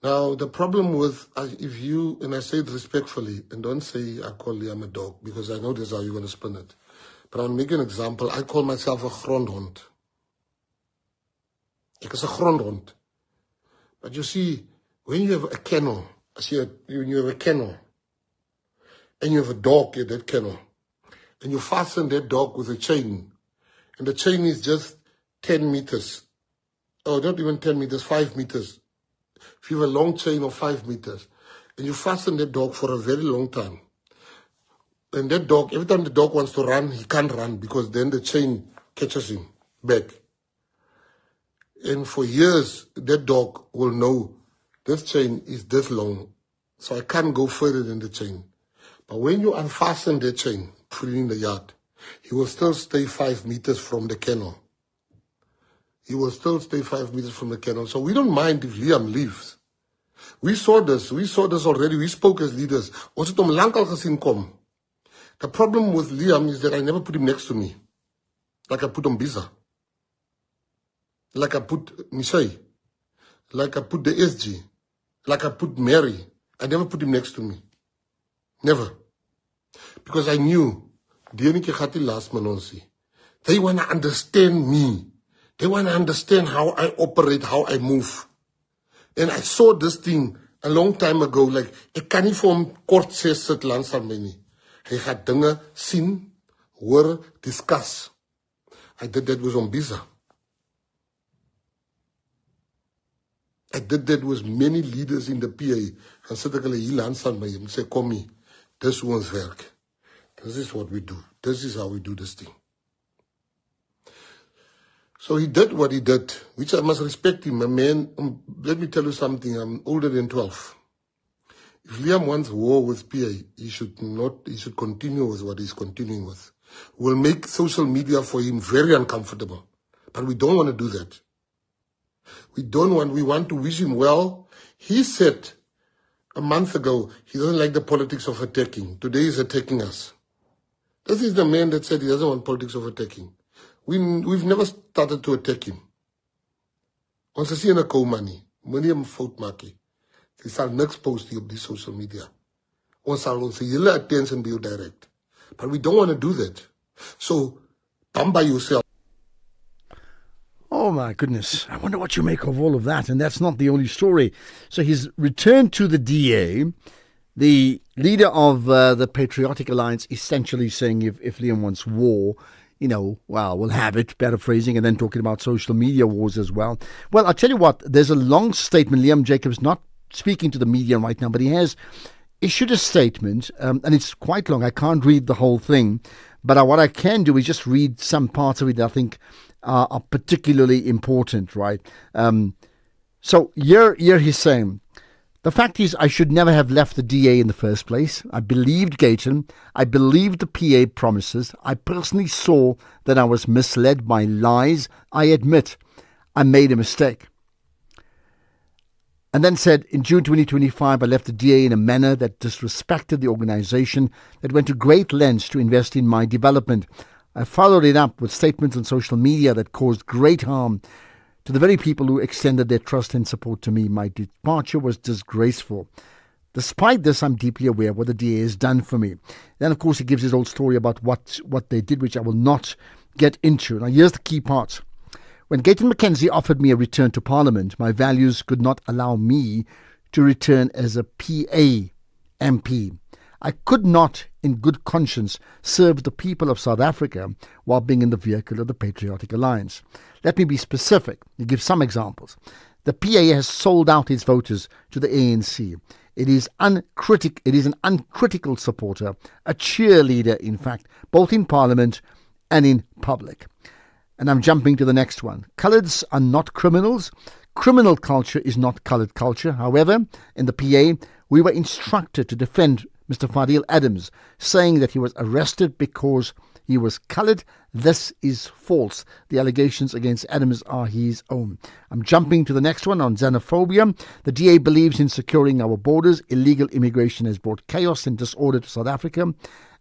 Now, the problem with, and I say it respectfully, and don't say I call Liam a dog, because I know this is how you're going to spin it. But I'll make an example. I call myself a grondhond. Ek is a grondhond. But you see, when you have a kennel, when you have a kennel, and you have a dog in that kennel, and you fasten that dog with a chain, and the chain is just 10 meters, or not even 10 meters, 5 meters. If you have a long chain of 5 meters, and you fasten that dog for a very long time, and that dog, every time the dog wants to run, he can't run, because then the chain catches him back. And for years, that dog will know this chain is this long, so I can't go further than the chain. But when you unfasten the chain, put it in the yard, he will still stay 5 meters from the kennel. So we don't mind if Liam leaves. We saw this already. We spoke as leaders. Ons het hom lank al gesien kom. The problem with Liam is that I never put him next to me. Like I put Mbiza. Like I put Mishay. Like I put the SG. Like I put Mary. I never put him next to me. Never. Because I knew, they want to understand me. They want to understand how I operate, how I move. And I saw this thing a long time ago, like, ek kan nie vir hom kort sê sit langs aan my nie. Hy gaan dinge sien, hoor, discuss. I did that with Ombiza. I did that with many leaders in the PA. En sit ek hulle hier langs aan my en sê, kom hier, dis hoe ons werk. This is what we do. This is how we do this thing. So he did what he did, which I must respect him. Man, let me tell you something. I'm older than 12. If Liam wants war with PA, he should continue with what he's continuing with. We'll make social media for him very uncomfortable. But we don't want to do that. We want to wish him well. He said a month ago, he doesn't like the politics of attacking. Today he's attacking us. This is the man that said he doesn't want politics of attacking. We've never started to attack him. Ons is nie in 'n koma nie. Moenie 'n fout maak nie. Jy sal niks post op die social media. Ons sal ons hele attention be direct. But we don't want to do that. So, come by yourself. Oh my goodness. I wonder what you make of all of that. And that's not the only story. So he's returned to the DA. The leader of the Patriotic Alliance essentially saying if Liam wants war, we'll have it, paraphrasing, and then talking about social media wars as well. Well, I'll tell you what, there's a long statement. Liam Jacobs not speaking to the media right now, but he has issued a statement, and it's quite long. I can't read the whole thing, but what I can do is just read some parts of it that I think are particularly important, right? So here he's saying, the fact is, I should never have left the DA in the first place. I believed Gayton. I believed the PA promises. I personally saw that I was misled by lies. I admit I made a mistake. And then said, in June 2025, I left the DA in a manner that disrespected the organization, that went to great lengths to invest in my development. I followed it up with statements on social media that caused great harm to the very people who extended their trust and support to me. My departure was disgraceful. Despite this, I'm deeply aware of what the DA has done for me. Then, of course, he gives his old story about what they did, which I will not get into. Now, here's the key part. When Gayton McKenzie offered me a return to Parliament, my values could not allow me to return as a PA MP. I could not, in good conscience, serve the people of South Africa while being in the vehicle of the Patriotic Alliance. Let me be specific. You give some examples. The PA has sold out its voters to the ANC. It is an uncritical supporter, a cheerleader, in fact, both in Parliament and in public. And I'm jumping to the next one. Coloureds are not criminals. Criminal culture is not coloured culture. However, in the PA, we were instructed to defend Mr. Fadil Adams, saying that he was arrested because he was coloured. This is false. The allegations against Adams are his own. I'm jumping to the next one on xenophobia. The DA believes in securing our borders. Illegal immigration has brought chaos and disorder to South Africa,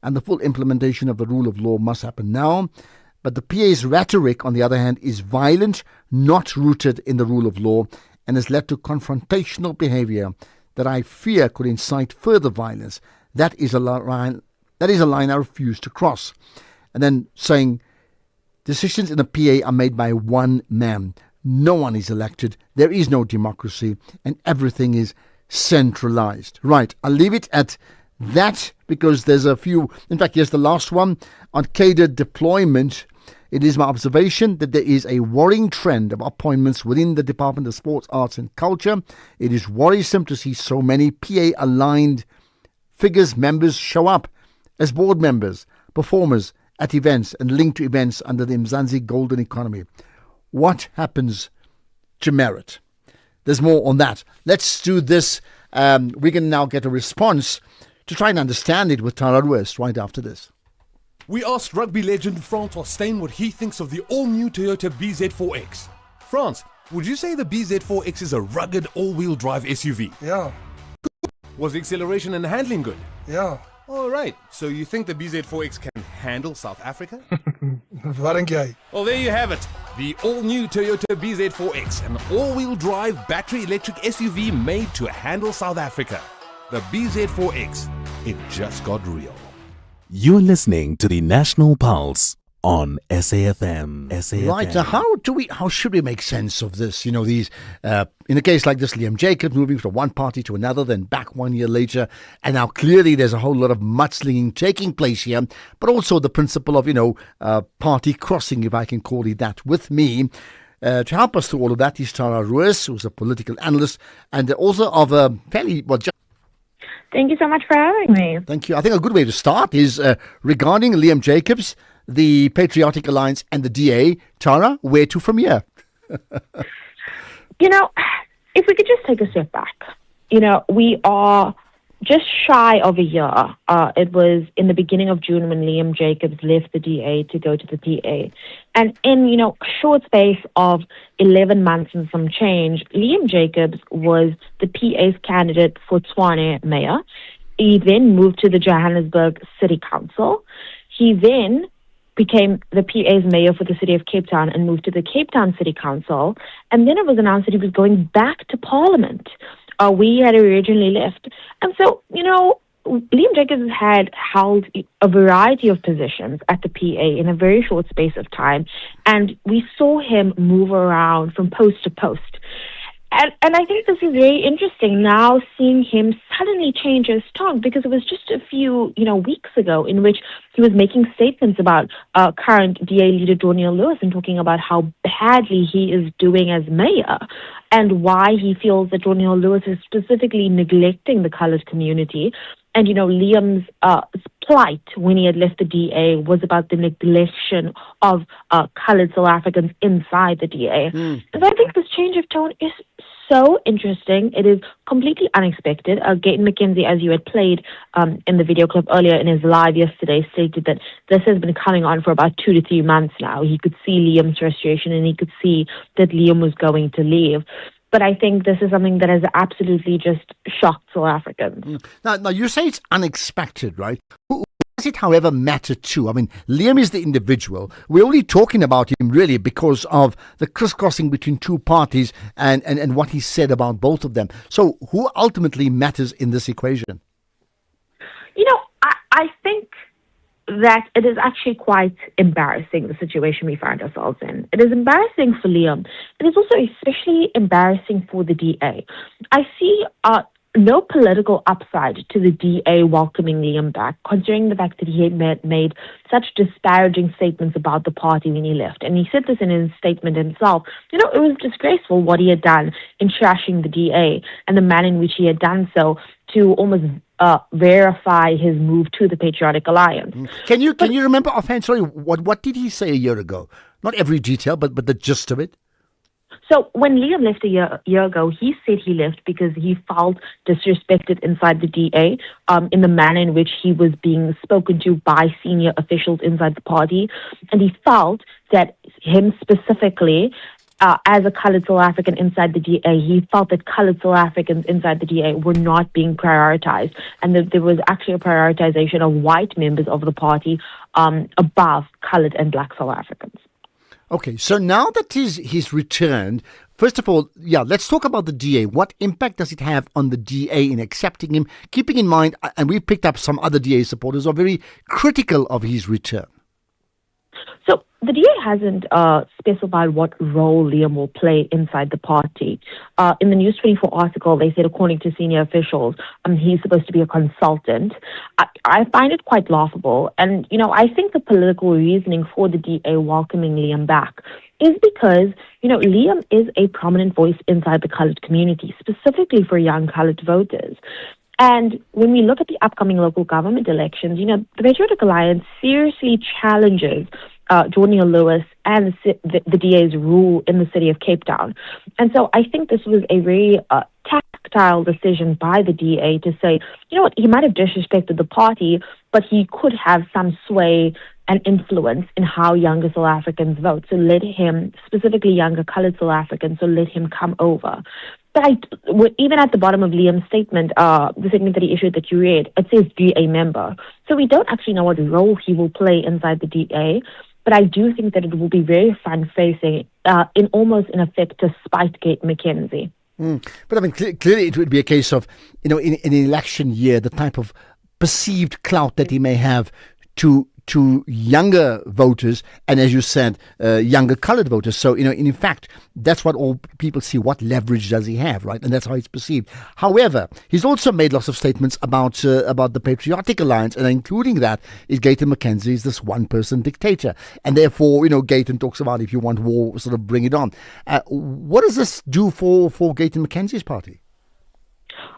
and the full implementation of the rule of law must happen now. But the PA's rhetoric, on the other hand, is violent, not rooted in the rule of law, and has led to confrontational behaviour that I fear could incite further violence. That is a line I refuse to cross. And then saying, decisions in the PA are made by one man. No one is elected. There is no democracy, and everything is centralised. Right, I'll leave it at that because there's a few. In fact, here's the last one on cadre deployment. It is my observation that there is a worrying trend of appointments within the Department of Sports, Arts and Culture. It is worrisome to see so many PA-aligned figures, members show up as board members, performers at events and linked to events under the Mzansi Golden Economy. What happens to merit? There's more on that. Let's do this. We can now get a response to try and understand it with Tara West right after this. We asked rugby legend Francois Steyn what he thinks of the all-new Toyota BZ4X. France, would you say the BZ4X is a rugged all-wheel drive SUV? Yeah. Was the acceleration and handling good? Yeah. All right. So you think the BZ4X can handle South Africa? Wat dink jy? Well, there you have it. The all-new Toyota BZ4X, an all-wheel drive battery electric SUV made to handle South Africa. The BZ4X. It just got real. You're listening to the National Pulse on SAFM. Right. Now, how should we make sense of this? You know, these, in a case like this, Liam Jacobs moving from one party to another, then back 1 year later. And now clearly there's a whole lot of mudslinging taking place here, but also the principle of, party crossing, if I can call it that. With me, to help us through all of that is Tara Ruiz, who's a political analyst and also of a fairly, Thank you so much for having me. Thank you. I think a good way to start is regarding Liam Jacobs, the Patriotic Alliance and the DA. Tara, where to from here? If we could just take a step back. We are just shy of a year. It was in the beginning of June when Liam Jacobs left the DA to go to the PA. And in, a short space of 11 months and some change, Liam Jacobs was the PA's candidate for Tshwane mayor. He then moved to the Johannesburg City Council. He then became the PA's mayor for the city of Cape Town and moved to the Cape Town City Council. And then it was announced that he was going back to Parliament. We had originally left. And so, Liam Jacobs had held a variety of positions at the PA in a very short space of time. And we saw him move around from post to post. And I think this is very interesting now, seeing him suddenly change his tone, because it was just a few, weeks ago in which he was making statements about current DA leader Dornier Lewis and talking about how badly he is doing as mayor and why he feels that Dornier Lewis is specifically neglecting the colored community. And, Liam's plight when he had left the DA was about the neglection of colored South Africans inside the DA. And so I think this change of tone is so interesting. It is completely unexpected. Gayton McKenzie, as you had played in the video clip earlier in his live yesterday, stated that this has been coming on for about 2 to 3 months now. He could see Liam's frustration and he could see that Liam was going to leave. But I think this is something that has absolutely just shocked South Africans. Now you say it's unexpected, right? Who does it, however, matter to? I mean, Liam is the individual. We're only talking about him really because of the crisscrossing between two parties and what he said about both of them. So who ultimately matters in this equation? I think that it is actually quite embarrassing, the situation we find ourselves in. It is embarrassing for Liam. It is also especially embarrassing for the DA. I see no political upside to the DA welcoming Liam back, considering the fact that he had made such disparaging statements about the party when he left. And he said this in his statement himself. It was disgraceful what he had done in trashing the DA and the manner in which he had done so to almost verify his move to the Patriotic Alliance. Can you remember offhand, sorry, what did he say a year ago? Not every detail, but the gist of it. So when Liam left a year ago, he said he left because he felt disrespected inside the DA in the manner in which he was being spoken to by senior officials inside the party. And he felt that him specifically, as a colored South African inside the DA, he felt that colored South Africans inside the DA were not being prioritized, and that there was actually a prioritization of white members of the party above colored and black South Africans. Okay, so now that he's returned, first of all, let's talk about the DA. What impact does it have on the DA in accepting him, keeping in mind, and we've picked up some other DA supporters who are very critical of his return? So the DA hasn't specified what role Liam will play inside the party. In the News 24 article, they said, according to senior officials, he's supposed to be a consultant. I find it quite laughable. And, I think the political reasoning for the DA welcoming Liam back is because, Liam is a prominent voice inside the colored community, specifically for young colored voters. And when we look at the upcoming local government elections, the Patriotic Alliance seriously challenges Dornier Lewis and the DA's rule in the city of Cape Town. And so I think this was a very tactile decision by the DA to say, he might have disrespected the party, but he could have some sway and influence in how younger South Africans vote. So let him, specifically younger colored South Africans, so let him come over. But even at the bottom of Liam's statement, the statement that he issued that you read, it says DA member. So we don't actually know what role he will play inside the DA. But I do think that it will be very front-facing, in effect, to spite Gayton McKenzie. But I mean, clearly it would be a case of, in an election year, the type of perceived clout that he may have to to younger voters and, as you said, younger colored voters. So, in fact, that's what all people see. What leverage does he have, right? And that's how he's perceived. However, he's also made lots of statements about the Patriotic Alliance, and including that is Gayton McKenzie is this one-person dictator. And therefore, Gayton talks about if you want war, sort of bring it on. What does this do for Gayton McKenzie's party?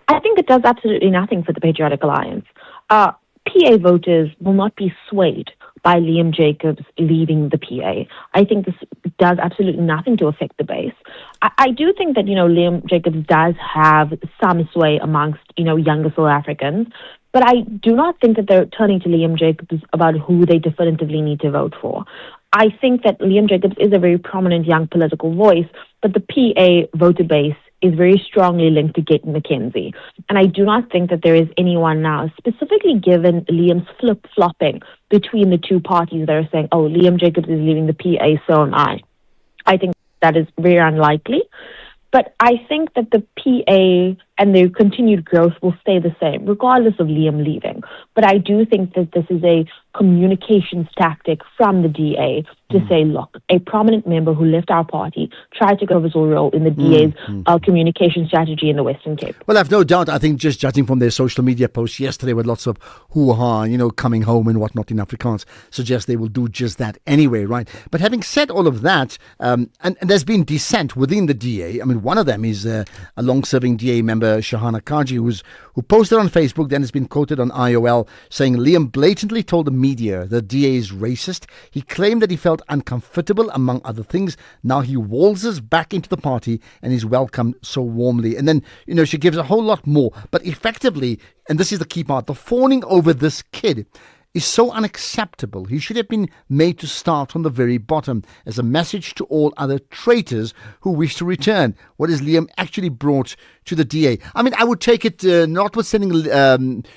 I think it does absolutely nothing for the Patriotic Alliance. PA voters will not be swayed by Liam Jacobs leaving the PA. I think this does absolutely nothing to affect the base. I do think that, Liam Jacobs does have some sway amongst, younger South Africans, but I do not think that they're turning to Liam Jacobs about who they definitively need to vote for. I think that Liam Jacobs is a very prominent young political voice, but the PA voter base is very strongly linked to Gayton McKenzie. And I do not think that there is anyone now, specifically given Liam's flip-flopping between the two parties that are saying, oh, Liam Jacobs is leaving the PA, so am I. I think that is very unlikely. But I think that the PA and their continued growth will stay the same, regardless of Liam leaving. But I do think that this is a communications tactic from the DA to say, look, a prominent member who left our party tried to go his role in the DA's communication strategy in the Western Cape. Well, I've no doubt. I think just judging from their social media posts yesterday with lots of hoo-ha, coming home and whatnot in Afrikaans, suggests they will do just that anyway, right? But having said all of that, and there's been dissent within the DA. I mean, one of them is a long-serving DA member, Shahana Kaji, who posted on Facebook, then has been quoted on IOL, saying Liam blatantly told the media the DA is racist. He claimed that he felt uncomfortable, among other things. Now he waltzes back into the party and is welcomed so warmly. And then, she gives a whole lot more. But effectively, and this is the key part, the fawning over this kid is so unacceptable. He should have been made to start from the very bottom as a message to all other traitors who wish to return. What has Liam actually brought to the DA? I mean, I would take it, notwithstanding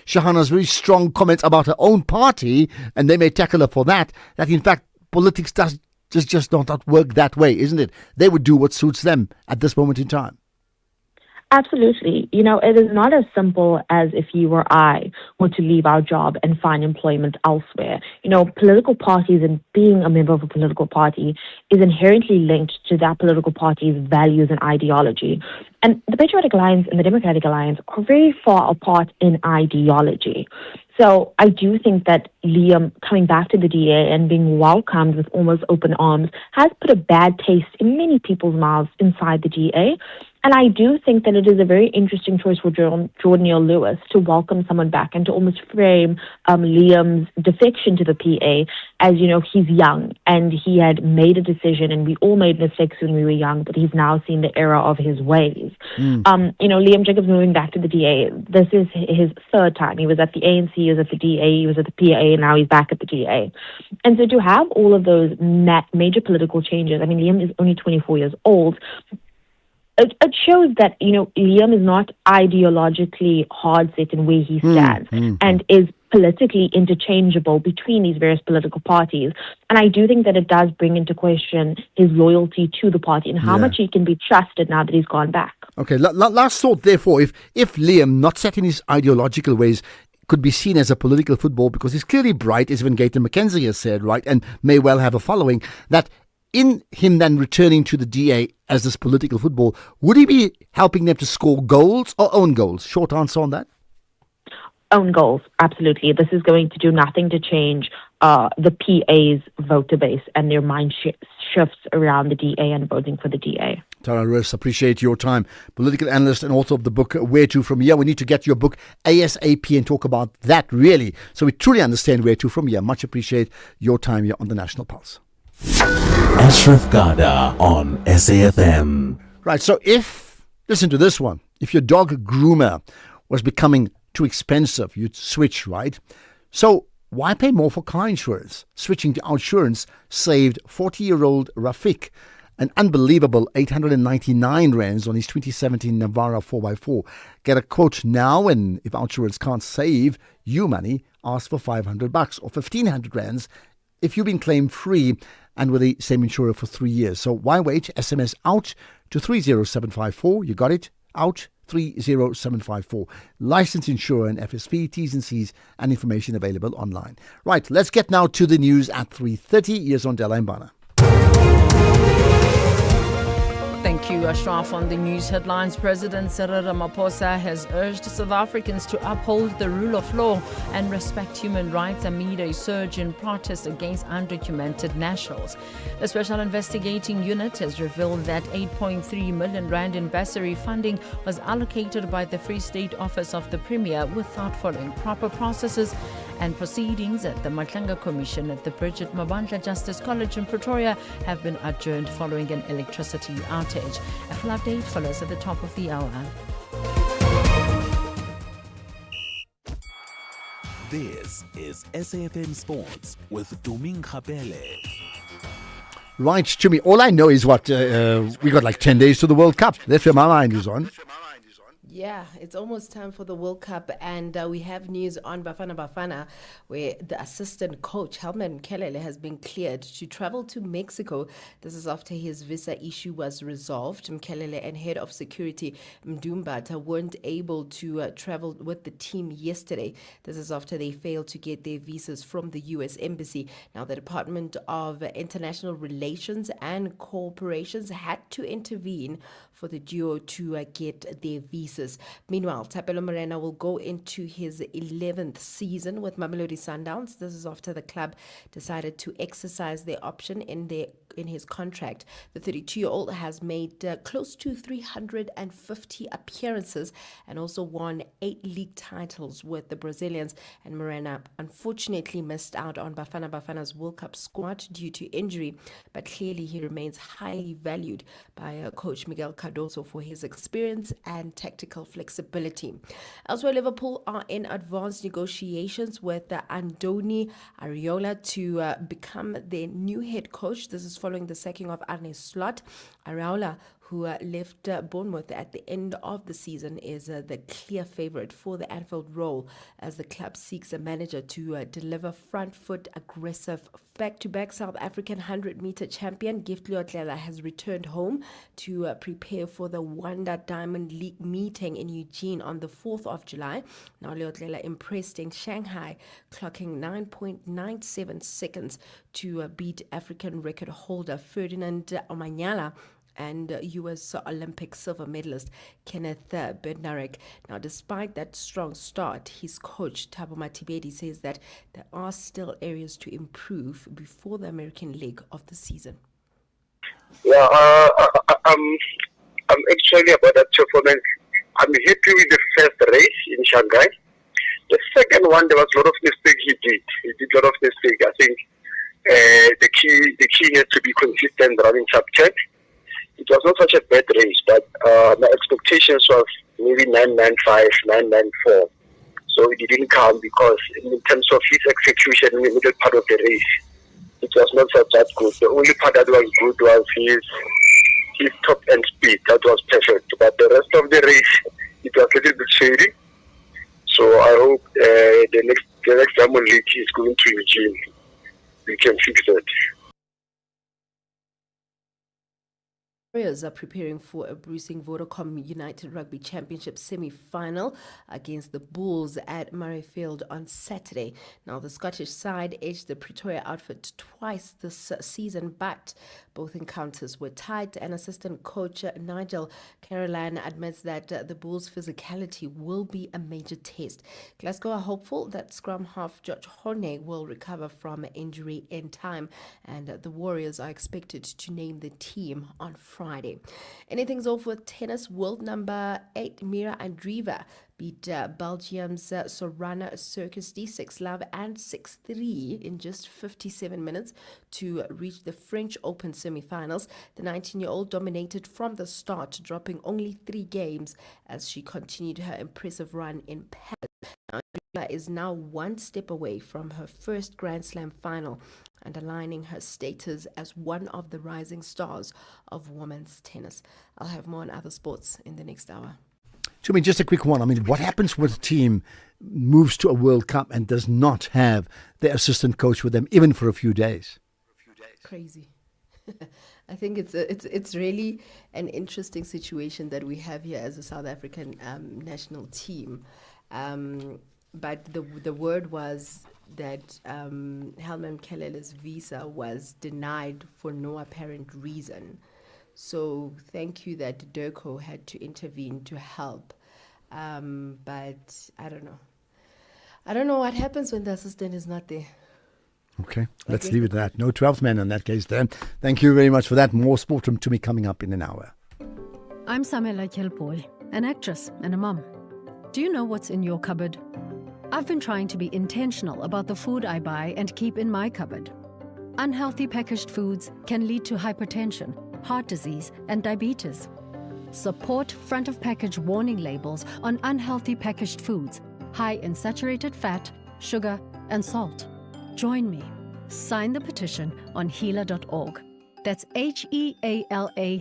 Shahana's very strong comments about her own party, and they may tackle her for that in fact, politics does just not work that way, isn't it? They would do what suits them at this moment in time. Absolutely. It is not as simple as if you or I were to leave our job and find employment elsewhere. Political parties and being a member of a political party is inherently linked to that political party's values and ideology. And the Patriotic Alliance and the Democratic Alliance are very far apart in ideology. So I do think that Liam coming back to the DA and being welcomed with almost open arms has put a bad taste in many people's mouths inside the DA. And I do think that it is a very interesting choice for Jordan Neal-Lewis to welcome someone back and to almost frame Liam's defection to the PA as, he's young and he had made a decision, and we all made mistakes when we were young, but he's now seen the error of his ways. Liam Jacobs moving back to the DA, this is his third time. He was at the ANC, he was at the DA, he was at the PA, and now he's back at the DA. And so to have all of those major political changes, I mean, Liam is only 24 years old. It shows that, Liam is not ideologically hard set in where he stands and is politically interchangeable between these various political parties. And I do think that it does bring into question his loyalty to the party and how much he can be trusted now that he's gone back. Okay, last thought, therefore, if Liam, not set in his ideological ways, could be seen as a political football, because he's clearly bright, as even Gayton McKenzie has said, right, and may well have a following, that in him then returning to the DA as this political football, would he be helping them to score goals or own goals? Short answer on that. Own goals, absolutely. This is going to do nothing to change the PA's voter base and their mind shifts around the DA and voting for the DA. Tara Roos, appreciate your time. Political analyst and author of the book Where To From Here. We need to get your book ASAP and talk about that, really, so we truly understand where to from here. Much appreciate your time here on the National Pulse. Ashraf Garda on SAFM. Right, so listen to this one. If your dog groomer was becoming too expensive, you'd switch, right? So why pay more for car insurance? Switching to OUTsurance saved 40-year-old Rafik an unbelievable 899 rands on his 2017 Navara 4x4. Get a quote now, and if OUTsurance can't save you money, ask for 500 bucks or 1,500 rands if you've been claim free and with the same insurer for 3 years. So why wait? SMS out to 30754. You got it? out 30754. License, insurer and FSP, T's and C's and information available online. Right, let's get now to the news at 3:30. Here's on Della Mbana. Thank you, Ashraf. On the news headlines, President Cyril Ramaphosa has urged South Africans to uphold the rule of law and respect human rights amid a surge in protests against undocumented nationals. The Special Investigating Unit has revealed that 8.3 million rand in bursary funding was allocated by the Free State Office of the Premier without following proper processes, and proceedings at the Matlanga Commission at the Bridget Mabandla Justice College in Pretoria have been adjourned following an electricity outage. A full update follows at the top of the hour. This is SAfm Sports with Doming Khapele. Right, Chumi, all I know is what, we got like 10 days to the World Cup. That's where my mind is on. Yeah, it's almost time for the World Cup, and we have news on Bafana, where the assistant coach, Helman Mkelele, has been cleared to travel to Mexico. This is after his visa issue was resolved. Mkelele and head of security Mdumbata weren't able to travel with the team yesterday. This is after they failed to get their visas from the U.S. Embassy. Now, the Department of International Relations and Corporations had to intervene for the duo to get their visas. Meanwhile, Thapelo Morena will go into his 11th season with Mamelodi Sundowns. This is after the club decided to exercise their option in his contract. The 32-year-old has made close to 350 appearances and also won 8 league titles with the Brazilians. And Morena unfortunately missed out on Bafana's World Cup squad due to injury, but clearly he remains highly valued by coach Miguel Cardoso for his experience and tactical flexibility. Elsewhere, Liverpool are in advanced negotiations with Andoni Areola to become their new head coach. This is following the sacking of Arne Slot. Areola, who left Bournemouth at the end of the season, is the clear favourite for the Anfield role as the club seeks a manager to deliver front-foot aggressive. Back-to-back South African 100-metre champion Gift Leotlela has returned home to prepare for the Wanda Diamond League meeting in Eugene on the 4th of July. Now, Leotlela impressed in Shanghai, clocking 9.97 seconds to beat African record holder Ferdinand Omanyala and U.S. Olympic silver medalist Kenneth Bednarek. Now, despite that strong start, his coach, Thabo Matibedi, says that there are still areas to improve before the American leg of the season. Yeah, I'm actually about that performance. I'm happy with the first race in Shanghai. The second one, there was a lot of mistakes he did. He did a lot of mistakes. I think the key has to be consistent running sub-10. It was not such a bad race, but my expectations was maybe 995, 994. So it didn't count because in terms of his execution in the middle part of the race, it was not such that good. The only part that was good was his top end speed. That was perfect. But the rest of the race, it was a little bit shady. So I hope the next Diamond League is going to Eugene. We can fix that. Warriors are preparing for a bruising Vodacom United Rugby Championship semi-final against the Bulls at Murrayfield on Saturday. Now, the Scottish side edged the Pretoria outfit twice this season, but both encounters were tight, and assistant coach Nigel Caroline admits that the Bulls' physicality will be a major test. Glasgow are hopeful that scrum half George Horne will recover from injury in time, and the Warriors are expected to name the team on Friday. Anything's off with tennis. World number 8 Mira Andreeva beat Belgium's Sorana Circus D6 Love and 6-3 in just 57 minutes to reach the French Open semi-finals. The 19-year-old dominated from the start, dropping only 3 games as she continued her impressive run in Paris. Andreeva is now one step away from her first Grand Slam final, underlining her status as one of the rising stars of women's tennis. I'll have more on other sports in the next hour. So, just a quick one. What happens when a team moves to a World Cup and does not have their assistant coach with them, even for a few days? Crazy. I think it's really an interesting situation that we have here as a South African national team. But the word was that Helman Kelele's visa was denied for no apparent reason. So thank you that DIRCO had to intervene to help. But I don't know. I don't know what happens when the assistant is not there. Okay, let's leave it at that. No 12th man in that case then. Thank you very much for that. More Sport Room to me coming up in an hour. I'm Samela Kelpoy, an actress and a mum. Do you know what's in your cupboard? I've been trying to be intentional about the food I buy and keep in my cupboard. Unhealthy packaged foods can lead to hypertension, heart disease, and diabetes. Support front of package warning labels on unhealthy packaged foods, high in saturated fat, sugar, and salt. Join me. Sign the petition on healer.org. That's HEALA.org.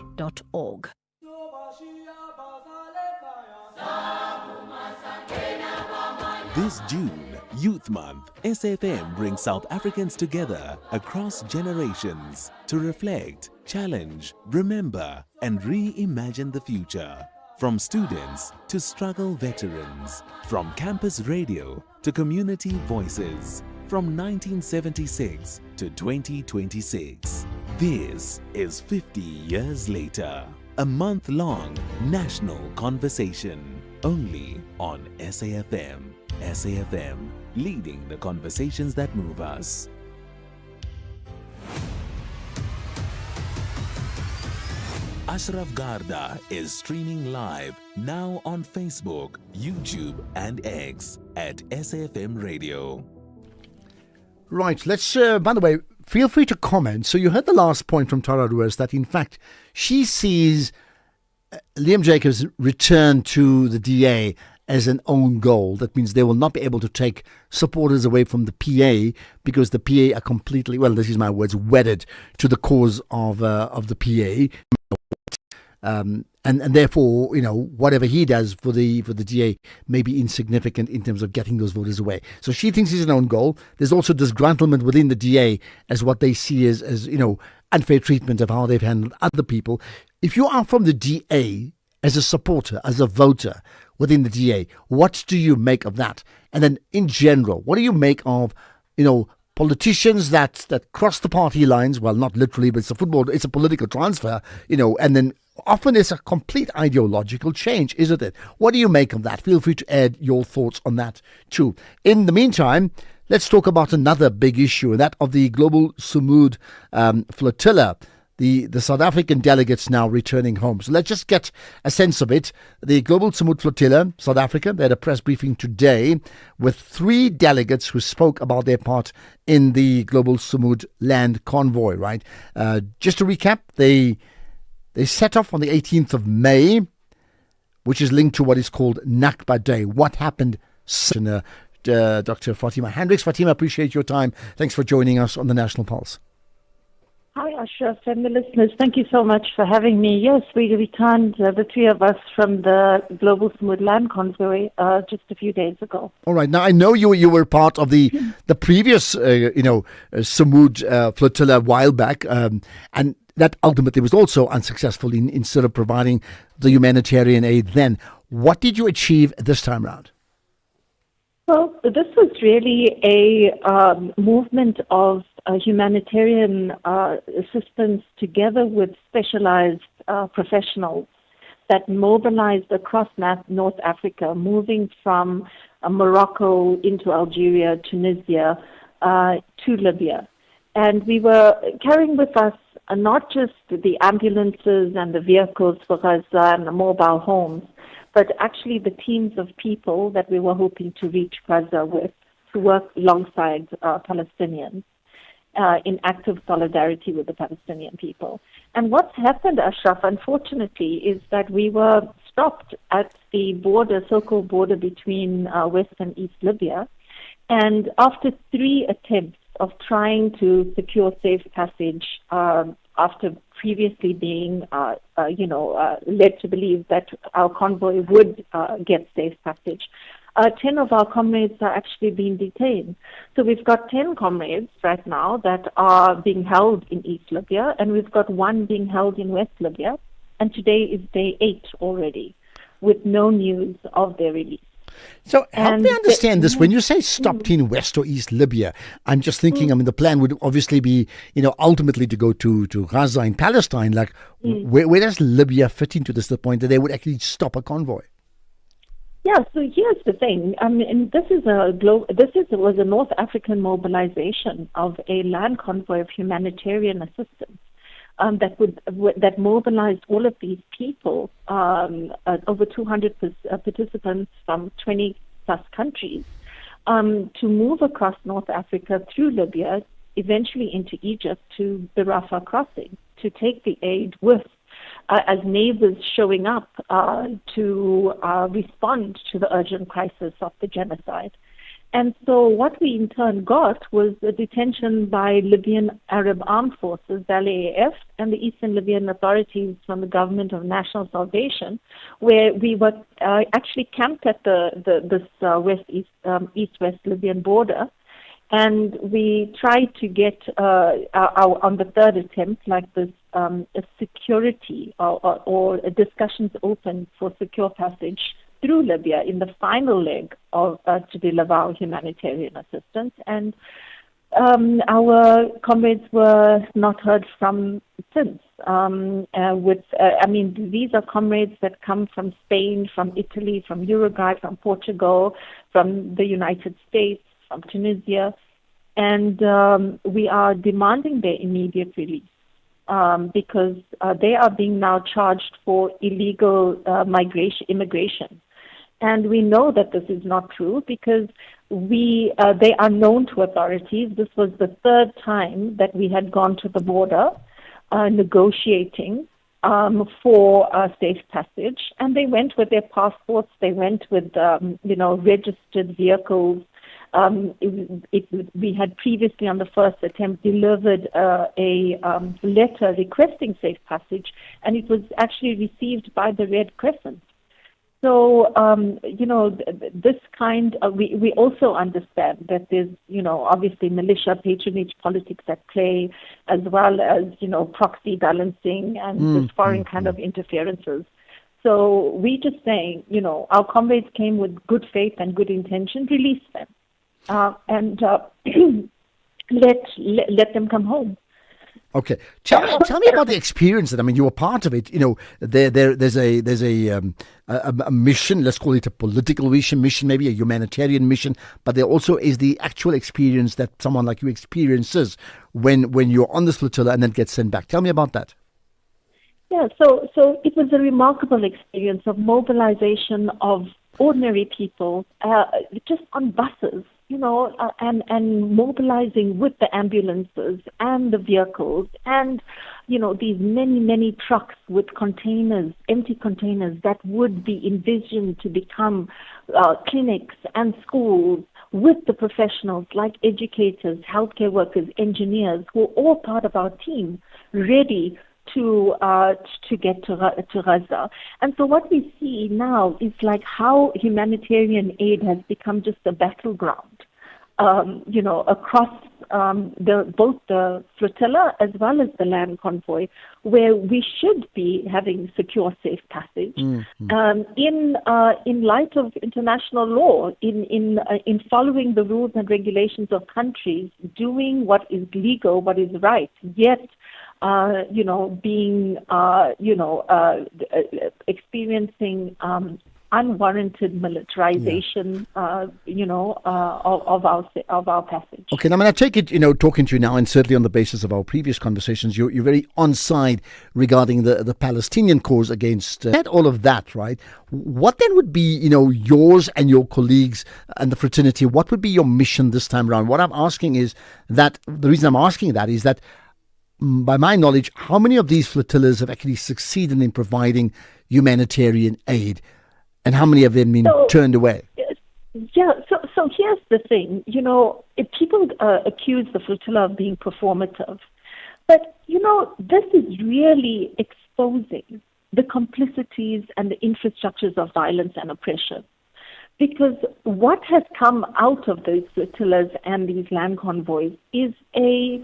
This June, Youth Month, SAfm brings South Africans together across generations to reflect, challenge, remember, and reimagine the future. From students to struggle veterans, from campus radio to community voices, from 1976 to 2026. This is 50 years later. A month-long national conversation only on SAfm. SAfm, leading the conversations that move us. Ashraf Garda is streaming live now on Facebook, YouTube and X at SAfm Radio. Right, let's, by the way, feel free to comment. So you heard the last point from Tara Ruiz that in fact she sees Liam Jacobs' return to the DA as an own goal. That means they will not be able to take supporters away from the PA because the PA are completely, well, this is my words, wedded to the cause of the PA. And therefore, you know, whatever he does for the DA may be insignificant in terms of getting those voters away. So she thinks he's an own goal. There's also disgruntlement within the DA as what they see as you know, unfair treatment of how they've handled other people. If you are from the DA as a supporter, as a voter within the DA, what do you make of that? And then in general, what do you make of, you know, politicians that cross the party lines? Well, not literally, but it's a political transfer, you know, and then often it's a complete ideological change, isn't it? What do you make of that? Feel free to add your thoughts on that too. In the meantime, let's talk about another big issue, and that of the Global Sumud flotilla. The South African delegates now returning home. So let's just get a sense of it. The Global Sumud flotilla, South Africa, they had a press briefing today with 3 delegates who spoke about their part in the Global Sumud land convoy, right? Just to recap, they set off on the 18th of May, which is linked to what is called Nakba Day. What happened? Dr. Fatima Hendricks. Fatima, appreciate your time. Thanks for joining us on the National Pulse. Hi, Ashraf and the listeners. Thank you so much for having me. Yes, we returned, the 3 of us, from the Global Sumud land convoy just a few days ago. All right. Now, I know you were part of the previous, Sumud flotilla a while back, and that ultimately was also unsuccessful in sort of providing the humanitarian aid then. What did you achieve this time around? Well, this was really a movement of humanitarian assistance together with specialized professionals that mobilized across North Africa, moving from Morocco into Algeria, Tunisia, to Libya. And we were carrying with us not just the ambulances and the vehicles for Gaza and the mobile homes, but actually the teams of people that we were hoping to reach Gaza with, to work alongside Palestinians in active solidarity with the Palestinian people. And what's happened, Ashraf, unfortunately, is that we were stopped at the border, so-called border between West and East Libya. And after 3 attempts of trying to secure safe passage, after previously being, led to believe that our convoy would get safe passage, 10 of our comrades are actually being detained. So we've got 10 comrades right now that are being held in East Libya, and we've got one being held in West Libya. And today is day 8 already, with no news of their release. So help me understand this. When you say stopped in West or East Libya, I'm just thinking, I mean, the plan would obviously be, ultimately to go to Gaza in Palestine. Like, where does Libya fit into this, the point that they would actually stop a convoy? Yeah, so here's the thing. I mean, was a North African mobilization of a land convoy of humanitarian assistance. That mobilized all of these people, over 200 participants from 20 plus countries, to move across North Africa through Libya, eventually into Egypt to the Rafah crossing, to take the aid with, as neighbors showing up to respond to the urgent crisis of the genocide. And so what we in turn got was the detention by Libyan Arab Armed Forces, the LAAF, and the Eastern Libyan authorities from the Government of National Salvation, where we were actually camped at this east-west Libyan border. And we tried to get, on the third attempt, like this, a security or discussions open for secure passage through Libya in the final leg of to deliver our humanitarian assistance, and our comrades were not heard from since. These are comrades that come from Spain, from Italy, from Uruguay, from Portugal, from the United States, from Tunisia, and we are demanding their immediate release. Because they are being now charged for illegal immigration. And we know that this is not true because they are known to authorities. This was the third time that we had gone to the border negotiating for safe passage. And they went with their passports. They went with, registered vehicles. We had previously on the first attempt delivered a letter requesting safe passage, and it was actually received by the Red Crescent. So, this we also understand that there's, obviously militia patronage politics at play, as well as, proxy balancing and this foreign kind of interferences. So we just saying, our comrades came with good faith and good intention, release them. And let them come home. Okay, tell me about the experience. That, I mean, you were part of it. There's a mission. Let's call it a political mission, maybe a humanitarian mission. But there also is the actual experience that someone like you experiences when you're on this flotilla and then gets sent back. Tell me about that. Yeah, so it was a remarkable experience of mobilization of ordinary people, just on buses. And mobilizing with the ambulances and the vehicles and, these many, many trucks with containers, empty containers that would be envisioned to become clinics and schools with the professionals like educators, healthcare workers, engineers, who are all part of our team, ready to get to Gaza. And so what we see now is like how humanitarian aid has become just a battleground, across both the flotilla as well as the land convoy, where we should be having secure, safe passage. In light of international law, in following the rules and regulations of countries, doing what is legal, what is right, yet experiencing unwarranted militarization, of our passage. Okay, now I'm going to take it, talking to you now, and certainly on the basis of our previous conversations, you're very on side regarding the Palestinian cause against all of that, right? What then would be, yours and your colleagues and the fraternity? What would be your mission this time around? What I'm asking is that the reason I'm asking that is that, by my knowledge, how many of these flotillas have actually succeeded in providing humanitarian aid, and how many have then been turned away? Yeah, so here's the thing. If people accuse the flotilla of being performative, but this is really exposing the complicities and the infrastructures of violence and oppression. Because what has come out of those flotillas and these land convoys is a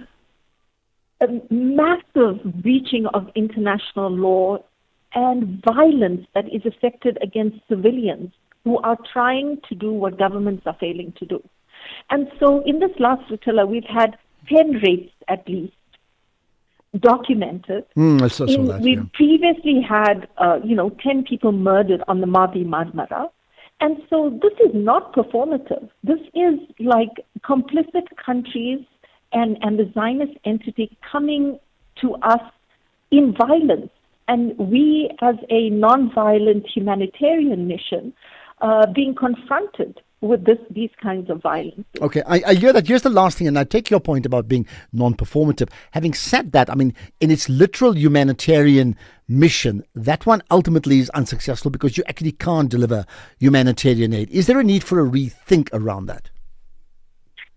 massive breaching of international law and violence that is affected against civilians who are trying to do what governments are failing to do. And so in this last flotilla, we've had 10 rapes at least documented. We've previously had, 10 people murdered on the Mavi Marmara. And so this is not performative. This is like complicit countries and the Zionist entity coming to us in violence. And we, as a non-violent humanitarian mission, being confronted with these kinds of violence. Okay, I hear that. Here's the last thing, and I take your point about being non-performative. Having said that, I mean, in its literal humanitarian mission, that one ultimately is unsuccessful because you actually can't deliver humanitarian aid. Is there a need for a rethink around that?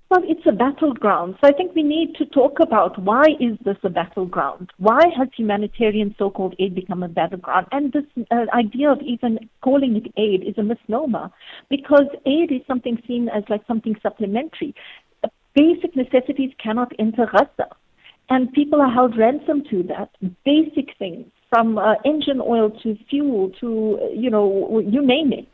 Well, it's a battleground. So I think we need to talk about why is this a battleground? Why has humanitarian so-called aid become a battleground? And this idea of even calling it aid is a misnomer because aid is something seen as like something supplementary. Basic necessities cannot enter Gaza. And people are held ransom to that. Basic things from engine oil to fuel to, you name it.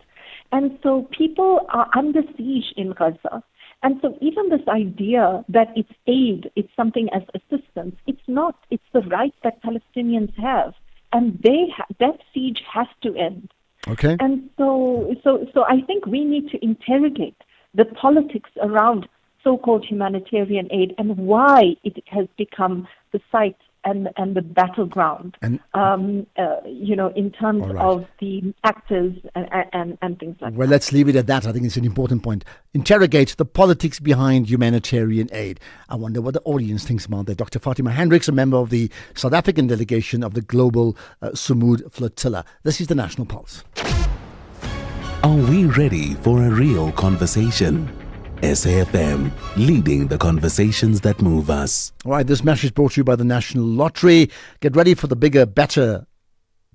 And so people are under siege in Gaza. And so even this idea that it's aid, it's something as assistance, it's not. It's the right that Palestinians have. And that siege has to end. Okay. And so I think we need to interrogate the politics around so-called humanitarian aid and why it has become the site and the battleground, in terms of the actors and things like that. Well, let's leave it at that. I think it's an important point. Interrogate the politics behind humanitarian aid. I wonder what the audience thinks about that. Dr. Fatima Hendricks, a member of the South African delegation of the Global Sumud Flotilla. This is the National Pulse. Are we ready for a real conversation? SAFM, leading the conversations that move us. All right, this message brought to you by the National Lottery. Get ready for the bigger, better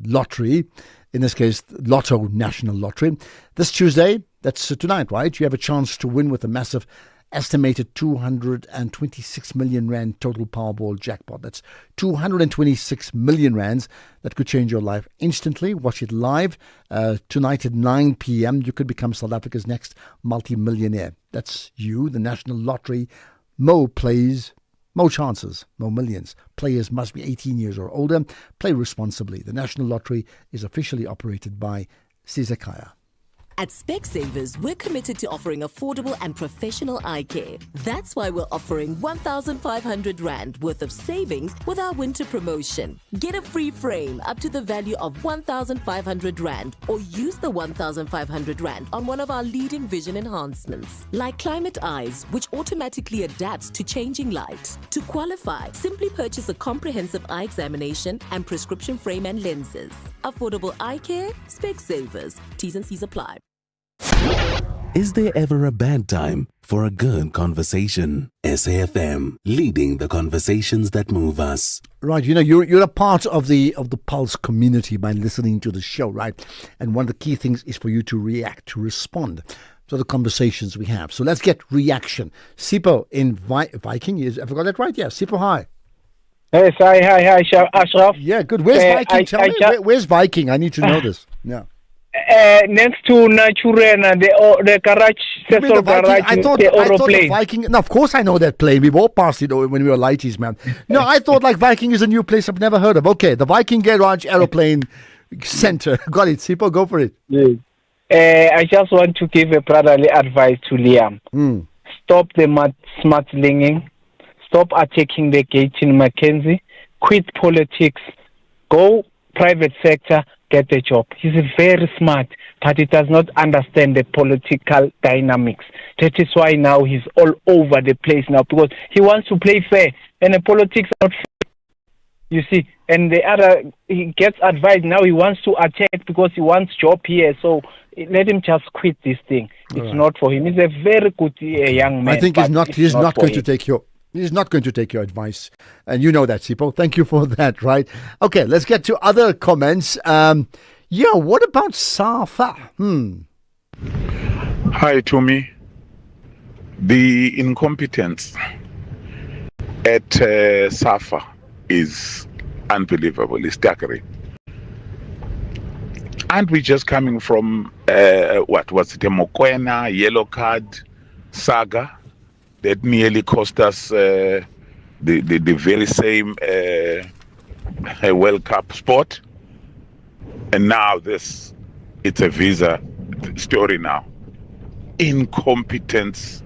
lottery. In this case, Lotto National Lottery. This Tuesday, that's tonight, right? You have a chance to win with a massive estimated 226 million rand total Powerball jackpot. That's 226 million rands that could change your life instantly. Watch it live tonight at 9 p.m. You could become South Africa's next multi-millionaire. That's you, the National Lottery. Mo plays, Mo chances, Mo millions. Players must be 18 years or older. Play responsibly. The National Lottery is officially operated by Sizakaya. At Specsavers, we're committed to offering affordable and professional eye care. That's why we're offering 1,500 Rand worth of savings with our winter promotion. Get a free frame up to the value of 1,500 Rand or use the 1,500 Rand on one of our leading vision enhancements, like Climate Eyes, which automatically adapts to changing light. To qualify, simply purchase a comprehensive eye examination and prescription frame and lenses. Affordable eye care, Specsavers. T's and C's apply. Is there ever a bad time for a good conversation? SAFM, leading the conversations that move us. Right, you're a part of the Pulse community by listening to the show, right? And one of the key things is for you to react, to respond to the conversations we have. So let's get reaction. Sipho in Viking, have I got that right? Yeah, Sipho, hi. Yes, hi, Ashraf. Yeah, good. Where's Viking? Tell me, where's Viking? I need to know this. Yeah. Next to Naturena, the garage, Cecil garage, I thought the Viking. No, of course I know that plane. We've all passed it when we were lighties, man. No, I thought like Viking is a new place I've never heard of. Okay, the Viking Garage Aeroplane Center. Got it, Sipho, go for it. Yes. I just want to give a brotherly advice to Liam. Stop the smart-slinging. Stop attacking the gate in Mackenzie. Quit politics. Go private sector. Get a job. He's very smart, but he does not understand the political dynamics. That is why now he's all over the place now, because he wants to play fair, and the politics are not fair. You see, and the other, he gets advice now, he wants to attack because he wants job here, so let him just quit this thing. It's not for him. He's a very good young man. I think he's not going to take your... He's not going to take your advice. And you know that, Sipho. Thank you for that, right? Okay, let's get to other comments. What about SAFA? Hi, Tumi. The incompetence at SAFA is unbelievable. It's staggering. Aren't we just coming from what was it, a Mokoena yellow card saga that nearly cost us the very same World Cup spot? And now it's a visa story now. Incompetence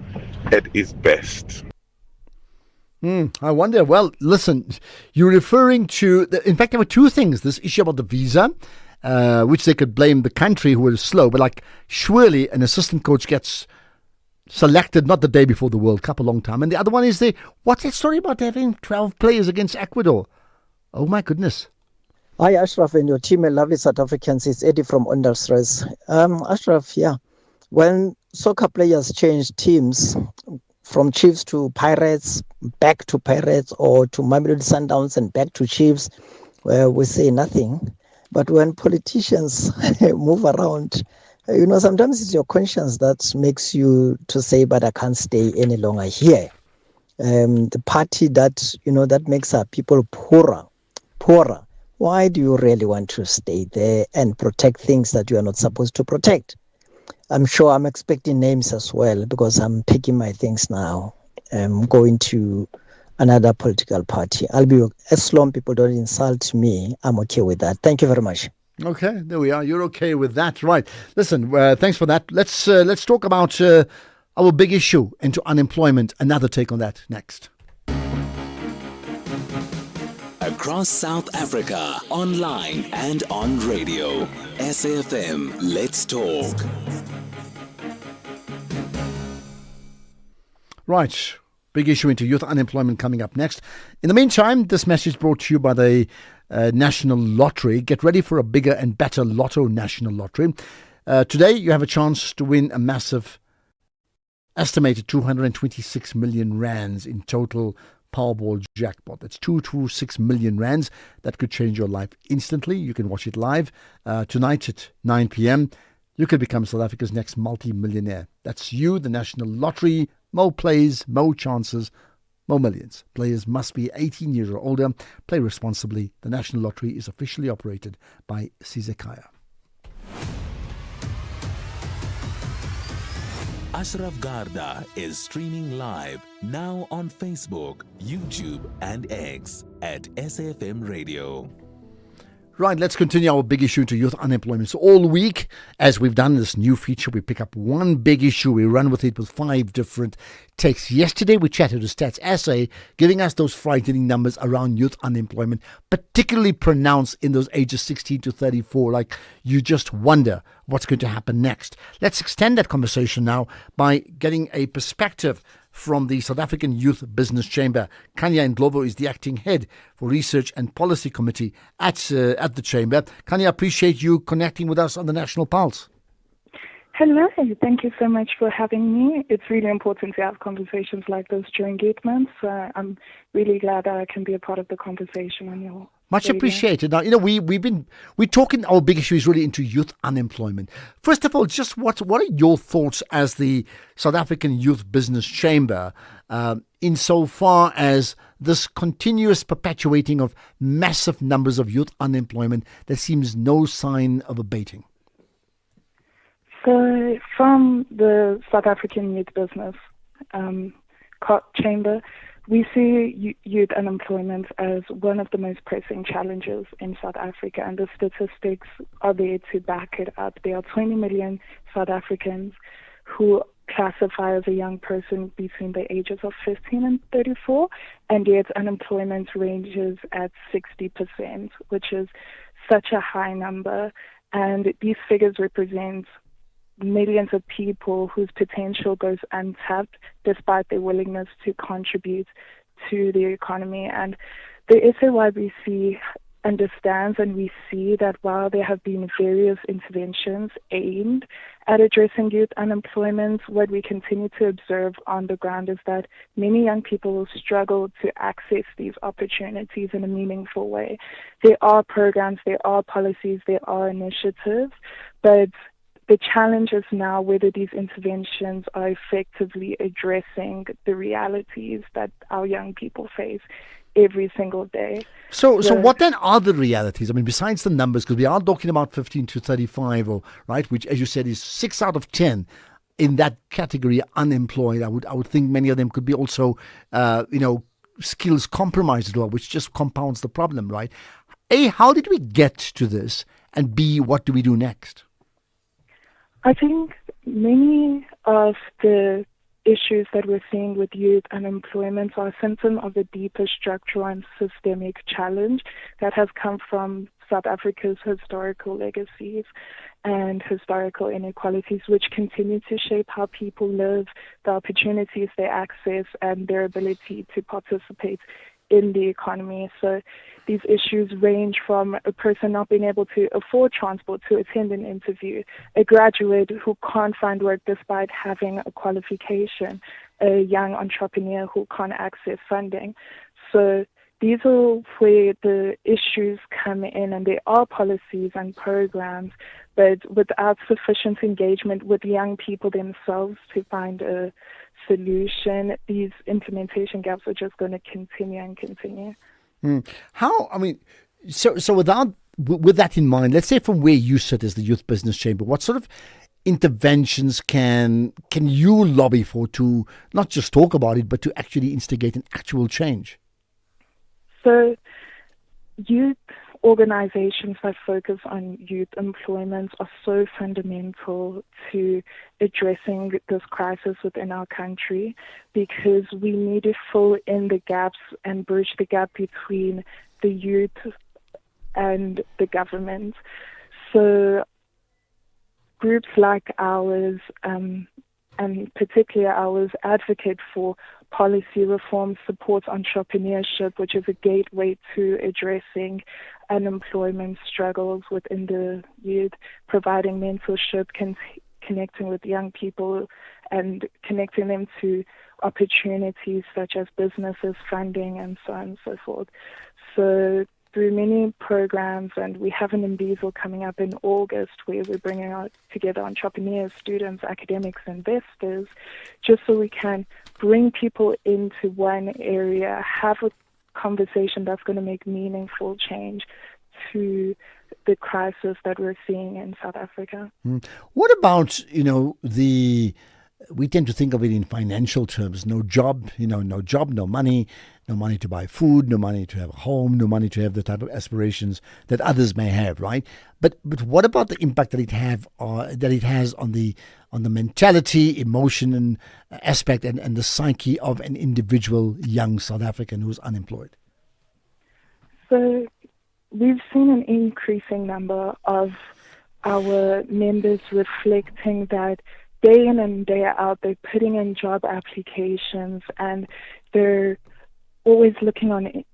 at its best. I wonder, well, listen, you're referring to, in fact, there were two things. This issue about the visa, which they could blame the country who was slow, but like surely an assistant coach gets selected not the day before the World Cup, a long time. And the other one is what's that story about having 12 players against Ecuador? Oh my goodness. Hi Ashraf and your team, lovely South Africans. It's Eddie from Understress. Ashraf, yeah, when soccer players change teams from Chiefs to Pirates, back to Pirates, or to Mamelodi Sundowns and back to Chiefs, we say nothing. But when politicians move around, sometimes it's your conscience that makes you to say, but I can't stay any longer here. The party that, that makes our people poorer. Why do you really want to stay there and protect things that you are not supposed to protect? I'm sure I'm expecting names as well because I'm picking my things now. I'm going to another political party. As long as people don't insult me, I'm okay with that. Thank you very much. Okay, there we are. You're okay with that, right? Listen, thanks for that. Let's talk about our big issue into unemployment. Another take on that next. Across South Africa, online and on radio. SAFM, let's talk. Right. Big issue into youth unemployment coming up next. In the meantime, this message brought to you by the National Lottery. Get ready for a bigger and better Lotto National Lottery. Today, you have a chance to win a massive, estimated 226 million rands in total Powerball jackpot. That's 226 million rands. That could change your life instantly. You can watch it live tonight at 9 p.m. You could become South Africa's next multi-millionaire. That's you, the National Lottery. More plays, more chances, more millions. Players must be 18 years or older. Play responsibly. The National Lottery is officially operated by Sizekaya. Ashraf Garda is streaming live now on Facebook, YouTube and X at SAFM Radio. Right, let's continue our big issue to youth unemployment. So all week, as we've done this new feature, we pick up one big issue. We run with it with 5 different takes. Yesterday, we chatted to Stats SA, giving us those frightening numbers around youth unemployment, particularly pronounced in those ages 16 to 34. Like, you just wonder what's going to happen next. Let's extend that conversation now by getting a perspective from the South African Youth Business Chamber. Kanya Ndlovu is the acting head for Research and Policy Committee at the Chamber. Kanya, appreciate you connecting with us on the National Pulse. Hello, thank you so much for having me. It's really important to have conversations like this during Gate Month. I'm really glad that I can be a part of the conversation on your Much radio. appreciated. Now, we're talking, our big issue is really into youth unemployment. First of all, just what are your thoughts as the South African Youth Business Chamber insofar as this continuous perpetuating of massive numbers of youth unemployment that seems no sign of abating? So from the South African Youth Business Chamber, we see youth unemployment as one of the most pressing challenges in South Africa, and the statistics are there to back it up. There are 20 million South Africans who classify as a young person between the ages of 15 and 34, and yet unemployment ranges at 60%, which is such a high number. And these figures represent millions of people whose potential goes untapped despite their willingness to contribute to the economy. And the SAYBC understands, and we see that while there have been various interventions aimed at addressing youth unemployment, what we continue to observe on the ground is that many young people struggle to access these opportunities in a meaningful way. There are programs, there are policies, there are initiatives, but the challenge is now whether these interventions are effectively addressing the realities that our young people face every single day. So what then are the realities? I mean, besides the numbers, because we are talking about 15 to 35, or right, which, as you said, is 6 out of 10 in that category unemployed. I would think many of them could be also, skills compromised as well, which just compounds the problem, right? A, how did we get to this? And B, what do we do next? I think many of the issues that we're seeing with youth unemployment are a symptom of a deeper structural and systemic challenge that has come from South Africa's historical legacies and historical inequalities, which continue to shape how people live, the opportunities they access, and their ability to participate in the economy. So these issues range from a person not being able to afford transport to attend an interview, a graduate who can't find work despite having a qualification, a young entrepreneur who can't access funding. So these are where the issues come in, and there are policies and programs, but without sufficient engagement with young people themselves to find a solution, these implementation gaps are just going to continue and continue. So with that in mind, let's say from where you sit as the Youth Business Chamber, what sort of interventions can you lobby for to not just talk about it, but to actually instigate an actual change? So youth organizations that focus on youth employment are so fundamental to addressing this crisis within our country, because we need to fill in the gaps and bridge the gap between the youth and the government. So groups like ours, and particularly ours, advocate for policy reform, supports entrepreneurship, which is a gateway to addressing unemployment struggles within the youth, providing mentorship, connecting with young people and connecting them to opportunities such as businesses, funding, and so on and so forth. So through many programs, and we have an Imbizo coming up in August where we're bringing out together entrepreneurs, students, academics, investors, just so we can bring people into one area, have a conversation that's going to make meaningful change to the crisis that we're seeing in South Africa. What about, we tend to think of it in financial terms. No job, no job, no money to buy food, no money to have a home, no money to have the type of aspirations that others may have, right? But what about the impact that it has on the mentality, emotion, and aspect and the psyche of an individual young South African who's unemployed? So we've seen an increasing number of our members reflecting that day in and day out, they're putting in job applications and they're always looking on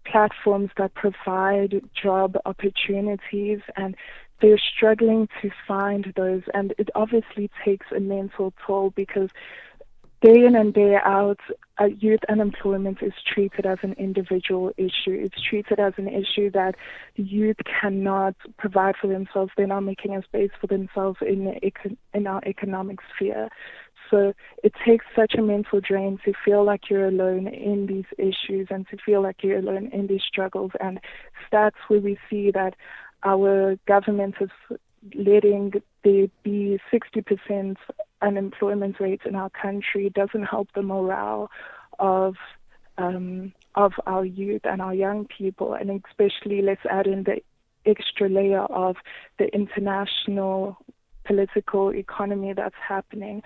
platforms that provide job opportunities, and they're struggling to find those. And it obviously takes a mental toll, because day in and day out, youth unemployment is treated as an individual issue. It's treated as an issue that youth cannot provide for themselves. They're not making a space for themselves in our economic sphere. So it takes such a mental drain to feel like you're alone in these issues and to feel like you're alone in these struggles. And stats where we see that our government is letting there be 60% unemployment rate in our country doesn't help the morale of our youth and our young people. And especially, let's add in the extra layer of the international political economy that's happening.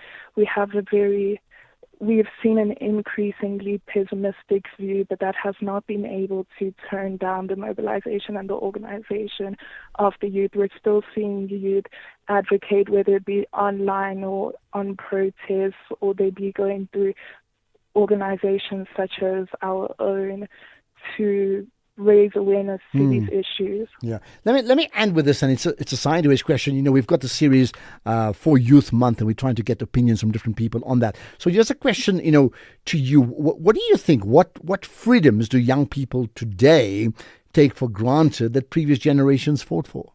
We've seen an increasingly pessimistic view, but that has not been able to turn down the mobilization and the organization of the youth. We're still seeing the youth advocate, whether it be online or on protests, or they be going through organizations such as our own to raise awareness to these issues. Yeah. Let me end with this, and it's a sideways question. We've got the series for Youth Month, and we're trying to get opinions from different people on that. So just a question, to you. What do you think? What freedoms do young people today take for granted that previous generations fought for?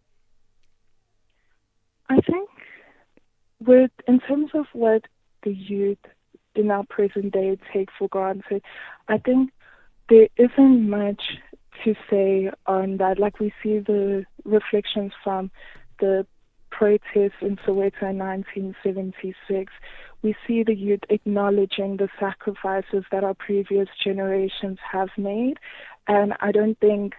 I think in terms of what the youth in our present day take for granted, I think there isn't much to say on that. Like, we see the reflections from the protests in Soweto in 1976. We see the youth acknowledging the sacrifices that our previous generations have made, and I don't think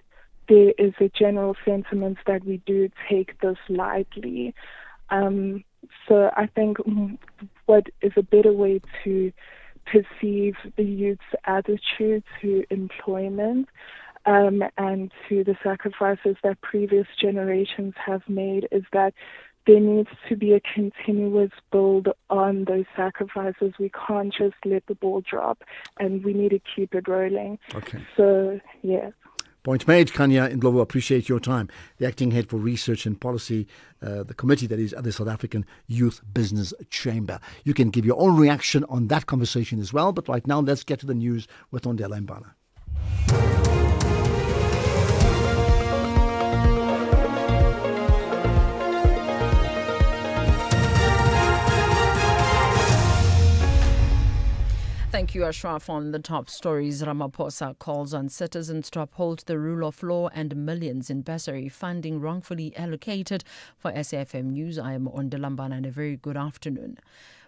there is a general sentiment that we do take this lightly. So I think what is a better way to perceive the youth's attitude to employment and to the sacrifices that previous generations have made is that there needs to be a continuous build on those sacrifices. We can't just let the ball drop, and we need to keep it rolling. Okay. So, yeah. Point made, Kanya Ndlovu. Appreciate your time. The acting head for research and policy, the committee that is at the South African Youth Business Chamber. You can give your own reaction on that conversation as well. But right now, let's get to the news with Ondela Mbana. Thank you, Ashraf. On the top stories, Ramaphosa calls on citizens to uphold the rule of law and millions in bursary funding wrongfully allocated. For SAFM News, I am Ondela Mbana, and a very good afternoon.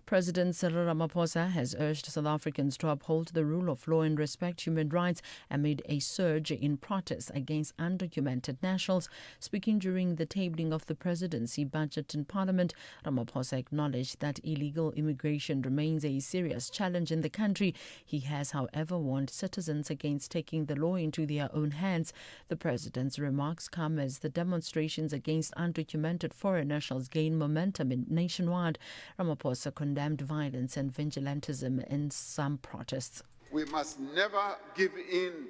President Cyril Ramaphosa has urged South Africans to uphold the rule of law and respect human rights amid a surge in protests against undocumented nationals. Speaking during the tabling of the presidency budget in Parliament, Ramaphosa acknowledged that illegal immigration remains a serious challenge in the country. He has, however, warned citizens against taking the law into their own hands. The president's remarks come as the demonstrations against undocumented foreign nationals gain momentum nationwide. Ramaphosa condemned violence and vigilantism in some protests. We must never give in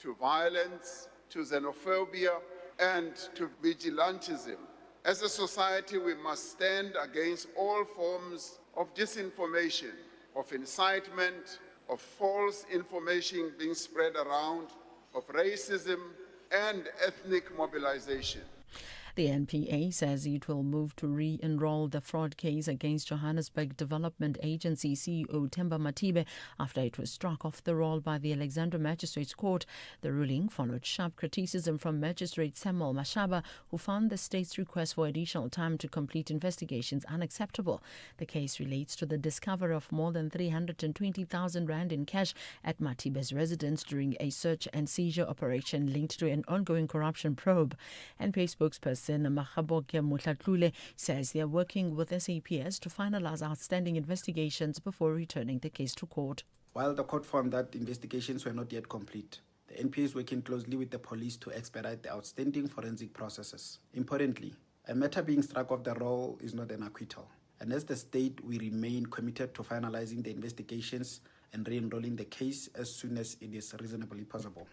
to violence, to xenophobia, and to vigilantism. As a society, we must stand against all forms of disinformation, of incitement, of false information being spread around, of racism and ethnic mobilization. The NPA says it will move to re-enroll the fraud case against Johannesburg Development Agency CEO Themba Matibe after it was struck off the roll by the Alexandra Magistrates Court. The ruling followed sharp criticism from Magistrate Samuel Mashaba, who found the state's request for additional time to complete investigations unacceptable. The case relates to the discovery of more than 320,000 rand in cash at Matibe's residence during a search and seizure operation linked to an ongoing corruption probe. NPA spokesperson Makgaboke Motlatlule says they are working with SAPS to finalize outstanding investigations before returning the case to court. While the court found that investigations were not yet complete, the NPA is working closely with the police to expedite the outstanding forensic processes. Importantly, a matter being struck off the roll is not an acquittal. And as the state, we remain committed to finalizing the investigations and re-enrolling the case as soon as it is reasonably possible.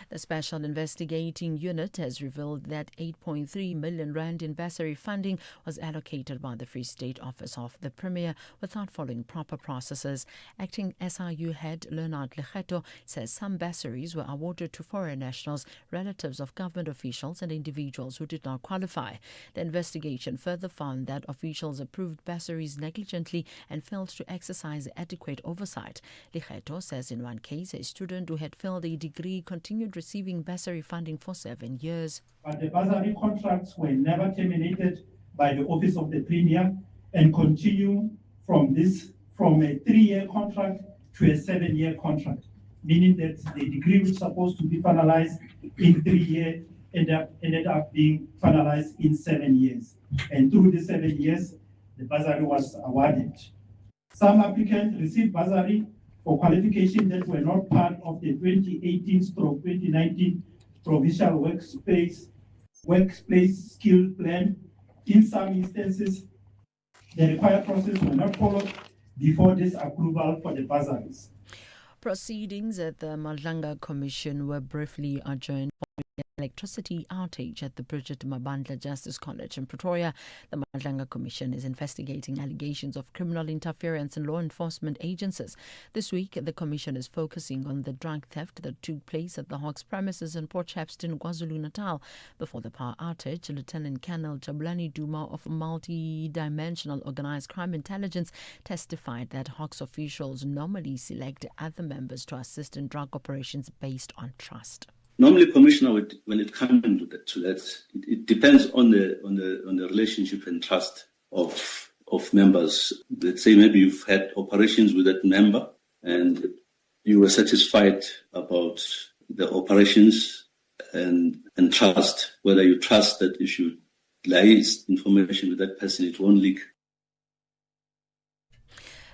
The Special Investigating Unit has revealed that 8.3 million rand in bursary funding was allocated by the Free State Office of the Premier without following proper processes. Acting SIU head Leonard Lekgetho says some bursaries were awarded to foreign nationals, relatives of government officials and individuals who did not qualify. The investigation further found that officials approved bursaries negligently and failed to exercise adequate oversight. Lekgetho says in one case, a student who had failed a degree continued receiving bursary funding for 7 years. But the bursary contracts were never terminated by the Office of the Premier and continue from a 3-year contract to a 7-year contract, meaning that the degree was supposed to be finalized in 3 years ended up being finalized in 7 years. And through the 7 years, the bursary was awarded. Some applicants received bursary for qualification that were not part of the 2018-2019 Provincial Workplace Skill Plan. In some instances, the required process were not followed before this approval for the bursaries. Proceedings at the Madlanga Commission were briefly adjourned electricity outage at the Bridget Mabandla Justice College in Pretoria. The Madlanga Commission is investigating allegations of criminal interference in law enforcement agencies. This week, the Commission is focusing on the drug theft that took place at the Hawks premises in Port Shepstone, KwaZulu-Natal. Before the power outage, Lieutenant Colonel Jabulani Duma of Multi-Dimensional Organized Crime Intelligence testified that Hawks officials normally select other members to assist in drug operations based on trust. Normally, Commissioner, when it comes to that, it depends on the relationship and trust of members. Let's say maybe you've had operations with that member, and you were satisfied about the operations and trust. Whether you trust that if you liaise information with that person, it won't leak.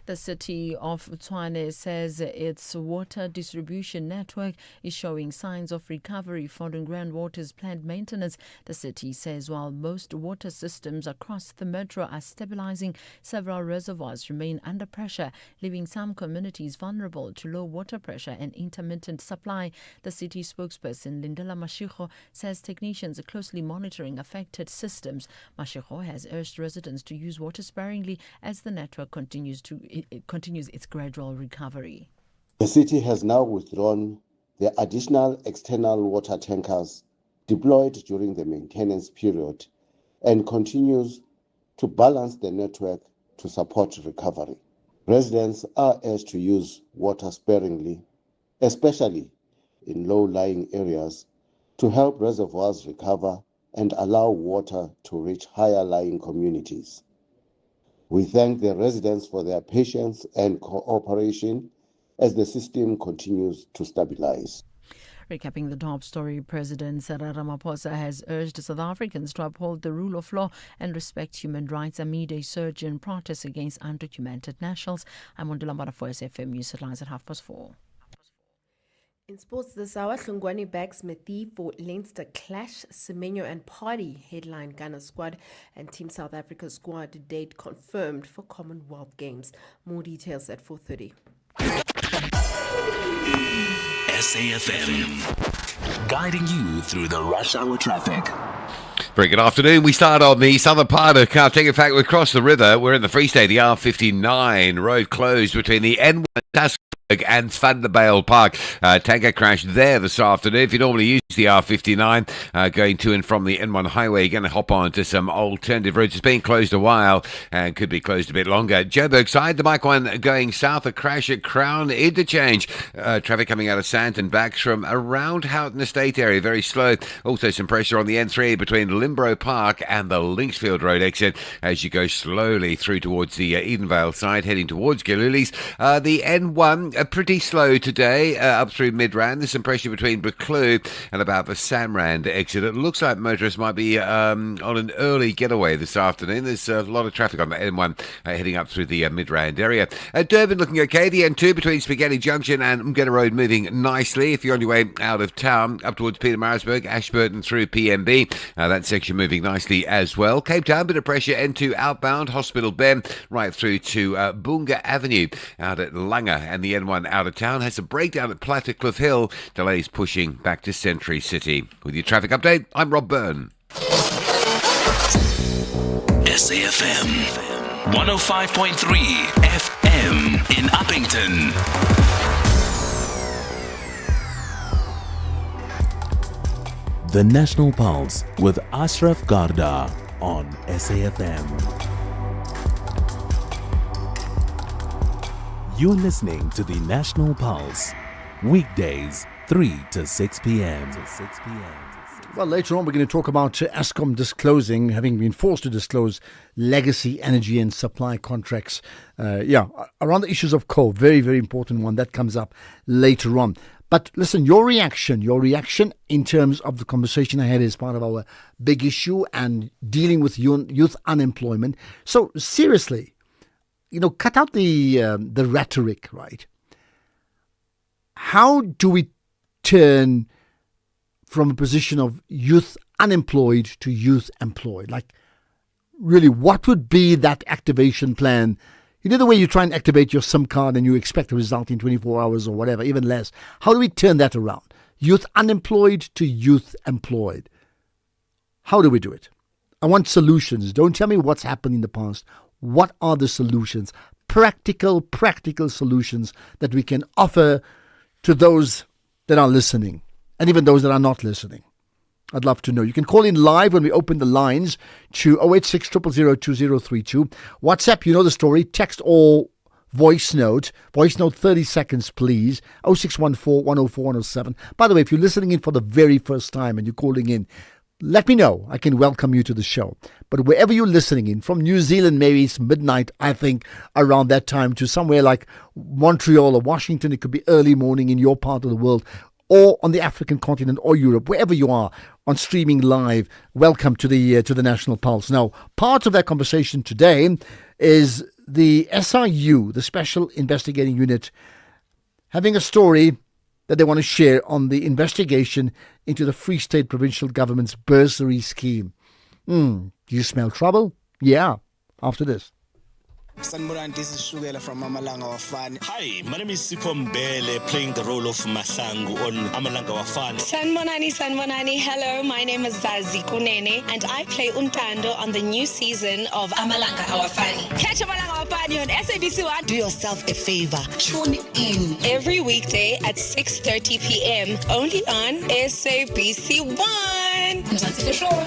The city of Tshwane says its water distribution network is showing signs of recovery following groundwater's planned maintenance. The city says while most water systems across the metro are stabilizing, several reservoirs remain under pressure, leaving some communities vulnerable to low water pressure and intermittent supply. The city spokesperson Lindela Mashiko says technicians are closely monitoring affected systems. Mashiko has urged residents to use water sparingly as the network continues its gradual recovery. The city has now withdrawn the additional external water tankers deployed during the maintenance period and continues to balance the network to support recovery. Residents are urged to use water sparingly, especially in low-lying areas, to help reservoirs recover and allow water to reach higher-lying communities. We thank the residents for their patience and cooperation as the system continues to stabilize. Recapping the top story, President Cyril Ramaphosa has urged South Africans to uphold the rule of law and respect human rights amid a surge in protests against undocumented nationals. I'm Ondula Mara for SAfm News Headlines at 4:30. In sports this hour, Hlungwane backs Methi for Leinster clash. Semenyo and Party headline Ghana squad and Team South Africa squad date confirmed for Commonwealth Games. More details at 4:30. SAfm, guiding you through the rush hour traffic. Very good afternoon. We start on the southern part of Gauteng. In fact, we cross the river. We're in the Free State, the R59. Road closed between the N1 and Vanderbijl Park. Tanker crash there this afternoon. If you normally use the R59 going to and from the N1 highway, you're going to hop on to some alternative routes. It's been closed a while and could be closed a bit longer. Joburg side, the Mike 1 going south, a crash at Crown Interchange. Traffic coming out of Sandton back from around Houghton Estate area, very slow. Also some pressure on the N3 between Limbro Park and the Linksfield Road exit as you go slowly through towards the Edenvale side, heading towards Giluli's. The N1 pretty slow today up through Midrand. There's some pressure between Buccleuch and about the Samrand exit. It looks like motorists might be on an early getaway this afternoon. There's a lot of traffic on the N1 heading up through the Midrand area. Durban looking okay. The N2 between Spaghetti Junction and Mgeta Road moving nicely. If you're on your way out of town up towards Pietermaritzburg, Ashburton through PMB, that section moving nicely as well. Cape Town, bit of pressure N2 outbound, Hospital Bend right through to Boonga Avenue out at Langa, and the N1 out of town has a breakdown at Plattercliff Hill. Delays pushing back to Century City. With your traffic update, I'm Rob Byrne. SAfm 105.3 FM in Uppington. The National Pulse with Ashraf Garda on SAfm. You're listening to the National Pulse, weekdays 3 to 6 p.m. Well, later on we're going to talk about Eskom having been forced to disclose legacy energy and supply contracts. Around the issues of coal, very, very important one that comes up later on. But listen, your reaction in terms of the conversation I had as part of our big issue and dealing with youth unemployment. So seriously, cut out the rhetoric, right? How do we turn from a position of youth unemployed to youth employed? Like, really, what would be that activation plan? The way you try and activate your SIM card and you expect a result in 24 hours or whatever, even less. How do we turn that around? youth unemployed to youth employed. How do we do it? I want solutions. Don't tell me what's happened in the past. What are the solutions? Practical solutions that we can offer to those that are listening and even those that are not listening. I'd love to know. You can call in live when we open the lines to 086 000 2032. WhatsApp, you know the story. Text or voice note. Voice note 30 seconds, please. 0614 104 107. By the way, if you're listening in for the very first time and you're calling in, let me know. I can welcome you to the show. But wherever you're listening in, from New Zealand, maybe it's midnight, I think, around that time, to somewhere like Montreal or Washington, it could be early morning in your part of the world, or on the African continent or Europe, wherever you are, on streaming live. Welcome to the National Pulse. Now, part of that conversation today is the SIU, the Special Investigating Unit, having a story that they want to share on the investigation into the Free State Provincial Government's bursary scheme. Do you smell trouble? Yeah, after this. Sanmuran, this is Shugela from Amalanga Wafani. Hi, my name is Sipho Mbele, playing the role of Masangu on Amalanga Wafani. Sanmonani. Hello, my name is Zazi Kunene, and I play Untando on the new season of Amalanga Wafani. Catch Amalanga Wafani on SABC 1. Do yourself a favor. Tune in every weekday at 6:30 p.m. only on SABC 1. That's the show.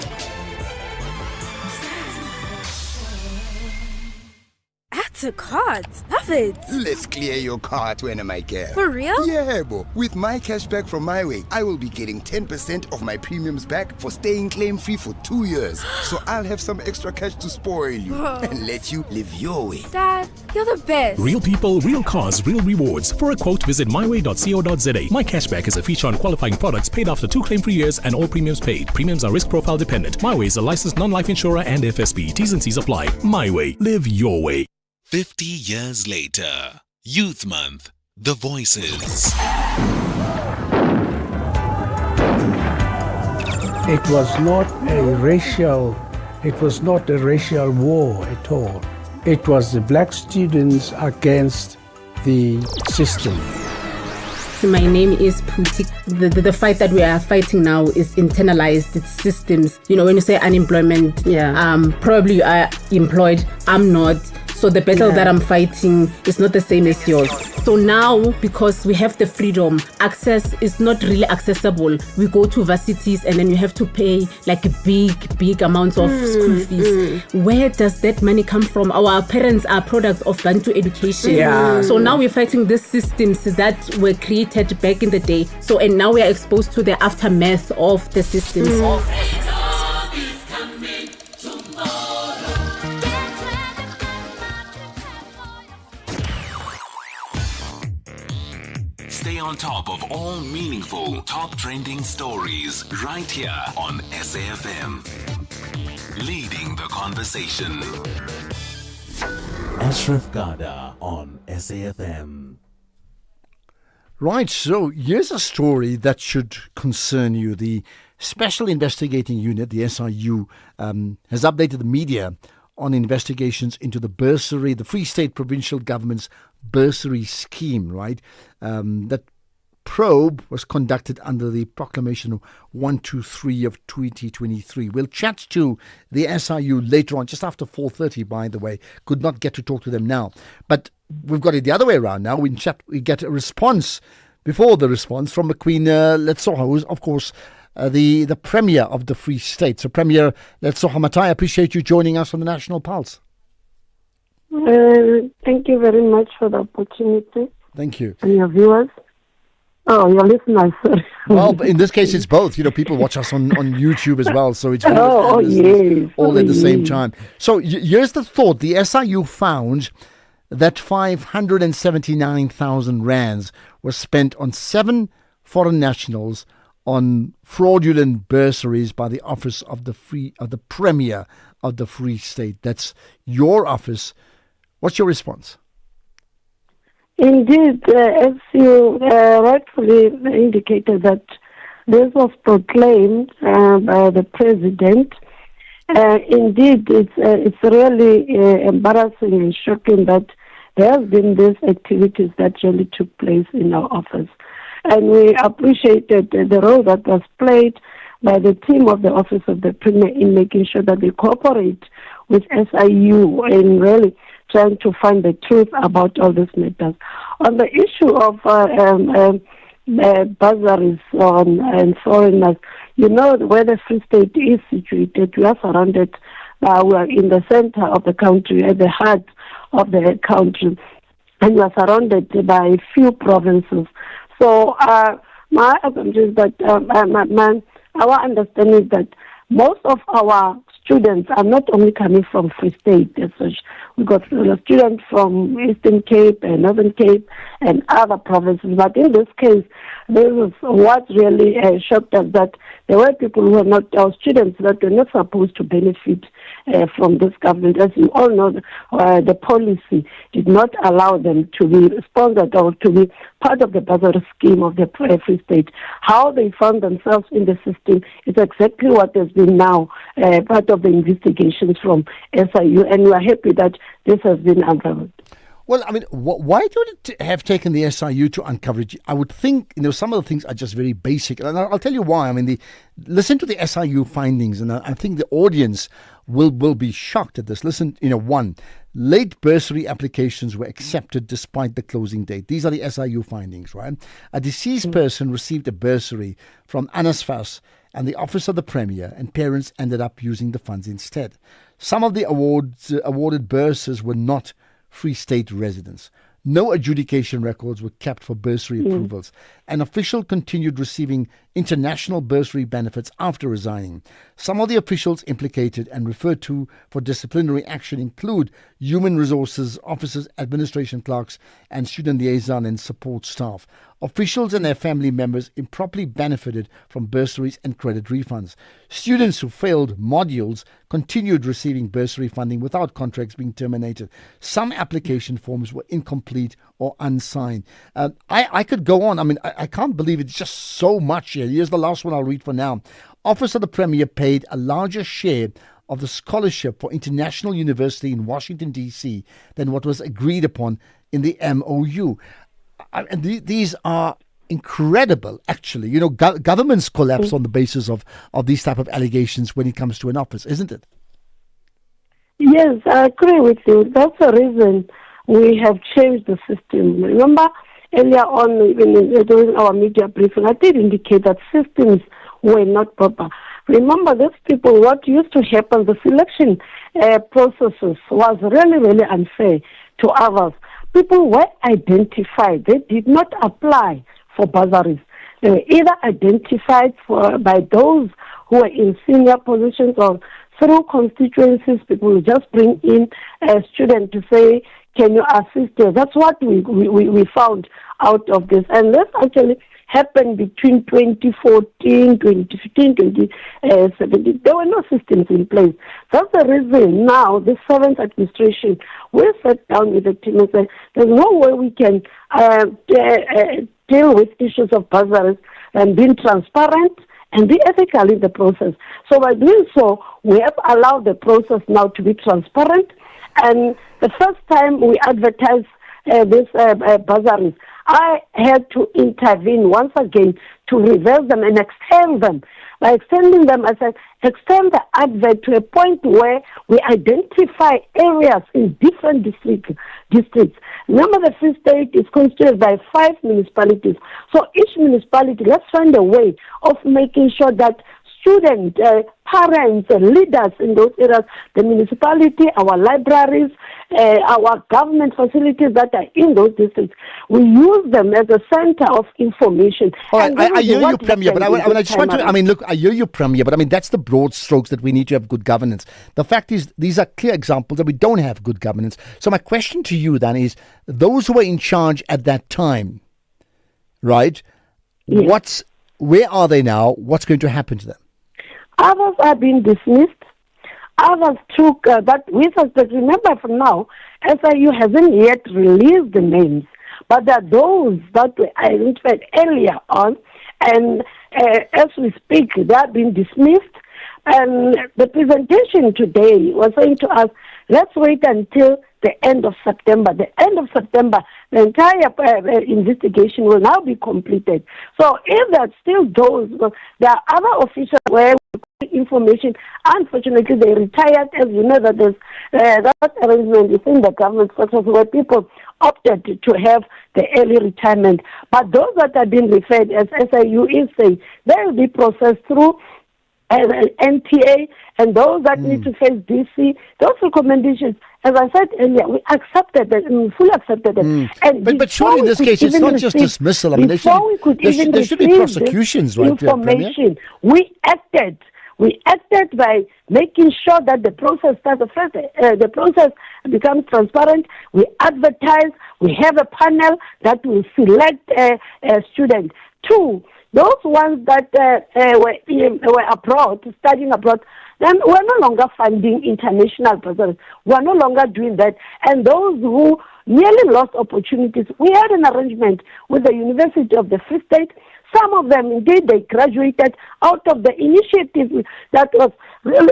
Add to cart. Love it. Let's clear your cart when am I get? For real? Yeah, bo. With my cashback from MyWay, I will be getting 10% of my premiums back for staying claim-free for 2 years. So I'll have some extra cash to spoil you and let you live your way. Dad, you're the best. Real people, real cars, real rewards. For a quote, visit myway.co.za. My cashback is a feature on qualifying products paid after 2 claim-free years and all premiums paid. Premiums are risk profile dependent. MyWay is a licensed non-life insurer and FSP. T's and C's apply. MyWay. Live your way. 50 years later, Youth Month, The Voices. It was not a racial war at all. It was the black students against the system. My name is Puti. The fight that we are fighting now is internalized. It's systems. You know, when you say unemployment, probably you are employed. I'm not. So the battle that I'm fighting is not the same as yours. So now, because we have the freedom, access is not really accessible. We go to varsities and then you have to pay like big amounts of school fees. Where does that money come from? Our parents are products of Bantu education. Yeah. So now we're fighting these systems that were created back in the day. So, and now we are exposed to the aftermath of the systems. Stay on top of all meaningful, top trending stories right here on SAFM. Leading the conversation. Ashraf Garda on SAFM. Right, so here's a story that should concern you. The Special Investigating Unit, the SIU, has updated the media on investigations into the bursary, the Free State Provincial Government's bursary scheme, right? That probe was conducted under the Proclamation 123 of 2023. We'll chat to the SIU later on, just after 4:30, by the way. Could not get to talk to them now. But we've got it the other way around now. We get a response before the response from Queen Letsoha, who's, of course, the Premier of the Free State. So, Premier Letsoha Matai, I appreciate you joining us on the National Pulse. Thank you very much for the opportunity. Thank you. And your viewers. Oh, your listeners. Well, in this case, it's both. You know, people watch us on YouTube as well. So it's yes. all at the same time. So here's the thought. The SIU found that 579,000 rands was spent on 7 foreign nationals on fraudulent bursaries by the office of the Premier of the Free State. That's your office. What's your response? Indeed, as you rightfully indicated, that this was proclaimed by the President. Indeed, it's really embarrassing and shocking that there have been these activities that really took place in our office. And we appreciated the role that was played by the team of the Office of the Premier in making sure that they cooperate with SIU in really trying to find the truth about all these matters. On the issue of bursaries and foreigners, you know where the Free State is situated. We are surrounded, we are in the center of the country, at the heart of the country, and we are surrounded by a few provinces. So my assumption is that our understanding is that most of our students are not only coming from Free State as such. We got students from Eastern Cape and Northern Cape and other provinces. But in this case, this is what really shocked us, that there were people who were not, our students that were not supposed to benefit from this government. As you all know, the policy did not allow them to be sponsored or to be part of the bursary scheme of the Free State. How they found themselves in the system is exactly what has been now part of the investigations from SIU, and we are happy that this has been uncovered. Well, I mean, why would it have taken the SIU to uncover it? I would think, some of the things are just very basic. And I'll tell you why. I mean, listen to the SIU findings, and I think the audience will be shocked at this. Listen, 1, late bursary applications were accepted despite the closing date. These are the SIU findings, right? A deceased person received a bursary from NSFAS and the Office of the Premier, and parents ended up using the funds instead. Some of the awarded bursaries were not Free State residents. No adjudication records were kept for bursary approvals. An official continued receiving international bursary benefits after resigning. Some of the officials implicated and referred to for disciplinary action include human resources officers, administration clerks, and student liaison and support staff. Officials and their family members improperly benefited from bursaries and credit refunds. Students who failed modules continued receiving bursary funding without contracts being terminated. Some application forms were incomplete or unsigned. I could go on. I mean, I can't believe it's just so much here. Here's the last one I'll read for now. Office of the Premier paid a larger share of the scholarship for International University in Washington, D.C. than what was agreed upon in the MOU. And these are incredible, actually. Governments collapse on the basis of these type of allegations when it comes to an office, isn't it? Yes, I agree with you. That's the reason we have changed the system. Remember, earlier on, during our media briefing, I did indicate that systems were not proper. Remember, these people, what used to happen, the selection processes was really, really unfair to others. People were identified. They did not apply for bursaries. They were either identified by those who were in senior positions or through constituencies. People will just bring in a student to say, can you assist us? That's what we found out of this. And this actually happened between 2014, 2015, 2017. There were no systems in place. That's the reason now the 7th administration will sit down with the team and say, there's no way we can deal with issues of bursaries and being transparent and be ethical in the process. So by doing so, we have allowed the process now to be transparent. And the first time we advertised these bursaries, I had to intervene once again to reverse them and extend them. By extending them, I said, extend the advert to a point where we identify areas in different districts. Remember, the Free State is constituted by 5 municipalities. So each municipality, let's find a way of making sure that students, parents, leaders in those areas, the municipality, our libraries, our government facilities that are in those districts, we use them as a center of information. All right, I hear you, Premier, but I just want to, look, I hear you, Premier, but that's the broad strokes that we need to have good governance. The fact is, these are clear examples that we don't have good governance. So my question to you then is, those who were in charge at that time, right, yes. Where are they now? What's going to happen to them? Others are being dismissed. Others took that with us. But remember, for now, SIU hasn't yet released the names. But there are those that were identified earlier on. And as we speak, they are being dismissed. And the presentation today was saying to us, let's wait until the end of September. The end of September, the entire investigation will now be completed. So if there are still those, there are other officials where information, unfortunately they retired. As you know, that there's that arrangement within the government structure where people opted to have the early retirement. But those that are being referred, as SIU is saying, they will be processed through NPA, and those that need to face DC, those recommendations, as I said earlier, we accepted that, we fully accepted it. And but surely in this case, it's not just dismissal. I mean, there should be prosecutions, right? Information. We acted by making sure that the process starts. The process becomes transparent. We advertise. We have a panel that will select a student. 2, those ones that were abroad, studying abroad, then we're no longer funding international programs. We're no longer doing that. And those who nearly lost opportunities, we had an arrangement with the University of the Free State. Some of them, indeed, they graduated out of the initiative that was really...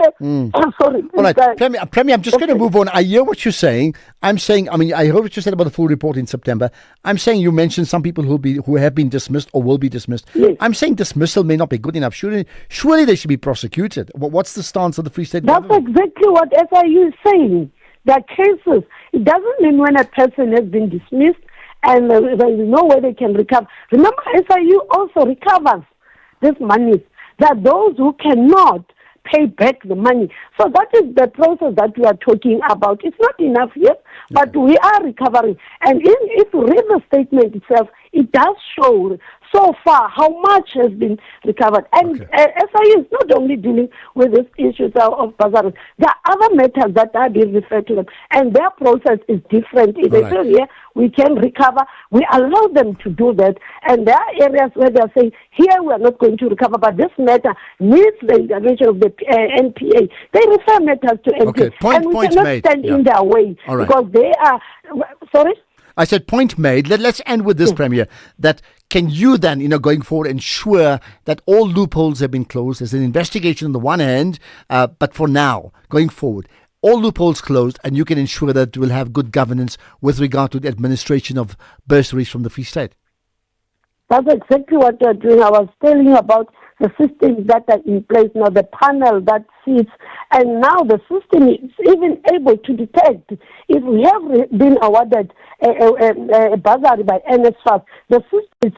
sorry. All right, Premier, I'm just going to move on. I hear what you're saying. I heard what you said about the full report in September. I'm saying you mentioned some people who have been dismissed or will be dismissed. Yes. I'm saying dismissal may not be good enough. Surely they should be prosecuted. What's the stance of the Free State government? That's exactly what SIU is saying. There are cases. It doesn't mean when a person has been dismissed and there is no way they can recover. Remember, SIU also recovers this money. There are those who cannot pay back the money. So that is the process that we are talking about. It's not enough yet, but we are recovering. And if you read the statement itself, it does show so far how much has been recovered. And SIU is not only dealing with these issues of bursaries. There are other matters that are being referred to them, and their process is different. If they say, here, we can recover, we allow them to do that. And there are areas where they are saying, here we are not going to recover, but this matter needs the intervention of the NPA. They refer matters to NPA. And we cannot stand in their way because they are... Sorry? I said, point made. Let's end with this, Premier, that can you then, going forward, ensure that all loopholes have been closed? There's an investigation on the one hand, but for now, going forward, all loopholes closed, and you can ensure that we'll have good governance with regard to the administration of bursaries from the Free State. That's exactly what you're doing. I was telling you about the systems that are in place now, the panel that sits, and now the system is even able to detect if we have been awarded a bursary by NSFAS. The system is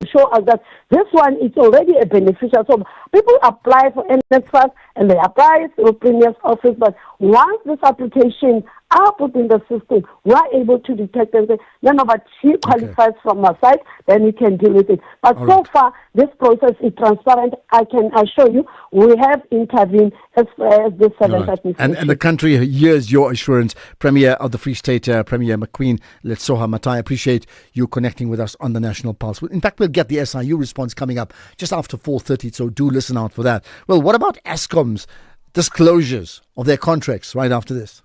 show us that this one is already a beneficial. So people apply for NSFAS and they apply through Premier's office, but once this application are put in the system, we are able to detect and say, but she qualifies from our side, then we can deal with it. But so far, this process is transparent. I can assure you, we have intervened as far as this seventh administration. And the country hears your assurance, Premier of the Free State, Premier McQueen Letsoha Matai. I appreciate you connecting with us on the National Pulse. In fact, we'll get the SIU response coming up just after 4:30, so do listen out for that. Well, what about Eskom's disclosures of their contracts right after this?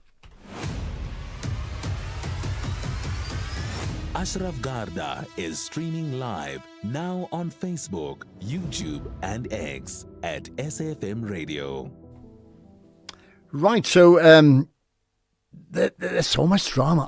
Ashraf Garda is streaming live now on Facebook, YouTube and X at SAfmRadio. Right, so there's so much drama.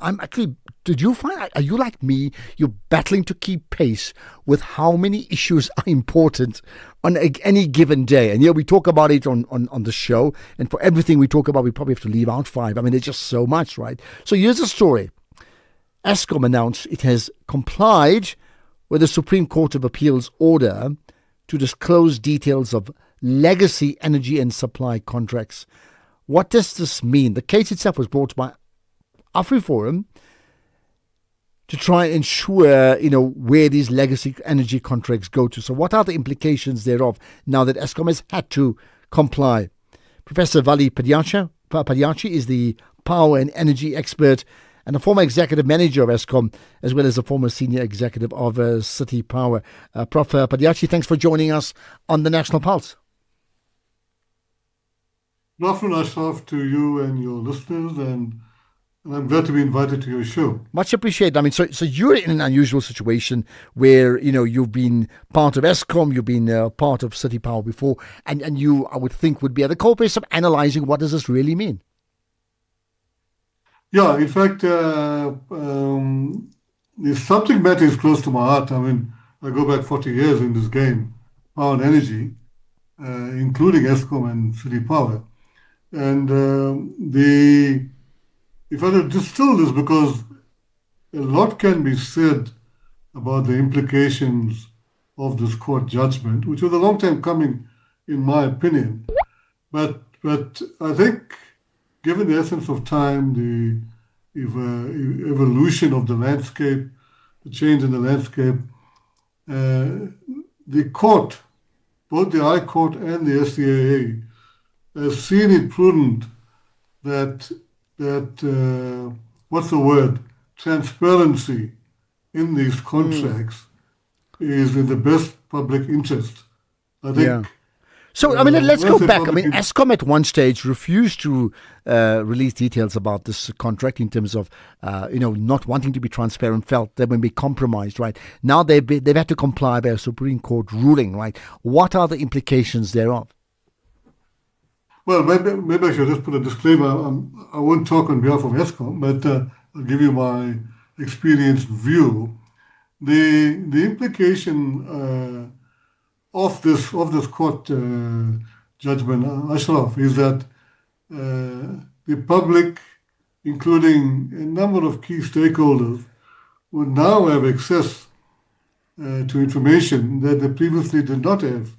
Did you find, are you like me, you're battling to keep pace with how many issues are important on any given day? And we talk about it on the show, and for everything we talk about, we probably have to leave out 5. I mean, there's just so much, right? So here's a story. Eskom announced it has complied with the Supreme Court of Appeal's order to disclose details of legacy energy and supply contracts. What does this mean? The case itself was brought by AfriForum to try and ensure, where these legacy energy contracts go to. So what are the implications thereof now that Eskom has had to comply? Professor Vali Padiachi is the power and energy expert and a former executive manager of Eskom, as well as a former senior executive of City Power. Prof. Padiachi, thanks for joining us on the National Pulse. Good afternoon, Ashraf, to you and your listeners, and I'm glad to be invited to your show. Much appreciated. I mean, so you're in an unusual situation where, you've been part of Eskom, you've been part of City Power before, and you, I would think, would be at the core base of analysing what does this really mean. Yeah, in fact, the subject matter is close to my heart. I mean, I go back 40 years in this game, power and energy, including ESCOM and City Power. And if I were to distill this, because a lot can be said about the implications of this court judgment, which was a long time coming, in my opinion. But I think, given the essence of time, the evolution of the landscape, the change in the landscape, the court, both the High Court and the SCAA, has seen it prudent that what's the word? Transparency in these contracts is in the best public interest. I think. Yeah. So, I mean, let's go back. I mean, ESCOM at one stage refused to release details about this contract in terms of, not wanting to be transparent, felt they would be compromised, right? Now they've had to comply by a Supreme Court ruling, right? What are the implications thereof? Well, maybe I should just put a disclaimer. I won't talk on behalf of ESCOM, but I'll give you my experienced view. The implication of this court judgment, Ashraf, is that the public, including a number of key stakeholders, would now have access to information that they previously did not have,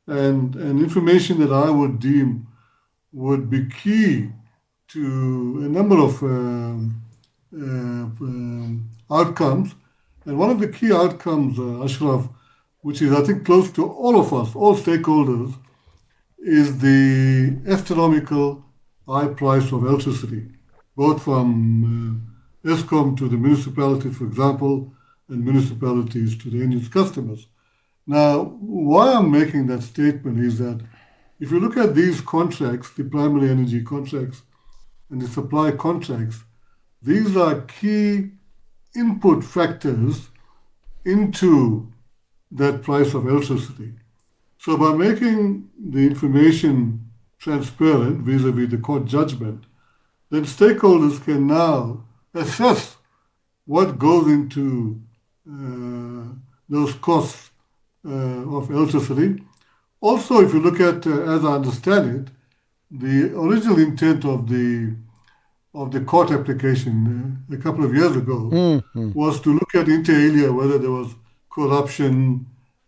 and information that I would deem would be key to a number of outcomes. And one of the key outcomes, Ashraf, which is, I think, close to all of us, all stakeholders, is the astronomical high price of electricity, both from ESCOM to the municipalities, for example, and municipalities to the end-use customers. Now, why I'm making that statement is that if you look at these contracts, the primary energy contracts and the supply contracts, these are key input factors into that price of electricity. So by making the information transparent vis-a-vis the court judgment, then stakeholders can now assess what goes into those costs of electricity. Also, if you look at, as I understand it, the original intent of the court application a couple of years ago was to look at inter alia, whether there was corruption,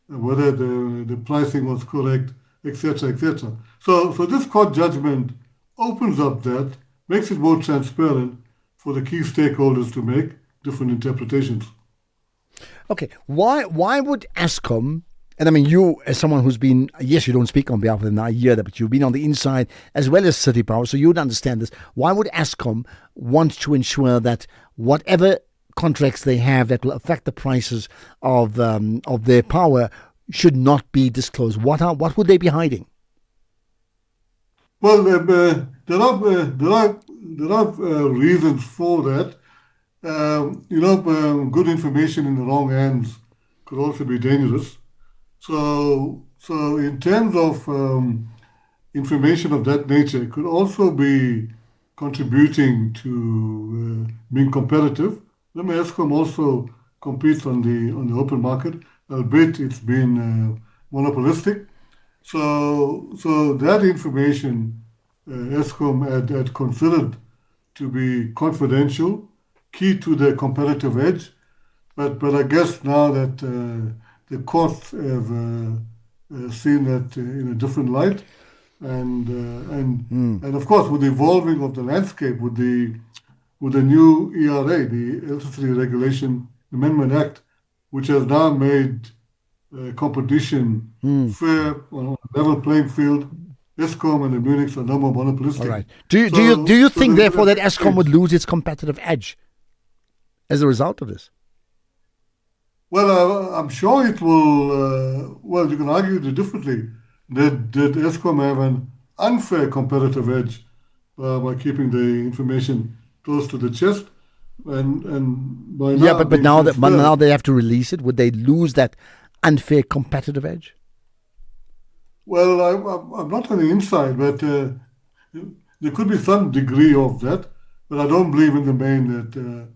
whether the pricing was correct, etc., etc. So this court judgment opens up that, makes it more transparent for the key stakeholders to make different interpretations. Okay, why would ESCOM, and I mean, you as someone who's been, yes, you don't speak on behalf of them, I hear that, but you've been on the inside as well as City Power, so you would understand this. Why would ESCOM want to ensure that whatever contracts they have that will affect the prices of their power should not be disclosed? What would they be hiding? Well, there are reasons for that. Good information in the wrong hands could also be dangerous. So in terms of information of that nature, it could also be contributing to being competitive. Remember, ESCOM also competes on the open market, albeit it's been monopolistic. So that information ESCOM had considered to be confidential, key to their competitive edge. But I guess now that the courts have seen that in a different light, and of course with the evolving of the landscape, with the new ERA, the Electricity Regulation Amendment Act, which has now made competition fair on a level playing field, ESCOM and the Munichs are no more monopolistic. All right. Do you think therefore that ESCOM would lose its competitive edge as a result of this? Well, I'm sure it will. Well, you can argue it differently. Did ESCOM have an unfair competitive edge by keeping the information close to the chest? And by now, but now they have to release it. Would they lose that unfair competitive edge? Well, I'm not on the inside, but there could be some degree of that. but I don't believe in the main that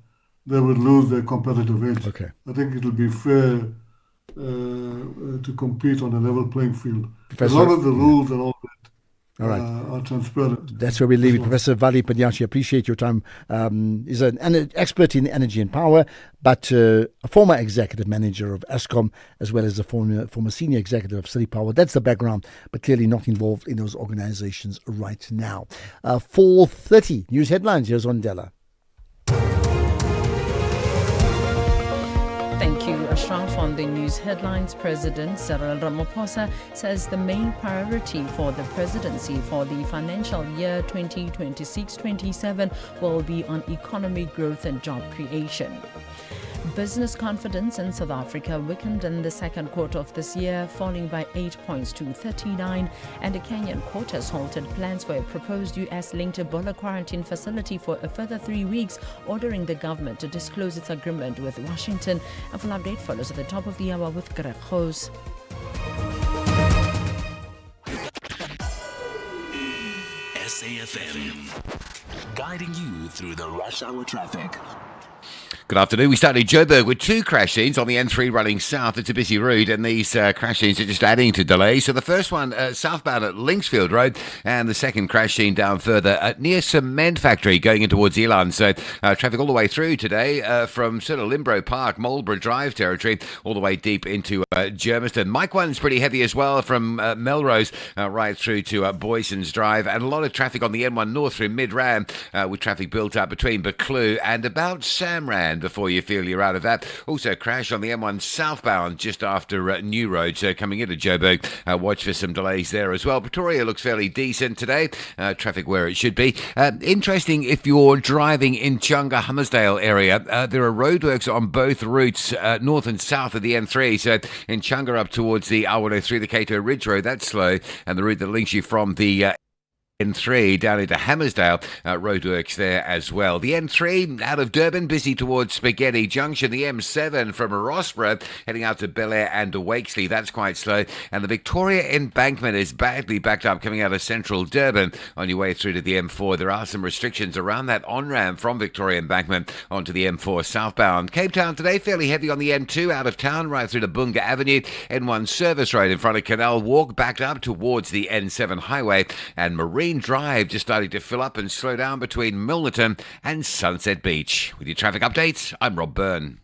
they would lose their competitive edge. Okay. I think it will be fair to compete on a level playing field. Professor, as long as the rules and all that all right. Are transparent. That's where we leave it. Professor Vali Panyachi, appreciate your time. He's an expert in energy and power, but a former executive manager of Eskom, as well as a former senior executive of City Power. That's the background, but clearly not involved in those organizations right now. 4:30 news headlines. Here's Ondela. Thank you, Ashraf. On the news headlines, President Cyril Ramaphosa says the main priority for the presidency for the financial year 2026-27 will be on economic growth and job creation. Business confidence in South Africa weakened in the second quarter of this year, falling by 8 points to 39, and a Kenyan court has halted plans for a proposed US-linked Ebola quarantine facility for a further 3 weeks, ordering the government to disclose its agreement with Washington. A full update follows at the top of the hour with Greg Hose. SAFM, guiding you through the rush hour traffic. Good afternoon. We started in Joburg with 2 crash scenes on the N3 running south. It's a busy route, and these crash scenes are just adding to delays. So the first one southbound at Linksfield Road, and the second crash scene down further at near Cement Factory going in towards Elan. So traffic all the way through today from sort of Limbro Park, Marlborough Drive territory, all the way deep into Germiston. Mike 1's pretty heavy as well from Melrose right through to Boyson's Drive, and a lot of traffic on the N1 North through Mid-Ram with traffic built up between Buccleuch and about SAmRadio before you feel you're out of that. Also crash on the M1 southbound just after New Road, so coming into Joburg, watch for some delays there as well. Pretoria looks fairly decent today, traffic where it should be. Interesting if you're driving in Chunga Hummersdale area, there are roadworks on both routes, north and south of the N3, so in Chunga up towards the R103, the Cato Ridge Road, that's slow, and the route that links you from the N3 down into Hammersdale, roadworks there as well. The N3 out of Durban, busy towards Spaghetti Junction. The M7 from Rossborough heading out to Bel Air and to Wakesley, that's quite slow. And the Victoria Embankment is badly backed up coming out of central Durban on your way through to the M4. There are some restrictions around that on-ramp from Victoria Embankment onto the M4 southbound. Cape Town today fairly heavy on the M2 out of town right through to Bunga Avenue. N1 Service Road in front of Canal Walk backed up towards the N7 highway, and Marine Drive just starting to fill up and slow down between Milnerton and Sunset Beach. With your traffic updates, I'm Rob Byrne.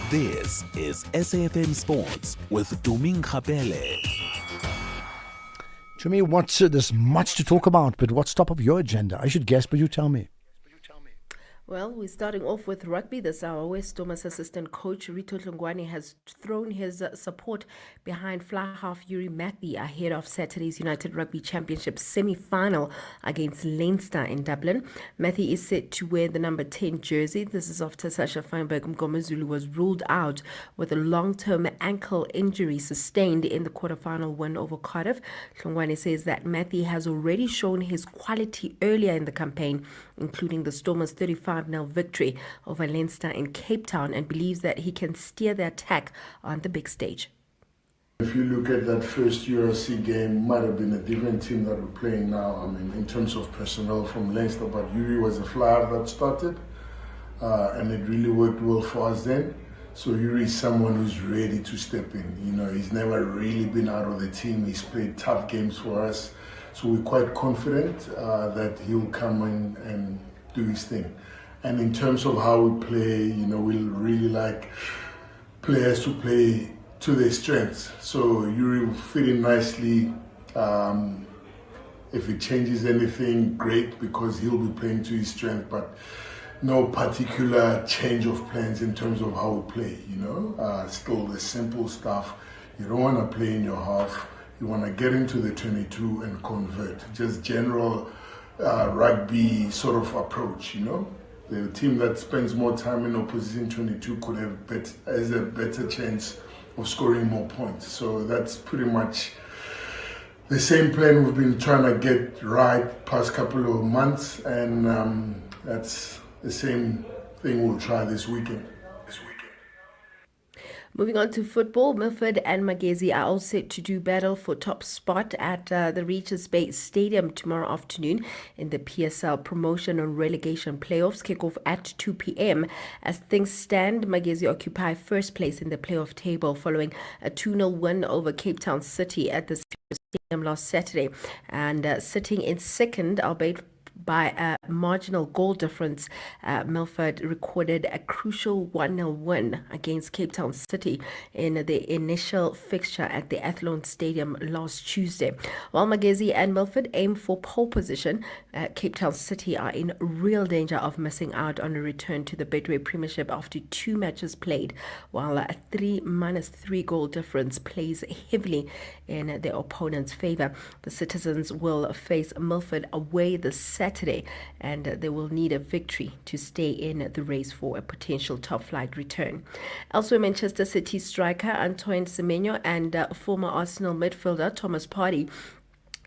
This is SAFM Sports with Tuming Khapele. To me, there's much to talk about, but what's top of your agenda? I should guess, but you tell me. Well, we're starting off with rugby this hour, where Stormers assistant coach Rito Tlongwane has thrown his support behind fly half Yuri Matthew ahead of Saturday's United Rugby Championship semi-final against Leinster in Dublin. Matthew is set to wear the number 10 jersey. This is after Sasha Feinberg Mgomezulu was ruled out with a long-term ankle injury sustained in the quarter-final win over Cardiff. Tlongwane says that Matthew has already shown his quality earlier in the campaign, including the Stormers' 35-0 victory over Leinster in Cape Town, and believes that he can steer the attack on the big stage. If you look at that first URC game, might have been a different team that we're playing now. I mean, in terms of personnel from Leinster, but Yuri was a flyer that started, and it really worked well for us then. So Yuri is someone who's ready to step in. You know, he's never really been out of the team. He's played tough games for us. So we're quite confident that he'll come in and do his thing. And in terms of how we play, you know, we'll really like players to play to their strengths. So Yuri will fit in nicely. If it changes anything, great, because he'll be playing to his strength, but no particular change of plans in terms of how we play, you know. Still the simple stuff. You don't want to play in your half. You want to get into the 22 and convert. Just general rugby sort of approach, you know. The team that spends more time in opposition 22 could have has a better chance of scoring more points. So that's pretty much the same plan we've been trying to get right past couple of months, and that's the same thing we'll try this weekend. Moving on to football, Milford and Magezi are all set to do battle for top spot at the Regis Bay Stadium tomorrow afternoon in the PSL promotion and relegation playoffs. Kick-off at 2 p.m. As things stand, Magezi occupy first place in the playoff table following a 2-0 win over Cape Town City at the stadium last Saturday, and sitting in second, albeit by a marginal goal difference. Milford recorded a crucial 1-0 win against Cape Town City in the initial fixture at the Athlone Stadium last Tuesday. While Magezi and Milford aim for pole position, Cape Town City are in real danger of missing out on a return to the Betway Premiership after 2 matches played, while a 3-3 goal difference plays heavily in their opponent's favour. The citizens will face Milford away this Saturday, and they will need a victory to stay in the race for a potential top flight return. Elsewhere, Manchester City striker Antoine Semenyo and former Arsenal midfielder Thomas Partey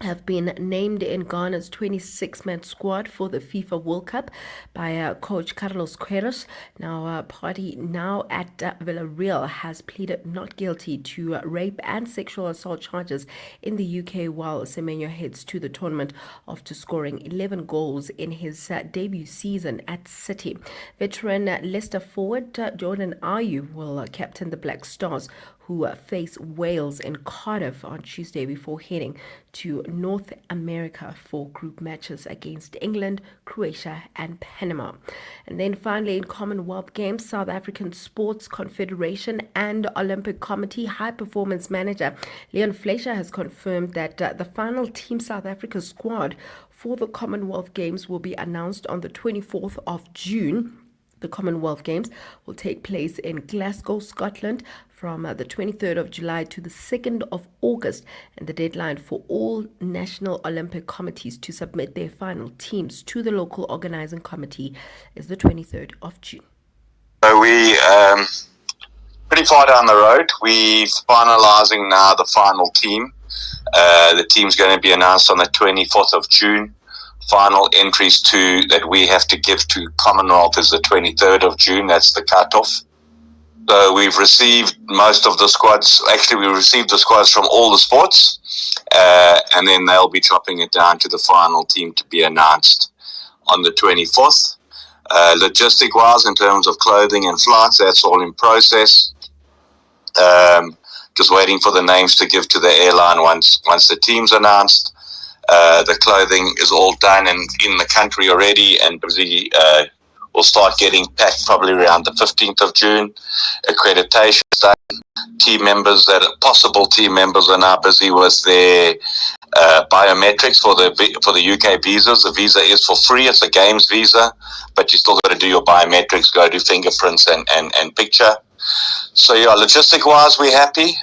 have been named in Ghana's 26-man squad for the FIFA World Cup by coach Carlos Queiroz. Now, Partey, now at Villarreal, has pleaded not guilty to rape and sexual assault charges in the UK, while Semenyo heads to the tournament after scoring 11 goals in his debut season at City. Veteran Leicester forward Jordan Ayew will captain the Black Stars, who face Wales in Cardiff on Tuesday before heading to North America for group matches against England, Croatia and Panama. And then finally, in Commonwealth Games, South African Sports Confederation and Olympic Committee High Performance Manager Leon Fleischer has confirmed that the final Team South Africa squad for the Commonwealth Games will be announced on the 24th of June. The Commonwealth Games will take place in Glasgow, Scotland, from the 23rd of July to the 2nd of August, and the deadline for all national Olympic committees to submit their final teams to the local organizing committee is the 23rd of June. So we pretty far down the road. We're finalizing now the final team. The team's going to be announced on the 24th of June. Final entries that we have to give to Commonwealth is the 23rd of June. That's the cutoff. So we've received most of the squads. Actually, we received the squads from all the sports, and then they'll be chopping it down to the final team to be announced on the 24th. Logistic-wise, in terms of clothing and flights, that's all in process. Just waiting for the names to give to the airline once the team's announced. The clothing is all done and in the country already, and busy. We'll start getting packed probably around the 15th of June. Accreditation done. Possible team members are now busy with their biometrics for the UK visas. The visa is for free. It's a games visa, but you still got to do your biometrics, go do fingerprints and picture. So yeah, logistic-wise, we're happy.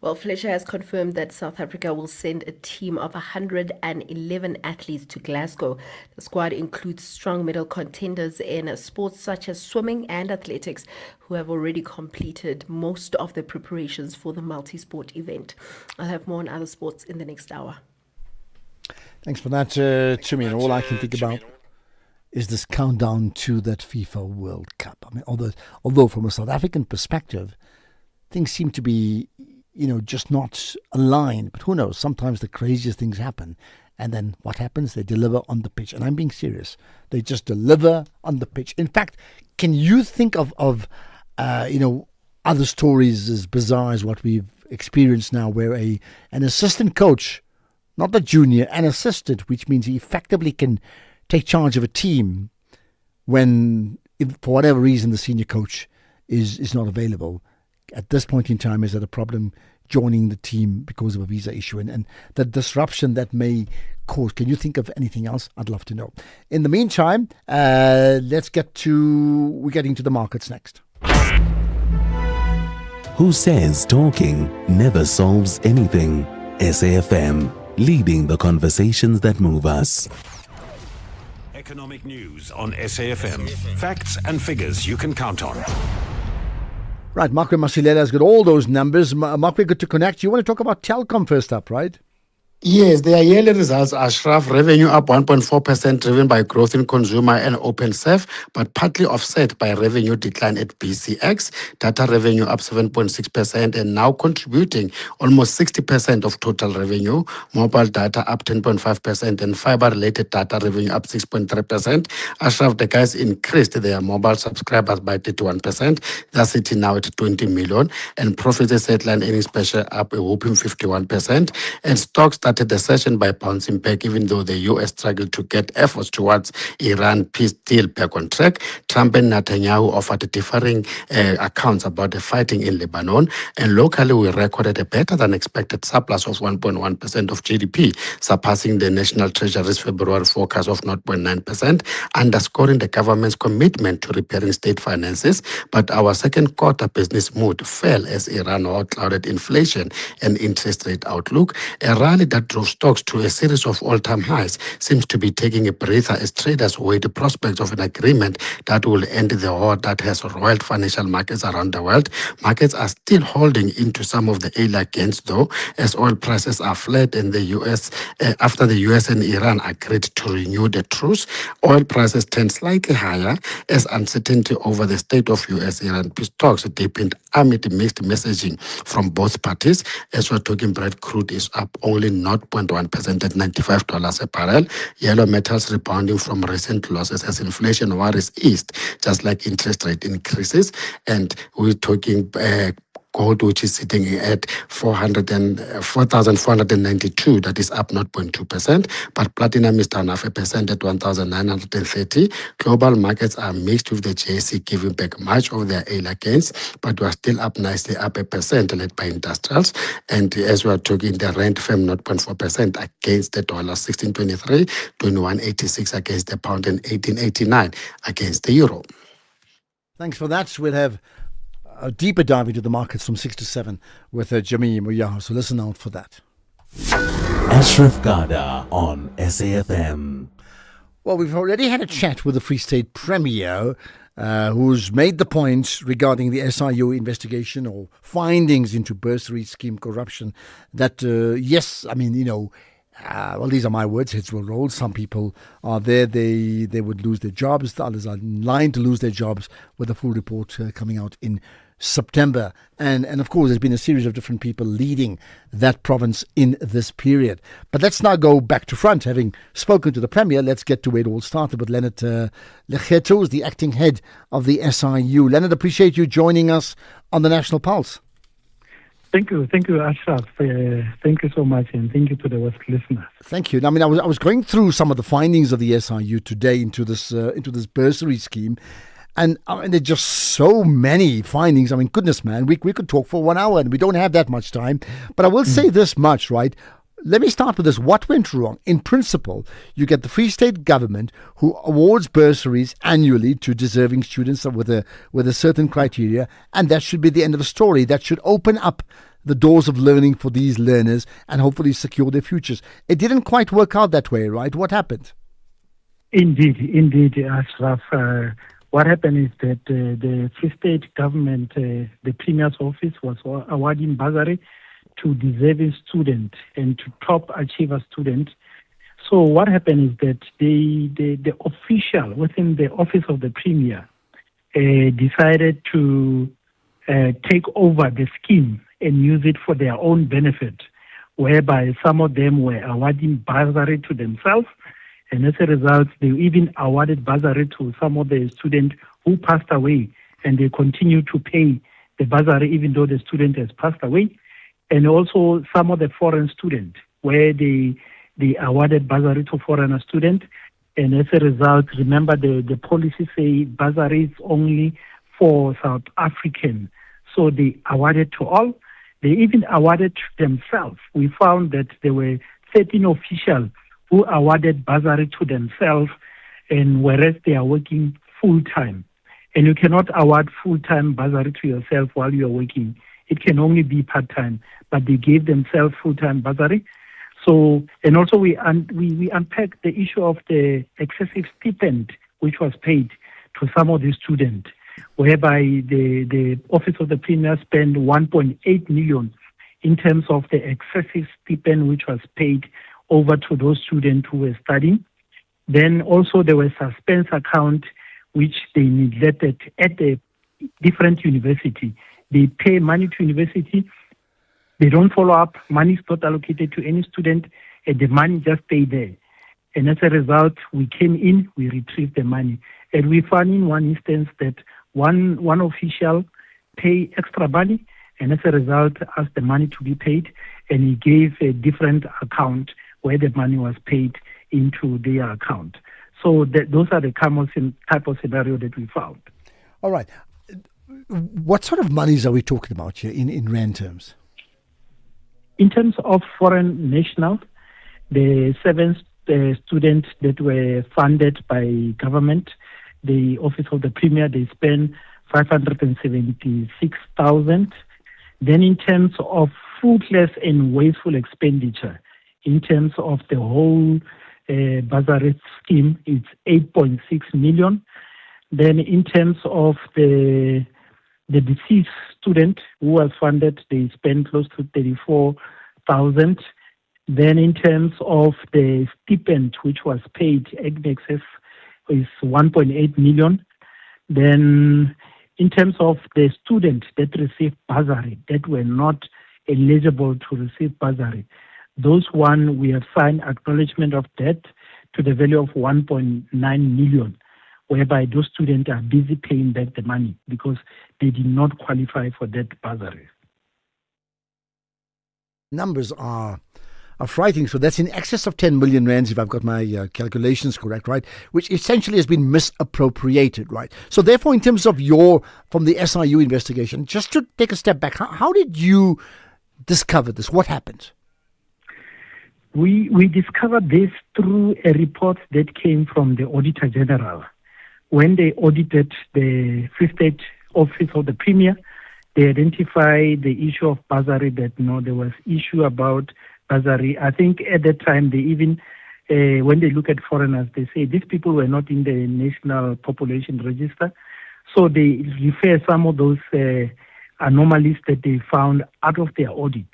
Well, Fleischer has confirmed that South Africa will send a team of 111 athletes to Glasgow. The squad includes strong medal contenders in sports such as swimming and athletics, who have already completed most of the preparations for the multi-sport event. I'll have more on other sports in the next hour. Thanks for that, Chumi. And all I can think about is this countdown to that FIFA World Cup. I mean, although from a South African perspective, things seem to be just not aligned. But who knows? Sometimes the craziest things happen. And then what happens? They deliver on the pitch. And I'm being serious. They just deliver on the pitch. In fact, can you think of other stories as bizarre as what we've experienced now, where an assistant coach, not the junior, an assistant, which means he effectively can take charge of a team when, if for whatever reason, the senior coach is not available. At this point in time, is there a problem joining the team because of a visa issue and the disruption that may cause? Can you think of anything else? I'd love to know. In the meantime, we're getting to the markets next. Who says talking never solves anything? SAFM, leading the conversations that move us. Economic news on SAFM. Facts and figures you can count on. Right, Makwe Masilela has got all those numbers. Makwe, good to connect. You want to talk about Telkom first up, right? Yes, their yearly results are Ashraf. Revenue up 1.4%, driven by growth in consumer and OpenServe, but partly offset by revenue decline at BCX. Data revenue up 7.6% and now contributing almost 60% of total revenue. Mobile data up 10.5% and fiber-related data revenue up 6.3%. Ashraf, the guys increased their mobile subscribers by 31%. They're sitting now at 20 million. And profit as headline earnings per share up a whopping 51%. And stocks started the session by bouncing back, even though the U.S. struggled to get efforts towards Iran peace deal back on track. Trump and Netanyahu offered differing accounts about the fighting in Lebanon. And locally, we recorded a better than expected surplus of 1.1% of GDP, surpassing the National Treasury's February forecast of 0.9%, underscoring the government's commitment to repairing state finances. But our second quarter business mood fell as Iran clouded inflation and interest rate outlook. A rally that drove stocks to a series of all-time highs seems to be taking a breather as traders weigh the prospects of an agreement that will end the war that has roiled financial markets around the world. Markets are still holding into some of the earlier gains, though, as oil prices are flat in the U.S. After the U.S. and Iran agreed to renew the truce. Oil prices turned slightly higher as uncertainty over the state of U.S.-Iran peace talks deepened amid mixed messaging from both parties. As we're talking, Brent crude is up only 0.1% at $95 a barrel. Yellow metals rebounding from recent losses as inflation worries eased, just like interest rate increases. And we're talking gold, which is sitting at 4,492, that is up 0.2%, but platinum is down 0.5% at 1,930. Global markets are mixed, with the JSE giving back much of their earlier gains, but we are still up nicely, up 1%, led by industrials. And as we are talking, the rand firm 0.4% against the dollar, 16.23, 21.86 against the pound, and 18.89 against the euro. Thanks for that. We'll have a deeper dive into the markets from 6 to 7 with Jimmy Muyaho, so listen out for that. Ashraf Garda on SAFM. Well, we've already had a chat with the Free State Premier, who's made the point regarding the SIU investigation or findings into bursary scheme corruption that, yes, I mean, well, these are my words, heads will roll. Some people are there, they would lose their jobs. The others are in line to lose their jobs, with a full report coming out in September. And of course, there's been a series of different people leading that province in this period. But let's now go back to front. Having spoken to the Premier, let's get to where it all started with Leonard Lekgetho, who's the acting head of the SIU. Leonard, appreciate you joining us on the National Pulse. Thank you, Ashraf. Thank you so much, and thank you to the West listeners. Thank you. I mean, I was going through some of the findings of the SIU today into this bursary scheme, and I mean, there's just so many findings. I mean, goodness, man, we could talk for 1 hour, and we don't have that much time. But I will say this much, right? Let me start with this. What went wrong? In principle, you get the Free State government who awards bursaries annually to deserving students with a certain criteria, and that should be the end of the story. That should open up the doors of learning for these learners and hopefully secure their futures. It didn't quite work out that way, right? What happened? Indeed, Ashraf. What happened is that the Free State government, the Premier's office, was awarding bursary to deserving students and to top achiever students. So what happened is that the official within the office of the Premier decided to take over the scheme and use it for their own benefit, whereby some of them were awarding bursary to themselves, and as a result, they even awarded bursary to some of the students who passed away, and they continue to pay the bursary even though the student has passed away. And also some of the foreign students, where they awarded bursary to foreign students. And as a result, remember the policy say bursary is only for South African. So they awarded to all. They even awarded to themselves. We found that there were 13 officials who awarded bursary to themselves, and whereas they are working full-time. And you cannot award full-time bursary to yourself while you are working. It can only be part-time, but they gave themselves full-time bursary. So, and also we unpacked the issue of the excessive stipend which was paid to some of the students, whereby the Office of the Premier spent 1.8 million in terms of the excessive stipend which was paid over to those students who were studying. Then also there were suspense account which they neglected at a different university. They pay money to university, they don't follow up, money is not allocated to any student, and the money just stay there. And as a result, we came in, we retrieved the money. And we found in one instance that one official pay extra money, and as a result, asked the money to be paid, and he gave a different account where the money was paid into their account. So those are the common type of scenario that we found. All right. What sort of monies are we talking about here in rand terms? In terms of foreign nationals, the 7 students that were funded by government, the Office of the Premier, they spent 576,000. Then in terms of fruitless and wasteful expenditure, in terms of the whole bursary scheme, it's 8.6 million. Then in terms of the deceased student who was funded, they spent close to 34,000. Then in terms of the stipend which was paid, excess is 1.8 million. Then in terms of the students that received bursary that were not eligible to receive bursary, those one we have signed acknowledgement of debt to the value of 1.9 million, whereby those students are busy paying back the money because they did not qualify for that bursary. Numbers are frightening. So that's in excess of 10 million rands, if I've got my calculations correct, right? Which essentially has been misappropriated, right? So therefore, in terms of from the SIU investigation, just to take a step back, how did you discover this? What happened? We discovered this through a report that came from the Auditor General. When they audited the Free State Office of the Premier, they identified the issue of bursary, that there was issue about bursary. I think at that time they even, when they look at foreigners, they say these people were not in the National Population Register. So they refer some of those anomalies that they found out of their audit.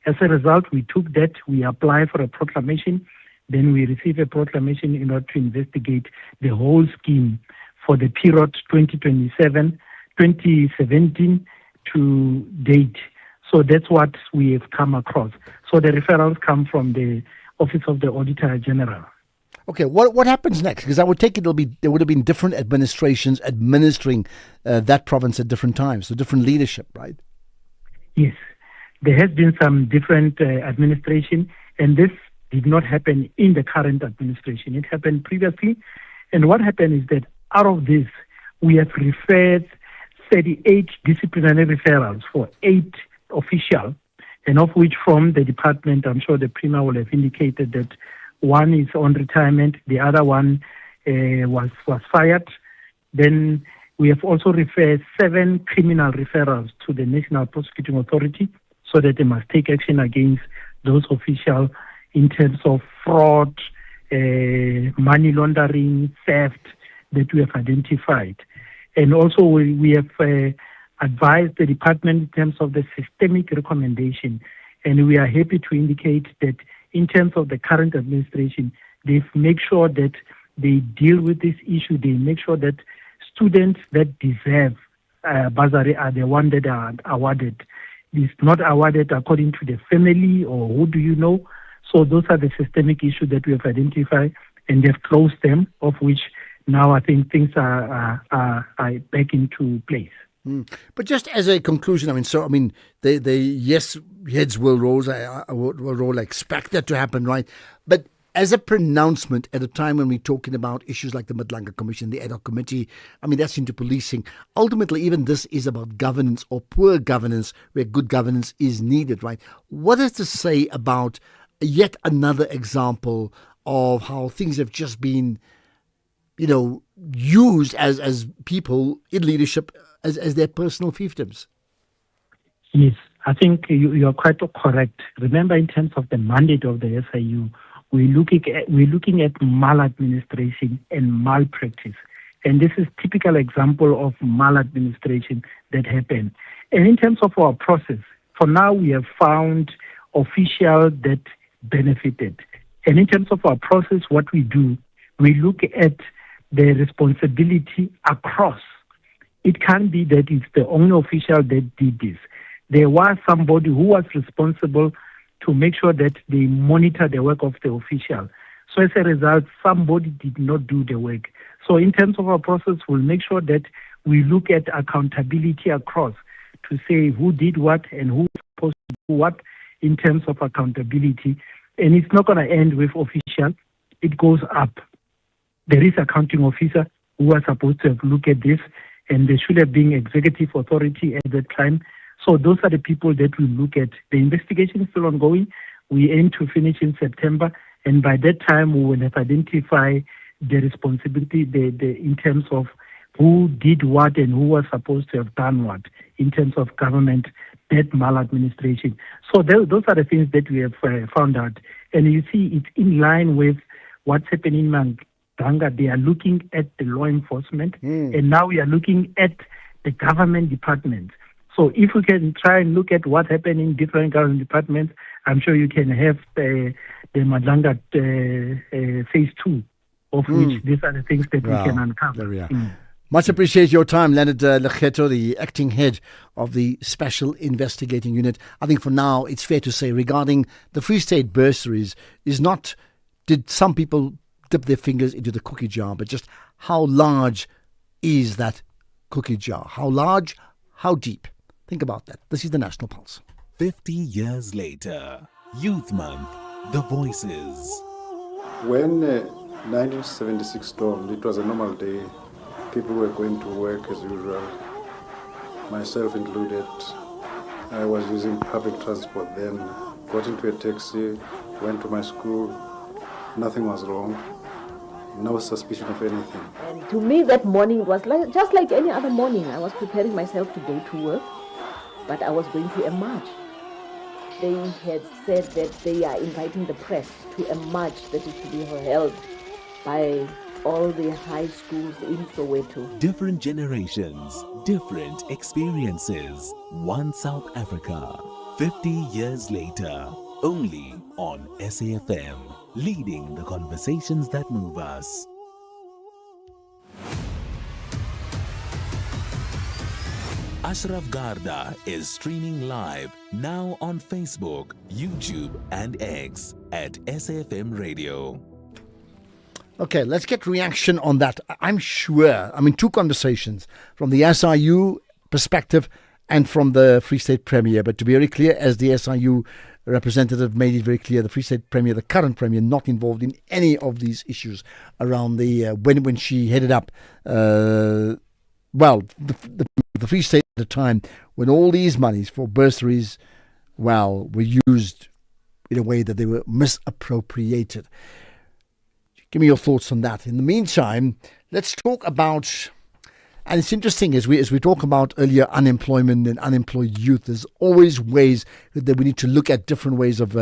As a result, we took that, we applied for a proclamation, then we received a proclamation in order to investigate the whole scheme for the period 2017 to date. So that's what we have come across. So the referrals come from the Office of the Auditor General. Okay, what happens next? Because I would take it there would have been different administrations administering that province at different times, so different leadership, right? Yes. There has been some different administration, and this did not happen in the current administration. It happened previously. And what happened is that out of this, we have referred 38 disciplinary referrals for 8 officials, and of which from the department, I'm sure the Premier will have indicated that one is on retirement, the other one was fired. Then we have also referred 7 criminal referrals to the National Prosecuting Authority, so that they must take action against those officials in terms of fraud, money laundering, theft that we have identified. And also we have advised the department in terms of the systemic recommendation. And we are happy to indicate that in terms of the current administration, they make sure that they deal with this issue. They make sure that students that deserve bursary are the ones that are awarded. It's not awarded according to the family or who do you know. So those are the systemic issues that we have identified, and they've closed them, of which now I think things are back into place. But just as a conclusion, they yes, heads will roll. I expect that to happen, right? But as a pronouncement at a time when we're talking about issues like the Madlanga Commission, the ad hoc committee, that's into policing. Ultimately, even this is about governance or poor governance where good governance is needed, right? What is to say about yet another example of how things have just been, used as people in leadership as their personal fiefdoms? Yes, I think you are quite correct. Remember, in terms of the mandate of the SIU, we're looking at maladministration and malpractice. And this is a typical example of maladministration that happened. And in terms of our process, For now, we have found officials that benefited. And in terms of our process, what we do, we look at the responsibility across. It can't be that it's the only official that did this. There was somebody who was responsible to make sure that they monitor the work of the official. So as a result, somebody did not do the work. So in terms of our process, we'll make sure that we look at accountability across to say who did what and who was supposed to do what in terms of accountability. And it's not going to end with official. It goes up. There is accounting officer who are supposed to have looked at this, and there should have been executive authority at that time. So those are the people that we look at. The investigation is still ongoing. We aim to finish in September, and by that time we will have identified the responsibility in terms of who did what and who was supposed to have done what in terms of government debt maladministration. So those are the things that we have found out. And you see, it's in line with what's happening in Mandanga. They are looking at the law enforcement, and now we are looking at the government departments. So if we can try and look at what happened in different government departments, I'm sure you can have the Mandanga phase 2, of which these are the things that we can uncover. There we are. Much appreciate your time, Leonard Lekgetho, the acting head of the Special Investigating Unit. I think for now, it's fair to say regarding the Free State bursaries is not, did some people dip their fingers into the cookie jar, but just how large is that cookie jar? How large, how deep? Think about that. This is the National Pulse. 50 years later, Youth Month, the voices. When 1976 stormed, it was a normal day. People were going to work as usual, myself included. I was using public transport then, got into a taxi, went to my school. Nothing was wrong, no suspicion of anything. And to me that morning was just like any other morning. I was preparing myself to go to work, but I was going to a march. They had said that they are inviting the press to a march that is to be held by all the high schools in Soweto. Different generations, different experiences. One South Africa, 50 years later, only on SAfm, leading the conversations that move us. Ashraf Garda is streaming live now on Facebook, YouTube, and X at SAfm Radio. Okay, let's get reaction on that. I'm sure, two conversations from the SIU perspective and from the Free State Premier. But to be very clear, as the SIU representative made it very clear, the Free State Premier, the current Premier, not involved in any of these issues around the when she headed up, the Free State at the time, when all these monies for bursaries, were used in a way that they were misappropriated. Give me your thoughts on that. In the meantime, let's talk about, and it's interesting as we talk about earlier unemployment and unemployed youth, there's always ways that we need to look at different ways of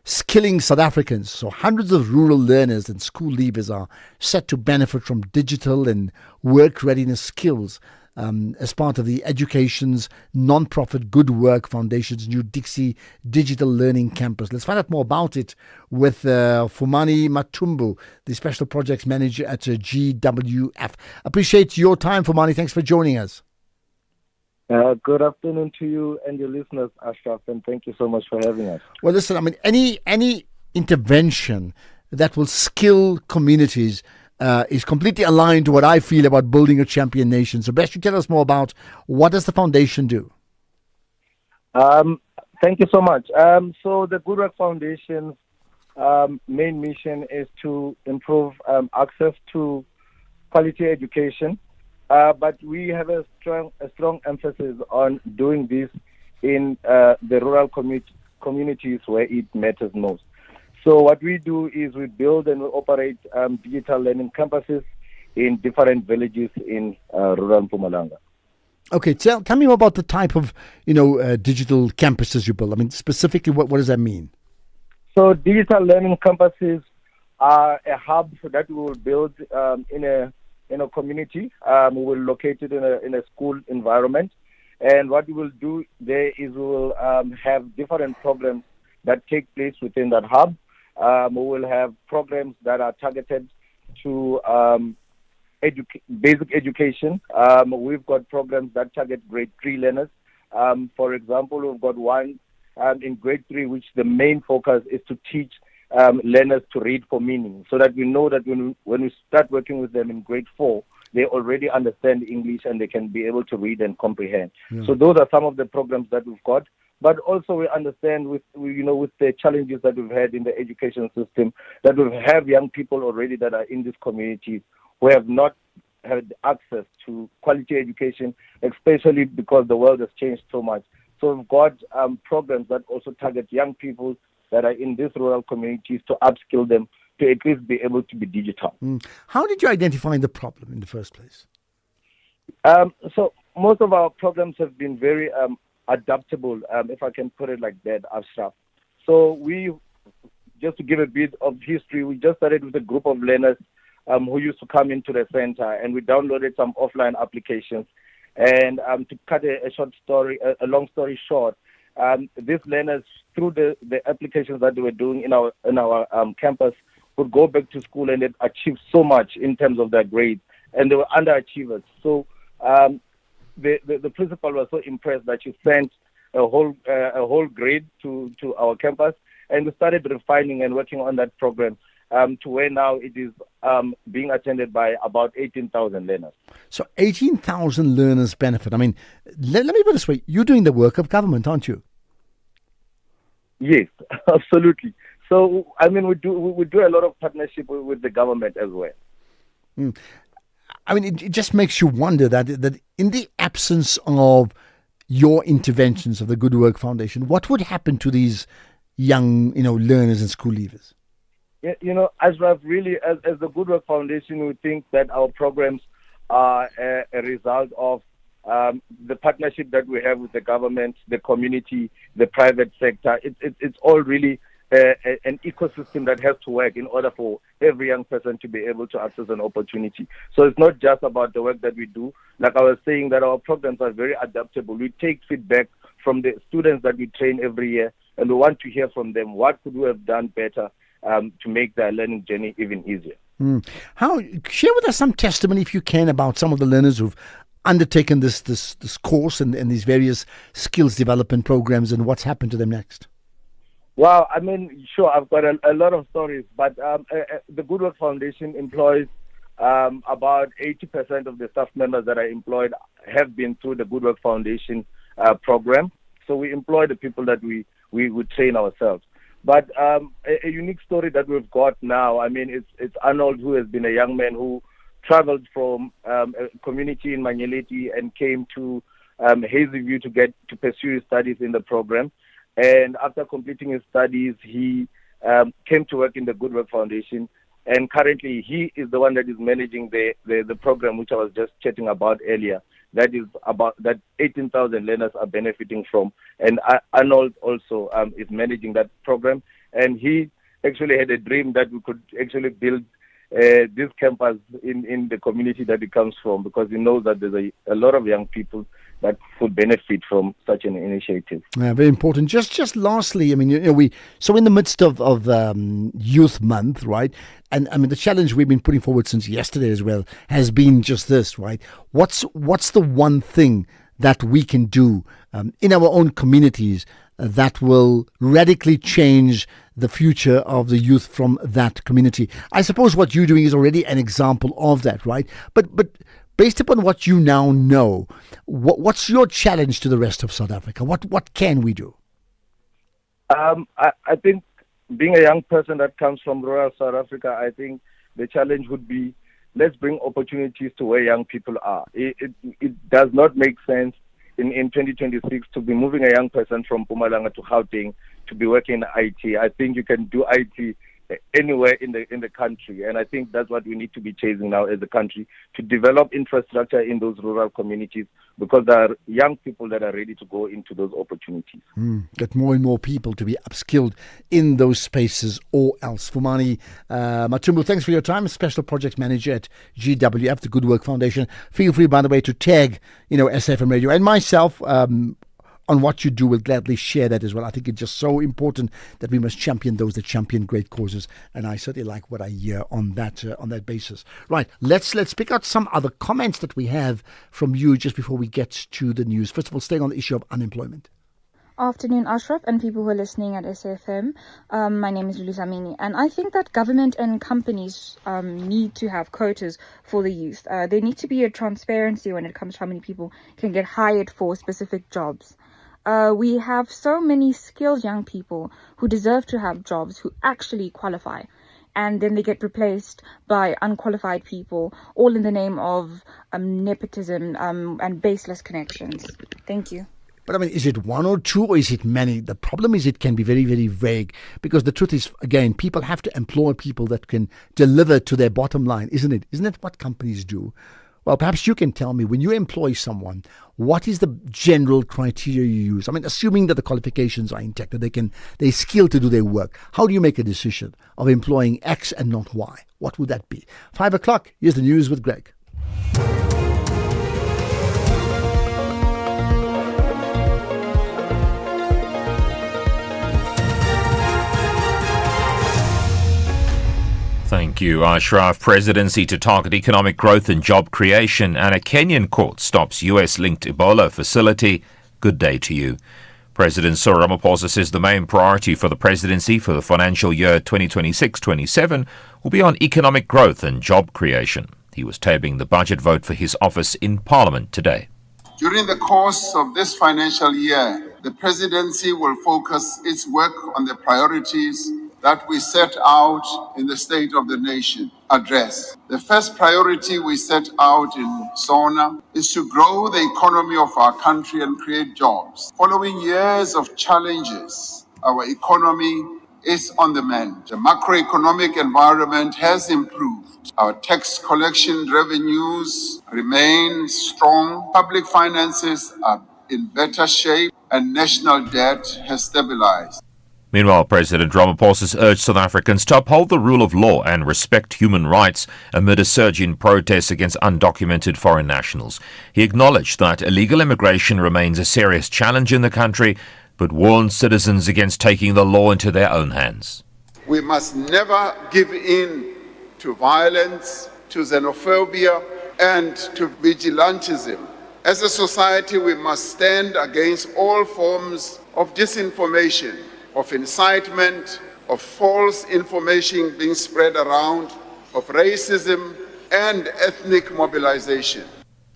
skilling South Africans. So hundreds of rural learners and school leavers are set to benefit from digital and work readiness skills as part of the Education's non-profit Good Work Foundation's new Dixie Digital Learning Campus. Let's find out more about it with Fumani Matumbu, the Special Projects Manager at GWF. Appreciate your time, Fumani. Thanks for joining us. Good afternoon to you and your listeners, Ashraf, and thank you so much for having us. Well, listen, any intervention that will skill communities is completely aligned to what I feel about building a champion nation. So best you tell us more about what does the foundation do? Thank you so much. So the Good Work Foundation's main mission is to improve access to quality education, but we have a strong emphasis on doing this in the rural communities where it matters most. So what we do is we build and we operate digital learning campuses in different villages in rural Mpumalanga. Okay, tell me more about the type of digital campuses you build. Specifically, what does that mean? So digital learning campuses are a hub that we will build in a community. We will locate it in a school environment, And what we will do there is we will have different programs that take place within that hub. We will have programs that are targeted to basic education. We've got programs that target grade 3 learners. For example, we've got one in grade 3, which the main focus is to teach learners to read for meaning, so that we know that when we start working with them in grade 4, they already understand English and they can be able to read and comprehend. Yeah. So those are some of the programs that we've got. But also we understand with the challenges that we've had in the education system, that we have young people already that are in these communities who have not had access to quality education, especially because the world has changed so much. So we've got programs that also target young people that are in these rural communities to upskill them to at least be able to be digital. How did you identify the problem in the first place? So most of our programs have been very adaptable, if I can put it like that, Ashraf. So just to give a bit of history, we just started with a group of learners who used to come into the center, and we downloaded some offline applications. And to cut a long story short, these learners, through the applications that they were doing in our campus, would go back to school and they'd achieve so much in terms of their grades, and they were underachievers. So the principal was so impressed that she sent a whole grade to our campus, and we started refining and working on that program to where now it is being attended by about 18,000 learners. So 18,000 learners benefit. I mean, let me put it this way. You're doing the work of government, aren't you? Yes, absolutely. So, I mean, we do a lot of partnership with the government as well. I mean, it just makes you wonder that in the absence of your interventions of the Good Work Foundation, what would happen to these young, learners and school leavers? Yeah, Ashraf, really, as the Good Work Foundation, we think that our programs are a result of the partnership that we have with the government, the community, the private sector. It's all really an ecosystem that has to work in order for every young person to be able to access an opportunity. So it's not just about the work that we do. Like I was saying, that our programs are very adaptable. We take feedback from the students that we train every year, and we want to hear from them. What could we have done better to make their learning journey even easier? Share with us some testimony, if you can, about some of the learners who've undertaken this course and these various skills development programs, and what's happened to them next. Well, I mean, sure, I've got a lot of stories, but the Good Work Foundation employs about 80% of the staff members that are employed have been through the Good Work Foundation program. So we employ the people that we train ourselves. But a unique story that we've got now, I mean, it's Arnold, who has been a young man who traveled from a community in Manyeleti and came to Hazyview to pursue his studies in the program. And after completing his studies, he came to work in the Good Work Foundation. And currently, he is the one that is managing the program, which I was just chatting about earlier. That 18,000 learners are benefiting from. And Arnold also is managing that program. And he actually had a dream that we could actually build this campus in the community that he comes from, because he knows that there's a lot of young people that would benefit from such an initiative. Yeah, very important. Just lastly, I mean, so in the midst of Youth Month, right? And I mean, the challenge we've been putting forward since yesterday as well has been just this, right? What's the one thing that we can do in our own communities that will radically change the future of the youth from that community? I suppose what you're doing is already an example of that, right? But based upon what you now know, what's your challenge to the rest of South Africa? What can we do? I think, being a young person that comes from rural South Africa, I think the challenge would be, let's bring opportunities to where young people are. It does not make sense in 2026 to be moving a young person from Mpumalanga to Gauteng to be working in IT. I think you can do IT anywhere in the country. And I think that's what we need to be chasing now as a country, to develop infrastructure in those rural communities, because there are young people that are ready to go into those opportunities. Get more and more people to be upskilled in those spaces or else. Fumani Matumbu, thanks for your time. Special Projects Manager at GWF, the Good Work Foundation. Feel free, by the way, to tag, SAfmRadio and myself on what you do. Will gladly share that as well. I think it's just so important that we must champion those that champion great causes, and I certainly like what I hear on that basis. Right, let's pick out some other comments that we have from you just before we get to the news. First of all, staying on the issue of unemployment. Afternoon, Ashraf, and people who are listening at SAFM. My name is Lulu Samini, and I think that government and companies need to have quotas for the youth. There needs to be a transparency when it comes to how many people can get hired for specific jobs. We have so many skilled young people who deserve to have jobs, who actually qualify, and then they get replaced by unqualified people, all in the name of nepotism and baseless connections. Thank you. But I mean, is it one or two, or is it many? The problem is it can be very, very vague, because the truth is, again, people have to employ people that can deliver to their bottom line, isn't it? Isn't that what companies do? Well, perhaps you can tell me, when you employ someone, what is the general criteria you use? I mean, assuming that the qualifications are intact, that they're skilled to do their work. How do you make a decision of employing X and not Y? What would that be? 5 o'clock, here's the news with Greg. Thank you, Ashraf. Presidency to target economic growth and job creation, and a Kenyan court stops US-linked Ebola facility. Good day to you. President Cyril Ramaphosa says the main priority for the presidency for the financial year 2026-27 will be on economic growth and job creation. He was tabling the budget vote for his office in Parliament today. During the course of this financial year, the presidency will focus its work on the priorities that we set out in the State of the Nation address. The first priority we set out in SONA is to grow the economy of our country and create jobs. Following years of challenges, our economy is on the mend. The macroeconomic environment has improved. Our tax collection revenues remain strong. Public finances are in better shape, and national debt has stabilized. Meanwhile, President Ramaphosa has urged South Africans to uphold the rule of law and respect human rights amid a surge in protests against undocumented foreign nationals. He acknowledged that illegal immigration remains a serious challenge in the country, but warned citizens against taking the law into their own hands. We must never give in to violence, to xenophobia, and to vigilantism. As a society, we must stand against all forms of disinformation, of incitement, of false information being spread around, of racism and ethnic mobilization.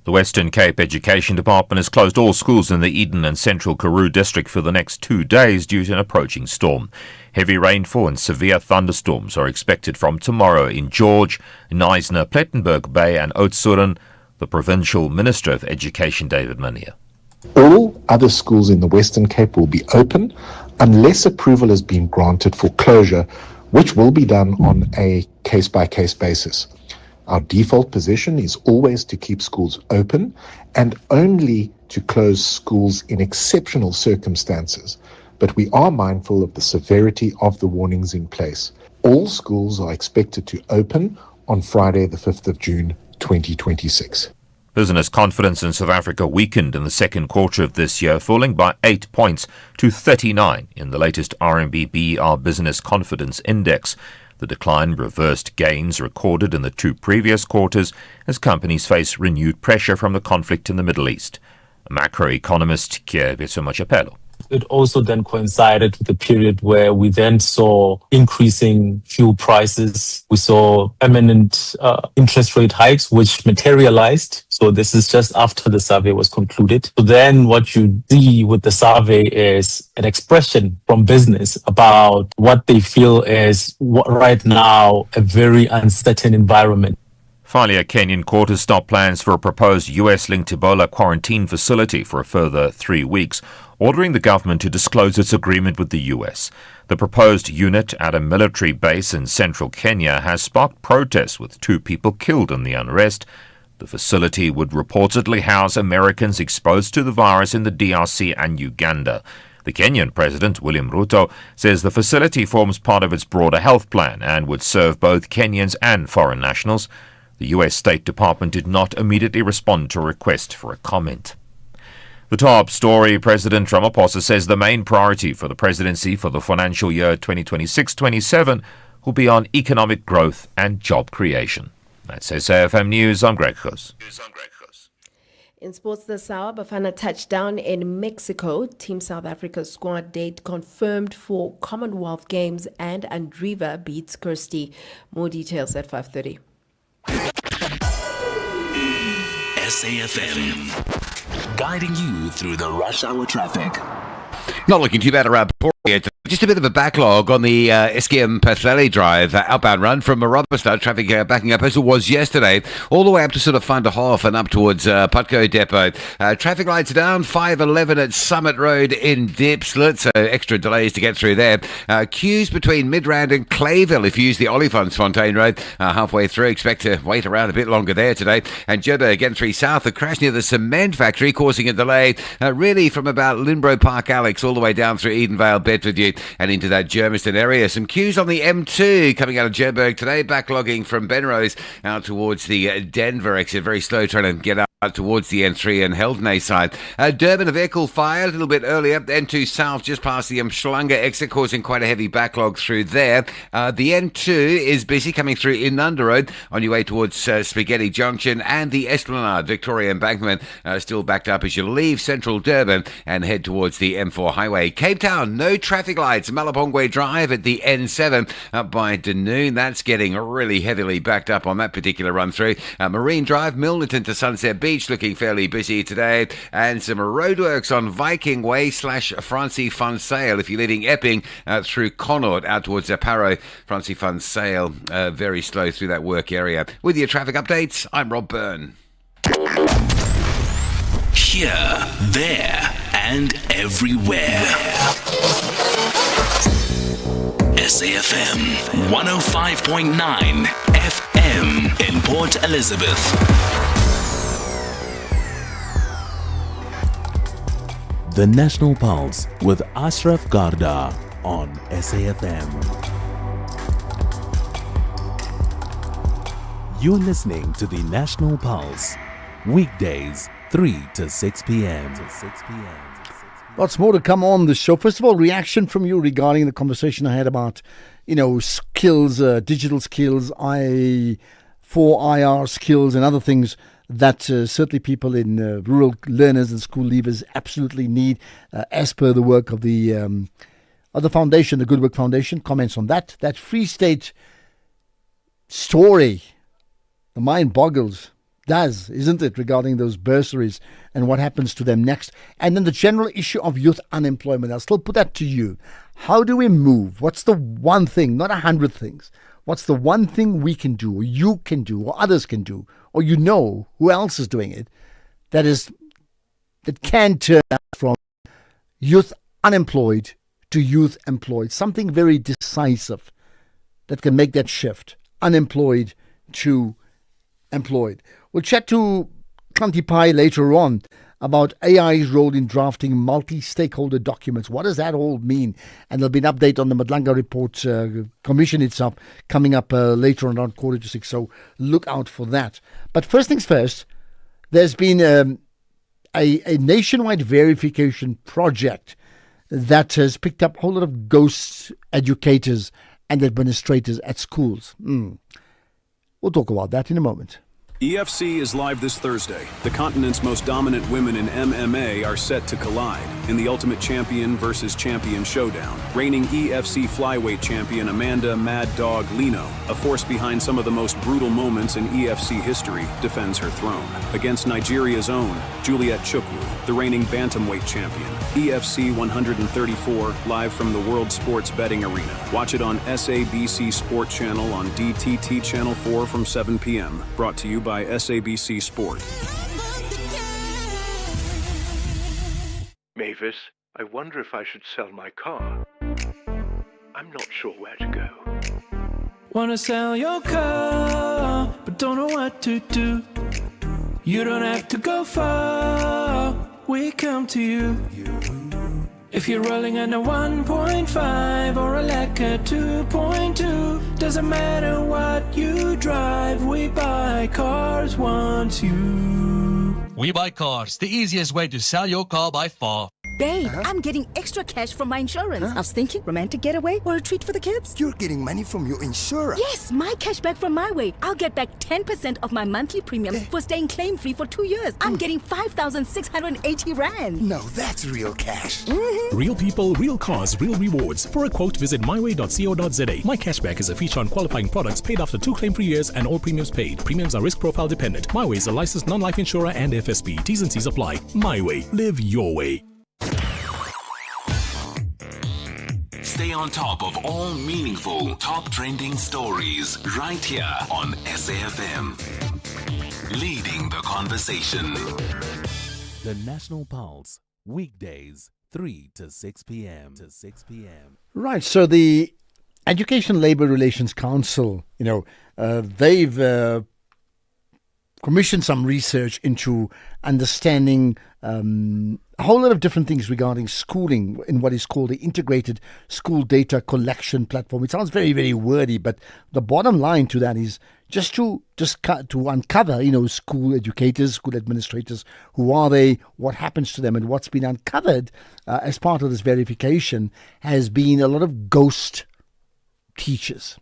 The Western Cape Education Department has closed all schools in the Eden and Central Karoo district for the next 2 days due to an approaching storm. Heavy rainfall and severe thunderstorms are expected from tomorrow in George, Knysna, Plettenberg Bay and Oudtshoorn. The Provincial Minister of Education, David Mania. All other schools in the Western Cape will be open unless approval has been granted for closure, which will be done on a case-by-case basis. Our default position is always to keep schools open and only to close schools in exceptional circumstances. But we are mindful of the severity of the warnings in place. All schools are expected to open on Friday, the 5th of June, 2026. Business confidence in South Africa weakened in the second quarter of this year, falling by 8 points to 39 in the latest RMB BER Business Confidence Index. The decline reversed gains recorded in the 2 previous quarters as companies face renewed pressure from the conflict in the Middle East. Macroeconomist Kier Machapelo. It also then coincided with the period where we then saw increasing fuel prices. We saw imminent interest rate hikes, which materialized. So this is just after the survey was concluded. So then what you see with the survey is an expression from business about what they feel is right now a very uncertain environment. Finally, a Kenyan court has stopped plans for a proposed US-linked Ebola quarantine facility for a further 3 weeks. ordering the government to disclose its agreement with the US. The proposed unit at a military base in central Kenya has sparked protests, with 2 people killed in the unrest. The facility would reportedly house Americans exposed to the virus in the DRC and Uganda. The Kenyan President, William Ruto, says the facility forms part of its broader health plan and would serve both Kenyans and foreign nationals. The US State Department did not immediately respond to a request for a comment. The top story: President Ramaphosa says the main priority for the presidency for the financial year 2026-27 will be on economic growth and job creation. That's SAFM News. I'm Greg Khos. In sports this hour, Bafana touchdown in Mexico. Team South Africa's squad date confirmed for Commonwealth Games, and Andriva beats Kirsty. More details at 5:30. SAFM, guiding you through the rush hour traffic. Not looking too bad around Pretoria. Just a bit of a backlog on the SKM Pathleli Drive outbound run from Marobasta. Traffic backing up as it was yesterday, all the way up to sort of Vanderhof and up towards Putco Depot. Traffic lights down, 511 at Summit Road in Diepsloot, so extra delays to get through there. Queues between Midrand and Clayville if you use the Olifantsfontein Road. Halfway through, expect to wait around a bit longer there today. And Joburg N3 South, a crash near the cement factory causing a delay really from about Lindbro Park Alex all the way down through Edenvale, Bedfordview and into that Germiston area. Some queues on the M2 coming out of Joburg today, backlogging from Benrose out towards the Denver exit. Very slow trying to get out towards the N3 and Heldene side. Durban, a vehicle fire a little bit earlier. N2 South just past the Umhlanga exit, causing quite a heavy backlog through there. The N2 is busy coming through Inanda Road on your way towards Spaghetti Junction, and the Esplanade Victoria Embankment still backed up as you leave central Durban and head towards the M4 highway. Cape Town, no traffic lights. Malapongwe Drive at the N7 up by Dunoon. That's getting really heavily backed up on that particular run through. Marine Drive, Milnerton to Sunset Beach looking fairly busy today, and some roadworks on Viking Way / Francie Fun Sale if you're leaving Epping through Connaught out towards Aparo. Francie Fun Sale very slow through that work area. With your traffic updates, I'm Rob Byrne. Here, there, and everywhere. SAFM 105.9 FM in Port Elizabeth. The National Pulse with Ashraf Garda on SAFM. You're listening to the National Pulse, weekdays 3 to 6 p.m. Lots more to come on the show. First of all, reaction from you regarding the conversation I had about, skills, digital skills, 4IR skills and other things that certainly people in rural learners and school leavers absolutely need as per the work of the foundation, the Good Work Foundation. Comments on that. That Free State story, the mind boggles. Isn't it, regarding those bursaries and what happens to them next? And then the general issue of youth unemployment. I'll still put that to you. How do we move? What's the one thing, not 100 things? What's the one thing we can do, or you can do, or others can do, or who else is doing it, that can turn us from youth unemployed to youth employed? Something very decisive that can make that shift, unemployed to employed. We'll chat to Kanti Pai later on about AI's role in drafting multi-stakeholder documents. What does that all mean? And there'll be an update on the Madlanga report commission itself coming up later on around 5:45. So look out for that. But first things first, there's been a nationwide verification project that has picked up a whole lot of ghost educators and administrators at schools. We'll talk about that in a moment. EFC is live this Thursday. The continent's most dominant women in MMA are set to collide in the Ultimate Champion versus Champion showdown. Reigning EFC flyweight champion Amanda Mad Dog Lino, a force behind some of the most brutal moments in EFC history, defends her throne against Nigeria's own Juliet Chukwu, the reigning bantamweight champion. EFC 134, live from the World Sports Betting Arena. Watch it on SABC Sport Channel on DTT Channel 4 from 7 p.m. Brought to you by SABC Sport. Mavis, I wonder if I should sell my car. I'm not sure where to go. Wanna sell your car, but don't know what to do. You don't have to go far, we come to you. If you're rolling on a 1.5 or a Lacquer 2.2, doesn't matter what you drive, we buy cars once you. We Buy Cars, the easiest way to sell your car by far. Babe, I'm getting extra cash from my insurance. I was thinking romantic getaway or a treat for the kids. You're getting money from your insurer? Yes, my cash back from my way. I'll get back 10% of my monthly premiums for staying claim-free for 2 years. I'm getting 5,680 Rand. No, that's real cash. Real people, real cars, real rewards. For a quote, visit myway.co.za. My Cashback is a feature on qualifying products paid after 2 claim-free years and all premiums paid. Premiums are risk profile dependent. MyWay is a licensed non-life insurer and FSP. T's and C's apply. MyWay. Live your way. Stay on top of all meaningful, top trending stories right here on SAFM. Leading the conversation. The National Pulse, weekdays, 3 to 6 p.m. Right, so the Education Labour Relations Council, they've commissioned some research into understanding a whole lot of different things regarding schooling in what is called the Integrated School Data Collection Platform. It sounds very, very wordy, but the bottom line to that is to uncover, school educators, school administrators, who are they, what happens to them, and what's been uncovered as part of this verification has been a lot of ghost teachers.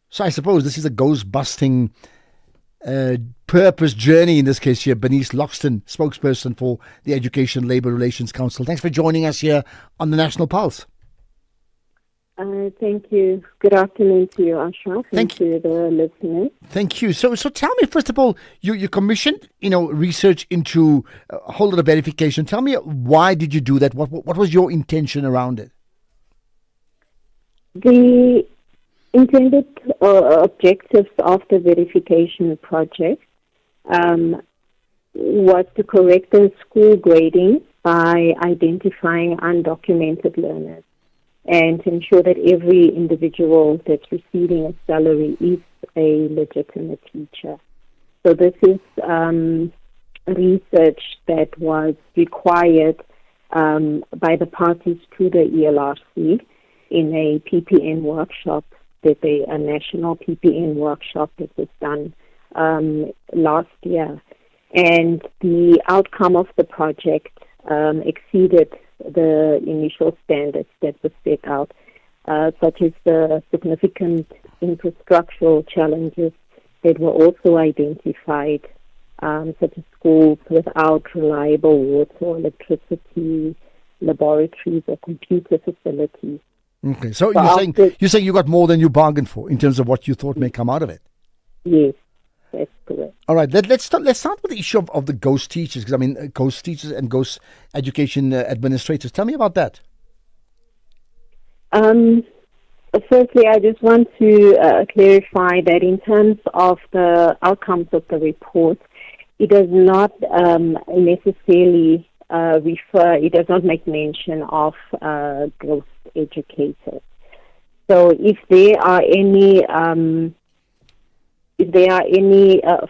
So I suppose this is a ghost busting purpose journey in this case here. Bernice Loxton, spokesperson for the Education Labour Relations Council. Thanks for joining us here on the National Pulse. Thank you. Good afternoon to you, Ashraf, and to the listeners. Thank you. So tell me, first of all, you commissioned, research into a whole lot of verification. Tell me, why did you do that? What was your intention around it? The intended objectives of the verification project was to correct the school grading by identifying undocumented learners and to ensure that every individual that's receiving a salary is a legitimate teacher. So this is research that was required by the parties to the ELRC in a PPN workshop, a national PPN workshop that was done last year. And the outcome of the project exceeded the initial standards that were set out, such as the significant infrastructural challenges that were also identified, such as schools without reliable water, electricity, laboratories, or computer facilities. Okay, so you're saying you got more than you bargained for in terms of what you thought may come out of it. Yes, that's correct. All right, let's start with the issue of the ghost teachers, because ghost teachers and ghost education administrators. Tell me about that. Firstly, I just want to clarify that in terms of the outcomes of the report, it does not necessarily it does not make mention of ghost educators. So if there are any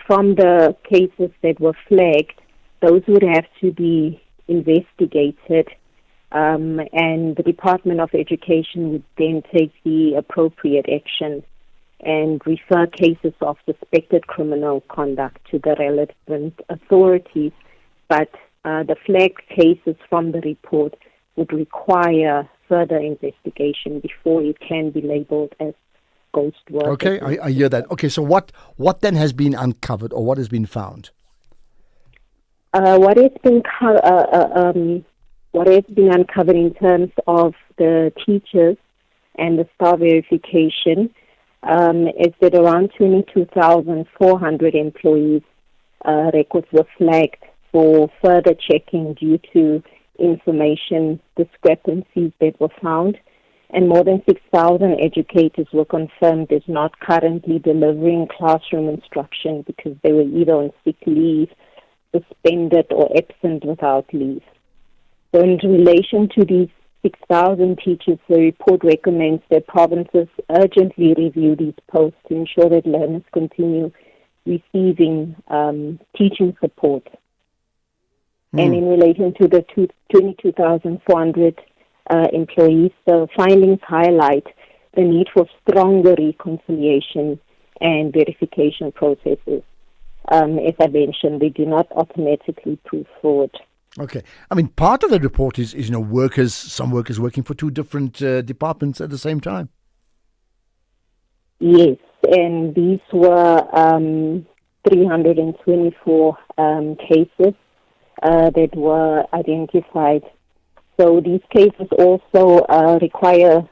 from the cases that were flagged, those would have to be investigated, and the Department of Education would then take the appropriate action and refer cases of suspected criminal conduct to the relevant authorities. But the flagged cases from the report would require further investigation before it can be labeled as ghost work. Okay, I hear that. Okay, so what then has been uncovered, or what has been found? What has been uncovered in terms of the teachers and the staff verification is that around 22,400 employees' records were flagged for further checking due to information discrepancies that were found, and more than 6,000 educators were confirmed as not currently delivering classroom instruction because they were either on sick leave, suspended, or absent without leave. So in relation to these 6,000 teachers, the report recommends that provinces urgently review these posts to ensure that learners continue receiving teaching support. And in relation to the 22,400 employees, the findings highlight the need for stronger reconciliation and verification processes. As I mentioned, they do not automatically prove fraud. Okay. I mean, part of the report is workers, some workers working for two different departments at the same time. Yes, and these were 324 cases that were identified. So these cases also require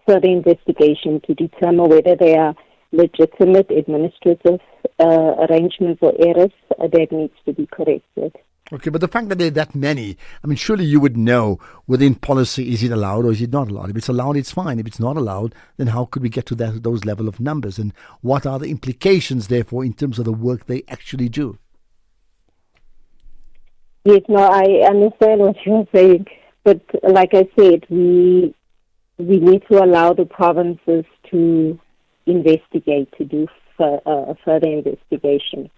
further investigation to determine whether they are legitimate administrative arrangements or errors that needs to be corrected. Okay, but the fact that there are that many, I mean, surely you would know within policy, is it allowed or is it not allowed? If it's allowed, it's fine. If it's not allowed, then how could we get to those level of numbers? And what are the implications, therefore, in terms of the work they actually do? Yes, no, I understand what you're saying. But like I said, we need to allow the provinces to investigate, to do further investigation.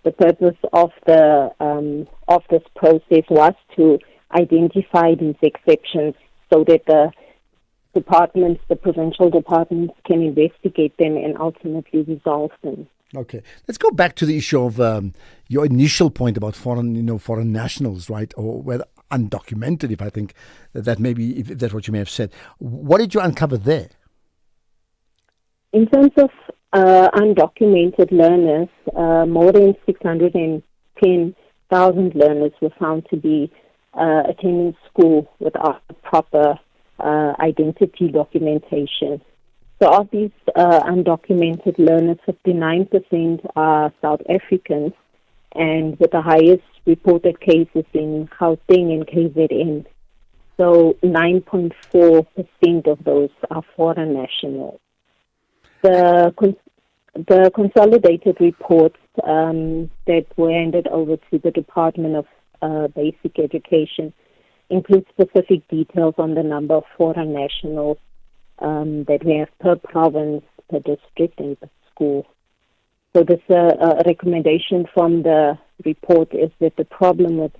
The purpose of this process was to identify these exceptions so that the provincial departments can investigate them and ultimately resolve them. Okay, let's go back to the issue of your initial point about foreign nationals, right, or whether undocumented. If I think that maybe if that's what you may have said, what did you uncover there? In terms of undocumented learners, more than 610,000 learners were found to be attending school without proper identity documentation. So of these undocumented learners, 59% are South Africans, and with the highest reported cases in Gauteng and KZN. So 9.4% of those are foreign nationals. The consolidated reports that were handed over to the Department of Basic Education include specific details on the number of foreign nationals that we have per province, per district, and per school. So this recommendation from the report is that the problem with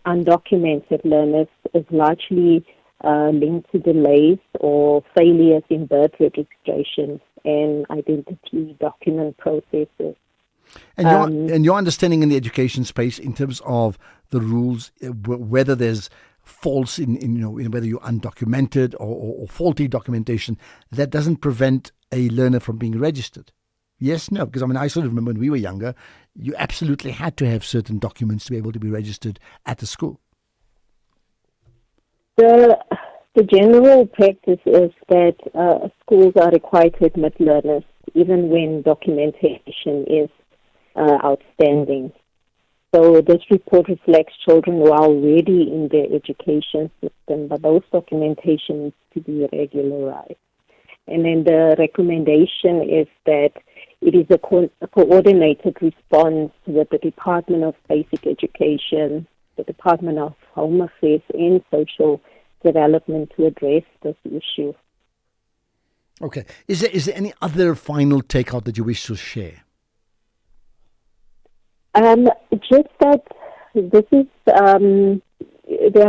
undocumented learners is largely linked to delays or failures in birth registration and identity document processes. And your understanding in the education space in terms of the rules, whether there's false in whether you're undocumented or faulty documentation, that doesn't prevent a learner from being registered. Yes, no, because I sort of remember when we were younger, you absolutely had to have certain documents to be able to be registered at the school. The general practice is that schools are required to admit learners even when documentation is outstanding. So this report reflects children who are already in their education system, but those documentation needs to be regularized. And then the recommendation is that it is a coordinated response with the Department of Basic Education, the Department of Home Affairs, and Social Development to address this issue. Okay. Is there any other final takeout that you wish to share? Just that this is, there are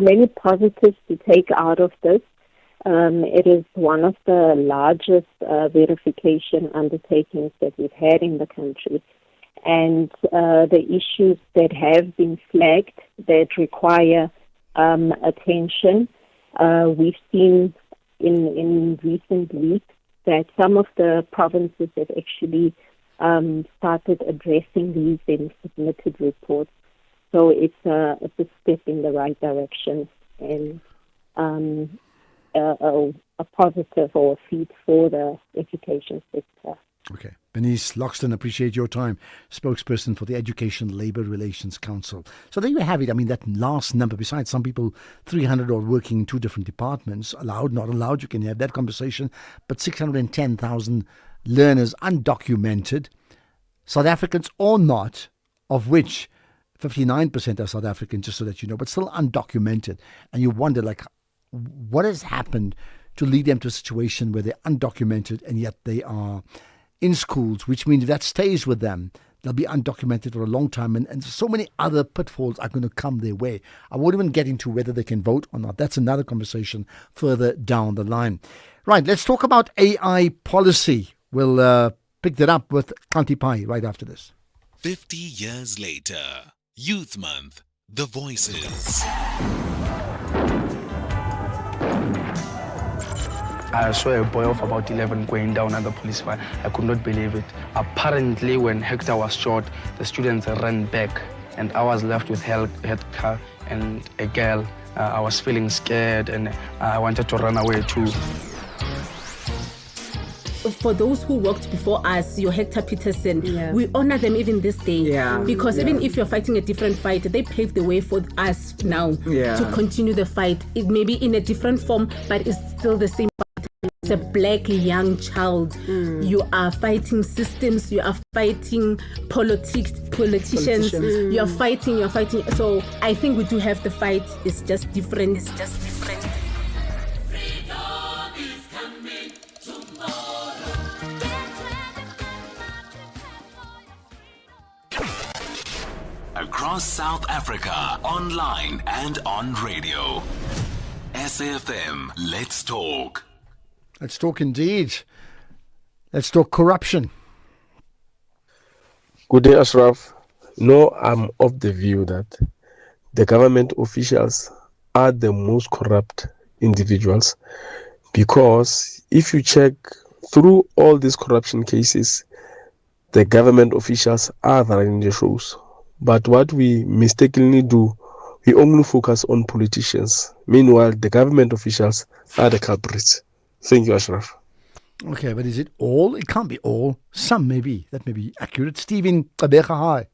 many positives to take out of this. It is one of the largest verification undertakings that we've had in the country. And the issues that have been flagged that require attention, we've seen in recent weeks that some of the provinces have actually started addressing these in submitted reports. So it's a step in the right direction and a positive or a feat for the education sector. Okay. Bernice Loxton, appreciate your time. Spokesperson for the Education Labour Relations Council. So there you have it. I mean, that last number, besides some people, 300 or working in two different departments, allowed, not allowed, you can have that conversation, but 610,000 learners undocumented, South Africans or not, of which 59% are South African, just so that you know, but still undocumented. And you wonder, like, what has happened to lead them to a situation where they're undocumented and yet they are in schools, which means if that stays with them, they'll be undocumented for a long time. And so many other pitfalls are going to come their way. I won't even get into whether they can vote or not. That's another conversation further down the line. Right, let's talk about AI policy. We'll pick that up with Kanti Pai right after this. 50 years later, Youth Month, the voices. I saw a boy of about 11 going down at the police van. I could not believe it. Apparently, when Hector was shot, the students ran back, and I was left with Hector and a girl. I was feeling scared, and I wanted to run away too. For those who worked before us, your Hector Peterson, we honor them even this day. Because even if you're fighting a different fight, they paved the way for us now to continue the fight. It may be in a different form, but it's still the same fight. It's a black young child. You are fighting systems, you are fighting politicians. You're fighting. So I think we do have the fight. It's just different. Across South Africa, online and on radio. SAFM, let's talk. Let's talk indeed. Let's talk corruption. Good day, Ashraf. No, I'm of the view that the government officials are the most corrupt individuals, because if you check through all these corruption cases, the government officials are running the shows. But what we mistakenly do, we only focus on politicians. Meanwhile, the government officials are the culprits. Thank you, Ashraf. Okay, but is it all? It can't be all. Some may be. That may be accurate. Stephen Kabecha, hi.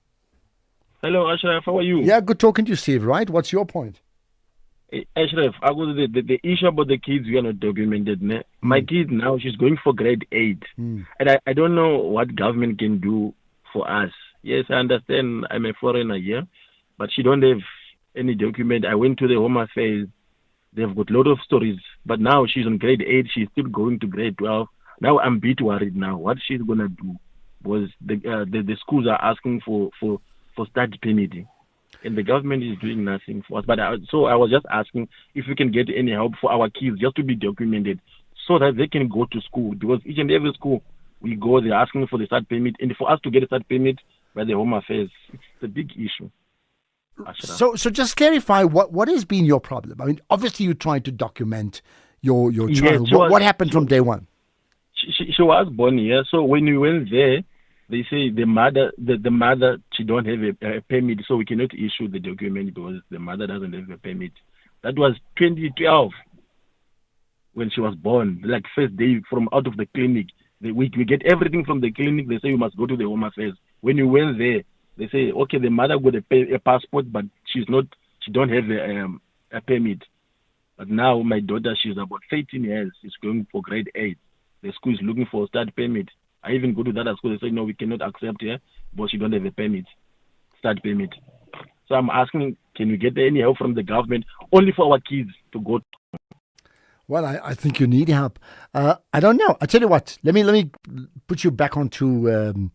Hello, Ashraf. How are you? Yeah, good talking to you, Steve, right? What's your point? Ashraf, the issue about the kids, we are not documented. My kid now, she's going for grade 8. And I don't know what government can do for us. Yes, I understand I'm a foreigner here, but she don't have any document. I went to the Home Affairs. They've got a lot of stories. But now she's on grade 8. She's still going to grade 12. Now I'm a bit worried now. What she's going to do was the schools are asking for study permit. And the government is doing nothing for us. But so I was just asking if we can get any help for our kids just to be documented so that they can go to school. Because each and every school we go, they're asking for the start permit. And for us to get a start permit by the Home Affairs, it's a big issue. So just clarify what has been your problem. I mean, obviously you're trying to document your child. Yes, what happened from day one? She was born here. So when we went there, they say the mother, she don't have a permit, so we cannot issue the document because the mother doesn't have a permit. That was 2012 when she was born, like first day from out of the clinic. We get everything from the clinic. They say you must go to the Home Affairs. When we went there, they say, okay, the mother got a passport, but she don't have a permit. But now my daughter, she's about 13 years. She's going for grade 8. The school is looking for a start permit. I even go to that school. They say, no, we cannot accept her, but she don't have a permit, start permit. So I'm asking, can we get any help from the government only for our kids to go to? Well, I think you need help. I don't know. I tell you what. Let me put you back onto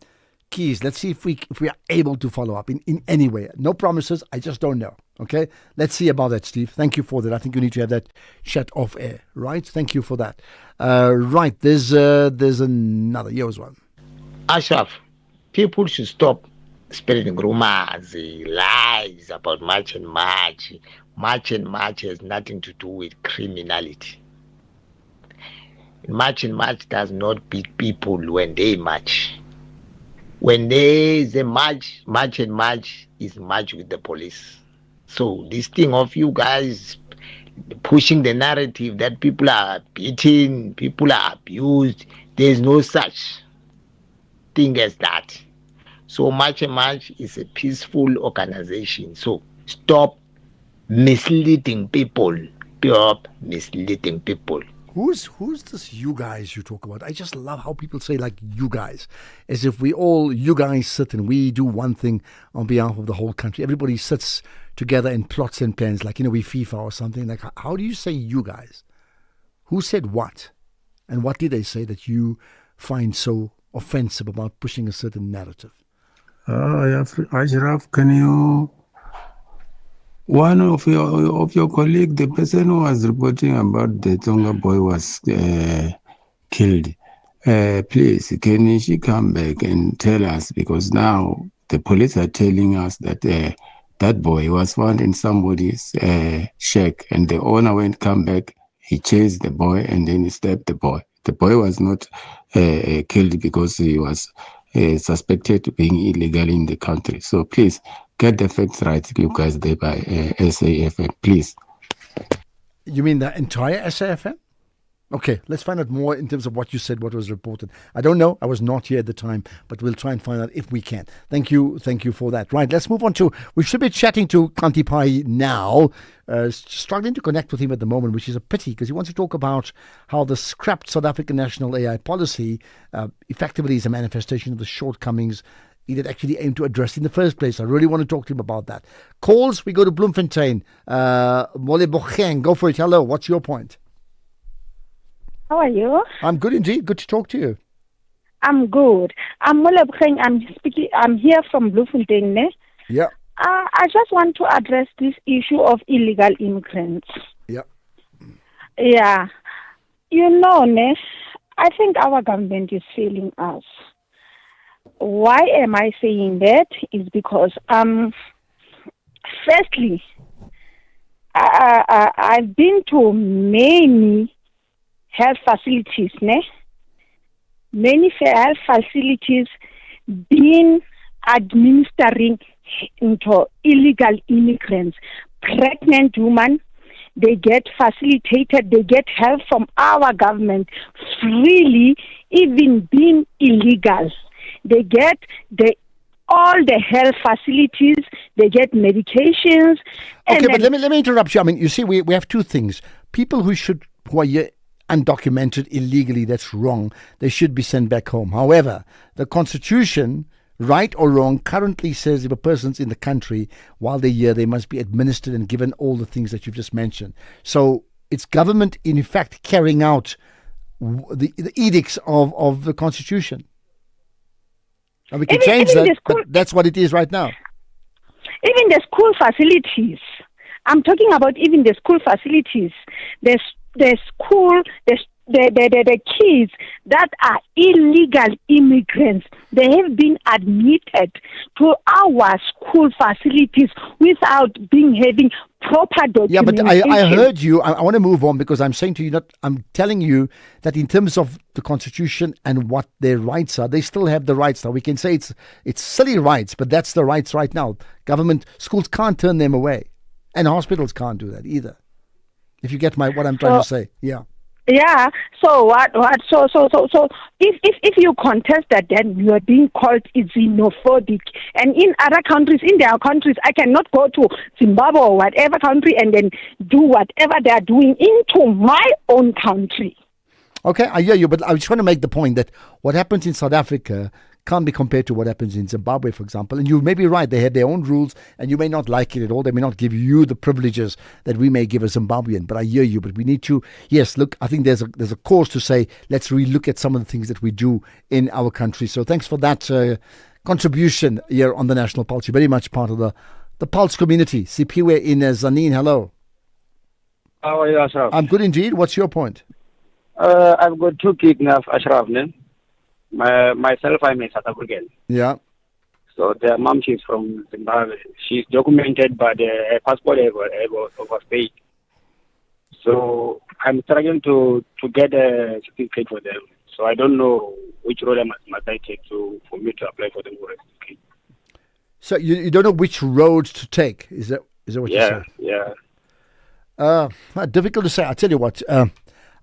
Keys. Let's see if we are able to follow up in any way. No promises. I just don't know. Okay. Let's see about that, Steve. Thank you for that. I think you need to have that chat off air. Right. Thank you for that. Right. There's another. Here's one. Ashraf, people should stop spreading rumors, lies about March and March. March and March has nothing to do with criminality. March and March does not beat people when they march. When there is a march, March and March is march with the police. So this thing of you guys pushing the narrative that people are beaten, people are abused, there is no such thing as that. So March and March is a peaceful organization. So stop misleading people. Stop misleading people. Who's this you guys you talk about? I just love how people say like you guys, as if you guys sit and we do one thing on behalf of the whole country. Everybody sits together in plots and plans, like, we FIFA or something. Like, how do you say you guys? Who said what? And what did they say that you find so offensive about pushing a certain narrative? Ashraf, can you... One of your colleague, the person who was reporting about the Tonga boy was killed. Please, can she come back and tell us? Because now the police are telling us that that boy was found in somebody's shack, and the owner come back. He chased the boy and then he stabbed the boy. The boy was not killed because he was suspected of being illegal in the country. So please, get the facts right, you guys, there by SAFM, please. You mean the entire SAFM? Okay, let's find out more in terms of what you said, what was reported. I don't know. I was not here at the time, but we'll try and find out if we can. Thank you for that. Right, let's move on to, we should be chatting to Kanti Pai now. Struggling to connect with him at the moment, which is a pity because he wants to talk about how the scrapped South African national AI policy effectively is a manifestation of the shortcomings it had actually aimed to address in the first place. I really want to talk to him about that. Calls, we go to Bloemfontein. Mole Bocheng, go for it. Hello, what's your point? How are you? I'm good indeed. Good to talk to you. I'm good. I'm Mole Bocheng. I'm here from Bloemfontein. Ne? Yeah. I just want to address this issue of illegal immigrants. Yeah. Yeah. Ne, I think our government is failing us. Why am I saying that? Is because, firstly, I've been to many health facilities, ne? Many health facilities been administering into illegal immigrants, pregnant women. They get facilitated, they get help from our government freely, even being illegal. They get all the health facilities, they get medications. Okay, but let me interrupt you. I mean, you see, we have two things. People who are here undocumented illegally, that's wrong. They should be sent back home. However, the Constitution, right or wrong, currently says if a person's in the country while they're here, they must be administered and given all the things that you've just mentioned. So it's government, in effect, carrying out the edicts of the Constitution. And we can change that, but that's what it is right now. Even the school facilities. I'm talking about even the school facilities. The kids that are illegal immigrants, they have been admitted to our school facilities without having proper documentation. Yeah, but I heard you. I want to move on because I'm saying to you, I'm telling you that in terms of the Constitution and what their rights are, they still have the rights now. We can say it's silly rights, but that's the rights right now. Government, schools can't turn them away, and hospitals can't do that either. If you get what I'm trying to say, yeah. Yeah. So what? So if you contest that, then you are being called xenophobic. And in other countries, in their countries, I cannot go to Zimbabwe or whatever country and then do whatever they are doing into my own country. Okay, I hear you, but I just want to make the point that what happens in South Africa can't be compared to what happens in Zimbabwe, for example. And you may be right, they have their own rules, and you may not like it at all. They may not give you the privileges that we may give a Zimbabwean, but I hear you. But we need to, yes, look, I think there's a cause to say, let's relook at some of the things that we do in our country. So thanks for that contribution here on the National Pulse. You're very much part of the Pulse community. Sipiwe in Zanin, hello. How are you, Ashraf? I'm good indeed. What's your point? I've got two kids now, Ashraf. Myself, I'm a South African. Yeah. So their mom, she's from Zimbabwe. She's documented, but her passport overstayed. So I'm struggling to get a certificate for them. So I don't know which road must I take for me to apply for them for a certificate. So you don't know which road to take? Is that what you said? Yeah. Difficult to say. I'll tell you what.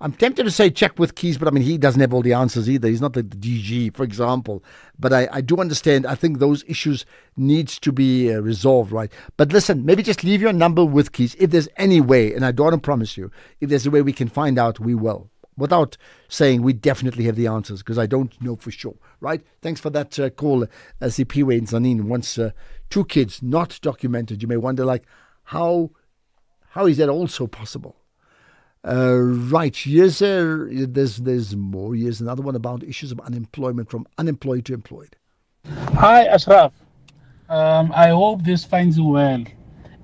I'm tempted to say check with Keys, but I mean, he doesn't have all the answers either. He's not the DG, for example. But I do understand. I think those issues needs to be resolved, right? But listen, maybe just leave your number with Keys. If there's any way, and I don't want to promise you, if there's a way we can find out, we will. without saying we definitely have the answers, because I don't know for sure, right? Thanks for that call, Zipiwe and Zanin. Once 2 kids not documented, you may wonder, like, how is that also possible? Right, there's more. Here's another one about issues of unemployment from unemployed to employed. Hi, Ashraf. I hope this finds you well.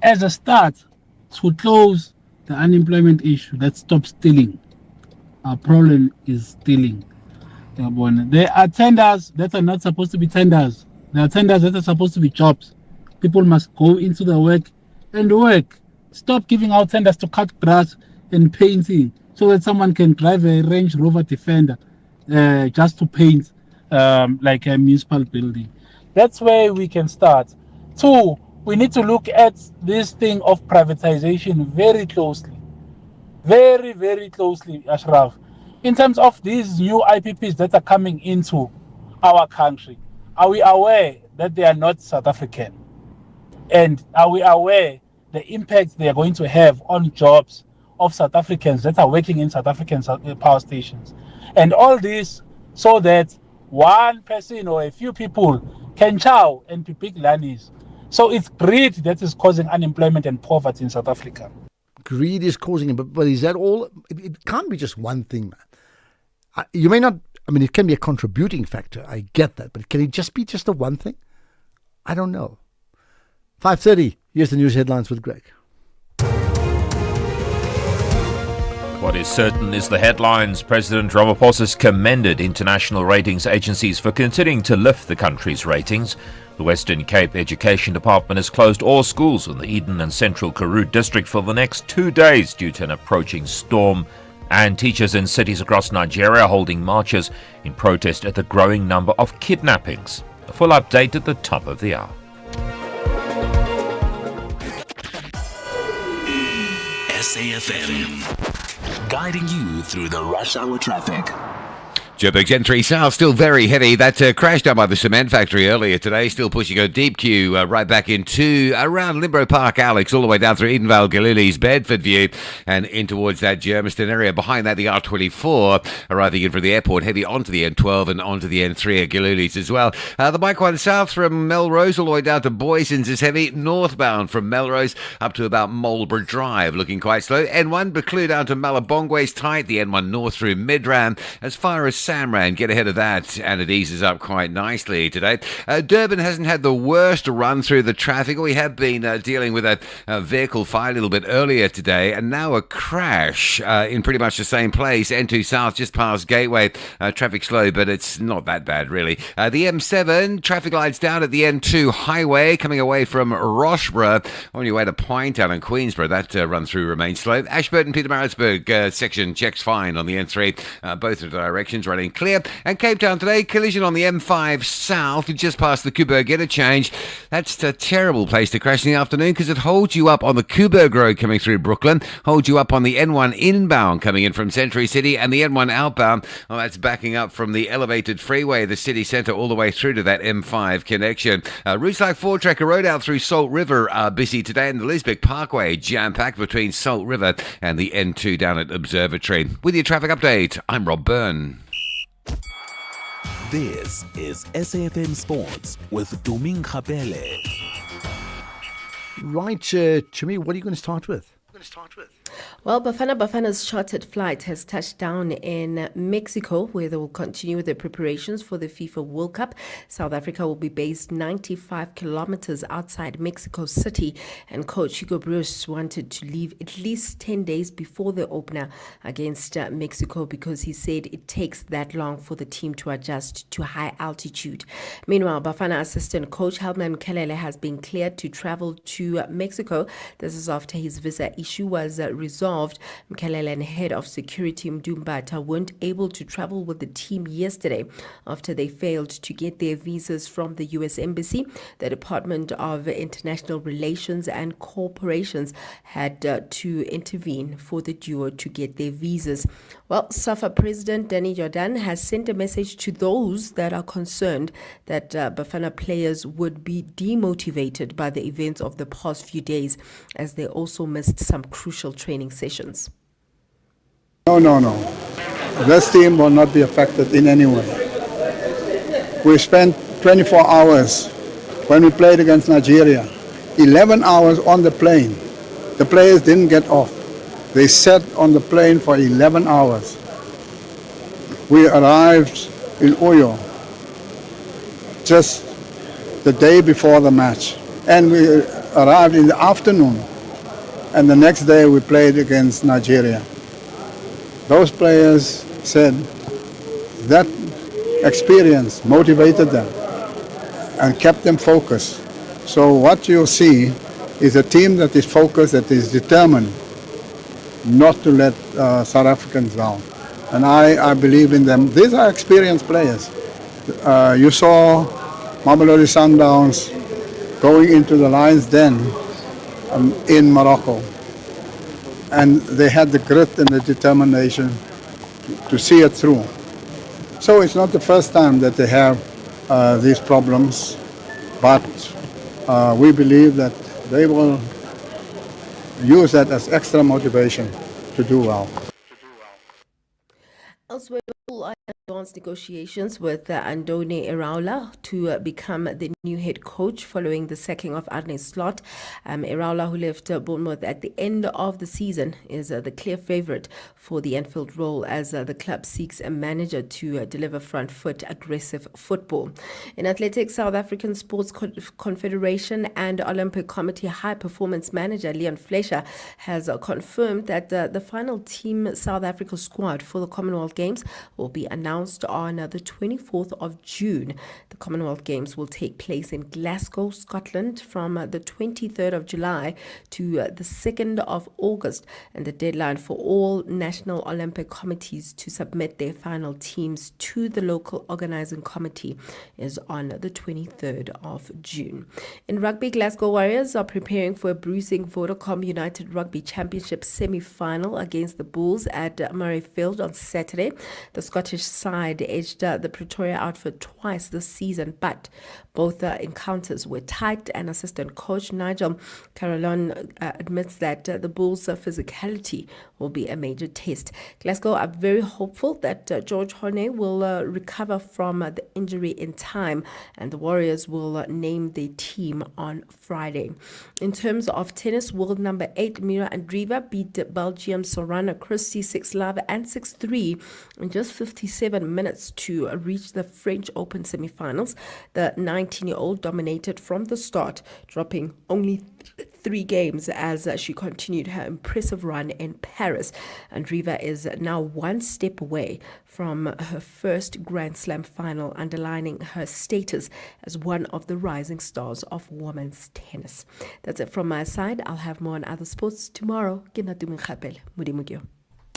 As a start, to close the unemployment issue, let's stop stealing. Our problem is stealing. There are tenders that are not supposed to be tenders. There are tenders that are supposed to be jobs. People must go into the work and work. Stop giving out tenders to cut grass and painting so that someone can drive a Range Rover Defender just to paint like a municipal building. That's where we can start. 2, we need to look at this thing of privatization very closely. Very, very closely, Ashraf. In terms of these new IPPs that are coming into our country, are we aware that they are not South African? And are we aware the impact they are going to have on jobs of South Africans that are working in South African power stations? And all this so that one person or a few people can chow and be big lannies. So it's greed that is causing unemployment and poverty in South Africa. Greed is causing it, but is that all? It can't be just one thing, man. You may not, it can be a contributing factor. I get that, but can it just be just the one thing? I don't know. 5:30, here's the news headlines with Greg. What is certain is the headlines. President Ramaphosa has commended international ratings agencies for continuing to lift the country's ratings. The Western Cape Education Department has closed all schools in the Eden and Central Karoo district for the next 2 days due to an approaching storm. And teachers in cities across Nigeria holding marches in protest at the growing number of kidnappings. A full update at the top of the hour. SAFM, guiding you through the rush hour traffic. Joburg Gentry South still very heavy. That crash down by the cement factory earlier today, still pushing a deep queue right back into around Limbro Park, Alex, all the way down through Edenvale, Galilee's, Bedford View, and in towards that Germiston area. Behind that, the R24 arriving in from the airport, heavy onto the N12 and onto the N3 at Galilee's as well. The Mike 1 South from Melrose all the way down to Boyson's is heavy. Northbound from Melrose up to about Marlborough Drive, looking quite slow. N1 Buccleuch down to Malabongwe's tight. The N1 North through Midrand as far as SAfmRadio, get ahead of that, and it eases up quite nicely today. Durban hasn't had the worst run through the traffic. We have been dealing with a vehicle fire a little bit earlier today, and now a crash in pretty much the same place. N2 South just past Gateway. Traffic slow, but it's not that bad, really. The M7, traffic lights down at the N2 highway, coming away from Roxburgh on your way to Pinetown and Queensborough. That run through remains slow. Ashburton, Pietermaritzburg section checks fine on the N3. Both directions running clear. And Cape Town today, collision on the M5 South, just past the Coburg interchange. That's a terrible place to crash in the afternoon because it holds you up on the Coburg Road coming through Brooklyn, holds you up on the N1 inbound coming in from Century City, and the N1 outbound, well, that's backing up from the elevated freeway, the city centre, all the way through to that M5 connection. Routes like Ford Tracker Road out through Salt River are busy today, and the Lisbeck Parkway jam-packed between Salt River and the N2 down at Observatory. With your traffic update, I'm Rob Byrne. This is SAFM Sports with Duming Khapele. Right, Chimi, what are you going to start with? Well, Bafana Bafana's chartered flight has touched down in Mexico, where they will continue their preparations for the FIFA World Cup. South Africa will be based 95 kilometers outside Mexico City, and coach Hugo Bruce wanted to leave at least 10 days before the opener against Mexico because he said it takes that long for the team to adjust to high altitude. Meanwhile, Bafana assistant coach Helman Mkelele has been cleared to travel to Mexico. This is after his visa issue was resolved. Mkelele and head of security Mdumbata weren't able to travel with the team yesterday after they failed to get their visas from the U.S. Embassy. The Department of International Relations and Corporations had to intervene for the duo to get their visas. Well, SAFA President Danny Jordan has sent a message to those that are concerned that Bafana players would be demotivated by the events of the past few days, as they also missed some crucial training sessions. No. this team will not be affected in any way. We spent 24 hours when we played against Nigeria, 11 hours on the plane. The players didn't get off. They sat on the plane for 11 hours. We arrived in Uyo just the day before the match. And we arrived in the afternoon. And the next day we played against Nigeria. Those players said that experience motivated them and kept them focused. So what you'll see is a team that is focused, that is determined not to let South Africans down. And I believe in them. These are experienced players. You saw Mamelodi Sundowns going into the Lions' Den in Morocco. And they had the grit and the determination to see it through. So it's not the first time that they have these problems, but we believe that they will use that as extra motivation to do well. Elsewhere, advanced negotiations with Andone Iraola to become the new head coach following the sacking of Arne Slot. Iraola, who left Bournemouth at the end of the season, is the clear favourite for the Anfield role as the club seeks a manager to deliver front foot aggressive football. In athletics, South African Sports Confederation and Olympic Committee high performance manager Leon Fleischer has confirmed that the final Team South Africa squad for the Commonwealth Games will be announced on the 24th of June. The Commonwealth Games will take place in Glasgow, Scotland from the 23rd of July to the 2nd of August, and the deadline for all national Olympic committees to submit their final teams to the local organising committee is on the 23rd of June. In rugby, Glasgow Warriors are preparing for a bruising Vodacom United Rugby Championship semi-final against the Bulls at Murrayfield on Saturday. The Scottish side edged the Pretoria outfit twice this season, but both encounters were tight, and assistant coach Nigel Carolon admits that the Bulls' physicality will be a major test. Glasgow are very hopeful that George Horne will recover from the injury in time, and the Warriors will name their team on Friday. In terms of tennis, world number 8 Mira Andreeva beat Belgium Sorana Christie 6-love and 6-3 in just 57 minutes to reach the French Open semi-finals. The 19-year-old dominated from the start, dropping only 3 games as she continued her impressive run in Paris. Andreeva is now one step away from her first Grand Slam final, underlining her status as one of the rising stars of women's tennis. That's it from my side. I'll have more on other sports tomorrow.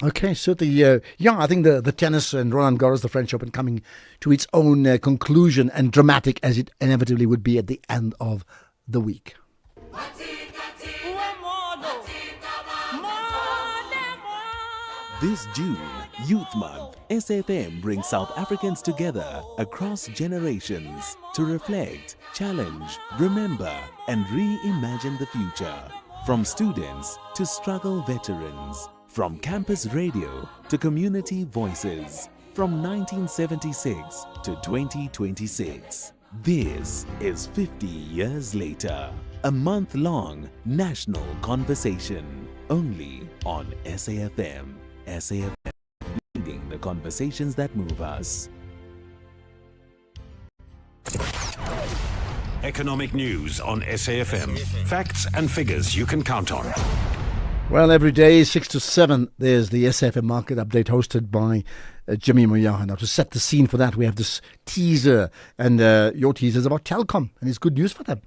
Okay, so I think the tennis and Roland Garros, the French Open, coming to its own conclusion, and dramatic as it inevitably would be at the end of the week. This June, Youth Month, SAfm brings South Africans together across generations to reflect, challenge, remember, and reimagine the future. From students to struggle veterans, from campus radio to community voices, from 1976 to 2026. This is 50 years later, a month-long national conversation, only on SAfm. SAfm, leading the conversations that move us. Economic news on SAfm. Facts and figures you can count on. Well, every day, 6 to 7, there's the SAfm Market Update hosted by Jimmy Moya. Now, to set the scene for that, we have this teaser, and your teaser is about Telkom, and it's good news for them.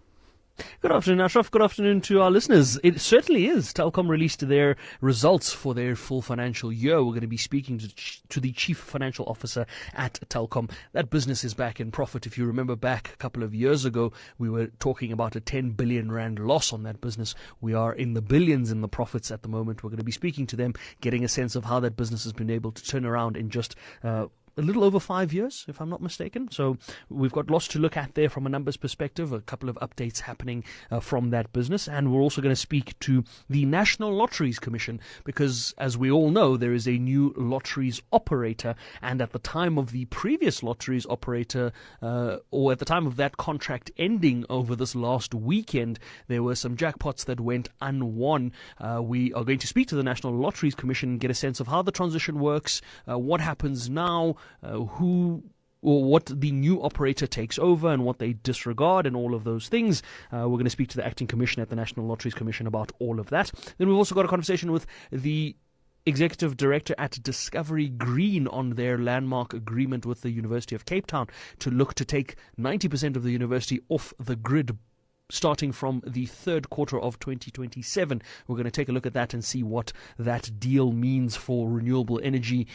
Good afternoon, Ashraf. Good afternoon to our listeners. It certainly is. Telkom released their results for their full financial year. We're going to be speaking to the Chief Financial Officer at Telkom. That business is back in profit. If you remember back a couple of years ago, we were talking about a 10 billion rand loss on that business. We are in the billions in the profits at the moment. We're going to be speaking to them, getting a sense of how that business has been able to turn around in just a little over 5 years, if I'm not mistaken. So we've got lots to look at there from a numbers perspective, a couple of updates happening from that business. And we're also going to speak to the National Lotteries Commission because, as we all know, there is a new lotteries operator. And at the time of the previous lotteries operator, or at the time of that contract ending over this last weekend, there were some jackpots that went unwon. We are going to speak to the National Lotteries Commission and get a sense of how the transition works, what happens now, who or what the new operator takes over and what they disregard and all of those things. We're going to speak to the acting commissioner at the National Lotteries Commission about all of that. Then we've also got a conversation with the Executive Director at Discovery Green on their landmark agreement with the University of Cape Town to look to take 90% of the university off the grid starting from the third quarter of 2027. We're going to take a look at that and see what that deal means for renewable energy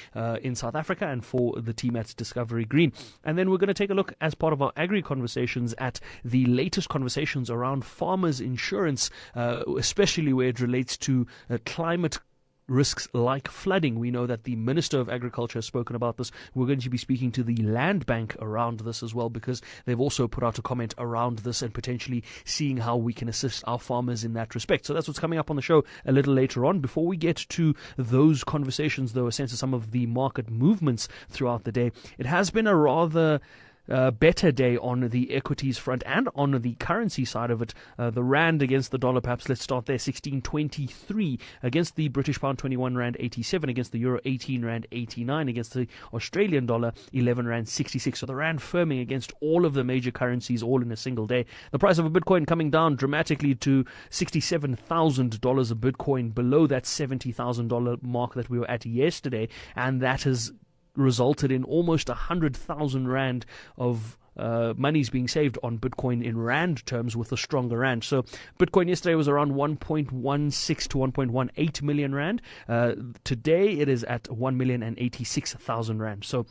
in South Africa and for the team at Discovery Green. And then we're going to take a look, as part of our agri conversations, at the latest conversations around farmers' insurance, especially where it relates to climate risks like flooding. We know that the Minister of Agriculture has spoken about this. We're going to be speaking to the Land Bank around this as well, because they've also put out a comment around this and potentially seeing how we can assist our farmers in that respect. So that's what's coming up on the show a little later on. Before we get to those conversations, though, a sense of some of the market movements throughout the day. It has been a rather better day on the equities front and on the currency side of it. The rand against the dollar, perhaps let's start there, 16.23 against the British pound, 21 rand 87 against the euro, 18 rand 89 against the Australian dollar, 11 rand 66. So the rand firming against all of the major currencies all in a single day. The price of a Bitcoin coming down dramatically to $67,000 a Bitcoin, below that $70,000 mark that we were at yesterday, and that has resulted in almost 100,000 rand of monies being saved on Bitcoin in rand terms with a stronger rand. So Bitcoin yesterday was around 1.16 to 1.18 million rand. Today it is at 1,086,000 rand. So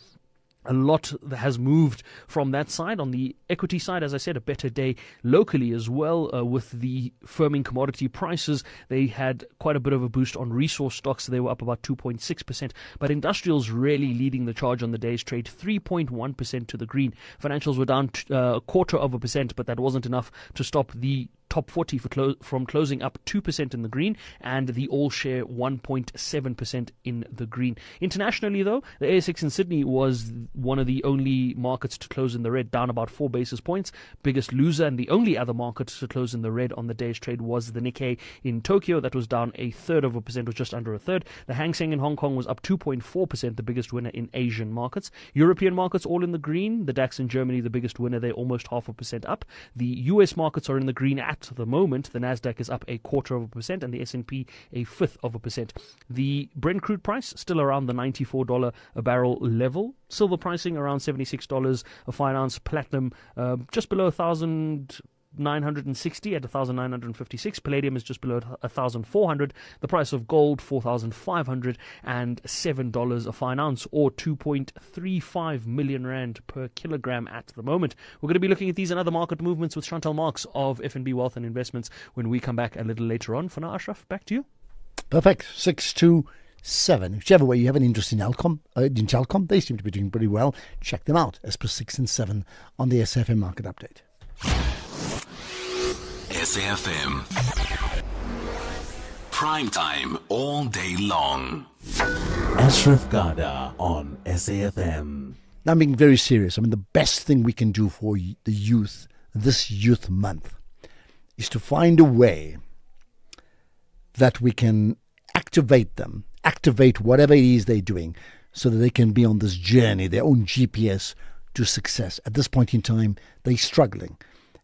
a lot that has moved from that side. On the equity side, as I said, a better day locally as well, with the firming commodity prices. They had quite a bit of a boost on resource stocks. They were up about 2.6%. But industrials really leading the charge on the day's trade, 3.1% to the green. Financials were down a quarter of a percent, but that wasn't enough to stop the top 40 from closing up 2% in the green, and the all-share 1.7% in the green. Internationally, though, the ASX in Sydney was one of the only markets to close in the red, down about 4 basis points. Biggest loser and the only other market to close in the red on the day's trade was the Nikkei in Tokyo. That was down 0.33%, or just under a third. The Hang Seng in Hong Kong was up 2.4%, the biggest winner in Asian markets. European markets all in the green. The DAX in Germany, the biggest winner, they're almost 0.5% up. The US markets are in the green at the moment. The Nasdaq is up 0.25% and the S&P 0.5%. The Brent crude price still around the $94 a barrel level. Silver pricing around $76 a fine ounce. Platinum just below 1,960 at 1,956. Palladium is just below 1,400. The price of gold, $4,507 a fine ounce, or 2.35 million rand per kilogram at the moment. We're going to be looking at these and other market movements with Chantal Marks of FNB Wealth and Investments when we come back a little later on. For now, Ashraf, back to you. Perfect. 627. Whichever way you have an interest in Telkom, they seem to be doing pretty well. Check them out as per 6 and 7 on the SAfm Market Update. SAfm. Prime time all day long. Ashraf Garda on SAfm. Now I'm being very serious. I mean, the best thing we can do for the youth this youth month is to find a way that we can activate them, activate whatever it is they're doing, so that they can be on this journey, their own GPS to success. At this point in time, they're struggling.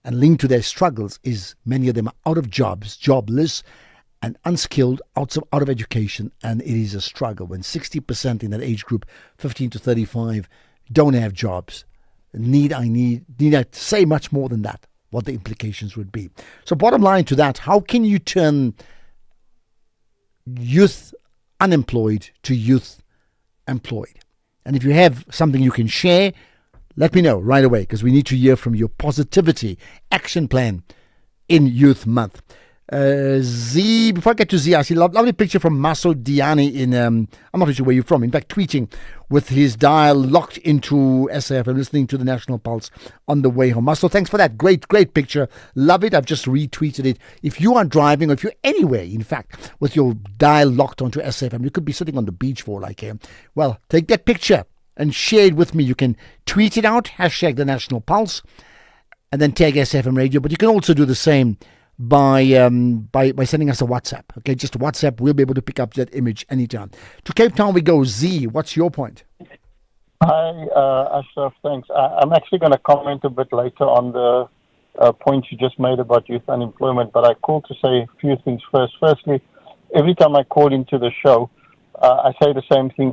And linked to their struggles is many of them are out of jobs, jobless, and unskilled, out of education, and it is a struggle. When 60% in that age group, 15 to 35, don't have jobs, need I say much more than that, what the implications would be. So bottom line to that, how can you turn youth unemployed to youth employed? And if you have something you can share, let me know right away, because we need to hear from your positivity action plan in Youth Month. Z, before I get to Z, I see a lovely picture from Maso Diani in, I'm not really sure where you're from, in fact, tweeting with his dial locked into SAFM, listening to the National Pulse on the way home. Maso, thanks for that. Great picture. Love it. I've just retweeted it. If you are driving, or if you're anywhere, in fact, with your dial locked onto SAFM, you could be sitting on the beach for like, well, take that picture and share it with me. You can tweet it out, hashtag the National Pulse, and then tag SAfm Radio. But you can also do the same by sending us a WhatsApp. Okay, just WhatsApp. We'll be able to pick up that image anytime. To Cape Town we go. Z, what's your point? Hi, Ashraf. Thanks. I'm actually going to comment a bit later on the point you just made about youth unemployment, but I called to say a few things first. Firstly, every time I call into the show, I say the same thing.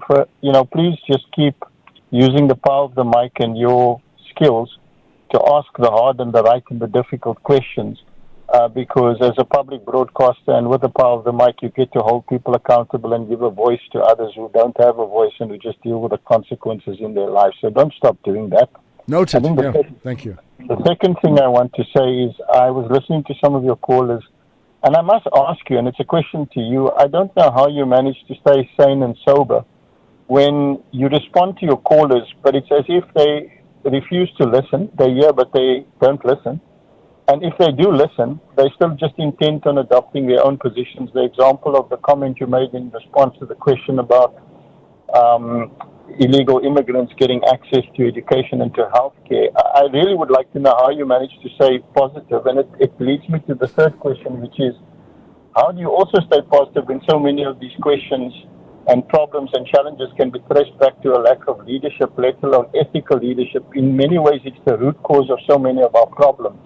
Please just keep using the power of the mic and your skills to ask the hard and the right and the difficult questions. Because as a public broadcaster and with the power of the mic, you get to hold people accountable and give a voice to others who don't have a voice and who just deal with the consequences in their lives. So don't stop doing that. Noted. Thank you. The second thing I want to say is I was listening to some of your callers, and I must ask you, and it's a question to you, I don't know how you manage to stay sane and sober when you respond to your callers, but it's as if they refuse to listen. They hear, but they don't listen. And if they do listen, they're still just intent on adopting their own positions. The example of the comment you made in response to the question about illegal immigrants getting access to education and to healthcare, I really would like to know how you manage to stay positive. And it leads me to the third question, which is, how do you also stay positive when so many of these questions and problems and challenges can be traced back to a lack of leadership, let alone ethical leadership? In many ways, it's the root cause of so many of our problems.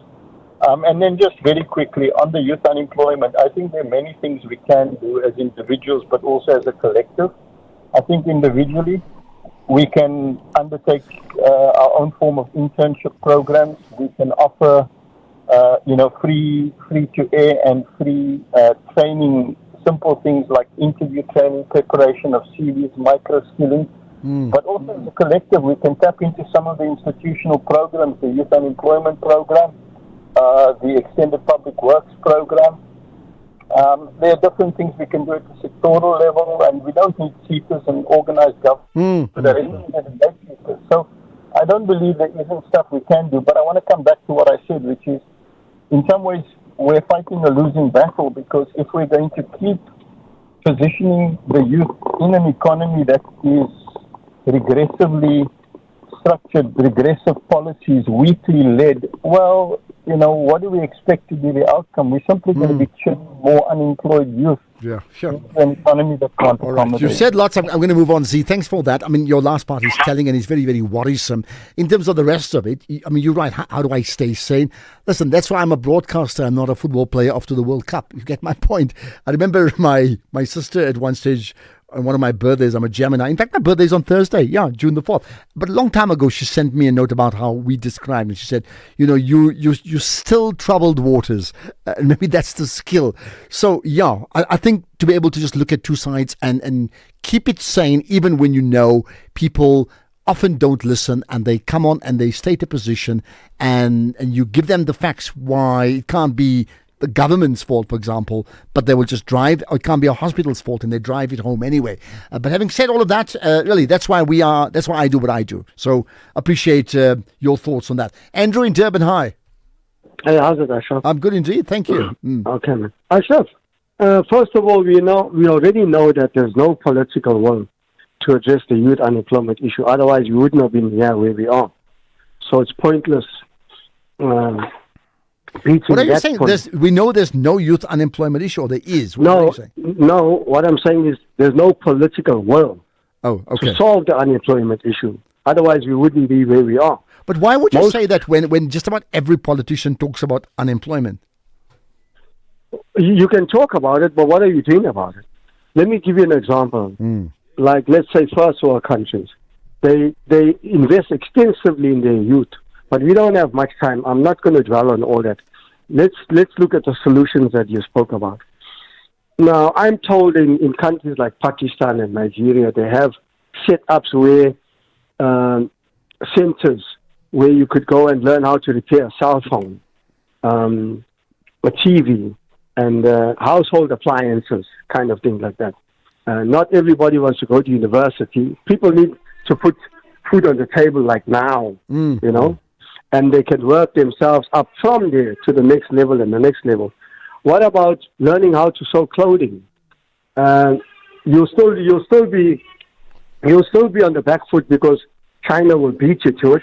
And then just very quickly, on the youth unemployment, I think there are many things we can do as individuals, but also as a collective. I think individually, we can undertake our own form of internship programs. We can offer, free to air and free training, simple things like interview training, preparation of CVs, micro-skilling. But also as a collective, we can tap into some of the institutional programs, the youth unemployment program, the extended public works program. There are different things we can do at the sectoral level, and we don't need seekers and organized government. So I don't believe there isn't stuff we can do, but I want to come back to what I said, which is, in some ways, we're fighting a losing battle, because if we're going to keep positioning the youth in an economy that is regressively structured, regressive policies, weakly led, well, what do we expect to be the outcome? We're simply going to be churning more unemployed youth. Yeah, sure. An economy that can't accommodate. You've said lots. I'm going to move on, Z. Thanks for that. I mean, your last part is telling, and it's very, very worrisome. In terms of the rest of it, I mean, you're right. How do I stay sane? Listen, that's why I'm a broadcaster. I'm not a football player after the World Cup. You get my point. I remember my sister at one stage, on one of my birthdays, I'm a Gemini. In fact, my birthday's on Thursday, June the 4th. But a long time ago, she sent me a note about how we described it. She said, you still troubled waters. And maybe that's the skill. So, I think to be able to just look at two sides and keep it sane, even when people often don't listen, and they come on and they state a position, and you give them the facts why it can't be the government's fault, for example, but they will just drive, or it can't be a hospital's fault, and they drive it home anyway. But having said all of that, really, that's why I do what I do. So appreciate your thoughts on that. Andrew in Durban, hi. Hey, how's it, Ashraf? I'm good indeed, thank you. Okay, man. Ashraf, first of all, we already know that there's no political will to address the youth unemployment issue. Otherwise, we wouldn't have been here where we are. So it's pointless. What are you saying? We know there's no youth unemployment issue, or there is. No, what I'm saying is there's no political will to solve the unemployment issue. Otherwise, we wouldn't be where we are. But why would you say that when just about every politician talks about unemployment? You can talk about it, but what are you doing about it? Let me give you an example. Like, let's say, first world countries. They invest extensively in their youth. But we don't have much time. I'm not going to dwell on all that. Let's look at the solutions that you spoke about. Now, I'm told in countries like Pakistan and Nigeria, they have setups where centers where you could go and learn how to repair a cell phone, a TV, and household appliances, kind of thing like that. Not everybody wants to go to university. People need to put food on the table like now, you know, and they can work themselves up from there to the next level and the next level. What about learning how to sew clothing? You'll still be on the back foot because China will beat you to it.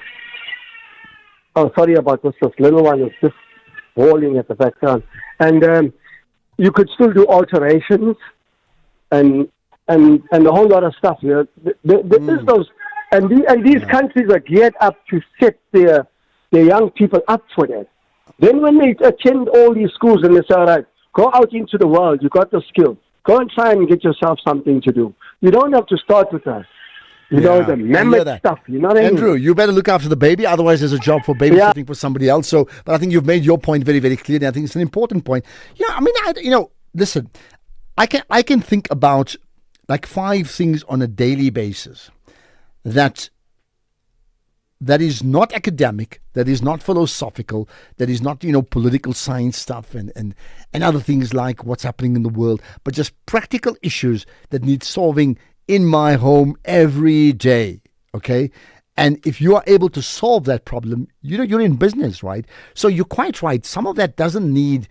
Oh, sorry about this. This little one is just bawling at the background. And you could still do alterations and a whole lot of stuff. You know, there is those, and these countries are geared up to set their young people up for that. Then when they attend all these schools and they say, all right, go out into the world, you got the skill. Go and try and get yourself something to do. You don't have to start with us. You know, the mammoth stuff. You know what I mean? Andrew, you better look after the baby, otherwise there's a job for babysitting for somebody else. So, but I think you've made your point very, very clear, and I think it's an important point. Yeah, I mean, listen, I can think about like 5 things on a daily basis that is not academic, that is not philosophical, that is not, political science stuff and other things like what's happening in the world, but just practical issues that need solving in my home every day, okay? And if you are able to solve that problem, you're in business, right? So you're quite right. Some of that doesn't need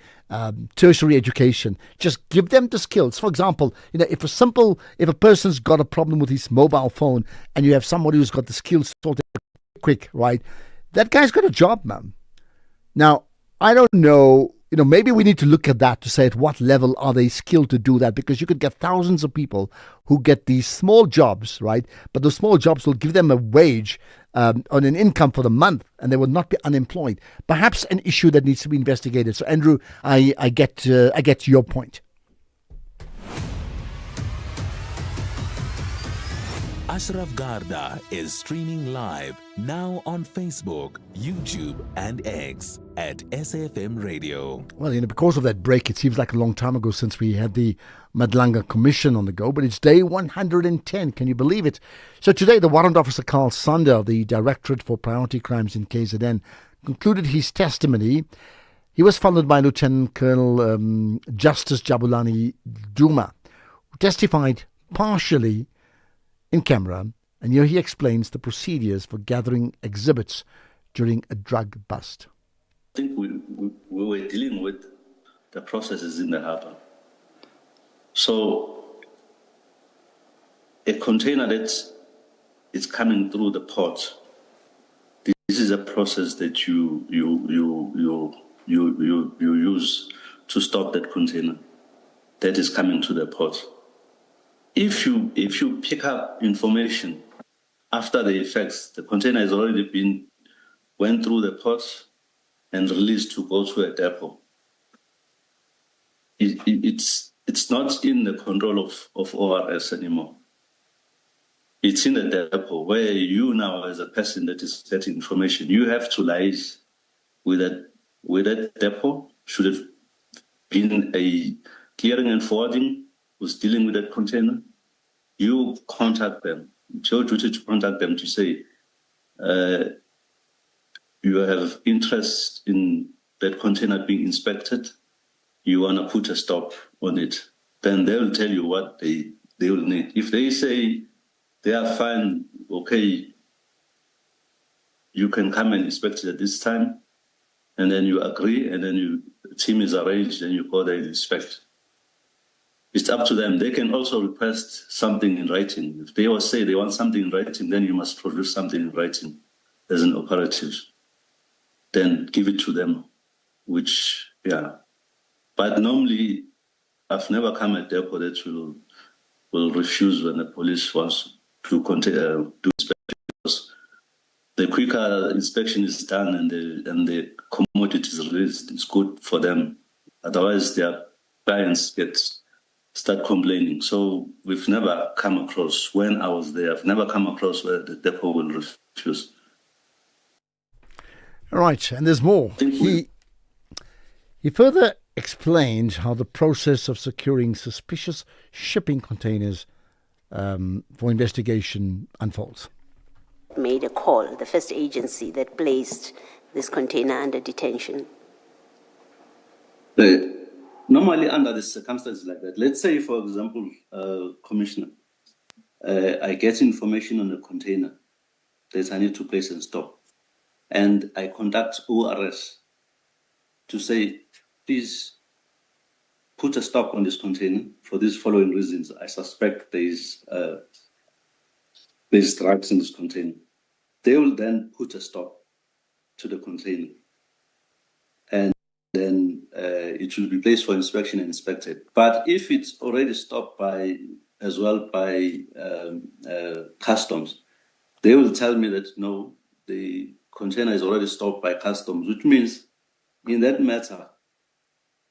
tertiary education. Just give them the skills. For example, if a person's got a problem with his mobile phone and you have somebody who's got the skills to sort it quick, right? That guy's got a job, man. Now, I don't know, maybe we need to look at that to say at what level are they skilled to do that, because you could get thousands of people who get these small jobs, right? But those small jobs will give them a wage on an income for the month, and they will not be unemployed. Perhaps an issue that needs to be investigated. So, Andrew, I get your point. Ashraf Garda is streaming live now on Facebook, YouTube, and X at SAfmRadio. Well, because of that break, it seems like a long time ago since we had the Madlanga Commission on the go, but it's day 110. Can you believe it? So today, the Warrant Officer Carl Sander of the Directorate for Priority Crimes in KZN concluded his testimony. He was followed by Lieutenant Colonel Justice Jabulani Duma, who testified partially in camera, and here he explains the procedures for gathering exhibits during a drug bust. I think we were dealing with the processes in the harbour. So a container that is coming through the port, this is a process that you use to stop that container that is coming to the port. If you pick up information after the effects, the container has already went through the port and released to go to a depot. It's not in the control of ORS anymore. It's in the depot where you now, as a person that is getting information, you have to liaise with that depot. Should have been a clearing and forwarding who's dealing with that container. You contact them. It's your duty to contact them to say you have interest in that container being inspected. You want to put a stop on it. Then they will tell you what they will need. If they say they are fine, okay, you can come and inspect it at this time, and then you agree, and then the team is arranged, and you go there and inspect. It's up to them. They can also request something in writing. If they say they want something in writing, then you must produce something in writing as an operative. Then give it to them, But normally, I've never come at depot that will refuse when the police wants to do inspection. The quicker inspection is done and the commodity is released, it's good for them. Otherwise, their clients start complaining. So we've never come across, when I was there, I've never come across where the depot will refuse. All right, and there's more. He further explained how the process of securing suspicious shipping containers for investigation unfolds. Made a call, the first agency that placed this container under detention. Normally, under the circumstances like that, let's say, for example, Commissioner, I get information on a container that I need to place and stop, and I contact ORS to say, please put a stop on this container for these following reasons. I suspect there's drugs in this container. They will then put a stop to the container, and then it will be placed for inspection and inspected. But if it's already stopped by customs, they will tell me that no, the container is already stopped by customs, which means in that matter,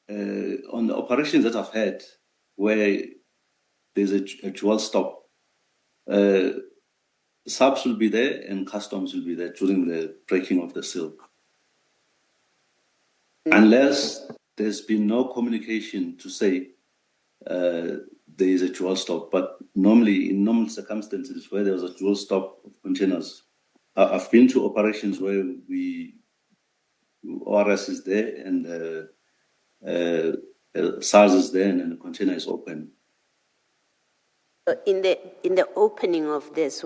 on the operations that I've had where there's a dual stop, subs will be there and customs will be there during the breaking of the seal. Unless there's been no communication to say there is a dual stop. But normally, in normal circumstances where there was a dual stop of containers, I've been to operations where ORS is there and SARS is there and the container is open. In the opening of this,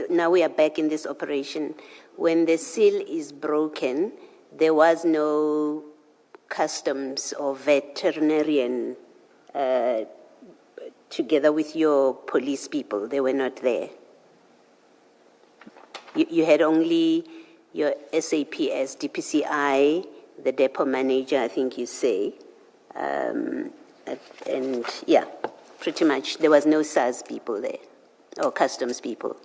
now we are back in this operation, when the seal is broken, there was no customs or veterinarian together with your police people. They were not there. You had only your SAPS, DPCI, the depot manager, I think you say, and yeah, pretty much there was no SARS people there or customs people.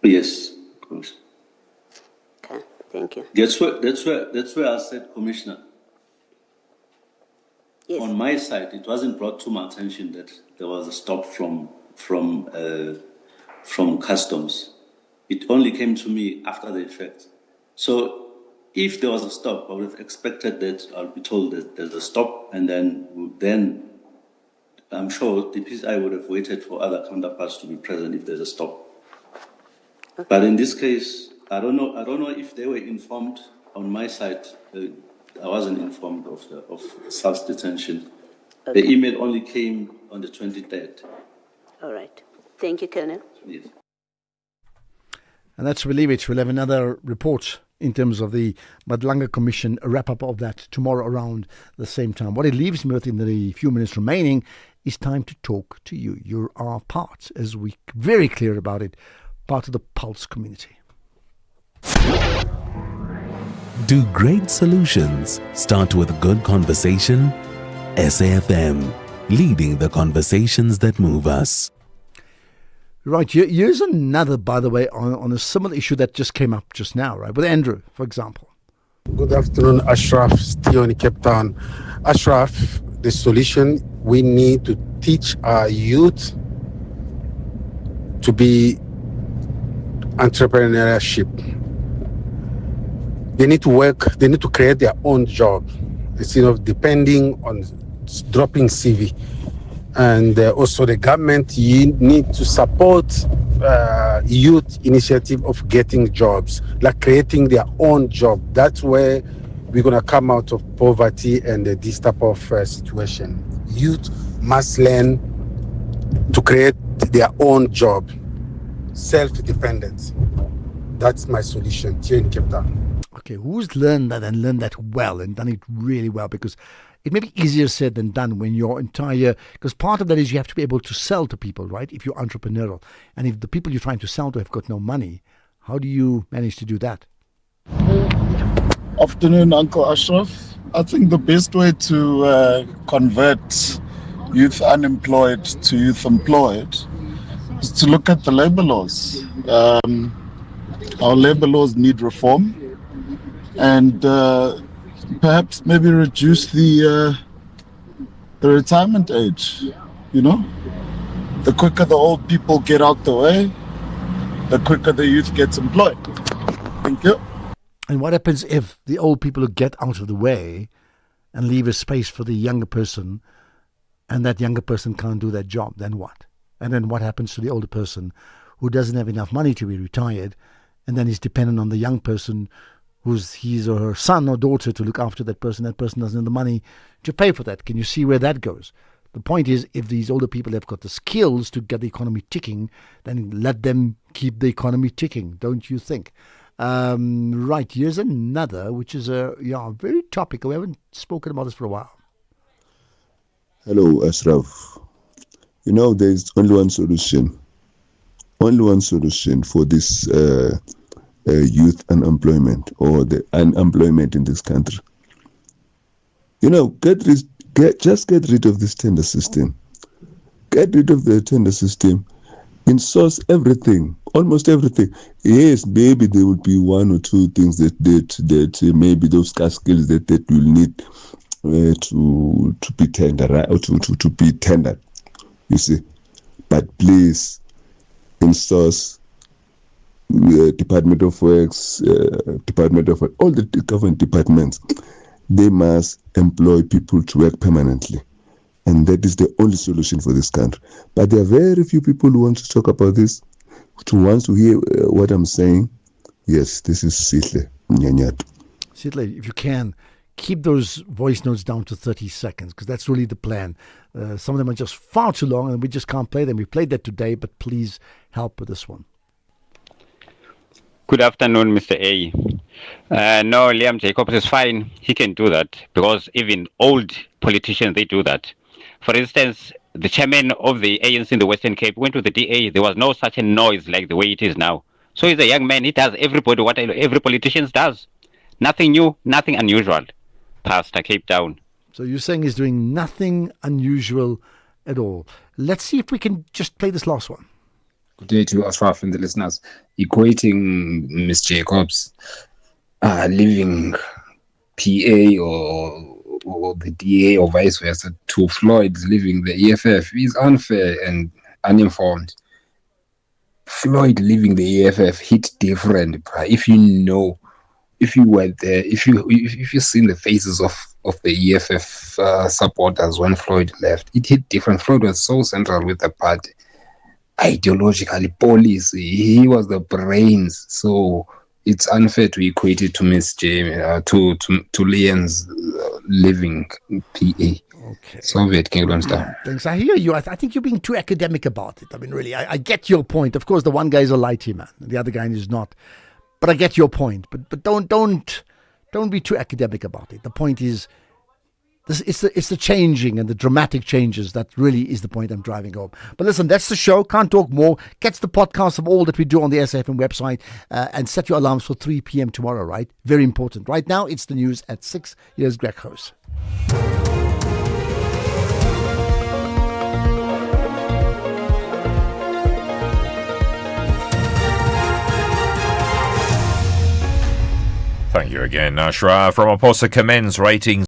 Yes, of course. Okay, thank you. That's where I said, Commissioner. Yes. On my side, it wasn't brought to my attention that there was a stop from customs. It only came to me after the effect. So if there was a stop, I would have expected that I'll be told that there's a stop, and then I'm sure the PCI would have waited for other counterparts to be present if there's a stop. Okay. But in this case, I don't know if they were informed. On my side, I wasn't informed of SARS detention. Okay. The email only came on the 23rd. All right. Thank you, Colonel. Yes. And that's where we leave it. We'll have another report in terms of the Madlanga Commission, a wrap-up of that tomorrow around the same time. What it leaves me with in the few minutes remaining is time to talk to you. You are part, as we're very clear about it, part of the Pulse community. Do great solutions start with good conversation? SAFM, leading the conversations that move us. Right, here's another, by the way, on a similar issue that just came up just now, right, with Andrew, for example. Good afternoon, Ashraf, still in Cape Town. Ashraf, the solution, we need to teach our youth to be entrepreneurship. They need to work, they need to create their own job instead of depending on dropping CV. And also the government, you need to support youth initiative of getting jobs, like creating their own job. That's where we're going to come out of poverty and this type of situation. Youth must learn to create their own job, self-dependence. That's my solution here in Cape Town. Okay, who's learned that and learned that well and done it really well? Because it may be easier said than done when your entire, because part of that is you have to be able to sell to people, right? If you're entrepreneurial. And if the people you're trying to sell to have got no money, how do you manage to do that? Afternoon, Uncle Ashraf. I think the best way to convert youth unemployed to youth employed is to look at the labor laws. Our labor laws need reform, and perhaps maybe reduce the retirement age. You know, the quicker the old people get out the way, the quicker the youth gets employed. Thank you. And what happens if the old people get out of the way and leave a space for the younger person, and that younger person can't do that job? Then what? And then what happens to the older person who doesn't have enough money to be retired, and then is dependent on the young person who's his or her son or daughter to look after that person doesn't have the money to pay for that. Can you see where that goes? The point is, if these older people have got the skills to get the economy ticking, then let them keep the economy ticking, don't you think? Right, here's another, which is very topical. We haven't spoken about this for a while. Hello, Ashraf. There's only one solution. Only one solution for this youth unemployment or the unemployment in this country. Just get rid of this tender system. Get rid of the tender system. Insource everything, almost everything. Yes, maybe there would be one or two things that maybe those skills that will need to be tender, right? Or to be tendered. You see, but please insource Department of Works, Department of all the government departments. They must employ people to work permanently. And that is the only solution for this country. But there are very few people who want to talk about this, who wants to hear what I'm saying. Yes, this is Sihle Nyanyat. Sihle, if you can, keep those voice notes down to 30 seconds, because that's really the plan. Some of them are just far too long, and we just can't play them. We played that today, but please help with this one. Good afternoon, Mr. A. No, Liam Jacobs is fine. He can do that because even old politicians, they do that. For instance, the chairman of the ANC in the Western Cape went to the DA. There was no such a noise like the way it is now. So he's a young man. He does everybody what every politician does. Nothing new, nothing unusual. Pastor Cape Town. So you're saying he's doing nothing unusual at all. Let's see if we can just play this last one. Good day to Ashraf and the listeners. Equating Ms. Jacobs leaving PA or the DA or vice versa to Floyd leaving the EFF is unfair and uninformed. Floyd leaving the EFF hit different. If you were there, if you've seen the faces of the EFF supporters when Floyd left, it hit different. Floyd was so central with the party. Ideologically, policy, he was the brains, so it's unfair to equate it to Miss Jamie, to Leon's living PA. Okay. Soviet Kingdom style. Thanks. I hear you. I think you're being too academic about it. I mean, really, I get your point. Of course, the one guy is a lighty man, the other guy is not. But I get your point. But don't be too academic about it. The point is, it's the changing and the dramatic changes that really is the point I'm driving home. But listen, that's the show. Can't talk more. Catch the podcast of all that we do on the SAfm website and set your alarms for 3 p.m. tomorrow, right? Very important. Right now, it's the news at 6. Here's Greg House. Thank you again, Ashraf. Ramaphosa commends ratings